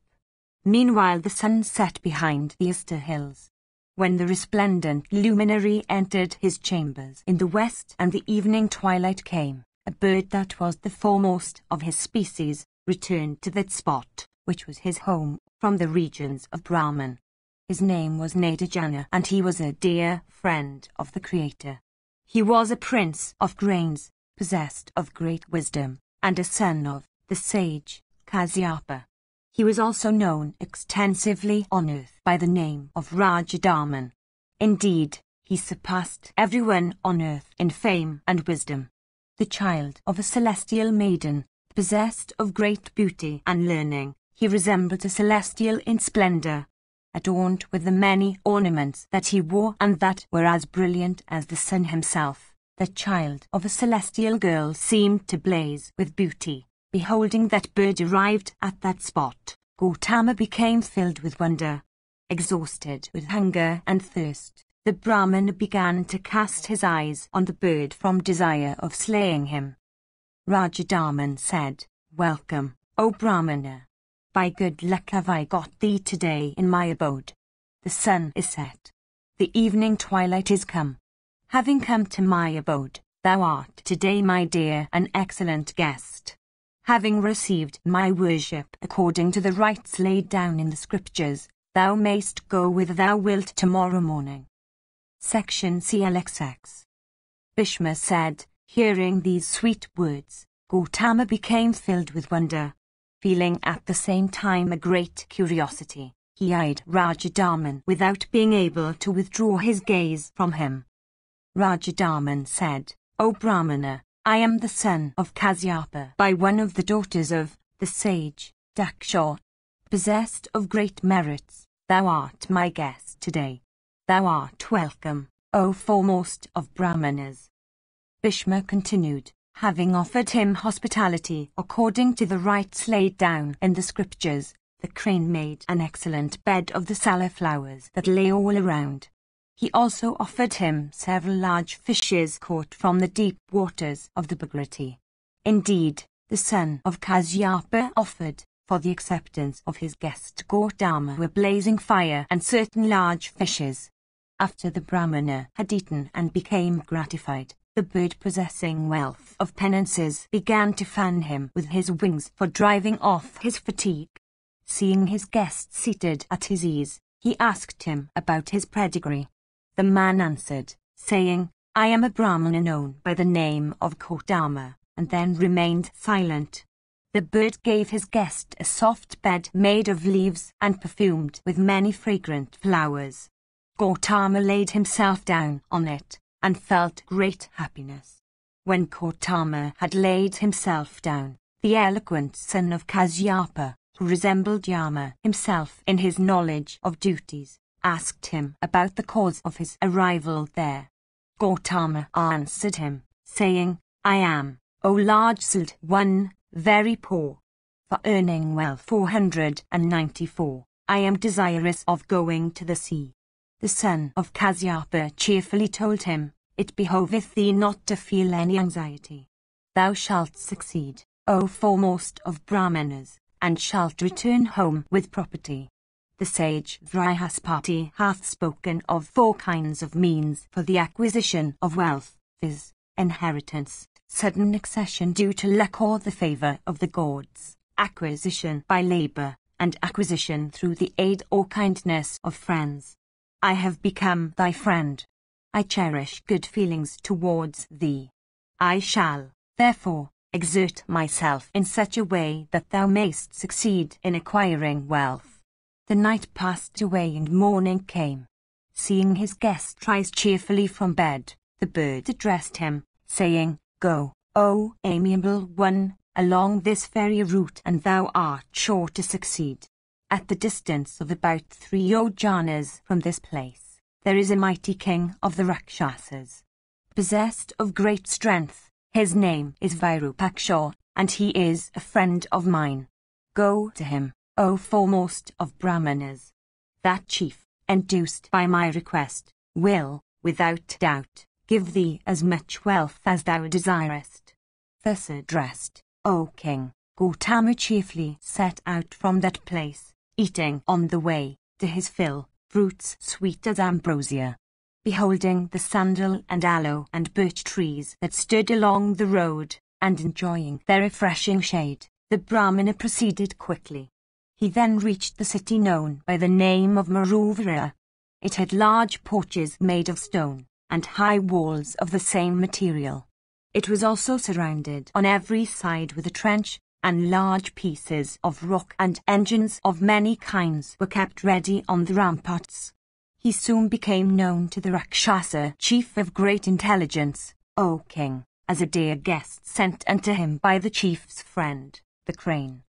Meanwhile the sun set behind the Easter hills. When the resplendent luminary entered his chambers in the west and the evening twilight came, a bird that was the foremost of his species returned to that spot, which was his home, from the regions of Brahman. His name was Nadajana, and he was a dear friend of the Creator. He was a prince of grains, possessed of great wisdom, and a son of the sage Kasyapa. He was also known extensively on earth by the name of Raja. Indeed, he surpassed everyone on earth in fame and wisdom. The child of a celestial maiden, possessed of great beauty and learning, he resembled a celestial in splendor, adorned with the many ornaments that he wore and that were as brilliant as the sun himself. The child of a celestial girl seemed to blaze with beauty. Beholding that bird arrived at that spot, Gautama became filled with wonder. Exhausted with hunger and thirst, the Brahmana began to cast his eyes on the bird from desire of slaying him. Raja said, "Welcome, O Brahmana. By good luck have I got thee today in my abode. The sun is set. The evening twilight is come. Having come to my abode, thou art today, my dear, an excellent guest. Having received my worship according to the rites laid down in the scriptures, thou mayst go whither thou wilt tomorrow morning." Section CLXX. Bhishma said, hearing these sweet words, Gautama became filled with wonder. Feeling at the same time a great curiosity, he eyed Raja without being able to withdraw his gaze from him. Raja said, "O Brahmana, I am the son of Kasyapa by one of the daughters of the sage Daksha. Possessed of great merits, thou art my guest today. Thou art welcome, O foremost of Brahmanas." Bhishma continued, having offered him hospitality according to the rites laid down in the scriptures, the crane made an excellent bed of the sala flowers that lay all around. He also offered him several large fishes caught from the deep waters of the Bhagirati. Indeed, the son of Kasyapa offered, for the acceptance of his guest Gautama, were blazing fire and certain large fishes. After the Brahmana had eaten and became gratified, the bird possessing wealth of penances began to fan him with his wings for driving off his fatigue. Seeing his guest seated at his ease, he asked him about his pedigree. The man answered, saying, "I am a Brahmana known by the name of Gautama," and then remained silent. The bird gave his guest a soft bed made of leaves and perfumed with many fragrant flowers. Gautama laid himself down on it and felt great happiness. When Gautama had laid himself down, the eloquent son of Kasyapa, who resembled Yama himself in his knowledge of duties, asked him about the cause of his arrival there. Gautama answered him, saying, "I am, O large-souled one, very poor. For earning wealth 494, I am desirous of going to the sea." The son of Kasyapa cheerfully told him, "It behoveth thee not to feel any anxiety. Thou shalt succeed, O foremost of Brahmanas, and shalt return home with property." The sage Vrihaspati hath spoken of 4 kinds of means for the acquisition of wealth, viz., inheritance, sudden accession due to luck or the favour of the gods, acquisition by labour, and acquisition through the aid or kindness of friends. I have become thy friend. I cherish good feelings towards thee. I shall, therefore, exert myself in such a way that thou mayst succeed in acquiring wealth. The night passed away and morning came. Seeing his guest rise cheerfully from bed, the bird addressed him, saying, "Go, O amiable one, along this very route and thou art sure to succeed. At the distance of about 3 yojanas from this place, there is a mighty king of the Rakshasas. Possessed of great strength, his name is Virupaksha, and he is a friend of mine. Go to him, O foremost of Brahmanas. That chief, induced by my request, will, without doubt, give thee as much wealth as thou desirest." Thus addressed, O king, Gautama cheerfully set out from that place, eating on the way, to his fill, fruits sweet as ambrosia. Beholding the sandal and aloe and birch trees that stood along the road, and enjoying their refreshing shade, the Brahmana proceeded quickly. He then reached the city known by the name of Mahabharata. It had large porches made of stone, and high walls of the same material. It was also surrounded on every side with a trench, and large pieces of rock and engines of many kinds were kept ready on the ramparts. He soon became known to the Rakshasa chief of great intelligence, O king, as a dear guest sent unto him by the chief's friend, the crane.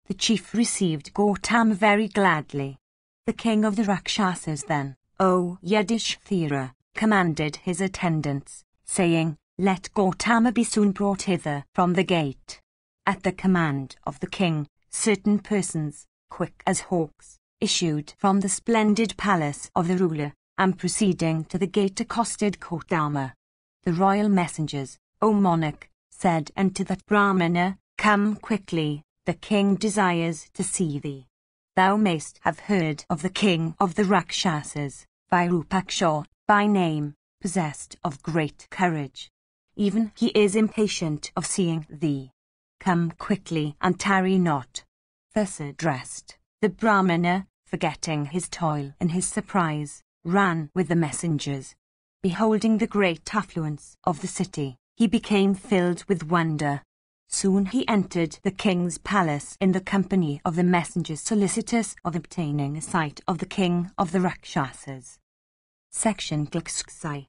The chief received Gautama very gladly. The king of the Rakshasas then, O Yudhishthira, commanded his attendants, saying, Let Gautama be soon brought hither from the gate. At the command of the king, certain persons, quick as hawks, issued from the splendid palace of the ruler, and proceeding to the gate accosted Gautama. The royal messengers, O monarch, said unto that Brahmana, Come quickly, the king desires to see thee. Thou mayst have heard of the king of the Rakshasas, Virupaksha, by name, possessed of great courage. Even he is impatient of seeing thee. Come quickly and tarry not. Thus addressed, the Brahmana, forgetting his toil and his surprise, ran with the messengers. Beholding the great affluence of the city, he became filled with wonder. Soon he entered the king's palace in the company of the messengers solicitous of obtaining a sight of the king of the Rakshasas. Section Glxxi.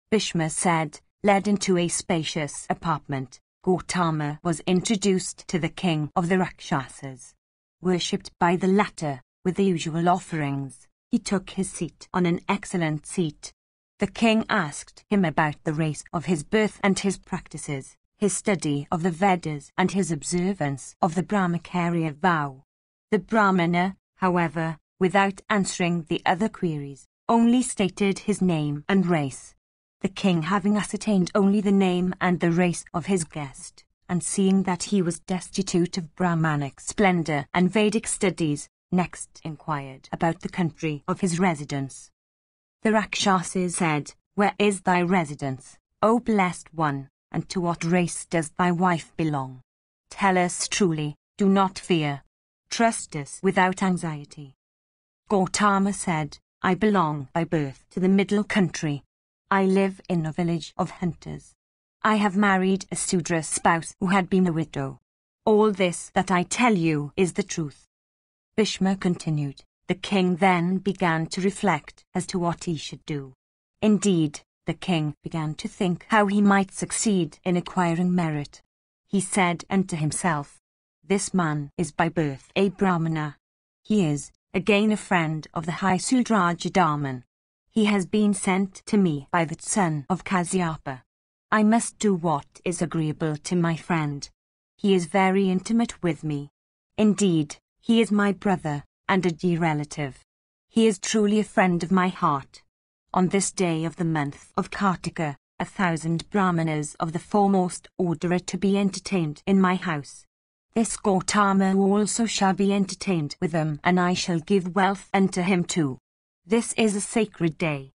Bhishma said, led into a spacious apartment, Gautama was introduced to the king of the Rakshasas. Worshipped by the latter, with the usual offerings, he took his seat on an excellent seat. The king asked him about the race of his birth and his practices, his study of the Vedas and his observance of the Brahmacharya vow. The Brahmana, however, without answering the other queries, only stated his name and race. The king, having ascertained only the name and the race of his guest, and seeing that he was destitute of Brahmanic splendor and Vedic studies, next inquired about the country of his residence. The Rakshasas said, Where is thy residence, O blessed one, and to what race does thy wife belong? Tell us truly, do not fear. Trust us without anxiety. Gautama said, I belong by birth to the middle country. I live in a village of hunters. I have married a Sudra spouse who had been a widow. All this that I tell you is the truth. Bhishma continued. The king then began to reflect as to what he should do. Indeed, the king began to think how he might succeed in acquiring merit. He said unto himself, This man is by birth a Brahmana. He is, again, a friend of the high Sudrajadaman. He has been sent to me by the son of Kasyapa. I must do what is agreeable to my friend. He is very intimate with me. Indeed, he is my brother, and a dear relative. He is truly a friend of my heart. On this day of the month of Kartika, 1,000 Brahmanas of the foremost order are to be entertained in my house. This Gautama also shall be entertained with them, and I shall give wealth unto him too. This is a sacred day.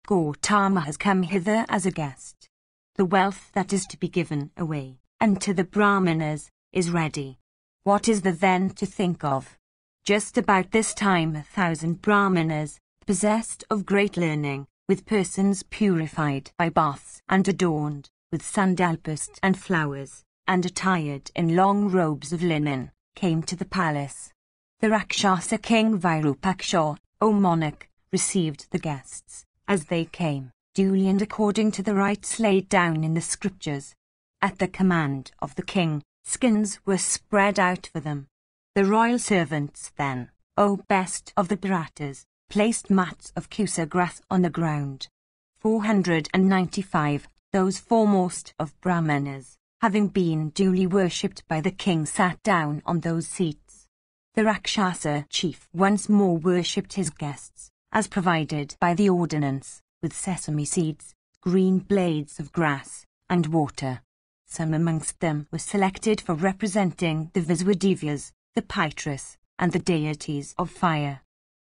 Gautama has come hither as a guest. The wealth that is to be given away unto the Brahmanas is ready. What is there then to think of? Just about this time 1,000 Brahmanas, possessed of great learning, with persons purified by baths and adorned with sandalpust and flowers, and attired in long robes of linen, came to the palace. The Rakshasa king Virupaksha, O monarch, received the guests, as they came, duly and according to the rites laid down in the scriptures. At the command of the king, skins were spread out for them. The royal servants then, O best of the Bharatas, placed mats of kusa grass on the ground. 495, those foremost of Brahmanas, having been duly worshipped by the king, sat down on those seats. The Rakshasa chief once more worshipped his guests, as provided by the ordinance, with sesame seeds, green blades of grass, and water. Some amongst them were selected for representing the Viswadevas, the Pitras, and the deities of fire.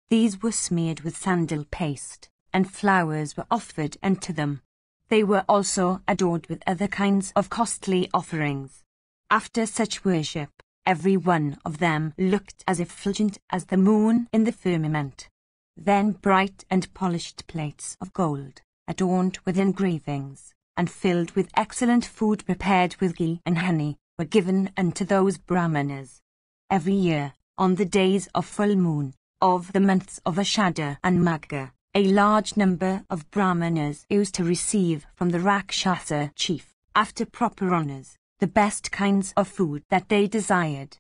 These were smeared with sandal paste, and flowers were offered unto them. They were also adored with other kinds of costly offerings. After such worship, every one of them looked as effulgent as the moon in the firmament. Then bright and polished plates of gold, adorned with engravings, and filled with excellent food prepared with ghee and honey, were given unto those Brahmanas. Every year, on the days of full moon, of the months of Ashada and Magha, a large number of Brahmanas used to receive from the Rakshasa chief, after proper honors, the best kinds of food that they desired.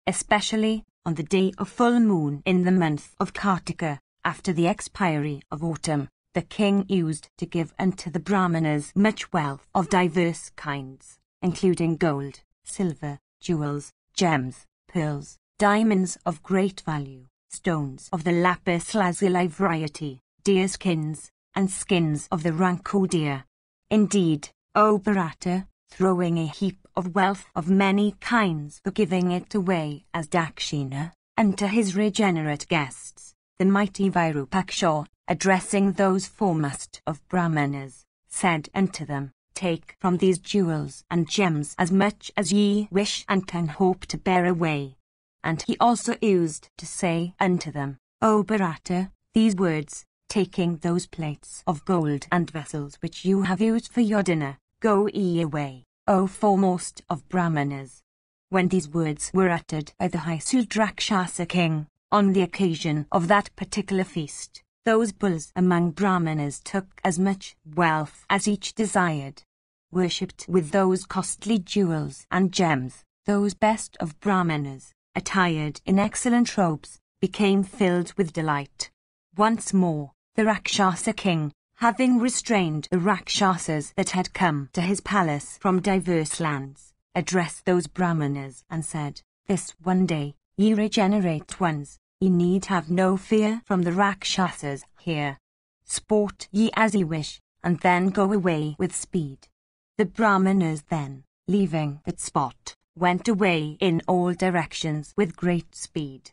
Especially on the day of full moon in the month of Kartika, after the expiry of autumn, the king used to give unto the Brahmanas much wealth of diverse kinds, including gold, silver, jewels, gems, pearls, diamonds of great value, stones of the lapis lazuli variety, deer skins, and skins of the ranku deer. Indeed, O Bharata, throwing a heap of wealth of many kinds for giving it away as dakshina unto his regenerate guests, the mighty Virupaksha, addressing those foremost of Brahmanas, said unto them, Take from these jewels and gems as much as ye wish and can hope to bear away. And he also used to say unto them, O Bharata, these words, taking those plates of gold and vessels which you have used for your dinner, go ye away, O foremost of Brahmanas. When these words were uttered by the high Sudrakshasa king, on the occasion of that particular feast, those bulls among Brahmanas took as much wealth as each desired. Worshipped with those costly jewels and gems, those best of Brahmanas, attired in excellent robes, became filled with delight. Once more, the Rakshasa king, having restrained the Rakshasas that had come to his palace from diverse lands, addressed those Brahmanas and said, This one day, ye regenerate ones, ye need have no fear from the Rakshasas here. Sport ye as ye wish, and then go away with speed. The Brahmanas then, leaving that spot, went away in all directions with great speed.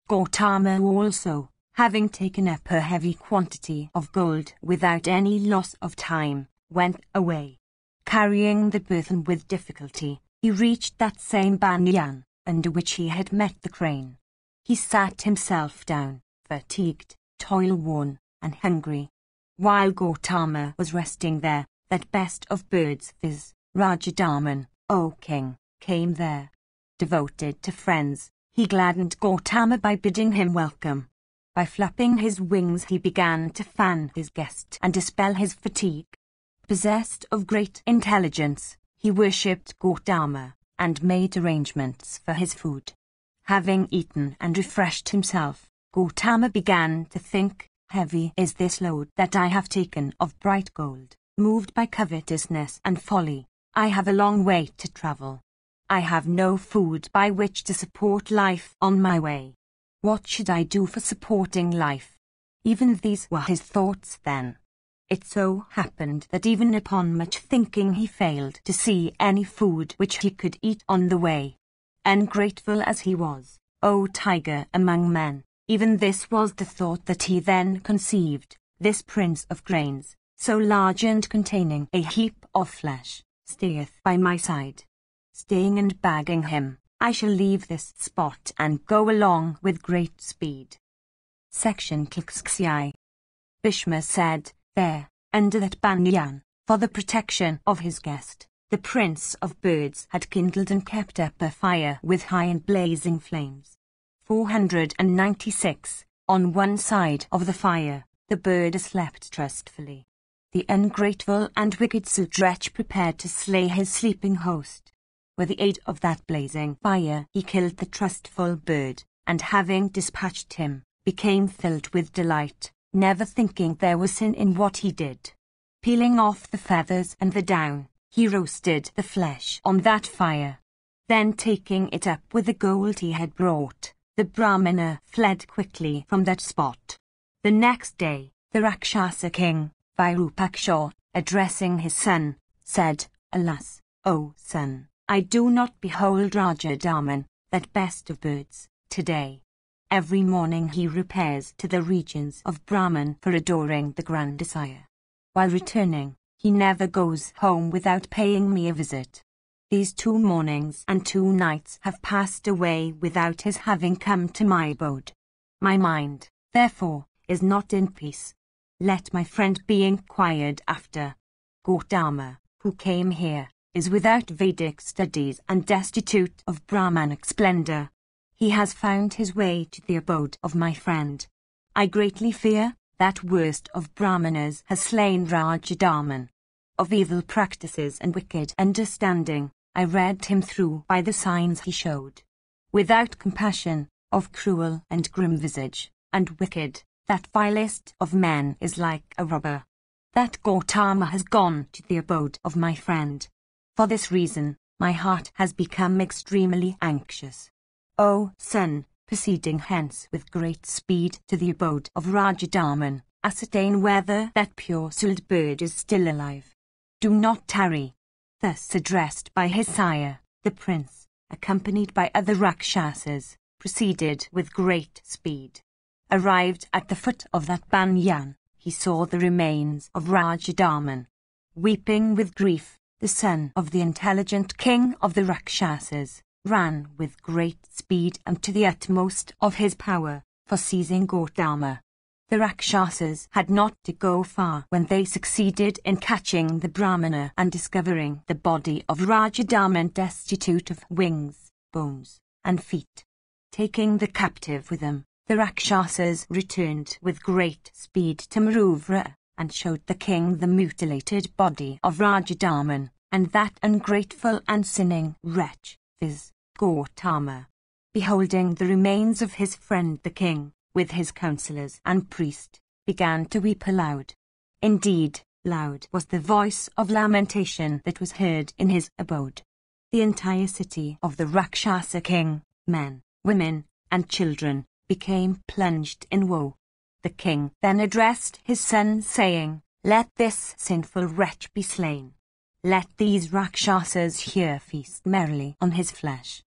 Gautama also, having taken up a heavy quantity of gold without any loss of time, went away. Carrying the burthen with difficulty, he reached that same banyan, under which he had met the crane. He sat himself down, fatigued, toil-worn, and hungry. While Gautama was resting there, that best of birds, viz. Rajadaman, O king, came there. Devoted to friends, he gladdened Gautama by bidding him welcome. By flapping his wings he began to fan his guest and dispel his fatigue. Possessed of great intelligence, he worshipped Gautama, and made arrangements for his food. Having eaten and refreshed himself, Gautama began to think, Heavy is this load that I have taken of bright gold. Moved by covetousness and folly, I have a long way to travel. I have no food by which to support life on my way. What should I do for supporting life? Even these were his thoughts then. It so happened that even upon much thinking he failed to see any food which he could eat on the way. Ungrateful as he was, O tiger among men, even this was the thought that he then conceived, this prince of grains, so large and containing a heap of flesh, stayeth by my side. Staying and bagging him, I shall leave this spot and go along with great speed. Section Klxxi. Bhishma said, There, under that banyan, for the protection of his guest, the prince of birds had kindled and kept up a fire with high and blazing flames. 496. On one side of the fire, the bird slept trustfully. The ungrateful and wicked Sudrech prepared to slay his sleeping host. With the aid of that blazing fire he killed the trustful bird, and having dispatched him, became filled with delight, never thinking there was sin in what he did. Peeling off the feathers and the down, he roasted the flesh on that fire. Then taking it up with the gold he had brought, the Brahmana fled quickly from that spot. The next day, the Rakshasa king, Virupaksha, addressing his son, said, Alas, O son, I do not behold Rajadaman, that best of birds, today. Every morning he repairs to the regions of Brahman for adoring the grandsire. While returning, he never goes home without paying me a visit. These 2 mornings and 2 nights have passed away without his having come to my abode. My mind, therefore, is not in peace. Let my friend be inquired after. Gautama, who came here, is without Vedic studies and destitute of Brahmanic splendor. He has found his way to the abode of my friend. I greatly fear that worst of Brahmanas has slain Rajadaman. Of evil practices and wicked understanding, I read him through by the signs he showed. Without compassion, of cruel and grim visage, and wicked, that vilest of men is like a robber. That Gautama has gone to the abode of my friend. For this reason, my heart has become extremely anxious. O son, proceeding hence with great speed to the abode of Rajadaman, ascertain whether that pure-souled bird is still alive. Do not tarry. Thus addressed by his sire, the prince, accompanied by other Rakshasas, proceeded with great speed. Arrived at the foot of that banyan, he saw the remains of Rajadaman. Weeping with grief, the son of the intelligent king of the Rakshasas ran with great speed and to the utmost of his power for seizing Gautama. The Rakshasas had not to go far when they succeeded in catching the Brahmana and discovering the body of Rajadaman destitute of wings, bones, and feet. Taking the captive with them, the Rakshasas returned with great speed to Maruvra and showed the king the mutilated body of Rajadaman and that ungrateful and sinning wretch, viz. Gautama. Beholding the remains of his friend the king, with his counsellors and priest, began to weep aloud. Indeed, loud was the voice of lamentation that was heard in his abode. The entire city of the Rakshasa king, men, women, and children, became plunged in woe. The king then addressed his son, saying, Let this sinful wretch be slain. Let these Rakshasas here feast merrily on his flesh.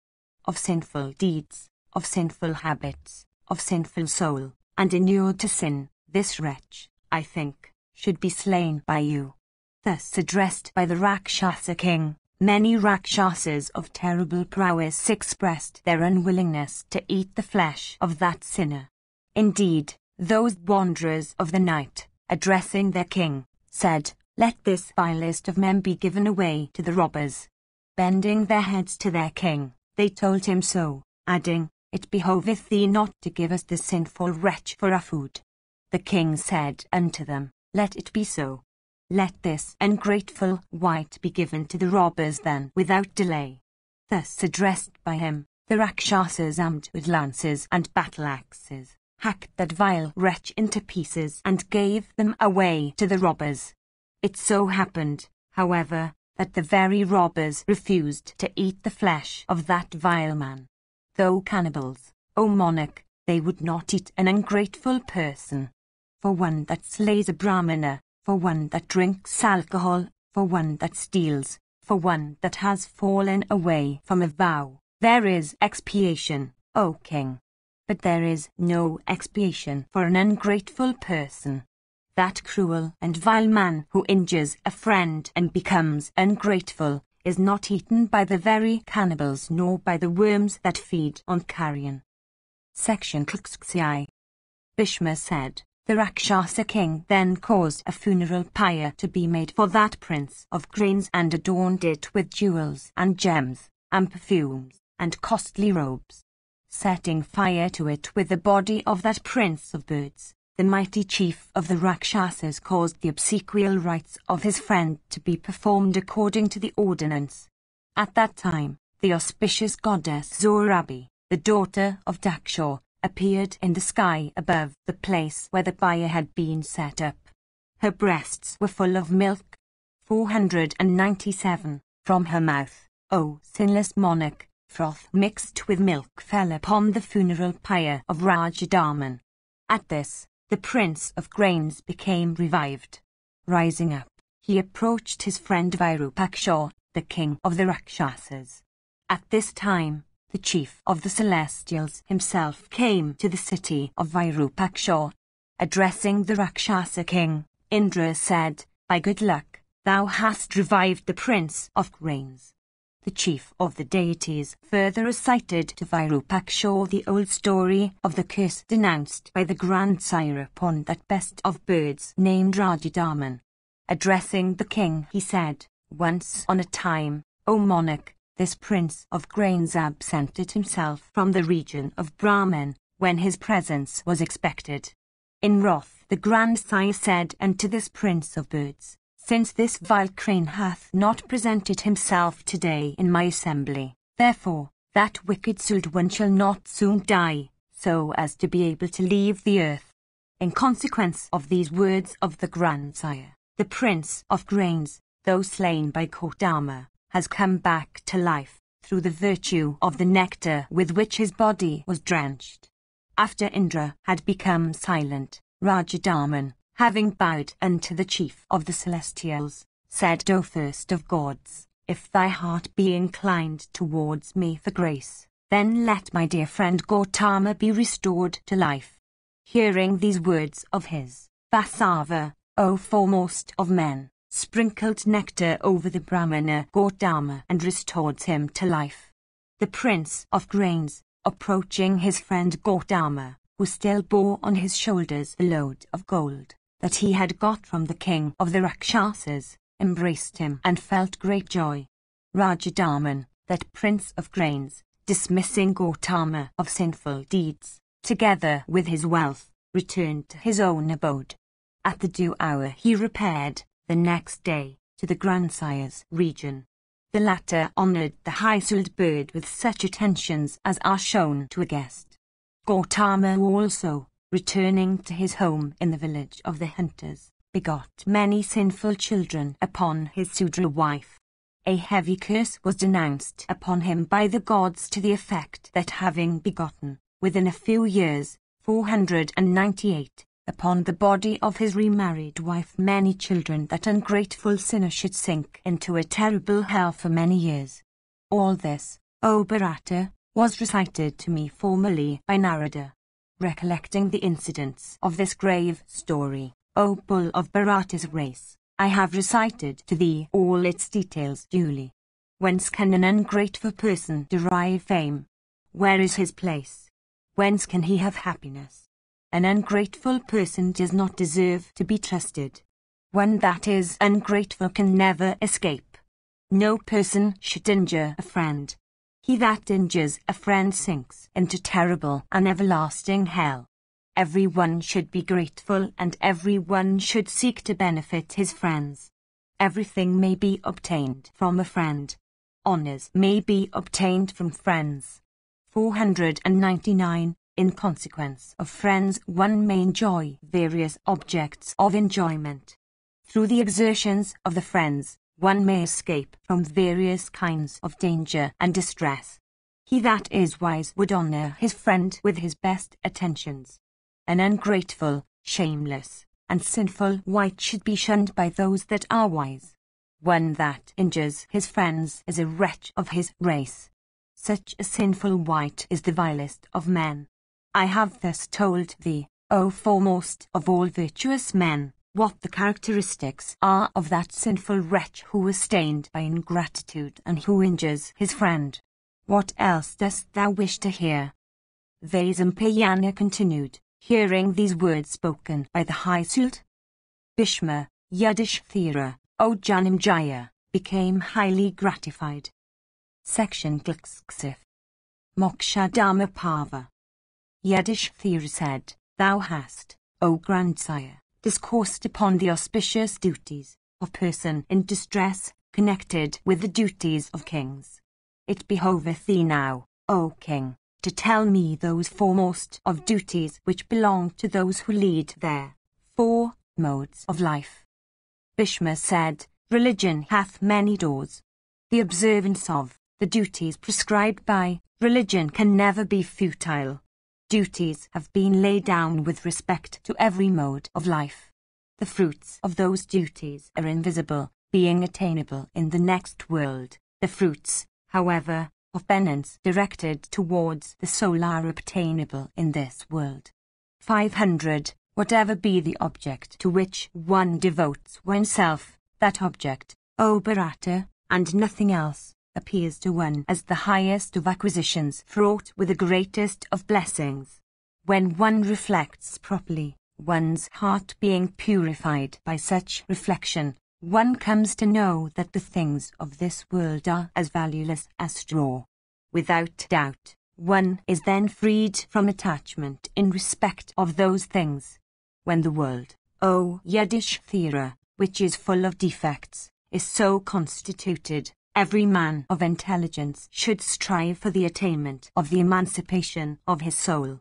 Of sinful deeds, of sinful habits, of sinful soul, and inured to sin, this wretch, I think, should be slain by you. Thus addressed by the Rakshasa king, many Rakshasas of terrible prowess expressed their unwillingness to eat the flesh of that sinner. Indeed, those wanderers of the night, addressing their king, said, Let this vilest of men be given away to the robbers. Bending their heads to their king, they told him so, adding, It behoveth thee not to give us this sinful wretch for our food. The king said unto them, Let it be so. Let this ungrateful wight be given to the robbers then without delay. Thus addressed by him, the Rakshasas armed with lances and battle-axes, hacked that vile wretch into pieces and gave them away to the robbers. It so happened, however, that the very robbers refused to eat the flesh of that vile man. Though cannibals, O monarch, they would not eat an ungrateful person. For one that slays a Brahmana, for one that drinks alcohol, for one that steals, for one that has fallen away from a vow, there is expiation, O king. But there is no expiation for an ungrateful person. That cruel and vile man who injures a friend and becomes ungrateful is not eaten by the very cannibals nor by the worms that feed on carrion. Section XXI. Bhishma said, The Rakshasa king then caused a funeral pyre to be made for that prince of grains and adorned it with jewels and gems, and perfumes, and costly robes. Setting fire to it with the body of that prince of birds, the mighty chief of the Rakshasas caused the obsequial rites of his friend to be performed according to the ordinance. At that time, the auspicious goddess Zorabi, the daughter of Daksha, appeared in the sky above the place where the pyre had been set up. Her breasts were full of milk. 497. From her mouth, O sinless monarch, froth mixed with milk fell upon the funeral pyre of Rajadaman. At this, the prince of grains became revived. Rising up, he approached his friend Virupaksha, the king of the Rakshasas. At this time, the chief of the Celestials himself came to the city of Virupaksha. Addressing the Rakshasa king, Indra said, By good luck, thou hast revived the prince of grains. The chief of the deities further recited to Virupaksha the old story of the curse denounced by the grandsire upon that best of birds named Rajadaman. Addressing the king, he said, Once on a time, O monarch, this prince of grains absented himself from the region of Brahman, when his presence was expected. In wrath the grandsire said unto this prince of birds, Since this vile crane hath not presented himself today in my assembly, therefore that wicked souled one shall not soon die, so as to be able to leave the earth. In consequence of these words of the grandsire, the prince of grains, though slain by Gotama, has come back to life, through the virtue of the nectar with which his body was drenched. After Indra had become silent, Rajadarman, having bowed unto the chief of the celestials, said, O first of gods, if thy heart be inclined towards me for grace, then let my dear friend Gautama be restored to life. Hearing these words of his, Vasava, O foremost of men, sprinkled nectar over the Brahmana Gautama and restored him to life. The prince of grains, approaching his friend Gautama, who still bore on his shoulders the load of gold that he had got from the king of the Rakshasas, embraced him and felt great joy. Rajadarman, that prince of grains, dismissing Gautama of sinful deeds, together with his wealth, returned to his own abode. At the due hour he repaired, the next day, to the grandsire's region. The latter honoured the high-souled bird with such attentions as are shown to a guest. Gautama also, returning to his home in the village of the hunters, begot many sinful children upon his Sudra wife. A heavy curse was denounced upon him by the gods to the effect that having begotten, within a few years, 498, upon the body of his remarried wife many children, that ungrateful sinner should sink into a terrible hell for many years. All this, O Bharata, was recited to me formerly by Narada. Recollecting the incidents of this grave story, O bull of Bharata's race, I have recited to thee all its details duly. Whence can an ungrateful person derive fame? Where is his place? Whence can he have happiness? An ungrateful person does not deserve to be trusted. One that is ungrateful can never escape. No person should injure a friend. He that injures a friend sinks into terrible and everlasting hell. Every one should be grateful, and every one should seek to benefit his friends. Everything may be obtained from a friend. Honours may be obtained from friends. 499. In consequence of friends one may enjoy various objects of enjoyment. Through the exertions of the friends, one may escape from various kinds of danger and distress. He that is wise would honour his friend with his best attentions. An ungrateful, shameless, and sinful wight should be shunned by those that are wise. One that injures his friends is a wretch of his race. Such a sinful wight is the vilest of men. I have thus told thee, O foremost of all virtuous men, what the characteristics are of that sinful wretch who is stained by ingratitude and who injures his friend. What else dost thou wish to hear? Vaisampayana continued, hearing these words spoken by the high-souled. Bhishma, Yudhishthira, O Janamejaya, became highly gratified. Section Glixksif. Moksha Dharmapava. Yudhishthira said, Thou hast, O grandsire, discoursed upon the auspicious duties of person in distress, connected with the duties of kings. It behoveth thee now, O king, to tell me those foremost of duties which belong to those who lead their 4 modes of life. Bhishma said, Religion hath many doors. The observance of the duties prescribed by religion can never be futile. Duties have been laid down with respect to every mode of life. The fruits of those duties are invisible, being attainable in the next world. The fruits, however, of penance directed towards the soul are obtainable in this world. 500. Whatever be the object to which one devotes oneself, that object, O Bharata, and nothing else, appears to one as the highest of acquisitions, fraught with the greatest of blessings. When one reflects properly, one's heart being purified by such reflection, one comes to know that the things of this world are as valueless as straw. Without doubt, one is then freed from attachment in respect of those things. When the world, O Yudhishthira, which is full of defects, is so constituted, every man of intelligence should strive for the attainment of the emancipation of his soul.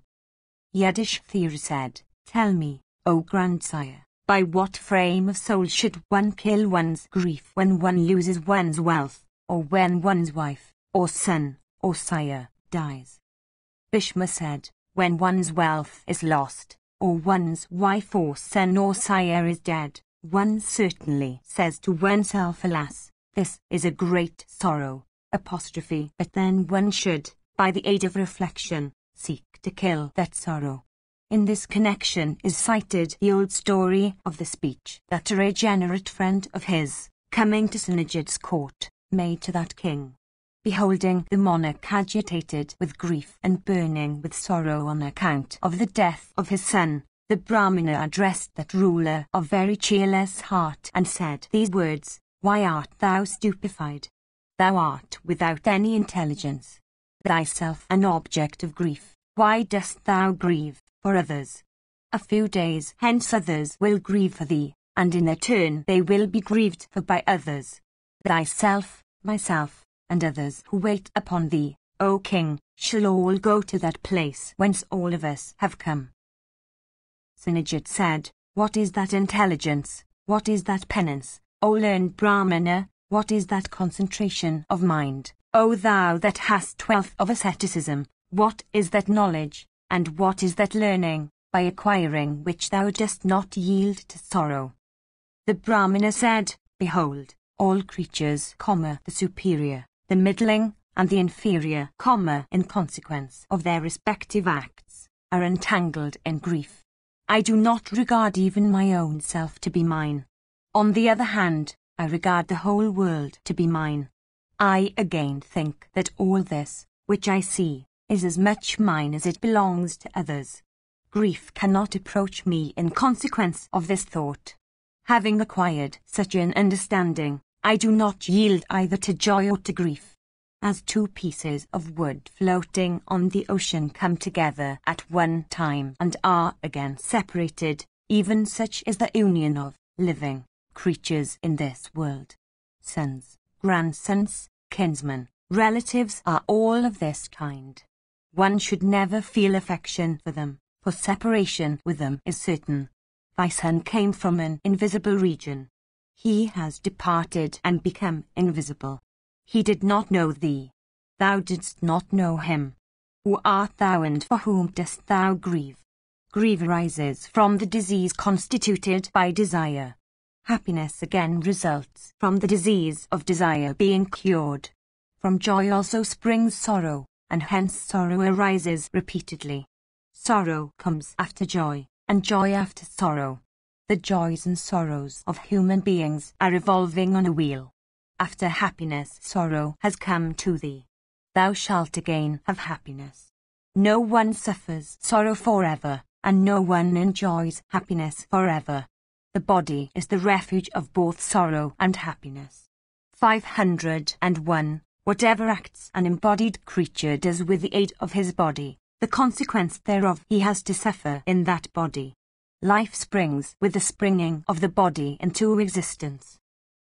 Yudhishthira said, "Tell me, O grandsire, by what frame of soul should one kill one's grief when one loses one's wealth, or when one's wife, or son, or sire, dies?" Bhishma said, "When one's wealth is lost, or one's wife or son or sire is dead, one certainly says to oneself, 'Alas, this is a great sorrow,' but then one should, by the aid of reflection, seek to kill that sorrow." In this connection is cited the old story of the speech that a regenerate friend of his, coming to Sanjit's court, made to that king. Beholding the monarch agitated with grief and burning with sorrow on account of the death of his son, the Brahmana addressed that ruler of very cheerless heart and said these words, "Why art thou stupefied? Thou art without any intelligence. Thyself an object of grief, why dost thou grieve for others? A few days hence others will grieve for thee, and in their turn they will be grieved for by others. Thyself, myself, and others who wait upon thee, O king, shall all go to that place whence all of us have come." Sanjit said, "What is that intelligence? What is that penance, O learned Brahmana? What is that concentration of mind, O thou that hast wealth of asceticism? What is that knowledge, and what is that learning, by acquiring which thou dost not yield to sorrow?" The Brahmana said, "Behold, all creatures, the superior, the middling, and the inferior, in consequence of their respective acts, are entangled in grief. I do not regard even my own self to be mine. On the other hand, I regard the whole world to be mine. I again think that all this, which I see, is as much mine as it belongs to others. Grief cannot approach me in consequence of this thought. Having acquired such an understanding, I do not yield either to joy or to grief. As two pieces of wood floating on the ocean come together at one time and are again separated, even such is the union of living creatures in this world. Sons, grandsons, kinsmen, relatives are all of this kind. One should never feel affection for them, for separation with them is certain. Thy son came from an invisible region. He has departed and become invisible. He did not know thee. Thou didst not know him. Who art thou and for whom dost thou grieve? Grief arises from the disease constituted by desire. Happiness again results from the disease of desire being cured. From joy also springs sorrow, and hence sorrow arises repeatedly. Sorrow comes after joy, and joy after sorrow. The joys and sorrows of human beings are revolving on a wheel. After happiness, sorrow has come to thee. Thou shalt again have happiness. No one suffers sorrow forever, and no one enjoys happiness forever. The body is the refuge of both sorrow and happiness. 501. Whatever acts an embodied creature does with the aid of his body, the consequence thereof he has to suffer in that body. Life springs with the springing of the body into existence.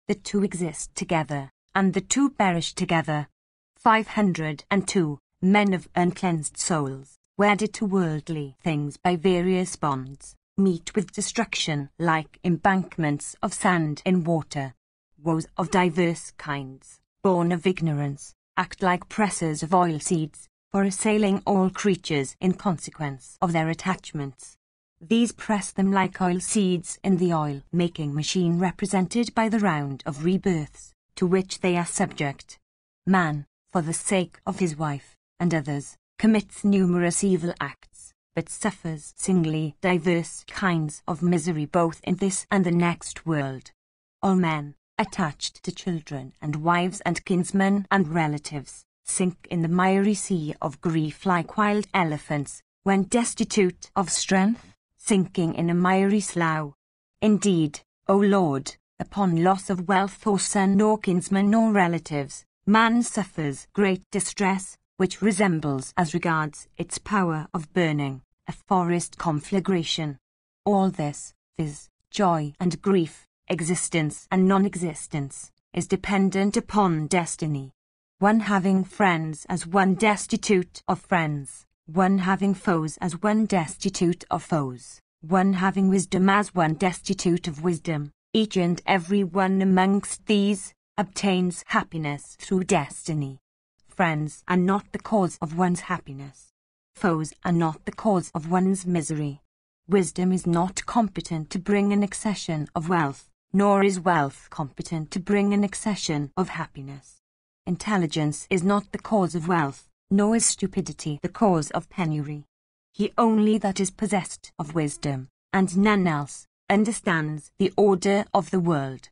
The two exist together, and the two perish together. 502. Men of uncleansed souls, wedded to worldly things by various bonds, meet with destruction like embankments of sand in water. Woes of diverse kinds, born of ignorance, act like pressers of oil seeds, for assailing all creatures in consequence of their attachments. These press them like oil seeds in the oil-making machine represented by the round of rebirths, to which they are subject. Man, for the sake of his wife, and others, commits numerous evil acts, but suffers singly diverse kinds of misery both in this and the next world. All men, attached to children and wives and kinsmen and relatives, sink in the miry sea of grief like wild elephants, when destitute of strength, sinking in a miry slough. Indeed, O Lord, Upon loss of wealth or son or kinsman or relatives, man suffers great distress, which resembles as regards its power of burning, a forest conflagration. All this, viz., joy and grief, existence and non-existence, is dependent upon destiny. One having friends as one destitute of friends, one having foes as one destitute of foes, one having wisdom as one destitute of wisdom, each and every one amongst these obtains happiness through destiny. Friends are not the cause of one's happiness. Foes are not the cause of one's misery. Wisdom is not competent to bring an accession of wealth, nor is wealth competent to bring an accession of happiness. Intelligence is not the cause of wealth, nor is stupidity the cause of penury. He only that is possessed of wisdom, and none else, understands the order of the world.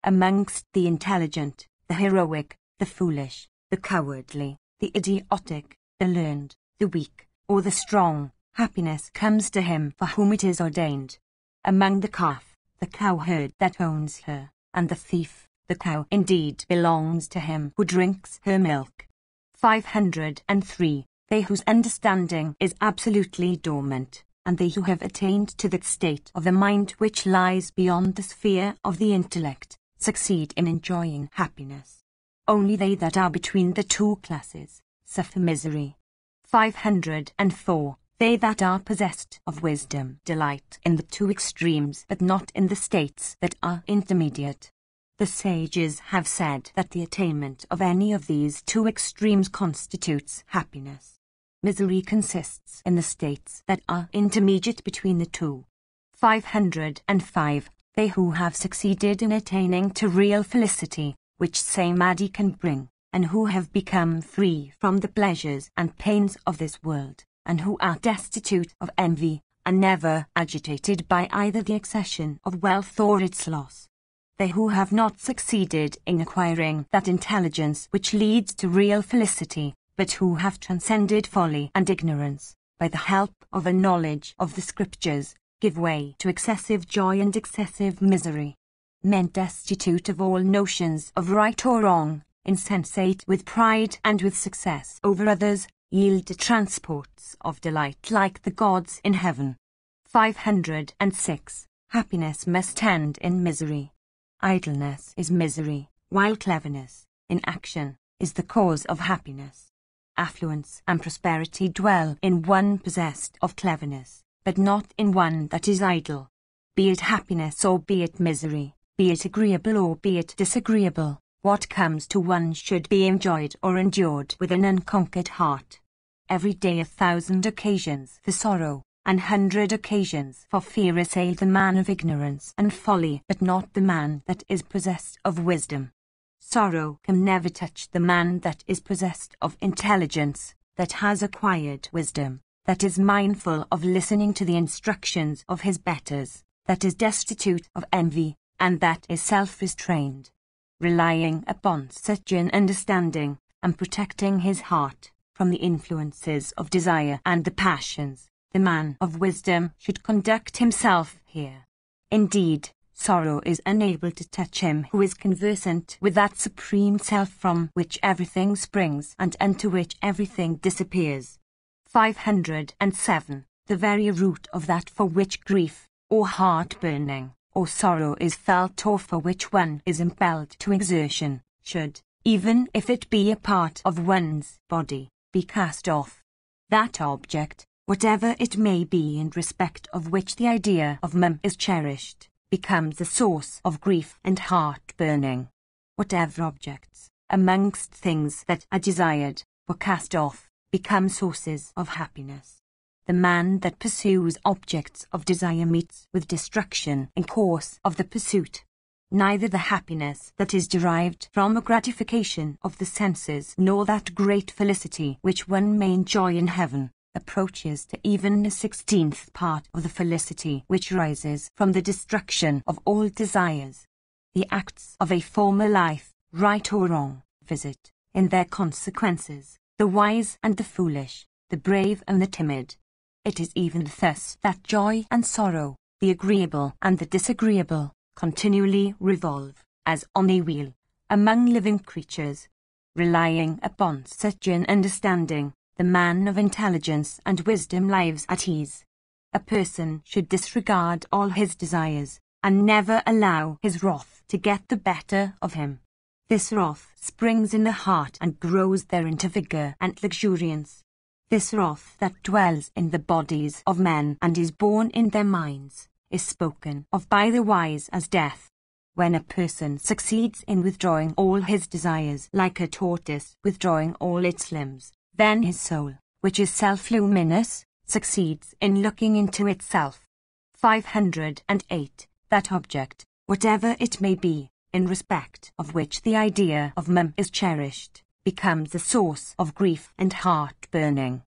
Amongst the intelligent, the heroic, the foolish, the cowardly, the idiotic, the learned, the weak, or the strong, happiness comes to him for whom it is ordained. Among the calf, the cowherd that owns her, and the thief, the cow indeed belongs to him who drinks her milk. 503. They whose understanding is absolutely dormant, and they who have attained to that state of the mind which lies beyond the sphere of the intellect, succeed in enjoying happiness. Only they that are between the two classes suffer misery. 504. They that are possessed of wisdom delight in the two extremes, but not in the states that are intermediate. The sages have said that the attainment of any of these two extremes constitutes happiness. Misery consists in the states that are intermediate between the two. 505. They who have succeeded in attaining to real felicity, which samadhi can bring, and who have become free from the pleasures and pains of this world, and who are destitute of envy, are never agitated by either the accession of wealth or its loss. They who have not succeeded in acquiring that intelligence which leads to real felicity, but who have transcended folly and ignorance, by the help of a knowledge of the scriptures, give way to excessive joy and excessive misery. Men destitute of all notions of right or wrong, insensate with pride and with success over others, yield to transports of delight like the gods in heaven. 506. Happiness must end in misery. Idleness is misery, while cleverness, in action, is the cause of happiness. Affluence and prosperity dwell in one possessed of cleverness, but not in one that is idle. Be it happiness or be it misery, be it agreeable or be it disagreeable, what comes to one should be enjoyed or endured with an unconquered heart. Every day 1,000 occasions for sorrow, and 100 occasions for fear assail the man of ignorance and folly, but not the man that is possessed of wisdom. Sorrow can never touch the man that is possessed of intelligence, that has acquired wisdom, that is mindful of listening to the instructions of his betters, that is destitute of envy, and that is self-restrained. Relying upon such an understanding, and protecting his heart from the influences of desire and the passions, the man of wisdom should conduct himself here. Indeed, sorrow is unable to touch him who is conversant with that supreme self from which everything springs and unto which everything disappears. 507. The very root of that for which grief, or heart-burning, or sorrow is felt, or for which one is impelled to exertion, should, even if it be a part of one's body, be cast off. That object, whatever it may be in respect of which the idea of is cherished, becomes a source of grief and heart-burning. Whatever objects, amongst things that are desired, were cast off, become sources of happiness. The man that pursues objects of desire meets with destruction in course of the pursuit. Neither the happiness that is derived from a gratification of the senses nor that great felicity which one may enjoy in heaven approaches to even a 16th part of the felicity which rises from the destruction of all desires. The acts of a former life, right or wrong, visit, in their consequences, the wise and the foolish, the brave and the timid. It is even thus that joy and sorrow, the agreeable and the disagreeable, continually revolve, as on a wheel, among living creatures. Relying upon such an understanding, the man of intelligence and wisdom lives at ease. A person should disregard all his desires, and never allow his wrath to get the better of him. This wrath springs in the heart and grows there into vigor and luxuriance. This wrath that dwells in the bodies of men and is born in their minds, is spoken of by the wise as death. When a person succeeds in withdrawing all his desires like a tortoise withdrawing all its limbs, then his soul, which is self-luminous, succeeds in looking into itself. 508. That object, whatever it may be, in respect of which the idea of is cherished, becomes a source of grief and heart-burning.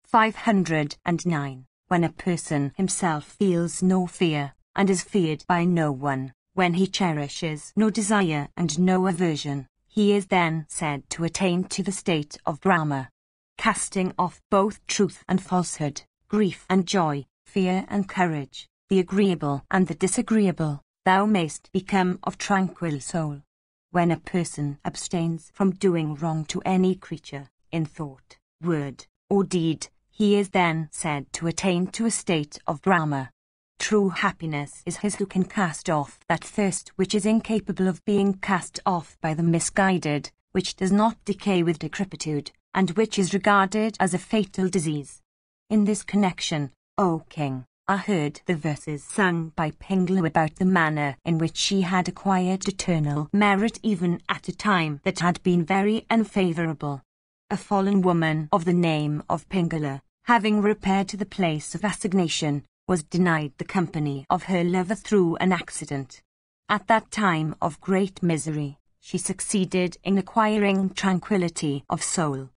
509. When a person himself feels no fear, and is feared by no one, when he cherishes no desire and no aversion, he is then said to attain to the state of Brahma. Casting off both truth and falsehood, grief and joy, fear and courage, the agreeable and the disagreeable, thou mayst become of tranquil soul. When a person abstains from doing wrong to any creature, in thought, word, or deed, he is then said to attain to a state of Brahma. True happiness is his who can cast off that thirst which is incapable of being cast off by the misguided, which does not decay with decrepitude, and which is regarded as a fatal disease. In this connection, O king, are heard the verses sung by Pingala about the manner in which she had acquired eternal merit even at a time that had been very unfavorable. A fallen woman of the name of Pingala, having repaired to the place of assignation, was denied the company of her lover through an accident. At that time of great misery, she succeeded in acquiring tranquility of soul.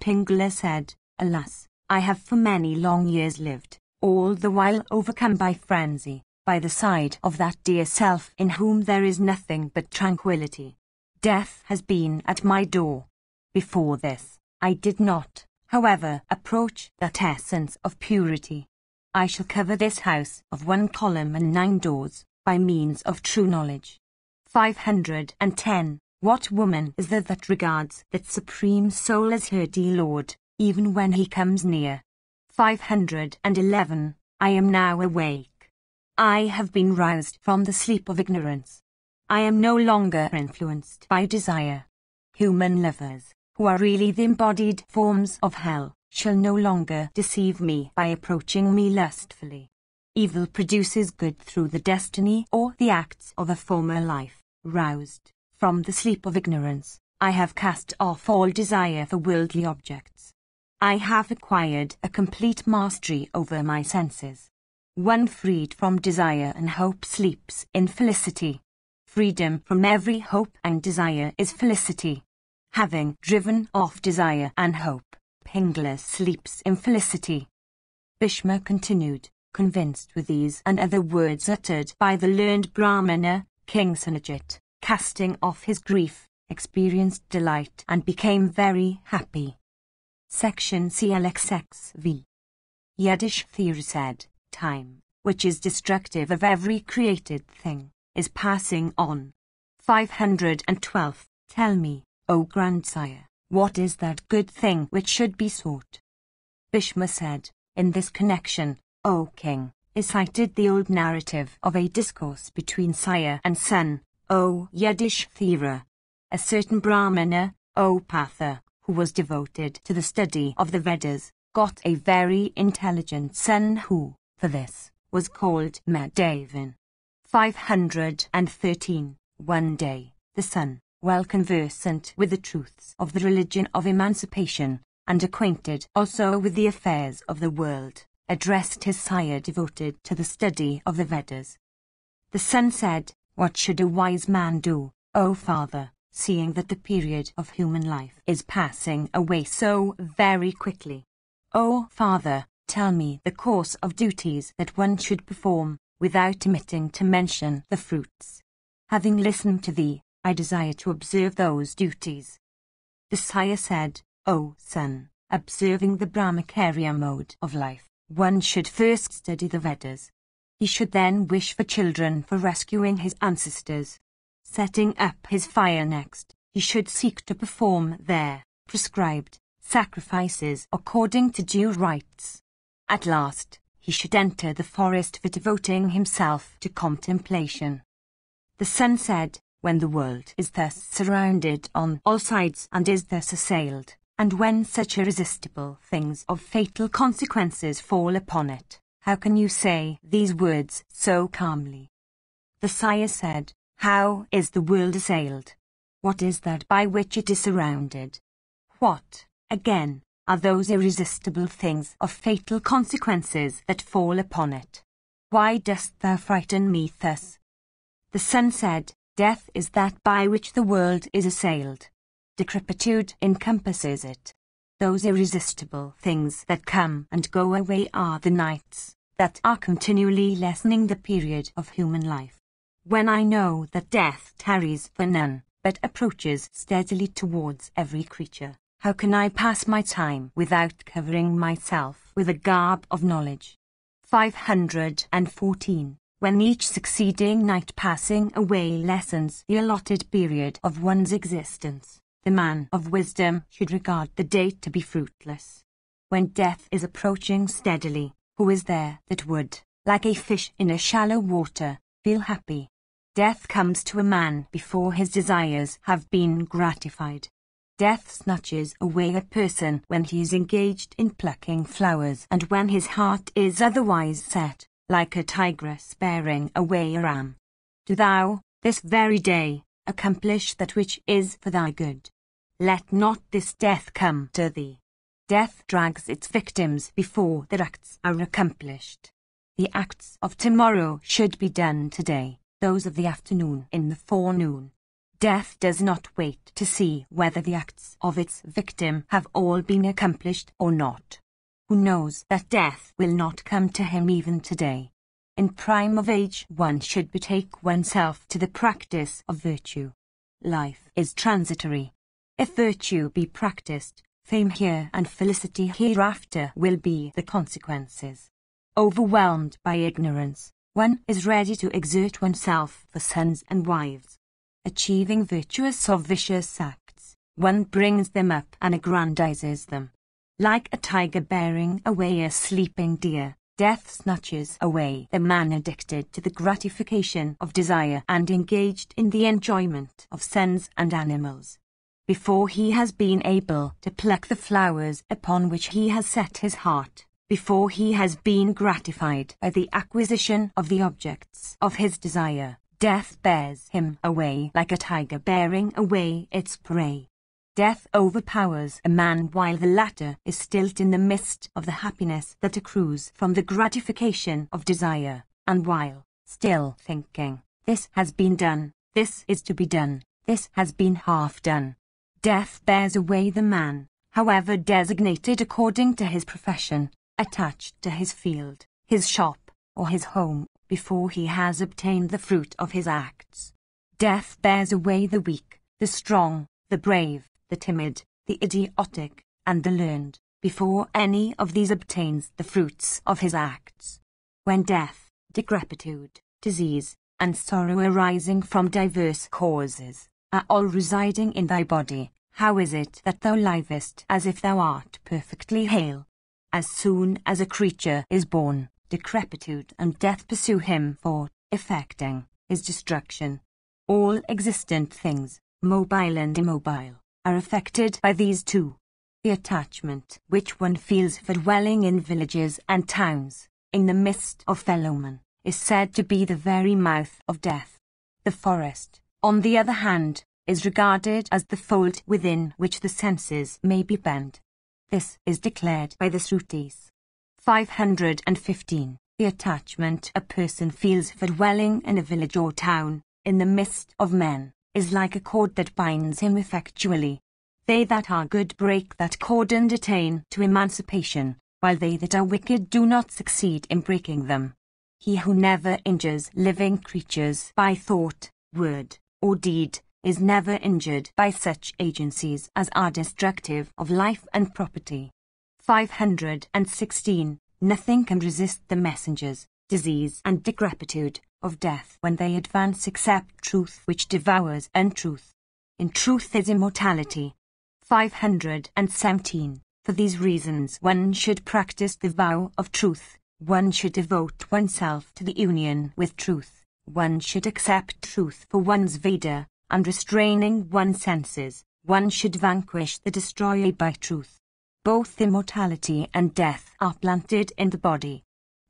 Pingala said, Alas, I have for many long years lived, all the while overcome by frenzy, by the side of that dear self in whom there is nothing but tranquility. Death has been at my door. Before this, I did not, however, approach that essence of purity. I shall cover this house of 1 column and 9 doors, by means of true knowledge. 510. What woman is there that regards that supreme soul as her dear Lord, even when he comes near? 511. I am now awake. I have been roused from the sleep of ignorance. I am no longer influenced by desire. Human lovers, who are really the embodied forms of hell, shall no longer deceive me by approaching me lustfully. Evil produces good through the destiny or the acts of a former life. Roused from the sleep of ignorance, I have cast off all desire for worldly objects. I have acquired a complete mastery over my senses. One freed from desire and hope sleeps in felicity. Freedom from every hope and desire is felicity. Having driven off desire and hope, Pingala sleeps in felicity. Bhishma continued, convinced with these and other words uttered by the learned Brahmana, King Sanjit, casting off his grief, experienced delight and became very happy. Section CLXXV. Yudhishthira said, Time, which is destructive of every created thing, is passing on. 512. Tell me, O grandsire, what is that good thing which should be sought? Bhishma said, In this connection, O king, is cited the old narrative of a discourse between sire and son, O Yudhishthira. A certain Brahmana, O Partha, who was devoted to the study of the Vedas, got a very intelligent son who, for this, was called Madhavan. 513. One day, the son, well conversant with the truths of the religion of emancipation, and acquainted also with the affairs of the world, addressed his sire devoted to the study of the Vedas. The son said, What should a wise man do, O father, seeing that the period of human life is passing away so very quickly? O father, tell me the course of duties that one should perform, without omitting to mention the fruits. Having listened to thee, I desire to observe those duties. The sire said, O son, observing the Brahmacharya mode of life, one should first study the Vedas. He should then wish for children for rescuing his ancestors. Setting up his fire next, he should seek to perform their prescribed sacrifices according to due rites. At last, he should enter the forest for devoting himself to contemplation. The sun said, when the world is thus surrounded on all sides and is thus assailed, and when such irresistible things of fatal consequences fall upon it, how can you say these words so calmly? The sire said, how is the world assailed? What is that by which it is surrounded? What, again, are those irresistible things of fatal consequences that fall upon it? Why dost thou frighten me thus? The sun said, death is that by which the world is assailed. Decrepitude encompasses it. Those irresistible things that come and go away are the nights, that are continually lessening the period of human life. When I know that death tarries for none, but approaches steadily towards every creature, how can I pass my time without covering myself with a garb of knowledge? 514. When each succeeding night passing away lessens the allotted period of one's existence, the man of wisdom should regard the day to be fruitless. When death is approaching steadily, who is there that would, like a fish in a shallow water, feel happy? Death comes to a man before his desires have been gratified. Death snatches away a person when he is engaged in plucking flowers and when his heart is otherwise set, like a tigress bearing away a ram. Do thou, this very day, accomplish that which is for thy good. Let not this death come to thee. Death drags its victims before their acts are accomplished. The acts of tomorrow should be done today, those of the afternoon in the forenoon. Death does not wait to see whether the acts of its victim have all been accomplished or not. Who knows that death will not come to him even today? In prime of age one should betake oneself to the practice of virtue. Life is transitory. If virtue be practiced, fame here and felicity hereafter will be the consequences. Overwhelmed by ignorance, one is ready to exert oneself for sons and wives. Achieving virtuous or vicious acts, one brings them up and aggrandizes them. Like a tiger bearing away a sleeping deer, death snatches away the man addicted to the gratification of desire and engaged in the enjoyment of sons and animals. Before he has been able to pluck the flowers upon which he has set his heart, before he has been gratified by the acquisition of the objects of his desire, death bears him away like a tiger bearing away its prey. Death overpowers a man while the latter is still in the midst of the happiness that accrues from the gratification of desire, and while still thinking, this has been done, this is to be done, this has been half done. Death bears away the man, however designated according to his profession, attached to his field, his shop, or his home, before he has obtained the fruit of his acts. Death bears away the weak, the strong, the brave, the timid, the idiotic, and the learned, before any of these obtains the fruits of his acts. When death, decrepitude, disease, and sorrow arising from diverse causes, are all residing in thy body, how is it that thou livest as if thou art perfectly hale? As soon as a creature is born, decrepitude and death pursue him for effecting his destruction. All existent things, mobile and immobile, are affected by these two. The attachment which one feels for dwelling in villages and towns, in the midst of fellowmen, is said to be the very mouth of death. The forest, on the other hand, is regarded as the fold within which the senses may be bent. This is declared by the Srutis. 515. The attachment a person feels for dwelling in a village or town, in the midst of men, is like a cord that binds him effectually. They that are good break that cord and attain to emancipation, while they that are wicked do not succeed in breaking them. He who never injures living creatures by thought, word, or deed, is never injured by such agencies as are destructive of life and property. 516. Nothing can resist the messengers, disease and decrepitude, of death when they advance except truth which devours untruth. In truth is immortality. 517. For these reasons one should practice the vow of truth, one should devote oneself to the union with truth, one should accept truth for one's Veda, and restraining one's senses, one should vanquish the destroyer by truth. Both immortality and death are planted in the body.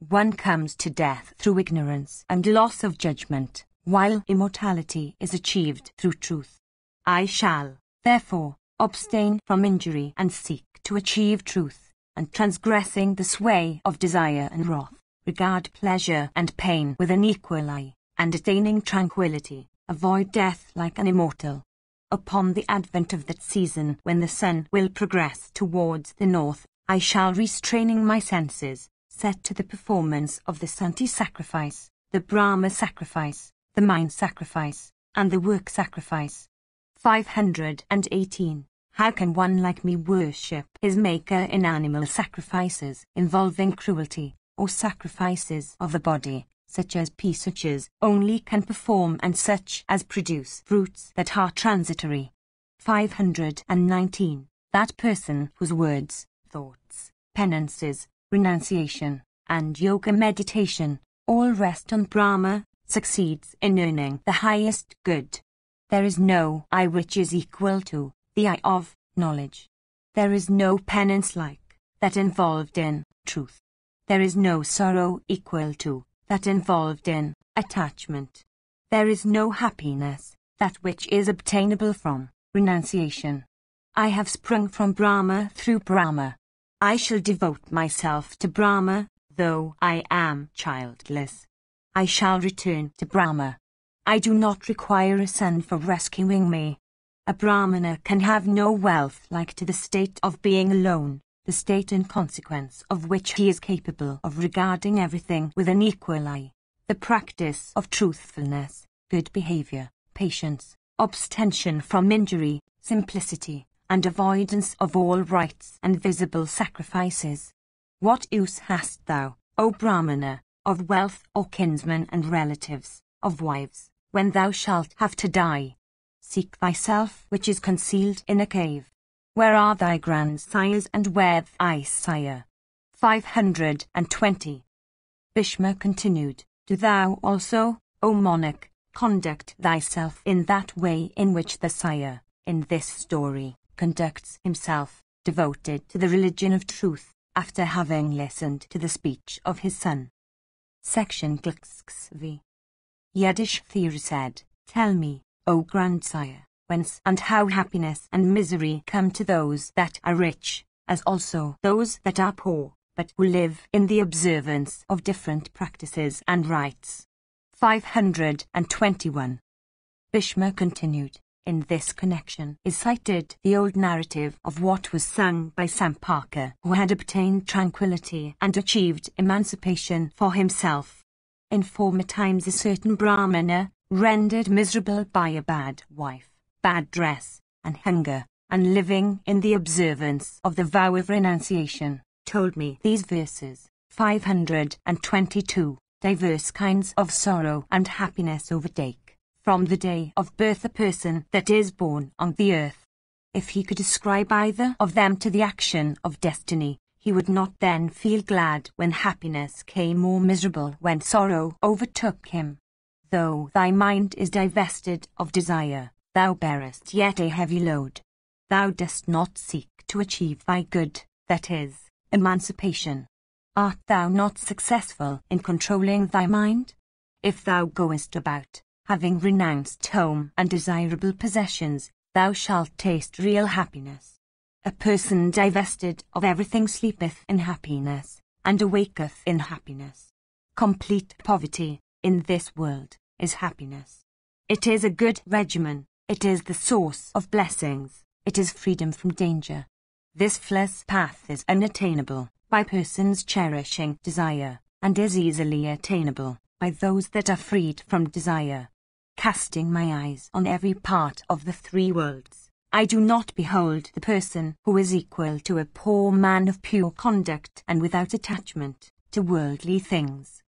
One comes to death through ignorance and loss of judgment, while immortality is achieved through truth. I shall, therefore, abstain from injury and seek to achieve truth, and transgressing the sway of desire and wrath, regard pleasure and pain with an equal eye, and attaining tranquility, avoid death like an immortal. Upon the advent of that season when the sun will progress towards the north, I shall, restraining my senses, set to the performance of the Santi sacrifice, the Brahma sacrifice, the mind sacrifice, and the work sacrifice. 518. How can one like me worship his maker in animal sacrifices involving cruelty, or sacrifices of the body, such as Pisachas only can perform and such as produce fruits that are transitory? 519. That person whose words, thoughts, penances, renunciation, and yoga meditation all rest on Brahma, succeeds in earning the highest good. There is no eye which is equal to the eye of knowledge. There is no penance like that involved in truth. There is no sorrow equal to that involved in attachment. There is no happiness, that which is obtainable from renunciation. I have sprung from Brahma through Brahma. I shall devote myself to Brahma, though I am childless. I shall return to Brahma. I do not require a son for rescuing me. A Brahmana can have no wealth like to the state of being alone, the state in consequence of which he is capable of regarding everything with an equal eye. The practice of truthfulness, good behavior, patience, abstention from injury, simplicity, and avoidance of all rites and visible sacrifices. What use hast thou, O Brahmana, of wealth or kinsmen and relatives, of wives, when thou shalt have to die? Seek thyself which is concealed in a cave. Where are thy grandsires and where thy sire? 520. Bhishma continued, Do thou also, O monarch, conduct thyself in that way in which the sire, in this story, conducts himself, devoted to the religion of truth, after having listened to the speech of his son. Section v. Yudhishthira said, Tell me, O grandsire, whence and how happiness and misery come to those that are rich, as also those that are poor, but who live in the observance of different practices and rites. 521. Bhishma continued, In this connection is cited the old narrative of what was sung by Sampaka, who had obtained tranquility and achieved emancipation for himself. In former times a certain Brahmana, rendered miserable by a bad wife, bad dress, and hunger, and living in the observance of the vow of renunciation, told me these verses. 522. Diverse kinds of sorrow and happiness overtake, from the day of birth, a person that is born on the earth. If he could ascribe either of them to the action of destiny, he would not then feel glad when happiness came, or miserable when sorrow overtook him. Though thy mind is divested of desire, thou bearest yet a heavy load. Thou dost not seek to achieve thy good, that is, emancipation. Art thou not successful in controlling thy mind? If thou goest about, having renounced home and desirable possessions, thou shalt taste real happiness. A person divested of everything sleepeth in happiness, and awaketh in happiness. Complete poverty, in this world, is happiness. It is a good regimen, it is the source of blessings, it is freedom from danger. This fleshless path is unattainable by persons cherishing desire, and is easily attainable by those that are freed from desire. Casting my eyes on every part of the three worlds, I do not behold the person who is equal to a poor man of pure conduct and without attachment to worldly things.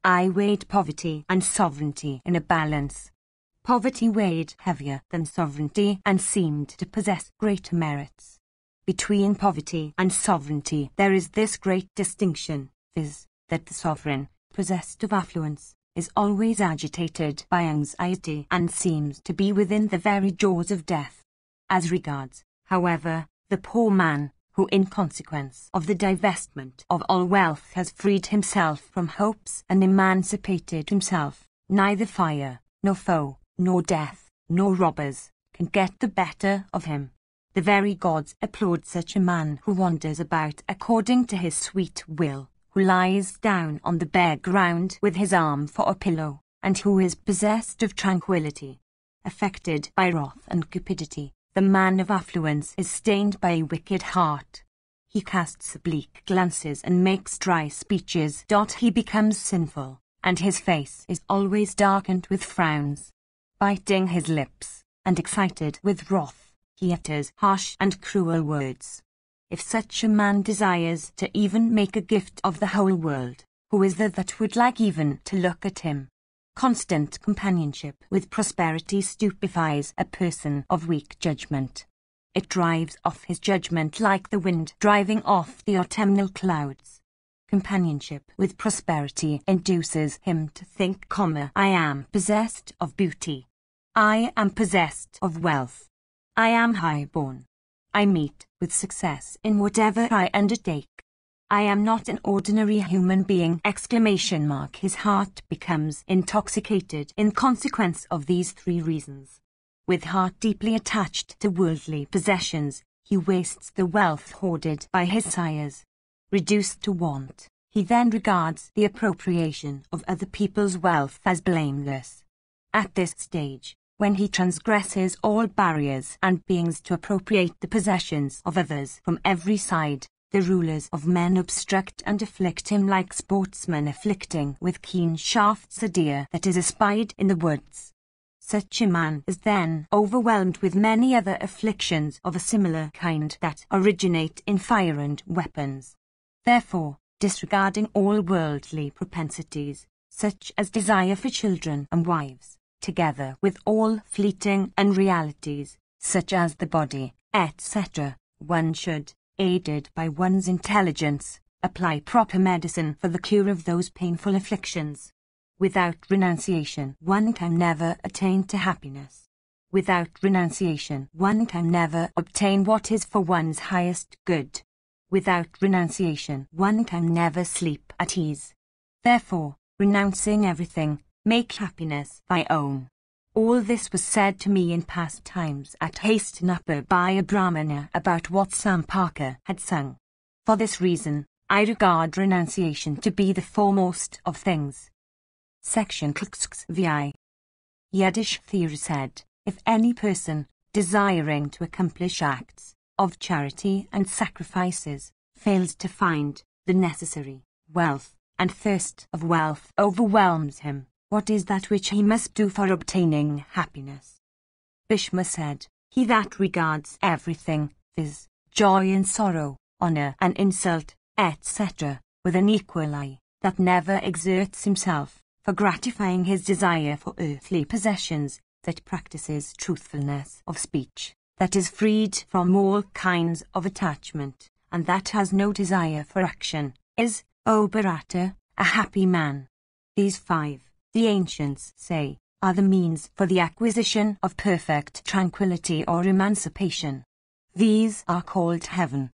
I weighed poverty and sovereignty in a balance. Poverty weighed heavier than sovereignty and seemed to possess greater merits. Between poverty and sovereignty there is this great distinction, viz., that the sovereign, possessed of affluence, is always agitated by anxiety and seems to be within the very jaws of death. As regards, however, the poor man, who in consequence of the divestment of all wealth has freed himself from hopes and emancipated himself, neither fire, nor foe, nor death, nor robbers, can get the better of him. The very gods applaud such a man who wanders about according to his sweet will, who lies down on the bare ground with his arm for a pillow, and who is possessed of tranquillity. Affected by wrath and cupidity, the man of affluence is stained by a wicked heart. He casts oblique glances and makes dry speeches. He becomes sinful, and his face is always darkened with frowns. Biting his lips, and excited with wrath, he utters harsh and cruel words. If such a man desires to even make a gift of the whole world, who is there that would like even to look at him? Constant companionship with prosperity stupefies a person of weak judgment. It drives off his judgment like the wind driving off the autumnal clouds. Companionship with prosperity induces him to think, I am possessed of beauty. I am possessed of wealth. I am high-born. I meet with success in whatever I undertake. I am not an ordinary human being! His heart becomes intoxicated in consequence of these three reasons. With heart deeply attached to worldly possessions, he wastes the wealth hoarded by his sires. Reduced to want, he then regards the appropriation of other people's wealth as blameless. At this stage, when he transgresses all barriers and beings to appropriate the possessions of others from every side, the rulers of men obstruct and afflict him like sportsmen afflicting with keen shafts a deer that is espied in the woods. Such a man is then overwhelmed with many other afflictions of a similar kind that originate in fire and weapons. Therefore, disregarding all worldly propensities, such as desire for children and wives, together with all fleeting unrealities, such as the body, etc., one should, aided by one's intelligence, apply proper medicine for the cure of those painful afflictions. Without renunciation, one can never attain to happiness. Without renunciation, one can never obtain what is for one's highest good. Without renunciation, one can never sleep at ease. Therefore, renouncing everything, make happiness thy own. All this was said to me in past times at Hastinapur by a Brahmana about what Sam Parker had sung. For this reason, I regard renunciation to be the foremost of things. Section VI. Yudhishthira said, if any person, desiring to accomplish acts of charity and sacrifices, fails to find the necessary wealth, and thirst of wealth overwhelms him, what is that which he must do for obtaining happiness? Bhishma said, he that regards everything, viz., joy and sorrow, honour and insult, etc., with an equal eye, that never exerts himself for gratifying his desire for earthly possessions, that practices truthfulness of speech, that is freed from all kinds of attachment, and that has no desire for action, is, O Bharata, a happy man. These five, the ancients say, are the means for the acquisition of perfect tranquility or emancipation. These are called heaven.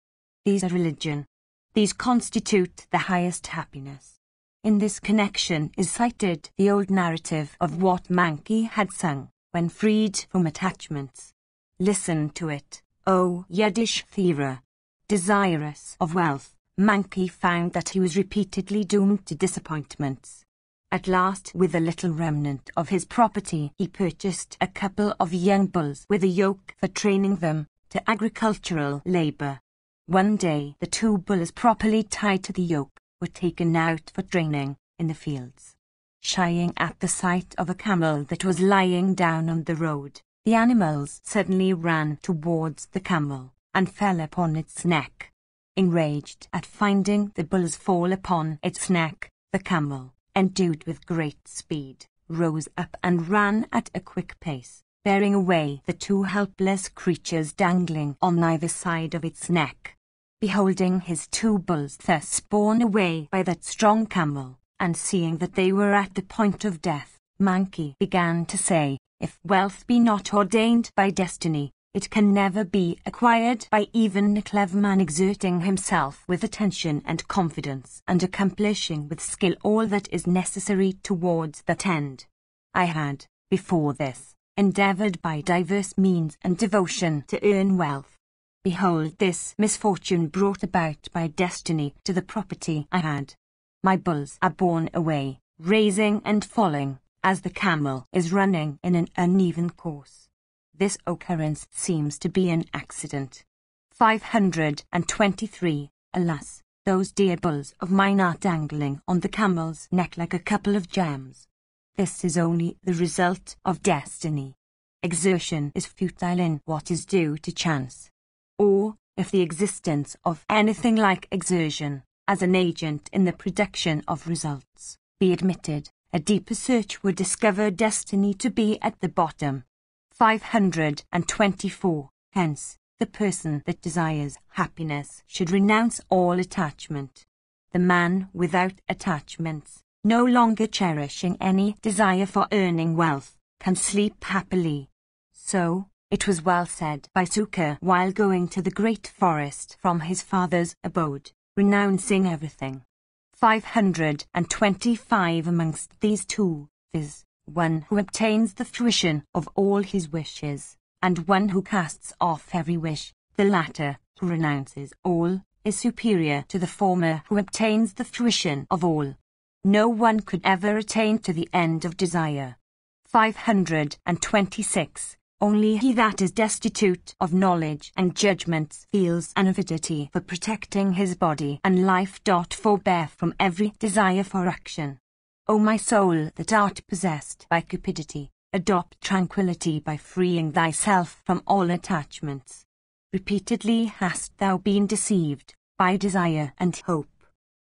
These are religion. These constitute the highest happiness. In this connection is cited the old narrative of what Manki had sung when freed from attachments. Listen to it, O Yudhishthira. Desirous of wealth, Manki found that he was repeatedly doomed to disappointments. At last, with a little remnant of his property, he purchased a couple of young bulls with a yoke for training them to agricultural labour. One day, the two bulls properly tied to the yoke were taken out for training in the fields. Shying at the sight of a camel that was lying down on the road, the animals suddenly ran towards the camel and fell upon its neck. Enraged at finding the bulls fall upon its neck, the camel, endued with great speed, rose up and ran at a quick pace, bearing away the two helpless creatures dangling on either side of its neck. Beholding his two bulls thus borne away by that strong camel, and seeing that they were at the point of death, Mankey began to say, "If wealth be not ordained by destiny, it can never be acquired by even a clever man exerting himself with attention and confidence and accomplishing with skill all that is necessary towards that end. I had, before this, endeavoured by diverse means and devotion to earn wealth. Behold this misfortune brought about by destiny to the property I had. My bulls are borne away, raising and falling, as the camel is running in an uneven course. This occurrence seems to be an accident. 523. Alas, those dear bulls of mine are dangling on the camel's neck like a couple of gems. This is only the result of destiny. Exertion is futile in what is due to chance. Or, if the existence of anything like exertion, as an agent in the production of results, be admitted, a deeper search would discover destiny to be at the bottom. 524. Hence, the person that desires happiness should renounce all attachment. The man without attachments, no longer cherishing any desire for earning wealth, can sleep happily. So, it was well said by Suker while going to the great forest from his father's abode, renouncing everything. 525. Amongst these two, viz., one who obtains the fruition of all his wishes, and one who casts off every wish, the latter, who renounces all, is superior to the former who obtains the fruition of all. No one could ever attain to the end of desire. 526. Only he that is destitute of knowledge and judgments feels an avidity for protecting his body and life. Forbear from every desire for action. O my soul that art possessed by cupidity, adopt tranquillity by freeing thyself from all attachments. Repeatedly hast thou been deceived by desire and hope.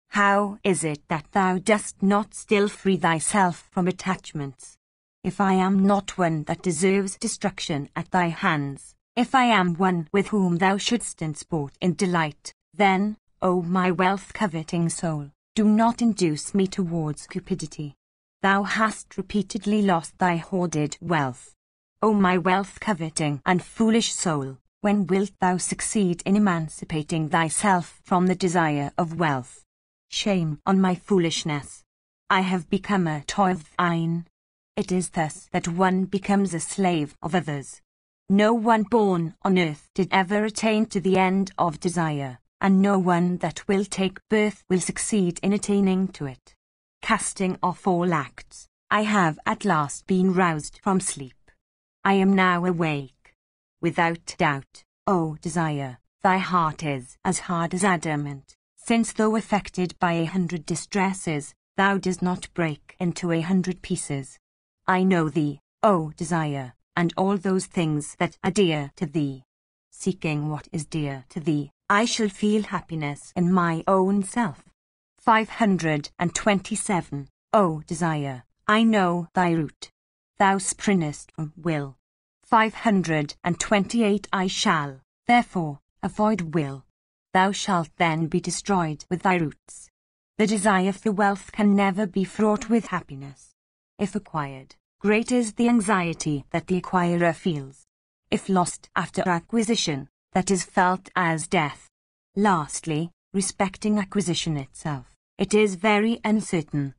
How is it that thou dost not still free thyself from attachments? If I am not one that deserves destruction at thy hands, if I am one with whom thou shouldst sport in delight, then, O my wealth-coveting soul, do not induce me towards cupidity. Thou hast repeatedly lost thy hoarded wealth. O my wealth-coveting and foolish soul, when wilt thou succeed in emancipating thyself from the desire of wealth? Shame on my foolishness. I have become a toy of thine. It is thus that one becomes a slave of others. No one born on earth did ever attain to the end of desire, and no one that will take birth will succeed in attaining to it. Casting off all acts, I have at last been roused from sleep. I am now awake. Without doubt, O desire, thy heart is as hard as adamant, since though affected by 100 distresses, thou dost not break into 100 pieces. I know thee, O desire, and all those things that are dear to thee. Seeking what is dear to thee, I shall feel happiness in my own self. 527. O desire, I know thy route. Thou springest from will. 528. I shall, therefore, avoid will. Thou shalt then be destroyed with thy roots. The desire for wealth can never be fraught with happiness. If acquired, great is the anxiety that the acquirer feels. If lost after acquisition, that is felt as death. Lastly, respecting acquisition itself, it is very uncertain.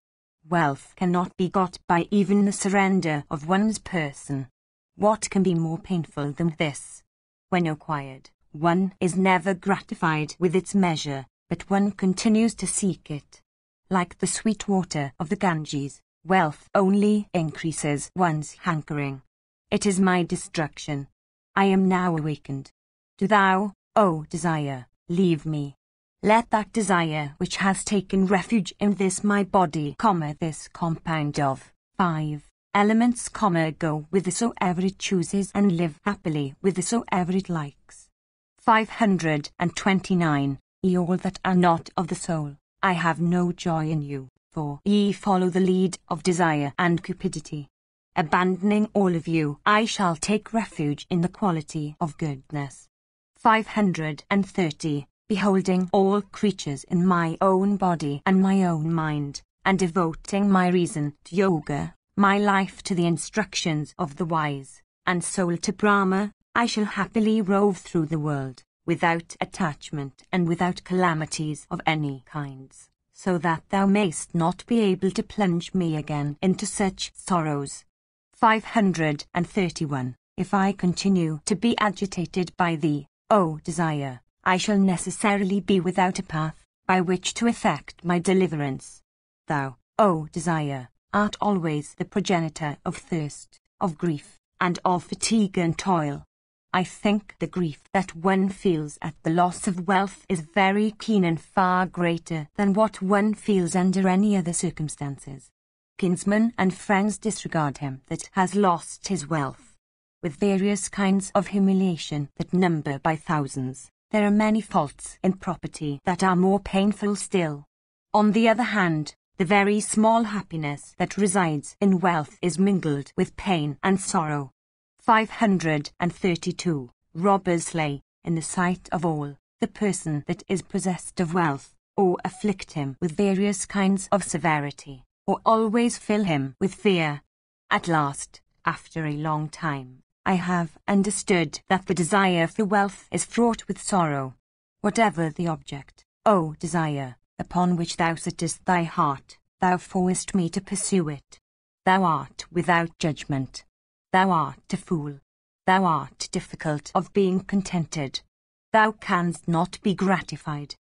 Wealth cannot be got by even the surrender of one's person. What can be more painful than this? When acquired, one is never gratified with its measure, but one continues to seek it. Like the sweet water of the Ganges, wealth only increases one's hankering. It is my destruction. I am now awakened. Do thou, O desire, leave me. Let that desire which has taken refuge in this my body, this compound of 5 elements, go whithersoever it chooses and live happily whithersoever it likes. 529. Ye all that are not of the soul, I have no joy in you. For ye follow the lead of desire and cupidity. Abandoning all of you, I shall take refuge in the quality of goodness. 530. Beholding all creatures in my own body and my own mind, and devoting my reason to yoga, my life to the instructions of the wise, and soul to Brahma, I shall happily rove through the world, without attachment and without calamities of any kinds, so that thou mayst not be able to plunge me again into such sorrows. 531. If I continue to be agitated by thee, O desire, I shall necessarily be without a path by which to effect my deliverance. Thou, O desire, art always the progenitor of thirst, of grief, and of fatigue and toil. I think the grief that one feels at the loss of wealth is very keen and far greater than what one feels under any other circumstances. Kinsmen and friends disregard him that has lost his wealth. With various kinds of humiliation that number by thousands, there are many faults in property that are more painful still. On the other hand, the very small happiness that resides in wealth is mingled with pain and sorrow. 532. Robbers slay, in the sight of all, the person that is possessed of wealth, or afflict him with various kinds of severity, or always fill him with fear. At last, after a long time, I have understood that the desire for wealth is fraught with sorrow. Whatever the object, O desire, upon which thou settest thy heart, thou forcest me to pursue it. Thou art without judgment. Thou art a fool. Thou art difficult of being contented. Thou canst not be gratified.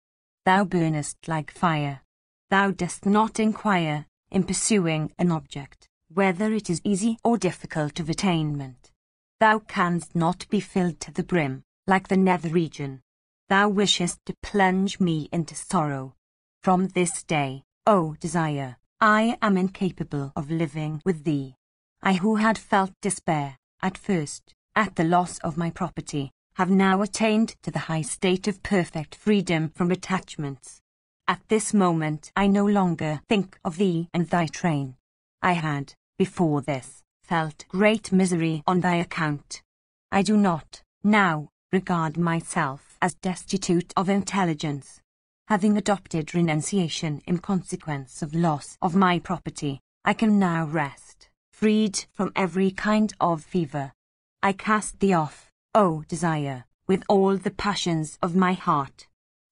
Thou burnest like fire. Thou dost not inquire, in pursuing an object, whether it is easy or difficult of attainment. Thou canst not be filled to the brim, like the nether region. Thou wishest to plunge me into sorrow. From this day, O desire, I am incapable of living with thee. I who had felt despair, at first, at the loss of my property, have now attained to the high state of perfect freedom from attachments. At this moment I no longer think of thee and thy train. I had, before this, felt great misery on thy account. I do not, now, regard myself as destitute of intelligence. Having adopted renunciation in consequence of loss of my property, I can now rest, freed from every kind of fever. I cast thee off, O desire, with all the passions of my heart.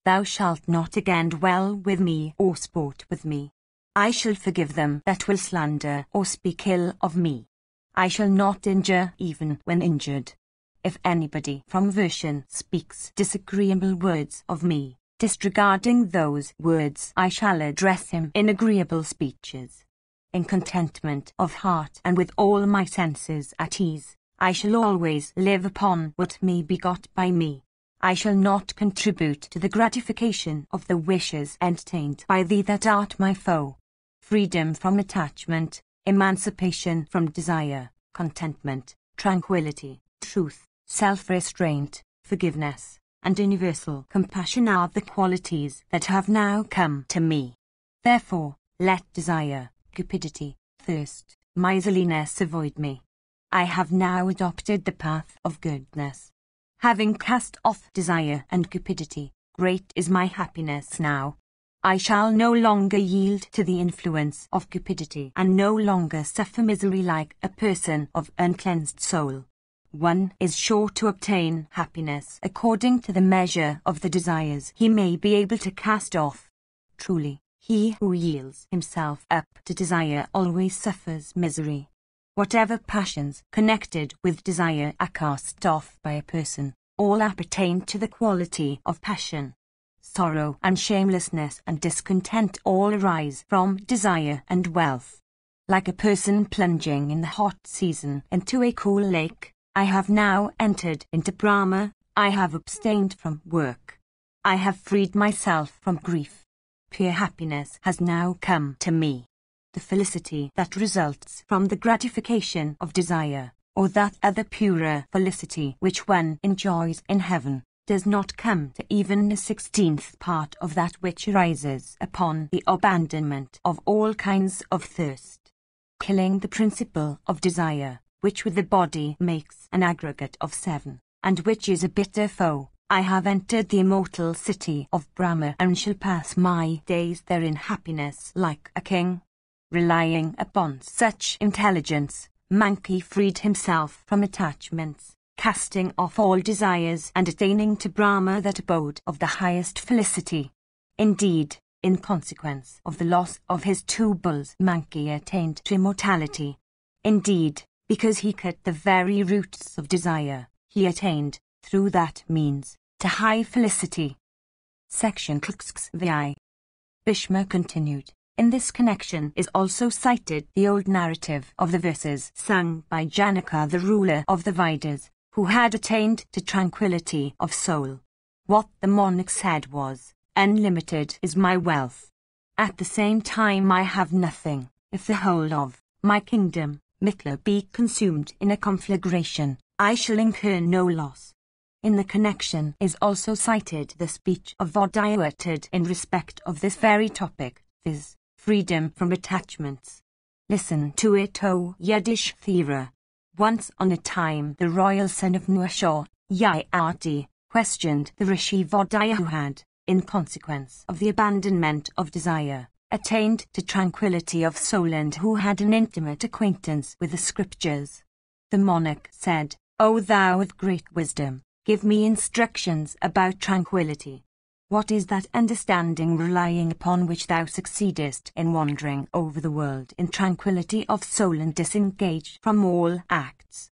Thou shalt not again dwell with me or sport with me. I shall forgive them that will slander or speak ill of me. I shall not injure even when injured. If anybody from aversion speaks disagreeable words of me, disregarding those words I shall address him in agreeable speeches. In contentment of heart and with all my senses at ease, I shall always live upon what may be got by me. I shall not contribute to the gratification of the wishes entertained by thee that art my foe. Freedom from attachment, emancipation from desire, contentment, tranquility, truth, self-restraint, forgiveness, and universal compassion are the qualities that have now come to me. Therefore, let desire, cupidity, thirst, miserliness avoid me. I have now adopted the path of goodness. Having cast off desire and cupidity, great is my happiness now. I shall no longer yield to the influence of cupidity and no longer suffer misery like a person of uncleansed soul. One is sure to obtain happiness according to the measure of the desires he may be able to cast off. Truly, he who yields himself up to desire always suffers misery. Whatever passions connected with desire are cast off by a person, all appertain to the quality of passion. Sorrow and shamelessness and discontent all arise from desire and wealth. Like a person plunging in the hot season into a cool lake, I have now entered into Brahma. I have abstained from work. I have freed myself from grief. Pure happiness has now come to me. The felicity that results from the gratification of desire, or that other purer felicity which one enjoys in heaven, does not come to even the 16th part of that which rises upon the abandonment of all kinds of thirst, killing the principle of desire, which with the body makes an aggregate of 7, and which is a bitter foe. I have entered the immortal city of Brahma and shall pass my days there in happiness like a king. Relying upon such intelligence, Manki freed himself from attachments, casting off all desires and attaining to Brahma, that abode of the highest felicity. Indeed, in consequence of the loss of his 2 bulls, Manki attained to immortality. Indeed, because he cut the very roots of desire, he attained, through that means, to high felicity. Section VI. Bhishma continued. In this connection is also cited the old narrative of the verses sung by Janaka, the ruler of the Vedas, who had attained to tranquility of soul. What the monarch said was, "Unlimited is my wealth. At the same time I have nothing. If the whole of my kingdom, Mithila, be consumed in a conflagration, I shall incur no loss." In the connection is also cited the speech of Vodaya uttered in respect of this very topic, viz., freedom from attachments. Listen to it, O Yudhishthira. Once on a time the royal son of Nuasha, Yayati, questioned the Rishi Vodaya, who had, in consequence of the abandonment of desire, attained to tranquility of soul and who had an intimate acquaintance with the scriptures. The monarch said, "O thou with great wisdom, give me instructions about tranquility. What is that understanding relying upon which thou succeedest in wandering over the world in tranquility of soul and disengaged from all acts?"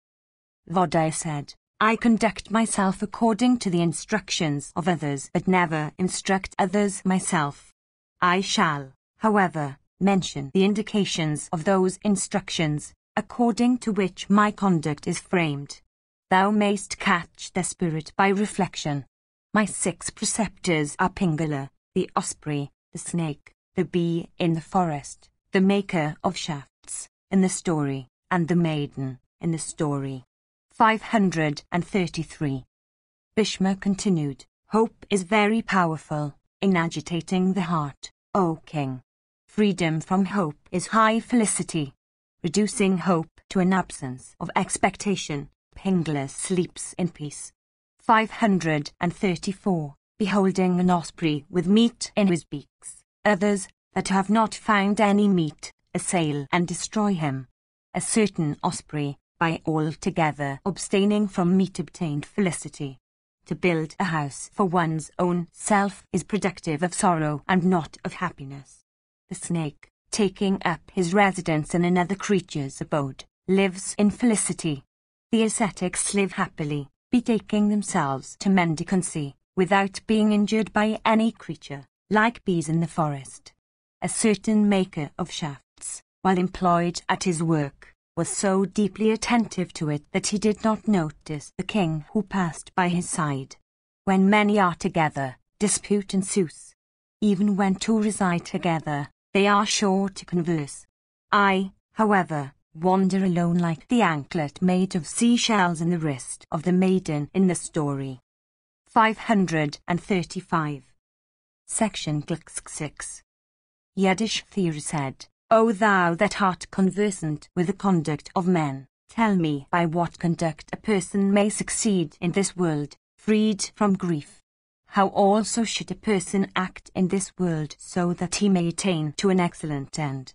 Vodaya said, "I conduct myself according to the instructions of others but never instruct others myself. I shall, however, mention the indications of those instructions, according to which my conduct is framed. Thou mayst catch their spirit by reflection. My 6 preceptors are Pingala, the osprey, the snake, the bee in the forest, the maker of shafts, in the story, and the maiden, in the story." 533. Bhishma continued, "Hope is very powerful, in agitating the heart, O king. Freedom from hope is high felicity. Reducing hope to an absence of expectation, Pingala sleeps in peace." 534. Beholding an osprey with meat in his beaks, others, that have not found any meat, assail and destroy him. A certain osprey, by altogether abstaining from meat, obtained felicity. To build a house for one's own self is productive of sorrow and not of happiness. The snake, taking up his residence in another creature's abode, lives in felicity. The ascetics live happily, betaking themselves to mendicancy, without being injured by any creature, like bees in the forest. A certain maker of shafts, while employed at his work, was so deeply attentive to it that he did not notice the king who passed by his side. When many are together, dispute ensues. Even when 2 reside together, they are sure to converse. I, however, wander alone like the anklet made of seashells in the wrist of the maiden in the story. 535. Section VI. Yudhishthira said, "O thou that art conversant with the conduct of men, tell me by what conduct a person may succeed in this world, freed from grief. How also should a person act in this world so that he may attain to an excellent end?"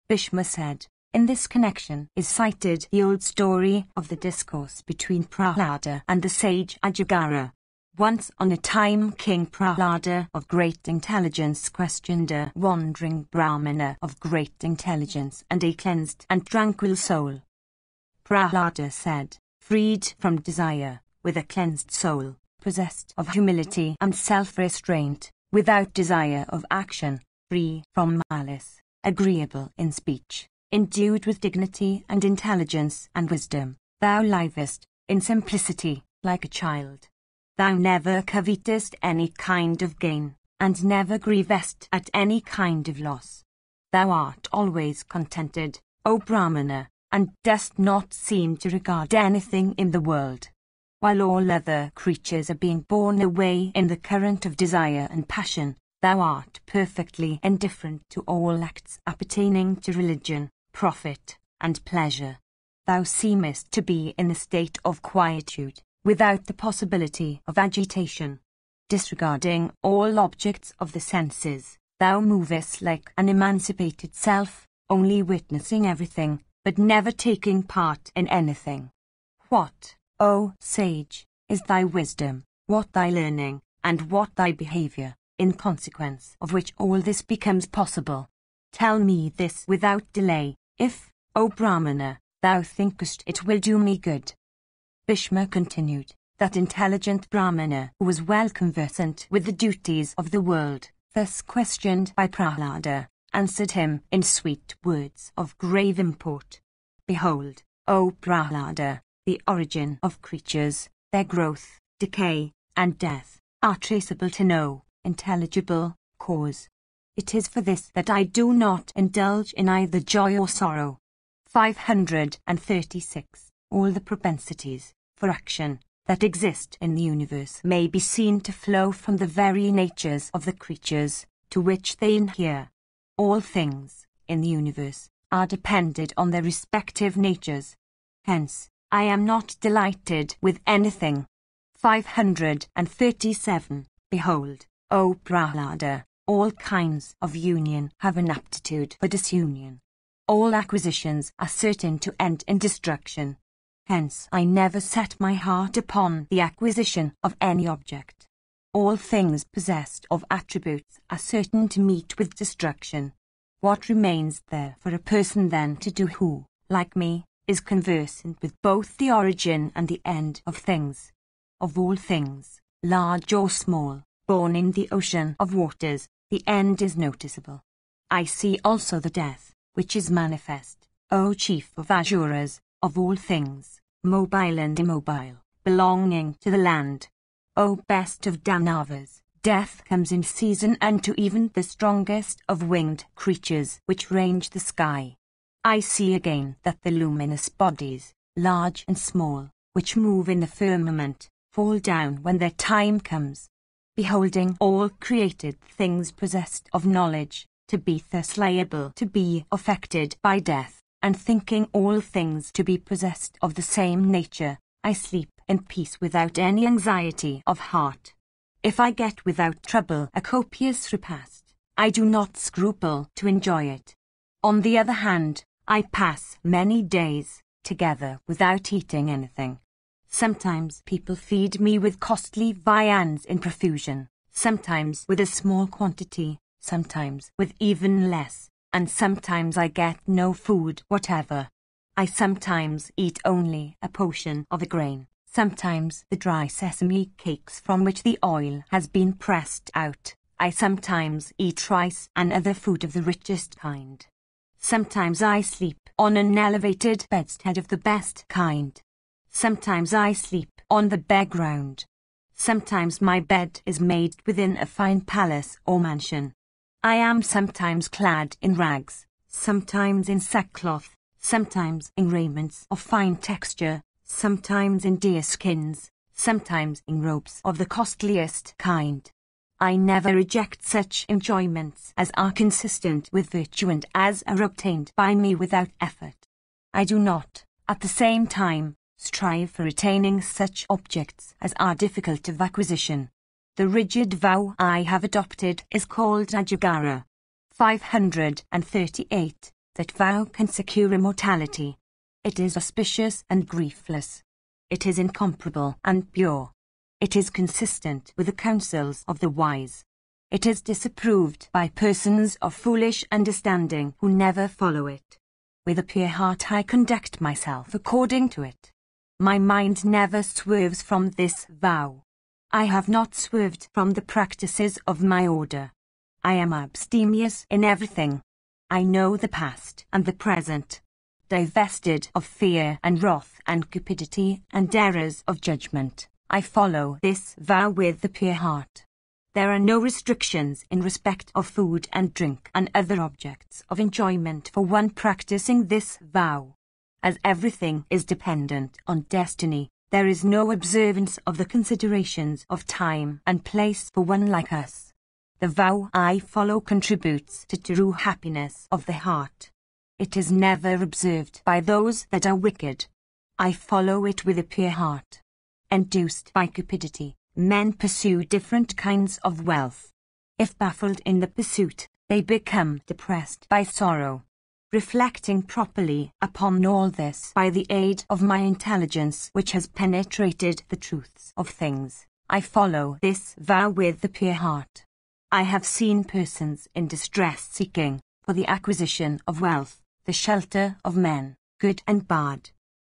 Bhishma said, in this connection is cited the old story of the discourse between Prahlada and the sage Ajagara. Once on a time King Prahlada of great intelligence questioned a wandering Brahmana of great intelligence and a cleansed and tranquil soul. Prahlada said, "Freed from desire, with a cleansed soul, possessed of humility and self-restraint, without desire of action, free from malice, agreeable in speech, endued with dignity and intelligence and wisdom, thou livest, in simplicity, like a child. Thou never covetest any kind of gain, and never grievest at any kind of loss. Thou art always contented, O Brahmana, and dost not seem to regard anything in the world. while all other creatures are being borne away in the current of desire and passion, thou art perfectly indifferent to all acts appertaining to religion, profit, and pleasure. Thou seemest to be in a state of quietude, without the possibility of agitation. Disregarding all objects of the senses, thou movest like an emancipated self, only witnessing everything, but never taking part in anything. What, O sage, is thy wisdom, what thy learning, and what thy behavior, in consequence of which all this becomes possible? Tell me this without delay, if, O Brahmana, thou thinkest it will do me good. Bhishma continued. That intelligent Brahmana who was well conversant with the duties of the world, thus questioned by Prahlada, answered him in sweet words of grave import. Behold, O Prahlada, the origin of creatures, their growth, decay, and death, are traceable to no intelligible cause. It is for this that I do not indulge in either joy or sorrow. 536. All the propensities for action that exist in the universe may be seen to flow from the very natures of the creatures to which they inhere. All things in the universe are dependent on their respective natures. Hence, I am not delighted with anything. 537. Behold, O Prahlada, all kinds of union have an aptitude for disunion. All acquisitions are certain to end in destruction. Hence I never set my heart upon the acquisition of any object. All things possessed of attributes are certain to meet with destruction. What remains there for a person then to do who, like me, is conversant with both the origin and the end of things? Of all things, large or small, born in the ocean of waters, the end is noticeable. I see also the death, which is manifest, O chief of Asuras, of all things, mobile and immobile, belonging to the land. O best of Danavas, death comes in season unto even the strongest of winged creatures which range the sky. I see again that the luminous bodies, large and small, which move in the firmament, fall down when their time comes. Beholding all created things possessed of knowledge, to be thus liable to be affected by death, and thinking all things to be possessed of the same nature, I sleep in peace without any anxiety of heart. If I get without trouble a copious repast, I do not scruple to enjoy it. On the other hand, I pass many days together without eating anything. Sometimes people feed me with costly viands in profusion, sometimes with a small quantity, sometimes with even less, and sometimes I get no food whatever. I sometimes eat only a portion of a grain, sometimes the dry sesame cakes from which the oil has been pressed out. I sometimes eat rice and other food of the richest kind. Sometimes I sleep on an elevated bedstead of the best kind. Sometimes I sleep on the bare ground. Sometimes my bed is made within a fine palace or mansion. I am sometimes clad in rags, sometimes in sackcloth, sometimes in raiments of fine texture, sometimes in deer skins, sometimes in robes of the costliest kind. I never reject such enjoyments as are consistent with virtue and as are obtained by me without effort. I do not, at the same time, strive for attaining such objects as are difficult of acquisition. The rigid vow I have adopted is called Ajagara. 538. That vow can secure immortality. It is auspicious and griefless. It is incomparable and pure. It is consistent with the counsels of the wise. It is disapproved by persons of foolish understanding who never follow it. With a pure heart I conduct myself according to it. My mind never swerves from this vow. I have not swerved from the practices of my order. I am abstemious in everything. I know the past and the present. Divested of fear and wrath and cupidity and errors of judgment, I follow this vow with the pure heart. There are no restrictions in respect of food and drink and other objects of enjoyment for one practicing this vow. As everything is dependent on destiny, There is no observance of the considerations of time and place for one like us. The vow I follow contributes to true happiness of the heart. It is never observed by those that are wicked. I follow it with a pure heart. Induced by cupidity, men pursue different kinds of wealth. If baffled in the pursuit, they become depressed by sorrow. Reflecting properly upon all this by the aid of my intelligence which has penetrated the truths of things, I follow this vow with the pure heart. I have seen persons in distress seeking, for the acquisition of wealth, the shelter of men, good and bad.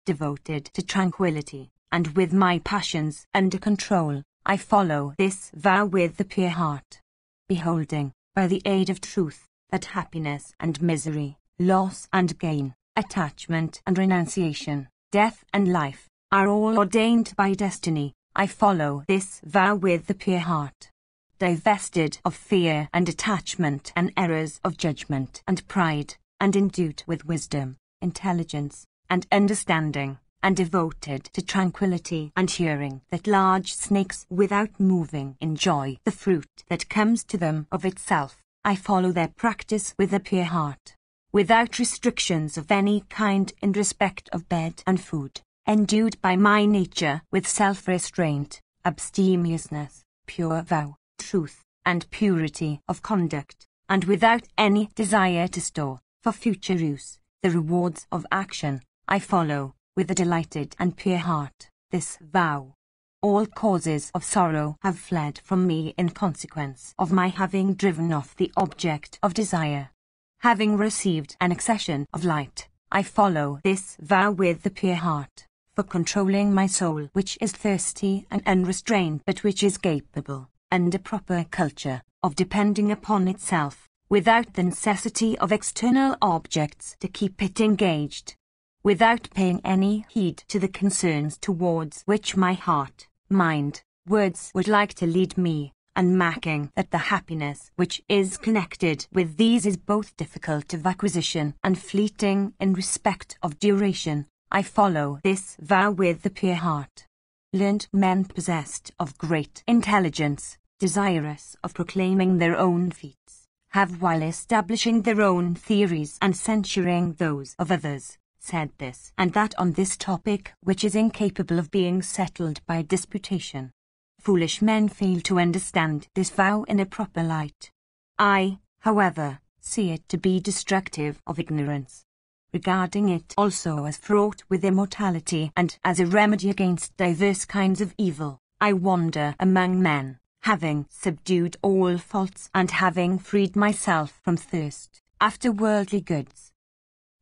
Devoted to tranquility, and with my passions under control, I follow this vow with the pure heart. Beholding, by the aid of truth, that happiness and misery, loss and gain, attachment and renunciation, death and life, are all ordained by destiny, I follow this vow with the pure heart. Divested of fear and attachment and errors of judgment and pride, and endued with wisdom, intelligence, and understanding, and devoted to tranquility and hearing that large snakes without moving enjoy the fruit that comes to them of itself, I follow their practice with a pure heart. Without restrictions of any kind in respect of bed and food, endued by my nature with self-restraint, abstemiousness, pure vow, truth, and purity of conduct, and without any desire to store, for future use, the rewards of action, I follow, with a delighted and pure heart, this vow. All causes of sorrow have fled from me in consequence of my having driven off the object of desire. Having received an accession of light, I follow this vow with the pure heart, for controlling my soul which is thirsty and unrestrained but which is capable, under proper culture, of depending upon itself, without the necessity of external objects to keep it engaged, without paying any heed to the concerns towards which my heart, mind, words would like to lead me, and marking that the happiness which is connected with these is both difficult of acquisition and fleeting in respect of duration, I follow this vow with the pure heart. Learned men possessed of great intelligence, desirous of proclaiming their own feats, have while establishing their own theories and censuring those of others, said this and that on this topic which is incapable of being settled by disputation. Foolish men fail to understand this vow in a proper light. I, however, see it to be destructive of ignorance. Regarding it also as fraught with immortality and as a remedy against diverse kinds of evil, I wander among men, having subdued all faults and having freed myself from thirst after worldly goods.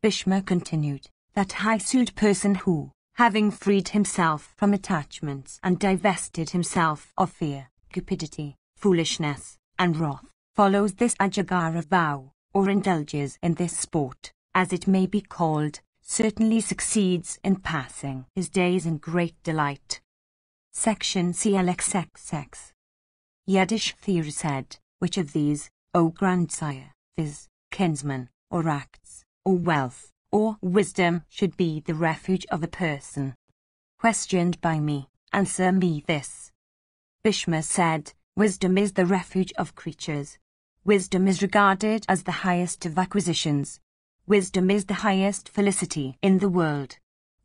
Bhishma continued, that high-souled person who, having freed himself from attachments and divested himself of fear, cupidity, foolishness, and wrath, follows this Ajagara vow, or indulges in this sport, as it may be called, certainly succeeds in passing his days in great delight. Section CLXXX. Yudhishthira said, which of these, O grandsire, viz., kinsman, or acts, or wealth, or wisdom should be the refuge of a person? Questioned by me, answer me this. Bhishma said, wisdom is the refuge of creatures. Wisdom is regarded as the highest of acquisitions. Wisdom is the highest felicity in the world.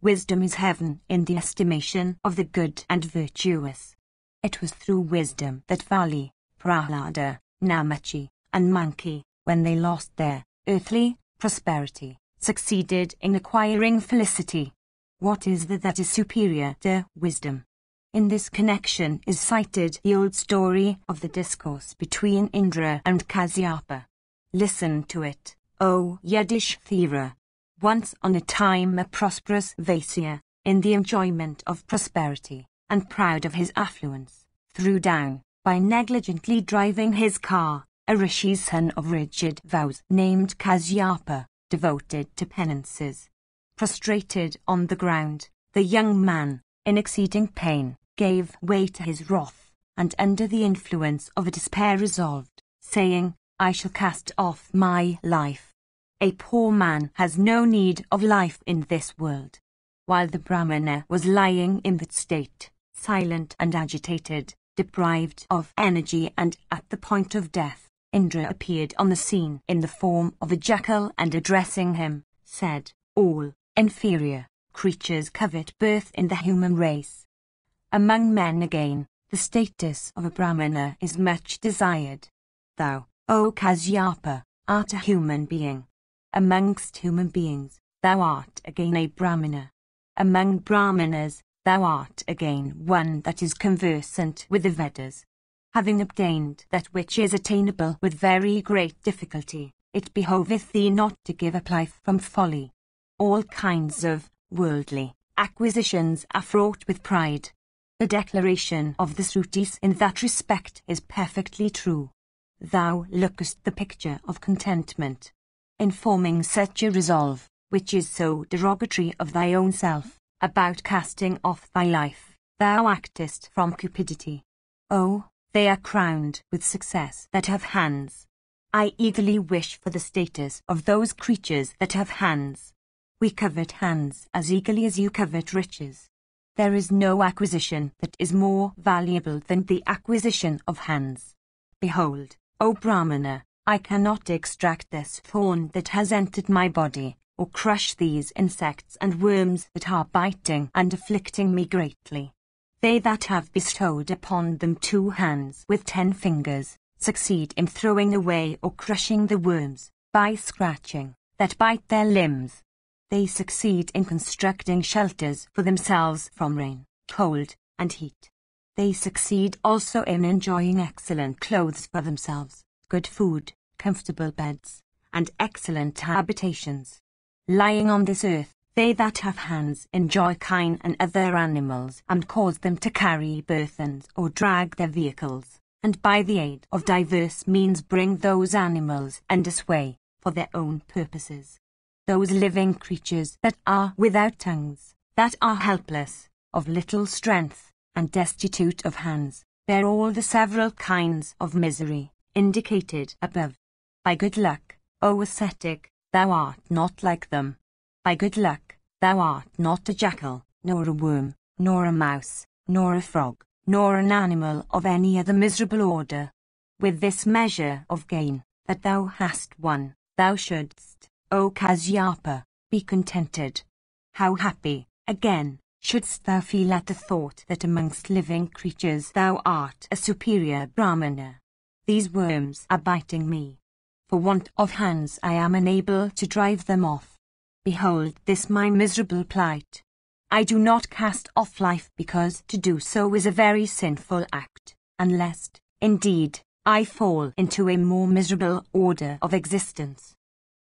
Wisdom is heaven in the estimation of the good and virtuous. It was through wisdom that Vali, Prahlada, Namachi, and Manki, when they lost their earthly prosperity, succeeded in acquiring felicity. What is that is superior to wisdom? In this connection is cited the old story of the discourse between Indra and Kasyapa. Listen to it, O Yudhishthira. Once on a time a prosperous Vaisya, in the enjoyment of prosperity, and proud of his affluence, threw down, by negligently driving his car, a rishi's son of rigid vows named Kasyapa, devoted to penances. Prostrated on the ground, the young man, in exceeding pain, gave way to his wrath, and under the influence of a despair resolved, saying, I shall cast off my life. A poor man has no need of life in this world. While the Brahmana was lying in that state, silent and agitated, deprived of energy and at the point of death, Indra appeared on the scene in the form of a jackal and addressing him, said, "All inferior creatures covet birth in the human race. Among men again, the status of a Brahmana is much desired. Thou, O Kasyapa, art a human being. Amongst human beings, thou art again a Brahmana. Among Brahmanas, thou art again one that is conversant with the Vedas. Having obtained that which is attainable with very great difficulty, it behoveth thee not to give up life from folly. All kinds of worldly acquisitions are fraught with pride. The declaration of the Srutis in that respect is perfectly true. Thou lookest the picture of contentment. In forming such a resolve, which is so derogatory of thy own self, about casting off thy life, thou actest from cupidity. Oh, they are crowned with success that have hands. I eagerly wish for the status of those creatures that have hands. We covet hands as eagerly as you covet riches. There is no acquisition that is more valuable than the acquisition of hands. Behold, O Brahmana, I cannot extract this thorn that has entered my body, or crush these insects and worms that are biting and afflicting me greatly. They that have bestowed upon them 2 hands with 10 fingers, succeed in throwing away or crushing the worms, by scratching, that bite their limbs. They succeed in constructing shelters for themselves from rain, cold, and heat. They succeed also in enjoying excellent clothes for themselves, good food, comfortable beds, and excellent habitations. Lying on this earth, they that have hands enjoy kine and other animals and cause them to carry burthens or drag their vehicles, and by the aid of diverse means bring those animals under sway for their own purposes. Those living creatures that are without tongues, that are helpless, of little strength, and destitute of hands, bear all the several kinds of misery indicated above. By good luck, O ascetic, thou art not like them. By good luck, thou art not a jackal, nor a worm, nor a mouse, nor a frog, nor an animal of any other miserable order. With this measure of gain, that thou hast won, thou shouldst, O Kasyapa, be contented. How happy, again, shouldst thou feel at the thought that amongst living creatures thou art a superior Brahmana. These worms are biting me. For want of hands I am unable to drive them off. Behold this my miserable plight. I do not cast off life because to do so is a very sinful act, unless, indeed, I fall into a more miserable order of existence.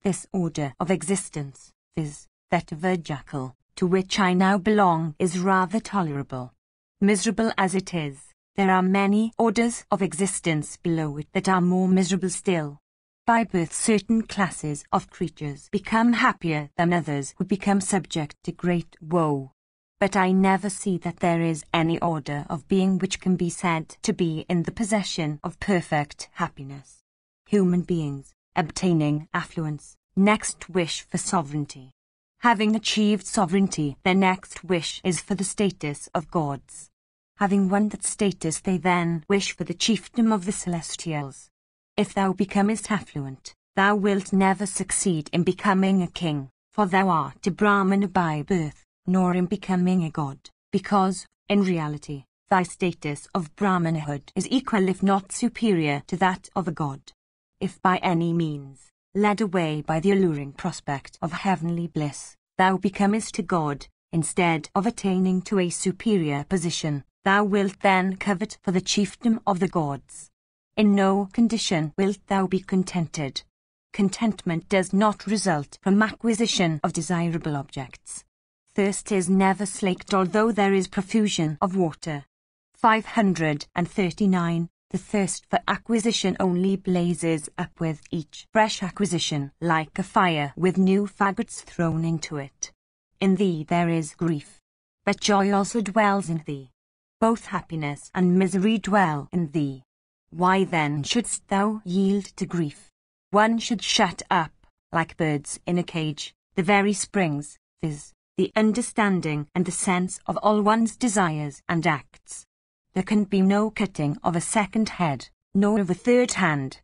This order of existence, viz., that of a jackal, to which I now belong, is rather tolerable. Miserable as it is, there are many orders of existence below it that are more miserable still. By birth certain classes of creatures become happier than others who become subject to great woe. But I never see that there is any order of being which can be said to be in the possession of perfect happiness. Human beings, obtaining affluence, next wish for sovereignty. Having achieved sovereignty, their next wish is for the status of gods. Having won that status, they then wish for the chiefdom of the celestials. If thou becomest affluent, thou wilt never succeed in becoming a king, for thou art a Brahmana by birth, nor in becoming a god, because, in reality, thy status of Brahmanahood is equal if not superior to that of a god. If by any means, led away by the alluring prospect of heavenly bliss, thou becomest a god, instead of attaining to a superior position, thou wilt then covet for the chiefdom of the gods. In no condition wilt thou be contented. Contentment does not result from acquisition of desirable objects. Thirst is never slaked although there is profusion of water. 539. The thirst for acquisition only blazes up with each fresh acquisition, like a fire with new faggots thrown into it. In thee there is grief, but joy also dwells in thee. Both happiness and misery dwell in thee. Why then shouldst thou yield to grief? One should shut up, like birds in a cage, the very springs, viz., the understanding and the sense of all one's desires and acts. There can be no cutting of a second head, nor of a third hand.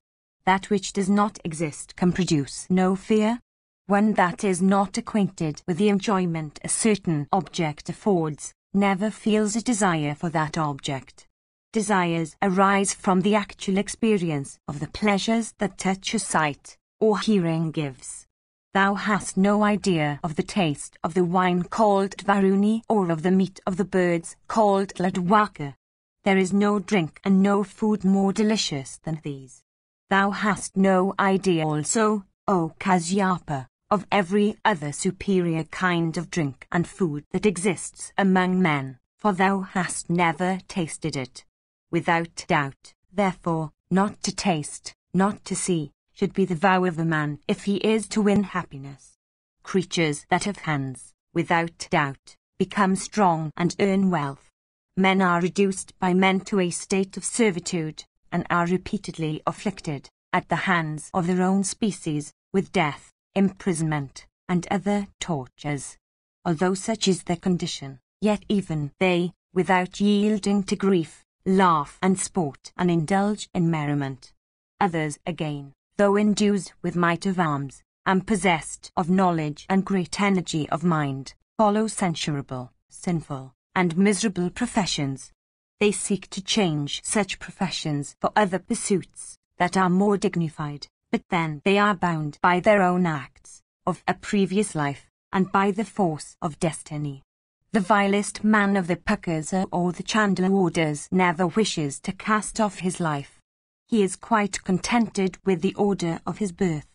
That which does not exist can produce no fear. One that is not acquainted with the enjoyment a certain object affords, never feels a desire for that object. Desires arise from the actual experience of the pleasures that touch or sight, or hearing gives. Thou hast no idea of the taste of the wine called Varuni, or of the meat of the birds called Ladwaka. There is no drink and no food more delicious than these. Thou hast no idea also, O Kasyapa, of every other superior kind of drink and food that exists among men, for thou hast never tasted it. Without doubt, therefore, not to taste, not to see, should be the vow of a man if he is to win happiness. Creatures that have hands, without doubt, become strong and earn wealth. Men are reduced by men to a state of servitude, and are repeatedly afflicted, at the hands of their own species, with death, imprisonment, and other tortures. Although such is their condition, yet even they, without yielding to grief, laugh and sport and indulge in merriment. Others again, though endued with might of arms, and possessed of knowledge and great energy of mind, follow censurable, sinful, and miserable professions. They seek to change such professions for other pursuits that are more dignified, but then they are bound by their own acts of a previous life, and by the force of destiny. The vilest man of the Pakasa or the Chandala orders never wishes to cast off his life. He is quite contented with the order of his birth.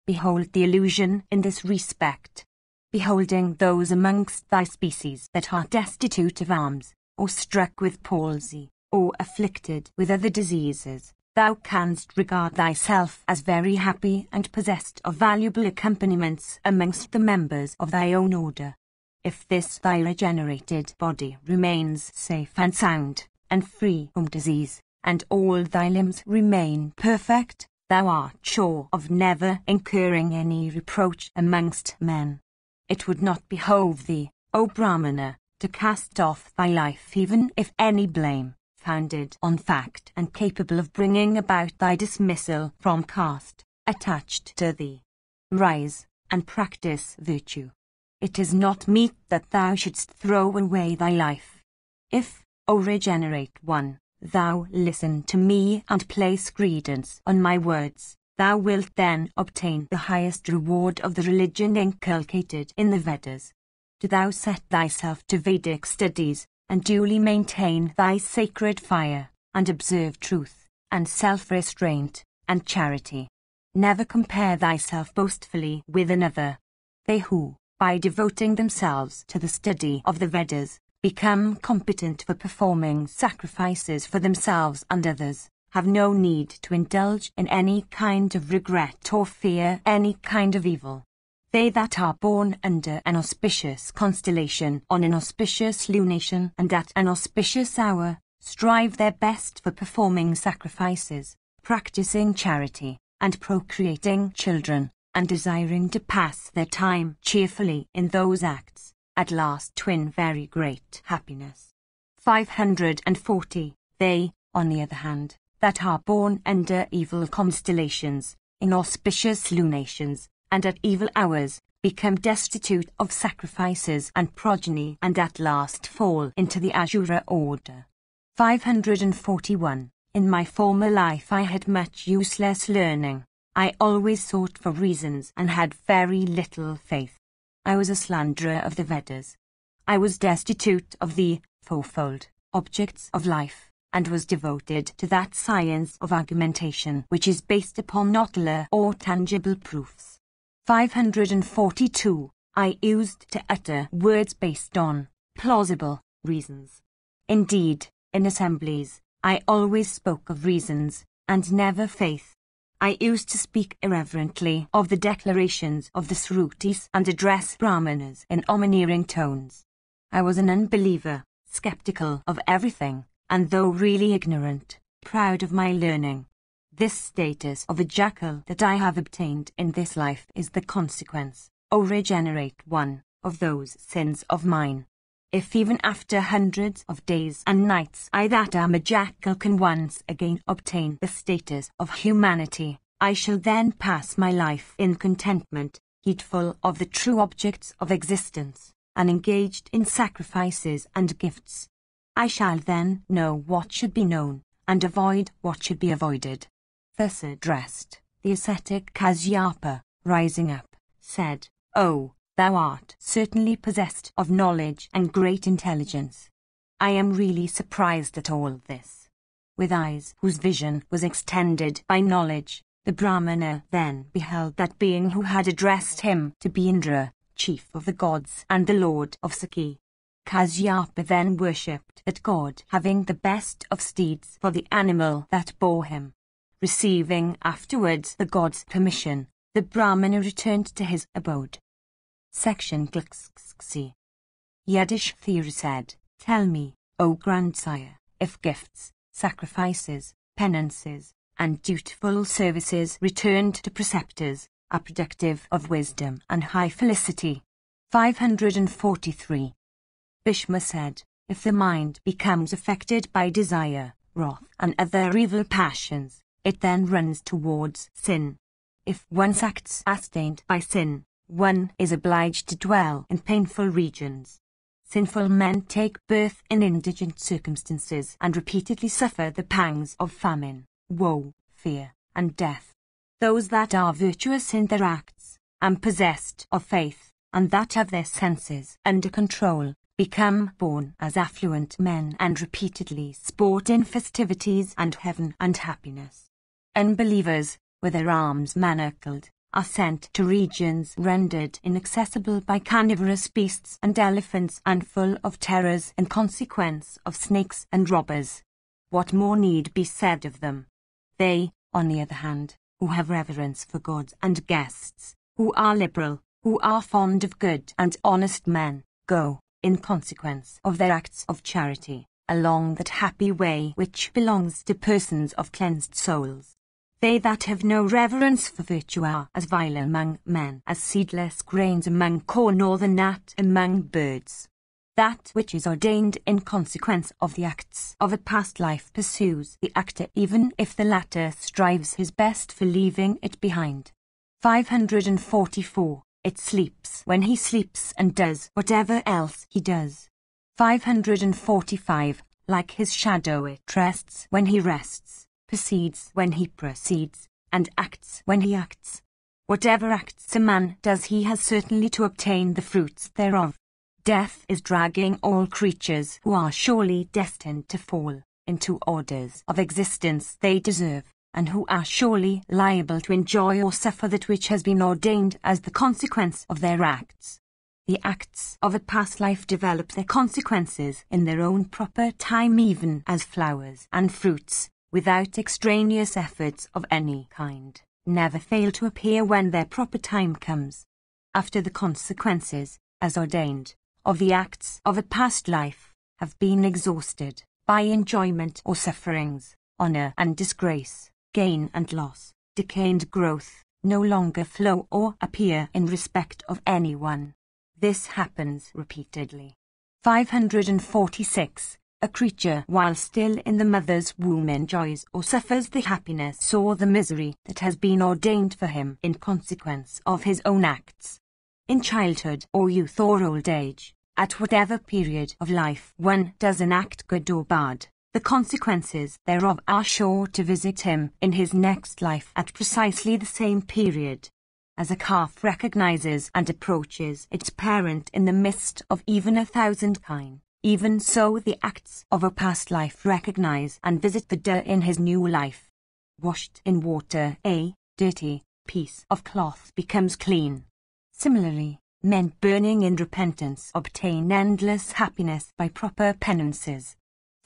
Behold the illusion in this respect. Beholding those amongst thy species that are destitute of arms, or struck with palsy, or afflicted with other diseases, thou canst regard thyself as very happy and possessed of valuable accompaniments amongst the members of thy own order. If this thy regenerated body remains safe and sound, and free from disease, and all thy limbs remain perfect, thou art sure of never incurring any reproach amongst men. It would not behove thee, O Brahmana, to cast off thy life even if any blame, founded on fact and capable of bringing about thy dismissal from caste, attached to thee. Rise, and practice virtue. It is not meet that thou shouldst throw away thy life. If, O regenerate one, thou listen to me and place credence on my words, thou wilt then obtain the highest reward of the religion inculcated in the Vedas. Do thou set thyself to Vedic studies, and duly maintain thy sacred fire, and observe truth, and self-restraint, and charity. Never compare thyself boastfully with another. They who, by devoting themselves to the study of the Vedas, become competent for performing sacrifices for themselves and others, have no need to indulge in any kind of regret or fear any kind of evil. They that are born under an auspicious constellation on an auspicious lunation and at an auspicious hour, strive their best for performing sacrifices, practicing charity, and procreating children, and desiring to pass their time cheerfully in those acts, at last to win very great happiness. 540. They, on the other hand, that are born under evil constellations, in auspicious lunations, and at evil hours, become destitute of sacrifices and progeny, and at last fall into the Asura order. 541. In my former life I had much useless learning. I always sought for reasons and had very little faith. I was a slanderer of the Vedas. I was destitute of the fourfold objects of life, and was devoted to that science of argumentation which is based upon notular or tangible proofs. 542. I used to utter words based on plausible reasons. Indeed, in assemblies, I always spoke of reasons, and never faith. I used to speak irreverently of the declarations of the Srutis and address Brahmanas in domineering tones. I was an unbeliever, skeptical of everything, and though really ignorant, proud of my learning. This status of a jackal that I have obtained in this life is the consequence, O regenerate one, of those sins of mine. If even after hundreds of days and nights I that am a jackal can once again obtain the status of humanity, I shall then pass my life in contentment, heedful of the true objects of existence, and engaged in sacrifices and gifts. I shall then know what should be known, and avoid what should be avoided. Thus addressed, the ascetic Kasyapa, rising up, said, "O, thou art certainly possessed of knowledge and great intelligence. I am really surprised at all this." With eyes whose vision was extended by knowledge, the Brahmana then beheld that being who had addressed him to be Indra, chief of the gods and the lord of Sakhi. Kasyapa then worshipped that god, having the best of steeds for the animal that bore him. Receiving afterwards the god's permission, the Brahmana returned to his abode. Section Glxxxi. Yudhishthira said, "Tell me, O grandsire, if gifts, sacrifices, penances, and dutiful services returned to preceptors are productive of wisdom and high felicity." 543. Bhishma said, "If the mind becomes affected by desire, wrath, and other evil passions, it then runs towards sin. If one acts sustained by sin, one is obliged to dwell in painful regions. Sinful men take birth in indigent circumstances and repeatedly suffer the pangs of famine, woe, fear, and death. Those that are virtuous in their acts, and possessed of faith, and that have their senses under control, become born as affluent men and repeatedly sport in festivities and heaven and happiness. Unbelievers, with their arms manacled, are sent to regions rendered inaccessible by carnivorous beasts and elephants and full of terrors in consequence of snakes and robbers. What more need be said of them? They, on the other hand, who have reverence for gods and guests, who are liberal, who are fond of good and honest men, go, in consequence of their acts of charity, along that happy way which belongs to persons of cleansed souls. They that have no reverence for virtue are as vile among men as seedless grains among corn or the gnat among birds. That which is ordained in consequence of the acts of a past life pursues the actor even if the latter strives his best for leaving it behind. 544. It sleeps when he sleeps and does whatever else he does. 545. Like his shadow it rests when he rests, proceeds when he proceeds, and acts when he acts. Whatever acts a man does he has certainly to obtain the fruits thereof. Death is dragging all creatures who are surely destined to fall into orders of existence they deserve, and who are surely liable to enjoy or suffer that which has been ordained as the consequence of their acts. The acts of a past life develop their consequences in their own proper time, even as flowers and fruits, without extraneous efforts of any kind, never fail to appear when their proper time comes. After the consequences, as ordained, of the acts of a past life have been exhausted, by enjoyment or sufferings, honor and disgrace, gain and loss, decay and growth, no longer flow or appear in respect of anyone. This happens repeatedly. 546. A creature while still in the mother's womb enjoys or suffers the happiness or the misery that has been ordained for him in consequence of his own acts. In childhood or youth or old age, at whatever period of life one does an act good or bad, the consequences thereof are sure to visit him in his next life at precisely the same period. As a calf recognizes and approaches its parent in the midst of even 1,000 kine, even so the acts of a past life recognize and visit the dirt in his new life. Washed in water, a dirty piece of cloth becomes clean. Similarly, men burning in repentance obtain endless happiness by proper penances.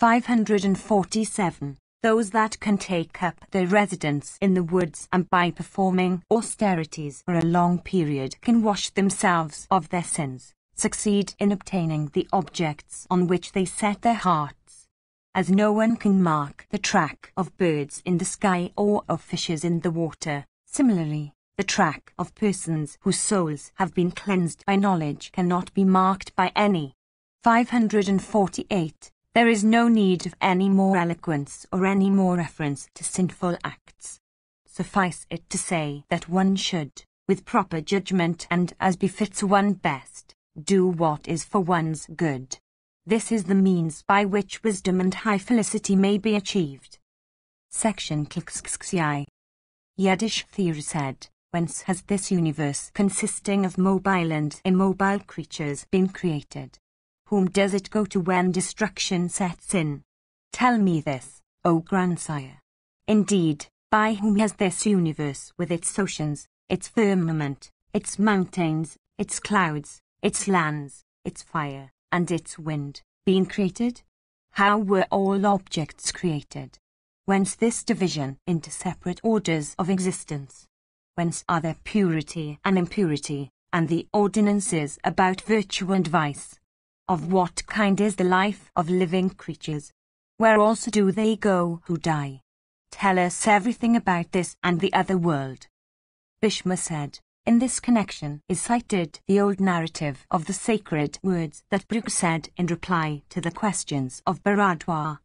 547. Those that can take up their residence in the woods and by performing austerities for a long period can wash themselves of their sins, succeed in obtaining the objects on which they set their hearts. As no one can mark the track of birds in the sky or of fishes in the water, similarly, The track of persons whose souls have been cleansed by knowledge cannot be marked by any. 548. There is no need of any more eloquence or any more reference to sinful acts. Suffice it to say that one should, with proper judgment and as befits one best, do what is for one's good. This is the means by which wisdom and high felicity may be achieved. Section Kxxi. Yiddish theory said, whence has this universe consisting of mobile and immobile creatures been created? Whom does it go to when destruction sets in? Tell me this, O grandsire. Indeed, by whom has this universe with its oceans, its firmament, its mountains, its clouds, its lands, its fire, and its wind, been created? How were all objects created? Whence this division into separate orders of existence? Whence are there purity and impurity, and the ordinances about virtue and vice? Of what kind is the life of living creatures? Where also do they go who die? Tell us everything about this and the other world. Bhishma said, in this connection is cited the old narrative of the sacred words that Bhrigu said in reply to the questions of Bharadwaja.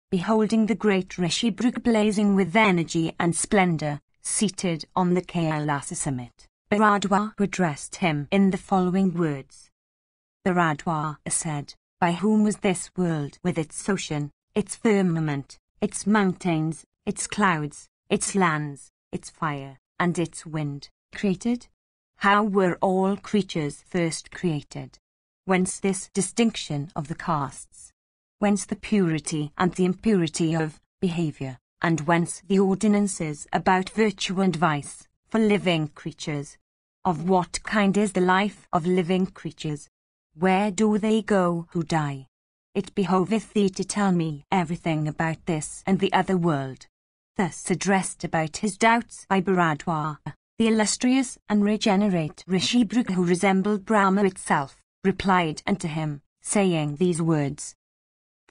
Beholding the great Rishi Bhrigu blazing with energy and splendor, seated on the Kailasa summit, Bharadwaja addressed him in the following words. Bharadwaja said, by whom was this world with its ocean, its firmament, its mountains, its clouds, its lands, its fire, and its wind, created? How were all creatures first created? Whence this distinction of the castes? Whence the purity and the impurity of behavior, and whence the ordinances about virtue and vice, for living creatures? Of what kind is the life of living creatures? Where do they go who die? It behoveth thee to tell me everything about this and the other world. Thus addressed about his doubts by Bharadwaja, the illustrious and regenerate Rishi Bhrigu, who resembled Brahma itself, replied unto him, saying these words.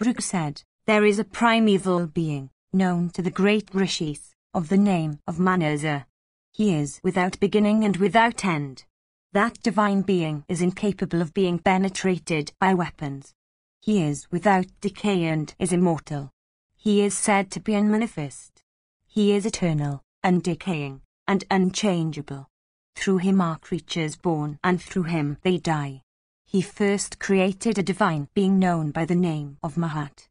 Bhrigu said, there is a primeval being, known to the great Rishis, of the name of Manasa. He is without beginning and without end. That divine being is incapable of being penetrated by weapons. He is without decay and is immortal. He is said to be unmanifest. He is eternal, undecaying, and unchangeable. Through him are creatures born, and through him they die. He first created a divine being known by the name of Mahat.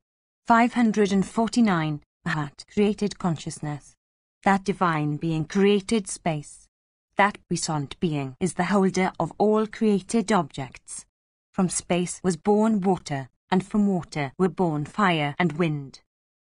549. Mahat created consciousness. That divine being created space. That puissant being is the holder of all created objects. From space was born water, and from water were born fire and wind.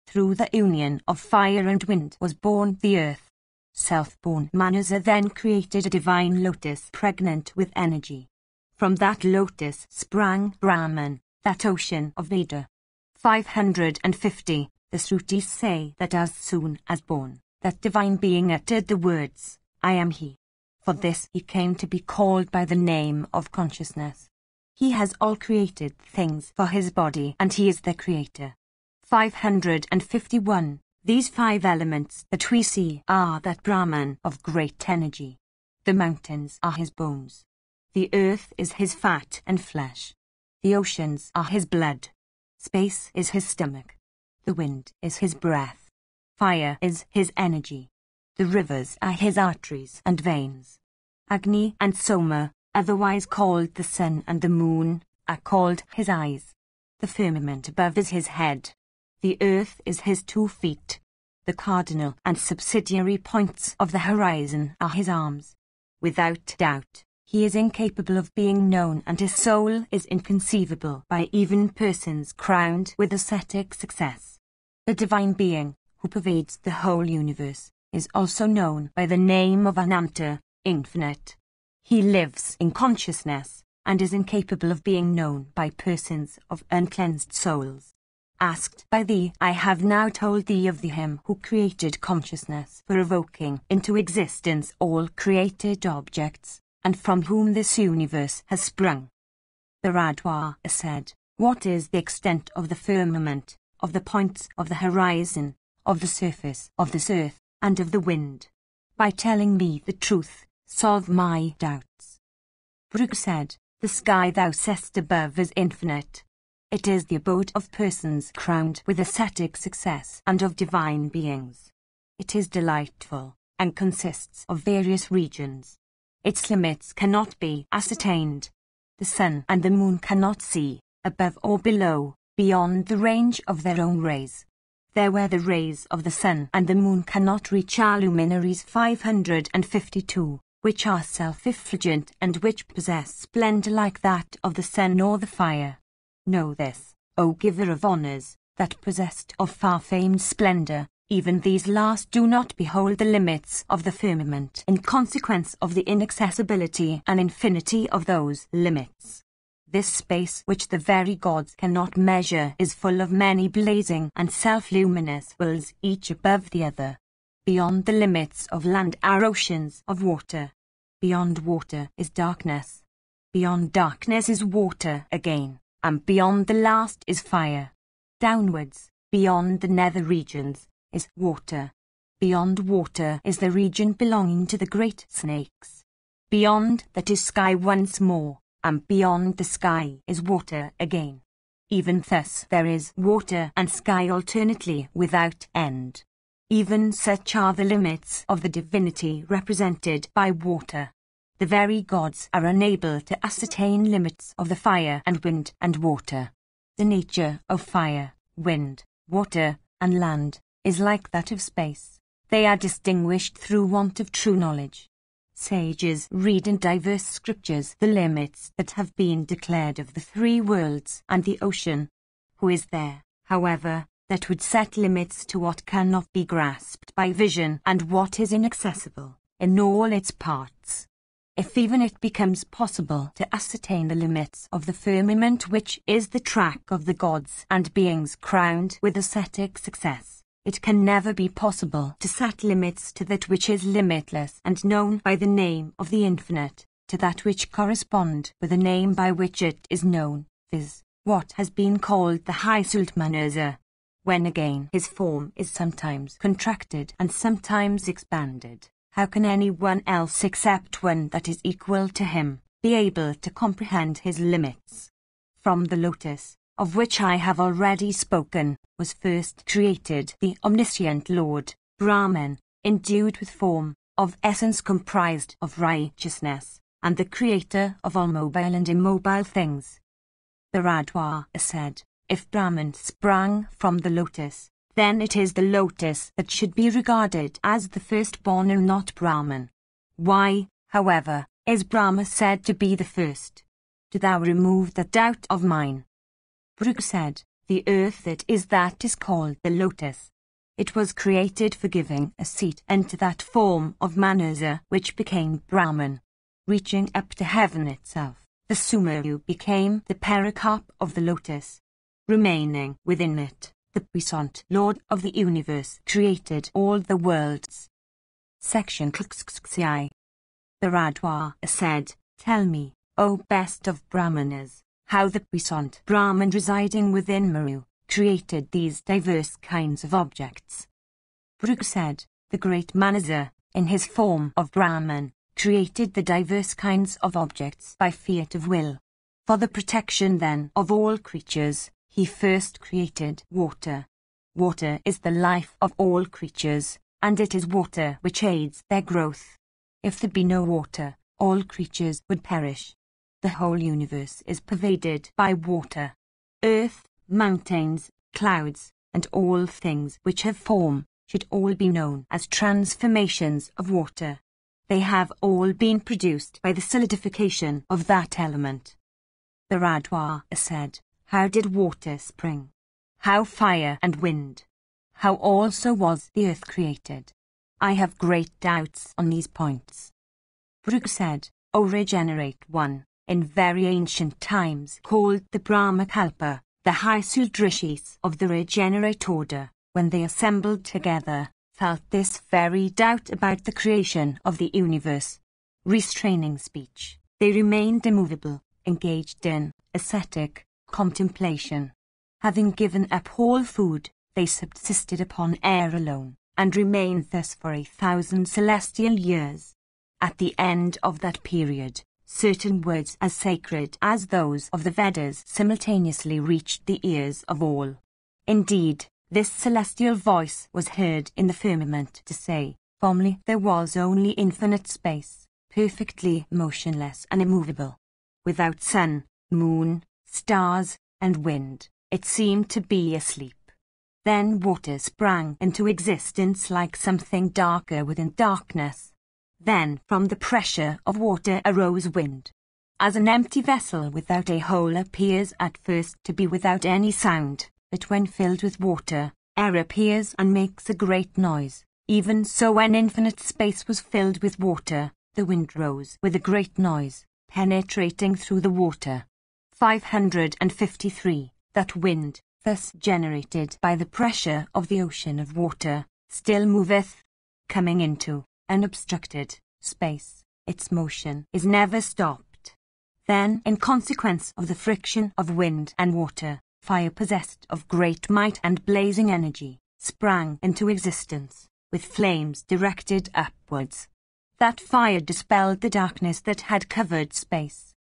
Through the union of fire and wind was born the earth. Self-born Manasa then created a divine lotus pregnant with energy. From that lotus sprang Brahman, that ocean of Veda. 550. The Srutis say that as soon as born, that divine being uttered the words, I am he. For this he came to be called by the name of consciousness. He has all created things for his body, and he is the creator. 551. These 5 elements that we see are that Brahman of great energy. The mountains are his bones. The earth is his fat and flesh. The oceans are his blood. Space is his stomach. The wind is his breath. Fire is his energy. The rivers are his arteries and veins. Agni and Soma, otherwise called the sun and the moon, are called his eyes. The firmament above is his head. The earth is his 2 feet. The cardinal and subsidiary points of the horizon are his arms. Without doubt, he is incapable of being known, and his soul is inconceivable by even persons crowned with ascetic success. The divine being, who pervades the whole universe, is also known by the name of Ananta, infinite. He lives in consciousness, and is incapable of being known by persons of uncleansed souls. Asked by thee, I have now told thee of the him who created consciousness for evoking into existence all created objects, and from whom this universe has sprung. Bharadwaja said, what is the extent of the firmament, of the points of the horizon, of the surface of this earth, and of the wind? By telling me the truth, solve my doubts. Brooke said, the sky thou seest above is infinite. It is the abode of persons crowned with ascetic success and of divine beings. It is delightful, and consists of various regions. Its limits cannot be ascertained. The sun and the moon cannot see, above or below, beyond the range of their own rays. There where the rays of the sun and the moon cannot reach are luminaries 552, which are self-effulgent and which possess splendor like that of the sun or the fire. Know this, O giver of honours, that possessed of far-famed splendor, even these last do not behold the limits of the firmament in consequence of the inaccessibility and infinity of those limits. This space which the very gods cannot measure is full of many blazing and self-luminous worlds, each above the other. Beyond the limits of land are oceans of water. Beyond water is darkness. Beyond darkness is water again, and beyond the last is fire. Downwards, beyond the nether regions, is water. Beyond water is the region belonging to the great snakes. Beyond that is sky once more, and beyond the sky is water again. Even thus there is water and sky alternately without end. Even such are the limits of the divinity represented by water. The very gods are unable to ascertain limits of the fire and wind and water. The nature of fire, wind, water, and land is like that of space. They are distinguished through want of true knowledge. Sages read in diverse scriptures the limits that have been declared of the three worlds and the ocean. Who is there, however, that would set limits to what cannot be grasped by vision and what is inaccessible, in all its parts? If even it becomes possible to ascertain the limits of the firmament which is the track of the gods and beings crowned with ascetic success, it can never be possible to set limits to that which is limitless and known by the name of the infinite, to that which correspond with the name by which it is known, viz., what has been called the Heisultmanöse, when again his form is sometimes contracted and sometimes expanded. How can anyone else except one that is equal to him be able to comprehend his limits? From the lotus, of which I have already spoken, was first created the omniscient Lord, Brahman, endued with form, of essence comprised of righteousness, and the creator of all mobile and immobile things. The Radha said, if Brahman sprang from the lotus, then it is the lotus that should be regarded as the firstborn and not Brahman. Why, however, is Brahma said to be the first? Do thou remove that doubt of mine? Brooke said, the earth it is that is called the lotus. It was created for giving a seat into that form of Manasa which became Brahman. Reaching up to heaven itself, the Sumeru became the pericarp of the lotus. Remaining within it, the puissant Lord of the universe created all the worlds. Section XXXI. The Radha said, tell me, O best of Brahmanas, how the puissant Brahman residing within Meru created these diverse kinds of objects. Brooke said, the great Manasa, in his form of Brahman, created the diverse kinds of objects by fiat of will. For the protection then of all creatures, he first created water. Water is the life of all creatures, and it is water which aids their growth. If there be no water, all creatures would perish. The whole universe is pervaded by water. Earth, mountains, clouds, and all things which have form, should all be known as transformations of water. They have all been produced by the solidification of that element. The Radha said, how did water spring? How fire and wind? How also was the earth created? I have great doubts on these points. Brooke said, O regenerate one, in very ancient times called the Brahmakalpa, the high Sudrishis of the regenerate order, when they assembled together, felt this very doubt about the creation of the universe. Restraining speech, they remained immovable, engaged in ascetic contemplation. Having given up all food, they subsisted upon air alone, and remained thus for 1,000 celestial years. At the end of that period, certain words as sacred as those of the Vedas simultaneously reached the ears of all. Indeed, this celestial voice was heard in the firmament to say, formerly there was only infinite space, perfectly motionless and immovable. Without sun, moon, stars, and wind, it seemed to be asleep. Then water sprang into existence like something darker within darkness. Then from the pressure of water arose wind. As an empty vessel without a hole appears at first to be without any sound, but when filled with water, air appears and makes a great noise, even so when infinite space was filled with water, the wind rose with a great noise, penetrating through the water. 553. That wind, thus generated by the pressure of the ocean of water, still moveth, coming into unobstructed space. Its motion is never stopped. Then, in consequence of the friction of wind and water, fire possessed of great might and blazing energy, sprang into existence, with flames directed upwards. That fire dispelled the darkness that had covered space.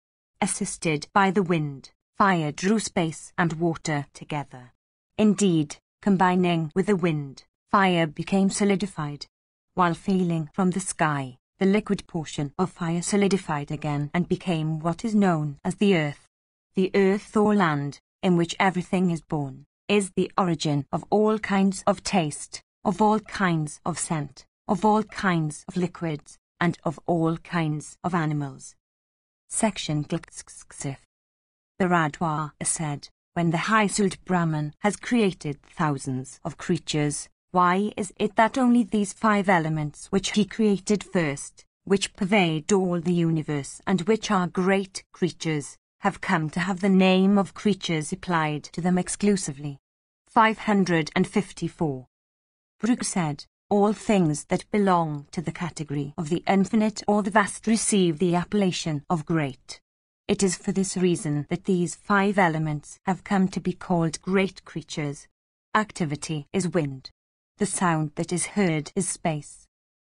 Assisted by the wind, fire drew space and water together. Indeed, combining with the wind, fire became solidified. While falling from the sky, the liquid portion of fire solidified again and became what is known as the earth. The earth or land, in which everything is born, is the origin of all kinds of taste, of all kinds of scent, of all kinds of liquids, and of all kinds of animals. Section Glxxxif. The Radwa said, when the high-souled Brahman has created thousands of creatures, why is it that only these 5 elements which he created first, which pervade all the universe and which are great creatures, have come to have the name of creatures applied to them exclusively? 554. Brooke said, all things that belong to the category of the infinite or the vast receive the appellation of great. It is for this reason that these 5 elements have come to be called great creatures. Activity is wind. The sound that is heard is space.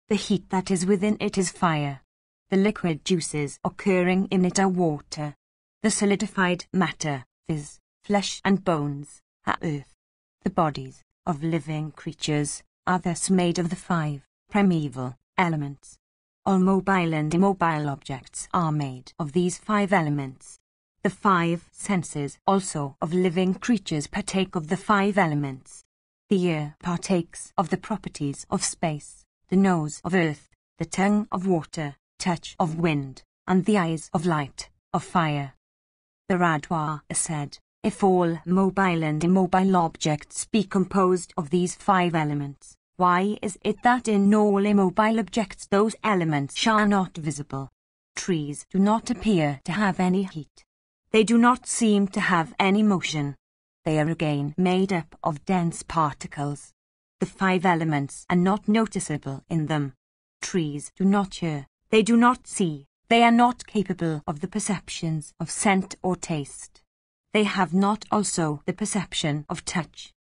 The heat that is within it is fire. The liquid juices occurring in it are water. The solidified matter, viz., flesh and bones, are earth. The bodies of living creatures are thus made of the 5 primeval elements. All mobile and immobile objects are made of these 5 elements. The 5 senses also of living creatures partake of the 5 elements. The ear partakes of the properties of space, the nose of earth, the tongue of water, touch of wind, and the eyes of light, of fire. The Radwa said, if all mobile and immobile objects be composed of these 5 elements, why is it that in all immobile objects those elements are not visible? Trees do not appear to have any heat. They do not seem to have any motion. They are again made up of dense particles. The 5 elements are not noticeable in them. Trees do not hear, they do not see, they are not capable of the perceptions of scent or taste. They have not also the perception of touch.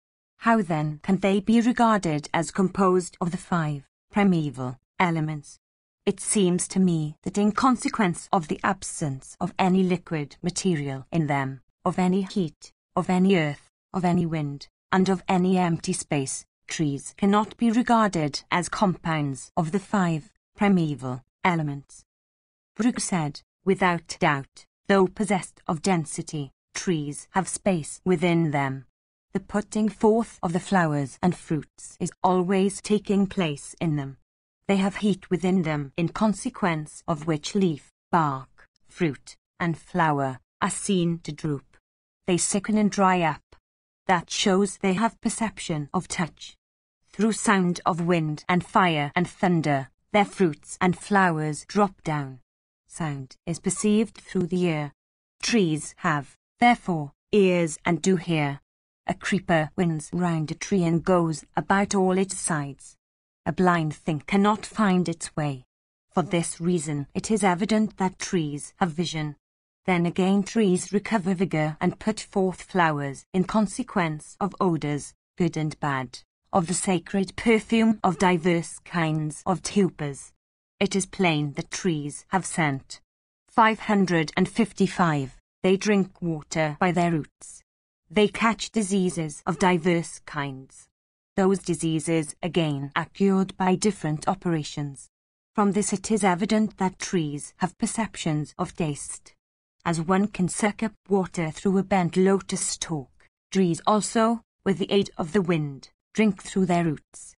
How then can they be regarded as composed of the 5 primeval elements? It seems to me that in consequence of the absence of any liquid material in them, of any heat, of any earth, of any wind, and of any empty space, trees cannot be regarded as compounds of the 5 primeval elements. Brooke said, without doubt, though possessed of density, trees have space within them. The putting forth of the flowers and fruits is always taking place in them. They have heat within them, in consequence of which leaf, bark, fruit, and flower are seen to droop. They sicken and dry up. That shows they have perception of touch. Through sound of wind and fire and thunder, their fruits and flowers drop down. Sound is perceived through the ear. Trees have, therefore, ears and do hear. A creeper winds round a tree and goes about all its sides. A blind thing cannot find its way. For this reason it is evident that trees have vision. Then again trees recover vigour and put forth flowers in consequence of odours, good and bad, of the sacred perfume of diverse kinds of tubers. It is plain that trees have scent. 555. They drink water by their roots. They catch diseases of diverse kinds. Those diseases, again, are cured by different operations. From this it is evident that trees have perceptions of taste. As one can suck up water through a bent lotus stalk, trees also, with the aid of the wind, drink through their roots.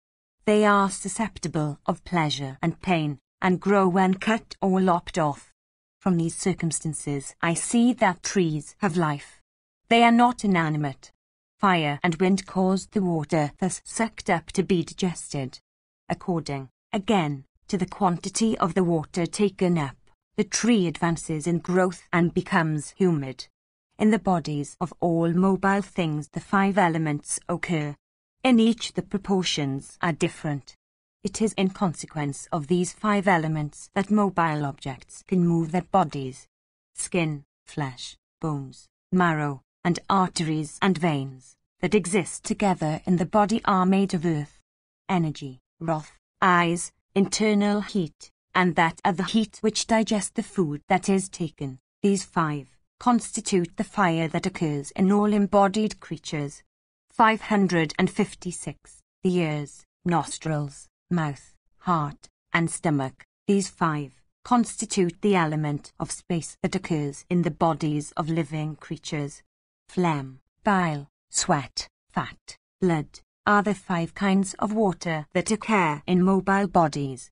They are susceptible of pleasure and pain, and grow when cut or lopped off. From these circumstances I see that trees have life. They are not inanimate. Fire and wind caused the water thus sucked up to be digested. According, again, to the quantity of the water taken up, the tree advances in growth and becomes humid. In the bodies of all mobile things the 5 elements occur. In each the proportions are different. It is in consequence of these 5 elements that mobile objects can move their bodies. Skin, flesh, bones, marrow, and arteries and veins that exist together in the body are made of earth. Energy, wrath, eyes, internal heat, and that other heat which digests the food that is taken, these 5, constitute the fire that occurs in all embodied creatures. 556. The ears, nostrils, mouth, heart, and stomach, these 5, constitute the element of space that occurs in the bodies of living creatures. Phlegm, bile, sweat, fat, blood, are the 5 kinds of water that occur in mobile bodies.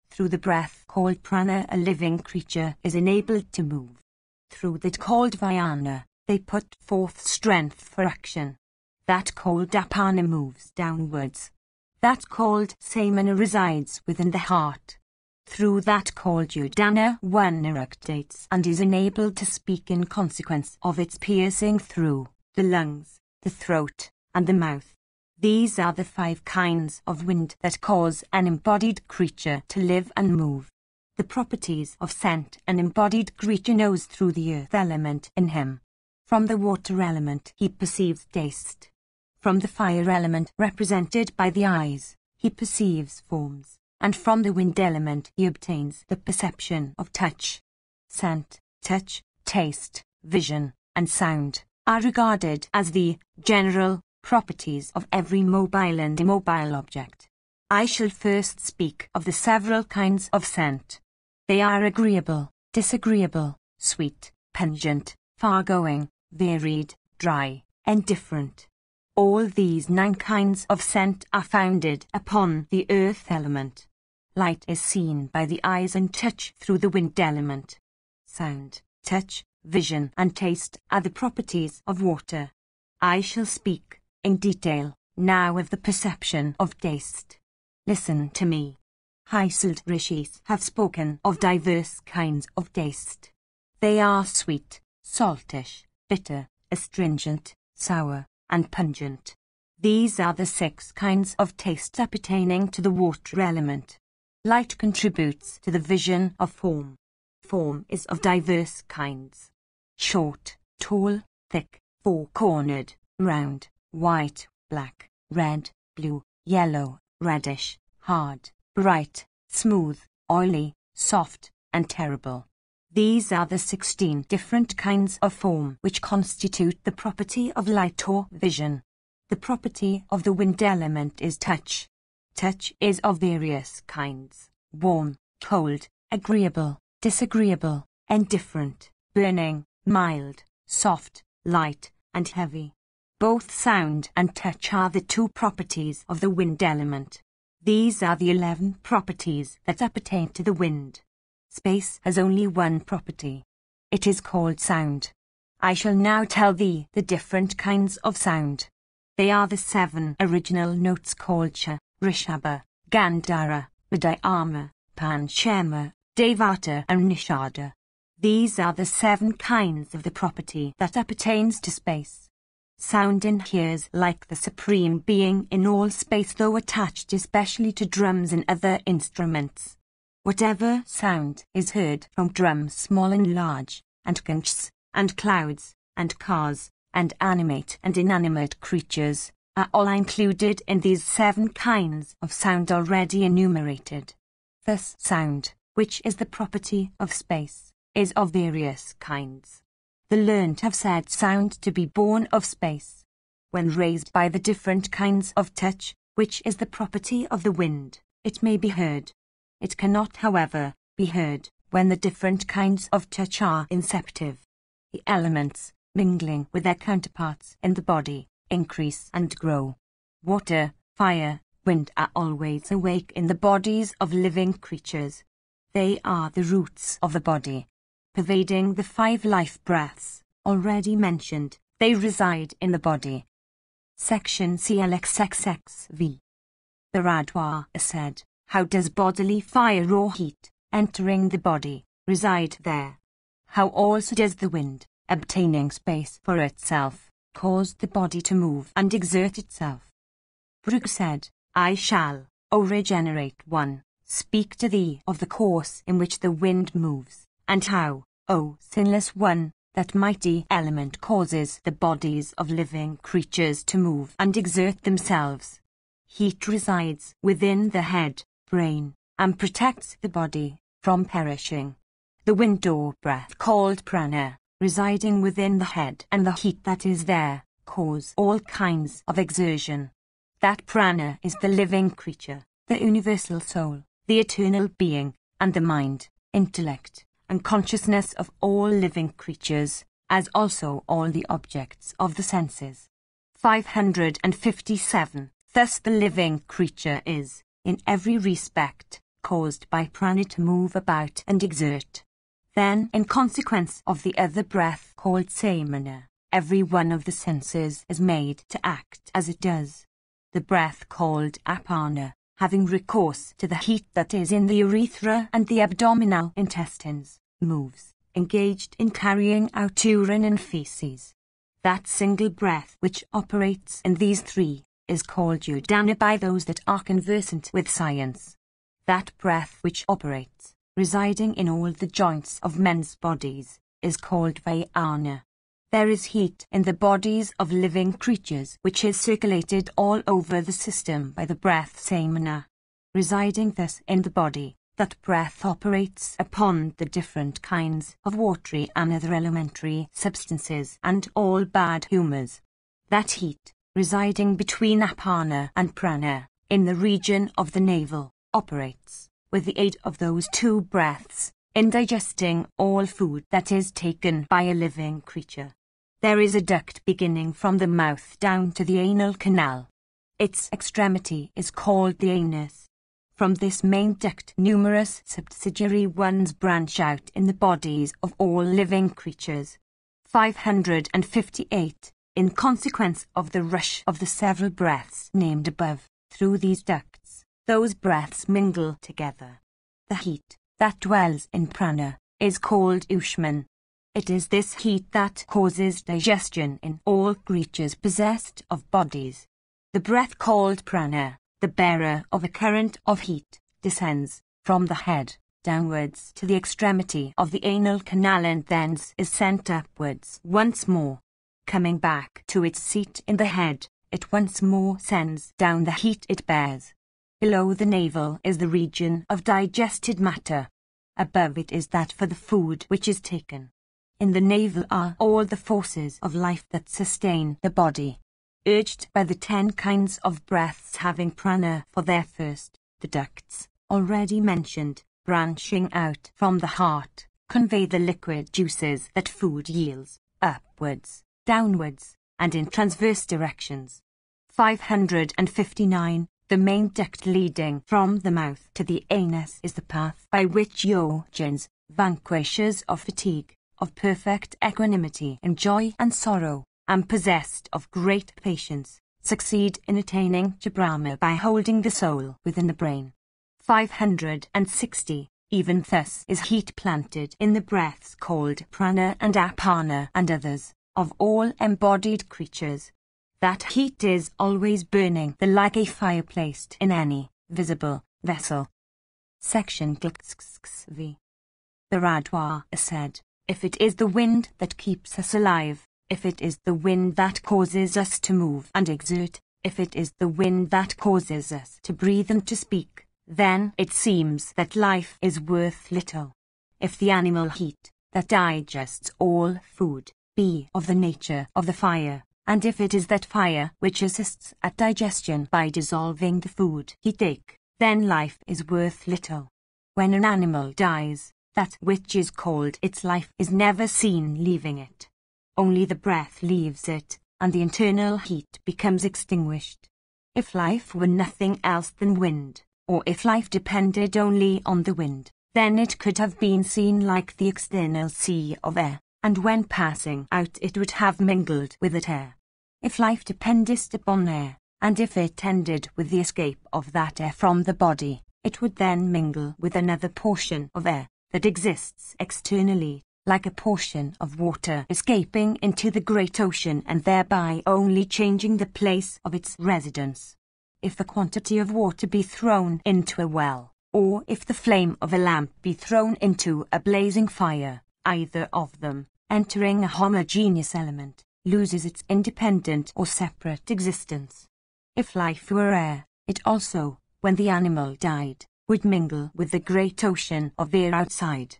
Through the breath called prana a living creature is enabled to move. Through that called vyana, they put forth strength for action. That called apana moves downwards. That called samana resides within the heart. Through that called udana one eructates and is enabled to speak in consequence of its piercing through the lungs, the throat, and the mouth. These are the 5 kinds of wind that cause an embodied creature to live and move. The properties of scent an embodied creature knows through the earth element in him. From the water element he perceives taste. From the fire element represented by the eyes, he perceives forms, and from the wind element he obtains the perception of touch. Scent, touch, taste, vision, and sound are regarded as the general properties of every mobile and immobile object. I shall first speak of the several kinds of scent. They are agreeable, disagreeable, sweet, pungent, far-going, varied, dry, and different. All these 9 kinds of scent are founded upon the earth element. Light is seen by the eyes and touch through the wind element. Sound, touch, vision, and taste are the properties of water. I shall speak, in detail, now of the perception of taste. Listen to me. Hyacinth rishis have spoken of diverse kinds of taste. They are sweet, saltish, bitter, astringent, sour, and pungent. These are the 6 kinds of taste appertaining to the water element. Light contributes to the vision of form. Form is of diverse kinds. Short, tall, thick, 4-cornered, round, white, black, red, blue, yellow, reddish, hard, bright, smooth, oily, soft, and terrible. These are the 16 different kinds of form which constitute the property of light or vision. The property of the wind element is touch. Touch is of various kinds: warm, cold, agreeable, disagreeable, indifferent, burning, mild, soft, light, and heavy. Both sound and touch are the 2 properties of the wind element. These are the 11 properties that appertain to the wind. Space has only 1 property. It is called sound. I shall now tell thee the different kinds of sound. They are the 7 original notes called Sha, Rishabha, Gandhara, Madhyama, Panchama, Devata, and Nishada. These are the 7 kinds of the property that appertains to space. Sound inheres like the Supreme Being in all space, though attached especially to drums and other instruments. Whatever sound is heard from drums small and large, and conchs, and clouds, and cars, and animate and inanimate creatures, are all included in these 7 kinds of sound already enumerated. Thus sound, which is the property of space, is of various kinds. The learned have said sound to be born of space. When raised by the different kinds of touch, which is the property of the wind, it may be heard. It cannot, however, be heard when the different kinds of touch are inceptive. The elements, mingling with their counterparts in the body, increase and grow. Water, fire, wind are always awake in the bodies of living creatures. They are the roots of the body. Pervading the 5 life breaths, already mentioned, they reside in the body. Section CLXXXV. The Radwa said, how does bodily fire or heat, entering the body, reside there? How also does the wind, obtaining space for itself, cause the body to move and exert itself? Brooke said, I shall, O regenerate one, speak to thee of the course in which the wind moves, and how, O sinless one, that mighty element causes the bodies of living creatures to move and exert themselves. Heat resides within the head, brain, and protects the body from perishing. The wind or breath called prana, residing within the head, and the heat that is there, cause all kinds of exertion. That prana is the living creature, the universal soul, the eternal being, and the mind, intellect, and consciousness of all living creatures, as also all the objects of the senses. 557. Thus the living creature is, in every respect, caused by prana to move about and exert. Then, in consequence of the other breath called samana, every one of the senses is made to act as it does. The breath called apana, having recourse to the heat that is in the urethra and the abdominal intestines, moves, engaged in carrying out urine and feces. That single breath which operates in these 3 is called udana by those that are conversant with science. That breath which operates, residing in all the joints of men's bodies, is called vyana. There is heat in the bodies of living creatures which is circulated all over the system by the breath samana. Residing thus in the body, that breath operates upon the different kinds of watery and other elementary substances and all bad humours. That heat, residing between apana and prana, in the region of the navel, operates, with the aid of those 2 breaths, in digesting all food that is taken by a living creature. There is a duct beginning from the mouth down to the anal canal. Its extremity is called the anus. From this main duct numerous subsidiary ones branch out in the bodies of all living creatures. 558. In consequence of the rush of the several breaths named above, through these ducts, those breaths mingle together. The heat that dwells in prana is called ushman. It is this heat that causes digestion in all creatures possessed of bodies. The breath called prana, the bearer of a current of heat, descends from the head downwards to the extremity of the anal canal and thence is sent upwards once more. Coming back to its seat in the head, it once more sends down the heat it bears. Below the navel is the region of digested matter. Above it is that for the food which is taken. In the navel are all the forces of life that sustain the body. Urged by the 10 kinds of breaths having prana for their first, the ducts, already mentioned, branching out from the heart, convey the liquid juices that food yields, upwards, downwards, and in transverse directions. 559. The main duct leading from the mouth to the anus is the path by which yogins, vanquishers of fatigue, of perfect equanimity in joy and sorrow, and possessed of great patience, succeed in attaining to Brahma by holding the soul within the brain. 560. Even thus is heat planted in the breaths called prana and apana and others, of all embodied creatures. That heat is always burning like a fire placed in any visible vessel. Section V. The Radwa said, if it is the wind that keeps us alive, if it is the wind that causes us to move and exert, if it is the wind that causes us to breathe and to speak, then it seems that life is worth little. If the animal heat, that digests all food, be of the nature of the fire, and if it is that fire which assists at digestion by dissolving the food he take, then life is worth little. When an animal dies, that which is called its life is never seen leaving it. Only the breath leaves it, and the internal heat becomes extinguished. If life were nothing else than wind, or if life depended only on the wind, then it could have been seen like the external sea of air, and when passing out it would have mingled with that air. If life depended upon air, and if it tended with the escape of that air from the body, it would then mingle with another portion of air that exists externally, like a portion of water escaping into the great ocean and thereby only changing the place of its residence. If the quantity of water be thrown into a well, or if the flame of a lamp be thrown into a blazing fire, either of them, entering a homogeneous element, loses its independent or separate existence. If life were air, it also, when the animal died, would mingle with the great ocean of air outside.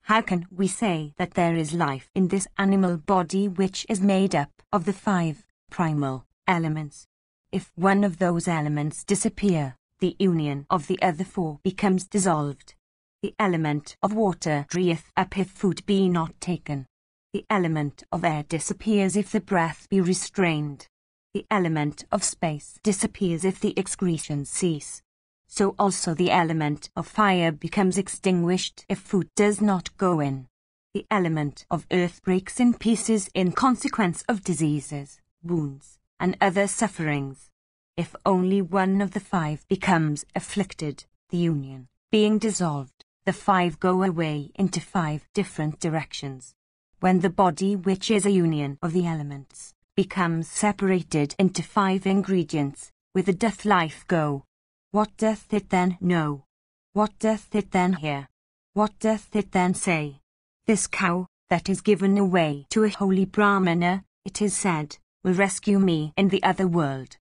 How can we say that there is life in this animal body which is made up of the 5 primal elements? If one of those elements disappear, the union of the other 4 becomes dissolved. The element of water drieth up if food be not taken. The element of air disappears if the breath be restrained. The element of space disappears if the excretions cease. So also the element of fire becomes extinguished if food does not go in. The element of earth breaks in pieces in consequence of diseases, wounds, and other sufferings. If only one of the 5 becomes afflicted, the union being dissolved, the 5 go away into 5 different directions. When the body, which is a union of the elements, becomes separated into 5 ingredients, whither doth life go? What doth it then know? What doth it then hear? What doth it then say? This cow, that is given away to a holy Brahmana, it is said, will rescue me in the other world.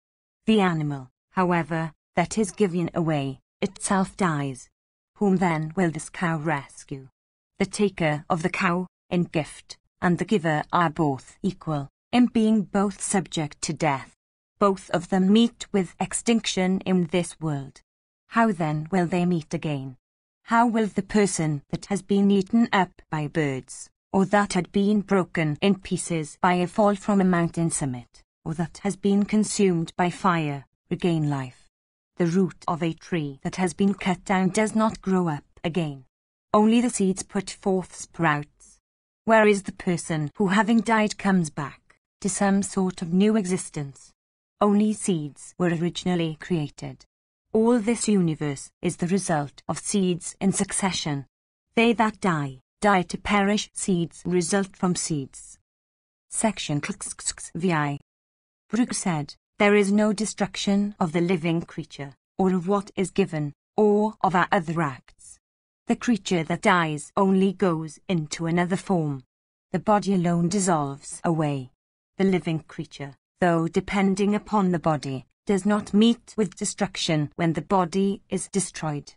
The animal, however, that is given away, itself dies. Whom then will this cow rescue? The taker of the cow, in gift, and the giver are both equal, in being both subject to death. Both of them meet with extinction in this world. How then will they meet again? How will the person that has been eaten up by birds, or that had been broken in pieces by a fall from a mountain summit, or that has been consumed by fire, regain life? The root of a tree that has been cut down does not grow up again. Only the seeds put forth sprouts. Where is the person who, having died, comes back to some sort of new existence? Only seeds were originally created. All this universe is the result of seeds in succession. They that die, die to perish. Seeds result from seeds. Section vi. Brooke said, there is no destruction of the living creature, or of what is given, or of our other acts. The creature that dies only goes into another form. The body alone dissolves away. The living creature, though depending upon the body, does not meet with destruction when the body is destroyed.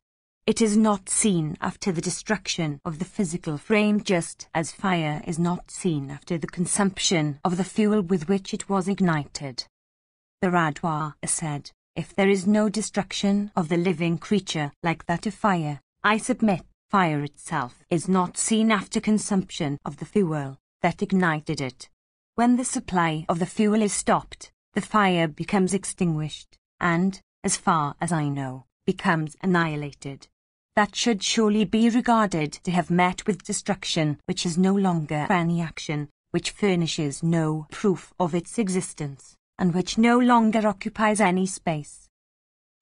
It is not seen after the destruction of the physical frame, just as fire is not seen after the consumption of the fuel with which it was ignited. The Radwa said, if there is no destruction of the living creature like that of fire, I submit, fire itself is not seen after consumption of the fuel that ignited it. When the supply of the fuel is stopped, the fire becomes extinguished, and, as far as I know, becomes annihilated. That should surely be regarded to have met with destruction which has no longer any action, which furnishes no proof of its existence, and which no longer occupies any space.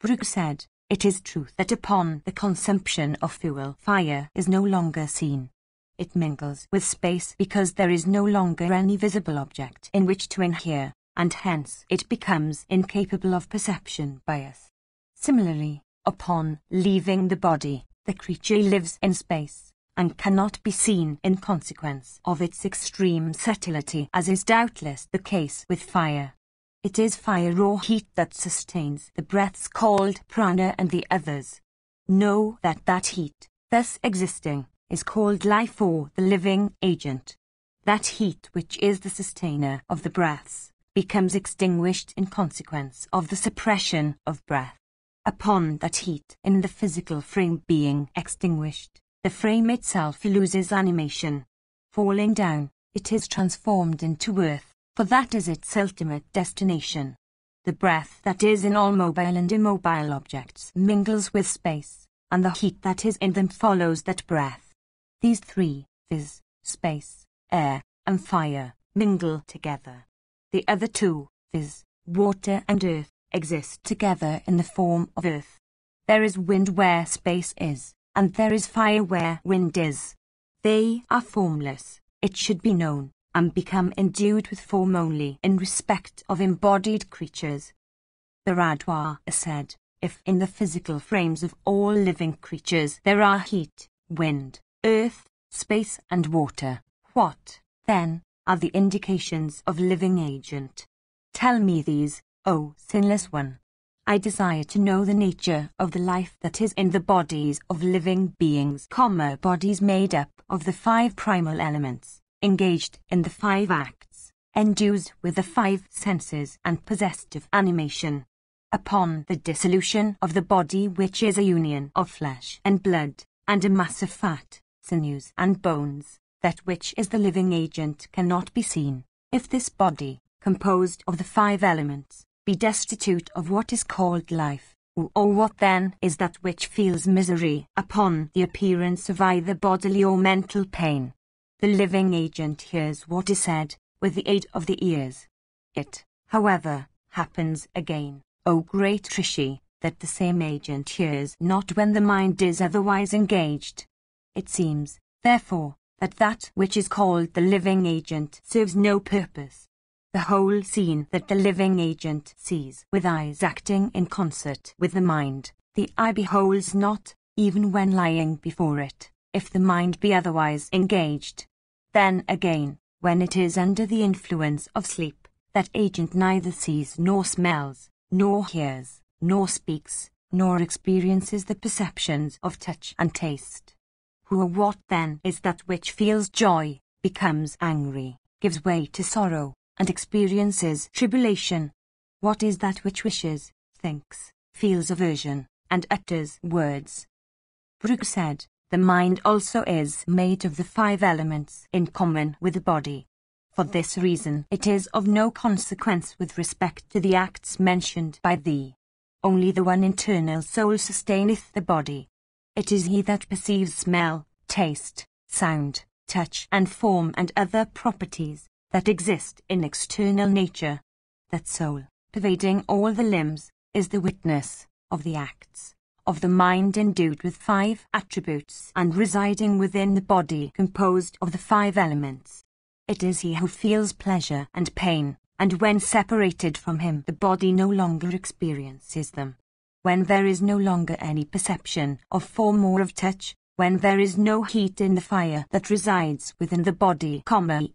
Brooke said, it is truth that upon the consumption of fuel, fire is no longer seen. It mingles with space because there is no longer any visible object in which to inhere, and hence it becomes incapable of perception by us. Similarly, upon leaving the body, the creature lives in space, and cannot be seen in consequence of its extreme subtlety, as is doubtless the case with fire. It is fire or heat that sustains the breaths called prana and the others. Know that that heat, thus existing, is called life or the living agent. That heat which is the sustainer of the breaths, becomes extinguished in consequence of the suppression of breath. Upon that heat in the physical frame being extinguished, the frame itself loses animation. Falling down, it is transformed into earth, for that is its ultimate destination. The breath that is in all mobile and immobile objects mingles with space, and the heat that is in them follows that breath. These three, viz., space, air, and fire, mingle together. The other two, viz., water and earth, exist together in the form of earth. There is wind where space is, and there is fire where wind is. They are formless, it should be known, and become endued with form only in respect of embodied creatures. The Radwa said, if in the physical frames of all living creatures there are heat, wind, earth, space and water, what, then, are the indications of living agent? Tell me these, O sinless one. I desire to know the nature of the life that is in the bodies of living beings, bodies made up of the 5 primal elements, engaged in the 5 acts, endued with the 5 senses and possessed of animation. Upon the dissolution of the body, which is a union of flesh and blood, and a mass of fat, sinews and bones, that which is the living agent cannot be seen. If this body, composed of the 5 elements, be destitute of what is called life, or what then is that which feels misery upon the appearance of either bodily or mental pain? The living agent hears what is said, with the aid of the ears. It, however, happens again, O great Rishi, that the same agent hears not when the mind is otherwise engaged. It seems, therefore, that that which is called the living agent serves no purpose. The whole scene that the living agent sees with eyes acting in concert with the mind, the eye beholds not, even when lying before it, if the mind be otherwise engaged. Then again, when it is under the influence of sleep, that agent neither sees nor smells, nor hears, nor speaks, nor experiences the perceptions of touch and taste. Who or what then is that which feels joy, becomes angry, gives way to sorrow, and experiences tribulation? What is that which wishes, thinks, feels aversion, and utters words? Brooke said, the mind also is made of the 5 elements in common with the body. For this reason it is of no consequence with respect to the acts mentioned by thee. Only the one internal soul sustaineth the body. It is he that perceives smell, taste, sound, touch and form and other properties that exist in external nature. That soul, pervading all the limbs, is the witness of the acts of the mind endued with 5 attributes and residing within the body composed of the 5 elements. It is he who feels pleasure and pain, and when separated from him the body no longer experiences them. When there is no longer any perception of form or of touch, when there is no heat in the fire that resides within the body,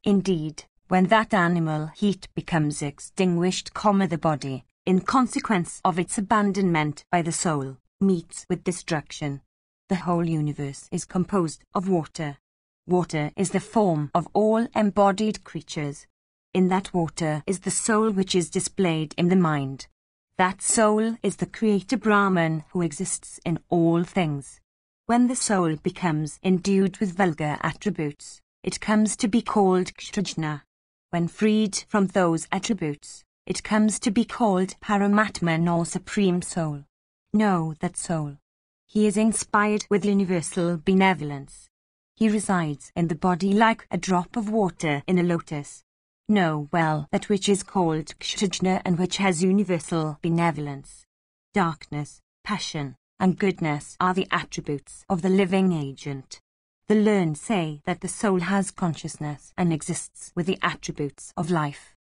indeed, when that animal heat becomes extinguished, the body, in consequence of its abandonment by the soul, meets with destruction. The whole universe is composed of water. Water is the form of all embodied creatures. In that water is the soul which is displayed in the mind. That soul is the creator Brahman who exists in all things. When the soul becomes endued with vulgar attributes, it comes to be called Kshrajna. When freed from those attributes, it comes to be called Paramatman or Supreme Soul. Know that soul. He is inspired with universal benevolence. He resides in the body like a drop of water in a lotus. Know well that which is called Kshrajna and which has universal benevolence. Darkness, passion, and goodness are the attributes of the living agent. The learned say that the soul has consciousness and exists with the attributes of life.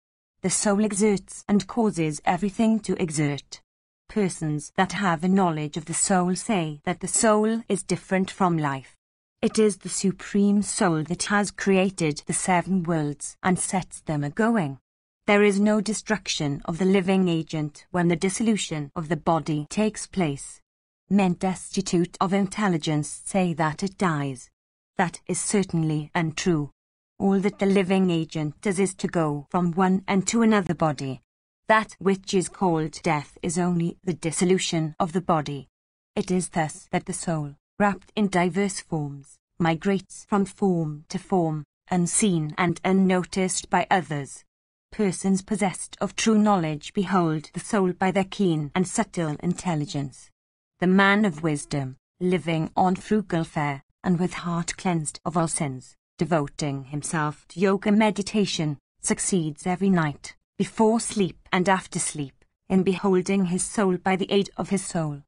The soul exerts and causes everything to exert. Persons that have a knowledge of the soul say that the soul is different from life. It is the Supreme Soul that has created the 7 worlds and sets them a-going. There is no destruction of the living agent when the dissolution of the body takes place. Men destitute of intelligence say that it dies. That is certainly untrue. All that the living agent does is to go from one and to another body. That which is called death is only the dissolution of the body. It is thus that the soul, wrapped in diverse forms, migrates from form to form, unseen and unnoticed by others. Persons possessed of true knowledge behold the soul by their keen and subtle intelligence. The man of wisdom, living on frugal fare, and with heart cleansed of all sins, devoting himself to yoga meditation, succeeds every night, before sleep and after sleep, in beholding his soul by the aid of his soul.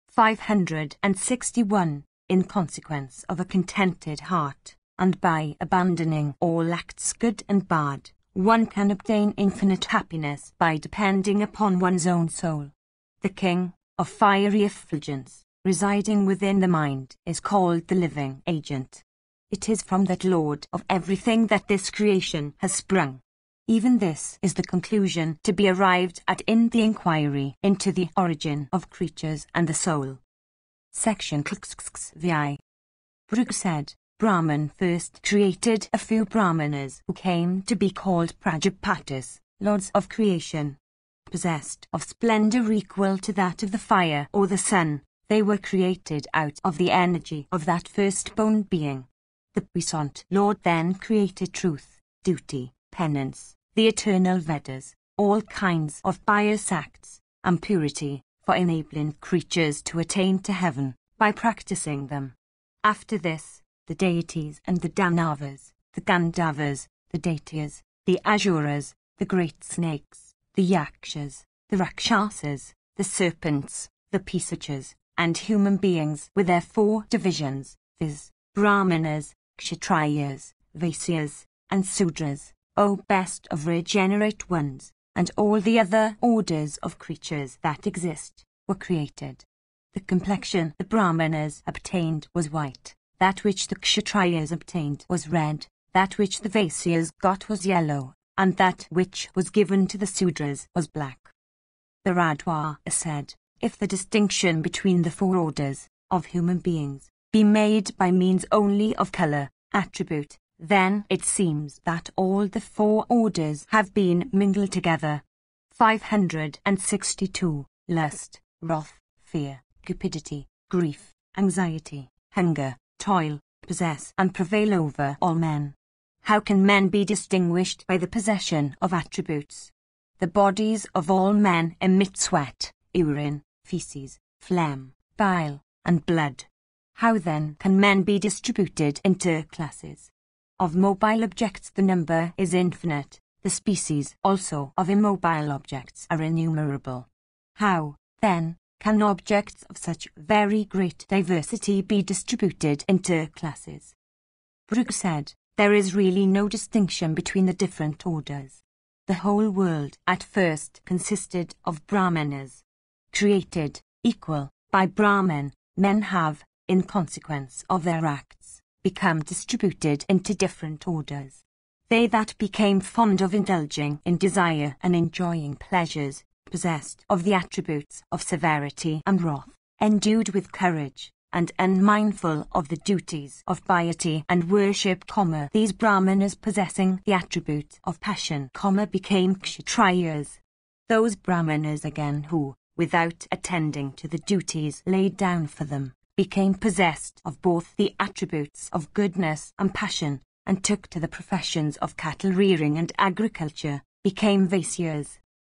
561. In consequence of a contented heart, and by abandoning all acts good and bad, one can obtain infinite happiness by depending upon one's own soul. The king of fiery effulgence, residing within the mind, is called the living agent. It is from that Lord of everything that this creation has sprung. Even this is the conclusion to be arrived at in the inquiry into the origin of creatures and the soul. Section vi. Brooke said, Brahman first created a few Brahmanas who came to be called Prajapatis, lords of creation. Possessed of splendor equal to that of the fire or the sun, they were created out of the energy of that firstborn being. The puissant Lord then created truth, duty, penance, the eternal Vedas, all kinds of pious acts, and purity, for enabling creatures to attain to heaven, by practicing them. After this, the deities and the Danavas, the Gandhavas, the Daityas, the Asuras, the great snakes, the Yakshas, the Rakshasas, the serpents, the Pisachas, and human beings with their 4 divisions, viz., Brahmanas, Kshatriyas, Vaisyas, and Sudras, O best of regenerate ones, and all the other orders of creatures that exist, were created. The complexion the Brahmanas obtained was white, that which the Kshatriyas obtained was red, that which the Vaisyas got was yellow, and that which was given to the Sudras was black. The Radha said, if the distinction between the 4 orders of human beings be made by means only of colour, attribute, then it seems that all the 4 orders have been mingled together. 562. Lust, wrath, fear, cupidity, grief, anxiety, hunger, toil, possess and prevail over all men. How can men be distinguished by the possession of attributes? The bodies of all men emit sweat, urine, feces, phlegm, bile, and blood. How then can men be distributed into classes? Of mobile objects the number is infinite, the species also of immobile objects are innumerable. How, then, can objects of such very great diversity be distributed into classes? Brooke said, there is really no distinction between the different orders. The whole world at first consisted of Brahmanas. Created, equal, by Brahman, men have, in consequence of their acts, become distributed into different orders. They that became fond of indulging in desire and enjoying pleasures, possessed of the attributes of severity and wrath, endued with courage, and unmindful of the duties of piety and worship, these Brahmanas possessing the attribute of passion, became Kshatriyas. Those Brahmanas again who, without attending to the duties laid down for them, became possessed of both the attributes of goodness and passion, and took to the professions of cattle rearing and agriculture, became Vaisyas.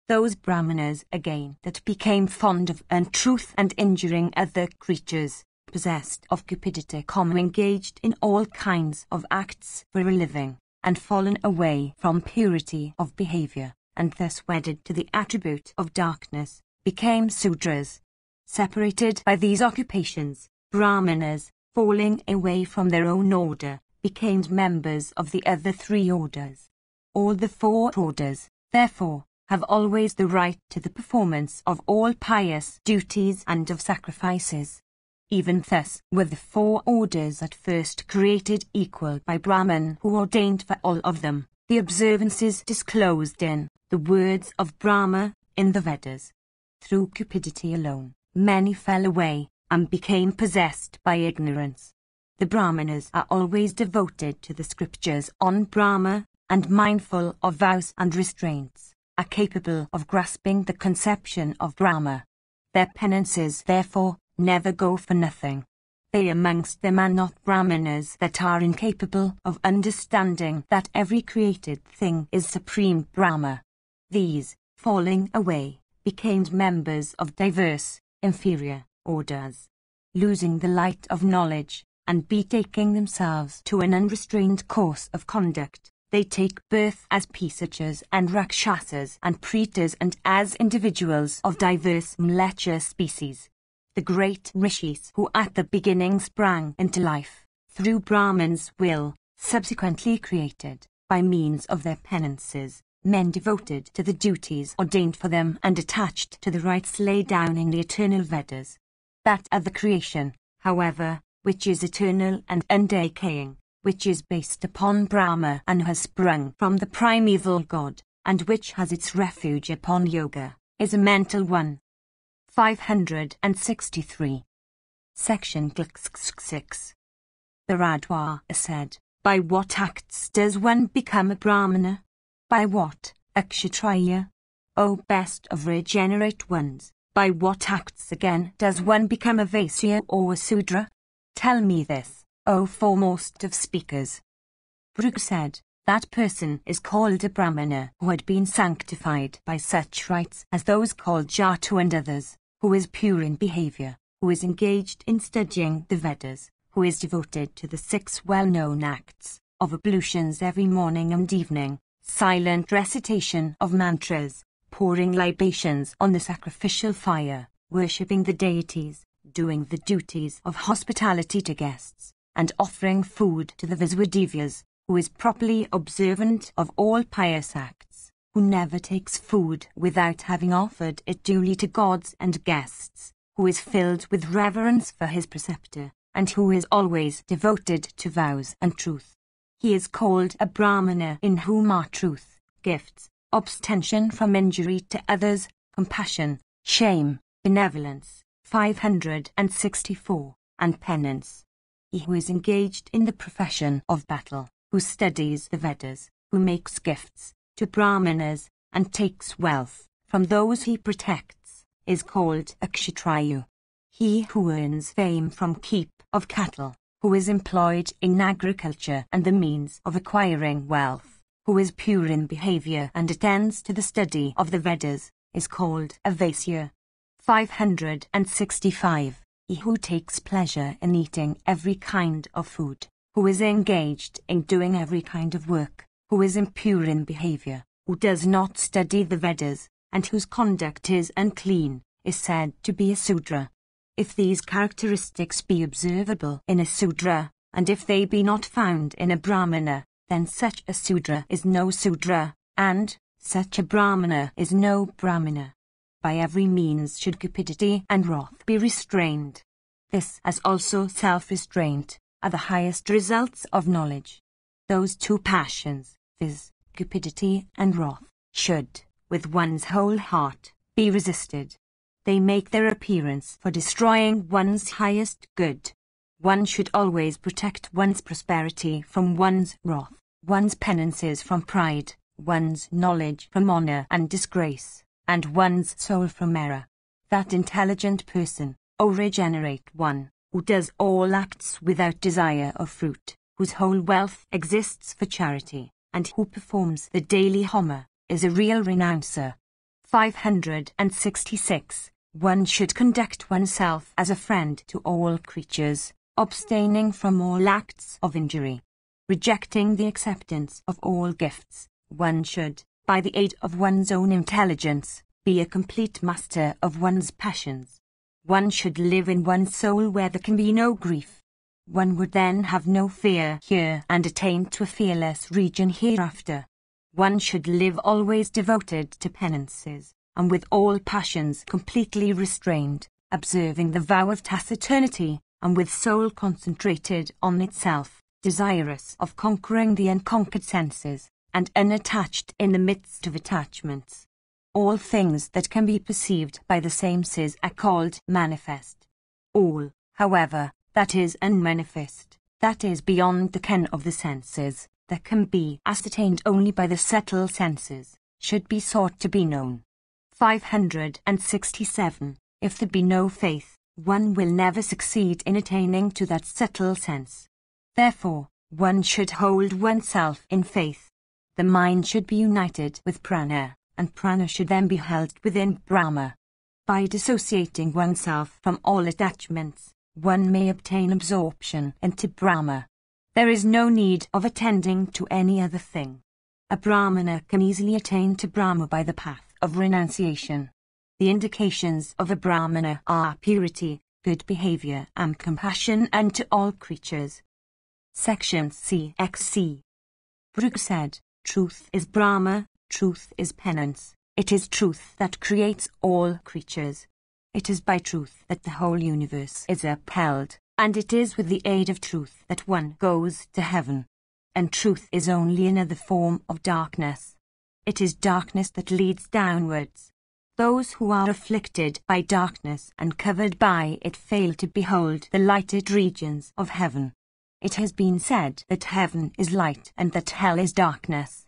Those Brahmanas again that became fond of untruth and injuring other creatures, possessed of cupidity, engaged in all kinds of acts for a living, and fallen away from purity of behavior, and thus wedded to the attribute of darkness, became Sudras. Separated by these occupations, Brahmanas, falling away from their own order, became members of the other 3 orders. All the 4 orders, therefore, have always the right to the performance of all pious duties and of sacrifices. Even thus were the 4 orders at first created equal by Brahman, who ordained for all of them the observances disclosed in the words of Brahma in the Vedas. Through cupidity alone, many fell away, and became possessed by ignorance. The Brahmanas are always devoted to the scriptures on Brahma, and mindful of vows and restraints, are capable of grasping the conception of Brahma. Their penances, therefore, never go for nothing. They amongst them are not Brahmanas that are incapable of understanding that every created thing is Supreme Brahma. These, falling away, became members of diverse, inferior orders. Losing the light of knowledge, and betaking themselves to an unrestrained course of conduct, they take birth as Pisachas and Rakshasas and Pretas, and as individuals of diverse mlechha species. The great rishis who at the beginning sprang into life, through Brahman's will, subsequently created, by means of their penances, men devoted to the duties ordained for them and attached to the rites laid down in the eternal Vedas. That of the creation, however, which is eternal and undecaying, which is based upon Brahma and has sprung from the primeval God, and which has its refuge upon yoga, is a mental one. 563. Section 6. The Radha said, by what acts does one become a Brahmana? By what, a Kshatriya? O best of regenerate ones, by what acts again does one become a Vaisya or a Sudra? Tell me this, O foremost of speakers. Bhrigu said, that person is called a Brahmana who had been sanctified by such rites as those called Jatu and others, who is pure in behavior, who is engaged in studying the Vedas, who is devoted to the 6 well-known acts of ablutions every morning and evening, silent recitation of mantras, pouring libations on the sacrificial fire, worshipping the deities, doing the duties of hospitality to guests, and offering food to the Visudevyas, who is properly observant of all pious acts, who never takes food without having offered it duly to gods and guests, who is filled with reverence for his preceptor, and who is always devoted to vows and truth. He is called a Brahmana in whom are truth, gifts, abstention from injury to others, compassion, shame, benevolence, 564, and penance. He who is engaged in the profession of battle, who studies the Vedas, who makes gifts to Brahmanas, and takes wealth from those he protects, is called a Kshatriya. He who earns fame from keep of cattle, who is employed in agriculture and the means of acquiring wealth, who is pure in behavior and attends to the study of the Vedas, is called a Vaisya. 565. He who takes pleasure in eating every kind of food, who is engaged in doing every kind of work, who is impure in behavior, who does not study the Vedas, and whose conduct is unclean, is said to be a Sudra. If these characteristics be observable in a Sudra, and if they be not found in a Brahmana, then such a Sudra is no Sudra, and such a Brahmana is no Brahmana. By every means should cupidity and wrath be restrained. This, as also self-restraint, are the highest results of knowledge. Those 2 passions, viz., cupidity and wrath, should, with one's whole heart, be resisted. They make their appearance for destroying one's highest good. One should always protect one's prosperity from one's wrath, one's penances from pride, one's knowledge from honor and disgrace, and one's soul from error. That intelligent person, O regenerate one, who does all acts without desire of fruit, whose whole wealth exists for charity, and who performs the daily Homa, is a real renouncer. 566. One should conduct oneself as a friend to all creatures, abstaining from all acts of injury. Rejecting the acceptance of all gifts, one should, by the aid of one's own intelligence, be a complete master of one's passions. One should live in one's soul where there can be no grief. One would then have no fear here and attain to a fearless region hereafter. One should live always devoted to penances, and with all passions completely restrained, observing the vow of taciturnity, and with soul concentrated on itself, desirous of conquering the unconquered senses, and unattached in the midst of attachments. All things that can be perceived by the senses are called manifest. All, however, that is unmanifest, that is beyond the ken of the senses, that can be ascertained only by the subtle senses, should be sought to be known. 567. If there be no faith, one will never succeed in attaining to that subtle sense. Therefore, one should hold oneself in faith. The mind should be united with prana, and prana should then be held within Brahma. By dissociating oneself from all attachments, one may obtain absorption into Brahma. There is no need of attending to any other thing. A Brahmana can easily attain to Brahma by the path of renunciation. The indications of a Brahmana are purity, good behavior, and compassion unto all creatures. Section CXC. Brooke said, truth is Brahma, truth is penance. It is truth that creates all creatures. It is by truth that the whole universe is upheld, and it is with the aid of truth that one goes to heaven. And truth is only another form of darkness. It is darkness that leads downwards. Those who are afflicted by darkness and covered by it fail to behold the lighted regions of heaven. It has been said that heaven is light and that hell is darkness.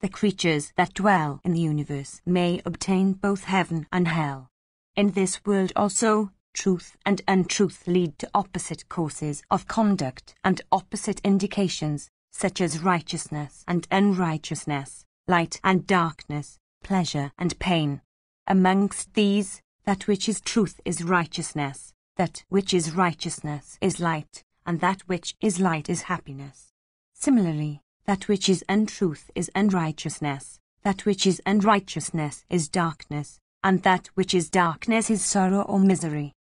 The creatures that dwell in the universe may obtain both heaven and hell. In this world also, truth and untruth lead to opposite courses of conduct and opposite indications, such as righteousness and unrighteousness, light and darkness, pleasure and pain. Amongst these, that which is truth is righteousness, that which is righteousness is light, and that which is light is happiness. Similarly, that which is untruth is unrighteousness, that which is unrighteousness is darkness, and that which is darkness is sorrow or misery.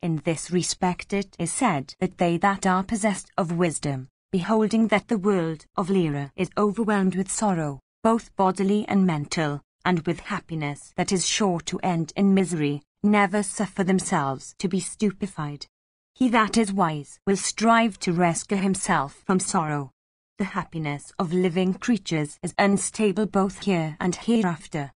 In this respect it is said that they that are possessed of wisdom, beholding that the world of Lyra is overwhelmed with sorrow, both bodily and mental, and with happiness that is sure to end in misery, never suffer themselves to be stupefied. He that is wise will strive to rescue himself from sorrow. The happiness of living creatures is unstable both here and hereafter.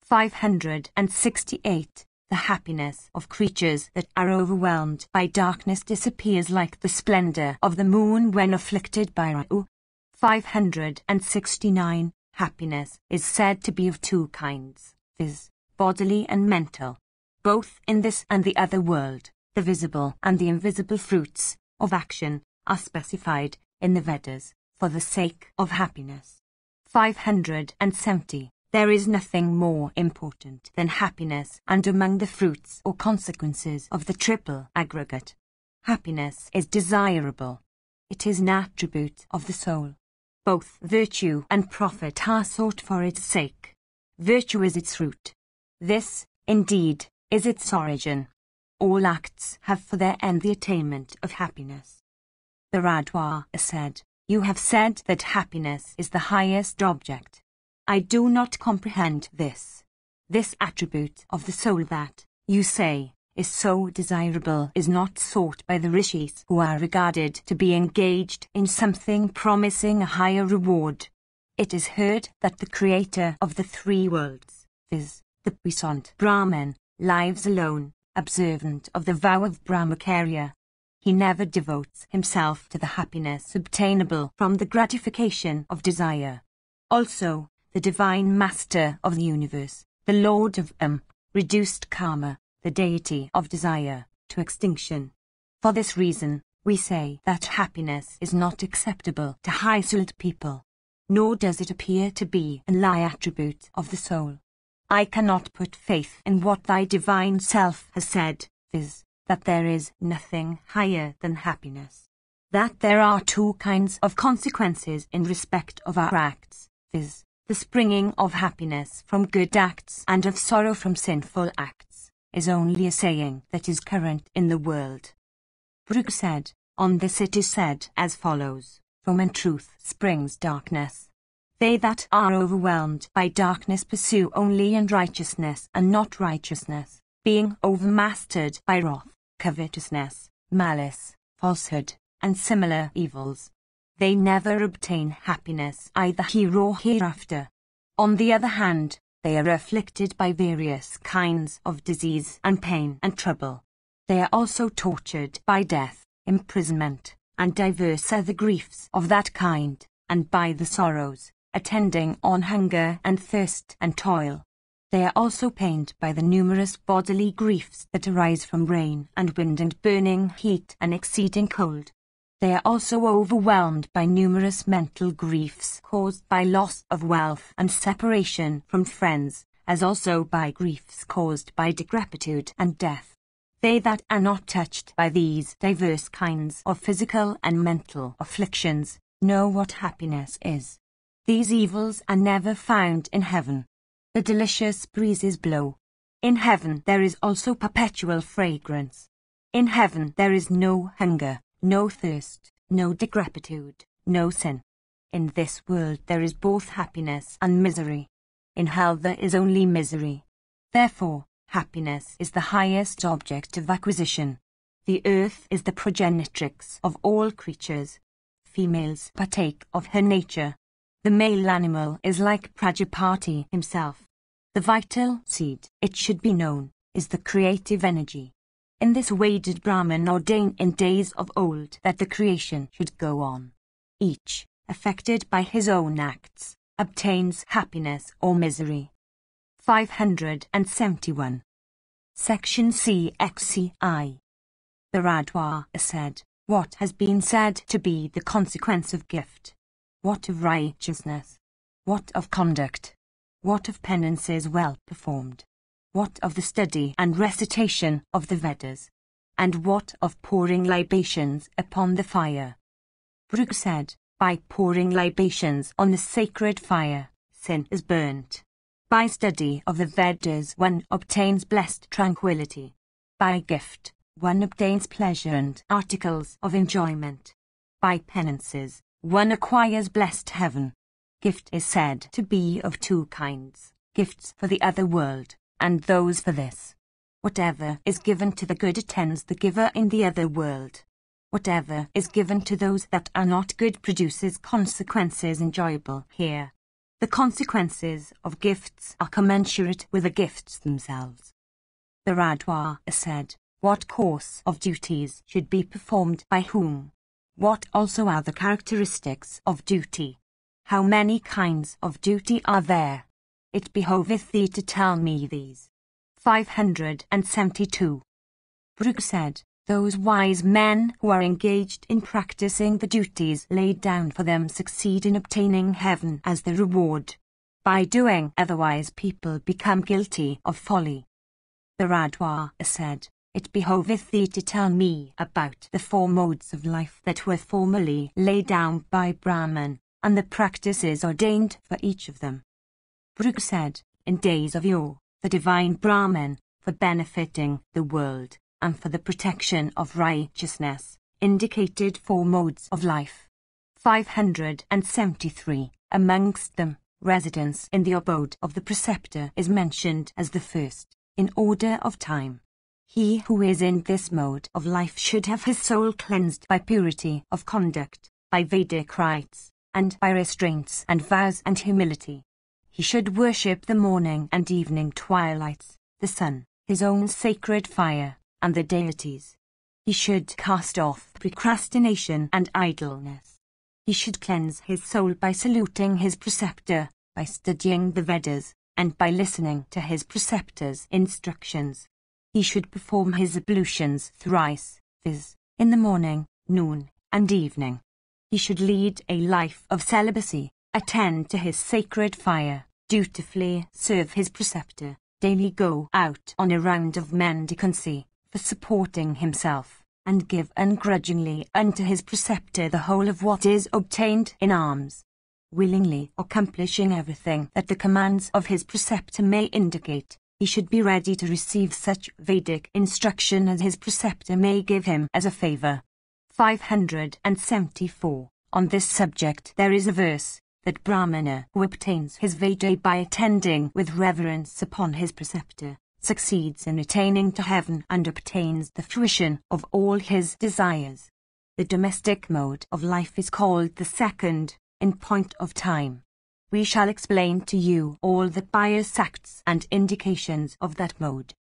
568. The happiness of creatures that are overwhelmed by darkness disappears like the splendor of the moon when afflicted by Rao. 569. Happiness is said to be of two kinds, viz., bodily and mental. Both in this and the other world, the visible and the invisible fruits of action are specified in the Vedas for the sake of happiness. 570. There is nothing more important than happiness, and among the fruits or consequences of the triple aggregate, happiness is desirable. It is an attribute of the soul. Both virtue and profit are sought for its sake. Virtue is its fruit. This, indeed, is its origin. All acts have for their end the attainment of happiness. The Radha said, "You have said that happiness is the highest object. I do not comprehend this. This attribute of the soul that, you say, is so desirable is not sought by the rishis who are regarded to be engaged in something promising a higher reward. It is heard that the creator of the three worlds, viz., the puissant Brahman, lives alone, observant of the vow of Brahmacharya. He never devotes himself to the happiness obtainable from the gratification of desire. Also, the Divine Master of the universe, the Lord of reduced karma, the deity of desire, to extinction. For this reason, we say that happiness is not acceptable to high-souled people, nor does it appear to be an attribute of the soul. I cannot put faith in what thy divine self has said, viz., that there is nothing higher than happiness. That there are two kinds of consequences in respect of our acts, viz., the springing of happiness from good acts and of sorrow from sinful acts, is only a saying that is current in the world. Brooke said, on this it is said as follows, from untruth springs darkness. They that are overwhelmed by darkness pursue only unrighteousness and not righteousness, being overmastered by wrath, covetousness, malice, falsehood, and similar evils. They never obtain happiness either here or hereafter. On the other hand, they are afflicted by various kinds of disease and pain and trouble. They are also tortured by death, imprisonment, and diverse other griefs of that kind, and by the sorrows attending on hunger and thirst and toil. They are also pained by the numerous bodily griefs that arise from rain and wind and burning heat and exceeding cold. They are also overwhelmed by numerous mental griefs caused by loss of wealth and separation from friends, as also by griefs caused by decrepitude and death. They that are not touched by these diverse kinds of physical and mental afflictions know what happiness is. These evils are never found in heaven. The delicious breezes blow. In heaven there is also perpetual fragrance. In heaven there is no hunger, no thirst, no decrepitude, no sin. In this world there is both happiness and misery. In hell there is only misery. Therefore, happiness is the highest object of acquisition. The earth is the progenitrix of all creatures. Females partake of her nature. The male animal is like Prajapati himself. The vital seed, it should be known, is the creative energy. In this way did Brahman ordain in days of old that the creation should go on. Each, affected by his own acts, obtains happiness or misery. 571. Section CXCI. The Radwa said, what has been said to be the consequence of gift? What of righteousness? What of conduct? What of penances well performed? What of the study and recitation of the Vedas? And what of pouring libations upon the fire? Brooke said, by pouring libations on the sacred fire, sin is burnt. By study of the Vedas one obtains blessed tranquility. By gift, one obtains pleasure and articles of enjoyment. By penances, one acquires blessed heaven. Gift is said to be of two kinds, gifts for the other world, and those for this. Whatever is given to the good attends the giver in the other world. Whatever is given to those that are not good produces consequences enjoyable here. The consequences of gifts are commensurate with the gifts themselves. The Radwa said, what course of duties should be performed by whom? What also are the characteristics of duty? How many kinds of duty are there? It behoveth thee to tell me these. 572. Brooke said, those wise men who are engaged in practicing the duties laid down for them succeed in obtaining heaven as the reward. By doing otherwise people become guilty of folly. The Radwa said, it behoveth thee to tell me about the 4 modes of life that were formerly laid down by Brahman, and the practices ordained for each of them. Brooke said, in days of yore, the divine Brahman, for benefiting the world, and for the protection of righteousness, indicated 4 modes of life. 573. Amongst them, residence in the abode of the preceptor is mentioned as the first, in order of time. He who is in this mode of life should have his soul cleansed by purity of conduct, by Vedic rites, and by restraints and vows and humility. He should worship the morning and evening twilights, the sun, his own sacred fire, and the deities. He should cast off procrastination and idleness. He should cleanse his soul by saluting his preceptor, by studying the Vedas, and by listening to his preceptor's instructions. He should perform his ablutions thrice, viz., in the morning, noon, and evening. He should lead a life of celibacy, attend to his sacred fire, dutifully serve his preceptor, daily go out on a round of mendicancy, for supporting himself, and give ungrudgingly unto his preceptor the whole of what is obtained in alms, willingly accomplishing everything that the commands of his preceptor may indicate. He should be ready to receive such Vedic instruction as his preceptor may give him as a favor. 574. On this subject there is a verse, that Brahmana who obtains his Veda by attending with reverence upon his preceptor, succeeds in attaining to heaven and obtains the fruition of all his desires. The domestic mode of life is called the second, in point of time. We shall explain to you all the bias acts and indications of that mode.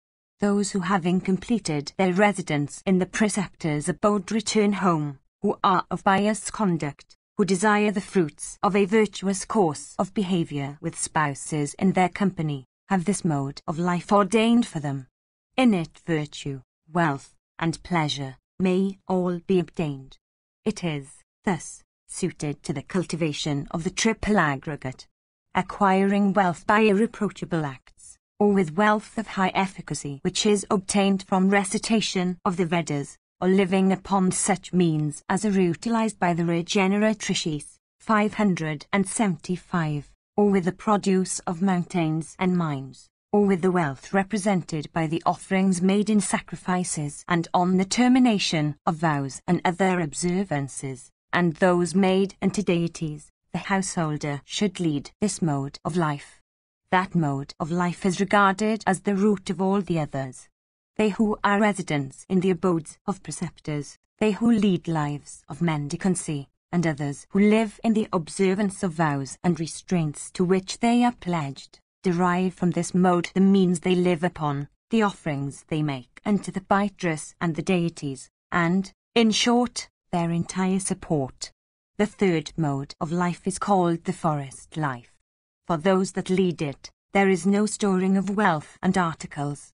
those who having completed their residence in the preceptor's abode return home, who are of pious conduct, who desire the fruits of a virtuous course of behavior with spouses in their company, have this mode of life ordained for them. In it virtue, wealth, and pleasure may all be obtained. It is, thus, suited to the cultivation of the triple aggregate, acquiring wealth by irreproachable acts, or with wealth of high efficacy which is obtained from recitation of the Vedas, or living upon such means as are utilized by the regeneratrices, 575, or with the produce of mountains and mines, or with the wealth represented by the offerings made in sacrifices and on the termination of vows and other observances, and those made unto deities, the householder should lead this mode of life. That mode of life is regarded as the root of all the others. They who are residents in the abodes of preceptors, they who lead lives of mendicancy, and others who live in the observance of vows and restraints to which they are pledged, derive from this mode the means they live upon, the offerings they make unto the Pitrus and the deities, and, in short, their entire support. The third mode of life is called the forest life. For those that lead it, there is no storing of wealth and articles.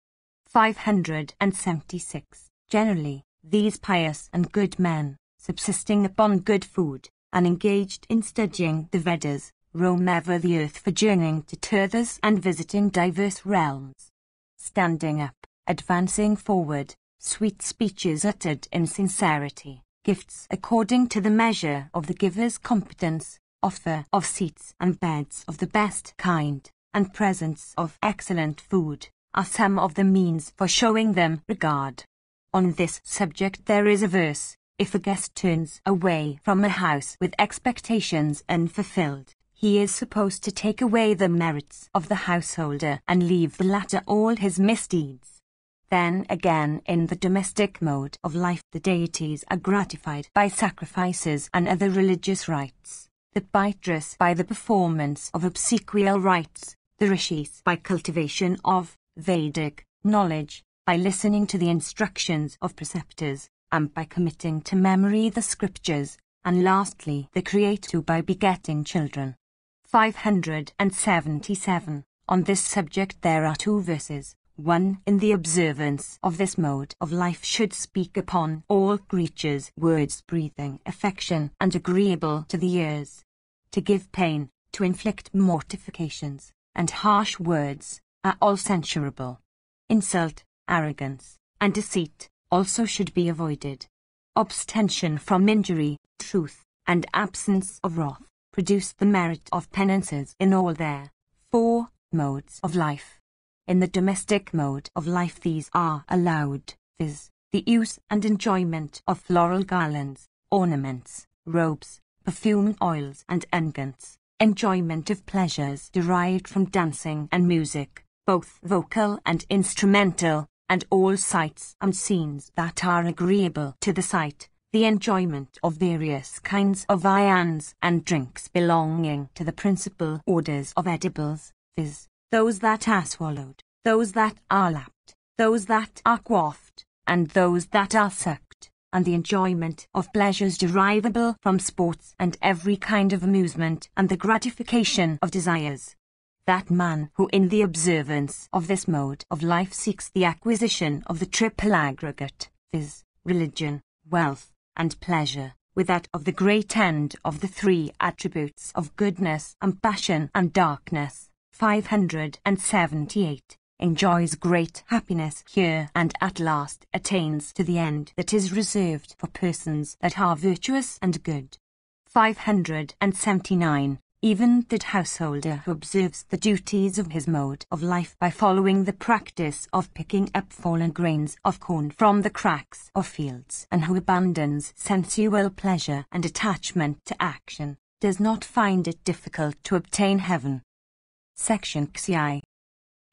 576. Generally, these pious and good men, subsisting upon good food, and engaged in studying the Vedas, roam ever the earth for journeying to Tirthas and visiting diverse realms. Standing up, advancing forward, sweet speeches uttered in sincerity, gifts according to the measure of the giver's competence, offer of seats and beds of the best kind, and presents of excellent food, are some of the means for showing them regard. On this subject there is a verse: if a guest turns away from a house with expectations unfulfilled, he is supposed to take away the merits of the householder and leave the latter all his misdeeds. Then again, in the domestic mode of life, the deities are gratified by sacrifices and other religious rites, the Pitrus by the performance of obsequial rites, the Rishis by cultivation of Vedic knowledge, by listening to the instructions of preceptors, and by committing to memory the scriptures, and lastly the Creator by begetting children. 577. On this subject there are two verses. One, in the observance of this mode of life should speak upon all creatures words breathing affection and agreeable to the ears. To give pain, to inflict mortifications, and harsh words, are all censurable. Insult, arrogance, and deceit also should be avoided. Abstention from injury, truth, and absence of wrath produce the merit of penances in all their 4 modes of life. In the domestic mode of life these are allowed, viz., the use and enjoyment of floral garlands, ornaments, robes, perfumed oils and unguents, enjoyment of pleasures derived from dancing and music, both vocal and instrumental, and all sights and scenes that are agreeable to the sight, the enjoyment of various kinds of viands and drinks belonging to the principal orders of edibles, viz., those that are swallowed, those that are lapped, those that are quaffed, and those that are sucked, and the enjoyment of pleasures derivable from sports and every kind of amusement and the gratification of desires. That man who in the observance of this mode of life seeks the acquisition of the triple aggregate, viz., religion, wealth, and pleasure, with that of the great end of the 3 attributes of goodness and passion and darkness, 578, enjoys great happiness here and at last attains to the end that is reserved for persons that are virtuous and good. 579. Even that householder who observes the duties of his mode of life by following the practice of picking up fallen grains of corn from the cracks of fields, and who abandons sensual pleasure and attachment to action, does not find it difficult to obtain heaven. Section XI.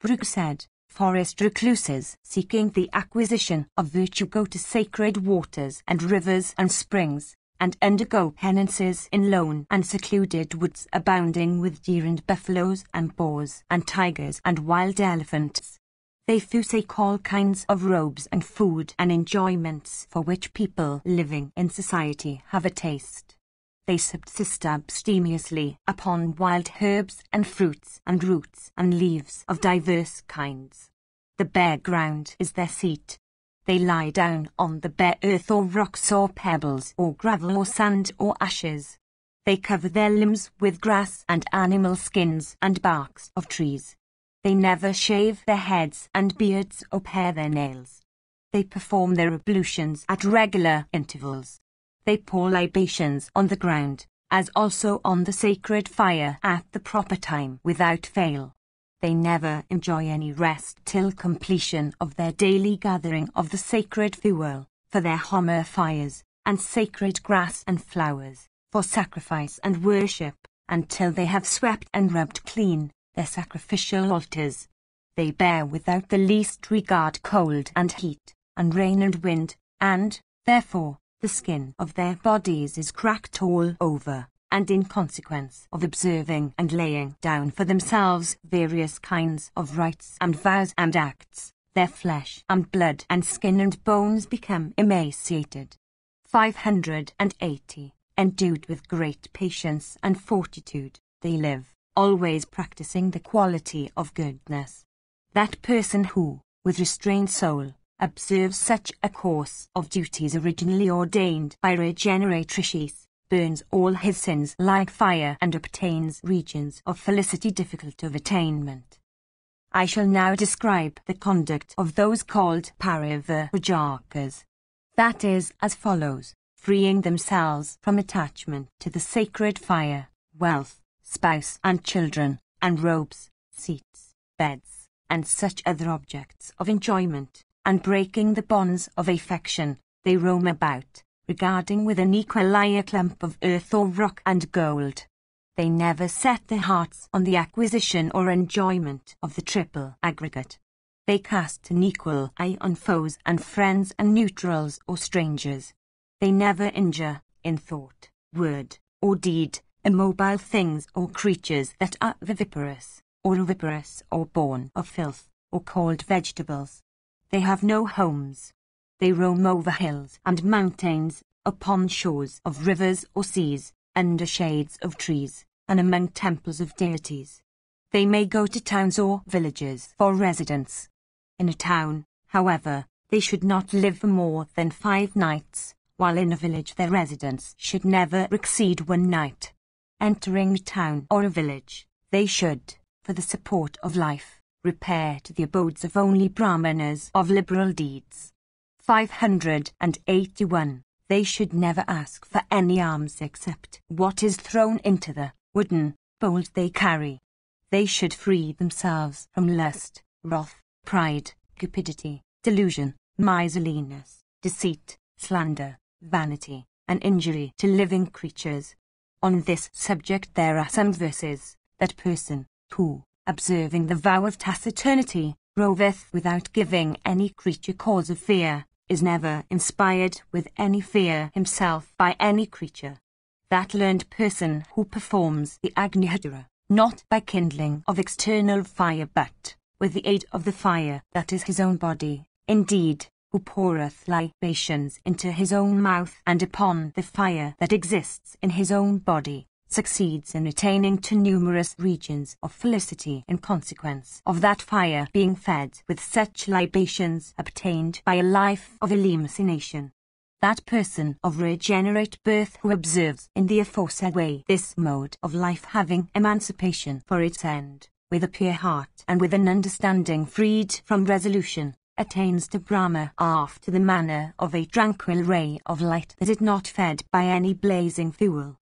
Brooke said, forest recluses seeking the acquisition of virtue go to sacred waters and rivers and springs, and undergo penances in lone and secluded woods abounding with deer and buffaloes and boars and tigers and wild elephants. They forsake all kinds of robes and food and enjoyments for which people living in society have a taste. They subsist abstemiously upon wild herbs and fruits and roots and leaves of diverse kinds. The bare ground is their seat. They lie down on the bare earth or rocks or pebbles or gravel or sand or ashes. They cover their limbs with grass and animal skins and barks of trees. They never shave their heads and beards or pare their nails. They perform their ablutions at regular intervals. They pour libations on the ground, as also on the sacred fire at the proper time without fail. They never enjoy any rest till completion of their daily gathering of the sacred fuel, for their homer fires, and sacred grass and flowers, for sacrifice and worship, until they have swept and rubbed clean their sacrificial altars. They bear without the least regard cold and heat, and rain and wind, and, therefore, the skin of their bodies is cracked all over, and in consequence of observing and laying down for themselves various kinds of rites and vows and acts, their flesh and blood and skin and bones become emaciated. 580. Endued with great patience and fortitude, they live, always practicing the quality of goodness. That person who, with restrained soul, observes such a course of duties originally ordained by regeneratrix, burns all his sins like fire and obtains regions of felicity difficult of attainment. I shall now describe the conduct of those called parivrajakaas. That is as follows: freeing themselves from attachment to the sacred fire, wealth, spouse and children, and robes, seats, beds, and such other objects of enjoyment, and breaking the bonds of affection, they roam about, regarding with an equal eye a clump of earth or rock and gold. They never set their hearts on the acquisition or enjoyment of the triple aggregate. They cast an equal eye on foes and friends and neutrals or strangers. They never injure, in thought, word, or deed, immobile things or creatures that are viviparous, or born of filth, or called vegetables. They have no homes. They roam over hills and mountains, upon shores of rivers or seas, under shades of trees, and among temples of deities. They may go to towns or villages for residence. In a town, however, they should not live for more than 5 nights, while in a village their residence should never exceed 1 night. Entering a town or a village, they should, for the support of life, repair to the abodes of only Brahmanas of liberal deeds. 581. They should never ask for any alms except what is thrown into the wooden bowls they carry. They should free themselves from lust, wrath, pride, cupidity, delusion, miserliness, deceit, slander, vanity, and injury to living creatures. On this subject there are some verses. That person, who, observing the vow of taciturnity, roveth without giving any creature cause of fear, is never inspired with any fear himself by any creature. That learned person who performs the Agnihotra, not by kindling of external fire but, with the aid of the fire that is his own body, indeed, who poureth libations into his own mouth and upon the fire that exists in his own body, succeeds in attaining to numerous regions of felicity in consequence of that fire being fed with such libations obtained by a life of elimination. That person of regenerate birth who observes in the aforesaid way this mode of life having emancipation for its end, with a pure heart and with an understanding freed from resolution, attains to Brahma after the manner of a tranquil ray of light that is not fed by any blazing fuel.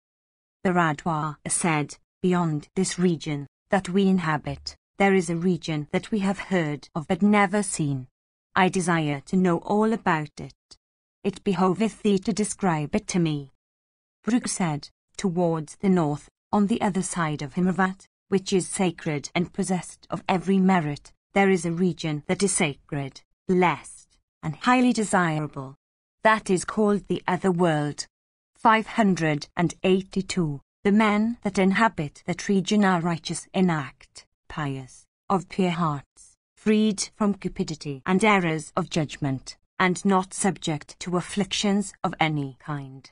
The Radha said, beyond this region that we inhabit, there is a region that we have heard of but never seen. I desire to know all about it. It behoveth thee to describe it to me. Bhrigu said, towards the north, on the other side of Himavat, which is sacred and possessed of every merit, there is a region that is sacred, blessed, and highly desirable. That is called the other world. 582. The men that inhabit that region are righteous in act, pious, of pure hearts, freed from cupidity and errors of judgment, and not subject to afflictions of any kind.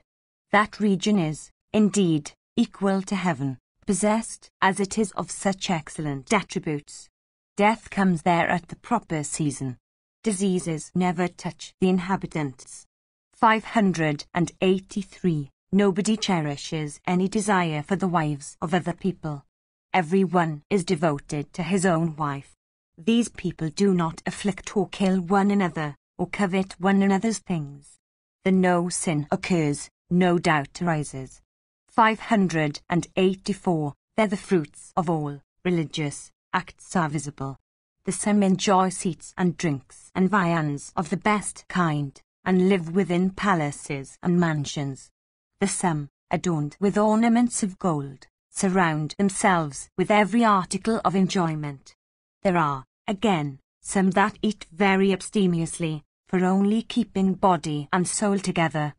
That region is, indeed, equal to heaven, possessed as it is of such excellent attributes. Death comes there at the proper season. Diseases never touch the inhabitants. 583. Nobody cherishes any desire for the wives of other people. Every one is devoted to his own wife. These people do not afflict or kill one another, or covet one another's things. Then no sin occurs, no doubt arises. 584. There the fruits of all religious acts are visible. The some enjoy seats and drinks and viands of the best kind, and live within palaces and mansions. The some, adorned with ornaments of gold, surround themselves with every article of enjoyment. There are, again, some that eat very abstemiously, for only keeping body and soul together.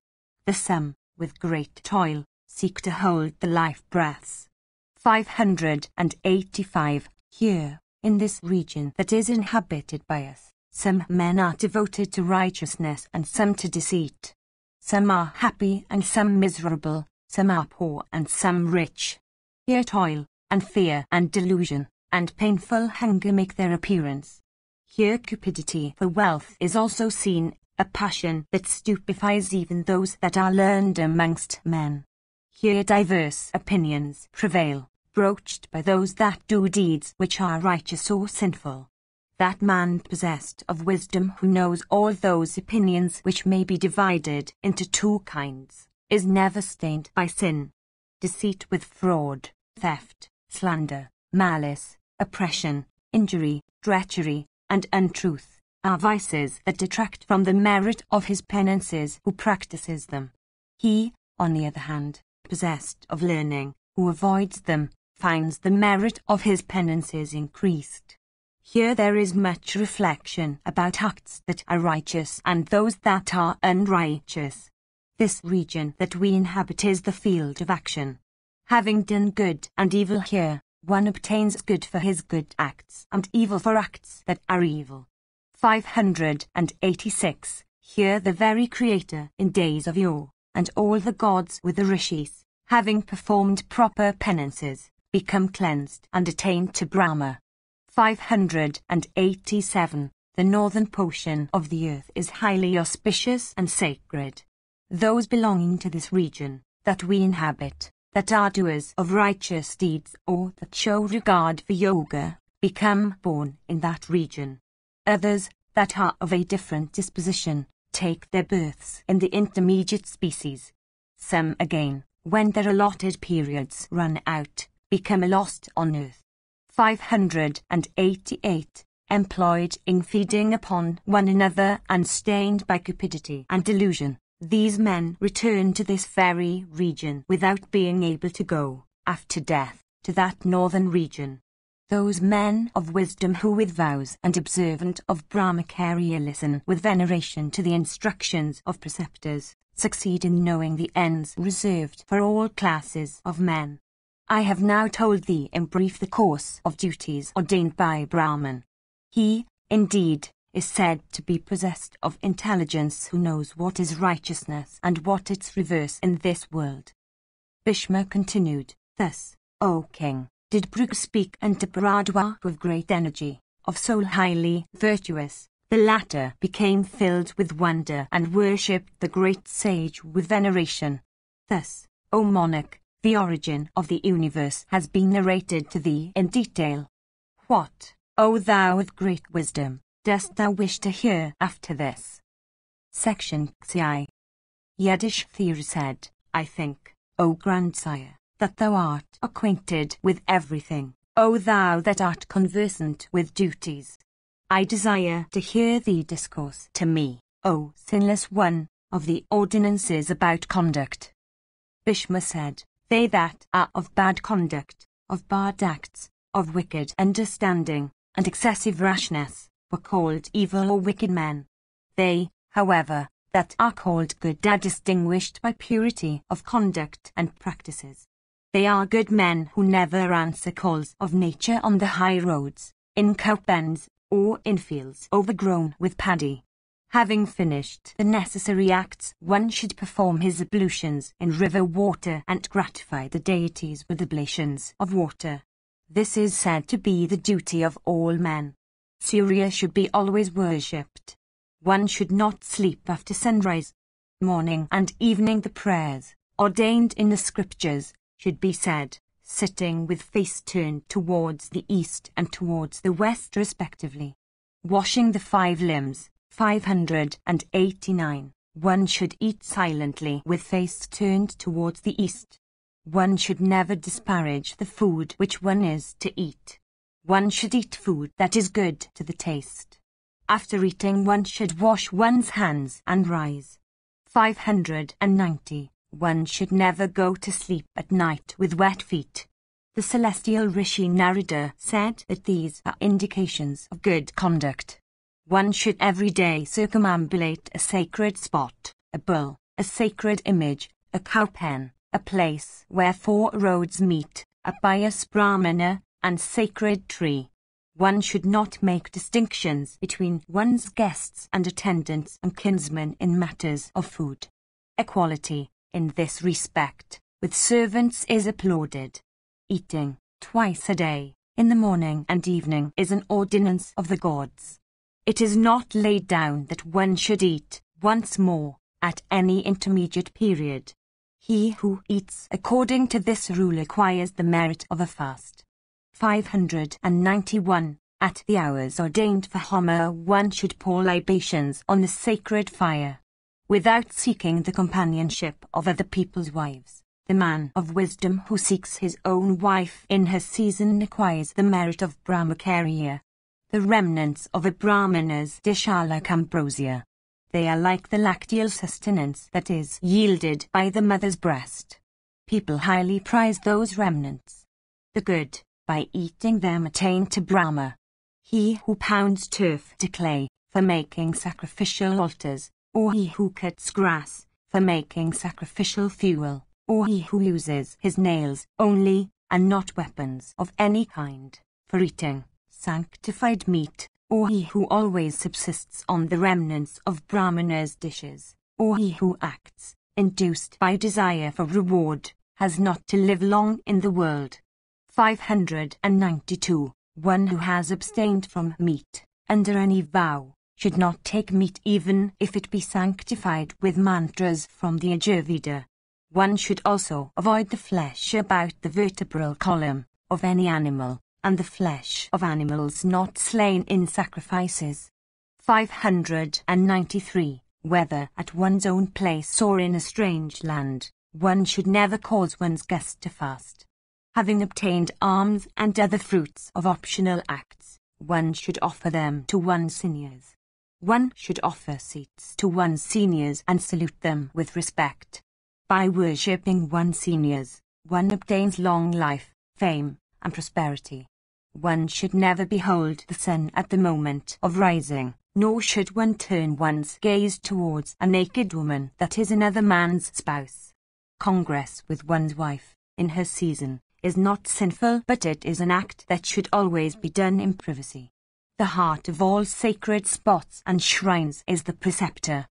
The some, with great toil, seek to hold the life breaths. 585. Here, in this region that is inhabited by us, some men are devoted to righteousness and some to deceit. Some are happy and some miserable, some are poor and some rich. Here toil, and fear and delusion, and painful hunger make their appearance. Here cupidity for wealth is also seen, a passion that stupefies even those that are learned amongst men. Here diverse opinions prevail, broached by those that do deeds which are righteous or sinful. That man possessed of wisdom who knows all those opinions which may be divided into two kinds, is never stained by sin. Deceit with fraud, theft, slander, malice, oppression, injury, treachery, and untruth, are vices that detract from the merit of his penances who practices them. He, on the other hand, possessed of learning, who avoids them, finds the merit of his penances increased. Here there is much reflection about acts that are righteous and those that are unrighteous. This region that we inhabit is the field of action. Having done good and evil here, one obtains good for his good acts and evil for acts that are evil. 586. Here the very Creator in days of yore, and all the gods with the rishis, having performed proper penances, become cleansed and attain to Brahma. 587. The northern portion of the earth is highly auspicious and sacred. Those belonging to this region, that we inhabit, that are doers of righteous deeds or that show regard for yoga, become born in that region. Others, that are of a different disposition, take their births in the intermediate species. Some again, when their allotted periods run out, become lost on earth. 588. Employed in feeding upon one another and stained by cupidity and delusion, these men return to this very region without being able to go, after death, to that northern region. Those men of wisdom who with vows and observant of Brahmacharya listen with veneration to the instructions of preceptors, succeed in knowing the ends reserved for all classes of men. I have now told thee in brief the course of duties ordained by Brahman. He, indeed, is said to be possessed of intelligence who knows what is righteousness and what its reverse in this world. Bhishma continued, Thus, O king, did Bhrigu speak unto Bharadwaj with great energy, of soul highly virtuous. The latter became filled with wonder and worshipped the great sage with veneration. Thus, O monarch, the origin of the universe has been narrated to thee in detail. What, O thou with great wisdom, dost thou wish to hear after this? Section XI. Yudhishthira said, I think, O grandsire, that thou art acquainted with everything, O thou that art conversant with duties. I desire to hear thee discourse to me, O sinless one, of the ordinances about conduct. Bhishma said, They that are of bad conduct, of bad acts, of wicked understanding, and excessive rashness, were called evil or wicked men. They, however, that are called good are distinguished by purity of conduct and practices. They are good men who never answer calls of nature on the high roads, in cowpens, or in fields overgrown with paddy. Having finished the necessary acts, one should perform his ablutions in river water and gratify the deities with oblations of water. This is said to be the duty of all men. Surya should be always worshipped. One should not sleep after sunrise. Morning and evening the prayers, ordained in the scriptures, should be said, sitting with face turned towards the east and towards the west respectively. Washing the 5 limbs, 589. One should eat silently with face turned towards the east. One should never disparage the food which one is to eat. One should eat food that is good to the taste. After eating one should wash one's hands and rise. 590. One should never go to sleep at night with wet feet. The celestial Rishi Narada said that these are indications of good conduct. One should every day circumambulate a sacred spot, a bull, a sacred image, a cow pen, a place where 4 roads meet, a pious brahmana, and sacred tree. One should not make distinctions between one's guests and attendants and kinsmen in matters of food. Equality, in this respect, with servants is applauded. Eating, twice a day, in the morning and evening, is an ordinance of the gods. It is not laid down that one should eat once more at any intermediate period. He who eats according to this rule acquires the merit of a fast. 591. At the hours ordained for Homer one should pour libations on the sacred fire. Without seeking the companionship of other people's wives, the man of wisdom who seeks his own wife in her season acquires the merit of Brahmacharya. The remnants of a Brahmana's dish are like ambrosia. They are like the lacteal sustenance that is yielded by the mother's breast. People highly prize those remnants. The good, by eating them, attain to Brahma. He who pounds turf to clay for making sacrificial altars, or he who cuts grass for making sacrificial fuel, or he who uses his nails only, and not weapons of any kind, for eating sanctified meat, or he who always subsists on the remnants of Brahmana's dishes, or he who acts, induced by desire for reward, has not to live long in the world. 592. One who has abstained from meat, under any vow, should not take meat even if it be sanctified with mantras from the Ajurveda. One should also avoid the flesh about the vertebral column of any animal, and the flesh of animals not slain in sacrifices. 593. Whether at one's own place or in a strange land, one should never cause one's guests to fast. Having obtained alms and other fruits of optional acts, one should offer them to one's seniors. One should offer seats to one's seniors and salute them with respect. By worshipping one's seniors, one obtains long life, fame, and prosperity. One should never behold the sun at the moment of rising, nor should one turn one's gaze towards a naked woman that is another man's spouse. Congress with one's wife, in her season, is not sinful, but it is an act that should always be done in privacy. The heart of all sacred spots and shrines is the preceptor.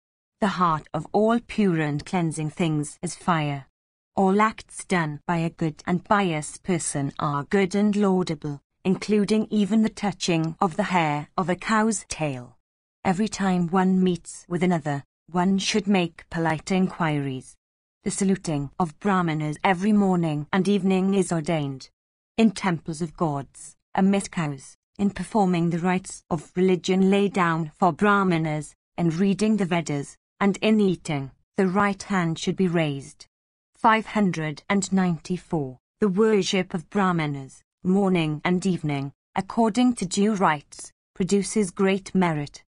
The heart of all pure and cleansing things is fire. All acts done by a good and pious person are good and laudable, including even the touching of the hair of a cow's tail. Every time one meets with another, one should make polite inquiries. The saluting of Brahmanas every morning and evening is ordained. In temples of gods, amid cows, in performing the rites of religion laid down for Brahmanas, in reading the Vedas, and in eating, the right hand should be raised. 594. The worship of Brahmanas, morning and evening, according to due rites, produces great merit.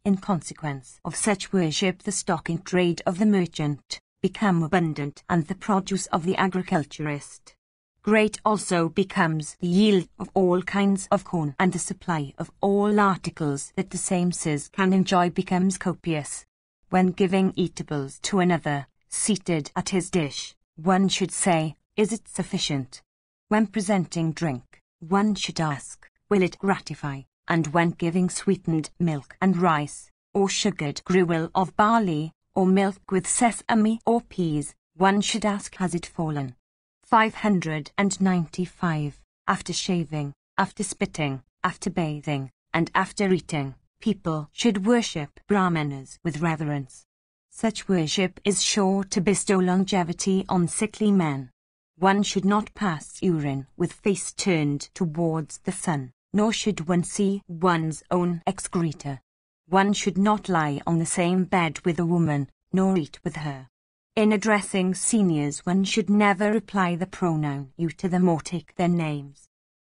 In consequence of such worship the stock in trade of the merchant become abundant and the produce of the agriculturist. Great also becomes the yield of all kinds of corn, and the supply of all articles that the same says can enjoy becomes copious. When giving eatables to another, seated at his dish, one should say, "Is it sufficient?" When presenting drink, one should ask, "Will it gratify?" and when giving sweetened milk and rice, or sugared gruel of barley, or milk with sesame or peas, one should ask has it fallen. 595. After shaving, after spitting, after bathing, and after eating, people should worship Brahmanas with reverence. Such worship is sure to bestow longevity on sickly men. One should not pass urine with face turned towards the sun, nor should one see one's own excreta. One should not lie on the same bed with a woman, nor eat with her. In addressing seniors, one should never apply the pronoun you to them or take their names.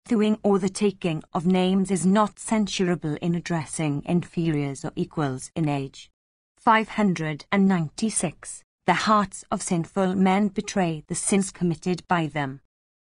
Doing or the taking of names is not censurable in addressing inferiors or equals in age. 596. The hearts of sinful men betray the sins committed by them.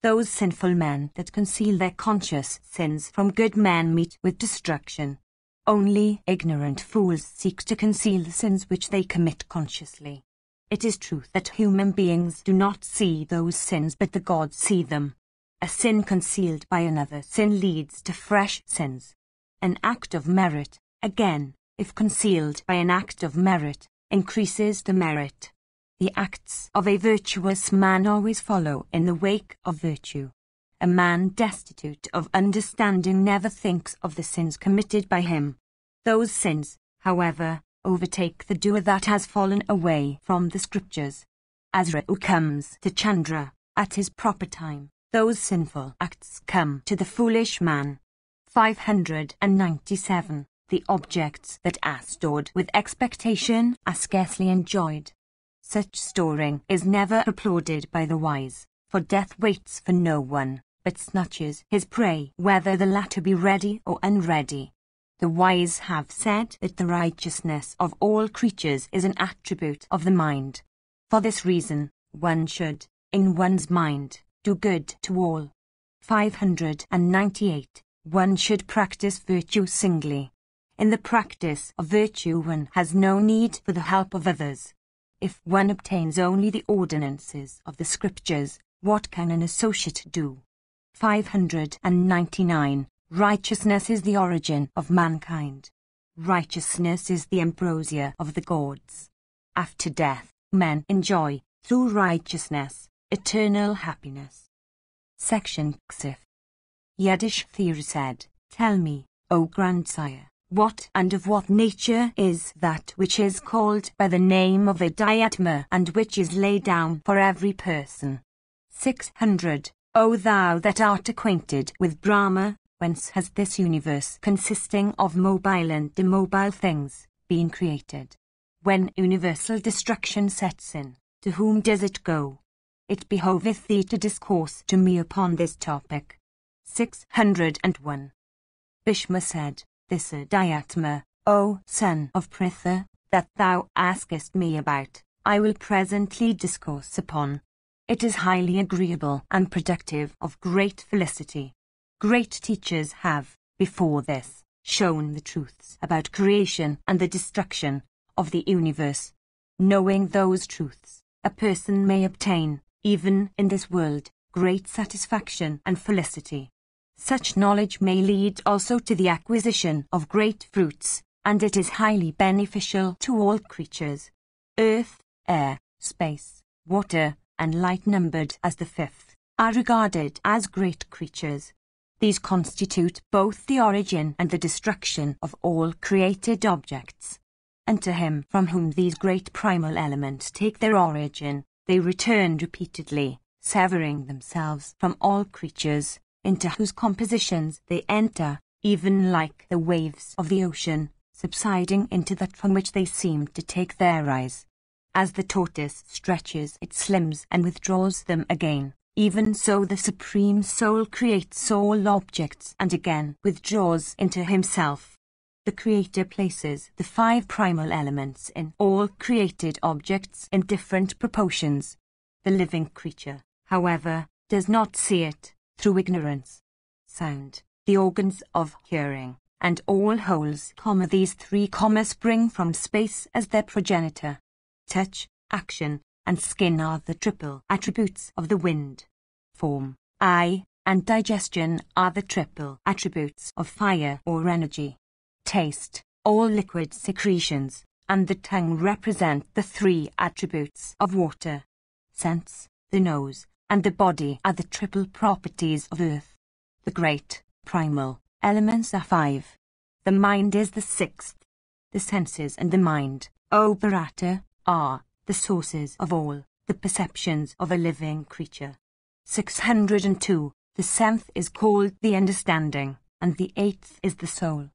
Those sinful men that conceal their conscious sins from good men meet with destruction. Only ignorant fools seek to conceal the sins which they commit consciously. It is truth that human beings do not see those sins, but the gods see them. A sin concealed by another sin leads to fresh sins. An act of merit, again, if concealed by an act of merit, increases the merit. The acts of a virtuous man always follow in the wake of virtue. A man destitute of understanding never thinks of the sins committed by him. Those sins, however, overtake the doer that has fallen away from the scriptures. As Rahu comes to Chandra at his proper time, those sinful acts come to the foolish man. 597. The objects that are stored with expectation are scarcely enjoyed. Such storing is never applauded by the wise, for death waits for no one, but snatches his prey, whether the latter be ready or unready. The wise have said that the righteousness of all creatures is an attribute of the mind. For this reason, one should, in one's mind, do good to all. 598. One should practice virtue singly. In the practice of virtue one has no need for the help of others. If one obtains only the ordinances of the scriptures, what can an associate do? 599. Righteousness is the origin of mankind. Righteousness is the ambrosia of the gods. After death, men enjoy, through righteousness, eternal happiness. Section Xif. Yudhishthira said, Tell me, O grandsire, what and of what nature is that which is called by the name of a diatma and which is laid down for every person? 600. O thou that art acquainted with Brahma, whence has this universe consisting of mobile and immobile things been created? When universal destruction sets in, to whom does it go? It behoveth thee to discourse to me upon this topic. 601. Bhishma said, This Adhyatma, O son of Pritha, that thou askest me about, I will presently discourse upon. It is highly agreeable and productive of great felicity. Great teachers have, before this, shown the truths about creation and the destruction of the universe. Knowing those truths, a person may obtain, even in this world, great satisfaction and felicity. Such knowledge may lead also to the acquisition of great fruits, and it is highly beneficial to all creatures. Earth, air, space, water, and light, numbered as the fifth, are regarded as great creatures. These constitute both the origin and the destruction of all created objects. And to him from whom these great primal elements take their origin, they return repeatedly, severing themselves from all creatures, into whose compositions they enter, even like the waves of the ocean, subsiding into that from which they seem to take their rise. As the tortoise stretches its limbs and withdraws them again, even so the Supreme Soul creates all objects and again withdraws into himself. The Creator places the 5 primal elements in all created objects in different proportions. The living creature, however, does not see it, through ignorance. Sound, the organs of hearing, and all wholes, these 3, spring from space as their progenitor. Touch, action, and skin are the triple attributes of the wind. Form, eye, and digestion are the triple attributes of fire or energy. Taste, all liquid secretions, and the tongue represent the three attributes of water. Sense, the nose, and the body are the triple properties of earth. The great, primal, elements are five. The mind is the sixth. The senses and the mind, O Bharata, are the sources of all the perceptions of a living creature. 602. The seventh is called the understanding, and the eighth is the soul.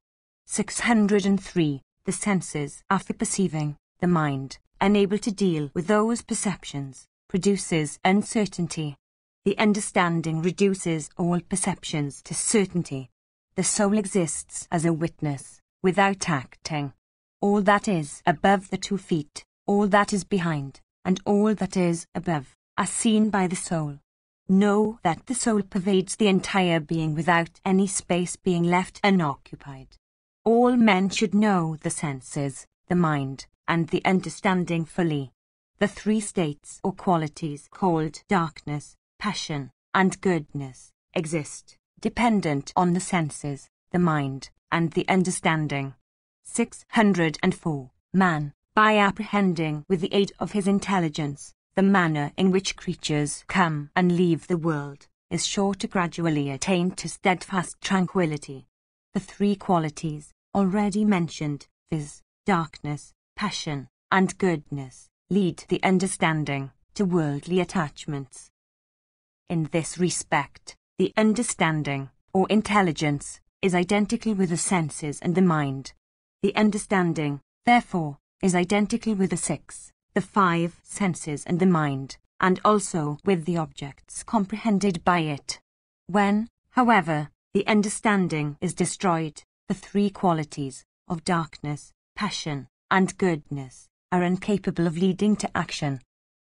603. The senses are for perceiving. The mind, unable to deal with those perceptions, produces uncertainty. The understanding reduces all perceptions to certainty. The soul exists as a witness, without acting. All that is above the 2 feet, all that is behind, and all that is above, are seen by the soul. Know that the soul pervades the entire being without any space being left unoccupied. All men should know the senses, the mind, and the understanding fully. The 3 states or qualities called darkness, passion, and goodness exist, dependent on the senses, the mind, and the understanding. 604. Man, by apprehending with the aid of his intelligence the manner in which creatures come and leave the world, is sure to gradually attain to steadfast tranquility. The 3 qualities already mentioned, viz., darkness, passion, and goodness, lead the understanding to worldly attachments. In this respect, the understanding, or intelligence, is identical with the senses and the mind. The understanding, therefore, is identical with the 6, the 5 senses and the mind, and also with the objects comprehended by it. When, however, the understanding is destroyed, the 3 qualities of darkness, passion, and goodness are incapable of leading to action.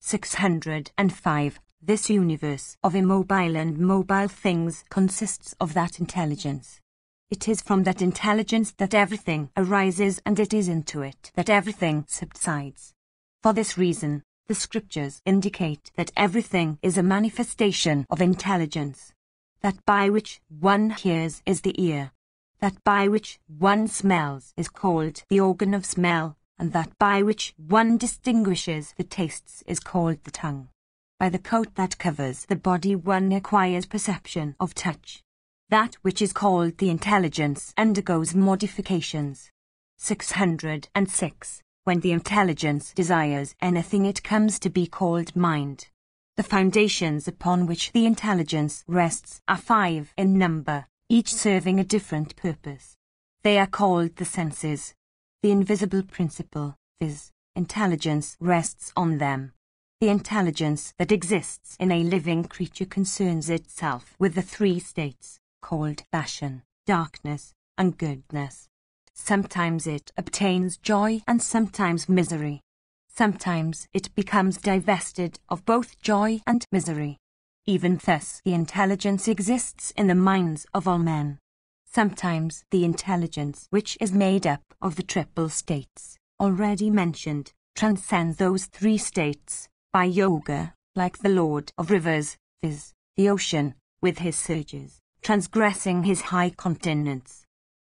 605. This universe of immobile and mobile things consists of that intelligence. It is from that intelligence that everything arises, and it is into it that everything subsides. For this reason, the scriptures indicate that everything is a manifestation of intelligence. That by which one hears is the ear. That by which one smells is called the organ of smell, and that by which one distinguishes the tastes is called the tongue. By the coat that covers the body one acquires perception of touch. That which is called the intelligence undergoes modifications. 606. When the intelligence desires anything, it comes to be called mind. The foundations upon which the intelligence rests are 5 in number, each serving a different purpose. They are called the senses. The invisible principle, viz., intelligence, rests on them. The intelligence that exists in a living creature concerns itself with the 3 states, called passion, darkness, and goodness. Sometimes it obtains joy and sometimes misery. Sometimes it becomes divested of both joy and misery. Even thus the intelligence exists in the minds of all men. Sometimes the intelligence, which is made up of the triple states, already mentioned, transcends those 3 states, by yoga, like the Lord of Rivers, viz., the ocean, with his surges, transgressing his high continents.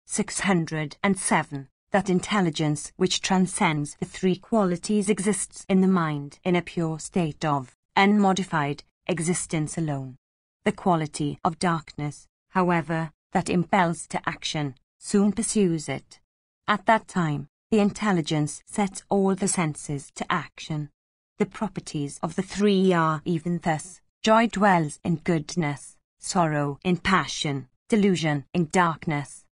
607. That intelligence which transcends the 3 qualities exists in the mind in a pure state of unmodified existence alone. The quality of darkness, however, that impels to action, soon pursues it. At that time, the intelligence sets all the senses to action. The properties of the 3 are even thus: joy dwells in goodness, sorrow in passion, delusion in darkness.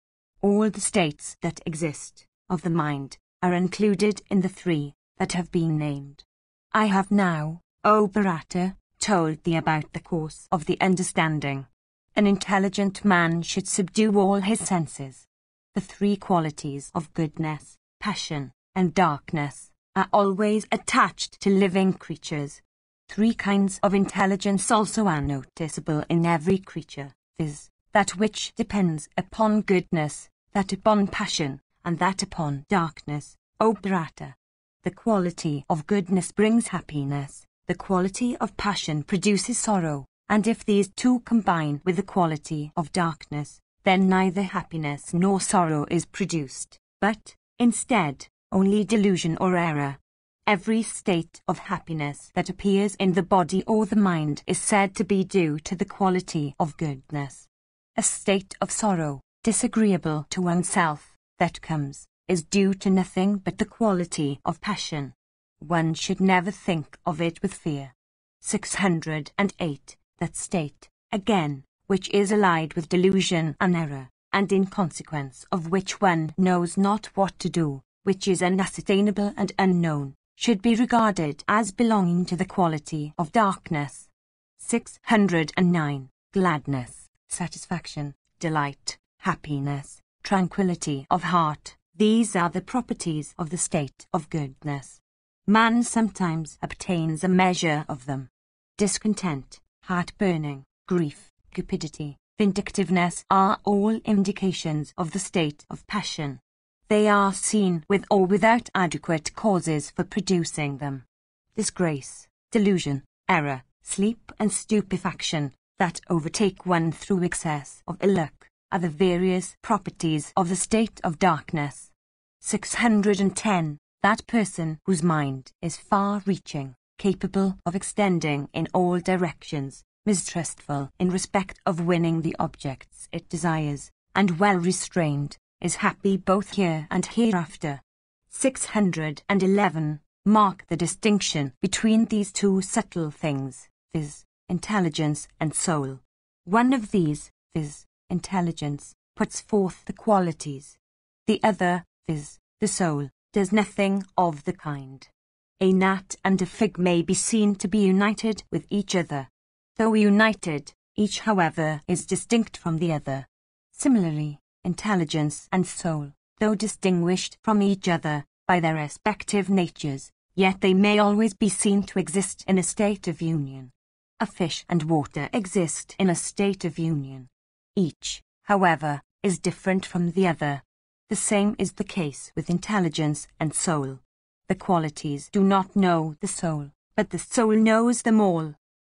All the states that exist of the mind are included in the 3 that have been named. I have now, O Bharata, told thee about the course of the understanding. An intelligent man should subdue all his senses. The 3 qualities of goodness, passion, and darkness are always attached to living creatures. 3 kinds of intelligence also are noticeable in every creature, viz., that which depends upon goodness, that upon passion, and that upon darkness, O Bharata. The quality of goodness brings happiness, the quality of passion produces sorrow, And if these two combine with the quality of darkness, then neither happiness nor sorrow is produced, but, instead, only delusion or error. Every state of happiness that appears in the body or the mind is said to be due to the quality of goodness. A state of sorrow, disagreeable to oneself, that comes, is due to nothing but the quality of passion. One should never think of it with fear. 608. That state, again, which is allied with delusion and error, and in consequence of which one knows not what to do, which is unascertainable and unknown, should be regarded as belonging to the quality of darkness. 609. Gladness, satisfaction, delight, happiness, tranquility of heart, these are the properties of the state of goodness. Man sometimes obtains a measure of them. Discontent, heart-burning, grief, cupidity, vindictiveness are all indications of the state of passion. They are seen with or without adequate causes for producing them. Disgrace, delusion, error, sleep and stupefaction that overtake one through excess of ill luck are the various properties of the state of darkness. 610. That person whose mind is far-reaching, capable of extending in all directions, mistrustful in respect of winning the objects it desires, and well-restrained, is happy both here and hereafter. 611. Mark the distinction between these two subtle things, viz., intelligence and soul. One of these, viz., intelligence, puts forth the qualities. The other, viz., the soul, does nothing of the kind. A gnat and a fig may be seen to be united with each other. Though united, each, however, is distinct from the other. Similarly, intelligence and soul, though distinguished from each other by their respective natures, yet they may always be seen to exist in a state of union. A fish and water exist in a state of union. Each, however, is different from the other. The same is the case with intelligence and soul. The qualities do not know the soul, but the soul knows them all.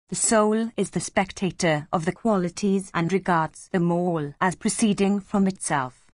The soul is the spectator of the qualities and regards them all as proceeding from itself.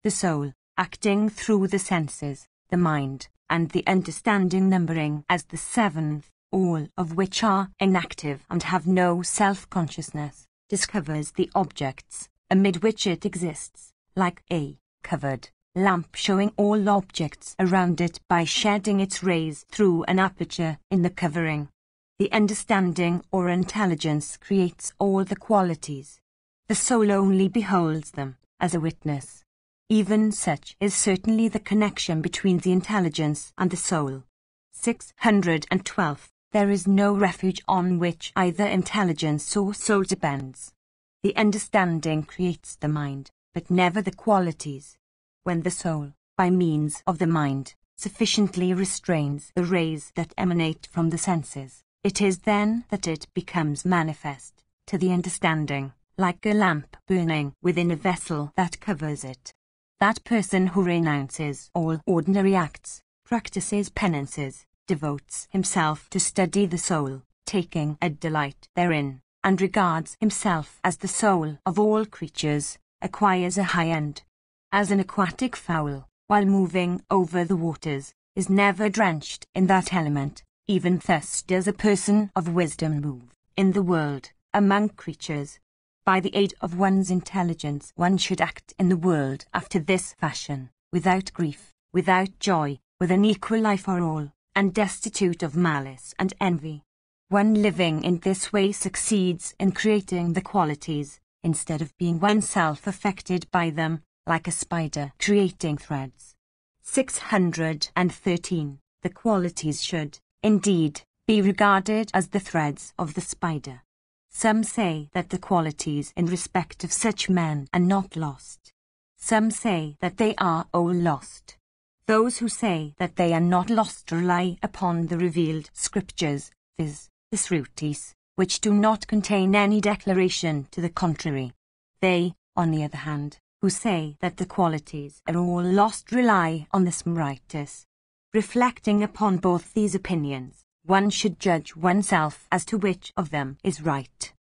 The soul, acting through the senses, the mind, and the understanding numbering as the seventh, all of which are inactive and have no self-consciousness, discovers the objects amid which it exists, like a covered lamp showing all objects around it by shedding its rays through an aperture in the covering. The understanding or intelligence creates all the qualities. The soul only beholds them as a witness. Even such is certainly the connection between the intelligence and the soul. 612. There is no refuge on which either intelligence or soul depends. The understanding creates the mind, but never the qualities. When the soul, by means of the mind, sufficiently restrains the rays that emanate from the senses, it is then that it becomes manifest to the understanding, like a lamp burning within a vessel that covers it. That person who renounces all ordinary acts, practices penances, devotes himself to study the soul, taking a delight therein, and regards himself as the soul of all creatures, acquires a high end. As an aquatic fowl, while moving over the waters, is never drenched in that element, even thus does a person of wisdom move in the world, among creatures. By the aid of one's intelligence one should act in the world after this fashion, without grief, without joy, with an equal life for all, and destitute of malice and envy. One living in this way succeeds in creating the qualities, instead of being oneself affected by them, like a spider creating threads. 613. The qualities should, indeed, be regarded as the threads of the spider. Some say that the qualities in respect of such men are not lost. Some say that they are all lost. Those who say that they are not lost rely upon the revealed scriptures, viz., the Srutis, which do not contain any declaration to the contrary. They, on the other hand, who say that the qualities are all lost rely on the Smritis. Reflecting upon both these opinions, one should judge oneself as to which of them is right.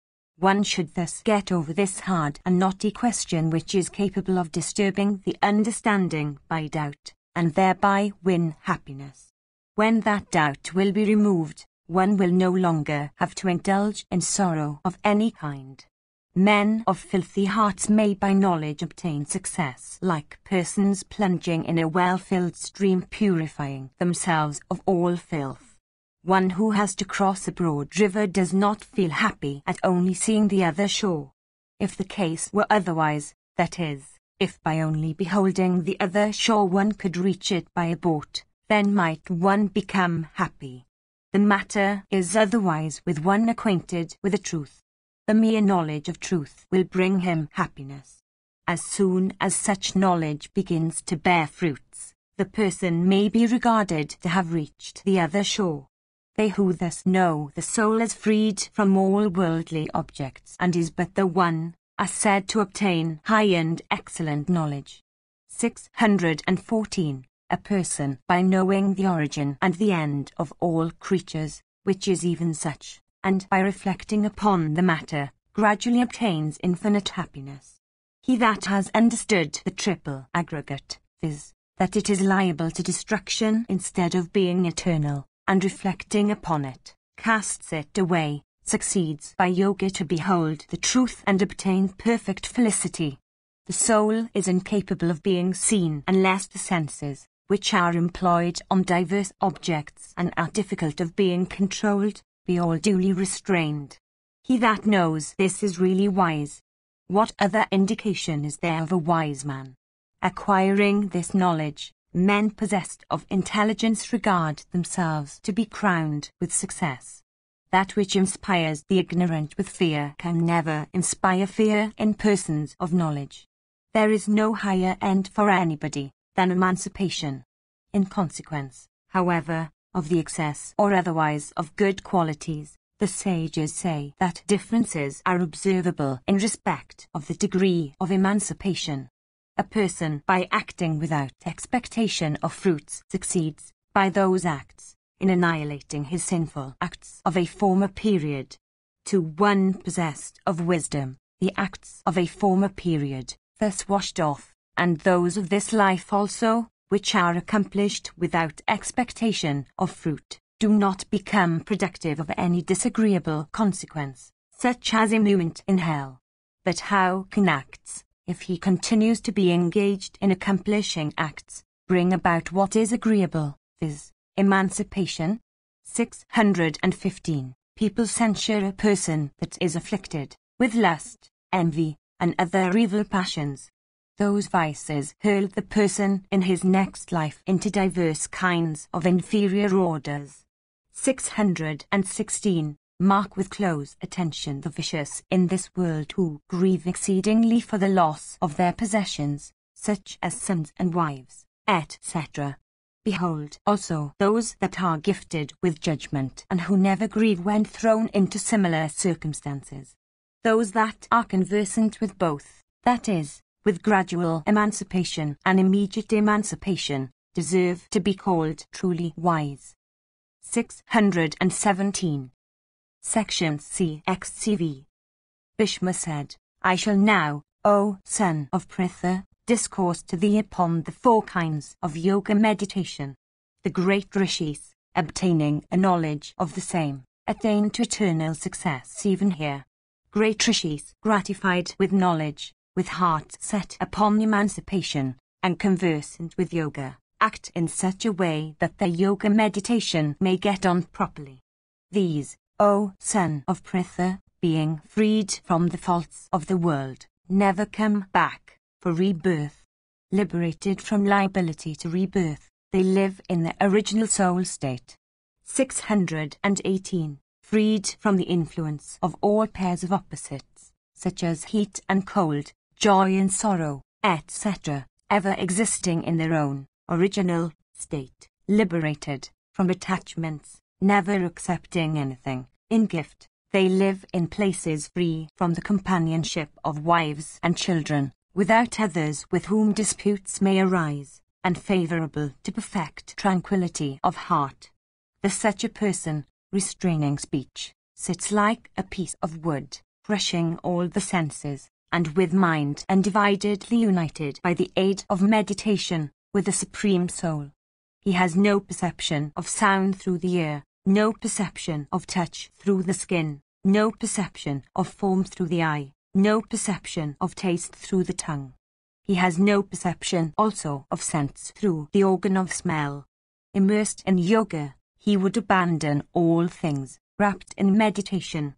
One should thus get over this hard and knotty question which is capable of disturbing the understanding by doubt, and thereby win happiness. When that doubt will be removed, one will no longer have to indulge in sorrow of any kind. Men of filthy hearts may by knowledge obtain success, like persons plunging in a well-filled stream purifying themselves of all filth. One who has to cross a broad river does not feel happy at only seeing the other shore. If the case were otherwise, that is, if by only beholding the other shore one could reach it by a boat, then might one become happy. The matter is otherwise with one acquainted with the truth. The mere knowledge of truth will bring him happiness. As soon as such knowledge begins to bear fruits, the person may be regarded to have reached the other shore. They who thus know the soul is freed from all worldly objects and is but the one, are said to obtain high and excellent knowledge. 614. A person, by knowing the origin and the end of all creatures, which is even such, and by reflecting upon the matter, gradually obtains infinite happiness. He that has understood the triple aggregate, viz., that it is liable to destruction instead of being eternal, and reflecting upon it, casts it away, succeeds by yoga to behold the truth and obtain perfect felicity. The soul is incapable of being seen unless the senses, which are employed on diverse objects and are difficult of being controlled, be all duly restrained. He that knows this is really wise. What other indication is there of a wise man? Acquiring this knowledge, men possessed of intelligence regard themselves to be crowned with success. That which inspires the ignorant with fear can never inspire fear in persons of knowledge. There is no higher end for anybody than emancipation. In consequence, however, of the excess or otherwise of good qualities, the sages say that differences are observable in respect of the degree of emancipation. A person by acting without expectation of fruits succeeds, by those acts, in annihilating his sinful acts of a former period. To one possessed of wisdom, the acts of a former period, thus washed off, and those of this life also, which are accomplished without expectation of fruit, do not become productive of any disagreeable consequence, such as immunement in hell. But how can acts, if he continues to be engaged in accomplishing acts, bring about what is agreeable, viz., emancipation? 615. People censure a person that is afflicted with lust, envy, and other evil passions. Those vices hurl the person in his next life into diverse kinds of inferior orders. 616. Mark with close attention the vicious in this world who grieve exceedingly for the loss of their possessions, such as sons and wives, etc. Behold also those that are gifted with judgment and who never grieve when thrown into similar circumstances. Those that are conversant with both, that is, with gradual emancipation and immediate emancipation, deserve to be called truly wise. 617. Section CXCV. Bhishma said, I shall now, O son of Pritha, discourse to thee upon the 4 kinds of yoga meditation. The great rishis, obtaining a knowledge of the same, attain to eternal success even here. Great rishis, gratified with knowledge, with hearts set upon emancipation, and conversant with yoga, act in such a way that their yoga meditation may get on properly. These, O son of Pritha, being freed from the faults of the world, never come back for rebirth. Liberated from liability to rebirth, they live in their original soul state. 618. Freed from the influence of all pairs of opposites, such as heat and cold, joy and sorrow, etc., ever existing in their own original state, liberated from attachments, never accepting anything in gift, they live in places free from the companionship of wives and children, without others with whom disputes may arise, and favourable to perfect tranquillity of heart. The such a person, restraining speech, sits like a piece of wood, crushing all the senses, and with mind undividedly united by the aid of meditation, with the Supreme Soul. He has no perception of sound through the ear, no perception of touch through the skin, no perception of form through the eye, no perception of taste through the tongue. He has no perception also of sense through the organ of smell. Immersed in yoga, he would abandon all things, wrapped in meditation.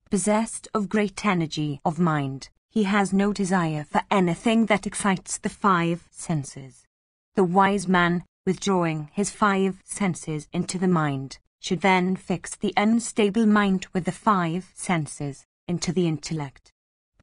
Possessed of great energy of mind, he has no desire for anything that excites the five senses. The wise man, withdrawing his five senses into the mind, should then fix the unstable mind with the five senses into the intellect.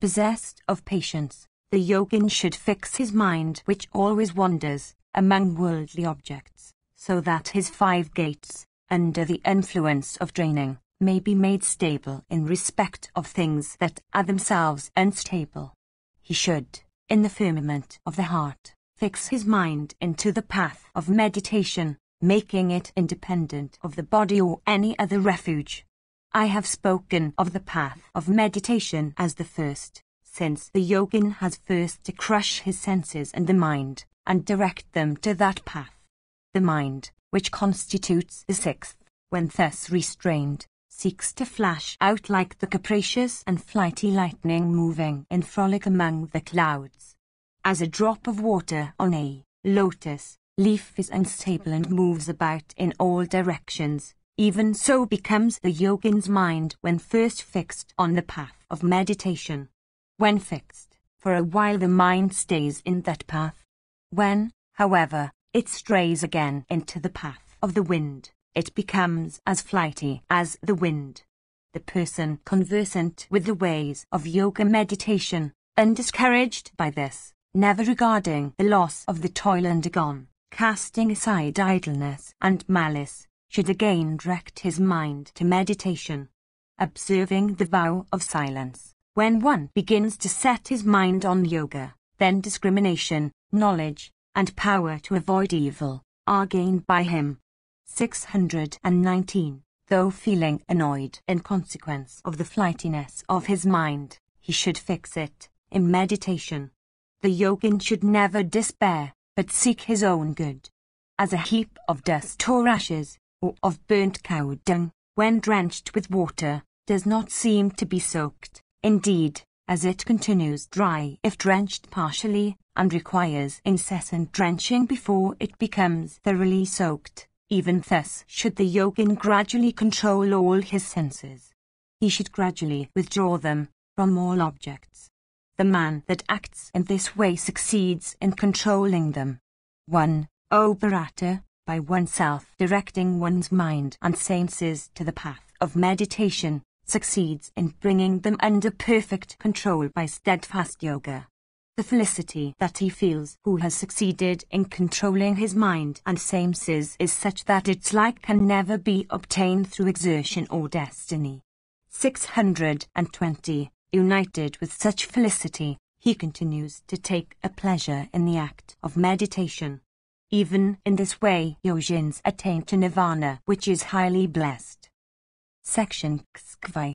Possessed of patience, the yogin should fix his mind, which always wanders, among worldly objects, so that his five gates, under the influence of training, may be made stable in respect of things that are themselves unstable. He should, in the firmament of the heart, fix his mind into the path of meditation, making it independent of the body or any other refuge. I have spoken of the path of meditation as the first, since the yogin has first to crush his senses and the mind, and direct them to that path. The mind, which constitutes the sixth, when thus restrained, seeks to flash out like the capricious and flighty lightning moving in frolic among the clouds. As a drop of water on a lotus leaf is unstable and moves about in all directions, even so becomes the yogin's mind when first fixed on the path of meditation. When fixed, for a while the mind stays in that path. When, however, it strays again into the path of the wind, it becomes as flighty as the wind. The person conversant with the ways of yoga meditation, undiscouraged by this, never regarding the loss of the toil undergone, casting aside idleness and malice, should again direct his mind to meditation, observing the vow of silence. When one begins to set his mind on yoga, then discrimination, knowledge, and power to avoid evil are gained by him. 619. Though feeling annoyed in consequence of the flightiness of his mind, he should fix it in meditation. The yogin should never despair, but seek his own good. As a heap of dust or ashes, or of burnt cow dung, when drenched with water, does not seem to be soaked, indeed, as it continues dry if drenched partially, and requires incessant drenching before it becomes thoroughly soaked, even thus should the yogin gradually control all his senses. He should gradually withdraw them from all objects. The man that acts in this way succeeds in controlling them. 1. Mahabharata, by oneself directing one's mind and senses to the path of meditation, succeeds in bringing them under perfect control by steadfast yoga. The felicity that he feels who has succeeded in controlling his mind and senses is such that its like can never be obtained through exertion or destiny. 620. United with such felicity, he continues to take a pleasure in the act of meditation. Even in this way yogins attain to nirvana, which is highly blessed. Section Kskvai.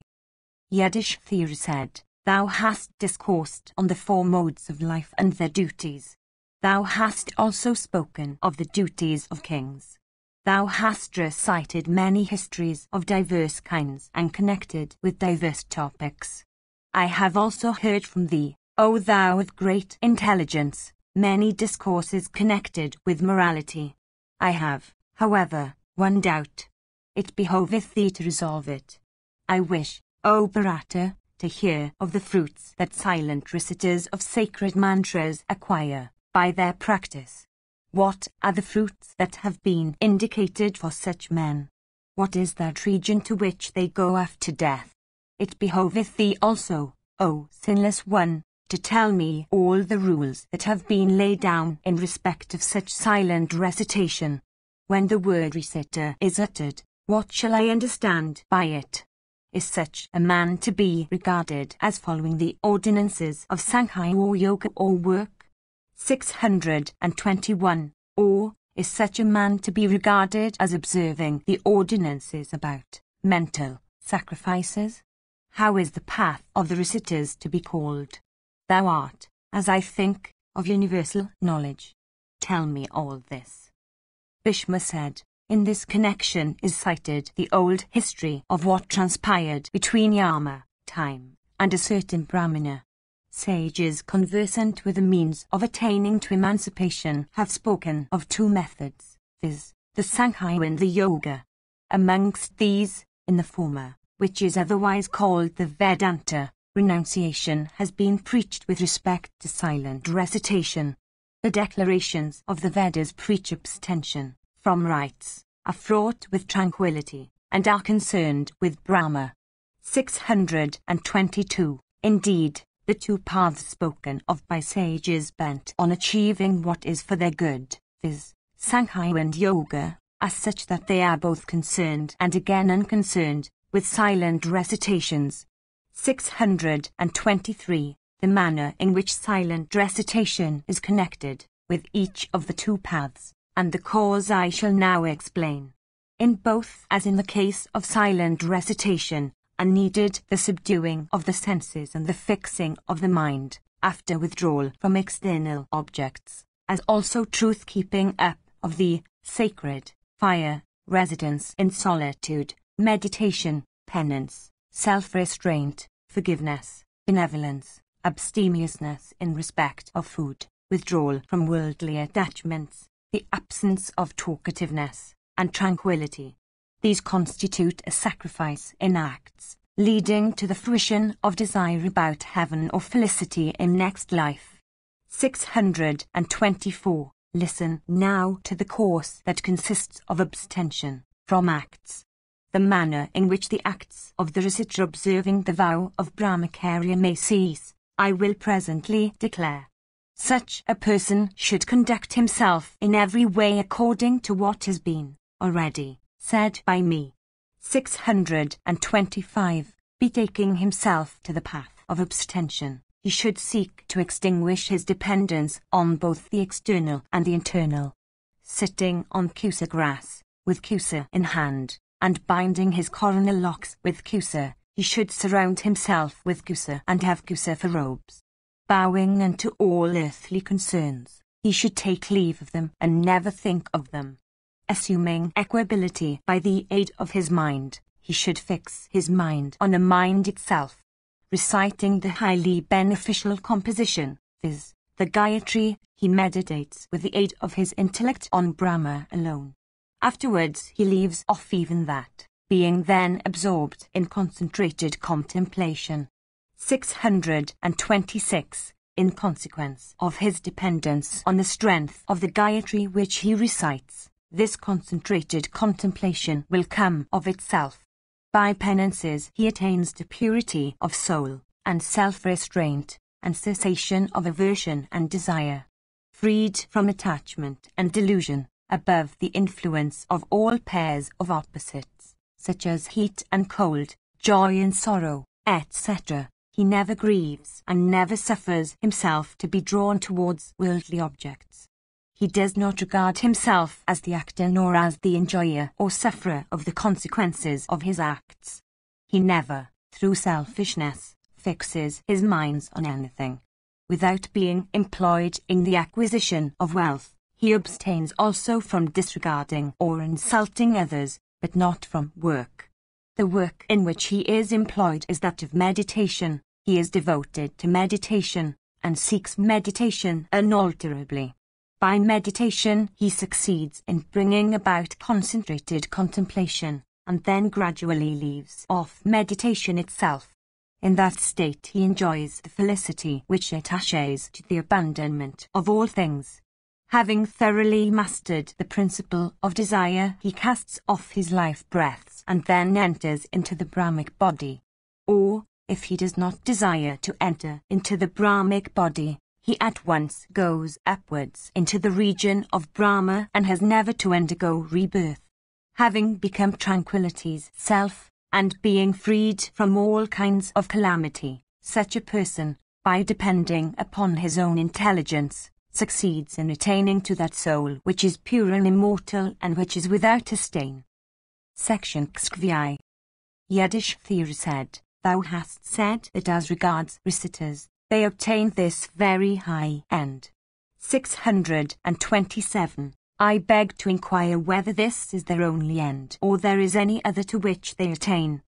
Yiddish theory said, Thou hast discoursed on the four modes of life and their duties. Thou hast also spoken of the duties of kings. Thou hast recited many histories of diverse kinds and connected with diverse topics. I have also heard from thee, O thou with great intelligence, many discourses connected with morality. I have, however, one doubt. It behoveth thee to resolve it. I wish, O Bharata, to hear of the fruits that silent reciters of sacred mantras acquire by their practice. What are the fruits that have been indicated for such men? What is that region to which they go after death? It behoveth thee also, O sinless one, to tell me all the rules that have been laid down in respect of such silent recitation. When the word reciter is uttered, what shall I understand by it? Is such a man to be regarded as following the ordinances of Sankhya or yoga or work? 621. Or, is such a man to be regarded as observing the ordinances about mental sacrifices? How is the path of the reciters to be called? Thou art, as I think, of universal knowledge. Tell me all this. Bhishma said, in this connection is cited the old history of what transpired between Yama, time, and a certain Brahmana. Sages conversant with the means of attaining to emancipation have spoken of two methods, viz., the Sankhya and the Yoga. Amongst these, in the former, which is otherwise called the Vedanta, renunciation has been preached with respect to silent recitation. The declarations of the Vedas preach abstention from rites, are fraught with tranquility, and are concerned with Brahma. 622. Indeed, the two paths spoken of by sages bent on achieving what is for their good, viz., Sankhya and Yoga, are such that they are both concerned and again unconcerned with silent recitations. 623. The manner in which silent recitation is connected with each of the two paths, and the cause I shall now explain. In both, as in the case of silent recitation, are needed the subduing of the senses and the fixing of the mind, after withdrawal from external objects, as also truth-keeping up of the sacred fire, residence in solitude, meditation, penance, self-restraint, forgiveness, benevolence, abstemiousness in respect of food, withdrawal from worldly attachments, the absence of talkativeness, and tranquility. These constitute a sacrifice in acts, leading to the fruition of desire about heaven or felicity in next life. 624. Listen now to the course that consists of abstention from acts. The manner in which the acts of the reciter observing the vow of Brahmacharya may cease, I will presently declare. Such a person should conduct himself in every way according to what has been already said by me. 625. Betaking himself to the path of abstention, he should seek to extinguish his dependence on both the external and the internal. Sitting on kusa grass, with kusa in hand, and binding his coronal locks with kusa, he should surround himself with kusa and have kusa for robes. Bowing unto all earthly concerns, he should take leave of them and never think of them. Assuming equability by the aid of his mind, he should fix his mind on the mind itself. Reciting the highly beneficial composition, viz., the Gayatri, he meditates with the aid of his intellect on Brahma alone. Afterwards he leaves off even that, being then absorbed in concentrated contemplation. 626. In consequence of his dependence on the strength of the Gayatri which he recites, this concentrated contemplation will come of itself. By penances he attains to purity of soul, and self-restraint, and cessation of aversion and desire. Freed from attachment and delusion, above the influence of all pairs of opposites, such as heat and cold, joy and sorrow, etc., he never grieves and never suffers himself to be drawn towards worldly objects. He does not regard himself as the actor nor as the enjoyer or sufferer of the consequences of his acts. He never, through selfishness, fixes his mind on anything. Without being employed in the acquisition of wealth, he abstains also from disregarding or insulting others, but not from work. The work in which he is employed is that of meditation. He is devoted to meditation, and seeks meditation unalterably. By meditation he succeeds in bringing about concentrated contemplation, and then gradually leaves off meditation itself. In that state he enjoys the felicity which attaches to the abandonment of all things. Having thoroughly mastered the principle of desire, he casts off his life breaths and then enters into the Brahmic body. Or, if he does not desire to enter into the Brahmic body, he at once goes upwards into the region of Brahma and has never to undergo rebirth. Having become tranquillity's self, and being freed from all kinds of calamity, such a person, by depending upon his own intelligence, succeeds in attaining to that soul which is pure and immortal and which is without a stain. Section Xkvi. Yudhishthira said, Thou hast said that as regards reciters, they obtain this very high end. 627. I beg to inquire whether this is their only end, or there is any other to which they attain.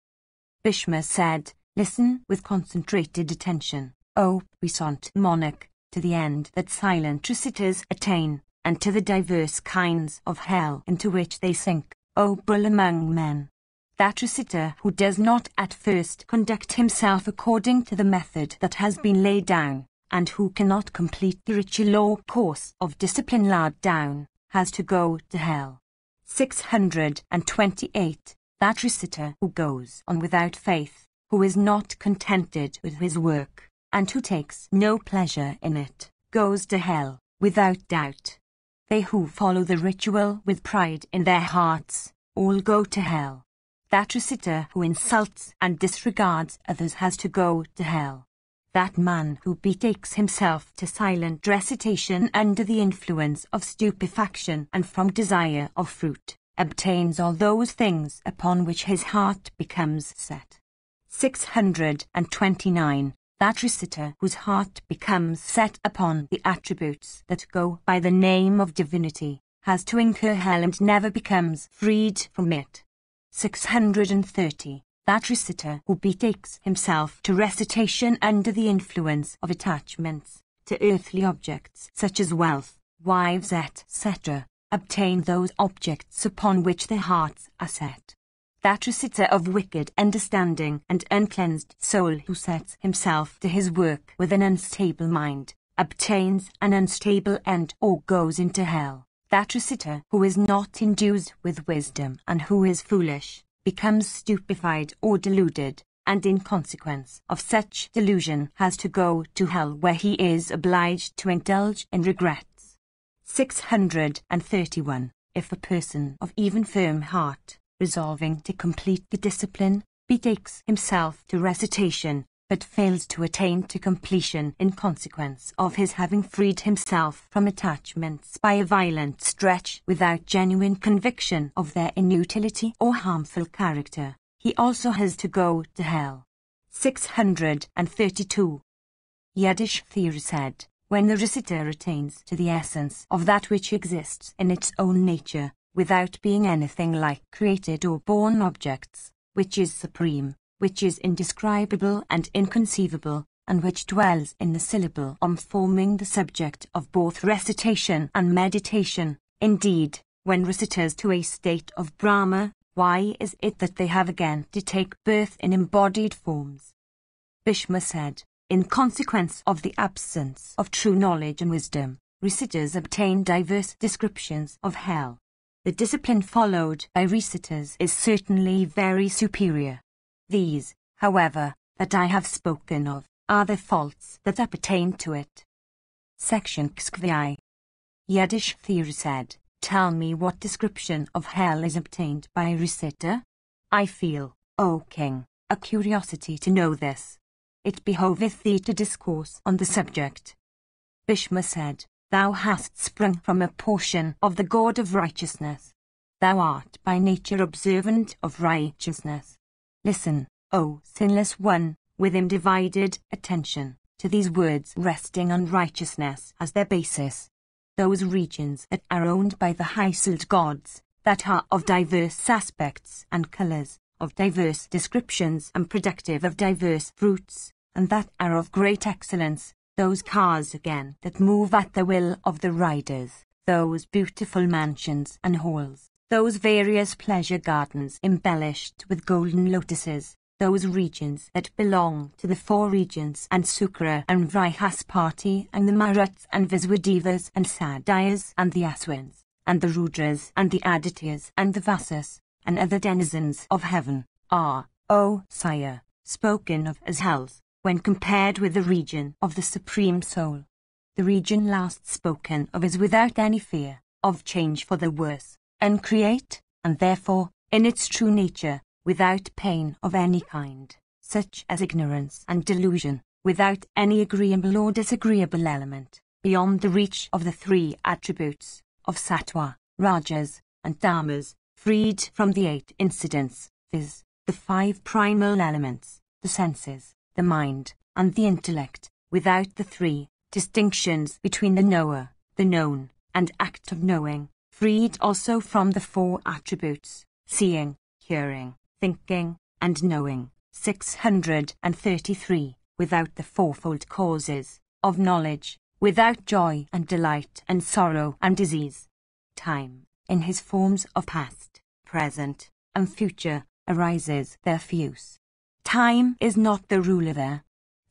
Bhishma said, Listen with concentrated attention, O puissant monarch, to the end that silent reciters attain, and to the diverse kinds of hell into which they sink, O bull among men. That reciter who does not at first conduct himself according to the method that has been laid down, and who cannot complete the ritual or course of discipline laid down, has to go to hell. 628. That reciter who goes on without faith, who is not contented with his work, and who takes no pleasure in it, goes to hell, without doubt. They who follow the ritual with pride in their hearts, all go to hell. That reciter who insults and disregards others has to go to hell. That man who betakes himself to silent recitation under the influence of stupefaction and from desire of fruit, obtains all those things upon which his heart becomes set. 629. That reciter whose heart becomes set upon the attributes that go by the name of divinity, has to incur hell and never becomes freed from it. 630. That reciter who betakes himself to recitation under the influence of attachments to earthly objects such as wealth, wives, etc., obtain those objects upon which their hearts are set. That reciter of wicked understanding and uncleansed soul who sets himself to his work with an unstable mind, obtains an unstable end or goes into hell. That reciter who is not endued with wisdom and who is foolish, becomes stupefied or deluded, and in consequence of such delusion has to go to hell where he is obliged to indulge in regrets. 631. If a person of even firm heart, resolving to complete the discipline, betakes himself to recitation, but fails to attain to completion in consequence of his having freed himself from attachments by a violent stretch without genuine conviction of their inutility or harmful character, he also has to go to hell. 632. Yudhishthira said, when the reciter attains to the essence of that which exists in its own nature, without being anything like created or born objects, which is supreme, which is indescribable and inconceivable, and which dwells in the syllable forming the subject of both recitation and meditation. Indeed, when reciters to a state of Brahma, why is it that they have again to take birth in embodied forms? Bhishma said, in consequence of the absence of true knowledge and wisdom, reciters obtain diverse descriptions of hell. The discipline followed by reciters is certainly very superior. These, however, that I have spoken of, are the faults that appertain to it. Section XVI. Yudhishthira said, tell me what description of hell is obtained by a reciter? I feel, O king, a curiosity to know this. It behoveth thee to discourse on the subject. Bhishma said, thou hast sprung from a portion of the God of righteousness. Thou art by nature observant of righteousness. Listen, O sinless one, with undivided attention, to these words resting on righteousness as their basis. Those regions that are owned by the high-souled gods, that are of diverse aspects and colours, of diverse descriptions and productive of diverse fruits, and that are of great excellence, those cars again that move at the will of the riders, those beautiful mansions and halls, those various pleasure gardens embellished with golden lotuses, those regions that belong to the four regions and Sukra and Vrihaspati and the Maruts and Viswadevas and Sadyas and the Aswins, and the Rudras and the Adityas and the Vasas, and other denizens of heaven, are, O sire, spoken of as hells, when compared with the region of the Supreme Soul. The region last spoken of is without any fear of change for the worse, uncreate, and therefore, in its true nature, without pain of any kind, such as ignorance and delusion, without any agreeable or disagreeable element, beyond the reach of the three attributes of Sattva, Rajas, and Tamas, freed from the 8 incidents, viz., the 5 primal elements, the senses, the mind, and the intellect, without the three distinctions between the knower, the known, and act of knowing, freed also from the four attributes, seeing, hearing, thinking, and knowing. 633, without the fourfold causes of knowledge, without joy and delight and sorrow and disease. Time, in his forms of past, present, and future, arises there for use. Time is not the ruler there.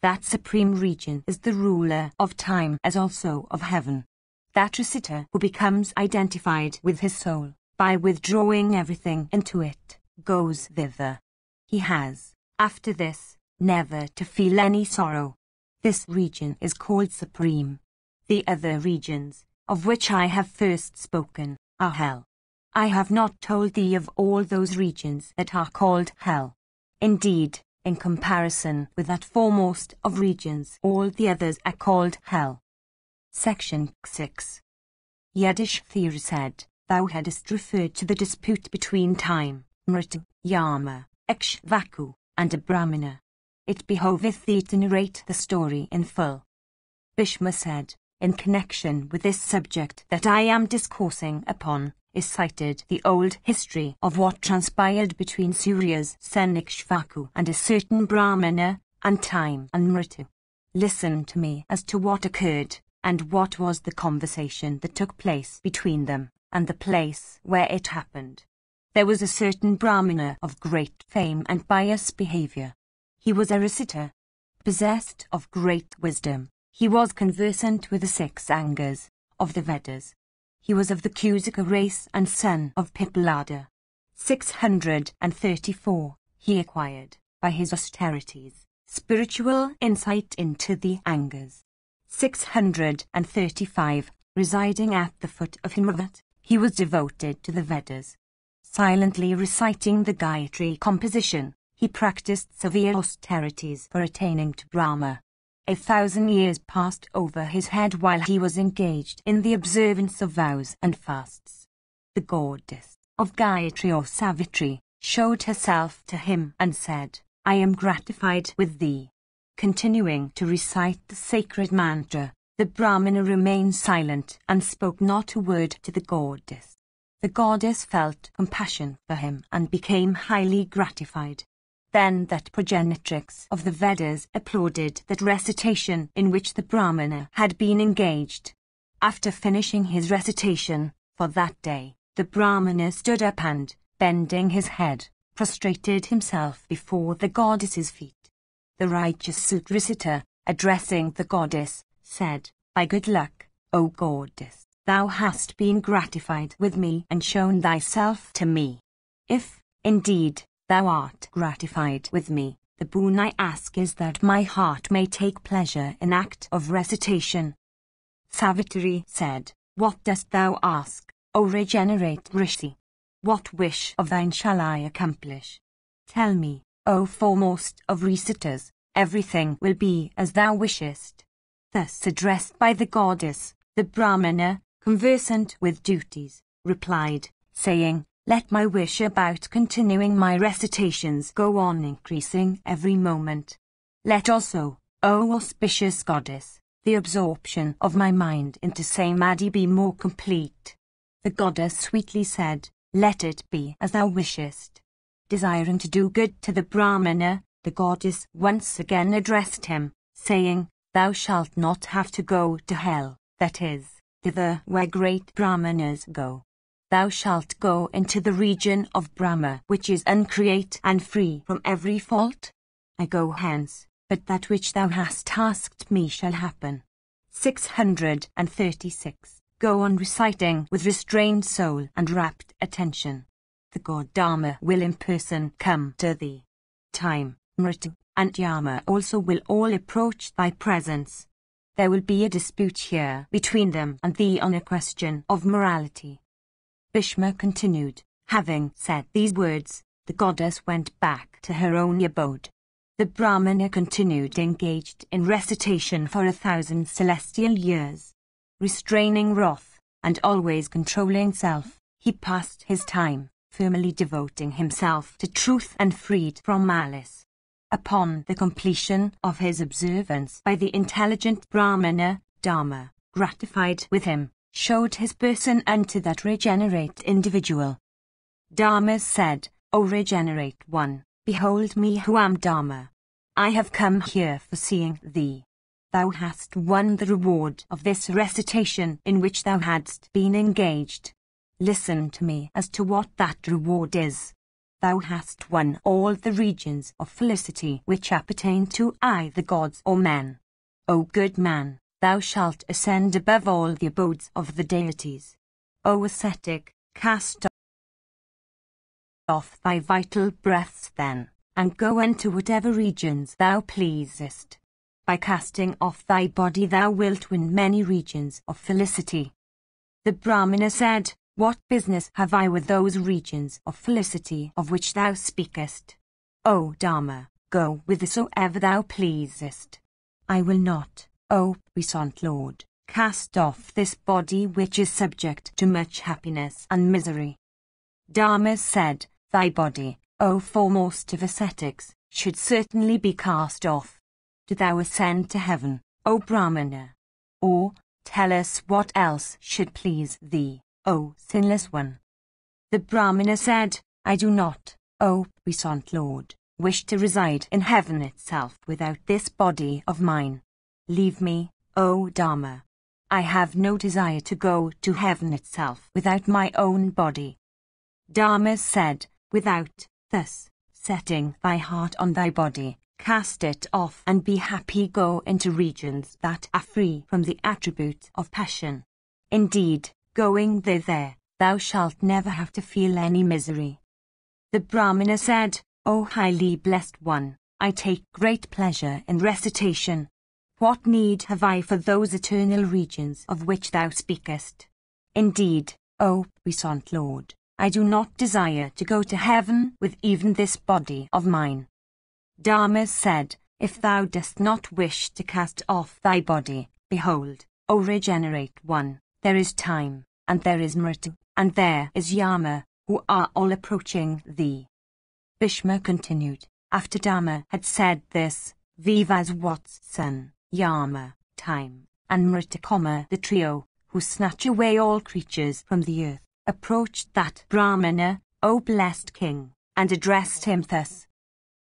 That supreme region is the ruler of time as also of heaven. That reciter who becomes identified with his soul, by withdrawing everything into it, goes thither. He has, after this, never to feel any sorrow. This region is called supreme. The other regions, of which I have first spoken, are hell. I have not told thee of all those regions that are called hell. Indeed, in comparison with that foremost of regions, all the others are called hell. Section 6. Yudhishthira said, Thou hadst referred to the dispute between time, Mritu, Yama, Ikshvaku, and a Brahmana. It behoveth thee to narrate the story in full. Bhishma said, In connection with this subject that I am discoursing upon, is cited the old history of what transpired between Surya's son Ikshvaku and a certain Brahmana, and time and Mritu. Listen to me as to what occurred, and what was the conversation that took place between them, and the place where it happened. There was a certain Brahmana of great fame and pious behavior. He was a reciter, possessed of great wisdom. He was conversant with the 6 Angas of the Vedas. He was of the Kusika race and son of Pippalada. 634. He acquired, by his austerities, spiritual insight into the Angas. 635. Residing at the foot of Himavat, he was devoted to the Vedas. Silently reciting the Gayatri composition, he practiced severe austerities for attaining to Brahma. 1,000 years passed over his head while he was engaged in the observance of vows and fasts. The goddess of Gayatri or Savitri showed herself to him and said, I am gratified with thee. Continuing to recite the sacred mantra, the Brahmana remained silent and spoke not a word to the goddess. The goddess felt compassion for him and became highly gratified. Then that progenitrix of the Vedas applauded that recitation in which the Brahmana had been engaged. After finishing his recitation, for that day, the Brahmana stood up and, bending his head, prostrated himself before the goddess's feet. The righteous suit reciter, addressing the goddess, said, By good luck, O goddess, thou hast been gratified with me and shown thyself to me. If, indeed, thou art gratified with me, the boon I ask is that my heart may take pleasure in act of recitation. Savitri said, What dost thou ask, O regenerate Rishi? What wish of thine shall I accomplish? Tell me, O foremost of reciters, everything will be as thou wishest. Thus addressed by the goddess, the Brahmana, conversant with duties, replied, saying, Let my wish about continuing my recitations go on increasing every moment. Let also, O auspicious goddess, the absorption of my mind into samadhi be more complete. The goddess sweetly said, Let it be as thou wishest. Desiring to do good to the Brahmana, the goddess once again addressed him, saying, Thou shalt not have to go to hell, that is, thither where great Brahmanas go. Thou shalt go into the region of Brahma, which is uncreate and free from every fault. I go hence, but that which thou hast asked me shall happen. 636. Go on reciting with restrained soul and rapt attention. The god Dharma will in person come to thee. Time, Mritu, and Yama also will all approach thy presence. There will be a dispute here between them and thee on a question of morality. Bhishma continued, having said these words, the goddess went back to her own abode. The Brahmana continued engaged in recitation for 1,000 celestial years. Restraining wrath, and always controlling self, he passed his time, firmly devoting himself to truth and freed from malice. Upon the completion of his observance by the intelligent Brahmana, Dharma, gratified with him, showed his person unto that regenerate individual. Dharma said, O regenerate one, behold me who am Dharma. I have come here for seeing thee. Thou hast won the reward of this recitation in which thou hadst been engaged. Listen to me as to what that reward is. Thou hast won all the regions of felicity which appertain to either gods or men. O good man, thou shalt ascend above all the abodes of the deities. O ascetic, cast off thy vital breaths then, and go into whatever regions thou pleasest. By casting off thy body thou wilt win many regions of felicity. The Brahmana said, What business have I with those regions of felicity of which thou speakest? O Dharma, go whithersoever thou pleasest. I will not, O puissant Lord, cast off this body which is subject to much happiness and misery. Dharma said, Thy body, O foremost of ascetics, should certainly be cast off. Do thou ascend to heaven, O Brahmana? Or, tell us what else should please thee, O sinless one. The Brahmana said, I do not, O puissant Lord, wish to reside in heaven itself without this body of mine. Leave me, O Dharma. I have no desire to go to heaven itself without my own body. Dharma said, Without, thus, setting thy heart on thy body, cast it off and be happy. Go into regions that are free from the attribute of passion. Indeed, going thither, thou shalt never have to feel any misery. The Brahmana said, O highly blessed one, I take great pleasure in recitation. What need have I for those eternal regions of which thou speakest? Indeed, O puissant Lord, I do not desire to go to heaven with even this body of mine. Dharma said, If thou dost not wish to cast off thy body, behold, O regenerate one, there is time, and there is Mritu, and there is Yama, who are all approaching thee. Bhishma continued, after Dharma had said this, Vivaswat's son, Yama, time, and Mritakoma, the trio, who snatch away all creatures from the earth, approached that Brahmana, O blessed king, and addressed him thus.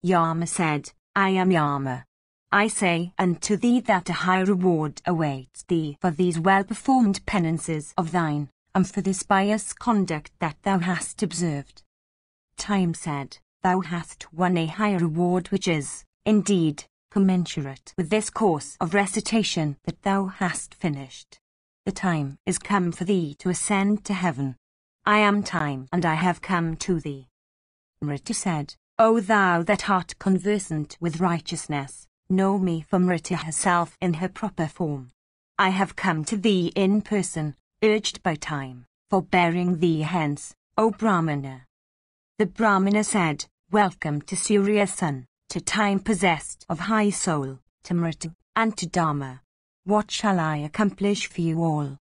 Yama said, I am Yama. I say unto thee that a high reward awaits thee for these well-performed penances of thine, and for this pious conduct that thou hast observed. Time said, Thou hast won a high reward which is, indeed, commensurate with this course of recitation that thou hast finished. The time is come for thee to ascend to heaven. I am Time, and I have come to thee. Mritu said, O thou that art conversant with righteousness, know me for Mritu herself in her proper form. I have come to thee in person, urged by Time, for bearing thee hence, O Brahmana. The Brahmana said, Welcome to Surya Sun, to Time possessed of high soul, to Mritu, and to Dharma. What shall I accomplish for you all?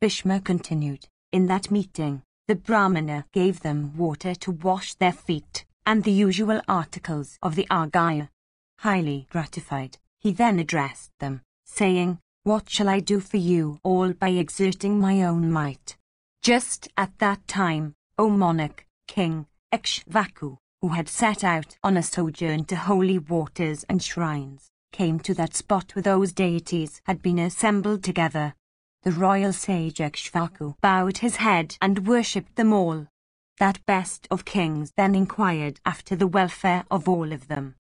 Bhishma continued, In that meeting, the Brahmana gave them water to wash their feet, and the usual articles of the Arghya. Highly gratified, he then addressed them, saying, What shall I do for you all by exerting my own might? Just at that time, O monarch, king, Ikshvaku, who had set out on a sojourn to holy waters and shrines, came to that spot where those deities had been assembled together. The royal sage Ikshvaku bowed his head and worshipped them all. That best of kings then inquired after the welfare of all of them.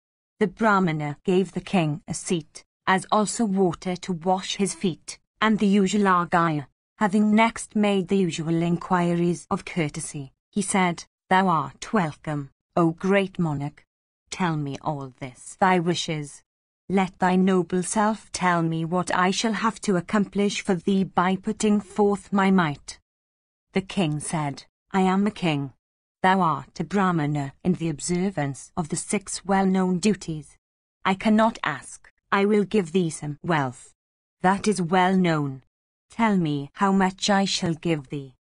The Brahmana gave the king a seat, as also water to wash his feet, and the usual Arghya. Having next made the usual inquiries of courtesy, he said, Thou art welcome, O great monarch. Tell me all this thy wishes. Let thy noble self tell me what I shall have to accomplish for thee by putting forth my might. The king said, I am a king. Thou art a Brahmana in the observance of the 6 well-known duties. I cannot ask, I will give thee some wealth. That is well known. Tell me how much I shall give thee.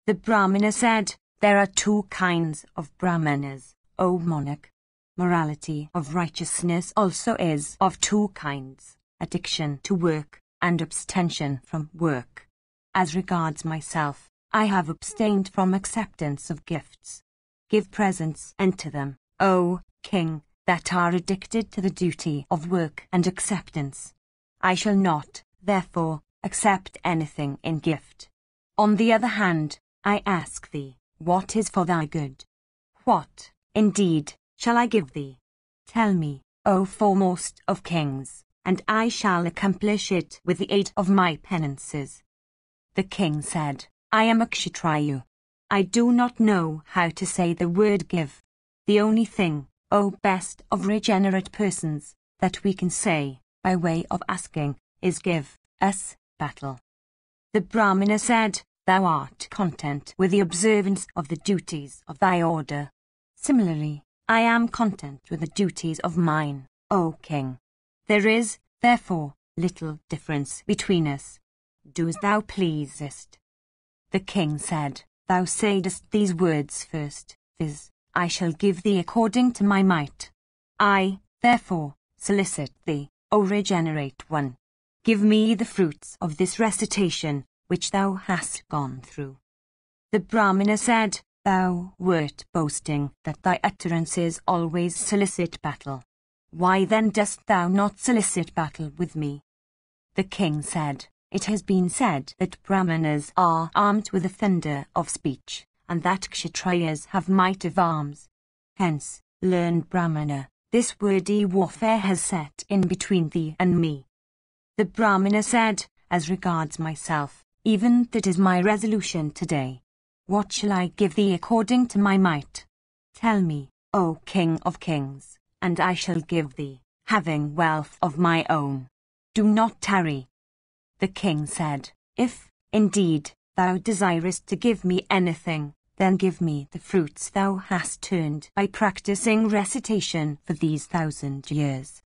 The Brahmana said, There are 2 kinds of Brahmanas, O monarch. Morality of righteousness also is of two kinds, addiction to work and abstention from work. As regards myself, I have abstained from acceptance of gifts. Give presents unto them, O King, that are addicted to the duty of work and acceptance. I shall not, therefore, accept anything in gift. On the other hand, I ask thee, what is for thy good? What, indeed, shall I give thee? Tell me, O foremost of kings, and I shall accomplish it with the aid of my penances. The king said, I am a Kshatriya. I do not know how to say the word give. The only thing, O best of regenerate persons, that we can say, by way of asking, is give us battle. The Brahmana said, Thou art content with the observance of the duties of thy order. Similarly, I am content with the duties of mine, O king. There is, therefore, little difference between us. Do as thou pleasest. The king said, Thou saidst these words first, viz., I shall give thee according to my might. I, therefore, solicit thee, O regenerate one. Give me the fruits of this recitation which thou hast gone through. The Brahmana said, Thou wert boasting that thy utterances always solicit battle. Why then dost thou not solicit battle with me? The king said, It has been said that Brahmanas are armed with the thunder of speech, and that Kshatriyas have might of arms. Hence, learned Brahmana, this wordy warfare has set in between thee and me. The Brahmana said, As regards myself, even that is my resolution today. What shall I give thee according to my might? Tell me, O King of Kings, and I shall give thee, having wealth of my own. Do not tarry. The king said, If, indeed, thou desirest to give me anything, then give me the fruits thou hast turned by practicing recitation for these 1,000 years.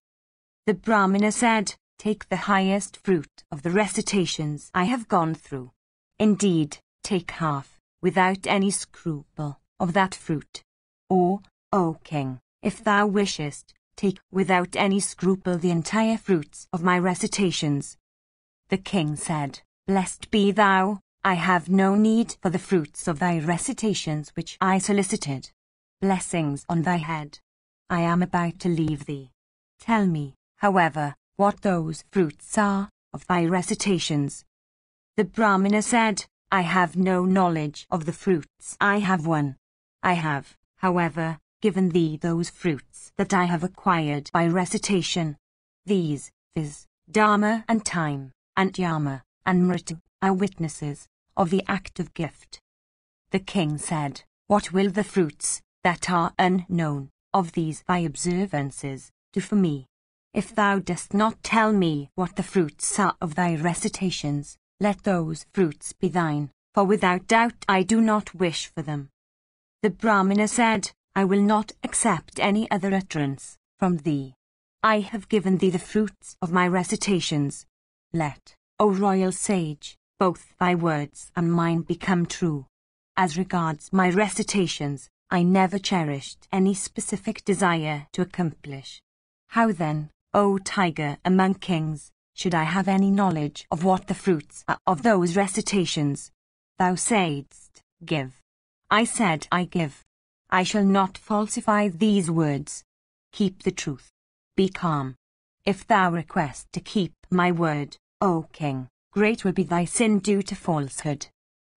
The Brahmana said, Take the highest fruit of the recitations I have gone through. Indeed, take half, without any scruple, of that fruit. Or, O king, if thou wishest, take without any scruple the entire fruits of my recitations. The king said, Blessed be thou, I have no need for the fruits of thy recitations which I solicited. Blessings on thy head. I am about to leave thee. Tell me, however, what those fruits are of thy recitations. The Brahmana said, I have no knowledge of the fruits I have won. I have, however, given thee those fruits that I have acquired by recitation. These, viz., Dharma and time, and Yama, and Mritu, are witnesses of the act of gift. The king said, What will the fruits, that are unknown, of these thy observances, do for me? If thou dost not tell me what the fruits are of thy recitations, let those fruits be thine, for without doubt I do not wish for them. The Brahmana said, I will not accept any other utterance from thee. I have given thee the fruits of my recitations. Let, O royal sage, both thy words and mine become true. As regards my recitations, I never cherished any specific desire to accomplish. How then, O tiger among kings, should I have any knowledge of what the fruits are of those recitations? Thou saidst, Give. I said, I give. I shall not falsify these words. Keep the truth. Be calm. If thou request to keep my word, O king, great will be thy sin due to falsehood.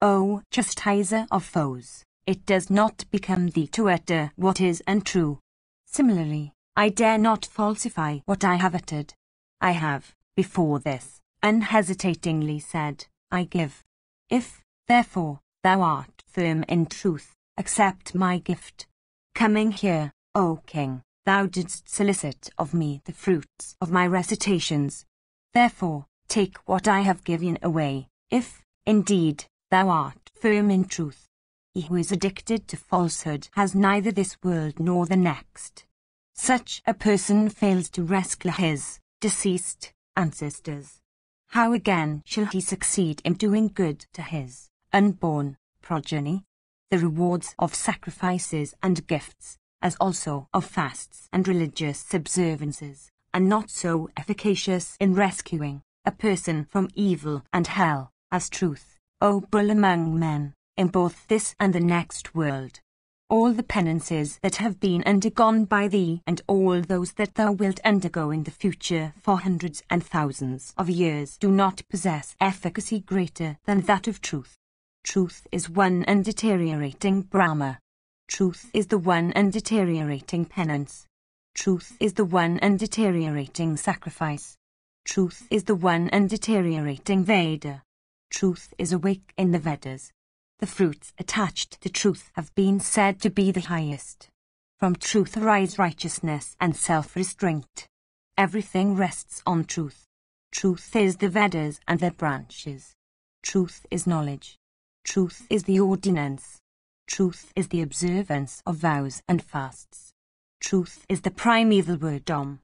O chastiser of foes, it does not become thee to utter what is untrue. Similarly, I dare not falsify what I have uttered. I have, before this, unhesitatingly said, I give. If, therefore, thou art firm in truth, accept my gift. Coming here, O king, thou didst solicit of me the fruits of my recitations. Therefore, take what I have given away, if, indeed, thou art firm in truth. He who is addicted to falsehood has neither this world nor the next. Such a person fails to rescue his deceased ancestors. How again shall he succeed in doing good to his unborn progeny? The rewards of sacrifices and gifts as also of fasts and religious observances, are not so efficacious in rescuing a person from evil and hell as truth, O bull among men, in both this and the next world. All the penances that have been undergone by thee and all those that thou wilt undergo in the future for hundreds and thousands of years do not possess efficacy greater than that of truth. Truth is one undeteriorating Brahma. Truth is the one undeteriorating penance. Truth is the one undeteriorating sacrifice. Truth is the one undeteriorating Veda. Truth is awake in the Vedas. The fruits attached to truth have been said to be the highest. From truth arise righteousness and self-restraint. Everything rests on truth. Truth is the Vedas and their branches. Truth is knowledge. Truth is the ordinance. Truth is the observance of vows and fasts. Truth is the primeval word Om.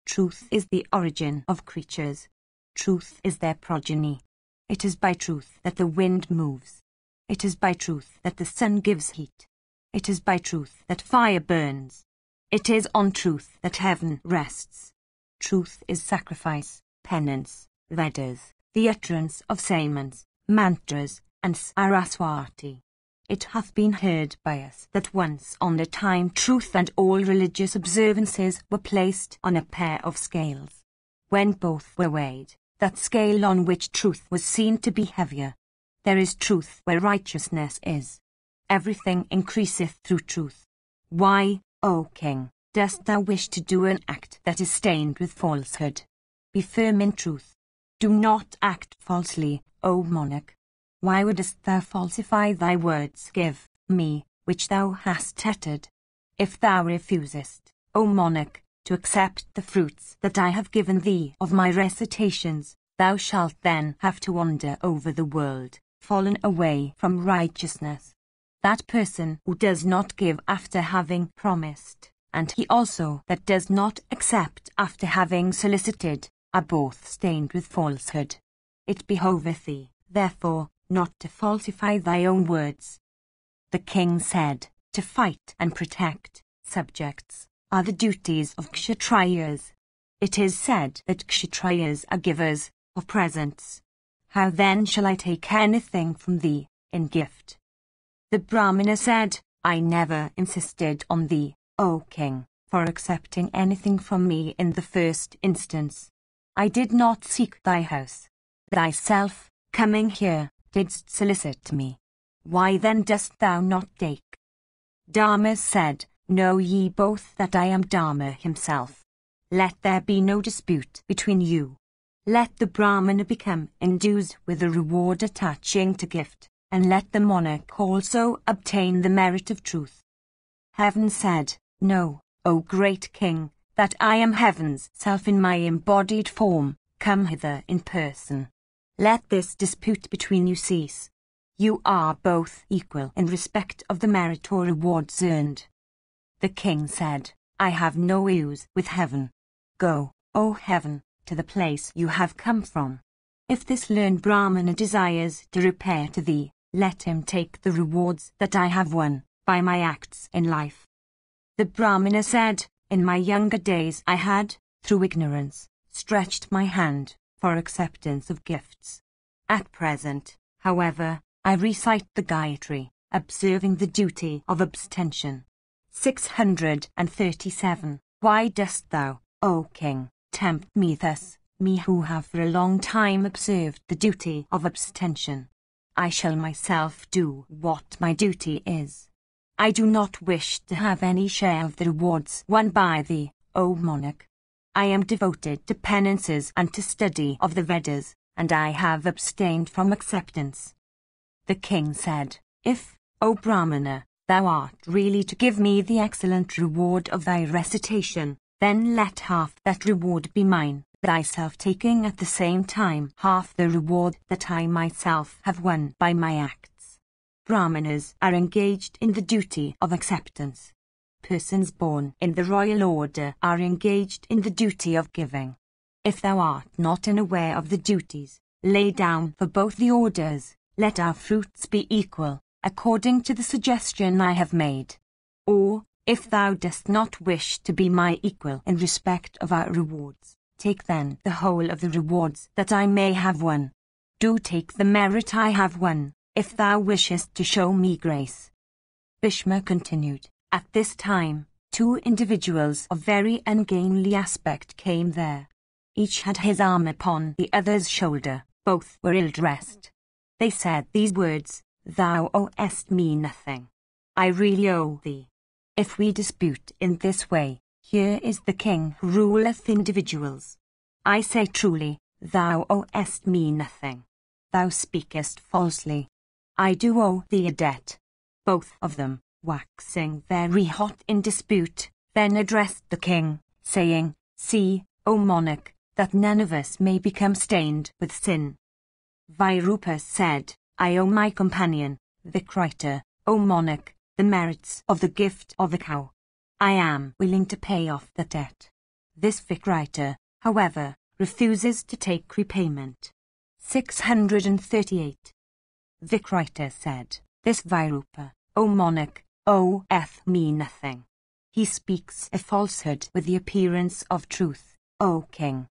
Truth is the origin of creatures. Truth is their progeny. It is by truth that the wind moves. It is by truth that the sun gives heat. It is by truth that fire burns. It is on truth that heaven rests. Truth is sacrifice, penance, Vedas, the utterance of sermons, mantras, and Saraswati. It hath been heard by us that once on a time truth and all religious observances were placed on a pair of scales. When both were weighed, that scale on which truth was seen to be heavier. There is truth where righteousness is. Everything increaseth through truth. Why, O king, dost thou wish to do an act that is stained with falsehood? Be firm in truth. Do not act falsely, O monarch. Why wouldst thou falsify thy words? Give me, which thou hast uttered. If thou refusest, O monarch, to accept the fruits that I have given thee of my recitations, thou shalt then have to wander over the world, fallen away from righteousness. That person who does not give after having promised, and he also that does not accept after having solicited, are both stained with falsehood. It behoveth thee, therefore, not to falsify thy own words. The king said, to fight and protect subjects are the duties of Kshatriyas. It is said that Kshatriyas are givers of presents. How then shall I take anything from thee in gift? The Brahmana said, I never insisted on thee, O king, for accepting anything from me in the first instance. I did not seek thy house. Thyself, coming here, didst solicit me. Why then dost thou not take? Dharma said, Know ye both that I am Dharma himself. Let there be no dispute between you. Let the Brahmana become endued with the reward attaching to gift, and let the monarch also obtain the merit of truth. Heaven said, Know, O great king, that I am heaven's self in my embodied form, come hither in person. Let this dispute between you cease. You are both equal in respect of the merit or rewards earned. The king said, I have no use with heaven. Go, O heaven, to the place you have come from. If this learned Brahmana desires to repair to thee, let him take the rewards that I have won by my acts in life. The Brahmana said, In my younger days I had, through ignorance, stretched my hand for acceptance of gifts. At present, however, I recite the Gayatri, observing the duty of abstention. 637. Why dost thou, O king, tempt me thus, me who have for a long time observed the duty of abstention? I shall myself do what my duty is. I do not wish to have any share of the rewards won by thee, O monarch. I am devoted to penances and to study of the Vedas, and I have abstained from acceptance. The king said, If, O Brahmana, thou art really to give me the excellent reward of thy recitation, then let half that reward be mine, thyself taking at the same time half the reward that I myself have won by my acts. Brahmanas are engaged in the duty of acceptance. Persons born in the royal order are engaged in the duty of giving. If thou art not unaware of the duties, lay down for both the orders, let our fruits be equal, according to the suggestion I have made. Or, If thou dost not wish to be my equal in respect of our rewards, take then the whole of the rewards that I may have won. Do take the merit I have won, if thou wishest to show me grace. Bhishma continued, At this time, 2 individuals of very ungainly aspect came there. Each had his arm upon the other's shoulder, both were ill-dressed. They said these words, Thou owest me nothing. I really owe thee. If we dispute in this way, here is the king who ruleth individuals. I say truly, thou owest me nothing. Thou speakest falsely. I do owe thee a debt. Both of them, waxing very hot in dispute, then addressed the king, saying, See, O monarch, that none of us may become stained with sin. Vairupa said, I owe my companion, Vikrita, O monarch, the merits of the gift of a cow. I am willing to pay off the debt. This Vikrita, however, refuses to take repayment. 638. Vikrita said, This Vairupa, O monarch, oweth me nothing. He speaks a falsehood with the appearance of truth, O king.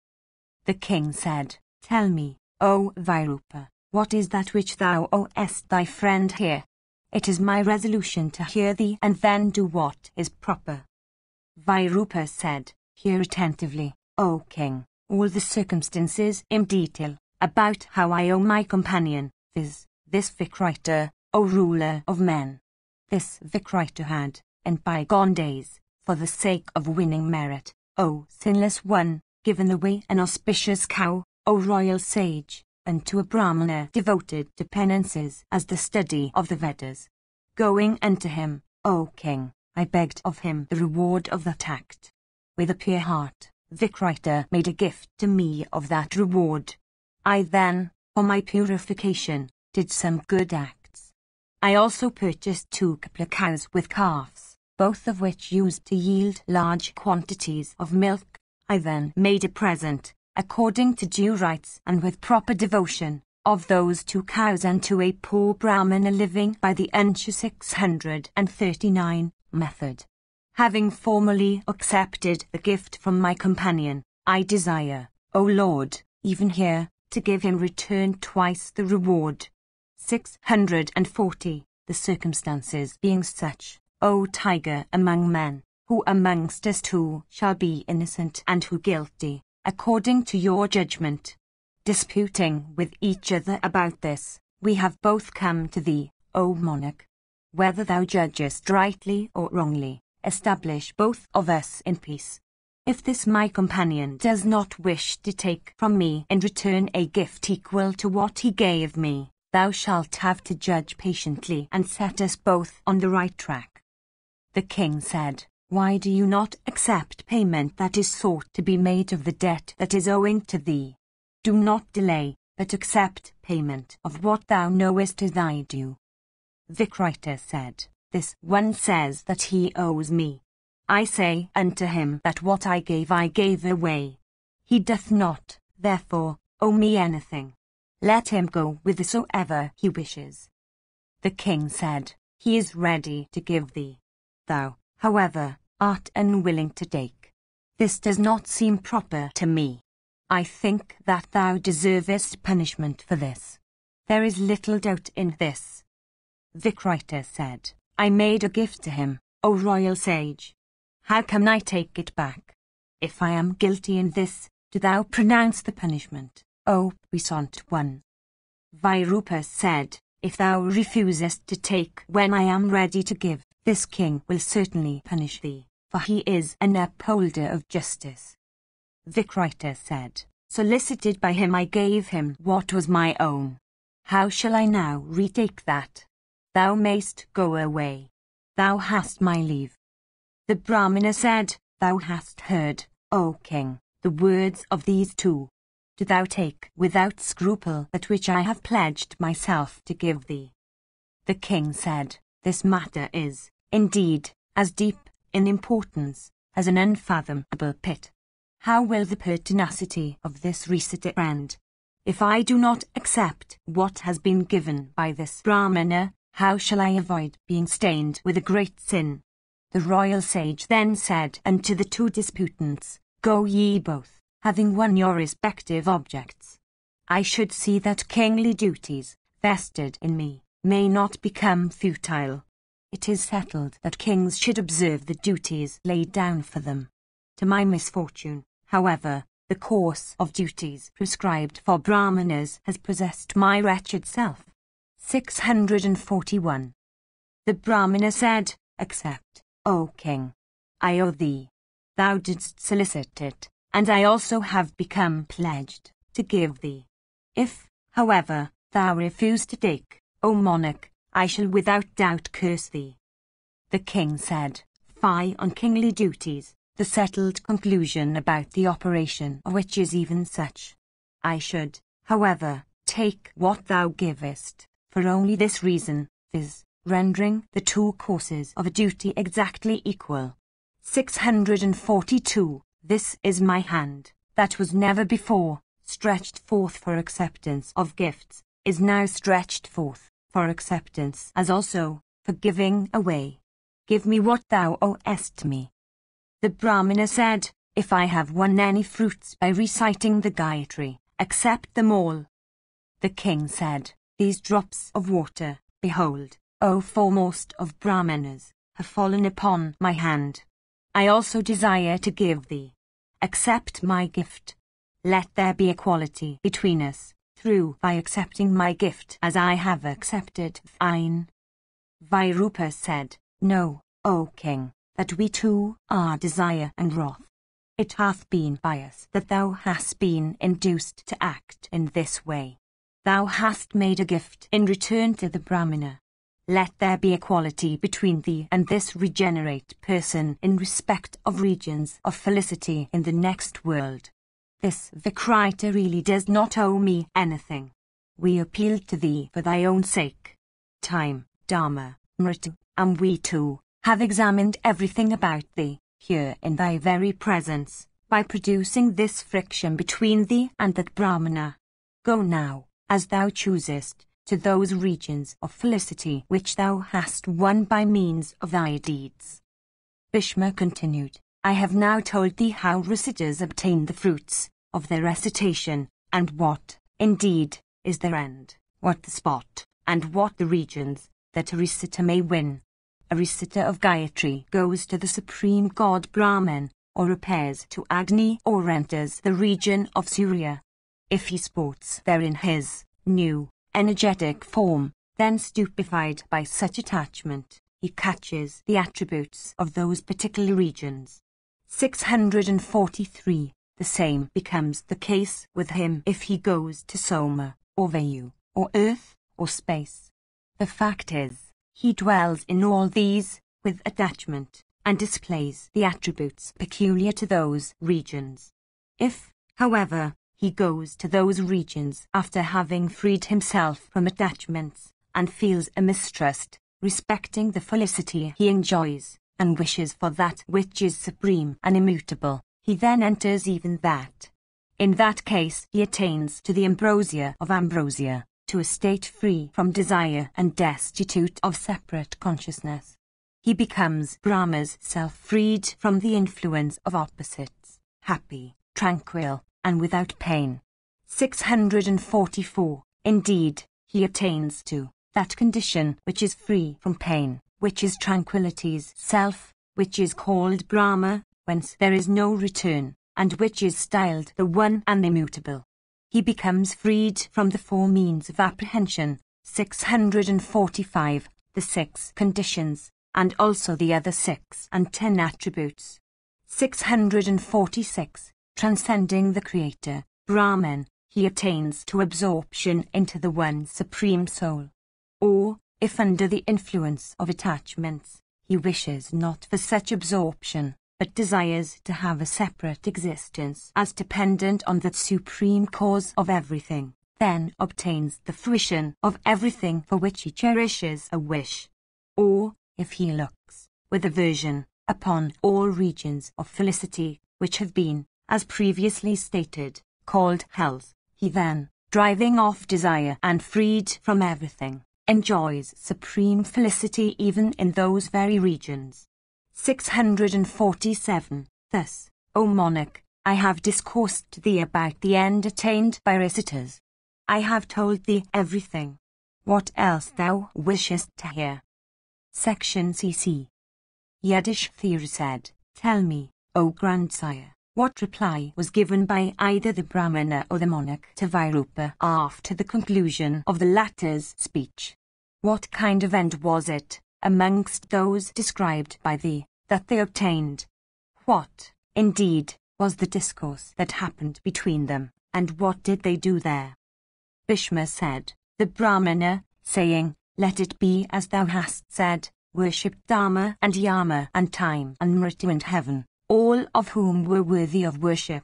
The king said, Tell me, O Vairupa, what is that which thou owest thy friend here? It is my resolution to hear thee and then do what is proper. Vairupa said, Hear attentively, O king, all the circumstances in detail, about how I owe my companion, viz., this Vikrita, O ruler of men. This Vikrita had, in bygone days, for the sake of winning merit, O sinless one, given away an auspicious cow, O royal sage, and to a Brahmana devoted to penances as the study of the Vedas. Going unto him, O king, I begged of him the reward of that act. With a pure heart, Vikrita made a gift to me of that reward. I then, for my purification, did some good acts. I also purchased 2 Kapla cows with calves, both of which used to yield large quantities of milk. I then made a present, according to due rites and with proper devotion, of those 2 cows unto a poor Brahmana living by the Ansha 639 method. Having formally accepted the gift from my companion, I desire, O Lord, even here, to give him return twice the reward. 640. The circumstances being such, O tiger among men, who amongst us 2 shall be innocent and who guilty, according to your judgment. Disputing with each other about this, we have both come to thee, O monarch. Whether thou judgest rightly or wrongly, establish both of us in peace. If this my companion does not wish to take from me in return a gift equal to what he gave me, thou shalt have to judge patiently and set us both on the right track. The king said, Why do you not accept payment that is sought to be made of the debt that is owing to thee? Do not delay, but accept payment of what thou knowest is thy due. Vikrita said, This one says that he owes me. I say unto him that what I gave away. He doth not, therefore, owe me anything. Let him go whithersoever he wishes. The king said, He is ready to give thee. Thou, however, art unwilling to take. This does not seem proper to me. I think that thou deservest punishment for this. There is little doubt in this. Vikrita said, I made a gift to him, O royal sage. How can I take it back? If I am guilty in this, do thou pronounce the punishment, O puissant one. Vairupa said, If thou refusest to take when I am ready to give, this king will certainly punish thee, for he is an upholder of justice. Vikrita said, Solicited by him I gave him what was my own. How shall I now retake that? Thou mayst go away. Thou hast my leave. The Brahmana said, Thou hast heard, O king, the words of these 2. Do thou take without scruple that which I have pledged myself to give thee. The king said, This matter is, indeed, as deep in importance as an unfathomable pit. How will the pertinacity of this recite end? If I do not accept what has been given by this Brahmana, how shall I avoid being stained with a great sin? The royal sage then said unto the two disputants, Go ye both, having won your respective objects. I should see that kingly duties, vested in me, may not become futile. It is settled that kings should observe the duties laid down for them. To my misfortune, however, the course of duties prescribed for Brahmanas has possessed my wretched self. 641. The Brahmana said, Accept, O king. I owe thee. Thou didst solicit it, and I also have become pledged to give thee. If, however, thou refuse to take, O monarch, I shall without doubt curse thee. The king said, Fie on kingly duties, the settled conclusion about the operation of which is even such. I should, however, take what thou givest, for only this reason, viz., rendering the two courses of a duty exactly equal. 642. This is my hand, that was never before stretched forth for acceptance of gifts, is now stretched forth for acceptance as also for giving away. Give me what thou owest me. The Brahmana said, If I have won any fruits by reciting the Gayatri, accept them all. The king said, These drops of water, behold, O foremost of Brahmanas, have fallen upon my hand. I also desire to give thee. Accept my gift. Let there be equality between us, through thy accepting my gift as I have accepted thine. Vairupa said, Know, O king, that we two are desire and wrath. It hath been by us that thou hast been induced to act in this way. Thou hast made a gift in return to the Brahmana. Let there be equality between thee and this regenerate person in respect of regions of felicity in the next world. This Vikrita really does not owe me anything. We appealed to thee for thy own sake. Time, Dharma, Mritu, and we too have examined everything about thee, here in thy very presence, by producing this friction between thee and that Brahmana. Go now, as thou choosest, to those regions of felicity which thou hast won by means of thy deeds. Bhishma continued, I have now told thee how reciters obtain the fruits of their recitation, and what, indeed, is their end, what the spot, and what the regions that a reciter may win. A reciter of Gayatri goes to the supreme god Brahman, or repairs to Agni, or enters the region of Surya. If he sports there in his new, energetic form, then stupefied by such attachment, he catches the attributes of those particular regions. 643. The same becomes the case with him if he goes to Soma, or Vayu, or earth, or space. The fact is, he dwells in all these, with attachment, and displays the attributes peculiar to those regions. If, however, he goes to those regions after having freed himself from attachments, and feels a mistrust respecting the felicity he enjoys, and wishes for that which is supreme and immutable, he then enters even that. In that case he attains to the ambrosia of ambrosia, to a state free from desire and destitute of separate consciousness. He becomes Brahma's self, freed from the influence of opposites, happy, tranquil, and without pain. 644. Indeed, he attains to that condition which is free from pain, which is tranquillity's self, which is called Brahma, whence there is no return, and which is styled the one and immutable. He becomes freed from the four means of apprehension. 645. The 6 conditions, and also the other 6 and 10 attributes. 646. Transcending the Creator, Brahman, he attains to absorption into the one Supreme Soul. Or, if under the influence of attachments, he wishes not for such absorption, but desires to have a separate existence as dependent on the supreme cause of everything, then obtains the fruition of everything for which he cherishes a wish. Or, if he looks, with aversion, upon all regions of felicity, which have been, as previously stated, called hells, he then, driving off desire and freed from everything, enjoys supreme felicity even in those very regions. 647. Thus, O monarch, I have discoursed to thee about the end attained by reciters. I have told thee everything. What else thou wishest to hear? Section CC. Yudhishthira said, Tell me, O grandsire, what reply was given by either the Brahmana or the monarch to Virupa after the conclusion of the latter's speech? What kind of end was it, amongst those described by thee, that they obtained? What, indeed, was the discourse that happened between them, and what did they do there? Bhishma said, The Brahmana, saying, Let it be as thou hast said, worshipped Dharma and Yama and time and Mritu and heaven, all of whom were worthy of worship.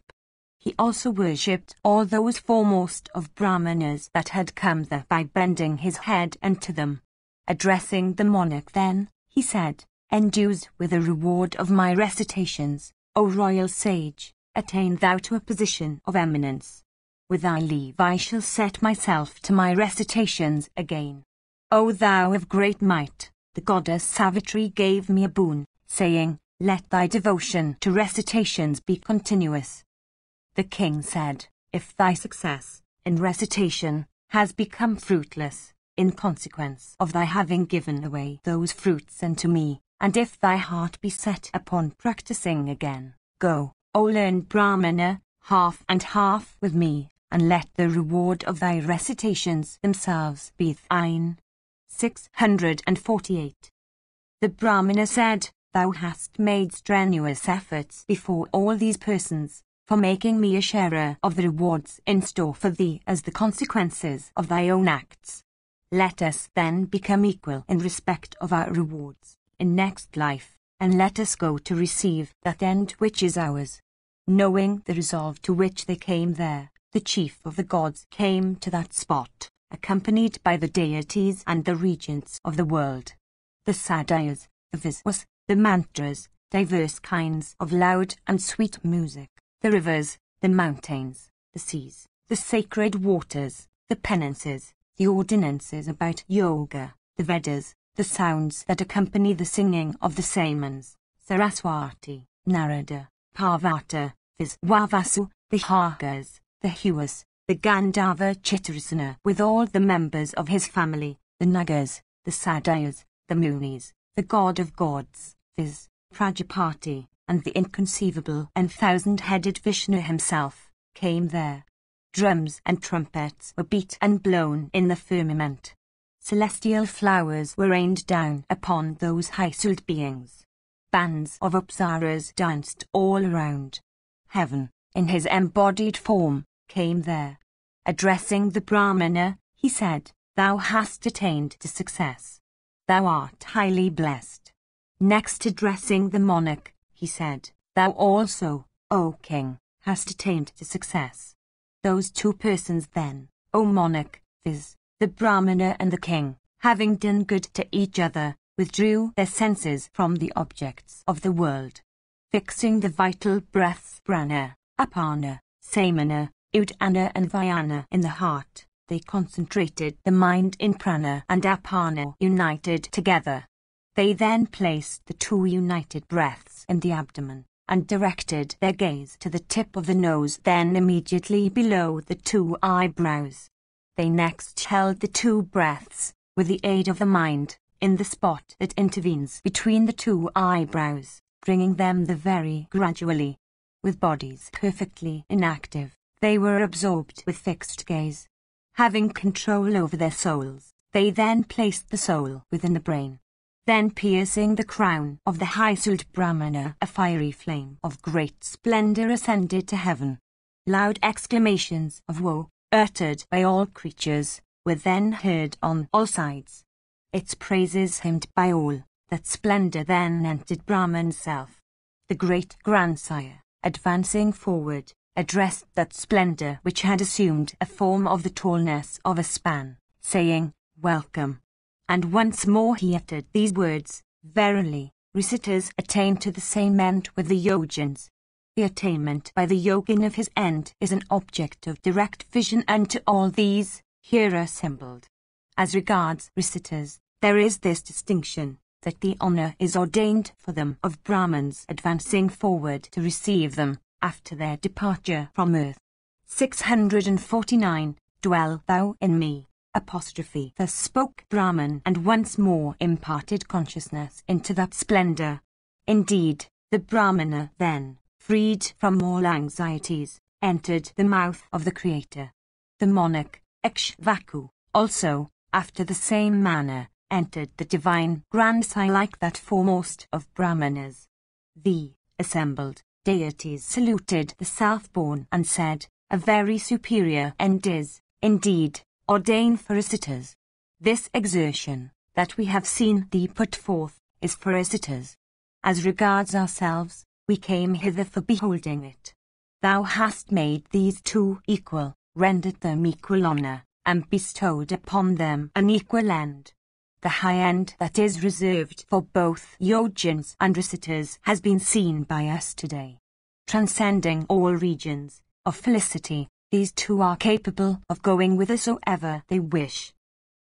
He also worshipped all those foremost of Brahmanas that had come there by bending his head unto them. Addressing the monarch then, he said, Endued with the reward of my recitations, O royal sage, attain thou to a position of eminence. With thy leave I shall set myself to my recitations again. O thou of great might, the goddess Savitri gave me a boon, saying, Let thy devotion to recitations be continuous. The king said, If thy success in recitation has become fruitless, in consequence of thy having given away those fruits unto me, and if thy heart be set upon practicing again, go, O learned Brahmana, half and half with me, and let the reward of thy recitations themselves be thine. 648. The Brahmana said, Thou hast made strenuous efforts before all these persons, for making me a sharer of the rewards in store for thee as the consequences of thy own acts. Let us then become equal in respect of our rewards in next life, and let us go to receive that end which is ours. Knowing the resolve to which they came there, the chief of the gods came to that spot, accompanied by the deities and the regents of the world. The sadhyas, the viswas, the mantras, diverse kinds of loud and sweet music, the rivers, the mountains, the seas, the sacred waters, the penances, the ordinances about yoga, the Vedas, the sounds that accompany the singing of the Samans, Saraswati, Narada, Parvata, Viswavasu, the Hagas, the Huas, the Gandharva Chitrasana with all the members of his family, the Nagas, the Sadhyas, the Munis, the god of gods, viz. Prajapati, and the inconceivable and thousand-headed Vishnu himself, came there. Drums and trumpets were beat and blown in the firmament. Celestial flowers were rained down upon those high-souled beings. Bands of apsaras danced all around. Heaven, in his embodied form, came there. Addressing the Brahmana, he said, Thou hast attained to success. Thou art highly blessed. Next addressing the monarch, he said, Thou also, O king, hast attained to success. Those two persons then, O monarch, viz., the Brahmana and the king, having done good to each other, withdrew their senses from the objects of the world. Fixing the vital breaths prana, apana, samana, udana and vyana in the heart, they concentrated the mind in prana and apana united together. They then placed the two united breaths in the abdomen, and directed their gaze to the tip of the nose, then immediately below the two eyebrows. They next held the two breaths, with the aid of the mind, in the spot that intervenes between the two eyebrows, bringing them there very gradually. With bodies perfectly inactive, they were absorbed with fixed gaze. Having control over their souls, they then placed the soul within the brain. Then piercing the crown of the high-souled Brahmana, a fiery flame of great splendor ascended to heaven. Loud exclamations of woe, uttered by all creatures, were then heard on all sides. Its praises hymned by all, that splendor then entered Brahman's self. The great grandsire, advancing forward, addressed that splendor which had assumed a form of the tallness of a span, saying, Welcome. And once more he uttered these words, Verily, reciters attain to the same end with the yogins. The attainment by the yogin of his end is an object of direct vision unto all these, here assembled. As regards reciters, there is this distinction, that the honor is ordained for them of Brahmins advancing forward to receive them after their departure from earth. 649. Dwell thou in me. Apostrophe. Thus spoke Brahman, and once more imparted consciousness into that splendor. Indeed, the Brahmana then, freed from all anxieties, entered the mouth of the Creator. The monarch, Ikshvaku, also, after the same manner, entered the divine grandsire like that foremost of Brahmanas. The assembled deities saluted the self-born and said, a very superior end is, indeed, ordained for us. This exertion, that we have seen thee put forth, is for us. As regards ourselves, we came hither for beholding it. Thou hast made these two equal, rendered them equal honor, and bestowed upon them an equal end. The high end that is reserved for both yogins and reciters has been seen by us today. Transcending all regions of felicity, these two are capable of going whithersoever they wish.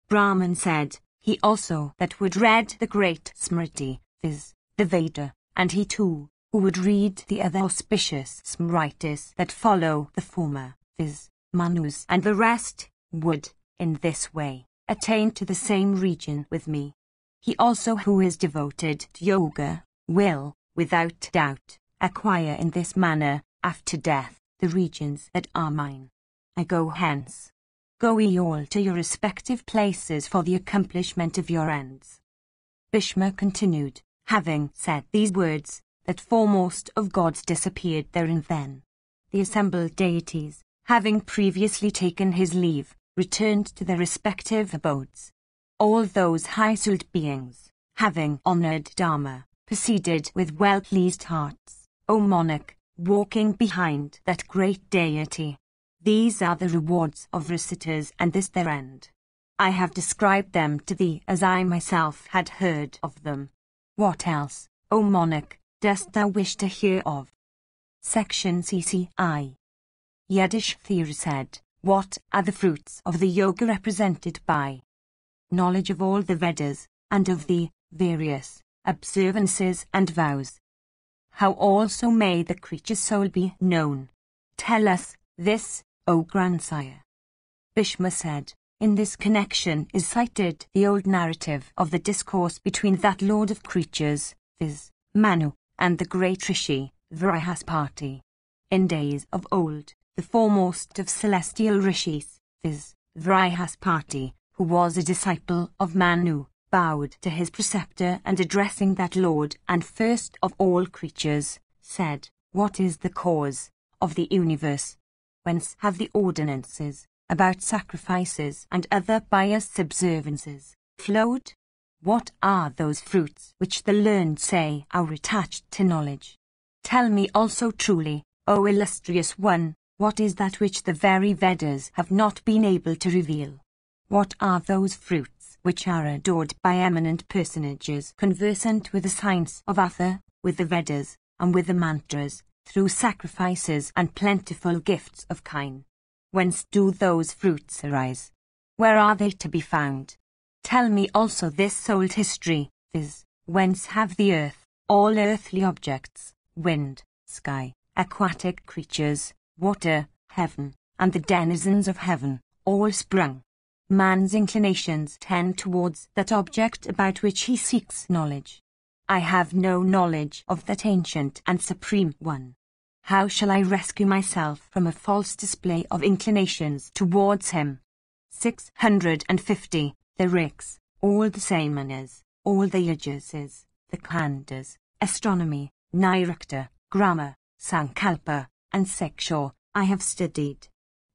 Brahman said, he also that would read the great Smriti, viz., the Veda, and he too, who would read the other auspicious Smritis that follow the former, viz., Manus, and the rest, would, in this way, attain to the same region with me. He also who is devoted to yoga, will, without doubt, acquire in this manner, after death, the regions that are mine. I go hence. Go ye all to your respective places for the accomplishment of your ends. Bhishma continued, having said these words, that foremost of gods disappeared therein then. The assembled deities, having previously taken his leave, returned to their respective abodes. All those high-souled beings, having honored Dharma, proceeded with well-pleased hearts, O monarch, walking behind that great deity. These are the rewards of reciters and this their end. I have described them to thee as I myself had heard of them. What else, O monarch, dost thou wish to hear of? Section CCI. Yudhishthira said, what are the fruits of the yoga represented by knowledge of all the Vedas, and of the various observances and vows? How also may the creature's soul be known? Tell us this, O grandsire. Bhishma said, in this connection is cited the old narrative of the discourse between that lord of creatures, viz., Manu, and the great Rishi, Vrihaspati. In days of old, the foremost of celestial rishis, viz., Vrihaspati, who was a disciple of Manu, bowed to his preceptor and addressing that lord and first of all creatures, said, what is the cause of the universe? Whence have the ordinances about sacrifices and other pious observances flowed? What are those fruits which the learned say are attached to knowledge? Tell me also truly, O illustrious one, what is that which the very Vedas have not been able to reveal? What are those fruits which are adored by eminent personages conversant with the science of Atha, with the Vedas, and with the mantras, through sacrifices and plentiful gifts of kine? Whence do those fruits arise? Where are they to be found? Tell me also this old history, viz., whence have the earth, all earthly objects, wind, sky, aquatic creatures, water, heaven, and the denizens of heaven, all sprung? Man's inclinations tend towards that object about which he seeks knowledge. I have no knowledge of that ancient and supreme one. How shall I rescue myself from a false display of inclinations towards him? 650. The Riks, all the Samanas, all the Yajuses, the Khandas, astronomy, Nirukta, grammar, Sankalpa, and Seksha, I have studied.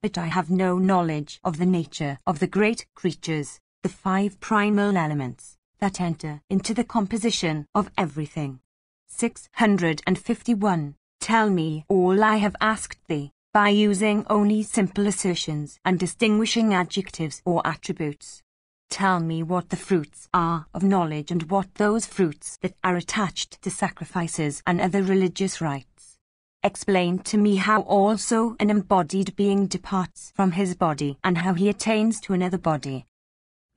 But I have no knowledge of the nature of the great creatures, the 5 primal elements, that enter into the composition of everything. 651. Tell me all I have asked thee, by using only simple assertions and distinguishing adjectives or attributes. Tell me what the fruits are of knowledge and what those fruits that are attached to sacrifices and other religious rites. Explain to me how also an embodied being departs from his body and how he attains to another body.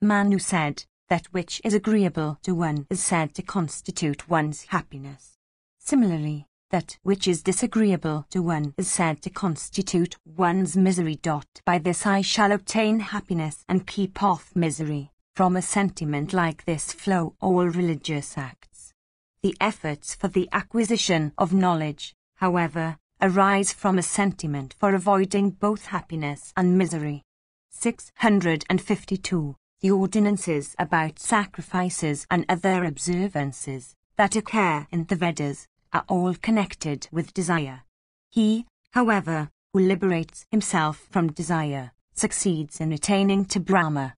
Manu said, that which is agreeable to one is said to constitute one's happiness. Similarly, that which is disagreeable to one is said to constitute one's misery. By this I shall obtain happiness and keep off misery. From a sentiment like this flow all religious acts. The efforts for the acquisition of knowledge, however, arise from a sentiment for avoiding both happiness and misery. 652. The ordinances about sacrifices and other observances that occur in the Vedas are all connected with desire. He, however, who liberates himself from desire, succeeds in attaining to Brahma.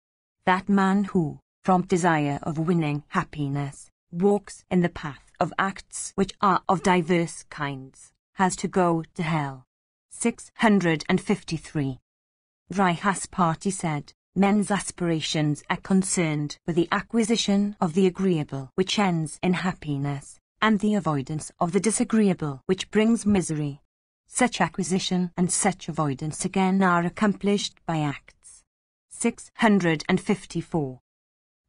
That man who, from desire of winning happiness, walks in the path of acts which are of diverse kinds, has to go to hell. 653. Brihaspati said, men's aspirations are concerned with the acquisition of the agreeable which ends in happiness, and the avoidance of the disagreeable which brings misery. Such acquisition and such avoidance again are accomplished by acts. 654.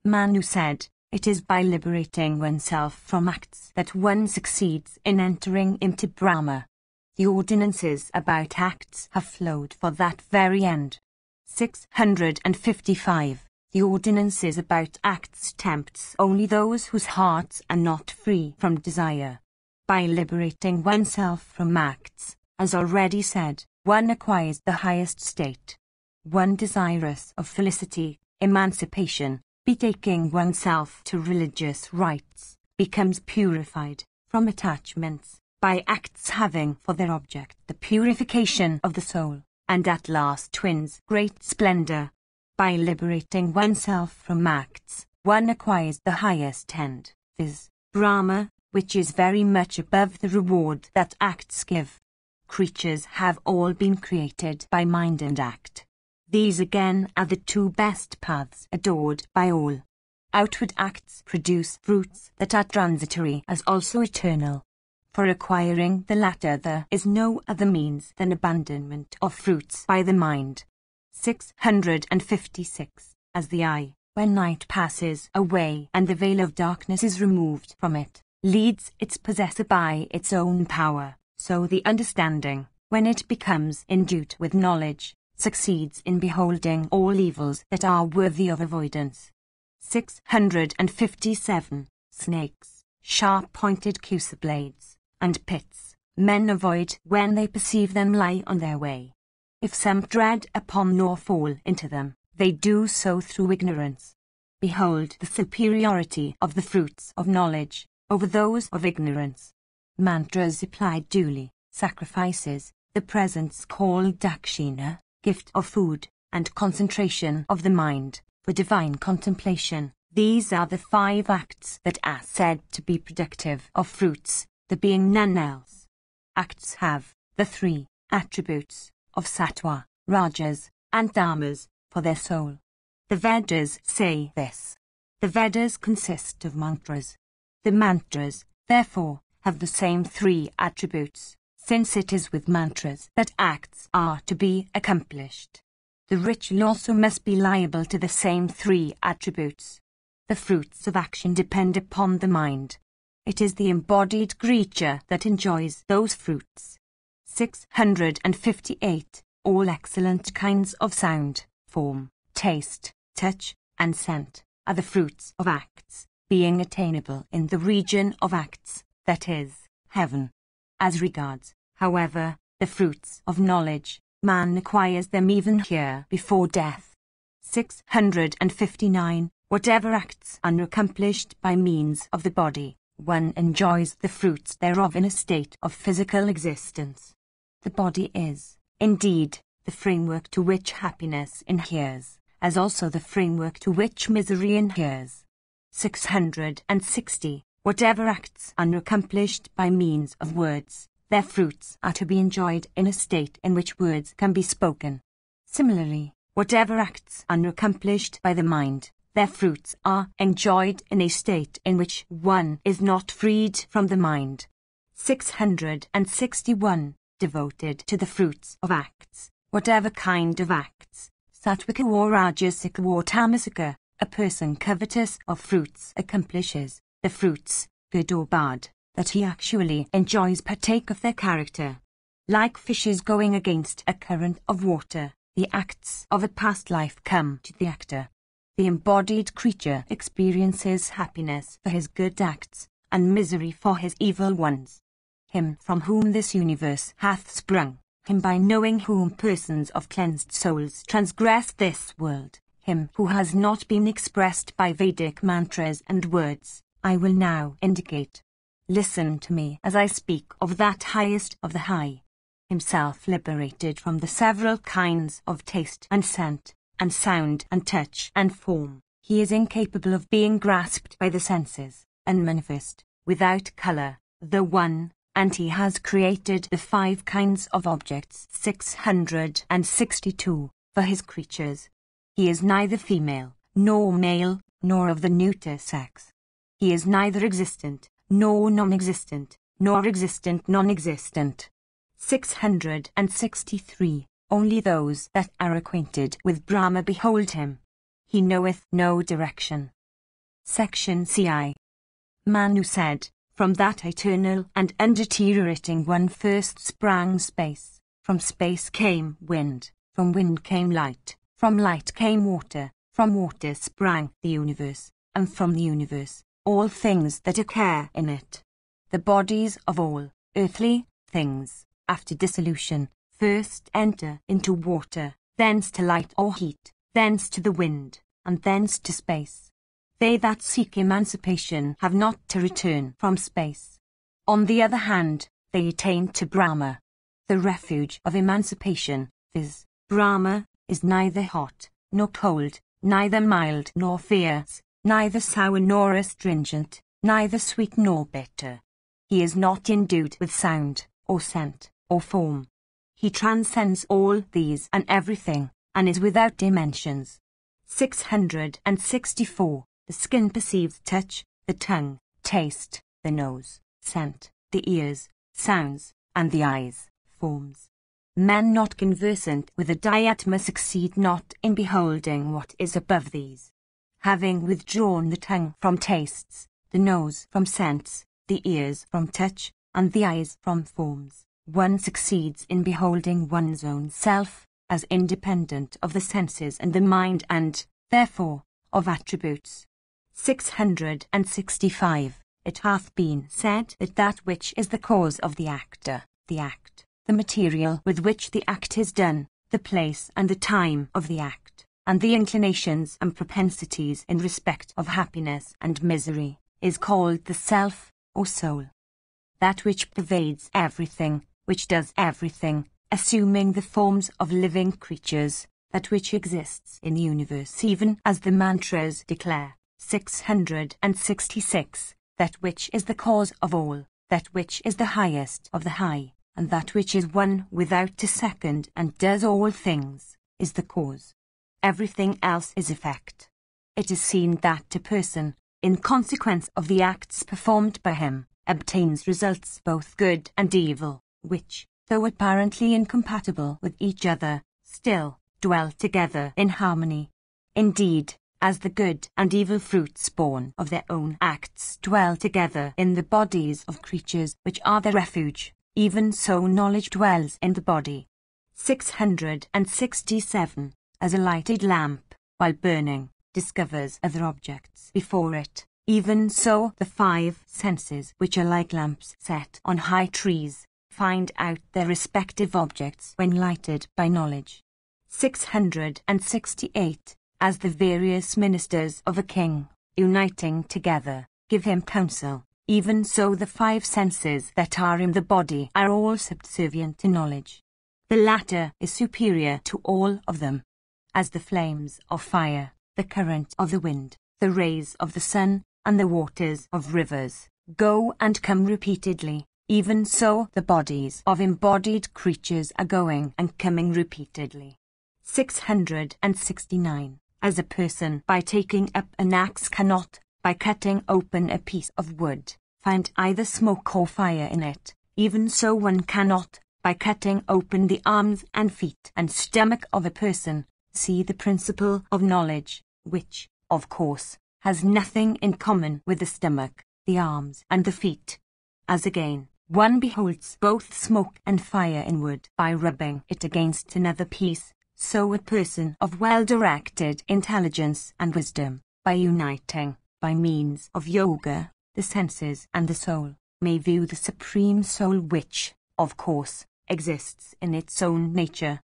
Manu said, it is by liberating oneself from acts that one succeeds in entering into Brahma. The ordinances about acts have flowed for that very end. 655. The ordinances about acts tempts only those whose hearts are not free from desire. By liberating oneself from acts, as already said, one acquires the highest state. One desirous of felicity, emancipation, betaking oneself to religious rites, becomes purified from attachments, by acts having for their object the purification of the soul, and at last wins great splendor. By liberating oneself from acts, one acquires the highest end, viz., Brahma, which is very much above the reward that acts give. Creatures have all been created by mind and act. These again are the two best paths adored by all. Outward acts produce fruits that are transitory as also eternal. For acquiring the latter there is no other means than abandonment of fruits by the mind. 656. As the eye, when night passes away and the veil of darkness is removed from it, leads its possessor by its own power, so the understanding, when it becomes endued with knowledge, succeeds in beholding all evils that are worthy of avoidance. 657. Snakes, sharp-pointed cursor blades, and pits, men avoid when they perceive them lie on their way. If some tread upon nor fall into them, they do so through ignorance. Behold the superiority of the fruits of knowledge over those of ignorance. Mantras applied duly, sacrifices, the presents called dakshina, gift of food, and concentration of the mind, for divine contemplation. These are the 5 acts that are said to be productive of fruits, there being none else. Acts have the 3 attributes of sattva, rajas, and tamas for their soul. The Vedas say this. The Vedas consist of mantras. The mantras, therefore, have the same 3 attributes, since it is with mantras that acts are to be accomplished. The ritual also must be liable to the same 3 attributes. The fruits of action depend upon the mind. It is the embodied creature that enjoys those fruits. 658. All excellent kinds of sound, form, taste, touch, and scent are the fruits of acts, being attainable in the region of acts, that is, heaven. As regards, however, the fruits of knowledge, man acquires them even here before death. 659. Whatever acts are accomplished by means of the body, one enjoys the fruits thereof in a state of physical existence. The body is, indeed, the framework to which happiness inheres, as also the framework to which misery inheres. 660. Whatever acts are accomplished by means of words, their fruits are to be enjoyed in a state in which words can be spoken. Similarly, whatever acts are accomplished by the mind, their fruits are enjoyed in a state in which one is not freed from the mind. 661. Devoted to the fruits of acts, whatever kind of acts, sattvika or rajasika or tamasika, A person covetous of fruits accomplishes, the fruits, good or bad, that he actually enjoys partake of their character. Like fishes going against a current of water, the acts of a past life come to the actor. The embodied creature experiences happiness for his good acts, and misery for his evil ones. Him from whom this universe hath sprung, him by knowing whom persons of cleansed souls transgress this world, him who has not been expressed by Vedic mantras and words, I will now indicate. Listen to me as I speak of that highest of the high. Himself liberated from the several kinds of taste and scent, and sound and touch and form, he is incapable of being grasped by the senses, unmanifest, without colour, the one, and he has created the 5 kinds of objects 662 for his creatures. He is neither female, nor male, nor of the neuter sex. He is neither existent, nor non-existent, nor existent non-existent. 663. Only those that are acquainted with Brahma behold him. He knoweth no direction. Section CI. Manu said, from that eternal and undeteriorating one first sprang space, from space came wind, from wind came light, from light came water, from water sprang the universe, and from the universe, all things that occur in it. The bodies of all earthly things, after dissolution, first enter into water, thence to light or heat, thence to the wind, and thence to space. They that seek emancipation have not to return from space. On the other hand, they attain to Brahma. The refuge of emancipation, viz., Brahma, is neither hot nor cold, neither mild nor fierce, neither sour nor astringent, neither sweet nor bitter. He is not endued with sound, or scent, or form. He transcends all these and everything, and is without dimensions. 664. The skin perceives touch, the tongue, taste, the nose, scent, the ears, sounds, and the eyes, forms. Men not conversant with the Dhyatma succeed not in beholding what is above these. Having withdrawn the tongue from tastes, the nose from scents, the ears from touch, and the eyes from forms, one succeeds in beholding one's own self, as independent of the senses and the mind and, therefore, of attributes. 665. It hath been said that that which is the cause of the actor, the act, the material with which the act is done, the place and the time of the act, and the inclinations and propensities in respect of happiness and misery, is called the self, or soul. That which pervades everything, which does everything, assuming the forms of living creatures, that which exists in the universe even as the mantras declare. 666. That which is the cause of all, that which is the highest of the high, and that which is one without a second and does all things, is the cause. Everything else is effect. It is seen that a person, in consequence of the acts performed by him, obtains results both good and evil, which, though apparently incompatible with each other, still dwell together in harmony. Indeed, as the good and evil fruits born of their own acts dwell together in the bodies of creatures which are their refuge, even so knowledge dwells in the body. 667. As a lighted lamp, while burning, discovers other objects before it, even so the 5 senses which are like lamps set on high trees, find out their respective objects when lighted by knowledge. 668. As the various ministers of a king, uniting together, give him counsel, even so the 5 senses that are in the body are all subservient to knowledge. The latter is superior to all of them. As the flames of fire, the current of the wind, the rays of the sun, and the waters of rivers, go and come repeatedly, even so the bodies of embodied creatures are going and coming repeatedly. 669. As a person by taking up an axe cannot, by cutting open a piece of wood, find either smoke or fire in it, even so one cannot, by cutting open the arms and feet and stomach of a person, see the principle of knowledge, which, of course, has nothing in common with the stomach, the arms and the feet. As again, one beholds both smoke and fire in wood by rubbing it against another piece, so a person of well-directed intelligence and wisdom, by uniting, by means of yoga, the senses and the soul, may view the Supreme Soul which, of course, exists in its own nature.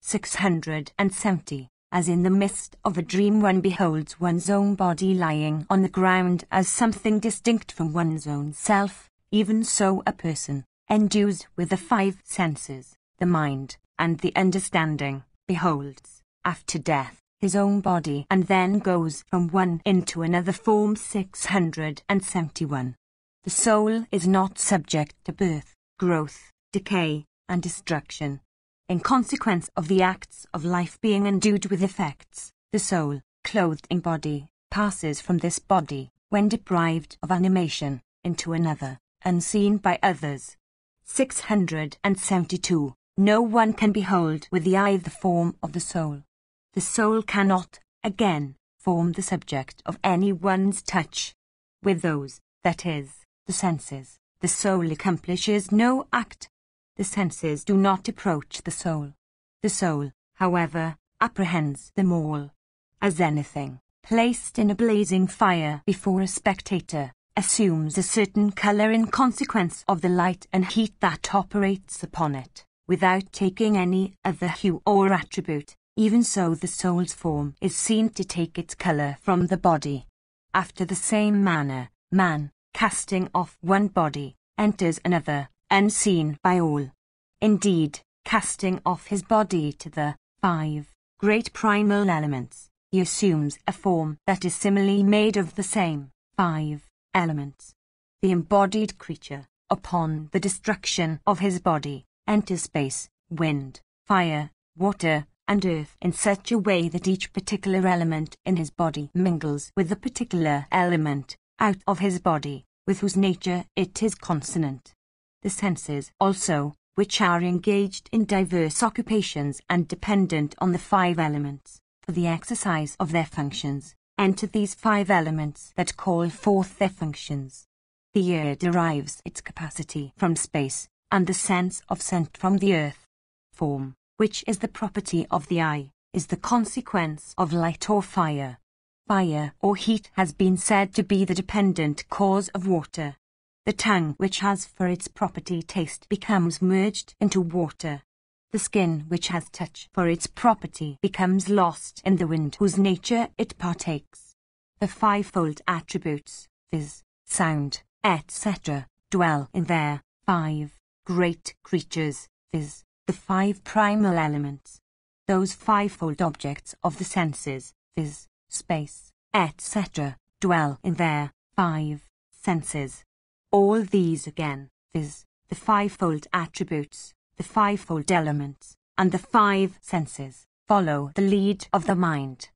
670. As in the midst of a dream one beholds one's own body lying on the ground as something distinct from one's own self, even so a person, endued with the 5 senses, the mind, and the understanding, beholds, after death, his own body and then goes from one into another form. 671. The soul is not subject to birth, growth, decay, and destruction. In consequence of the acts of life being endued with effects, the soul, clothed in body, passes from this body, when deprived of animation, into another, unseen by others. 672. No one can behold with the eye the form of the soul. The soul cannot, again, form the subject of any one's touch. With those, that is, the senses, the soul accomplishes no act. The senses do not approach the soul. The soul, however, apprehends them all. As anything, placed in a blazing fire before a spectator, assumes a certain colour in consequence of the light and heat that operates upon it, without taking any other hue or attribute, even so the soul's form is seen to take its colour from the body. After the same manner, man, casting off one body, enters another, unseen by all. Indeed, casting off his body to the 5 great primal elements, he assumes a form that is similarly made of the same 5 elements. The embodied creature, upon the destruction of his body, enters space, wind, fire, water, and earth in such a way that each particular element in his body mingles with the particular element out of his body, with whose nature it is consonant. The senses, also, which are engaged in diverse occupations and dependent on the 5 elements, for the exercise of their functions, enter these 5 elements that call forth their functions. The ear derives its capacity from space, and the sense of scent from the earth. Form, which is the property of the eye, is the consequence of light or fire. Fire or heat has been said to be the dependent cause of water. The tongue, which has for its property taste, becomes merged into water. The skin, which has touch for its property, becomes lost in the wind whose nature it partakes. The 5-fold attributes, viz., sound, etc., dwell in their 5 great creatures, viz., the 5 primal elements. Those 5-fold objects of the senses, viz., space, etc., dwell in their 5 senses. All these again, viz., the 5-fold attributes, the 5-fold elements, and the 5 senses, follow the lead of the mind.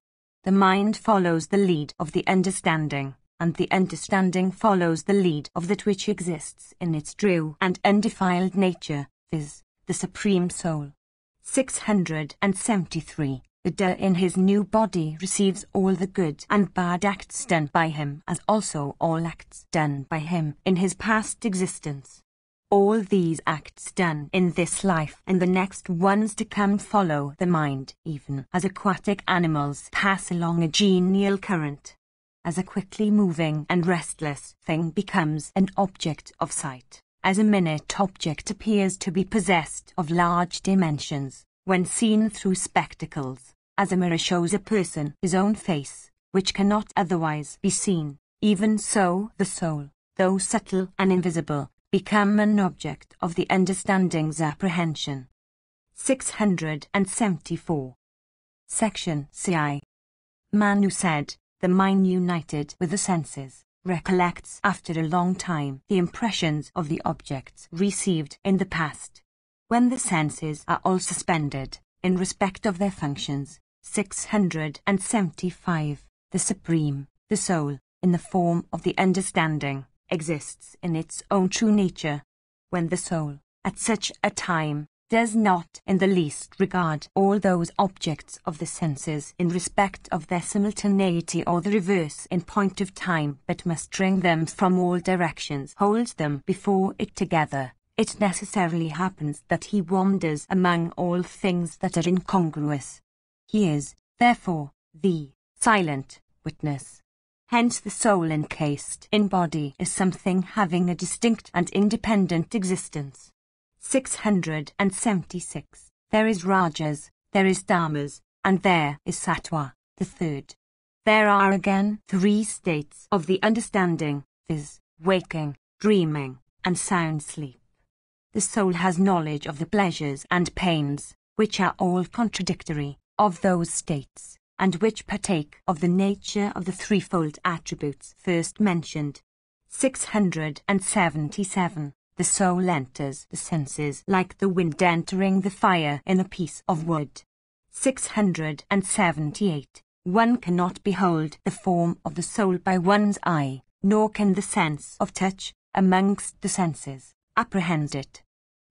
The mind follows the lead of the understanding, and the understanding follows the lead of that which exists in its true and undefiled nature, viz., the Supreme Soul. 673. The doer in his new body receives all the good and bad acts done by him, as also all acts done by him in his past existence. All these acts done in this life and the next ones to come follow the mind, even as aquatic animals pass along a genial current. As a quickly moving and restless thing becomes an object of sight, as a minute object appears to be possessed of large dimensions, when seen through spectacles, as a mirror shows a person his own face, which cannot otherwise be seen, even so the soul, though subtle and invisible, become an object of the understanding's apprehension. 674. Section CI. Man who said, the mind united with the senses, recollects after a long time the impressions of the objects received in the past. When the senses are all suspended, in respect of their functions, 675, the Supreme, the Soul, in the form of the understanding, exists in its own true nature. When the soul, at such a time, does not in the least regard all those objects of the senses in respect of their simultaneity or the reverse in point of time, but must string them from all directions, holds them before it together. It necessarily happens that he wanders among all things that are incongruous. He is, therefore, the silent witness. Hence the soul encased in body is something having a distinct and independent existence. 676. There is Rajas, there is Dharmas, and there is Sattva, the third. There are again 3 states of the understanding, viz., waking, dreaming, and sound sleep. The soul has knowledge of the pleasures and pains, which are all contradictory, of those states, and which partake of the nature of the threefold attributes first mentioned. 677. The soul enters the senses like the wind entering the fire in a piece of wood. 678. One cannot behold the form of the soul by one's eye, nor can the sense of touch, amongst the senses, apprehend it.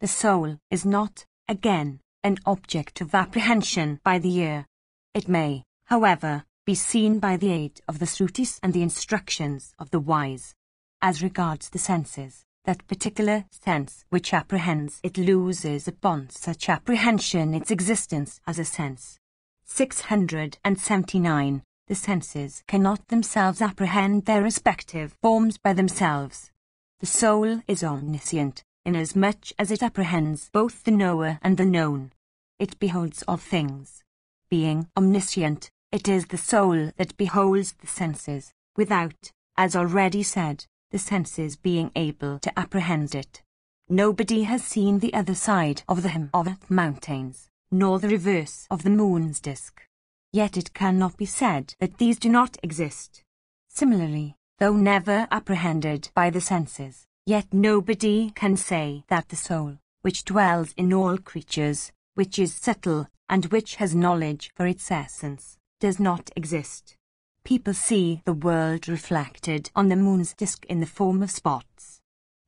The soul is not, again, an object of apprehension by the ear. It may, however, be seen by the aid of the Srutis and the instructions of the wise. As regards the senses, that particular sense which apprehends it loses upon such apprehension its existence as a sense. 679. The senses cannot themselves apprehend their respective forms by themselves. The soul is omniscient, inasmuch as it apprehends both the knower and the known. It beholds all things. Being omniscient, it is the soul that beholds the senses, without, as already said, the senses being able to apprehend it. Nobody has seen the other side of the hem of the mountains, nor the reverse of the moon's disk. Yet it cannot be said that these do not exist. Similarly, though never apprehended by the senses, yet nobody can say that the soul, which dwells in all creatures, which is subtle, and which has knowledge for its essence, does not exist. People see the world reflected on the moon's disk in the form of spots.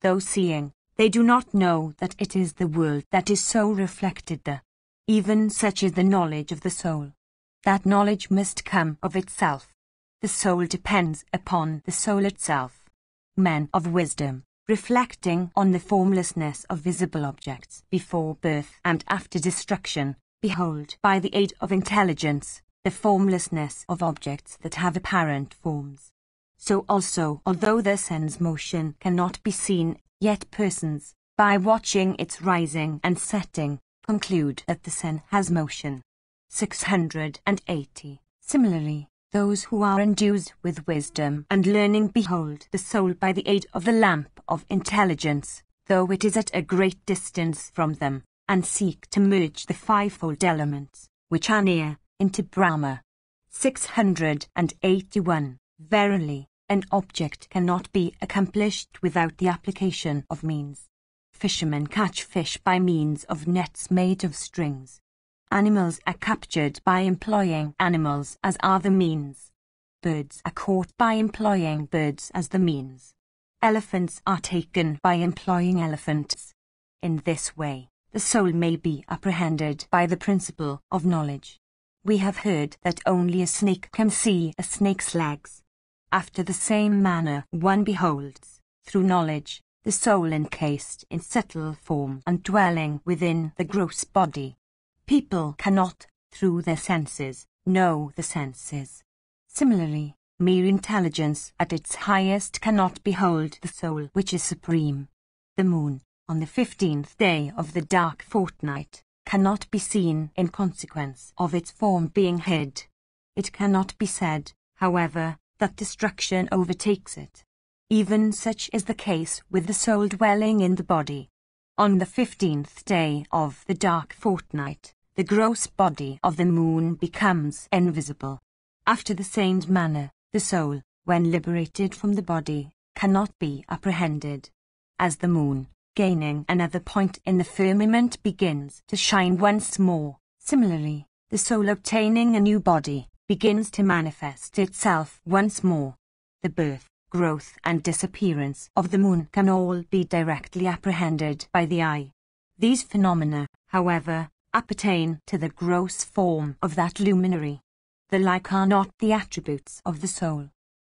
Though seeing, they do not know that it is the world that is so reflected there. Even such is the knowledge of the soul. That knowledge must come of itself. The soul depends upon the soul itself. Men of wisdom, reflecting on the formlessness of visible objects before birth and after destruction, behold by the aid of intelligence the formlessness of objects that have apparent forms. So also, although the sun's motion cannot be seen, yet persons, by watching its rising and setting, conclude that the sun has motion. 680. Similarly, those who are endued with wisdom and learning behold the soul by the aid of the lamp of intelligence, though it is at a great distance from them, and seek to merge the fivefold elements, which are near, into Brahma. 681. Verily, an object cannot be accomplished without the application of means. Fishermen catch fish by means of nets made of strings. Animals are captured by employing animals as are the means. Birds are caught by employing birds as the means. Elephants are taken by employing elephants. In this way, the soul may be apprehended by the principle of knowledge. We have heard that only a snake can see a snake's legs. After the same manner one beholds, through knowledge, the soul encased in subtle form and dwelling within the gross body. People cannot, through their senses, know the senses. Similarly, mere intelligence at its highest cannot behold the soul which is supreme. The moon, on the 15th day of the dark fortnight, cannot be seen in consequence of its form being hid. It cannot be said, however, that destruction overtakes it. Even such is the case with the soul dwelling in the body. On the 15th day of the dark fortnight, the gross body of the moon becomes invisible. After the same manner, the soul, when liberated from the body, cannot be apprehended. As the moon, gaining another point in the firmament, begins to shine once more, similarly, the soul obtaining a new body, begins to manifest itself once more. The birth, growth and disappearance of the moon can all be directly apprehended by the eye. These phenomena, however, appertain to the gross form of that luminary. The like are not the attributes of the soul.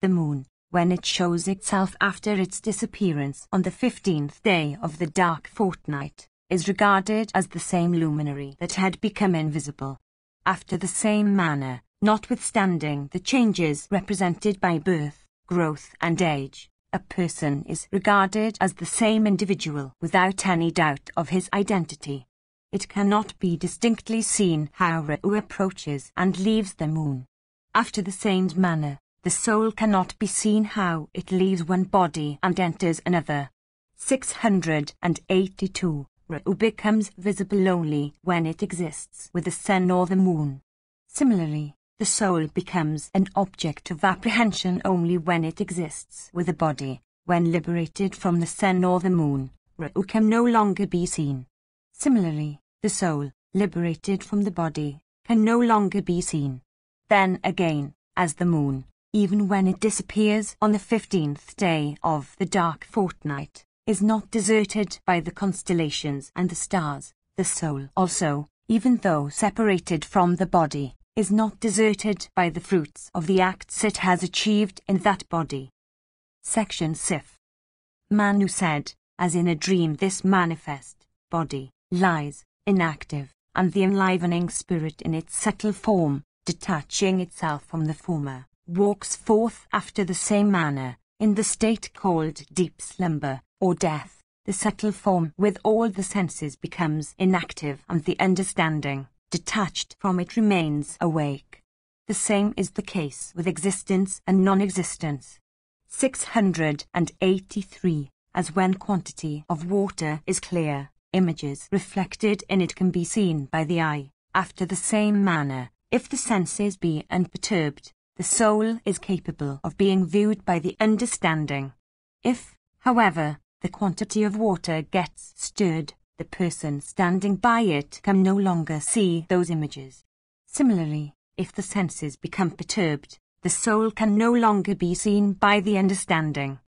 The moon, when it shows itself after its disappearance on the 15th day of the dark fortnight, is regarded as the same luminary that had become invisible. After the same manner, notwithstanding the changes represented by birth, growth and age, a person is regarded as the same individual without any doubt of his identity. It cannot be distinctly seen how Ra'u approaches and leaves the moon. After the same manner, the soul cannot be seen how it leaves one body and enters another. 682. Ra'u becomes visible only when it exists with the sun or the moon. Similarly, the soul becomes an object of apprehension only when it exists with a body. When liberated from the sun or the moon, Ra'u can no longer be seen. Similarly, the soul, liberated from the body, can no longer be seen. Then again, as the moon, even when it disappears on the 15th day of the dark fortnight, is not deserted by the constellations and the stars, the soul also, even though separated from the body, is not deserted by the fruits of the acts it has achieved in that body. Section Sif. Manu said, as in a dream this manifest body lies inactive, and the enlivening spirit in its subtle form, detaching itself from the former, walks forth after the same manner, in the state called deep slumber, or death. The subtle form with all the senses becomes inactive, and the understanding, detached from it, remains awake. The same is the case with existence and non-existence. 683. As when quantity of water is clear, images reflected in it can be seen by the eye. After the same manner, if the senses be unperturbed, the soul is capable of being viewed by the understanding. If, however, the quantity of water gets stirred, the person standing by it can no longer see those images. Similarly, if the senses become perturbed, the soul can no longer be seen by the understanding.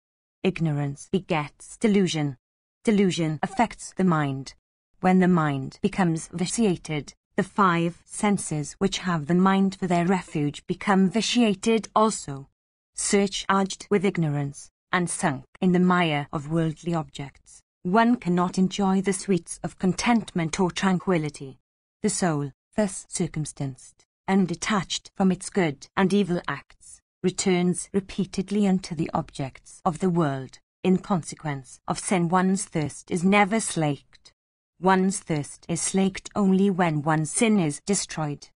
Ignorance begets delusion. Delusion affects the mind. When the mind becomes vitiated, the 5 senses which have the mind for their refuge become vitiated also. Surcharged with ignorance, and sunk in the mire of worldly objects, one cannot enjoy the sweets of contentment or tranquility. The soul, thus circumstanced, and detached from its good and evil acts, returns repeatedly unto the objects of the world. In consequence of sin, one's thirst is never slaked. One's thirst is slaked only when one's sin is destroyed.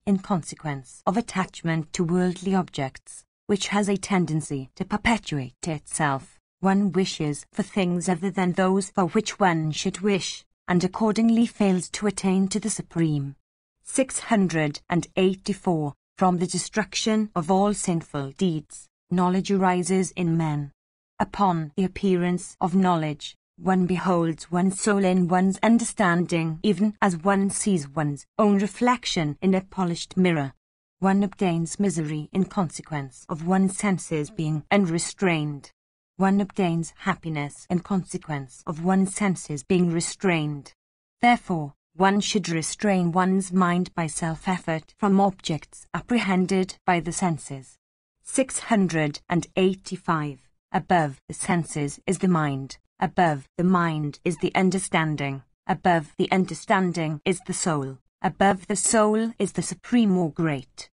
In consequence of attachment to worldly objects, which has a tendency to perpetuate itself, one wishes for things other than those for which one should wish, and accordingly fails to attain to the supreme. 684. From the destruction of all sinful deeds, knowledge arises in men. Upon the appearance of knowledge, one beholds one's soul in one's understanding, even as one sees one's own reflection in a polished mirror. One obtains misery in consequence of one's senses being unrestrained. One obtains happiness in consequence of one's senses being restrained. Therefore, one should restrain one's mind by self-effort from objects apprehended by the senses. 685. Above the senses is the mind, above the mind is the understanding, above the understanding is the soul, above the soul is the supreme or great.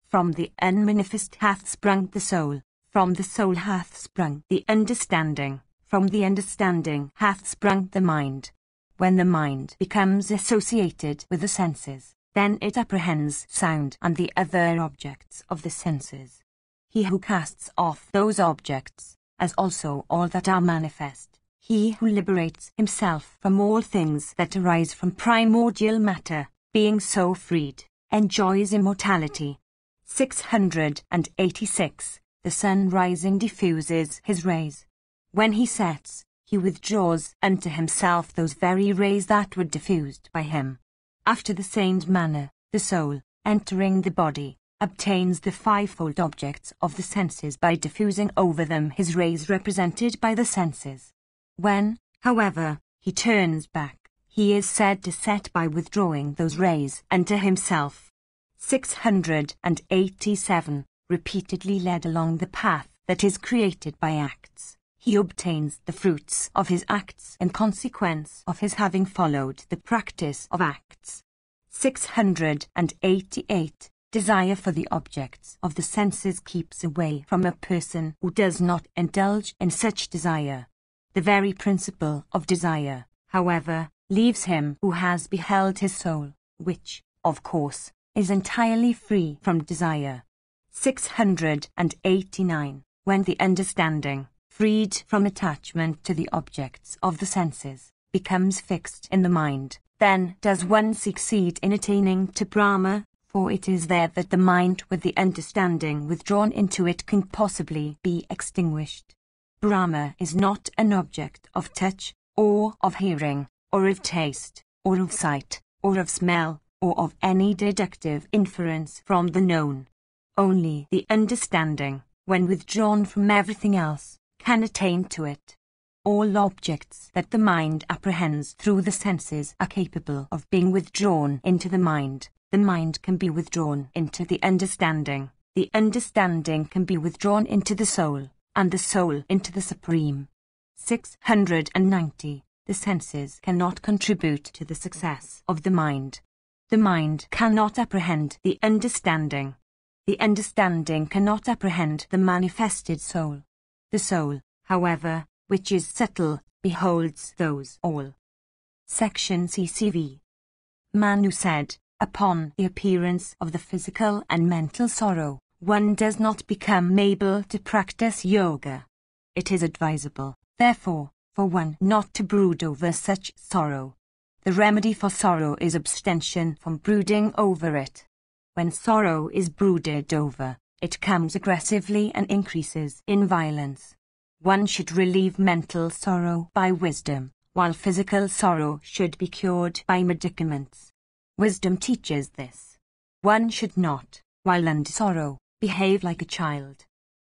From the unmanifest hath sprung the soul, from the soul hath sprung the understanding, from the understanding hath sprung the mind. When the mind becomes associated with the senses, then it apprehends sound and the other objects of the senses. He who casts off those objects, as also all that are manifest, he who liberates himself from all things that arise from primordial matter, being so freed, enjoys immortality. 686. The sun rising diffuses his rays. When he sets, he withdraws unto himself those very rays that were diffused by him. After the same manner, the soul, entering the body, obtains the 5-fold objects of the senses by diffusing over them his rays represented by the senses. When, however, he turns back, He is said to set by withdrawing those rays unto himself. 687. Repeatedly led along the path that is created by acts, he obtains the fruits of his acts in consequence of his having followed the practice of acts. 688. Desire for the objects of the senses keeps away from a person who does not indulge in such desire. The very principle of desire, however, leaves him who has beheld his soul, which, of course, is entirely free from desire. 689. When the understanding, freed from attachment to the objects of the senses, becomes fixed in the mind, then does one succeed in attaining to Brahma, for it is there that the mind with the understanding withdrawn into it can possibly be extinguished. Brahma is not an object of touch, or of hearing, or of taste, or of sight, or of smell, or of any deductive inference from the known. Only the understanding, when withdrawn from everything else, can attain to it. All objects that the mind apprehends through the senses are capable of being withdrawn into the mind. The mind can be withdrawn into the understanding can be withdrawn into the soul, and the soul into the Supreme. 690. The senses cannot contribute to the success of the mind. The mind cannot apprehend the understanding cannot apprehend the manifested soul. The soul, however, which is subtle, beholds those all. Section CCV. Manu said, upon the appearance of the physical and mental sorrow, one does not become able to practice yoga. It is advisable, therefore, for one not to brood over such sorrow. The remedy for sorrow is abstention from brooding over it. When sorrow is brooded over, it comes aggressively and increases in violence. One should relieve mental sorrow by wisdom, while physical sorrow should be cured by medicaments. Wisdom teaches this. One should not, while under sorrow, behave like a child.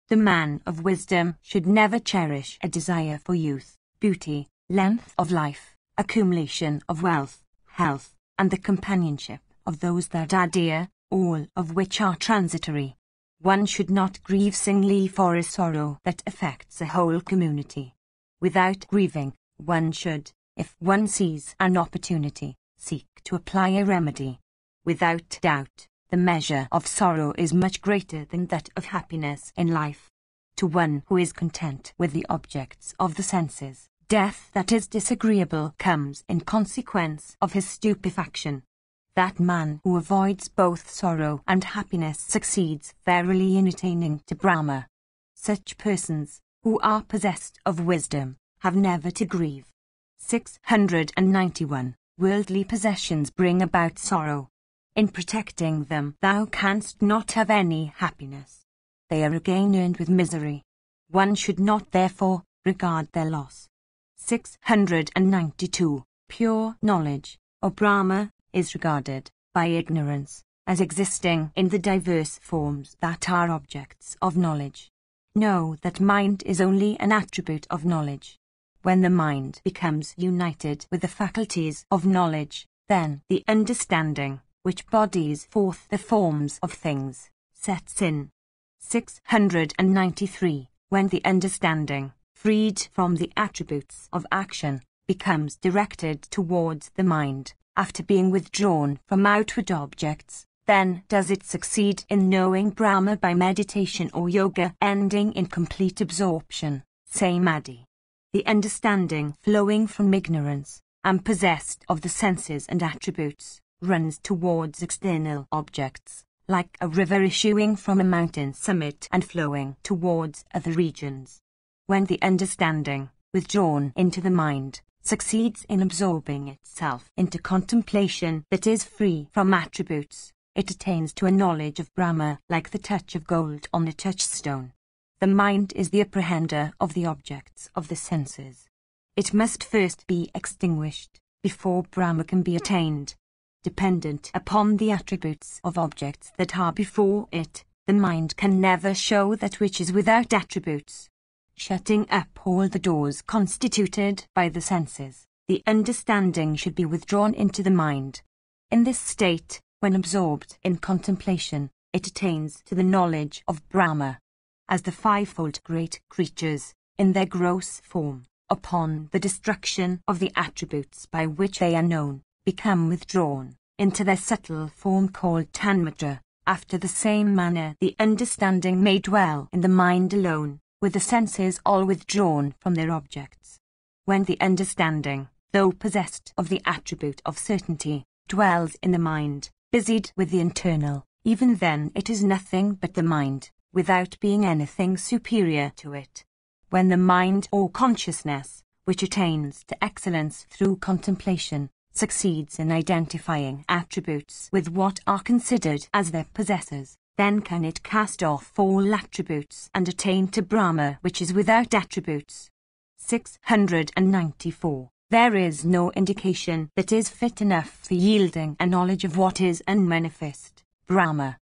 The man of wisdom should never cherish a desire for youth, beauty, length of life, accumulation of wealth, health, and the companionship of those that are dear, all of which are transitory. One should not grieve singly for a sorrow that affects a whole community. Without grieving, one should, if one sees an opportunity, seek to apply a remedy. Without doubt, the measure of sorrow is much greater than that of happiness in life. To one who is content with the objects of the senses, death that is disagreeable comes in consequence of his stupefaction. That man who avoids both sorrow and happiness succeeds verily in attaining to Brahma. Such persons, who are possessed of wisdom, have never to grieve. 691. Worldly possessions bring about sorrow. In protecting them thou canst not have any happiness. They are again earned with misery. One should not therefore regard their loss. 692. Pure knowledge, or Brahma, is regarded, by ignorance, as existing in the diverse forms that are objects of knowledge. Know that mind is only an attribute of knowledge. When the mind becomes united with the faculties of knowledge, then the understanding, which bodies forth the forms of things, sets in. 693. When the understanding, freed from the attributes of action, becomes directed towards the mind, after being withdrawn from outward objects, then does it succeed in knowing Brahma by meditation or yoga, ending in complete absorption. Samadhi. The understanding flowing from ignorance, and possessed of the senses and attributes, runs towards external objects, like a river issuing from a mountain summit and flowing towards other regions. When the understanding, withdrawn into the mind, succeeds in absorbing itself into contemplation that is free from attributes, it attains to a knowledge of Brahma like the touch of gold on a touchstone. The mind is the apprehender of the objects of the senses. It must first be extinguished, before Brahma can be attained. Dependent upon the attributes of objects that are before it, the mind can never show that which is without attributes. Shutting up all the doors constituted by the senses, the understanding should be withdrawn into the mind. In this state, when absorbed in contemplation, it attains to the knowledge of Brahma. As the fivefold great creatures, in their gross form, upon the destruction of the attributes by which they are known, become withdrawn into their subtle form called Tanmatra, after the same manner the understanding may dwell in the mind alone, with the senses all withdrawn from their objects. When the understanding, though possessed of the attribute of certainty, dwells in the mind, busied with the internal, even then it is nothing but the mind, without being anything superior to it. When the mind or consciousness, which attains to excellence through contemplation, succeeds in identifying attributes with what are considered as their possessors, then can it cast off all attributes and attain to Brahma, which is without attributes. 694. There is no indication that is fit enough for yielding a knowledge of what is unmanifest, Brahma.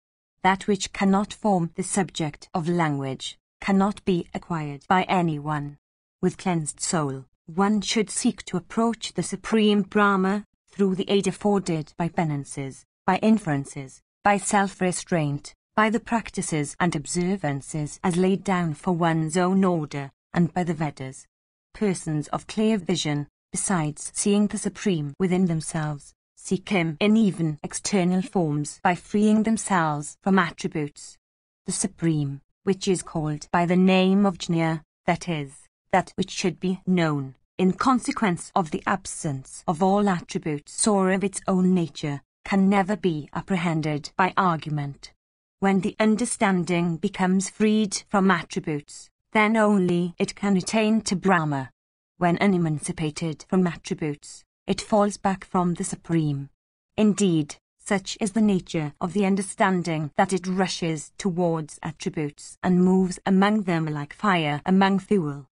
That which cannot form the subject of language, cannot be acquired by anyone. With cleansed soul, one should seek to approach the Supreme Brahma, through the aid afforded by penances, by inferences, by self-restraint, by the practices and observances as laid down for one's own order, and by the Vedas. Persons of clear vision, besides seeing the Supreme within themselves, seek Him in even external forms by freeing themselves from attributes. The Supreme, which is called by the name of Jnana, that is, that which should be known, in consequence of the absence of all attributes or of its own nature, can never be apprehended by argument. When the understanding becomes freed from attributes, then only it can attain to Brahma. When unemancipated from attributes, it falls back from the Supreme. Indeed, such is the nature of the understanding that it rushes towards attributes and moves among them like fire among fuel.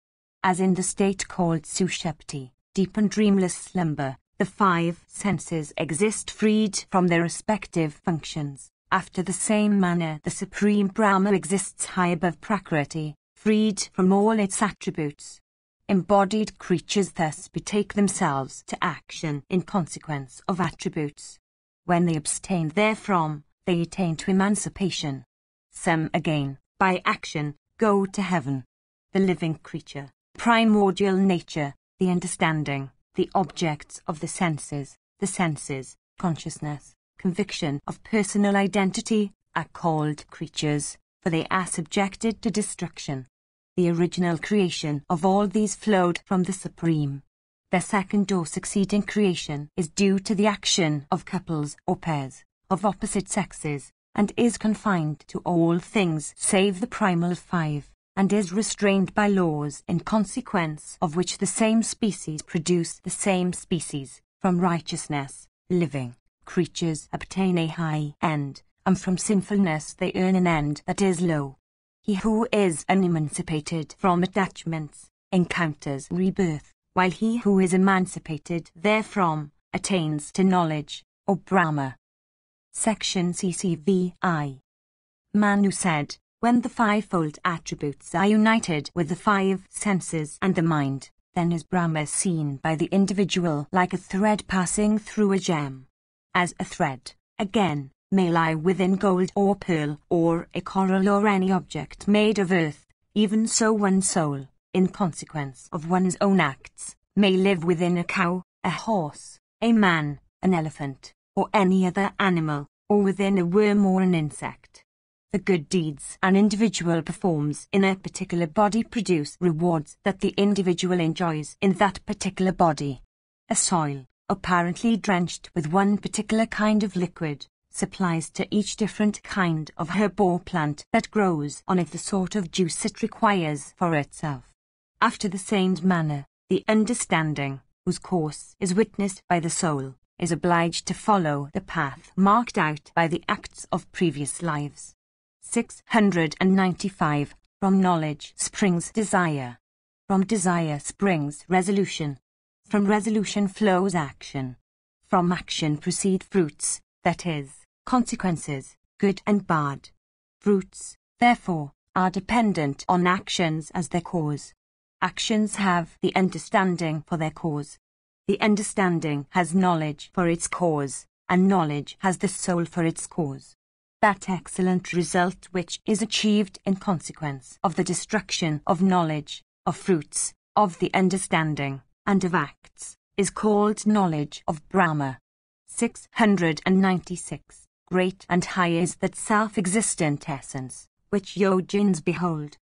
As in the state called Sushupti, deep and dreamless slumber, the five senses exist freed from their respective functions. After the same manner the Supreme Brahma exists high above Prakriti, freed from all its attributes. Embodied creatures thus betake themselves to action in consequence of attributes. When they abstain therefrom, they attain to emancipation. Some again, by action, go to heaven. The living creature, primordial nature, the understanding, the objects of the senses, consciousness, conviction of personal identity, are called creatures, for they are subjected to destruction. The original creation of all these flowed from the Supreme. Their second or succeeding creation is due to the action of couples or pairs, of opposite sexes, and is confined to all things save the primal five, and is restrained by laws in consequence of which the same species produce the same species. From righteousness, living creatures obtain a high end, and from sinfulness they earn an end that is low. He who is unemancipated from attachments encounters rebirth, while he who is emancipated therefrom attains to knowledge, or Brahma. Section CCVI. Manu said, when the fivefold attributes are united with the five senses and the mind, then is Brahma seen by the individual like a thread passing through a gem. As a thread, again, may lie within gold or pearl or a coral or any object made of earth, even so one soul, in consequence of one's own acts, may live within a cow, a horse, a man, an elephant, or any other animal, or within a worm or an insect. The good deeds an individual performs in a particular body produce rewards that the individual enjoys in that particular body. A soil, apparently drenched with one particular kind of liquid, supplies to each different kind of herb or plant that grows on it the sort of juice it requires for itself. After the same manner, the understanding, whose course is witnessed by the soul, is obliged to follow the path marked out by the acts of previous lives. 695. From knowledge springs desire. From desire springs resolution. From resolution flows action. From action proceed fruits, that is, consequences, good and bad. Fruits, therefore, are dependent on actions as their cause. Actions have the understanding for their cause. The understanding has knowledge for its cause, and knowledge has the soul for its cause. That excellent result which is achieved in consequence of the destruction of knowledge, of fruits, of the understanding, and of acts, is called knowledge of Brahma. 696. Great and high is that self-existent essence, which yogins behold.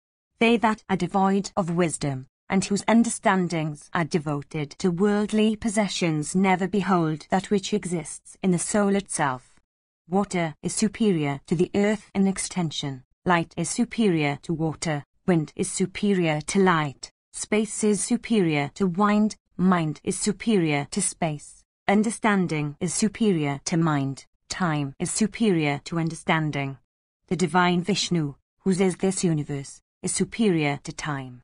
They that are devoid of wisdom, and whose understandings are devoted to worldly possessions, never behold that which exists in the soul itself. Water is superior to the earth in extension, light is superior to water, wind is superior to light, space is superior to wind, mind is superior to space, understanding is superior to mind, time is superior to understanding. The divine Vishnu, whose is this universe, is superior to time.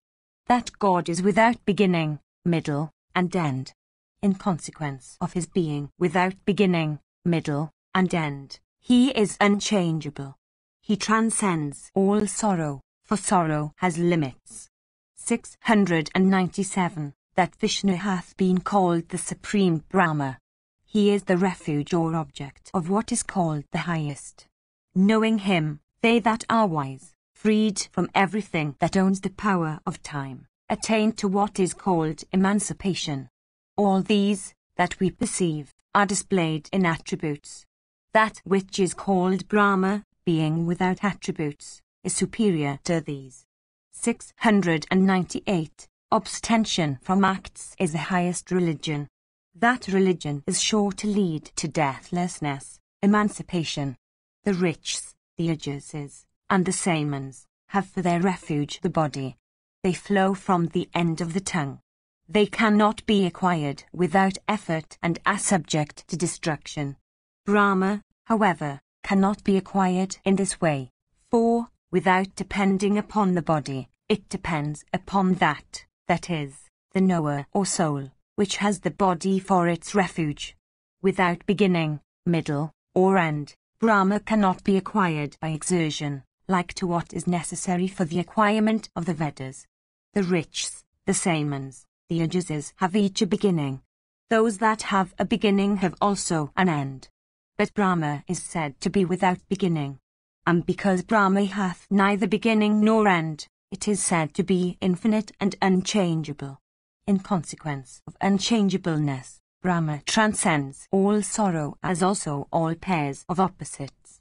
That God is without beginning, middle, and end. In consequence of his being without beginning, middle, and end, he is unchangeable. He transcends all sorrow, for sorrow has limits. 697. That Vishnu hath been called the Supreme Brahma. He is the refuge or object of what is called the highest. Knowing him, they that are wise, freed from everything that owns the power of time, attain to what is called emancipation. All these, that we perceive, are displayed in attributes. That which is called Brahma, being without attributes, is superior to these. 698. Abstention from acts is the highest religion. That religion is sure to lead to deathlessness, emancipation. The rich, the ajases, and the samans, have for their refuge the body. They flow from the end of the tongue. They cannot be acquired without effort and are subject to destruction. Brahma, however, cannot be acquired in this way, for, without depending upon the body, it depends upon that is, the knower or soul, which has the body for its refuge. Without beginning, middle, or end, Brahma cannot be acquired by exertion, like to what is necessary for the acquirement of the Vedas. The rich, the samans, the ajases have each a beginning. Those that have a beginning have also an end. But Brahma is said to be without beginning. And because Brahma hath neither beginning nor end, it is said to be infinite and unchangeable. In consequence of unchangeableness, Brahma transcends all sorrow as also all pairs of opposites.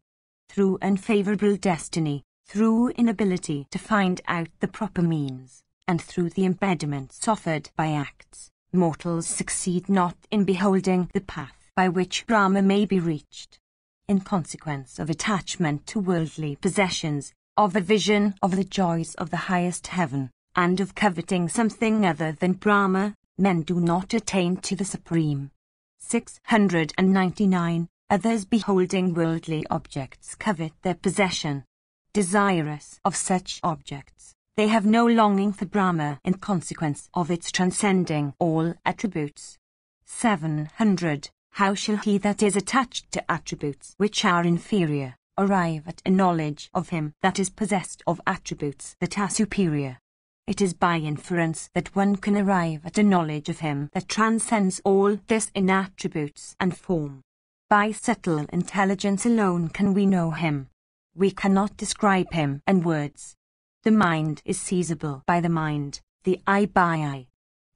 Through unfavorable destiny, through inability to find out the proper means, and through the impediments offered by acts, mortals succeed not in beholding the path by which Brahma may be reached. In consequence of attachment to worldly possessions, of a vision of the joys of the highest heaven, and of coveting something other than Brahma, men do not attain to the Supreme. 699. Others beholding worldly objects covet their possession. Desirous of such objects, they have no longing for Brahma in consequence of its transcending all attributes. 700. How shall he that is attached to attributes which are inferior arrive at a knowledge of him that is possessed of attributes that are superior? It is by inference that one can arrive at a knowledge of him that transcends all this in attributes and form. By subtle intelligence alone can we know him. We cannot describe him in words. The mind is seizable by the mind, the eye by eye.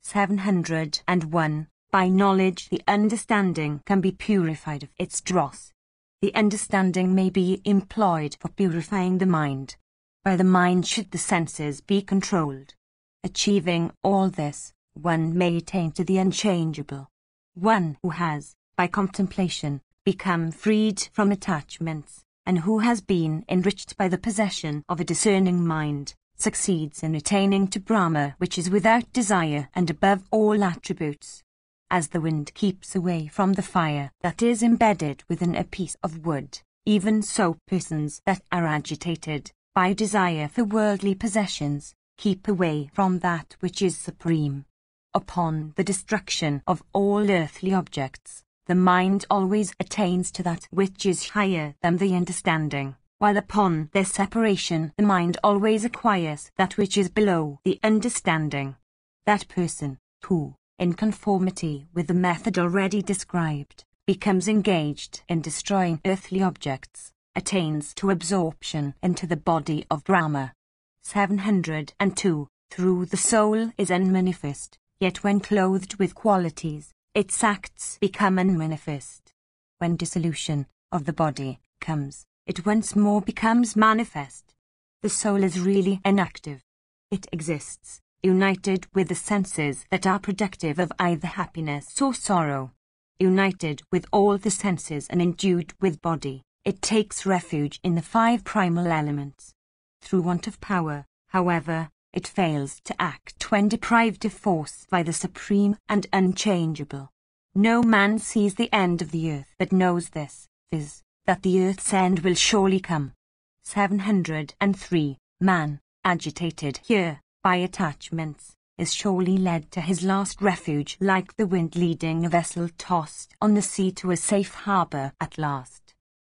701. By knowledge the understanding can be purified of its dross. The understanding may be employed for purifying the mind. By the mind should the senses be controlled. Achieving all this, one may attain to the unchangeable. One who has, by contemplation, become freed from attachments, and who has been enriched by the possession of a discerning mind, succeeds in attaining to Brahma, which is without desire and above all attributes. As the wind keeps away from the fire that is embedded within a piece of wood, even so persons that are agitated by desire for worldly possessions keep away from that which is supreme. Upon the destruction of all earthly objects, the mind always attains to that which is higher than the understanding, while upon their separation the mind always acquires that which is below the understanding. That person, who, in conformity with the method already described, becomes engaged in destroying earthly objects, attains to absorption into the body of Brahma. 702. Through the soul is unmanifest, yet when clothed with qualities, its acts become unmanifest. When dissolution of the body comes, it once more becomes manifest. The soul is really inactive. It exists, united with the senses that are productive of either happiness or sorrow. United with all the senses and endued with body, it takes refuge in the 5 primal elements. Through want of power, however, it fails to act when deprived of force by the supreme and unchangeable. No man sees the end of the earth but knows this, viz., that the earth's end will surely come. 703. Man, agitated here by attachments, is surely led to his last refuge like the wind leading a vessel tossed on the sea to a safe harbour at last.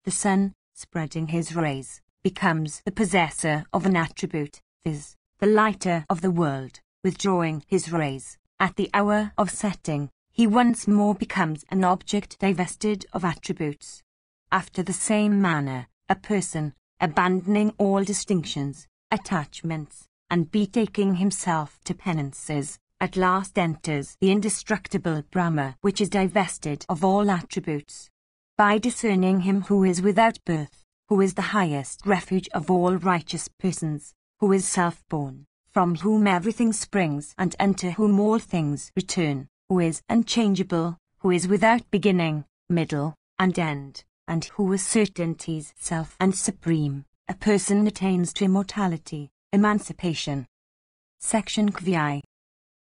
The sun, spreading his rays, becomes the possessor of an attribute, viz., the lighter of the world, withdrawing his rays. At the hour of setting, he once more becomes an object divested of attributes. After the same manner, a person, abandoning all distinctions, attachments, and betaking himself to penances, at last enters the indestructible Brahma, which is divested of all attributes. By discerning him who is without birth, who is the highest refuge of all righteous persons, who is self-born, from whom everything springs and unto whom all things return, who is unchangeable, who is without beginning, middle, and end, and who is certainty's self and supreme, a person attains to immortality, emancipation. Section Kvi.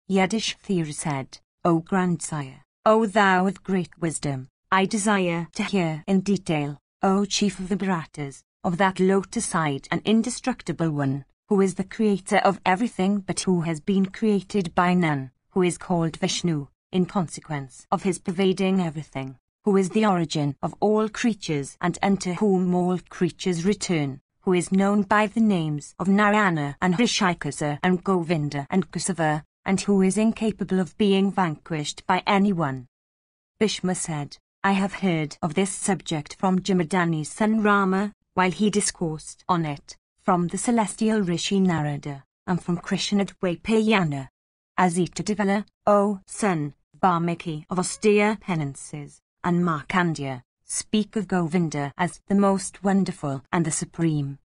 Yudhishthira said, O grandsire, O thou of great wisdom, I desire to hear in detail, O chief of the Bharatas, of that lotus-eyed and indestructible one, who is the creator of everything but who has been created by none, who is called Vishnu, in consequence of his pervading everything, who is the origin of all creatures and unto whom all creatures return, who is known by the names of Narayana and Hrishikesa and Govinda and Kesava, and who is incapable of being vanquished by anyone. Bhishma said, I have heard of this subject from Jamadani's son Rama, while he discoursed on it, from the celestial Rishi Narada, and from Krishnadvapayana. Asitadevala, O son, Valmiki of austere penances, and Markandeya, speak of Govinda as the most wonderful and the supreme.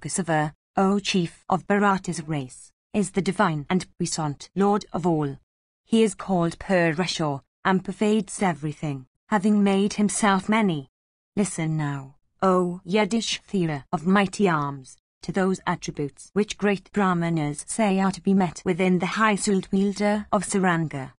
Kesava, O chief of Bharata's race, is the divine and puissant Lord of all. He is called Purusha, and pervades everything, having made himself many. Listen now, O Yudhishthira of mighty arms, to those attributes which great Brahmanas say are to be met within the high-souled wielder of Saranga.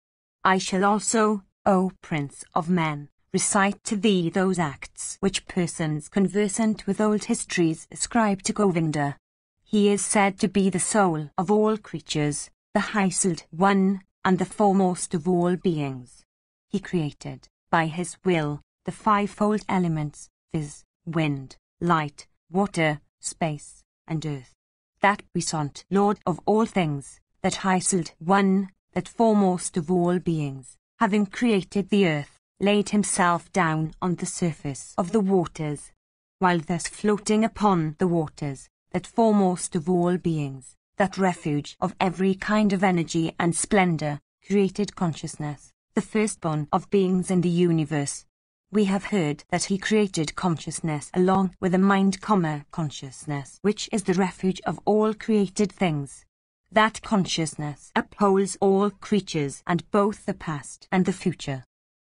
I shall also, O Prince of men, recite to thee those acts which persons conversant with old histories ascribe to Govinda. He is said to be the soul of all creatures, the high-souled one, and the foremost of all beings. He created, by his will, the 5-fold elements, viz., wind, light, water, space, and earth. That puissant Lord of all things, that high-souled one, that foremost of all beings, having created the earth, laid himself down on the surface of the waters. While thus floating upon the waters, that foremost of all beings, that refuge of every kind of energy and splendor, created consciousness, the firstborn of beings in the universe. We have heard that he created consciousness along with a mind, consciousness, which is the refuge of all created things. That consciousness upholds all creatures and both the past and the future.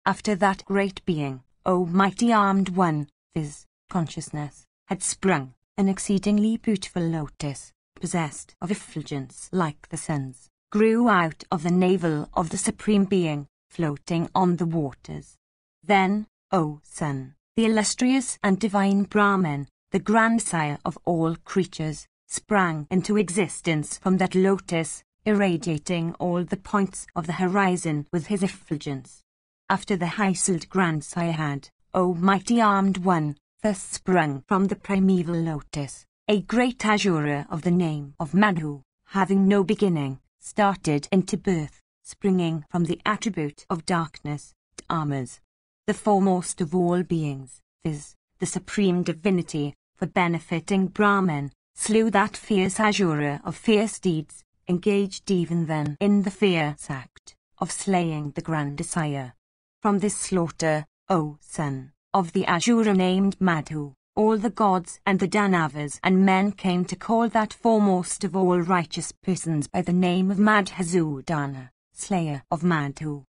After that great being, O mighty armed one, viz., consciousness, had sprung, an exceedingly beautiful lotus, possessed of effulgence like the sun's, grew out of the navel of the Supreme Being, floating on the waters. Then, O Son, the illustrious and divine Brahman, the grandsire of all creatures, sprang into existence from that lotus, irradiating all the points of the horizon with his effulgence. After the high-souled grandsire had, O mighty armed one, thus sprung from the primeval lotus, a great Asura of the name of Madhu, having no beginning, started into birth, springing from the attribute of darkness, Dharmas, the foremost of all beings, viz., the supreme divinity, for benefiting Brahman, slew that fierce Asura of fierce deeds, engaged even then in the fierce act of slaying the grand sire. From this slaughter, O son of the Asura named Madhu, all the gods and the Danavas and men came to call that foremost of all righteous persons by the name of Madhusudana, slayer of Madhu.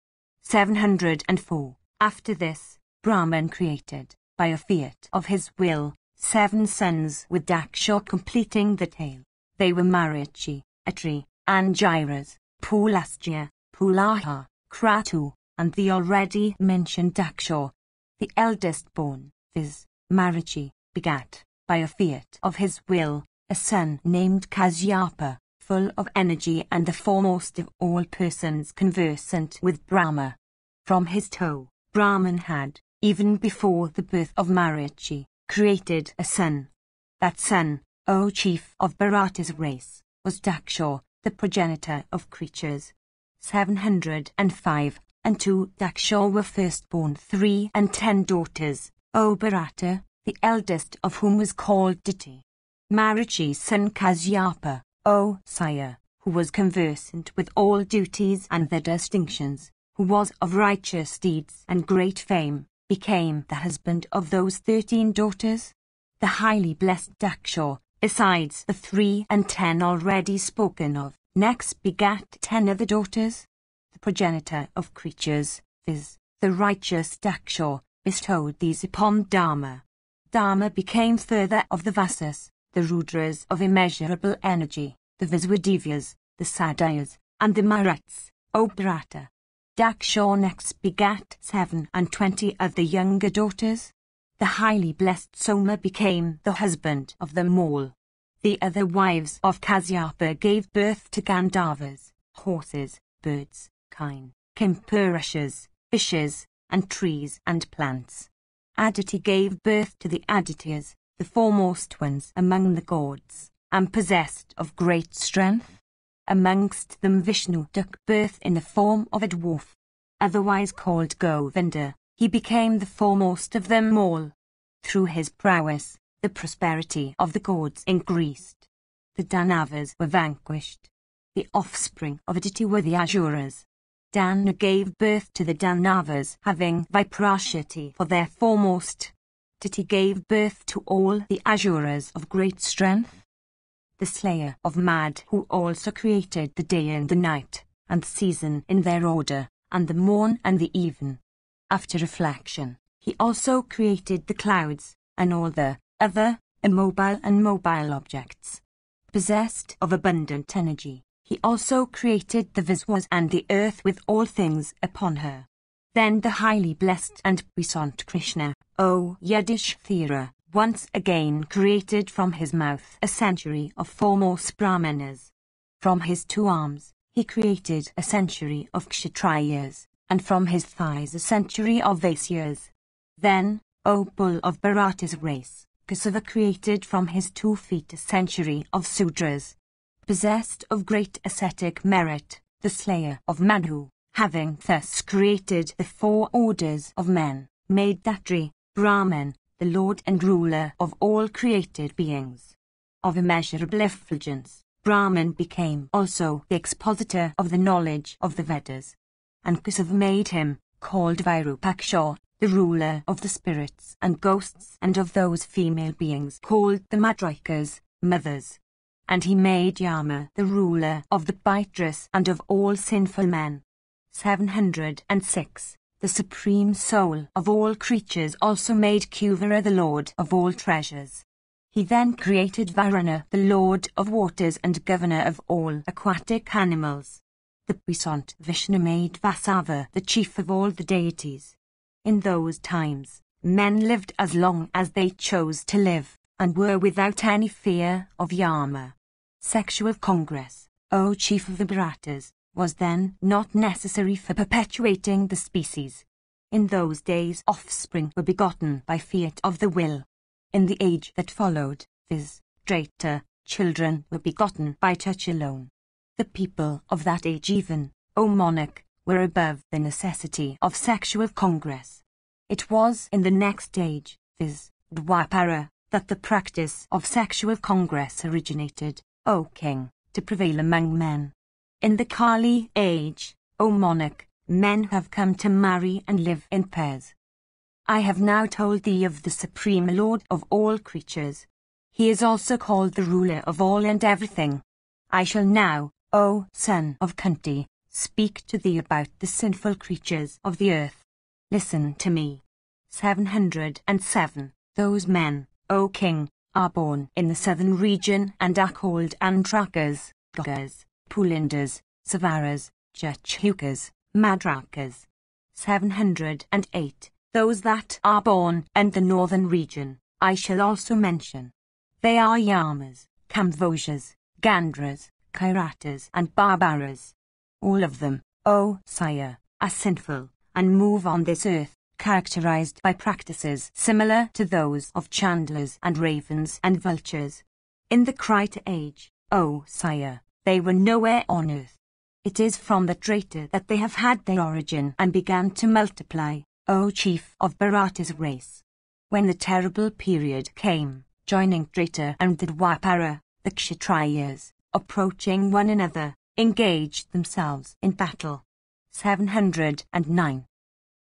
704. After this, Brahman created, by a fiat of his will, 7 sons with Daksha completing the tale. They were Marichi, Atri, Angiras, Pulastya, Pulaha, Kratu, and the already mentioned Daksha. The eldest born, viz., Marichi, begat, by a fiat of his will, a son named Kasyapa, full of energy and the foremost of all persons conversant with Brahma. From his toe, Brahman had, even before the birth of Marichi, created a son. That son, O chief of Bharata's race, was Daksha, the progenitor of creatures. 705, and to Daksha were firstborn 3 and 10 daughters, O Bharata, the eldest of whom was called Diti. Marichi's son Kasyapa, O sire, who was conversant with all duties and their distinctions, who was of righteous deeds and great fame, became the husband of those 13 daughters. The highly blessed Daksha, besides the 3 and 10 already spoken of, next begat 10 other daughters. The progenitor of creatures, viz., the righteous Daksha, bestowed these upon Dharma. Dharma became further of the Vasas, the Rudras of immeasurable energy, the Viswadevyas, the Sadhyas, and the Maruts, O Bharata. Daksha next begat 7 and 20 of the younger daughters. The highly blessed Soma became the husband of them all. The other wives of Kasyapa gave birth to Gandharvas, horses, birds, kine, Kimpurashas, fishes, and trees and plants. Aditi gave birth to the Adityas, the foremost ones among the gods, and possessed of great strength. Amongst them Vishnu took birth in the form of a dwarf, otherwise called Govinda. He became the foremost of them all. Through his prowess, the prosperity of the gods increased. The Danavas were vanquished. The offspring of Aditi were the Asuras. Dana gave birth to the Danavas, having Viprashati for their foremost. Aditi gave birth to all the Asuras of great strength. The slayer of Mad, who also created the day and the night, and the season in their order, and the morn and the even. After reflection, he also created the clouds, and all the other, immobile and mobile objects. Possessed of abundant energy, he also created the Viswas and the earth with all things upon her. Then the highly blessed and puissant Krishna, O Yudhishthira, once again created from his mouth a century of foremost Brahmanas. From his 2 arms, he created a century of Kshatriyas, and from his thighs a century of Vaisyas. Then, O bull of Bharata's race, Kasava created from his 2 feet a century of Sudras. Possessed of great ascetic merit, the slayer of Madhu, having thus created the 4 orders of men, made Dhatri, Brahman, the lord and ruler of all created beings. Of immeasurable effulgence, Brahman became also the expositor of the knowledge of the Vedas. And Kasava made him, called Virupaksha, the ruler of the spirits and ghosts and of those female beings called the Madrikas, mothers. And he made Yama the ruler of the Baitrus and of all sinful men. 706. The supreme soul of all creatures also made Kuvara the lord of all treasures. He then created Varuna the lord of waters and governor of all aquatic animals. The puissant Vishnu made Vasava the chief of all the deities. In those times, men lived as long as they chose to live, and were without any fear of Yama. Sexual congress, O chief of the Bharatas, was then not necessary for perpetuating the species. In those days offspring were begotten by fiat of the will. In the age that followed, viz., Treta, children were begotten by touch alone. The people of that age even, O monarch, were above the necessity of sexual congress. It was in the next age, viz., Dwapara, that the practice of sexual congress originated, O king, to prevail among men. In the Kali age, O monarch, men have come to marry and live in pairs. I have now told thee of the supreme Lord of all creatures. He is also called the ruler of all and everything. I shall now, O son of Kunti, speak to thee about the sinful creatures of the earth. Listen to me. 707. Those men, O king, are born in the southern region and are called Antrakas, Gokas, Pulindas, Savaras, Jatchukas, Madrakas. 708. Those that are born in the northern region, I shall also mention. They are Yamas, Kamvojas, Gandras, Kairatas and Barbaras. All of them, O sire, are sinful, and move on this earth, characterized by practices similar to those of chandlers and ravens and vultures. In the Krita age, O sire, they were nowhere on earth. It is from the Treta that they have had their origin and began to multiply, O chief of Bharata's race. When the terrible period came, joining Treta and the Dwapara, the Kshatriyas, approaching one another, engaged themselves in battle. 709.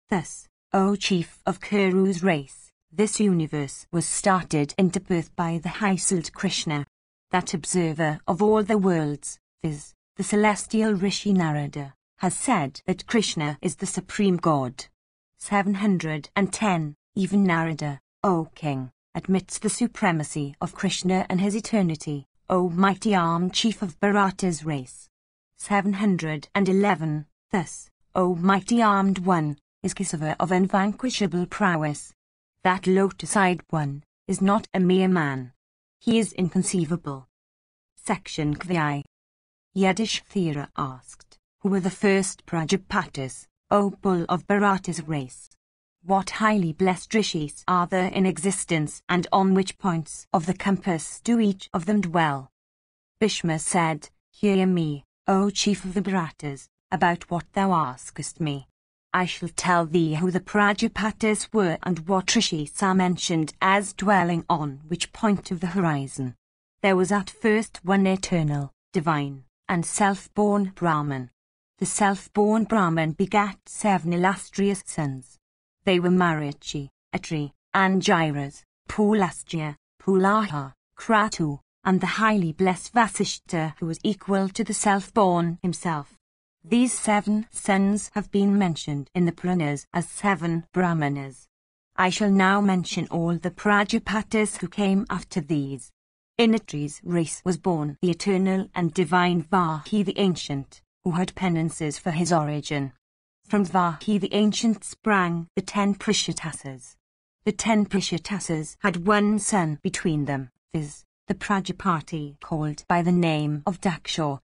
Thus, O chief of Kuru's race, this universe was started into birth by the high-souled Krishna, that observer of all the worlds, viz., the celestial Rishi Narada, has said that Krishna is the supreme God. 710. Even Narada, O king, admits the supremacy of Krishna and his eternity, O mighty armed chief of Bharata's race. 711. Thus, O mighty armed one, is Kesava of unvanquishable prowess. That lotus-eyed one is not a mere man. He is inconceivable. Section Kvi. Yudhishthira asked, who were the first Prajapatis, O bull of Bharata's race? What highly blessed rishis are there in existence, and on which points of the compass do each of them dwell? Bhishma said, Hear me, O chief of the Bharatas, about what thou askest me. I shall tell thee who the Prajapatis were and what rishis are mentioned as dwelling on which point of the horizon. There was at first one eternal, divine, and self-born Brahman. The self-born Brahman begat 7 illustrious sons. They were Marichi, Atri, Angiras, Pulastya, Pulaha, Kratu, and the highly blessed Vasishta, who was equal to the self-born himself. These 7 sons have been mentioned in the Puranas as 7 Brahmanas. I shall now mention all the Prajapatis who came after these. In Atri's race was born the eternal and divine Vahi the Ancient, who had penances for his origin. From Vahi the Ancient sprang the 10 Prishatasas. The 10 Prishatasas had one son between them, viz., the Prajapati called by the name of Daksha.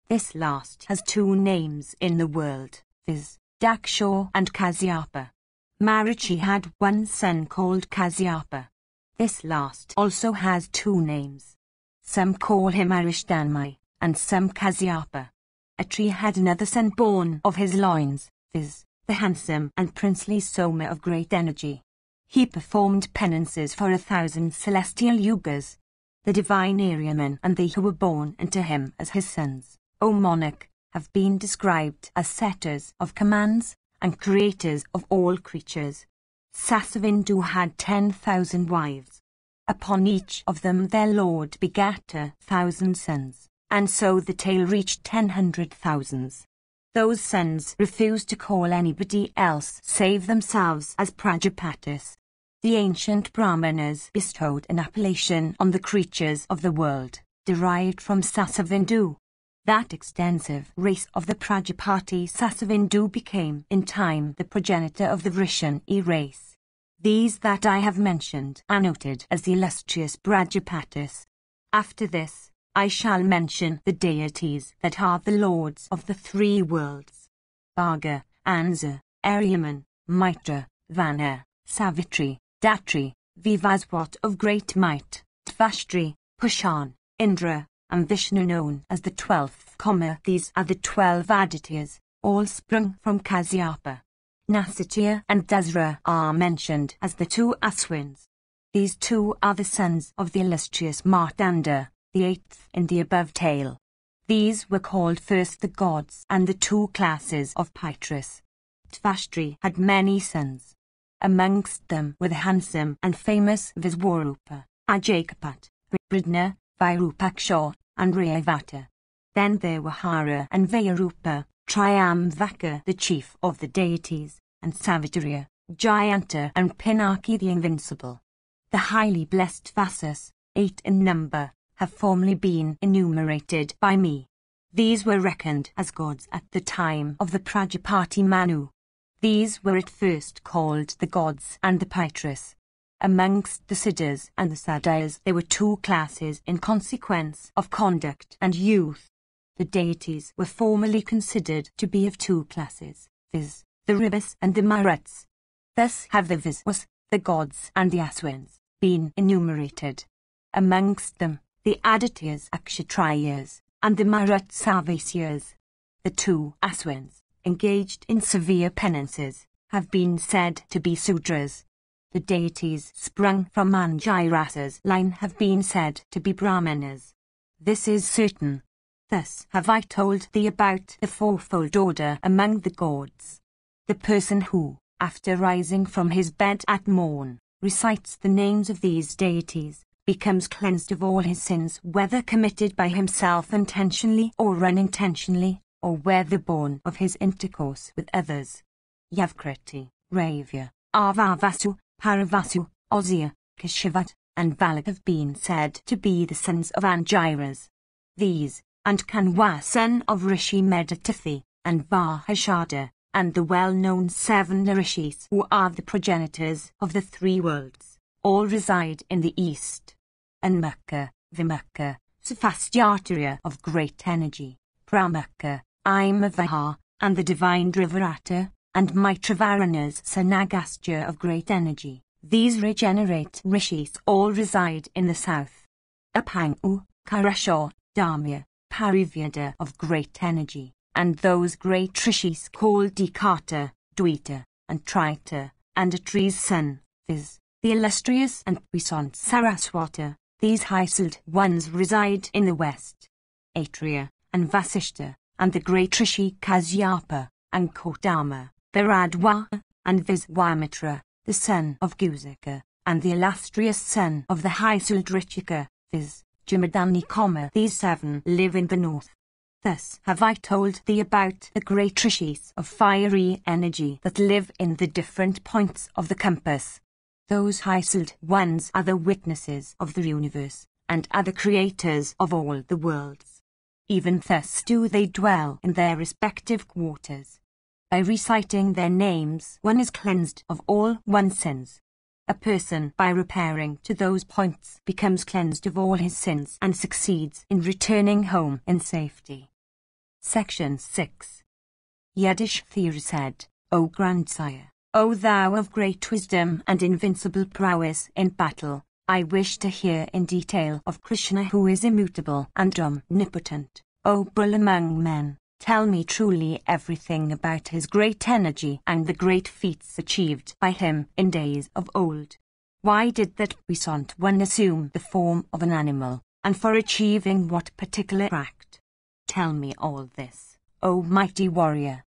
This last has 2 names in the world, viz., Daksha and Kasyapa. Marichi had one son called Kasyapa. This last also has 2 names. Some call him Arishthanmai, and some Kasyapa. Atri had another son born of his loins, viz., the handsome and princely Soma of great energy. He performed penances for 1,000 celestial yugas. The divine Aryaman and they who were born unto him as his sons, O monarch, have been described as setters of commands and creators of all creatures. Sasavindu had 10,000 wives. Upon each of them their lord begat 1,000 sons, and so the tale reached 10,000. Those sons refused to call anybody else save themselves as Prajapatis. The ancient Brahmanas bestowed an appellation on the creatures of the world, derived from Sasavindu. That extensive race of the Prajapati Sasavindu became in time the progenitor of the Vrishani race. These that I have mentioned are noted as the illustrious Prajapatis. After this, I shall mention the deities that are the lords of the 3 worlds. Bhaga, Ansa, Aryaman, Mitra, Vana, Savitri, Datri, Vivaswat of great might, Tvashtri, Pushan, Indra, and Vishnu known as the 12th comma. These are the 12 Adityas, all sprung from Kasyapa. Nasitya and Dasra are mentioned as the two Aswins. These two are the sons of the illustrious Martanda, the eighth in the above tale. These were called first the gods and the two classes of Pitris. Tvashtri had many sons. Amongst them were the handsome and famous Viswarupa, Ajakapat, Bridna, Virupaksha, and Rayavata. Then there were Hara and Vayarupa, Triamvaka the chief of the deities, and Savitarya, Jayanta and Pinaki the invincible. The highly blessed Vasas, 8 in number, have formerly been enumerated by me. These were reckoned as gods at the time of the Prajapati Manu. These were at first called the gods and the Pitris. Amongst the Siddhas and the Saddhas there were two classes in consequence of conduct and youth. The deities were formerly considered to be of two classes, viz., the Ribas and the Maruts. Thus have the Viswas, the gods and the Aswins, been enumerated. Amongst them, the Adityas Akshatriyas, and the Marut Sarvasyas. The two Aswins, engaged in severe penances, have been said to be Sudras. The deities sprung from Angirasa's line have been said to be Brahmanas. This is certain. Thus have I told thee about the fourfold order among the gods. The person who, after rising from his bed at morn, recites the names of these deities, becomes cleansed of all his sins, whether committed by himself intentionally or unintentionally, or whether born of his intercourse with others. Yavkriti, Ravya, Avavasu, Paravasu, Ozya, Kashivat, and Valak have been said to be the sons of Angiras. These, and Kanwa son of Rishi Meditathi, and Vahashada, and the well-known 7 Rishis who are the progenitors of the 3 worlds, all reside in the east. Anmukha, Vimukha, Saphastyacharya of great energy, Pramukha, Imavaha, and the divine Drivarata, and Maitravaranas Sanagastya of great energy. These regenerate rishis all reside in the south. Apangu, Karasha, Dhamya, Parivyada of great energy, and those great rishis called Dikata, Dwita, and Trita, and Atri's son, viz., the illustrious and puissant Saraswata. These high-souled ones reside in the west. Atreya, and Vasishta, and the great Rishi Kasyapa, and Kotama, Viradwa, and Viswamitra, the son of Gusika, and the illustrious son of the high-souled Richika, viz., Jamadani, these 7 live in the north. Thus have I told thee about the great rishis of fiery energy that live in the different points of the compass. Those high-souled ones are the witnesses of the universe, and are the creators of all the worlds. Even thus do they dwell in their respective quarters. By reciting their names one is cleansed of all one's sins. A person by repairing to those points becomes cleansed of all his sins and succeeds in returning home in safety. Section 6. Yudhishthira said, O grandsire, O thou of great wisdom and invincible prowess in battle, I wish to hear in detail of Krishna who is immutable and omnipotent. O bull among men, tell me truly everything about his great energy and the great feats achieved by him in days of old. Why did that puissant one assume the form of an animal, and for achieving what particular act? Tell me all this, O mighty warrior.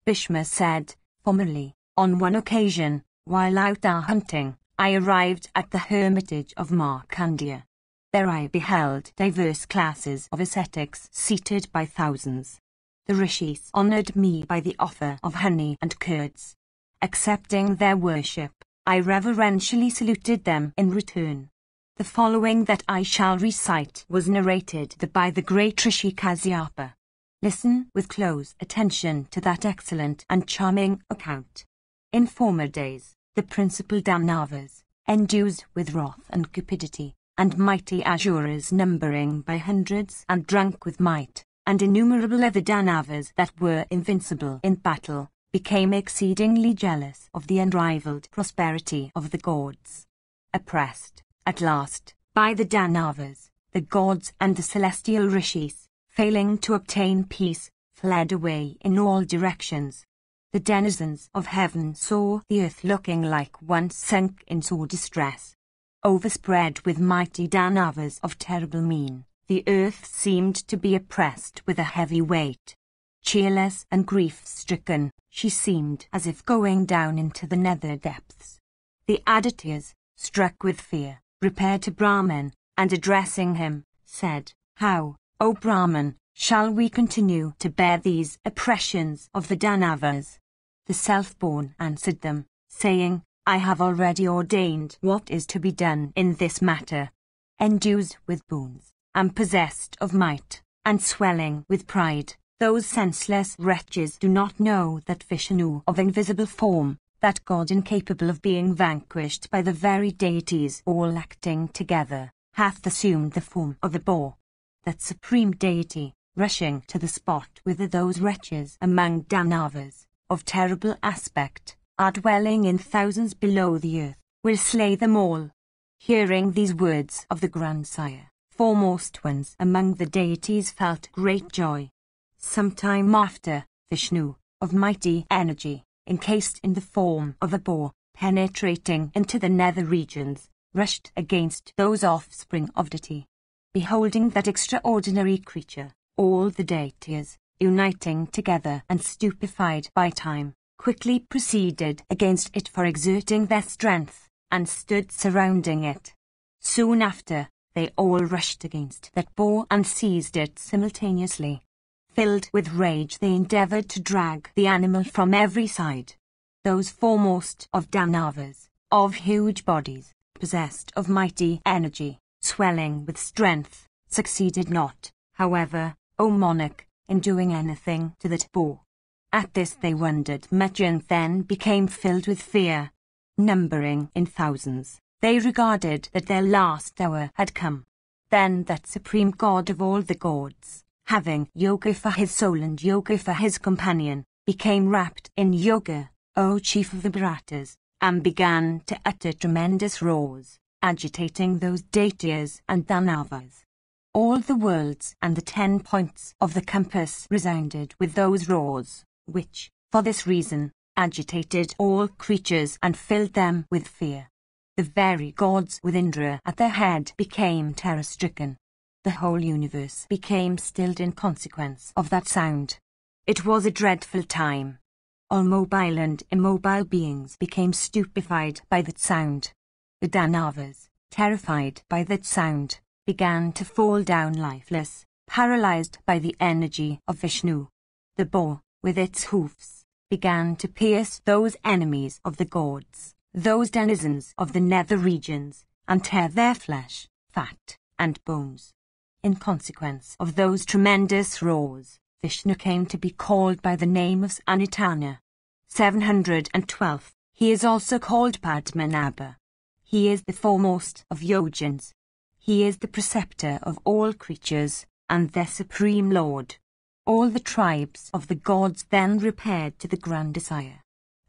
Bhishma said, formerly, on one occasion, while out hunting, I arrived at the hermitage of Markandeya. There I beheld diverse classes of ascetics seated by thousands. The rishis honored me by the offer of honey and curds. Accepting their worship, I reverentially saluted them in return. The following that I shall recite was narrated by the great Rishi Kasyapa. Listen with close attention to that excellent and charming account. In former days, the principal Danavas, endued with wrath and cupidity, and mighty Asuras numbering by hundreds and drunk with might, and innumerable other Danavas that were invincible in battle, became exceedingly jealous of the unrivaled prosperity of the gods. Oppressed, at last, by the Danavas, the gods and the celestial rishis, failing to obtain peace, fled away in all directions. The denizens of heaven saw the earth looking like one sunk in sore distress. Overspread with mighty Danavas of terrible mien, the earth seemed to be oppressed with a heavy weight. Cheerless and grief-stricken, she seemed as if going down into the nether depths. The Adityas, struck with fear, repaired to Brahman, and addressing him, said, "How, O Brahman, shall we continue to bear these oppressions of the Danavas?" The Self-born answered them, saying, "I have already ordained what is to be done in this matter." Endued with boons, and possessed of might, and swelling with pride, those senseless wretches do not know that Vishnu of invisible form, that God incapable of being vanquished by the very deities all acting together, hath assumed the form of a boar. That supreme deity, rushing to the spot whither those wretches among Danavas, of terrible aspect, are dwelling in thousands below the earth, will slay them all. Hearing these words of the grandsire, foremost ones among the deities felt great joy. Some time after, Vishnu, of mighty energy, encased in the form of a boar, penetrating into the nether regions, rushed against those offspring of Diti. Beholding that extraordinary creature, all the deities, uniting together and stupefied by time, quickly proceeded against it for exerting their strength, and stood surrounding it. Soon after, they all rushed against that boar and seized it simultaneously. Filled with rage, they endeavored to drag the animal from every side. Those foremost of Danavas, of huge bodies, possessed of mighty energy, swelling with strength, succeeded not, however, O monarch, in doing anything to that boar. At this they wondered much and then became filled with fear. Numbering in thousands, they regarded that their last hour had come. Then that supreme god of all the gods, having yoga for his soul and yoga for his companion, became wrapped in yoga, O chief of the Bharatas, and began to utter tremendous roars, agitating those deities and Danavas. All the worlds and the 10 points of the compass resounded with those roars, which, for this reason, agitated all creatures and filled them with fear. The very gods with Indra at their head became terror-stricken. The whole universe became stilled in consequence of that sound. It was a dreadful time. All mobile and immobile beings became stupefied by that sound. The Danavas, terrified by that sound, began to fall down lifeless, paralyzed by the energy of Vishnu. The boar, with its hoofs, began to pierce those enemies of the gods, those denizens of the nether regions, and tear their flesh, fat, and bones. In consequence of those tremendous roars, Vishnu came to be called by the name of Anitana. 712. He is also called Padmanabha. He is the foremost of Yogins. He is the preceptor of all creatures, and their supreme lord. All the tribes of the gods then repaired to the grandsire.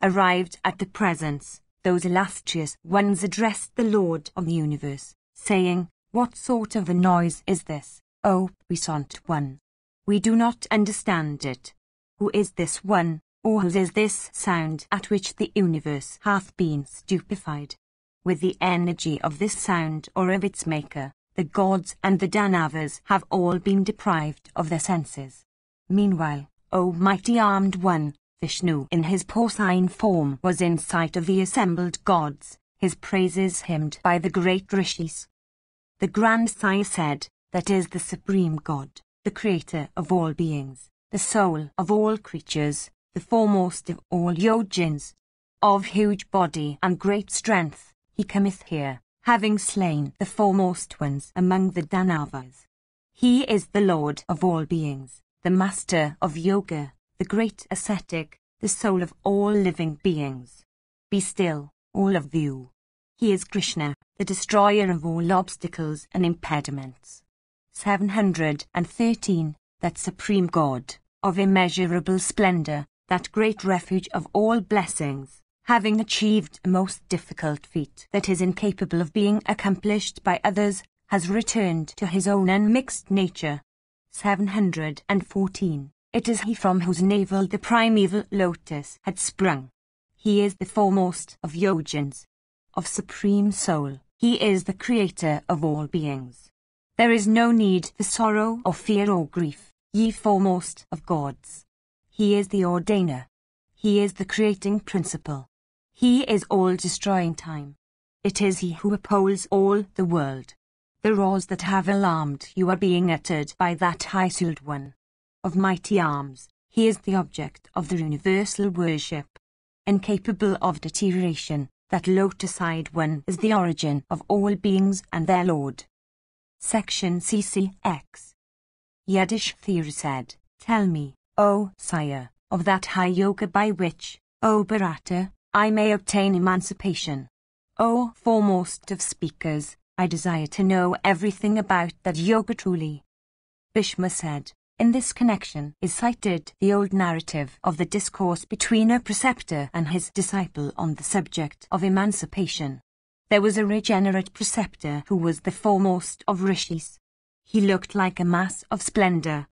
Arrived at the presence, those illustrious ones addressed the Lord of the universe, saying, "What sort of a noise is this, O puissant one? We do not understand it. Who is this one, or whose is this sound at which the universe hath been stupefied?" With the energy of this sound or of its maker, the gods and the Danavas have all been deprived of their senses. Meanwhile, O mighty armed one, Vishnu in his porcine form was in sight of the assembled gods, his praises hymned by the great rishis. The grandsire said, "That is the supreme God, the creator of all beings, the soul of all creatures, the foremost of all Yogins. Of huge body and great strength, he cometh here, having slain the foremost ones among the Danavas. He is the Lord of all beings, the master of yoga, the great ascetic, the soul of all living beings. Be still, all of you. He is Krishna, the destroyer of all obstacles and impediments." 713. That supreme God, of immeasurable splendor, that great refuge of all blessings, having achieved a most difficult feat that is incapable of being accomplished by others, has returned to his own unmixed nature. 714. It is he from whose navel the primeval lotus had sprung. He is the foremost of yogins, of supreme soul. He is the creator of all beings. There is no need for sorrow or fear or grief, ye foremost of gods. He is the ordainer. He is the creating principle. He is all-destroying time. It is he who upholds all the world. The roars that have alarmed you are being uttered by that high-souled one. Of mighty arms, he is the object of the universal worship. Incapable of deterioration, that lotus-eyed one is the origin of all beings and their lord. Section CCX. Yiddish theory said, "Tell me, O sire, of that high yoga by which, O Bharata, I may obtain emancipation. O foremost of speakers, I desire to know everything about that yoga truly." Bhishma said, in this connection is cited the old narrative of the discourse between a preceptor and his disciple on the subject of emancipation. There was a regenerate preceptor who was the foremost of rishis. He looked like a mass of splendor.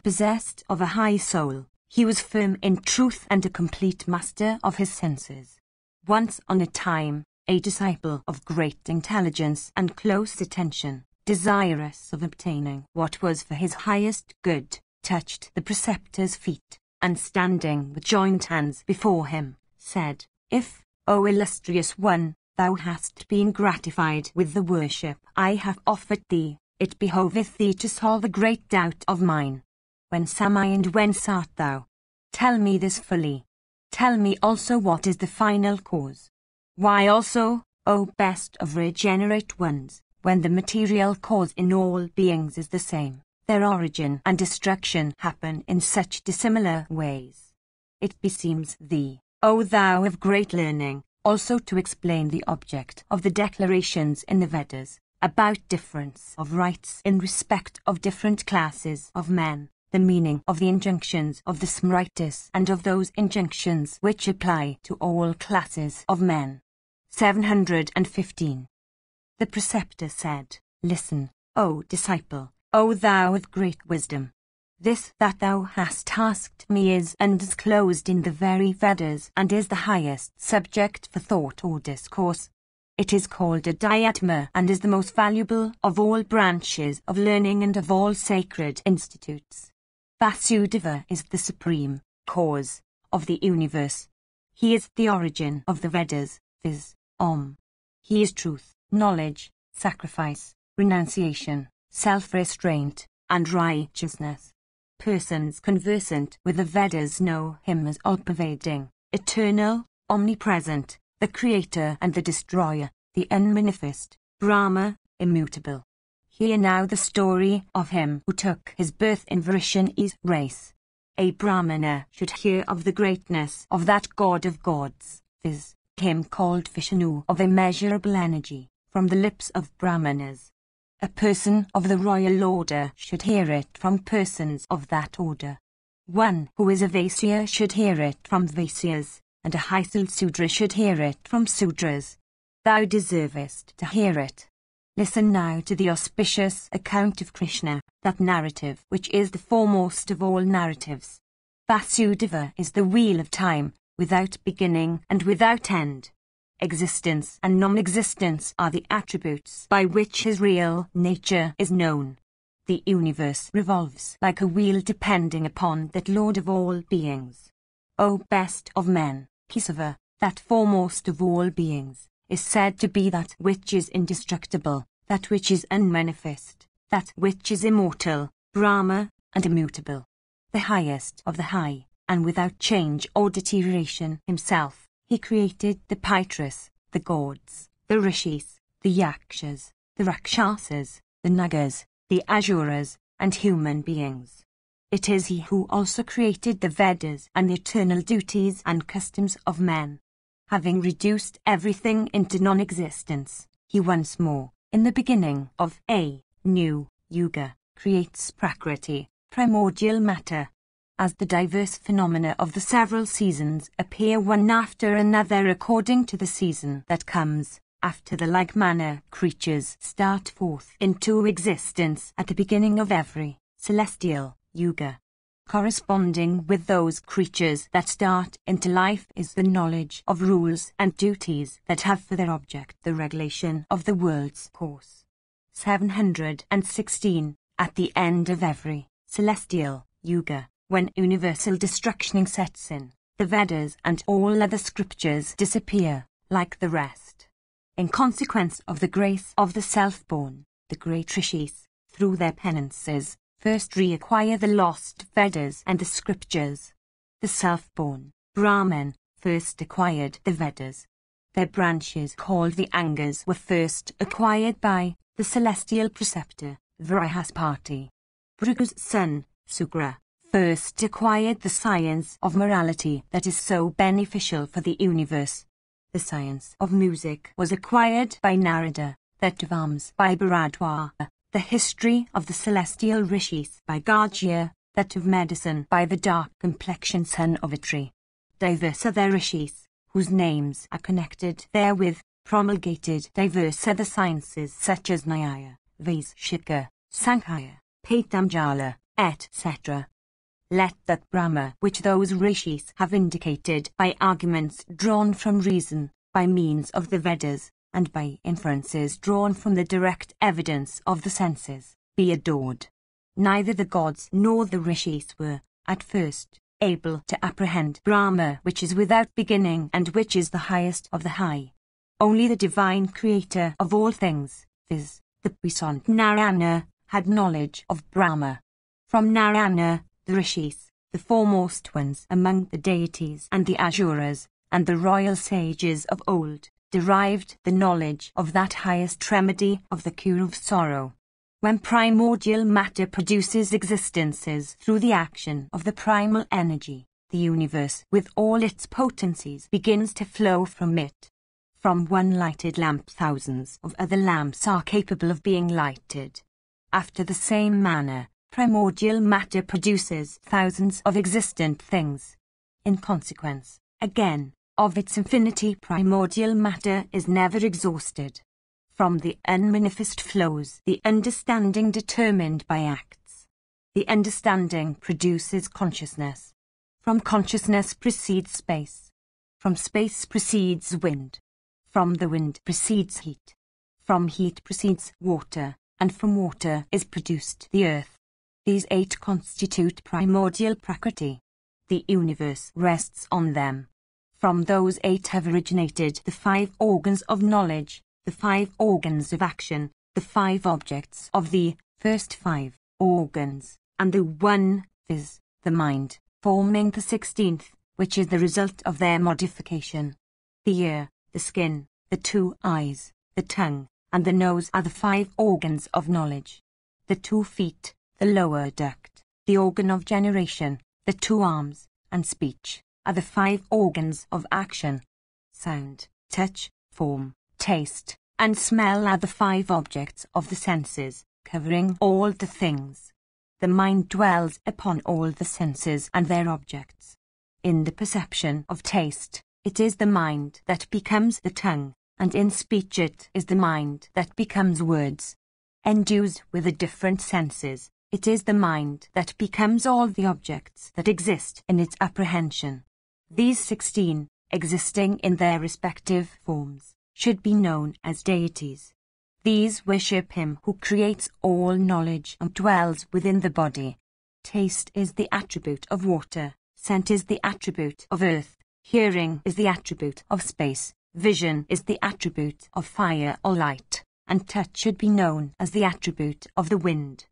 Possessed of a high soul, he was firm in truth and a complete master of his senses. Once on a time, a disciple of great intelligence and close attention, desirous of obtaining what was for his highest good, touched the preceptor's feet, and standing with joined hands before him, said, "If, O illustrious one, thou hast been gratified with the worship I have offered thee, it behoveth thee to solve a great doubt of mine. Whence am I and whence art thou? Tell me this fully. Tell me also what is the final cause. Why also, O best of regenerate ones, when the material cause in all beings is the same, their origin and destruction happen in such dissimilar ways. It beseems thee, O thou of great learning, also to explain the object of the declarations in the Vedas, about difference of rights in respect of different classes of men, the meaning of the injunctions of the Smritis and of those injunctions which apply to all classes of men. 715. The preceptor said, "Listen, O disciple, O thou of great wisdom. This that thou hast asked me is undisclosed in the very Vedas and is the highest subject for thought or discourse. It is called a Dhyatma and is the most valuable of all branches of learning and of all sacred institutes. Vasudeva is the supreme cause of the universe. He is the origin of the Vedas, viz. Om. He is truth, knowledge, sacrifice, renunciation, self-restraint, and righteousness. Persons conversant with the Vedas know him as all-pervading, eternal, omnipresent, the creator and the destroyer, the unmanifest, Brahma, immutable. Hear now the story of him who took his birth in Vrishani's race. A Brahmana should hear of the greatness of that god of gods, viz. Him called Vishnu of immeasurable energy, from the lips of Brahmanas. A person of the royal order should hear it from persons of that order. One who is a Vaisya should hear it from Vaisyas, and a high-souled Sudra should hear it from Sudras. Thou deservest to hear it. Listen now to the auspicious account of Krishna, that narrative which is the foremost of all narratives. Vasudeva is the wheel of time, without beginning and without end. Existence and non-existence are the attributes by which his real nature is known. The universe revolves like a wheel depending upon that Lord of all beings. O best of men, Kesava, that foremost of all beings, is said to be that which is indestructible, that which is unmanifest, that which is immortal, Brahma, and immutable. The highest of the high, and without change or deterioration himself, he created the Pitras, the gods, the Rishis, the Yakshas, the Rakshasas, the Nagas, the Asuras, and human beings. It is he who also created the Vedas and the eternal duties and customs of men. Having reduced everything into non-existence, he once more, in the beginning of a new yuga, creates Prakriti, primordial matter. As the diverse phenomena of the several seasons appear one after another according to the season that comes, after the like manner creatures start forth into existence at the beginning of every celestial yuga. corresponding with those creatures that start into life is the knowledge of rules and duties that have for their object the regulation of the world's course. 716. At the end of every celestial yuga, when universal destruction sets in, the Vedas and all other scriptures disappear, like the rest. In consequence of the grace of the self-born, the great rishis, through their penances, first reacquire the lost Vedas and the scriptures. The self-born Brahmin first acquired the Vedas. Their branches called the Angas were first acquired by the celestial preceptor Vrihaspati. Bhrigu's son Sugra first acquired the science of morality that is so beneficial for the universe. The science of music was acquired by Narada, that of arms by Bharadwaja, the history of the celestial rishis by Gajya, that of medicine by the dark-complexioned son of Atri. Diverse are their rishis, whose names are connected therewith, promulgated diverse are the sciences such as Nyaya, Vaishika, Sankhya, Patanjala, etc. Let that Brahma which those rishis have indicated by arguments drawn from reason, by means of the Vedas, and by inferences drawn from the direct evidence of the senses, be adored. Neither the gods nor the rishis were, at first, able to apprehend Brahma which is without beginning and which is the highest of the high. Only the divine creator of all things, viz., the puissant Narayana, had knowledge of Brahma. From Narayana, the rishis, the foremost ones among the deities and the asuras, and the royal sages of old, derived the knowledge of that highest remedy of the cure of sorrow. When primordial matter produces existences through the action of the primal energy, the universe with all its potencies begins to flow from it. From one lighted lamp thousands of other lamps are capable of being lighted. After the same manner, primordial matter produces thousands of existent things. In consequence, again, of its infinity primordial matter is never exhausted. From the unmanifest flows the understanding determined by acts. The understanding produces consciousness. From consciousness proceeds space. From space proceeds wind. From the wind proceeds heat. From heat proceeds water, and from water is produced the earth. These 8 constitute primordial Prakriti. The universe rests on them. From those 8 have originated the 5 organs of knowledge, the 5 organs of action, the 5 objects of the first 5 organs, and the one, viz., the mind, forming the 16th, which is the result of their modification. The ear, the skin, the 2 eyes, the tongue, and the nose are the 5 organs of knowledge. The 2 feet, the lower duct, the organ of generation, the 2 arms, and speech, are the 5 organs of action. Sound, touch, form, taste, and smell are the 5 objects of the senses, covering all the things. The mind dwells upon all the senses and their objects. In the perception of taste, it is the mind that becomes the tongue, and in speech it is the mind that becomes words. Endued with the different senses, it is the mind that becomes all the objects that exist in its apprehension. These 16, existing in their respective forms, should be known as deities. These worship him who creates all knowledge and dwells within the body. Taste is the attribute of water, scent is the attribute of earth, hearing is the attribute of space, vision is the attribute of fire or light, and touch should be known as the attribute of the wind.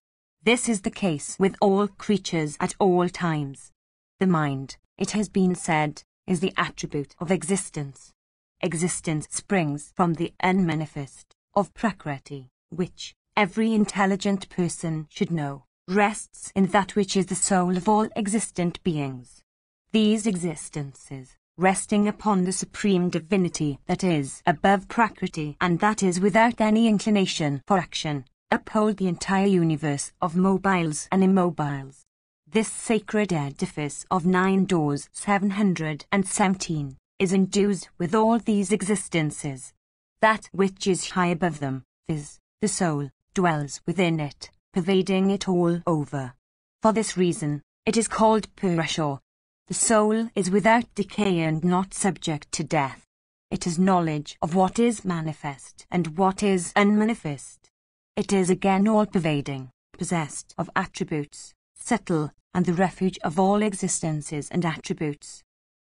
This is the case with all creatures at all times. The mind, it has been said, is the attribute of existence. Existence springs from the unmanifest of Prakriti, which, every intelligent person should know, rests in that which is the soul of all existent beings. These existences, resting upon the supreme divinity that is above Prakriti and that is without any inclination for action, uphold the entire universe of mobiles and immobiles. This sacred edifice of 9 doors 717 is endued with all these existences. That which is high above them, viz., the soul, dwells within it, pervading it all over. For this reason, It is called Purusha. The soul is without decay and not subject to death. It is knowledge of what is manifest and what is unmanifest. It is again all-pervading, possessed of attributes, subtle, and the refuge of all existences and attributes.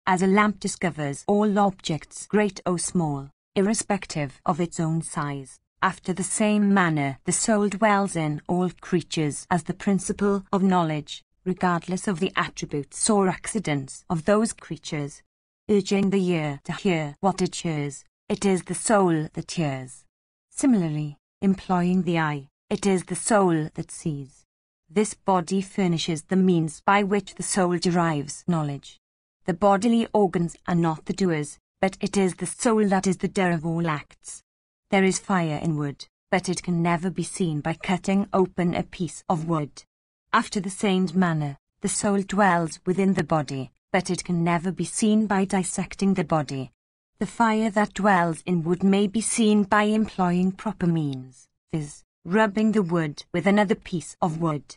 As a lamp discovers all objects great or small, irrespective of its own size, after the same manner the soul dwells in all creatures as the principle of knowledge, regardless of the attributes or accidents of those creatures. Urging the ear to hear what it hears, it is the soul that hears. Similarly, employing the eye, it is the soul that sees. This body furnishes the means by which the soul derives knowledge. The bodily organs are not the doers, but it is the soul that is the doer of all acts. There is fire in wood, but it can never be seen by cutting open a piece of wood. After the same manner, the soul dwells within the body, but it can never be seen by dissecting the body. The fire that dwells in wood may be seen by employing proper means, viz., rubbing the wood with another piece of wood.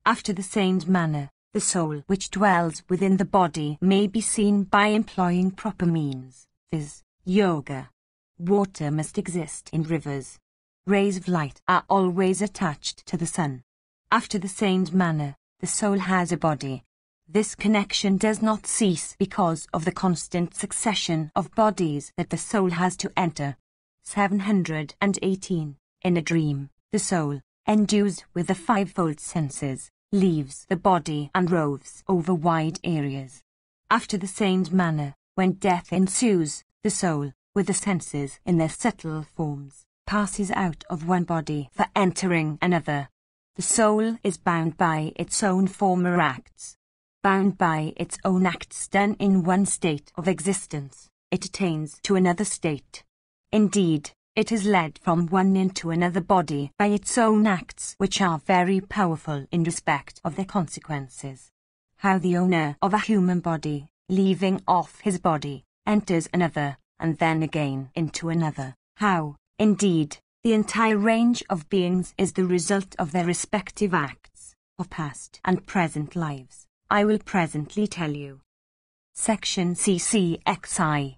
After the same manner, the soul which dwells within the body may be seen by employing proper means, viz., yoga. Water must exist in rivers. Rays of light are always attached to the sun. After the same manner, the soul has a body. This connection does not cease because of the constant succession of bodies that the soul has to enter. 718. In a dream, the soul, endued with the fivefold senses, leaves the body and roves over wide areas. After the same manner, when death ensues, the soul, with the senses in their subtle forms, passes out of one body for entering another. The soul is bound by its own former acts. Bound by its own acts done in one state of existence, it attains to another state. Indeed, it is led from one into another body by its own acts, which are very powerful in respect of their consequences. How the owner of a human body, leaving off his body, enters another, and then again into another. How, indeed, the entire range of beings is the result of their respective acts, of past and present lives, I will presently tell you. Section CCXI.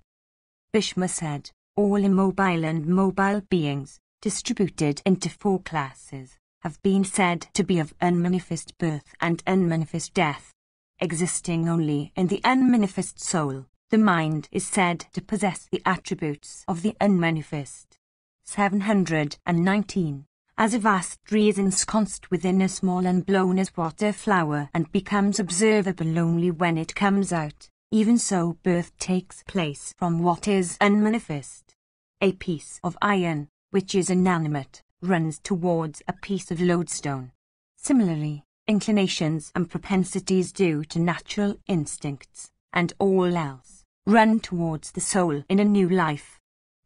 Bhishma said, all immobile and mobile beings, distributed into 4 classes, have been said to be of unmanifest birth and unmanifest death. Existing only in the unmanifest soul, the mind is said to possess the attributes of the unmanifest. 719. As a vast tree is ensconced within a small unblown as water flower and becomes observable only when it comes out, even so birth takes place from what is unmanifest. A piece of iron, which is inanimate, runs towards a piece of lodestone. Similarly, inclinations and propensities due to natural instincts, and all else, run towards the soul in a new life.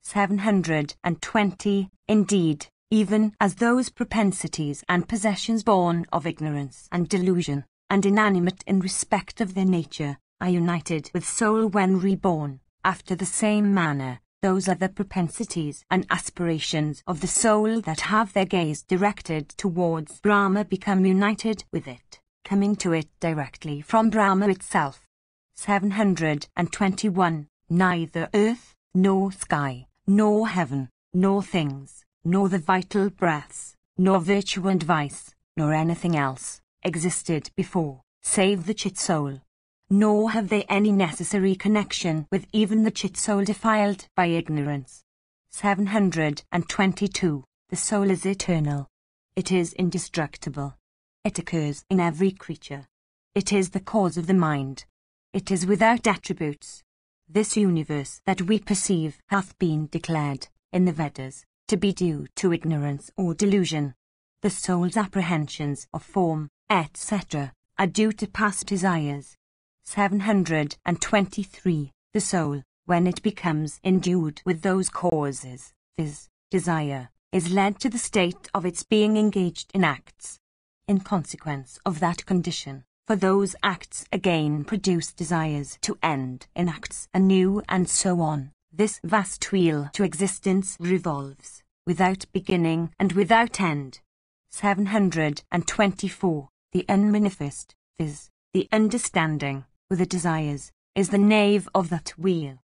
720. Indeed, even as those propensities and possessions born of ignorance and delusion, and inanimate in respect of their nature, are united with soul when reborn, after the same manner, those other propensities and aspirations of the soul that have their gaze directed towards Brahma become united with it, coming to it directly from Brahma itself. 721. Neither earth, nor sky, nor heaven, nor things, nor the vital breaths, nor virtue and vice, nor anything else, existed before, save the chit soul. Nor have they any necessary connection with even the chit soul defiled by ignorance. 722. The soul is eternal. It is indestructible. It occurs in every creature. It is the cause of the mind. It is without attributes. This universe that we perceive hath been declared, in the Vedas, to be due to ignorance or delusion. The soul's apprehensions of form, etc., are due to past desires. 723. The soul, when it becomes endued with those causes, viz., desire, is led to the state of its being engaged in acts. In consequence of that condition, for those acts again produce desires to end in acts anew, and so on, this vast wheel to existence revolves, without beginning and without end. 724. The unmanifest, viz., The understanding, with the desires, is the nave of that wheel.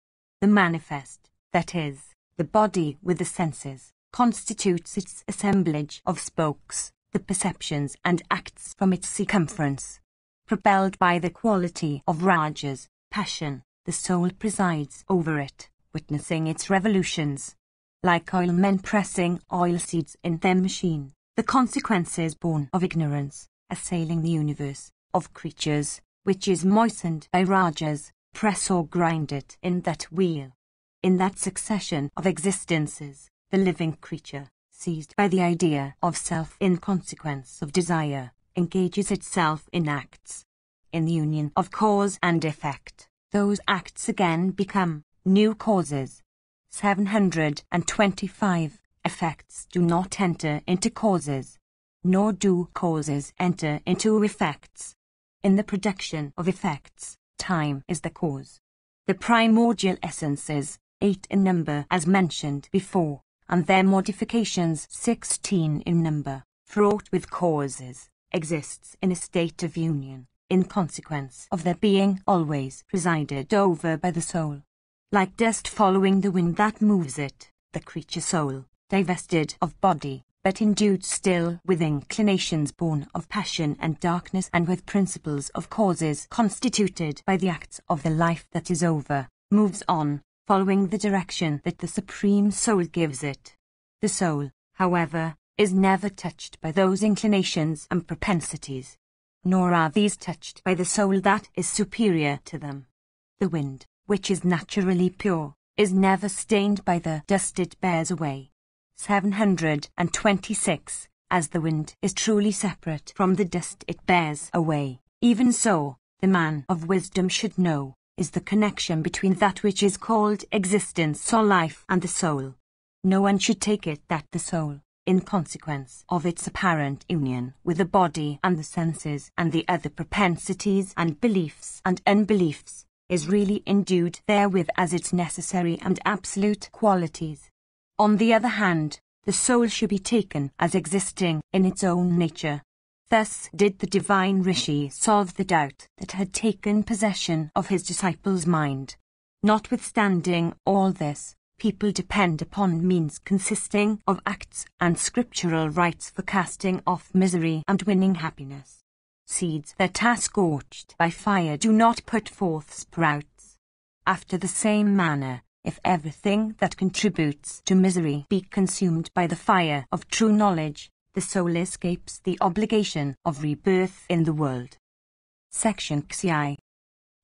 The manifest, that is, the body with the senses, constitutes its assemblage of spokes, the perceptions and acts from its circumference. Propelled by the quality of rajas, passion, the soul presides over it, witnessing its revolutions. Like oilmen pressing oilseeds in their machine, the consequences born of ignorance, assailing the universe of creatures, which is moistened by rajas, press or grind it in that wheel. In that succession of existences, the living creature, seized by the idea of self in consequence of desire, engages itself in acts. In the union of cause and effect, those acts again become new causes. 725. Effects do not enter into causes, nor do causes enter into effects. In the production of effects, time is the cause. The primordial essences, 8 in number as mentioned before, and their modifications 16 in number, fraught with causes, exists in a state of union, in consequence of their being always presided over by the soul. Like dust following the wind that moves it, the creature soul, divested of body, but endued still with inclinations born of passion and darkness and with principles of causes constituted by the acts of the life that is over, moves on, following the direction that the Supreme Soul gives it. The soul, however, is never touched by those inclinations and propensities, nor are these touched by the soul that is superior to them. The wind, which is naturally pure, is never stained by the dust it bears away. 726. As the wind is truly separate from the dust it bears away, even so, the man of wisdom should know, is the connection between that which is called existence or life and the soul. No one should take it that the soul, in consequence of its apparent union with the body and the senses and the other propensities and beliefs and unbeliefs, is really endued therewith as its necessary and absolute qualities. On the other hand, the soul should be taken as existing in its own nature. Thus did the divine Rishi solve the doubt that had taken possession of his disciple's mind. Notwithstanding all this, people depend upon means consisting of acts and scriptural rites for casting off misery and winning happiness. Seeds that are scorched by fire do not put forth sprouts. After the same manner, if everything that contributes to misery be consumed by the fire of true knowledge, the soul escapes the obligation of rebirth in the world. Section XI.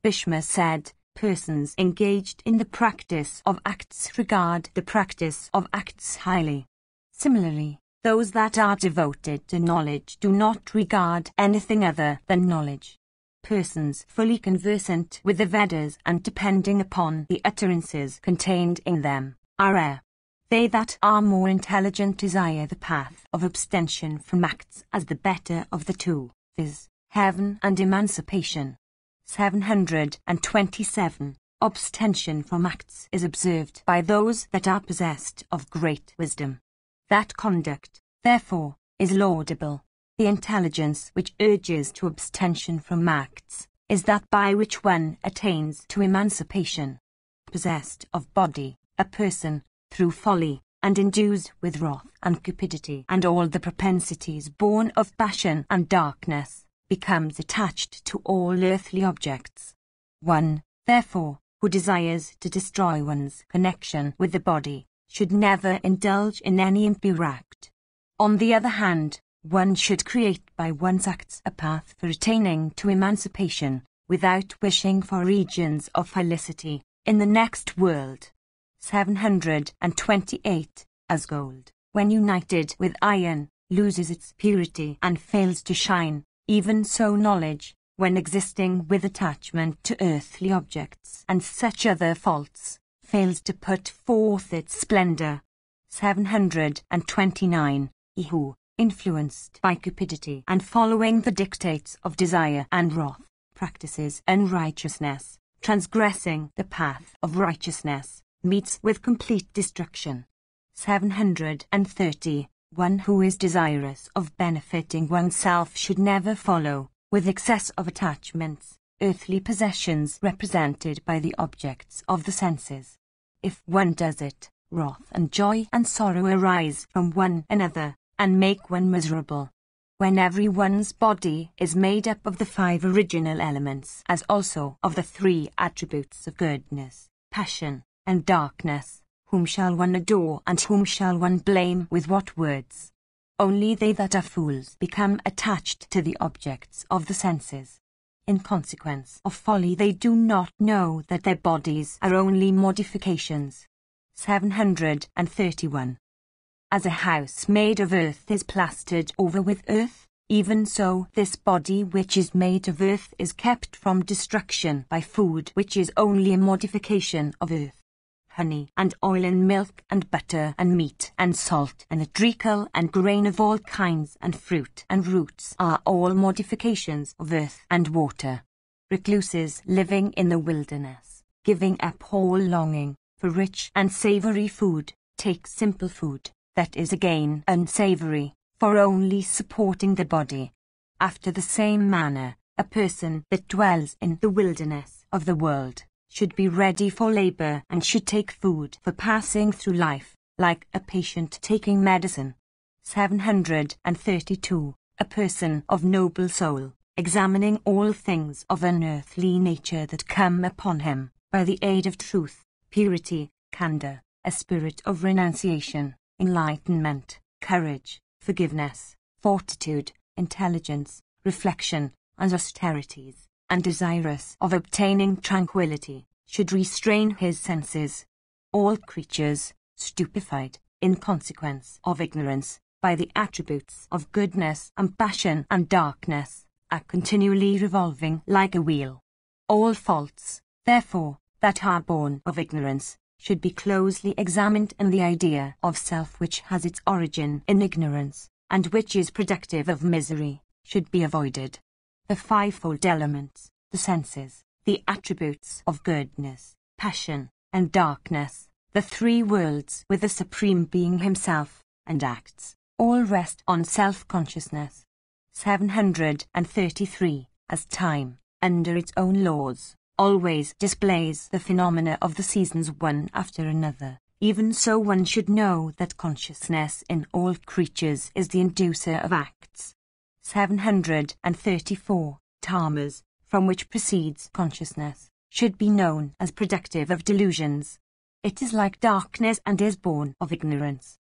Bhishma said, persons engaged in the practice of acts regard the practice of acts highly. Similarly, those that are devoted to knowledge do not regard anything other than knowledge. Persons fully conversant with the Vedas and depending upon the utterances contained in them are rare. They that are more intelligent desire the path of abstention from acts as the better of the two, viz., heaven and emancipation. 727. Abstention from acts is observed by those that are possessed of great wisdom. That conduct, therefore, is laudable. The intelligence which urges to abstention from acts is that by which one attains to emancipation. Possessed of body, a person, through folly, and endued with wrath and cupidity and all the propensities born of passion and darkness, becomes attached to all earthly objects. One, therefore, who desires to destroy one's connection with the body, should never indulge in any impure act. On the other hand, one should create by one's acts a path for attaining to emancipation, without wishing for regions of felicity in the next world. 728. As gold, when united with iron, loses its purity and fails to shine, even so knowledge, when existing with attachment to earthly objects and such other faults, fails to put forth its splendor. 729. He who, influenced by cupidity and following the dictates of desire and wrath, practices unrighteousness, transgressing the path of righteousness, meets with complete destruction. 730. One who is desirous of benefiting oneself should never follow, with excess of attachments, earthly possessions represented by the objects of the senses. If one does it, wrath and joy and sorrow arise from one another, and make one miserable. When everyone's body is made up of the 5 original elements, as also of the 3 attributes of goodness, passion, and darkness, whom shall one adore and whom shall one blame with what words? Only they that are fools become attached to the objects of the senses. In consequence of folly they do not know that their bodies are only modifications. 731. As a house made of earth is plastered over with earth, even so this body which is made of earth is kept from destruction by food which is only a modification of earth. Honey and oil and milk and butter and meat and salt and a treacle and grain of all kinds and fruit and roots are all modifications of earth and water. Recluses living in the wilderness, giving up all longing for rich and savoury food, take simple food, that is again unsavoury, for only supporting the body. After the same manner, a person that dwells in the wilderness of the world should be ready for labour and should take food for passing through life, like a patient taking medicine. 732. A person of noble soul, examining all things of an earthly nature that come upon him, by the aid of truth, purity, candour, a spirit of renunciation, enlightenment, courage, forgiveness, fortitude, intelligence, reflection, and austerities, and desirous of obtaining tranquillity, should restrain his senses. All creatures, stupefied, in consequence of ignorance, by the attributes of goodness and passion and darkness, are continually revolving like a wheel. All faults, therefore, that are born of ignorance, should be closely examined in the idea of self which has its origin in ignorance, and which is productive of misery, should be avoided. The 5-fold elements, the senses, the attributes of goodness, passion, and darkness, the 3 worlds with the Supreme Being himself, and acts, all rest on self-consciousness. 733. As time, under its own laws, always displays the phenomena of the seasons one after another, even so one should know that consciousness in all creatures is the inducer of acts. 734. Tamas, from which proceeds consciousness, should be known as productive of delusions. It is like darkness and is born of ignorance.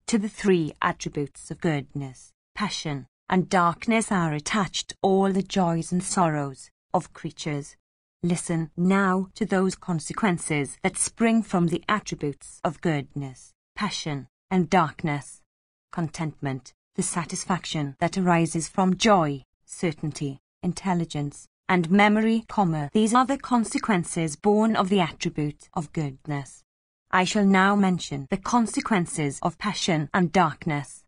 To the 3 attributes of goodness, passion, and darkness are attached all the joys and sorrows of creatures. Listen now to those consequences that spring from the attributes of goodness, passion, and darkness. Contentment, the satisfaction that arises from joy, certainty, intelligence, and memory, these are the consequences born of the attribute of goodness. I shall now mention the consequences of passion and darkness.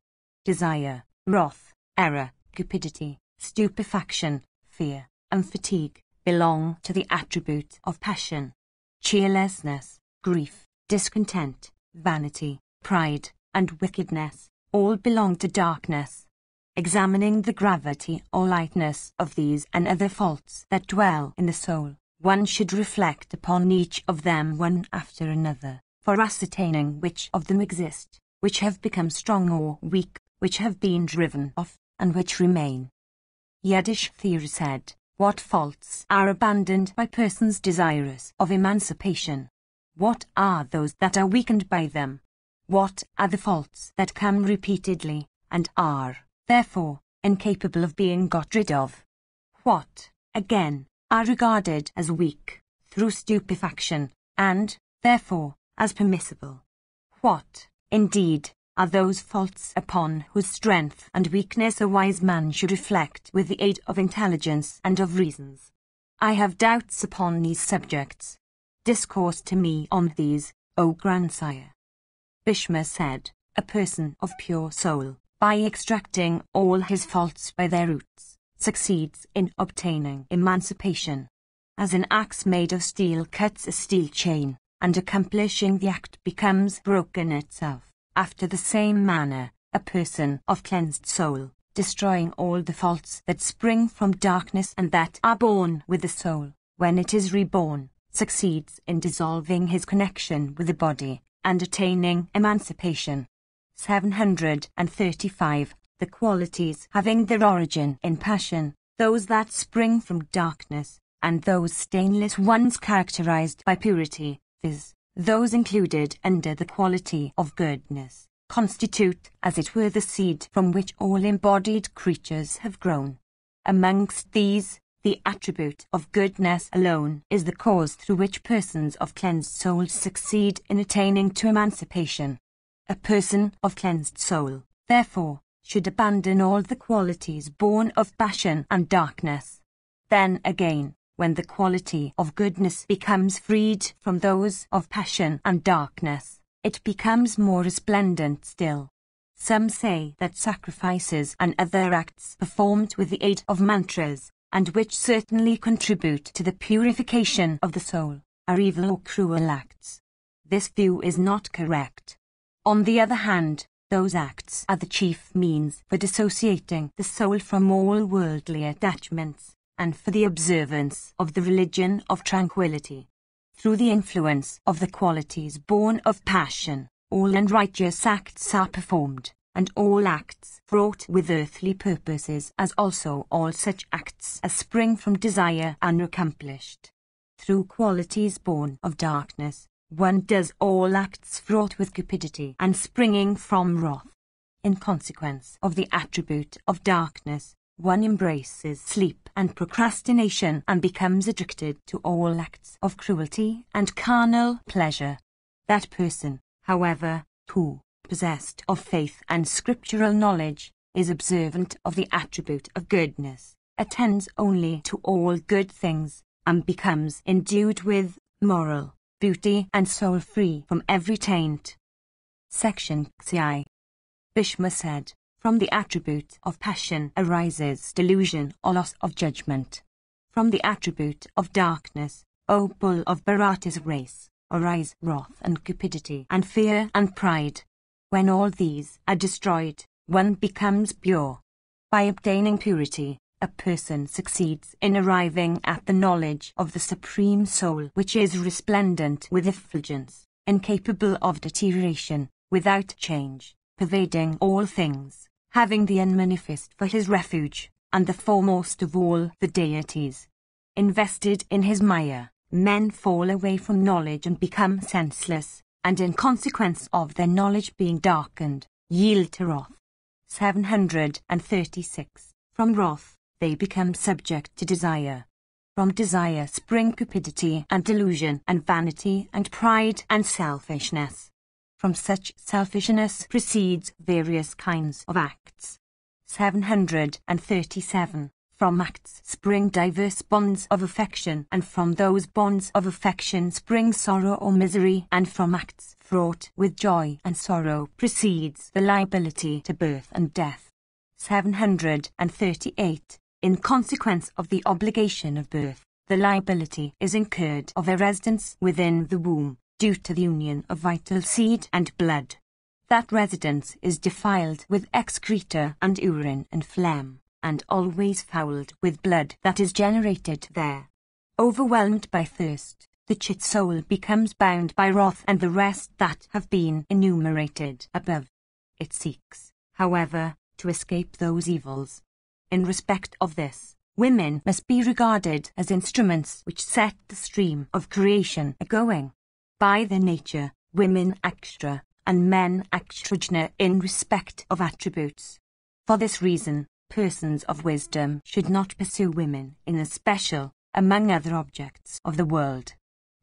Desire, wrath, error, cupidity, stupefaction, fear, and fatigue belong to the attribute of passion. Cheerlessness, grief, discontent, vanity, pride, and wickedness all belong to darkness. Examining the gravity or lightness of these and other faults that dwell in the soul, one should reflect upon each of them one after another, for ascertaining which of them exist, which have become strong or weak, which have been driven off, and which remain. Yiddish theory said, what faults are abandoned by persons desirous of emancipation? What are those that are weakened by them? What are the faults that come repeatedly, and are, therefore, incapable of being got rid of? What, again, are regarded as weak, through stupefaction, and, therefore, as permissible? What, indeed, are those faults upon whose strength and weakness a wise man should reflect with the aid of intelligence and of reasons? I have doubts upon these subjects. Discourse to me on these, O grandsire. Bhishma said, a person of pure soul, by extracting all his faults by their roots, succeeds in obtaining emancipation. As an axe made of steel cuts a steel chain, and accomplishing the act becomes broken itself. After the same manner, a person of cleansed soul, destroying all the faults that spring from darkness and that are born with the soul, when it is reborn, succeeds in dissolving his connection with the body, and attaining emancipation. 735. The qualities having their origin in passion, those that spring from darkness, and those stainless ones characterized by purity, viz., those included under the quality of goodness, constitute, as it were, the seed from which all embodied creatures have grown. Amongst these, the attribute of goodness alone is the cause through which persons of cleansed souls succeed in attaining to emancipation. A person of cleansed soul, therefore, should abandon all the qualities born of passion and darkness. Then again, when the quality of goodness becomes freed from those of passion and darkness, it becomes more resplendent still. Some say that sacrifices and other acts performed with the aid of mantras, and which certainly contribute to the purification of the soul, are evil or cruel acts. This view is not correct. On the other hand, those acts are the chief means for dissociating the soul from all worldly attachments, and for the observance of the religion of tranquility. Through the influence of the qualities born of passion, all unrighteous acts are performed, and all acts fraught with earthly purposes, as also all such acts as spring from desire, are accomplished. Through qualities born of darkness, one does all acts fraught with cupidity and springing from wrath. In consequence of the attribute of darkness, one embraces sleep and procrastination and becomes addicted to all acts of cruelty and carnal pleasure. That person, however, who, possessed of faith and scriptural knowledge, is observant of the attribute of goodness, attends only to all good things, and becomes endued with moral beauty and soul free from every taint. Section XI. Bhishma said, from the attribute of passion arises delusion or loss of judgment. From the attribute of darkness, O bull of Bharata's race, arise wrath and cupidity and fear and pride. When all these are destroyed, one becomes pure. By obtaining purity, a person succeeds in arriving at the knowledge of the Supreme Soul, which is resplendent with effulgence, incapable of deterioration, without change, pervading all things, having the unmanifest for his refuge, and the foremost of all the deities. Invested in his Maya, men fall away from knowledge and become senseless, and in consequence of their knowledge being darkened, yield to wrath. 736. From wrath, they become subject to desire. From desire spring cupidity and delusion and vanity and pride and selfishness. From such selfishness proceeds various kinds of acts. 737. From acts spring diverse bonds of affection, and from those bonds of affection spring sorrow or misery, and from acts fraught with joy and sorrow proceeds the liability to birth and death. 738. In consequence of the obligation of birth, the liability is incurred of a residence within the womb, due to the union of vital seed and blood. That residence is defiled with excreta and urine and phlegm, and always fouled with blood that is generated there. Overwhelmed by thirst, the chit soul becomes bound by wrath and the rest that have been enumerated above. It seeks, however, to escape those evils. In respect of this, women must be regarded as instruments which set the stream of creation a-going. By their nature, women extra, and men extragena in respect of attributes. For this reason, persons of wisdom should not pursue women in especial, among other objects of the world.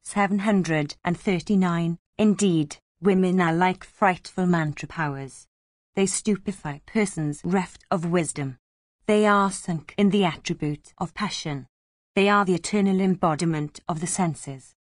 739. Indeed, women are like frightful mantra powers. They stupefy persons reft of wisdom. They are sunk in the attribute of passion. They are the eternal embodiment of the senses.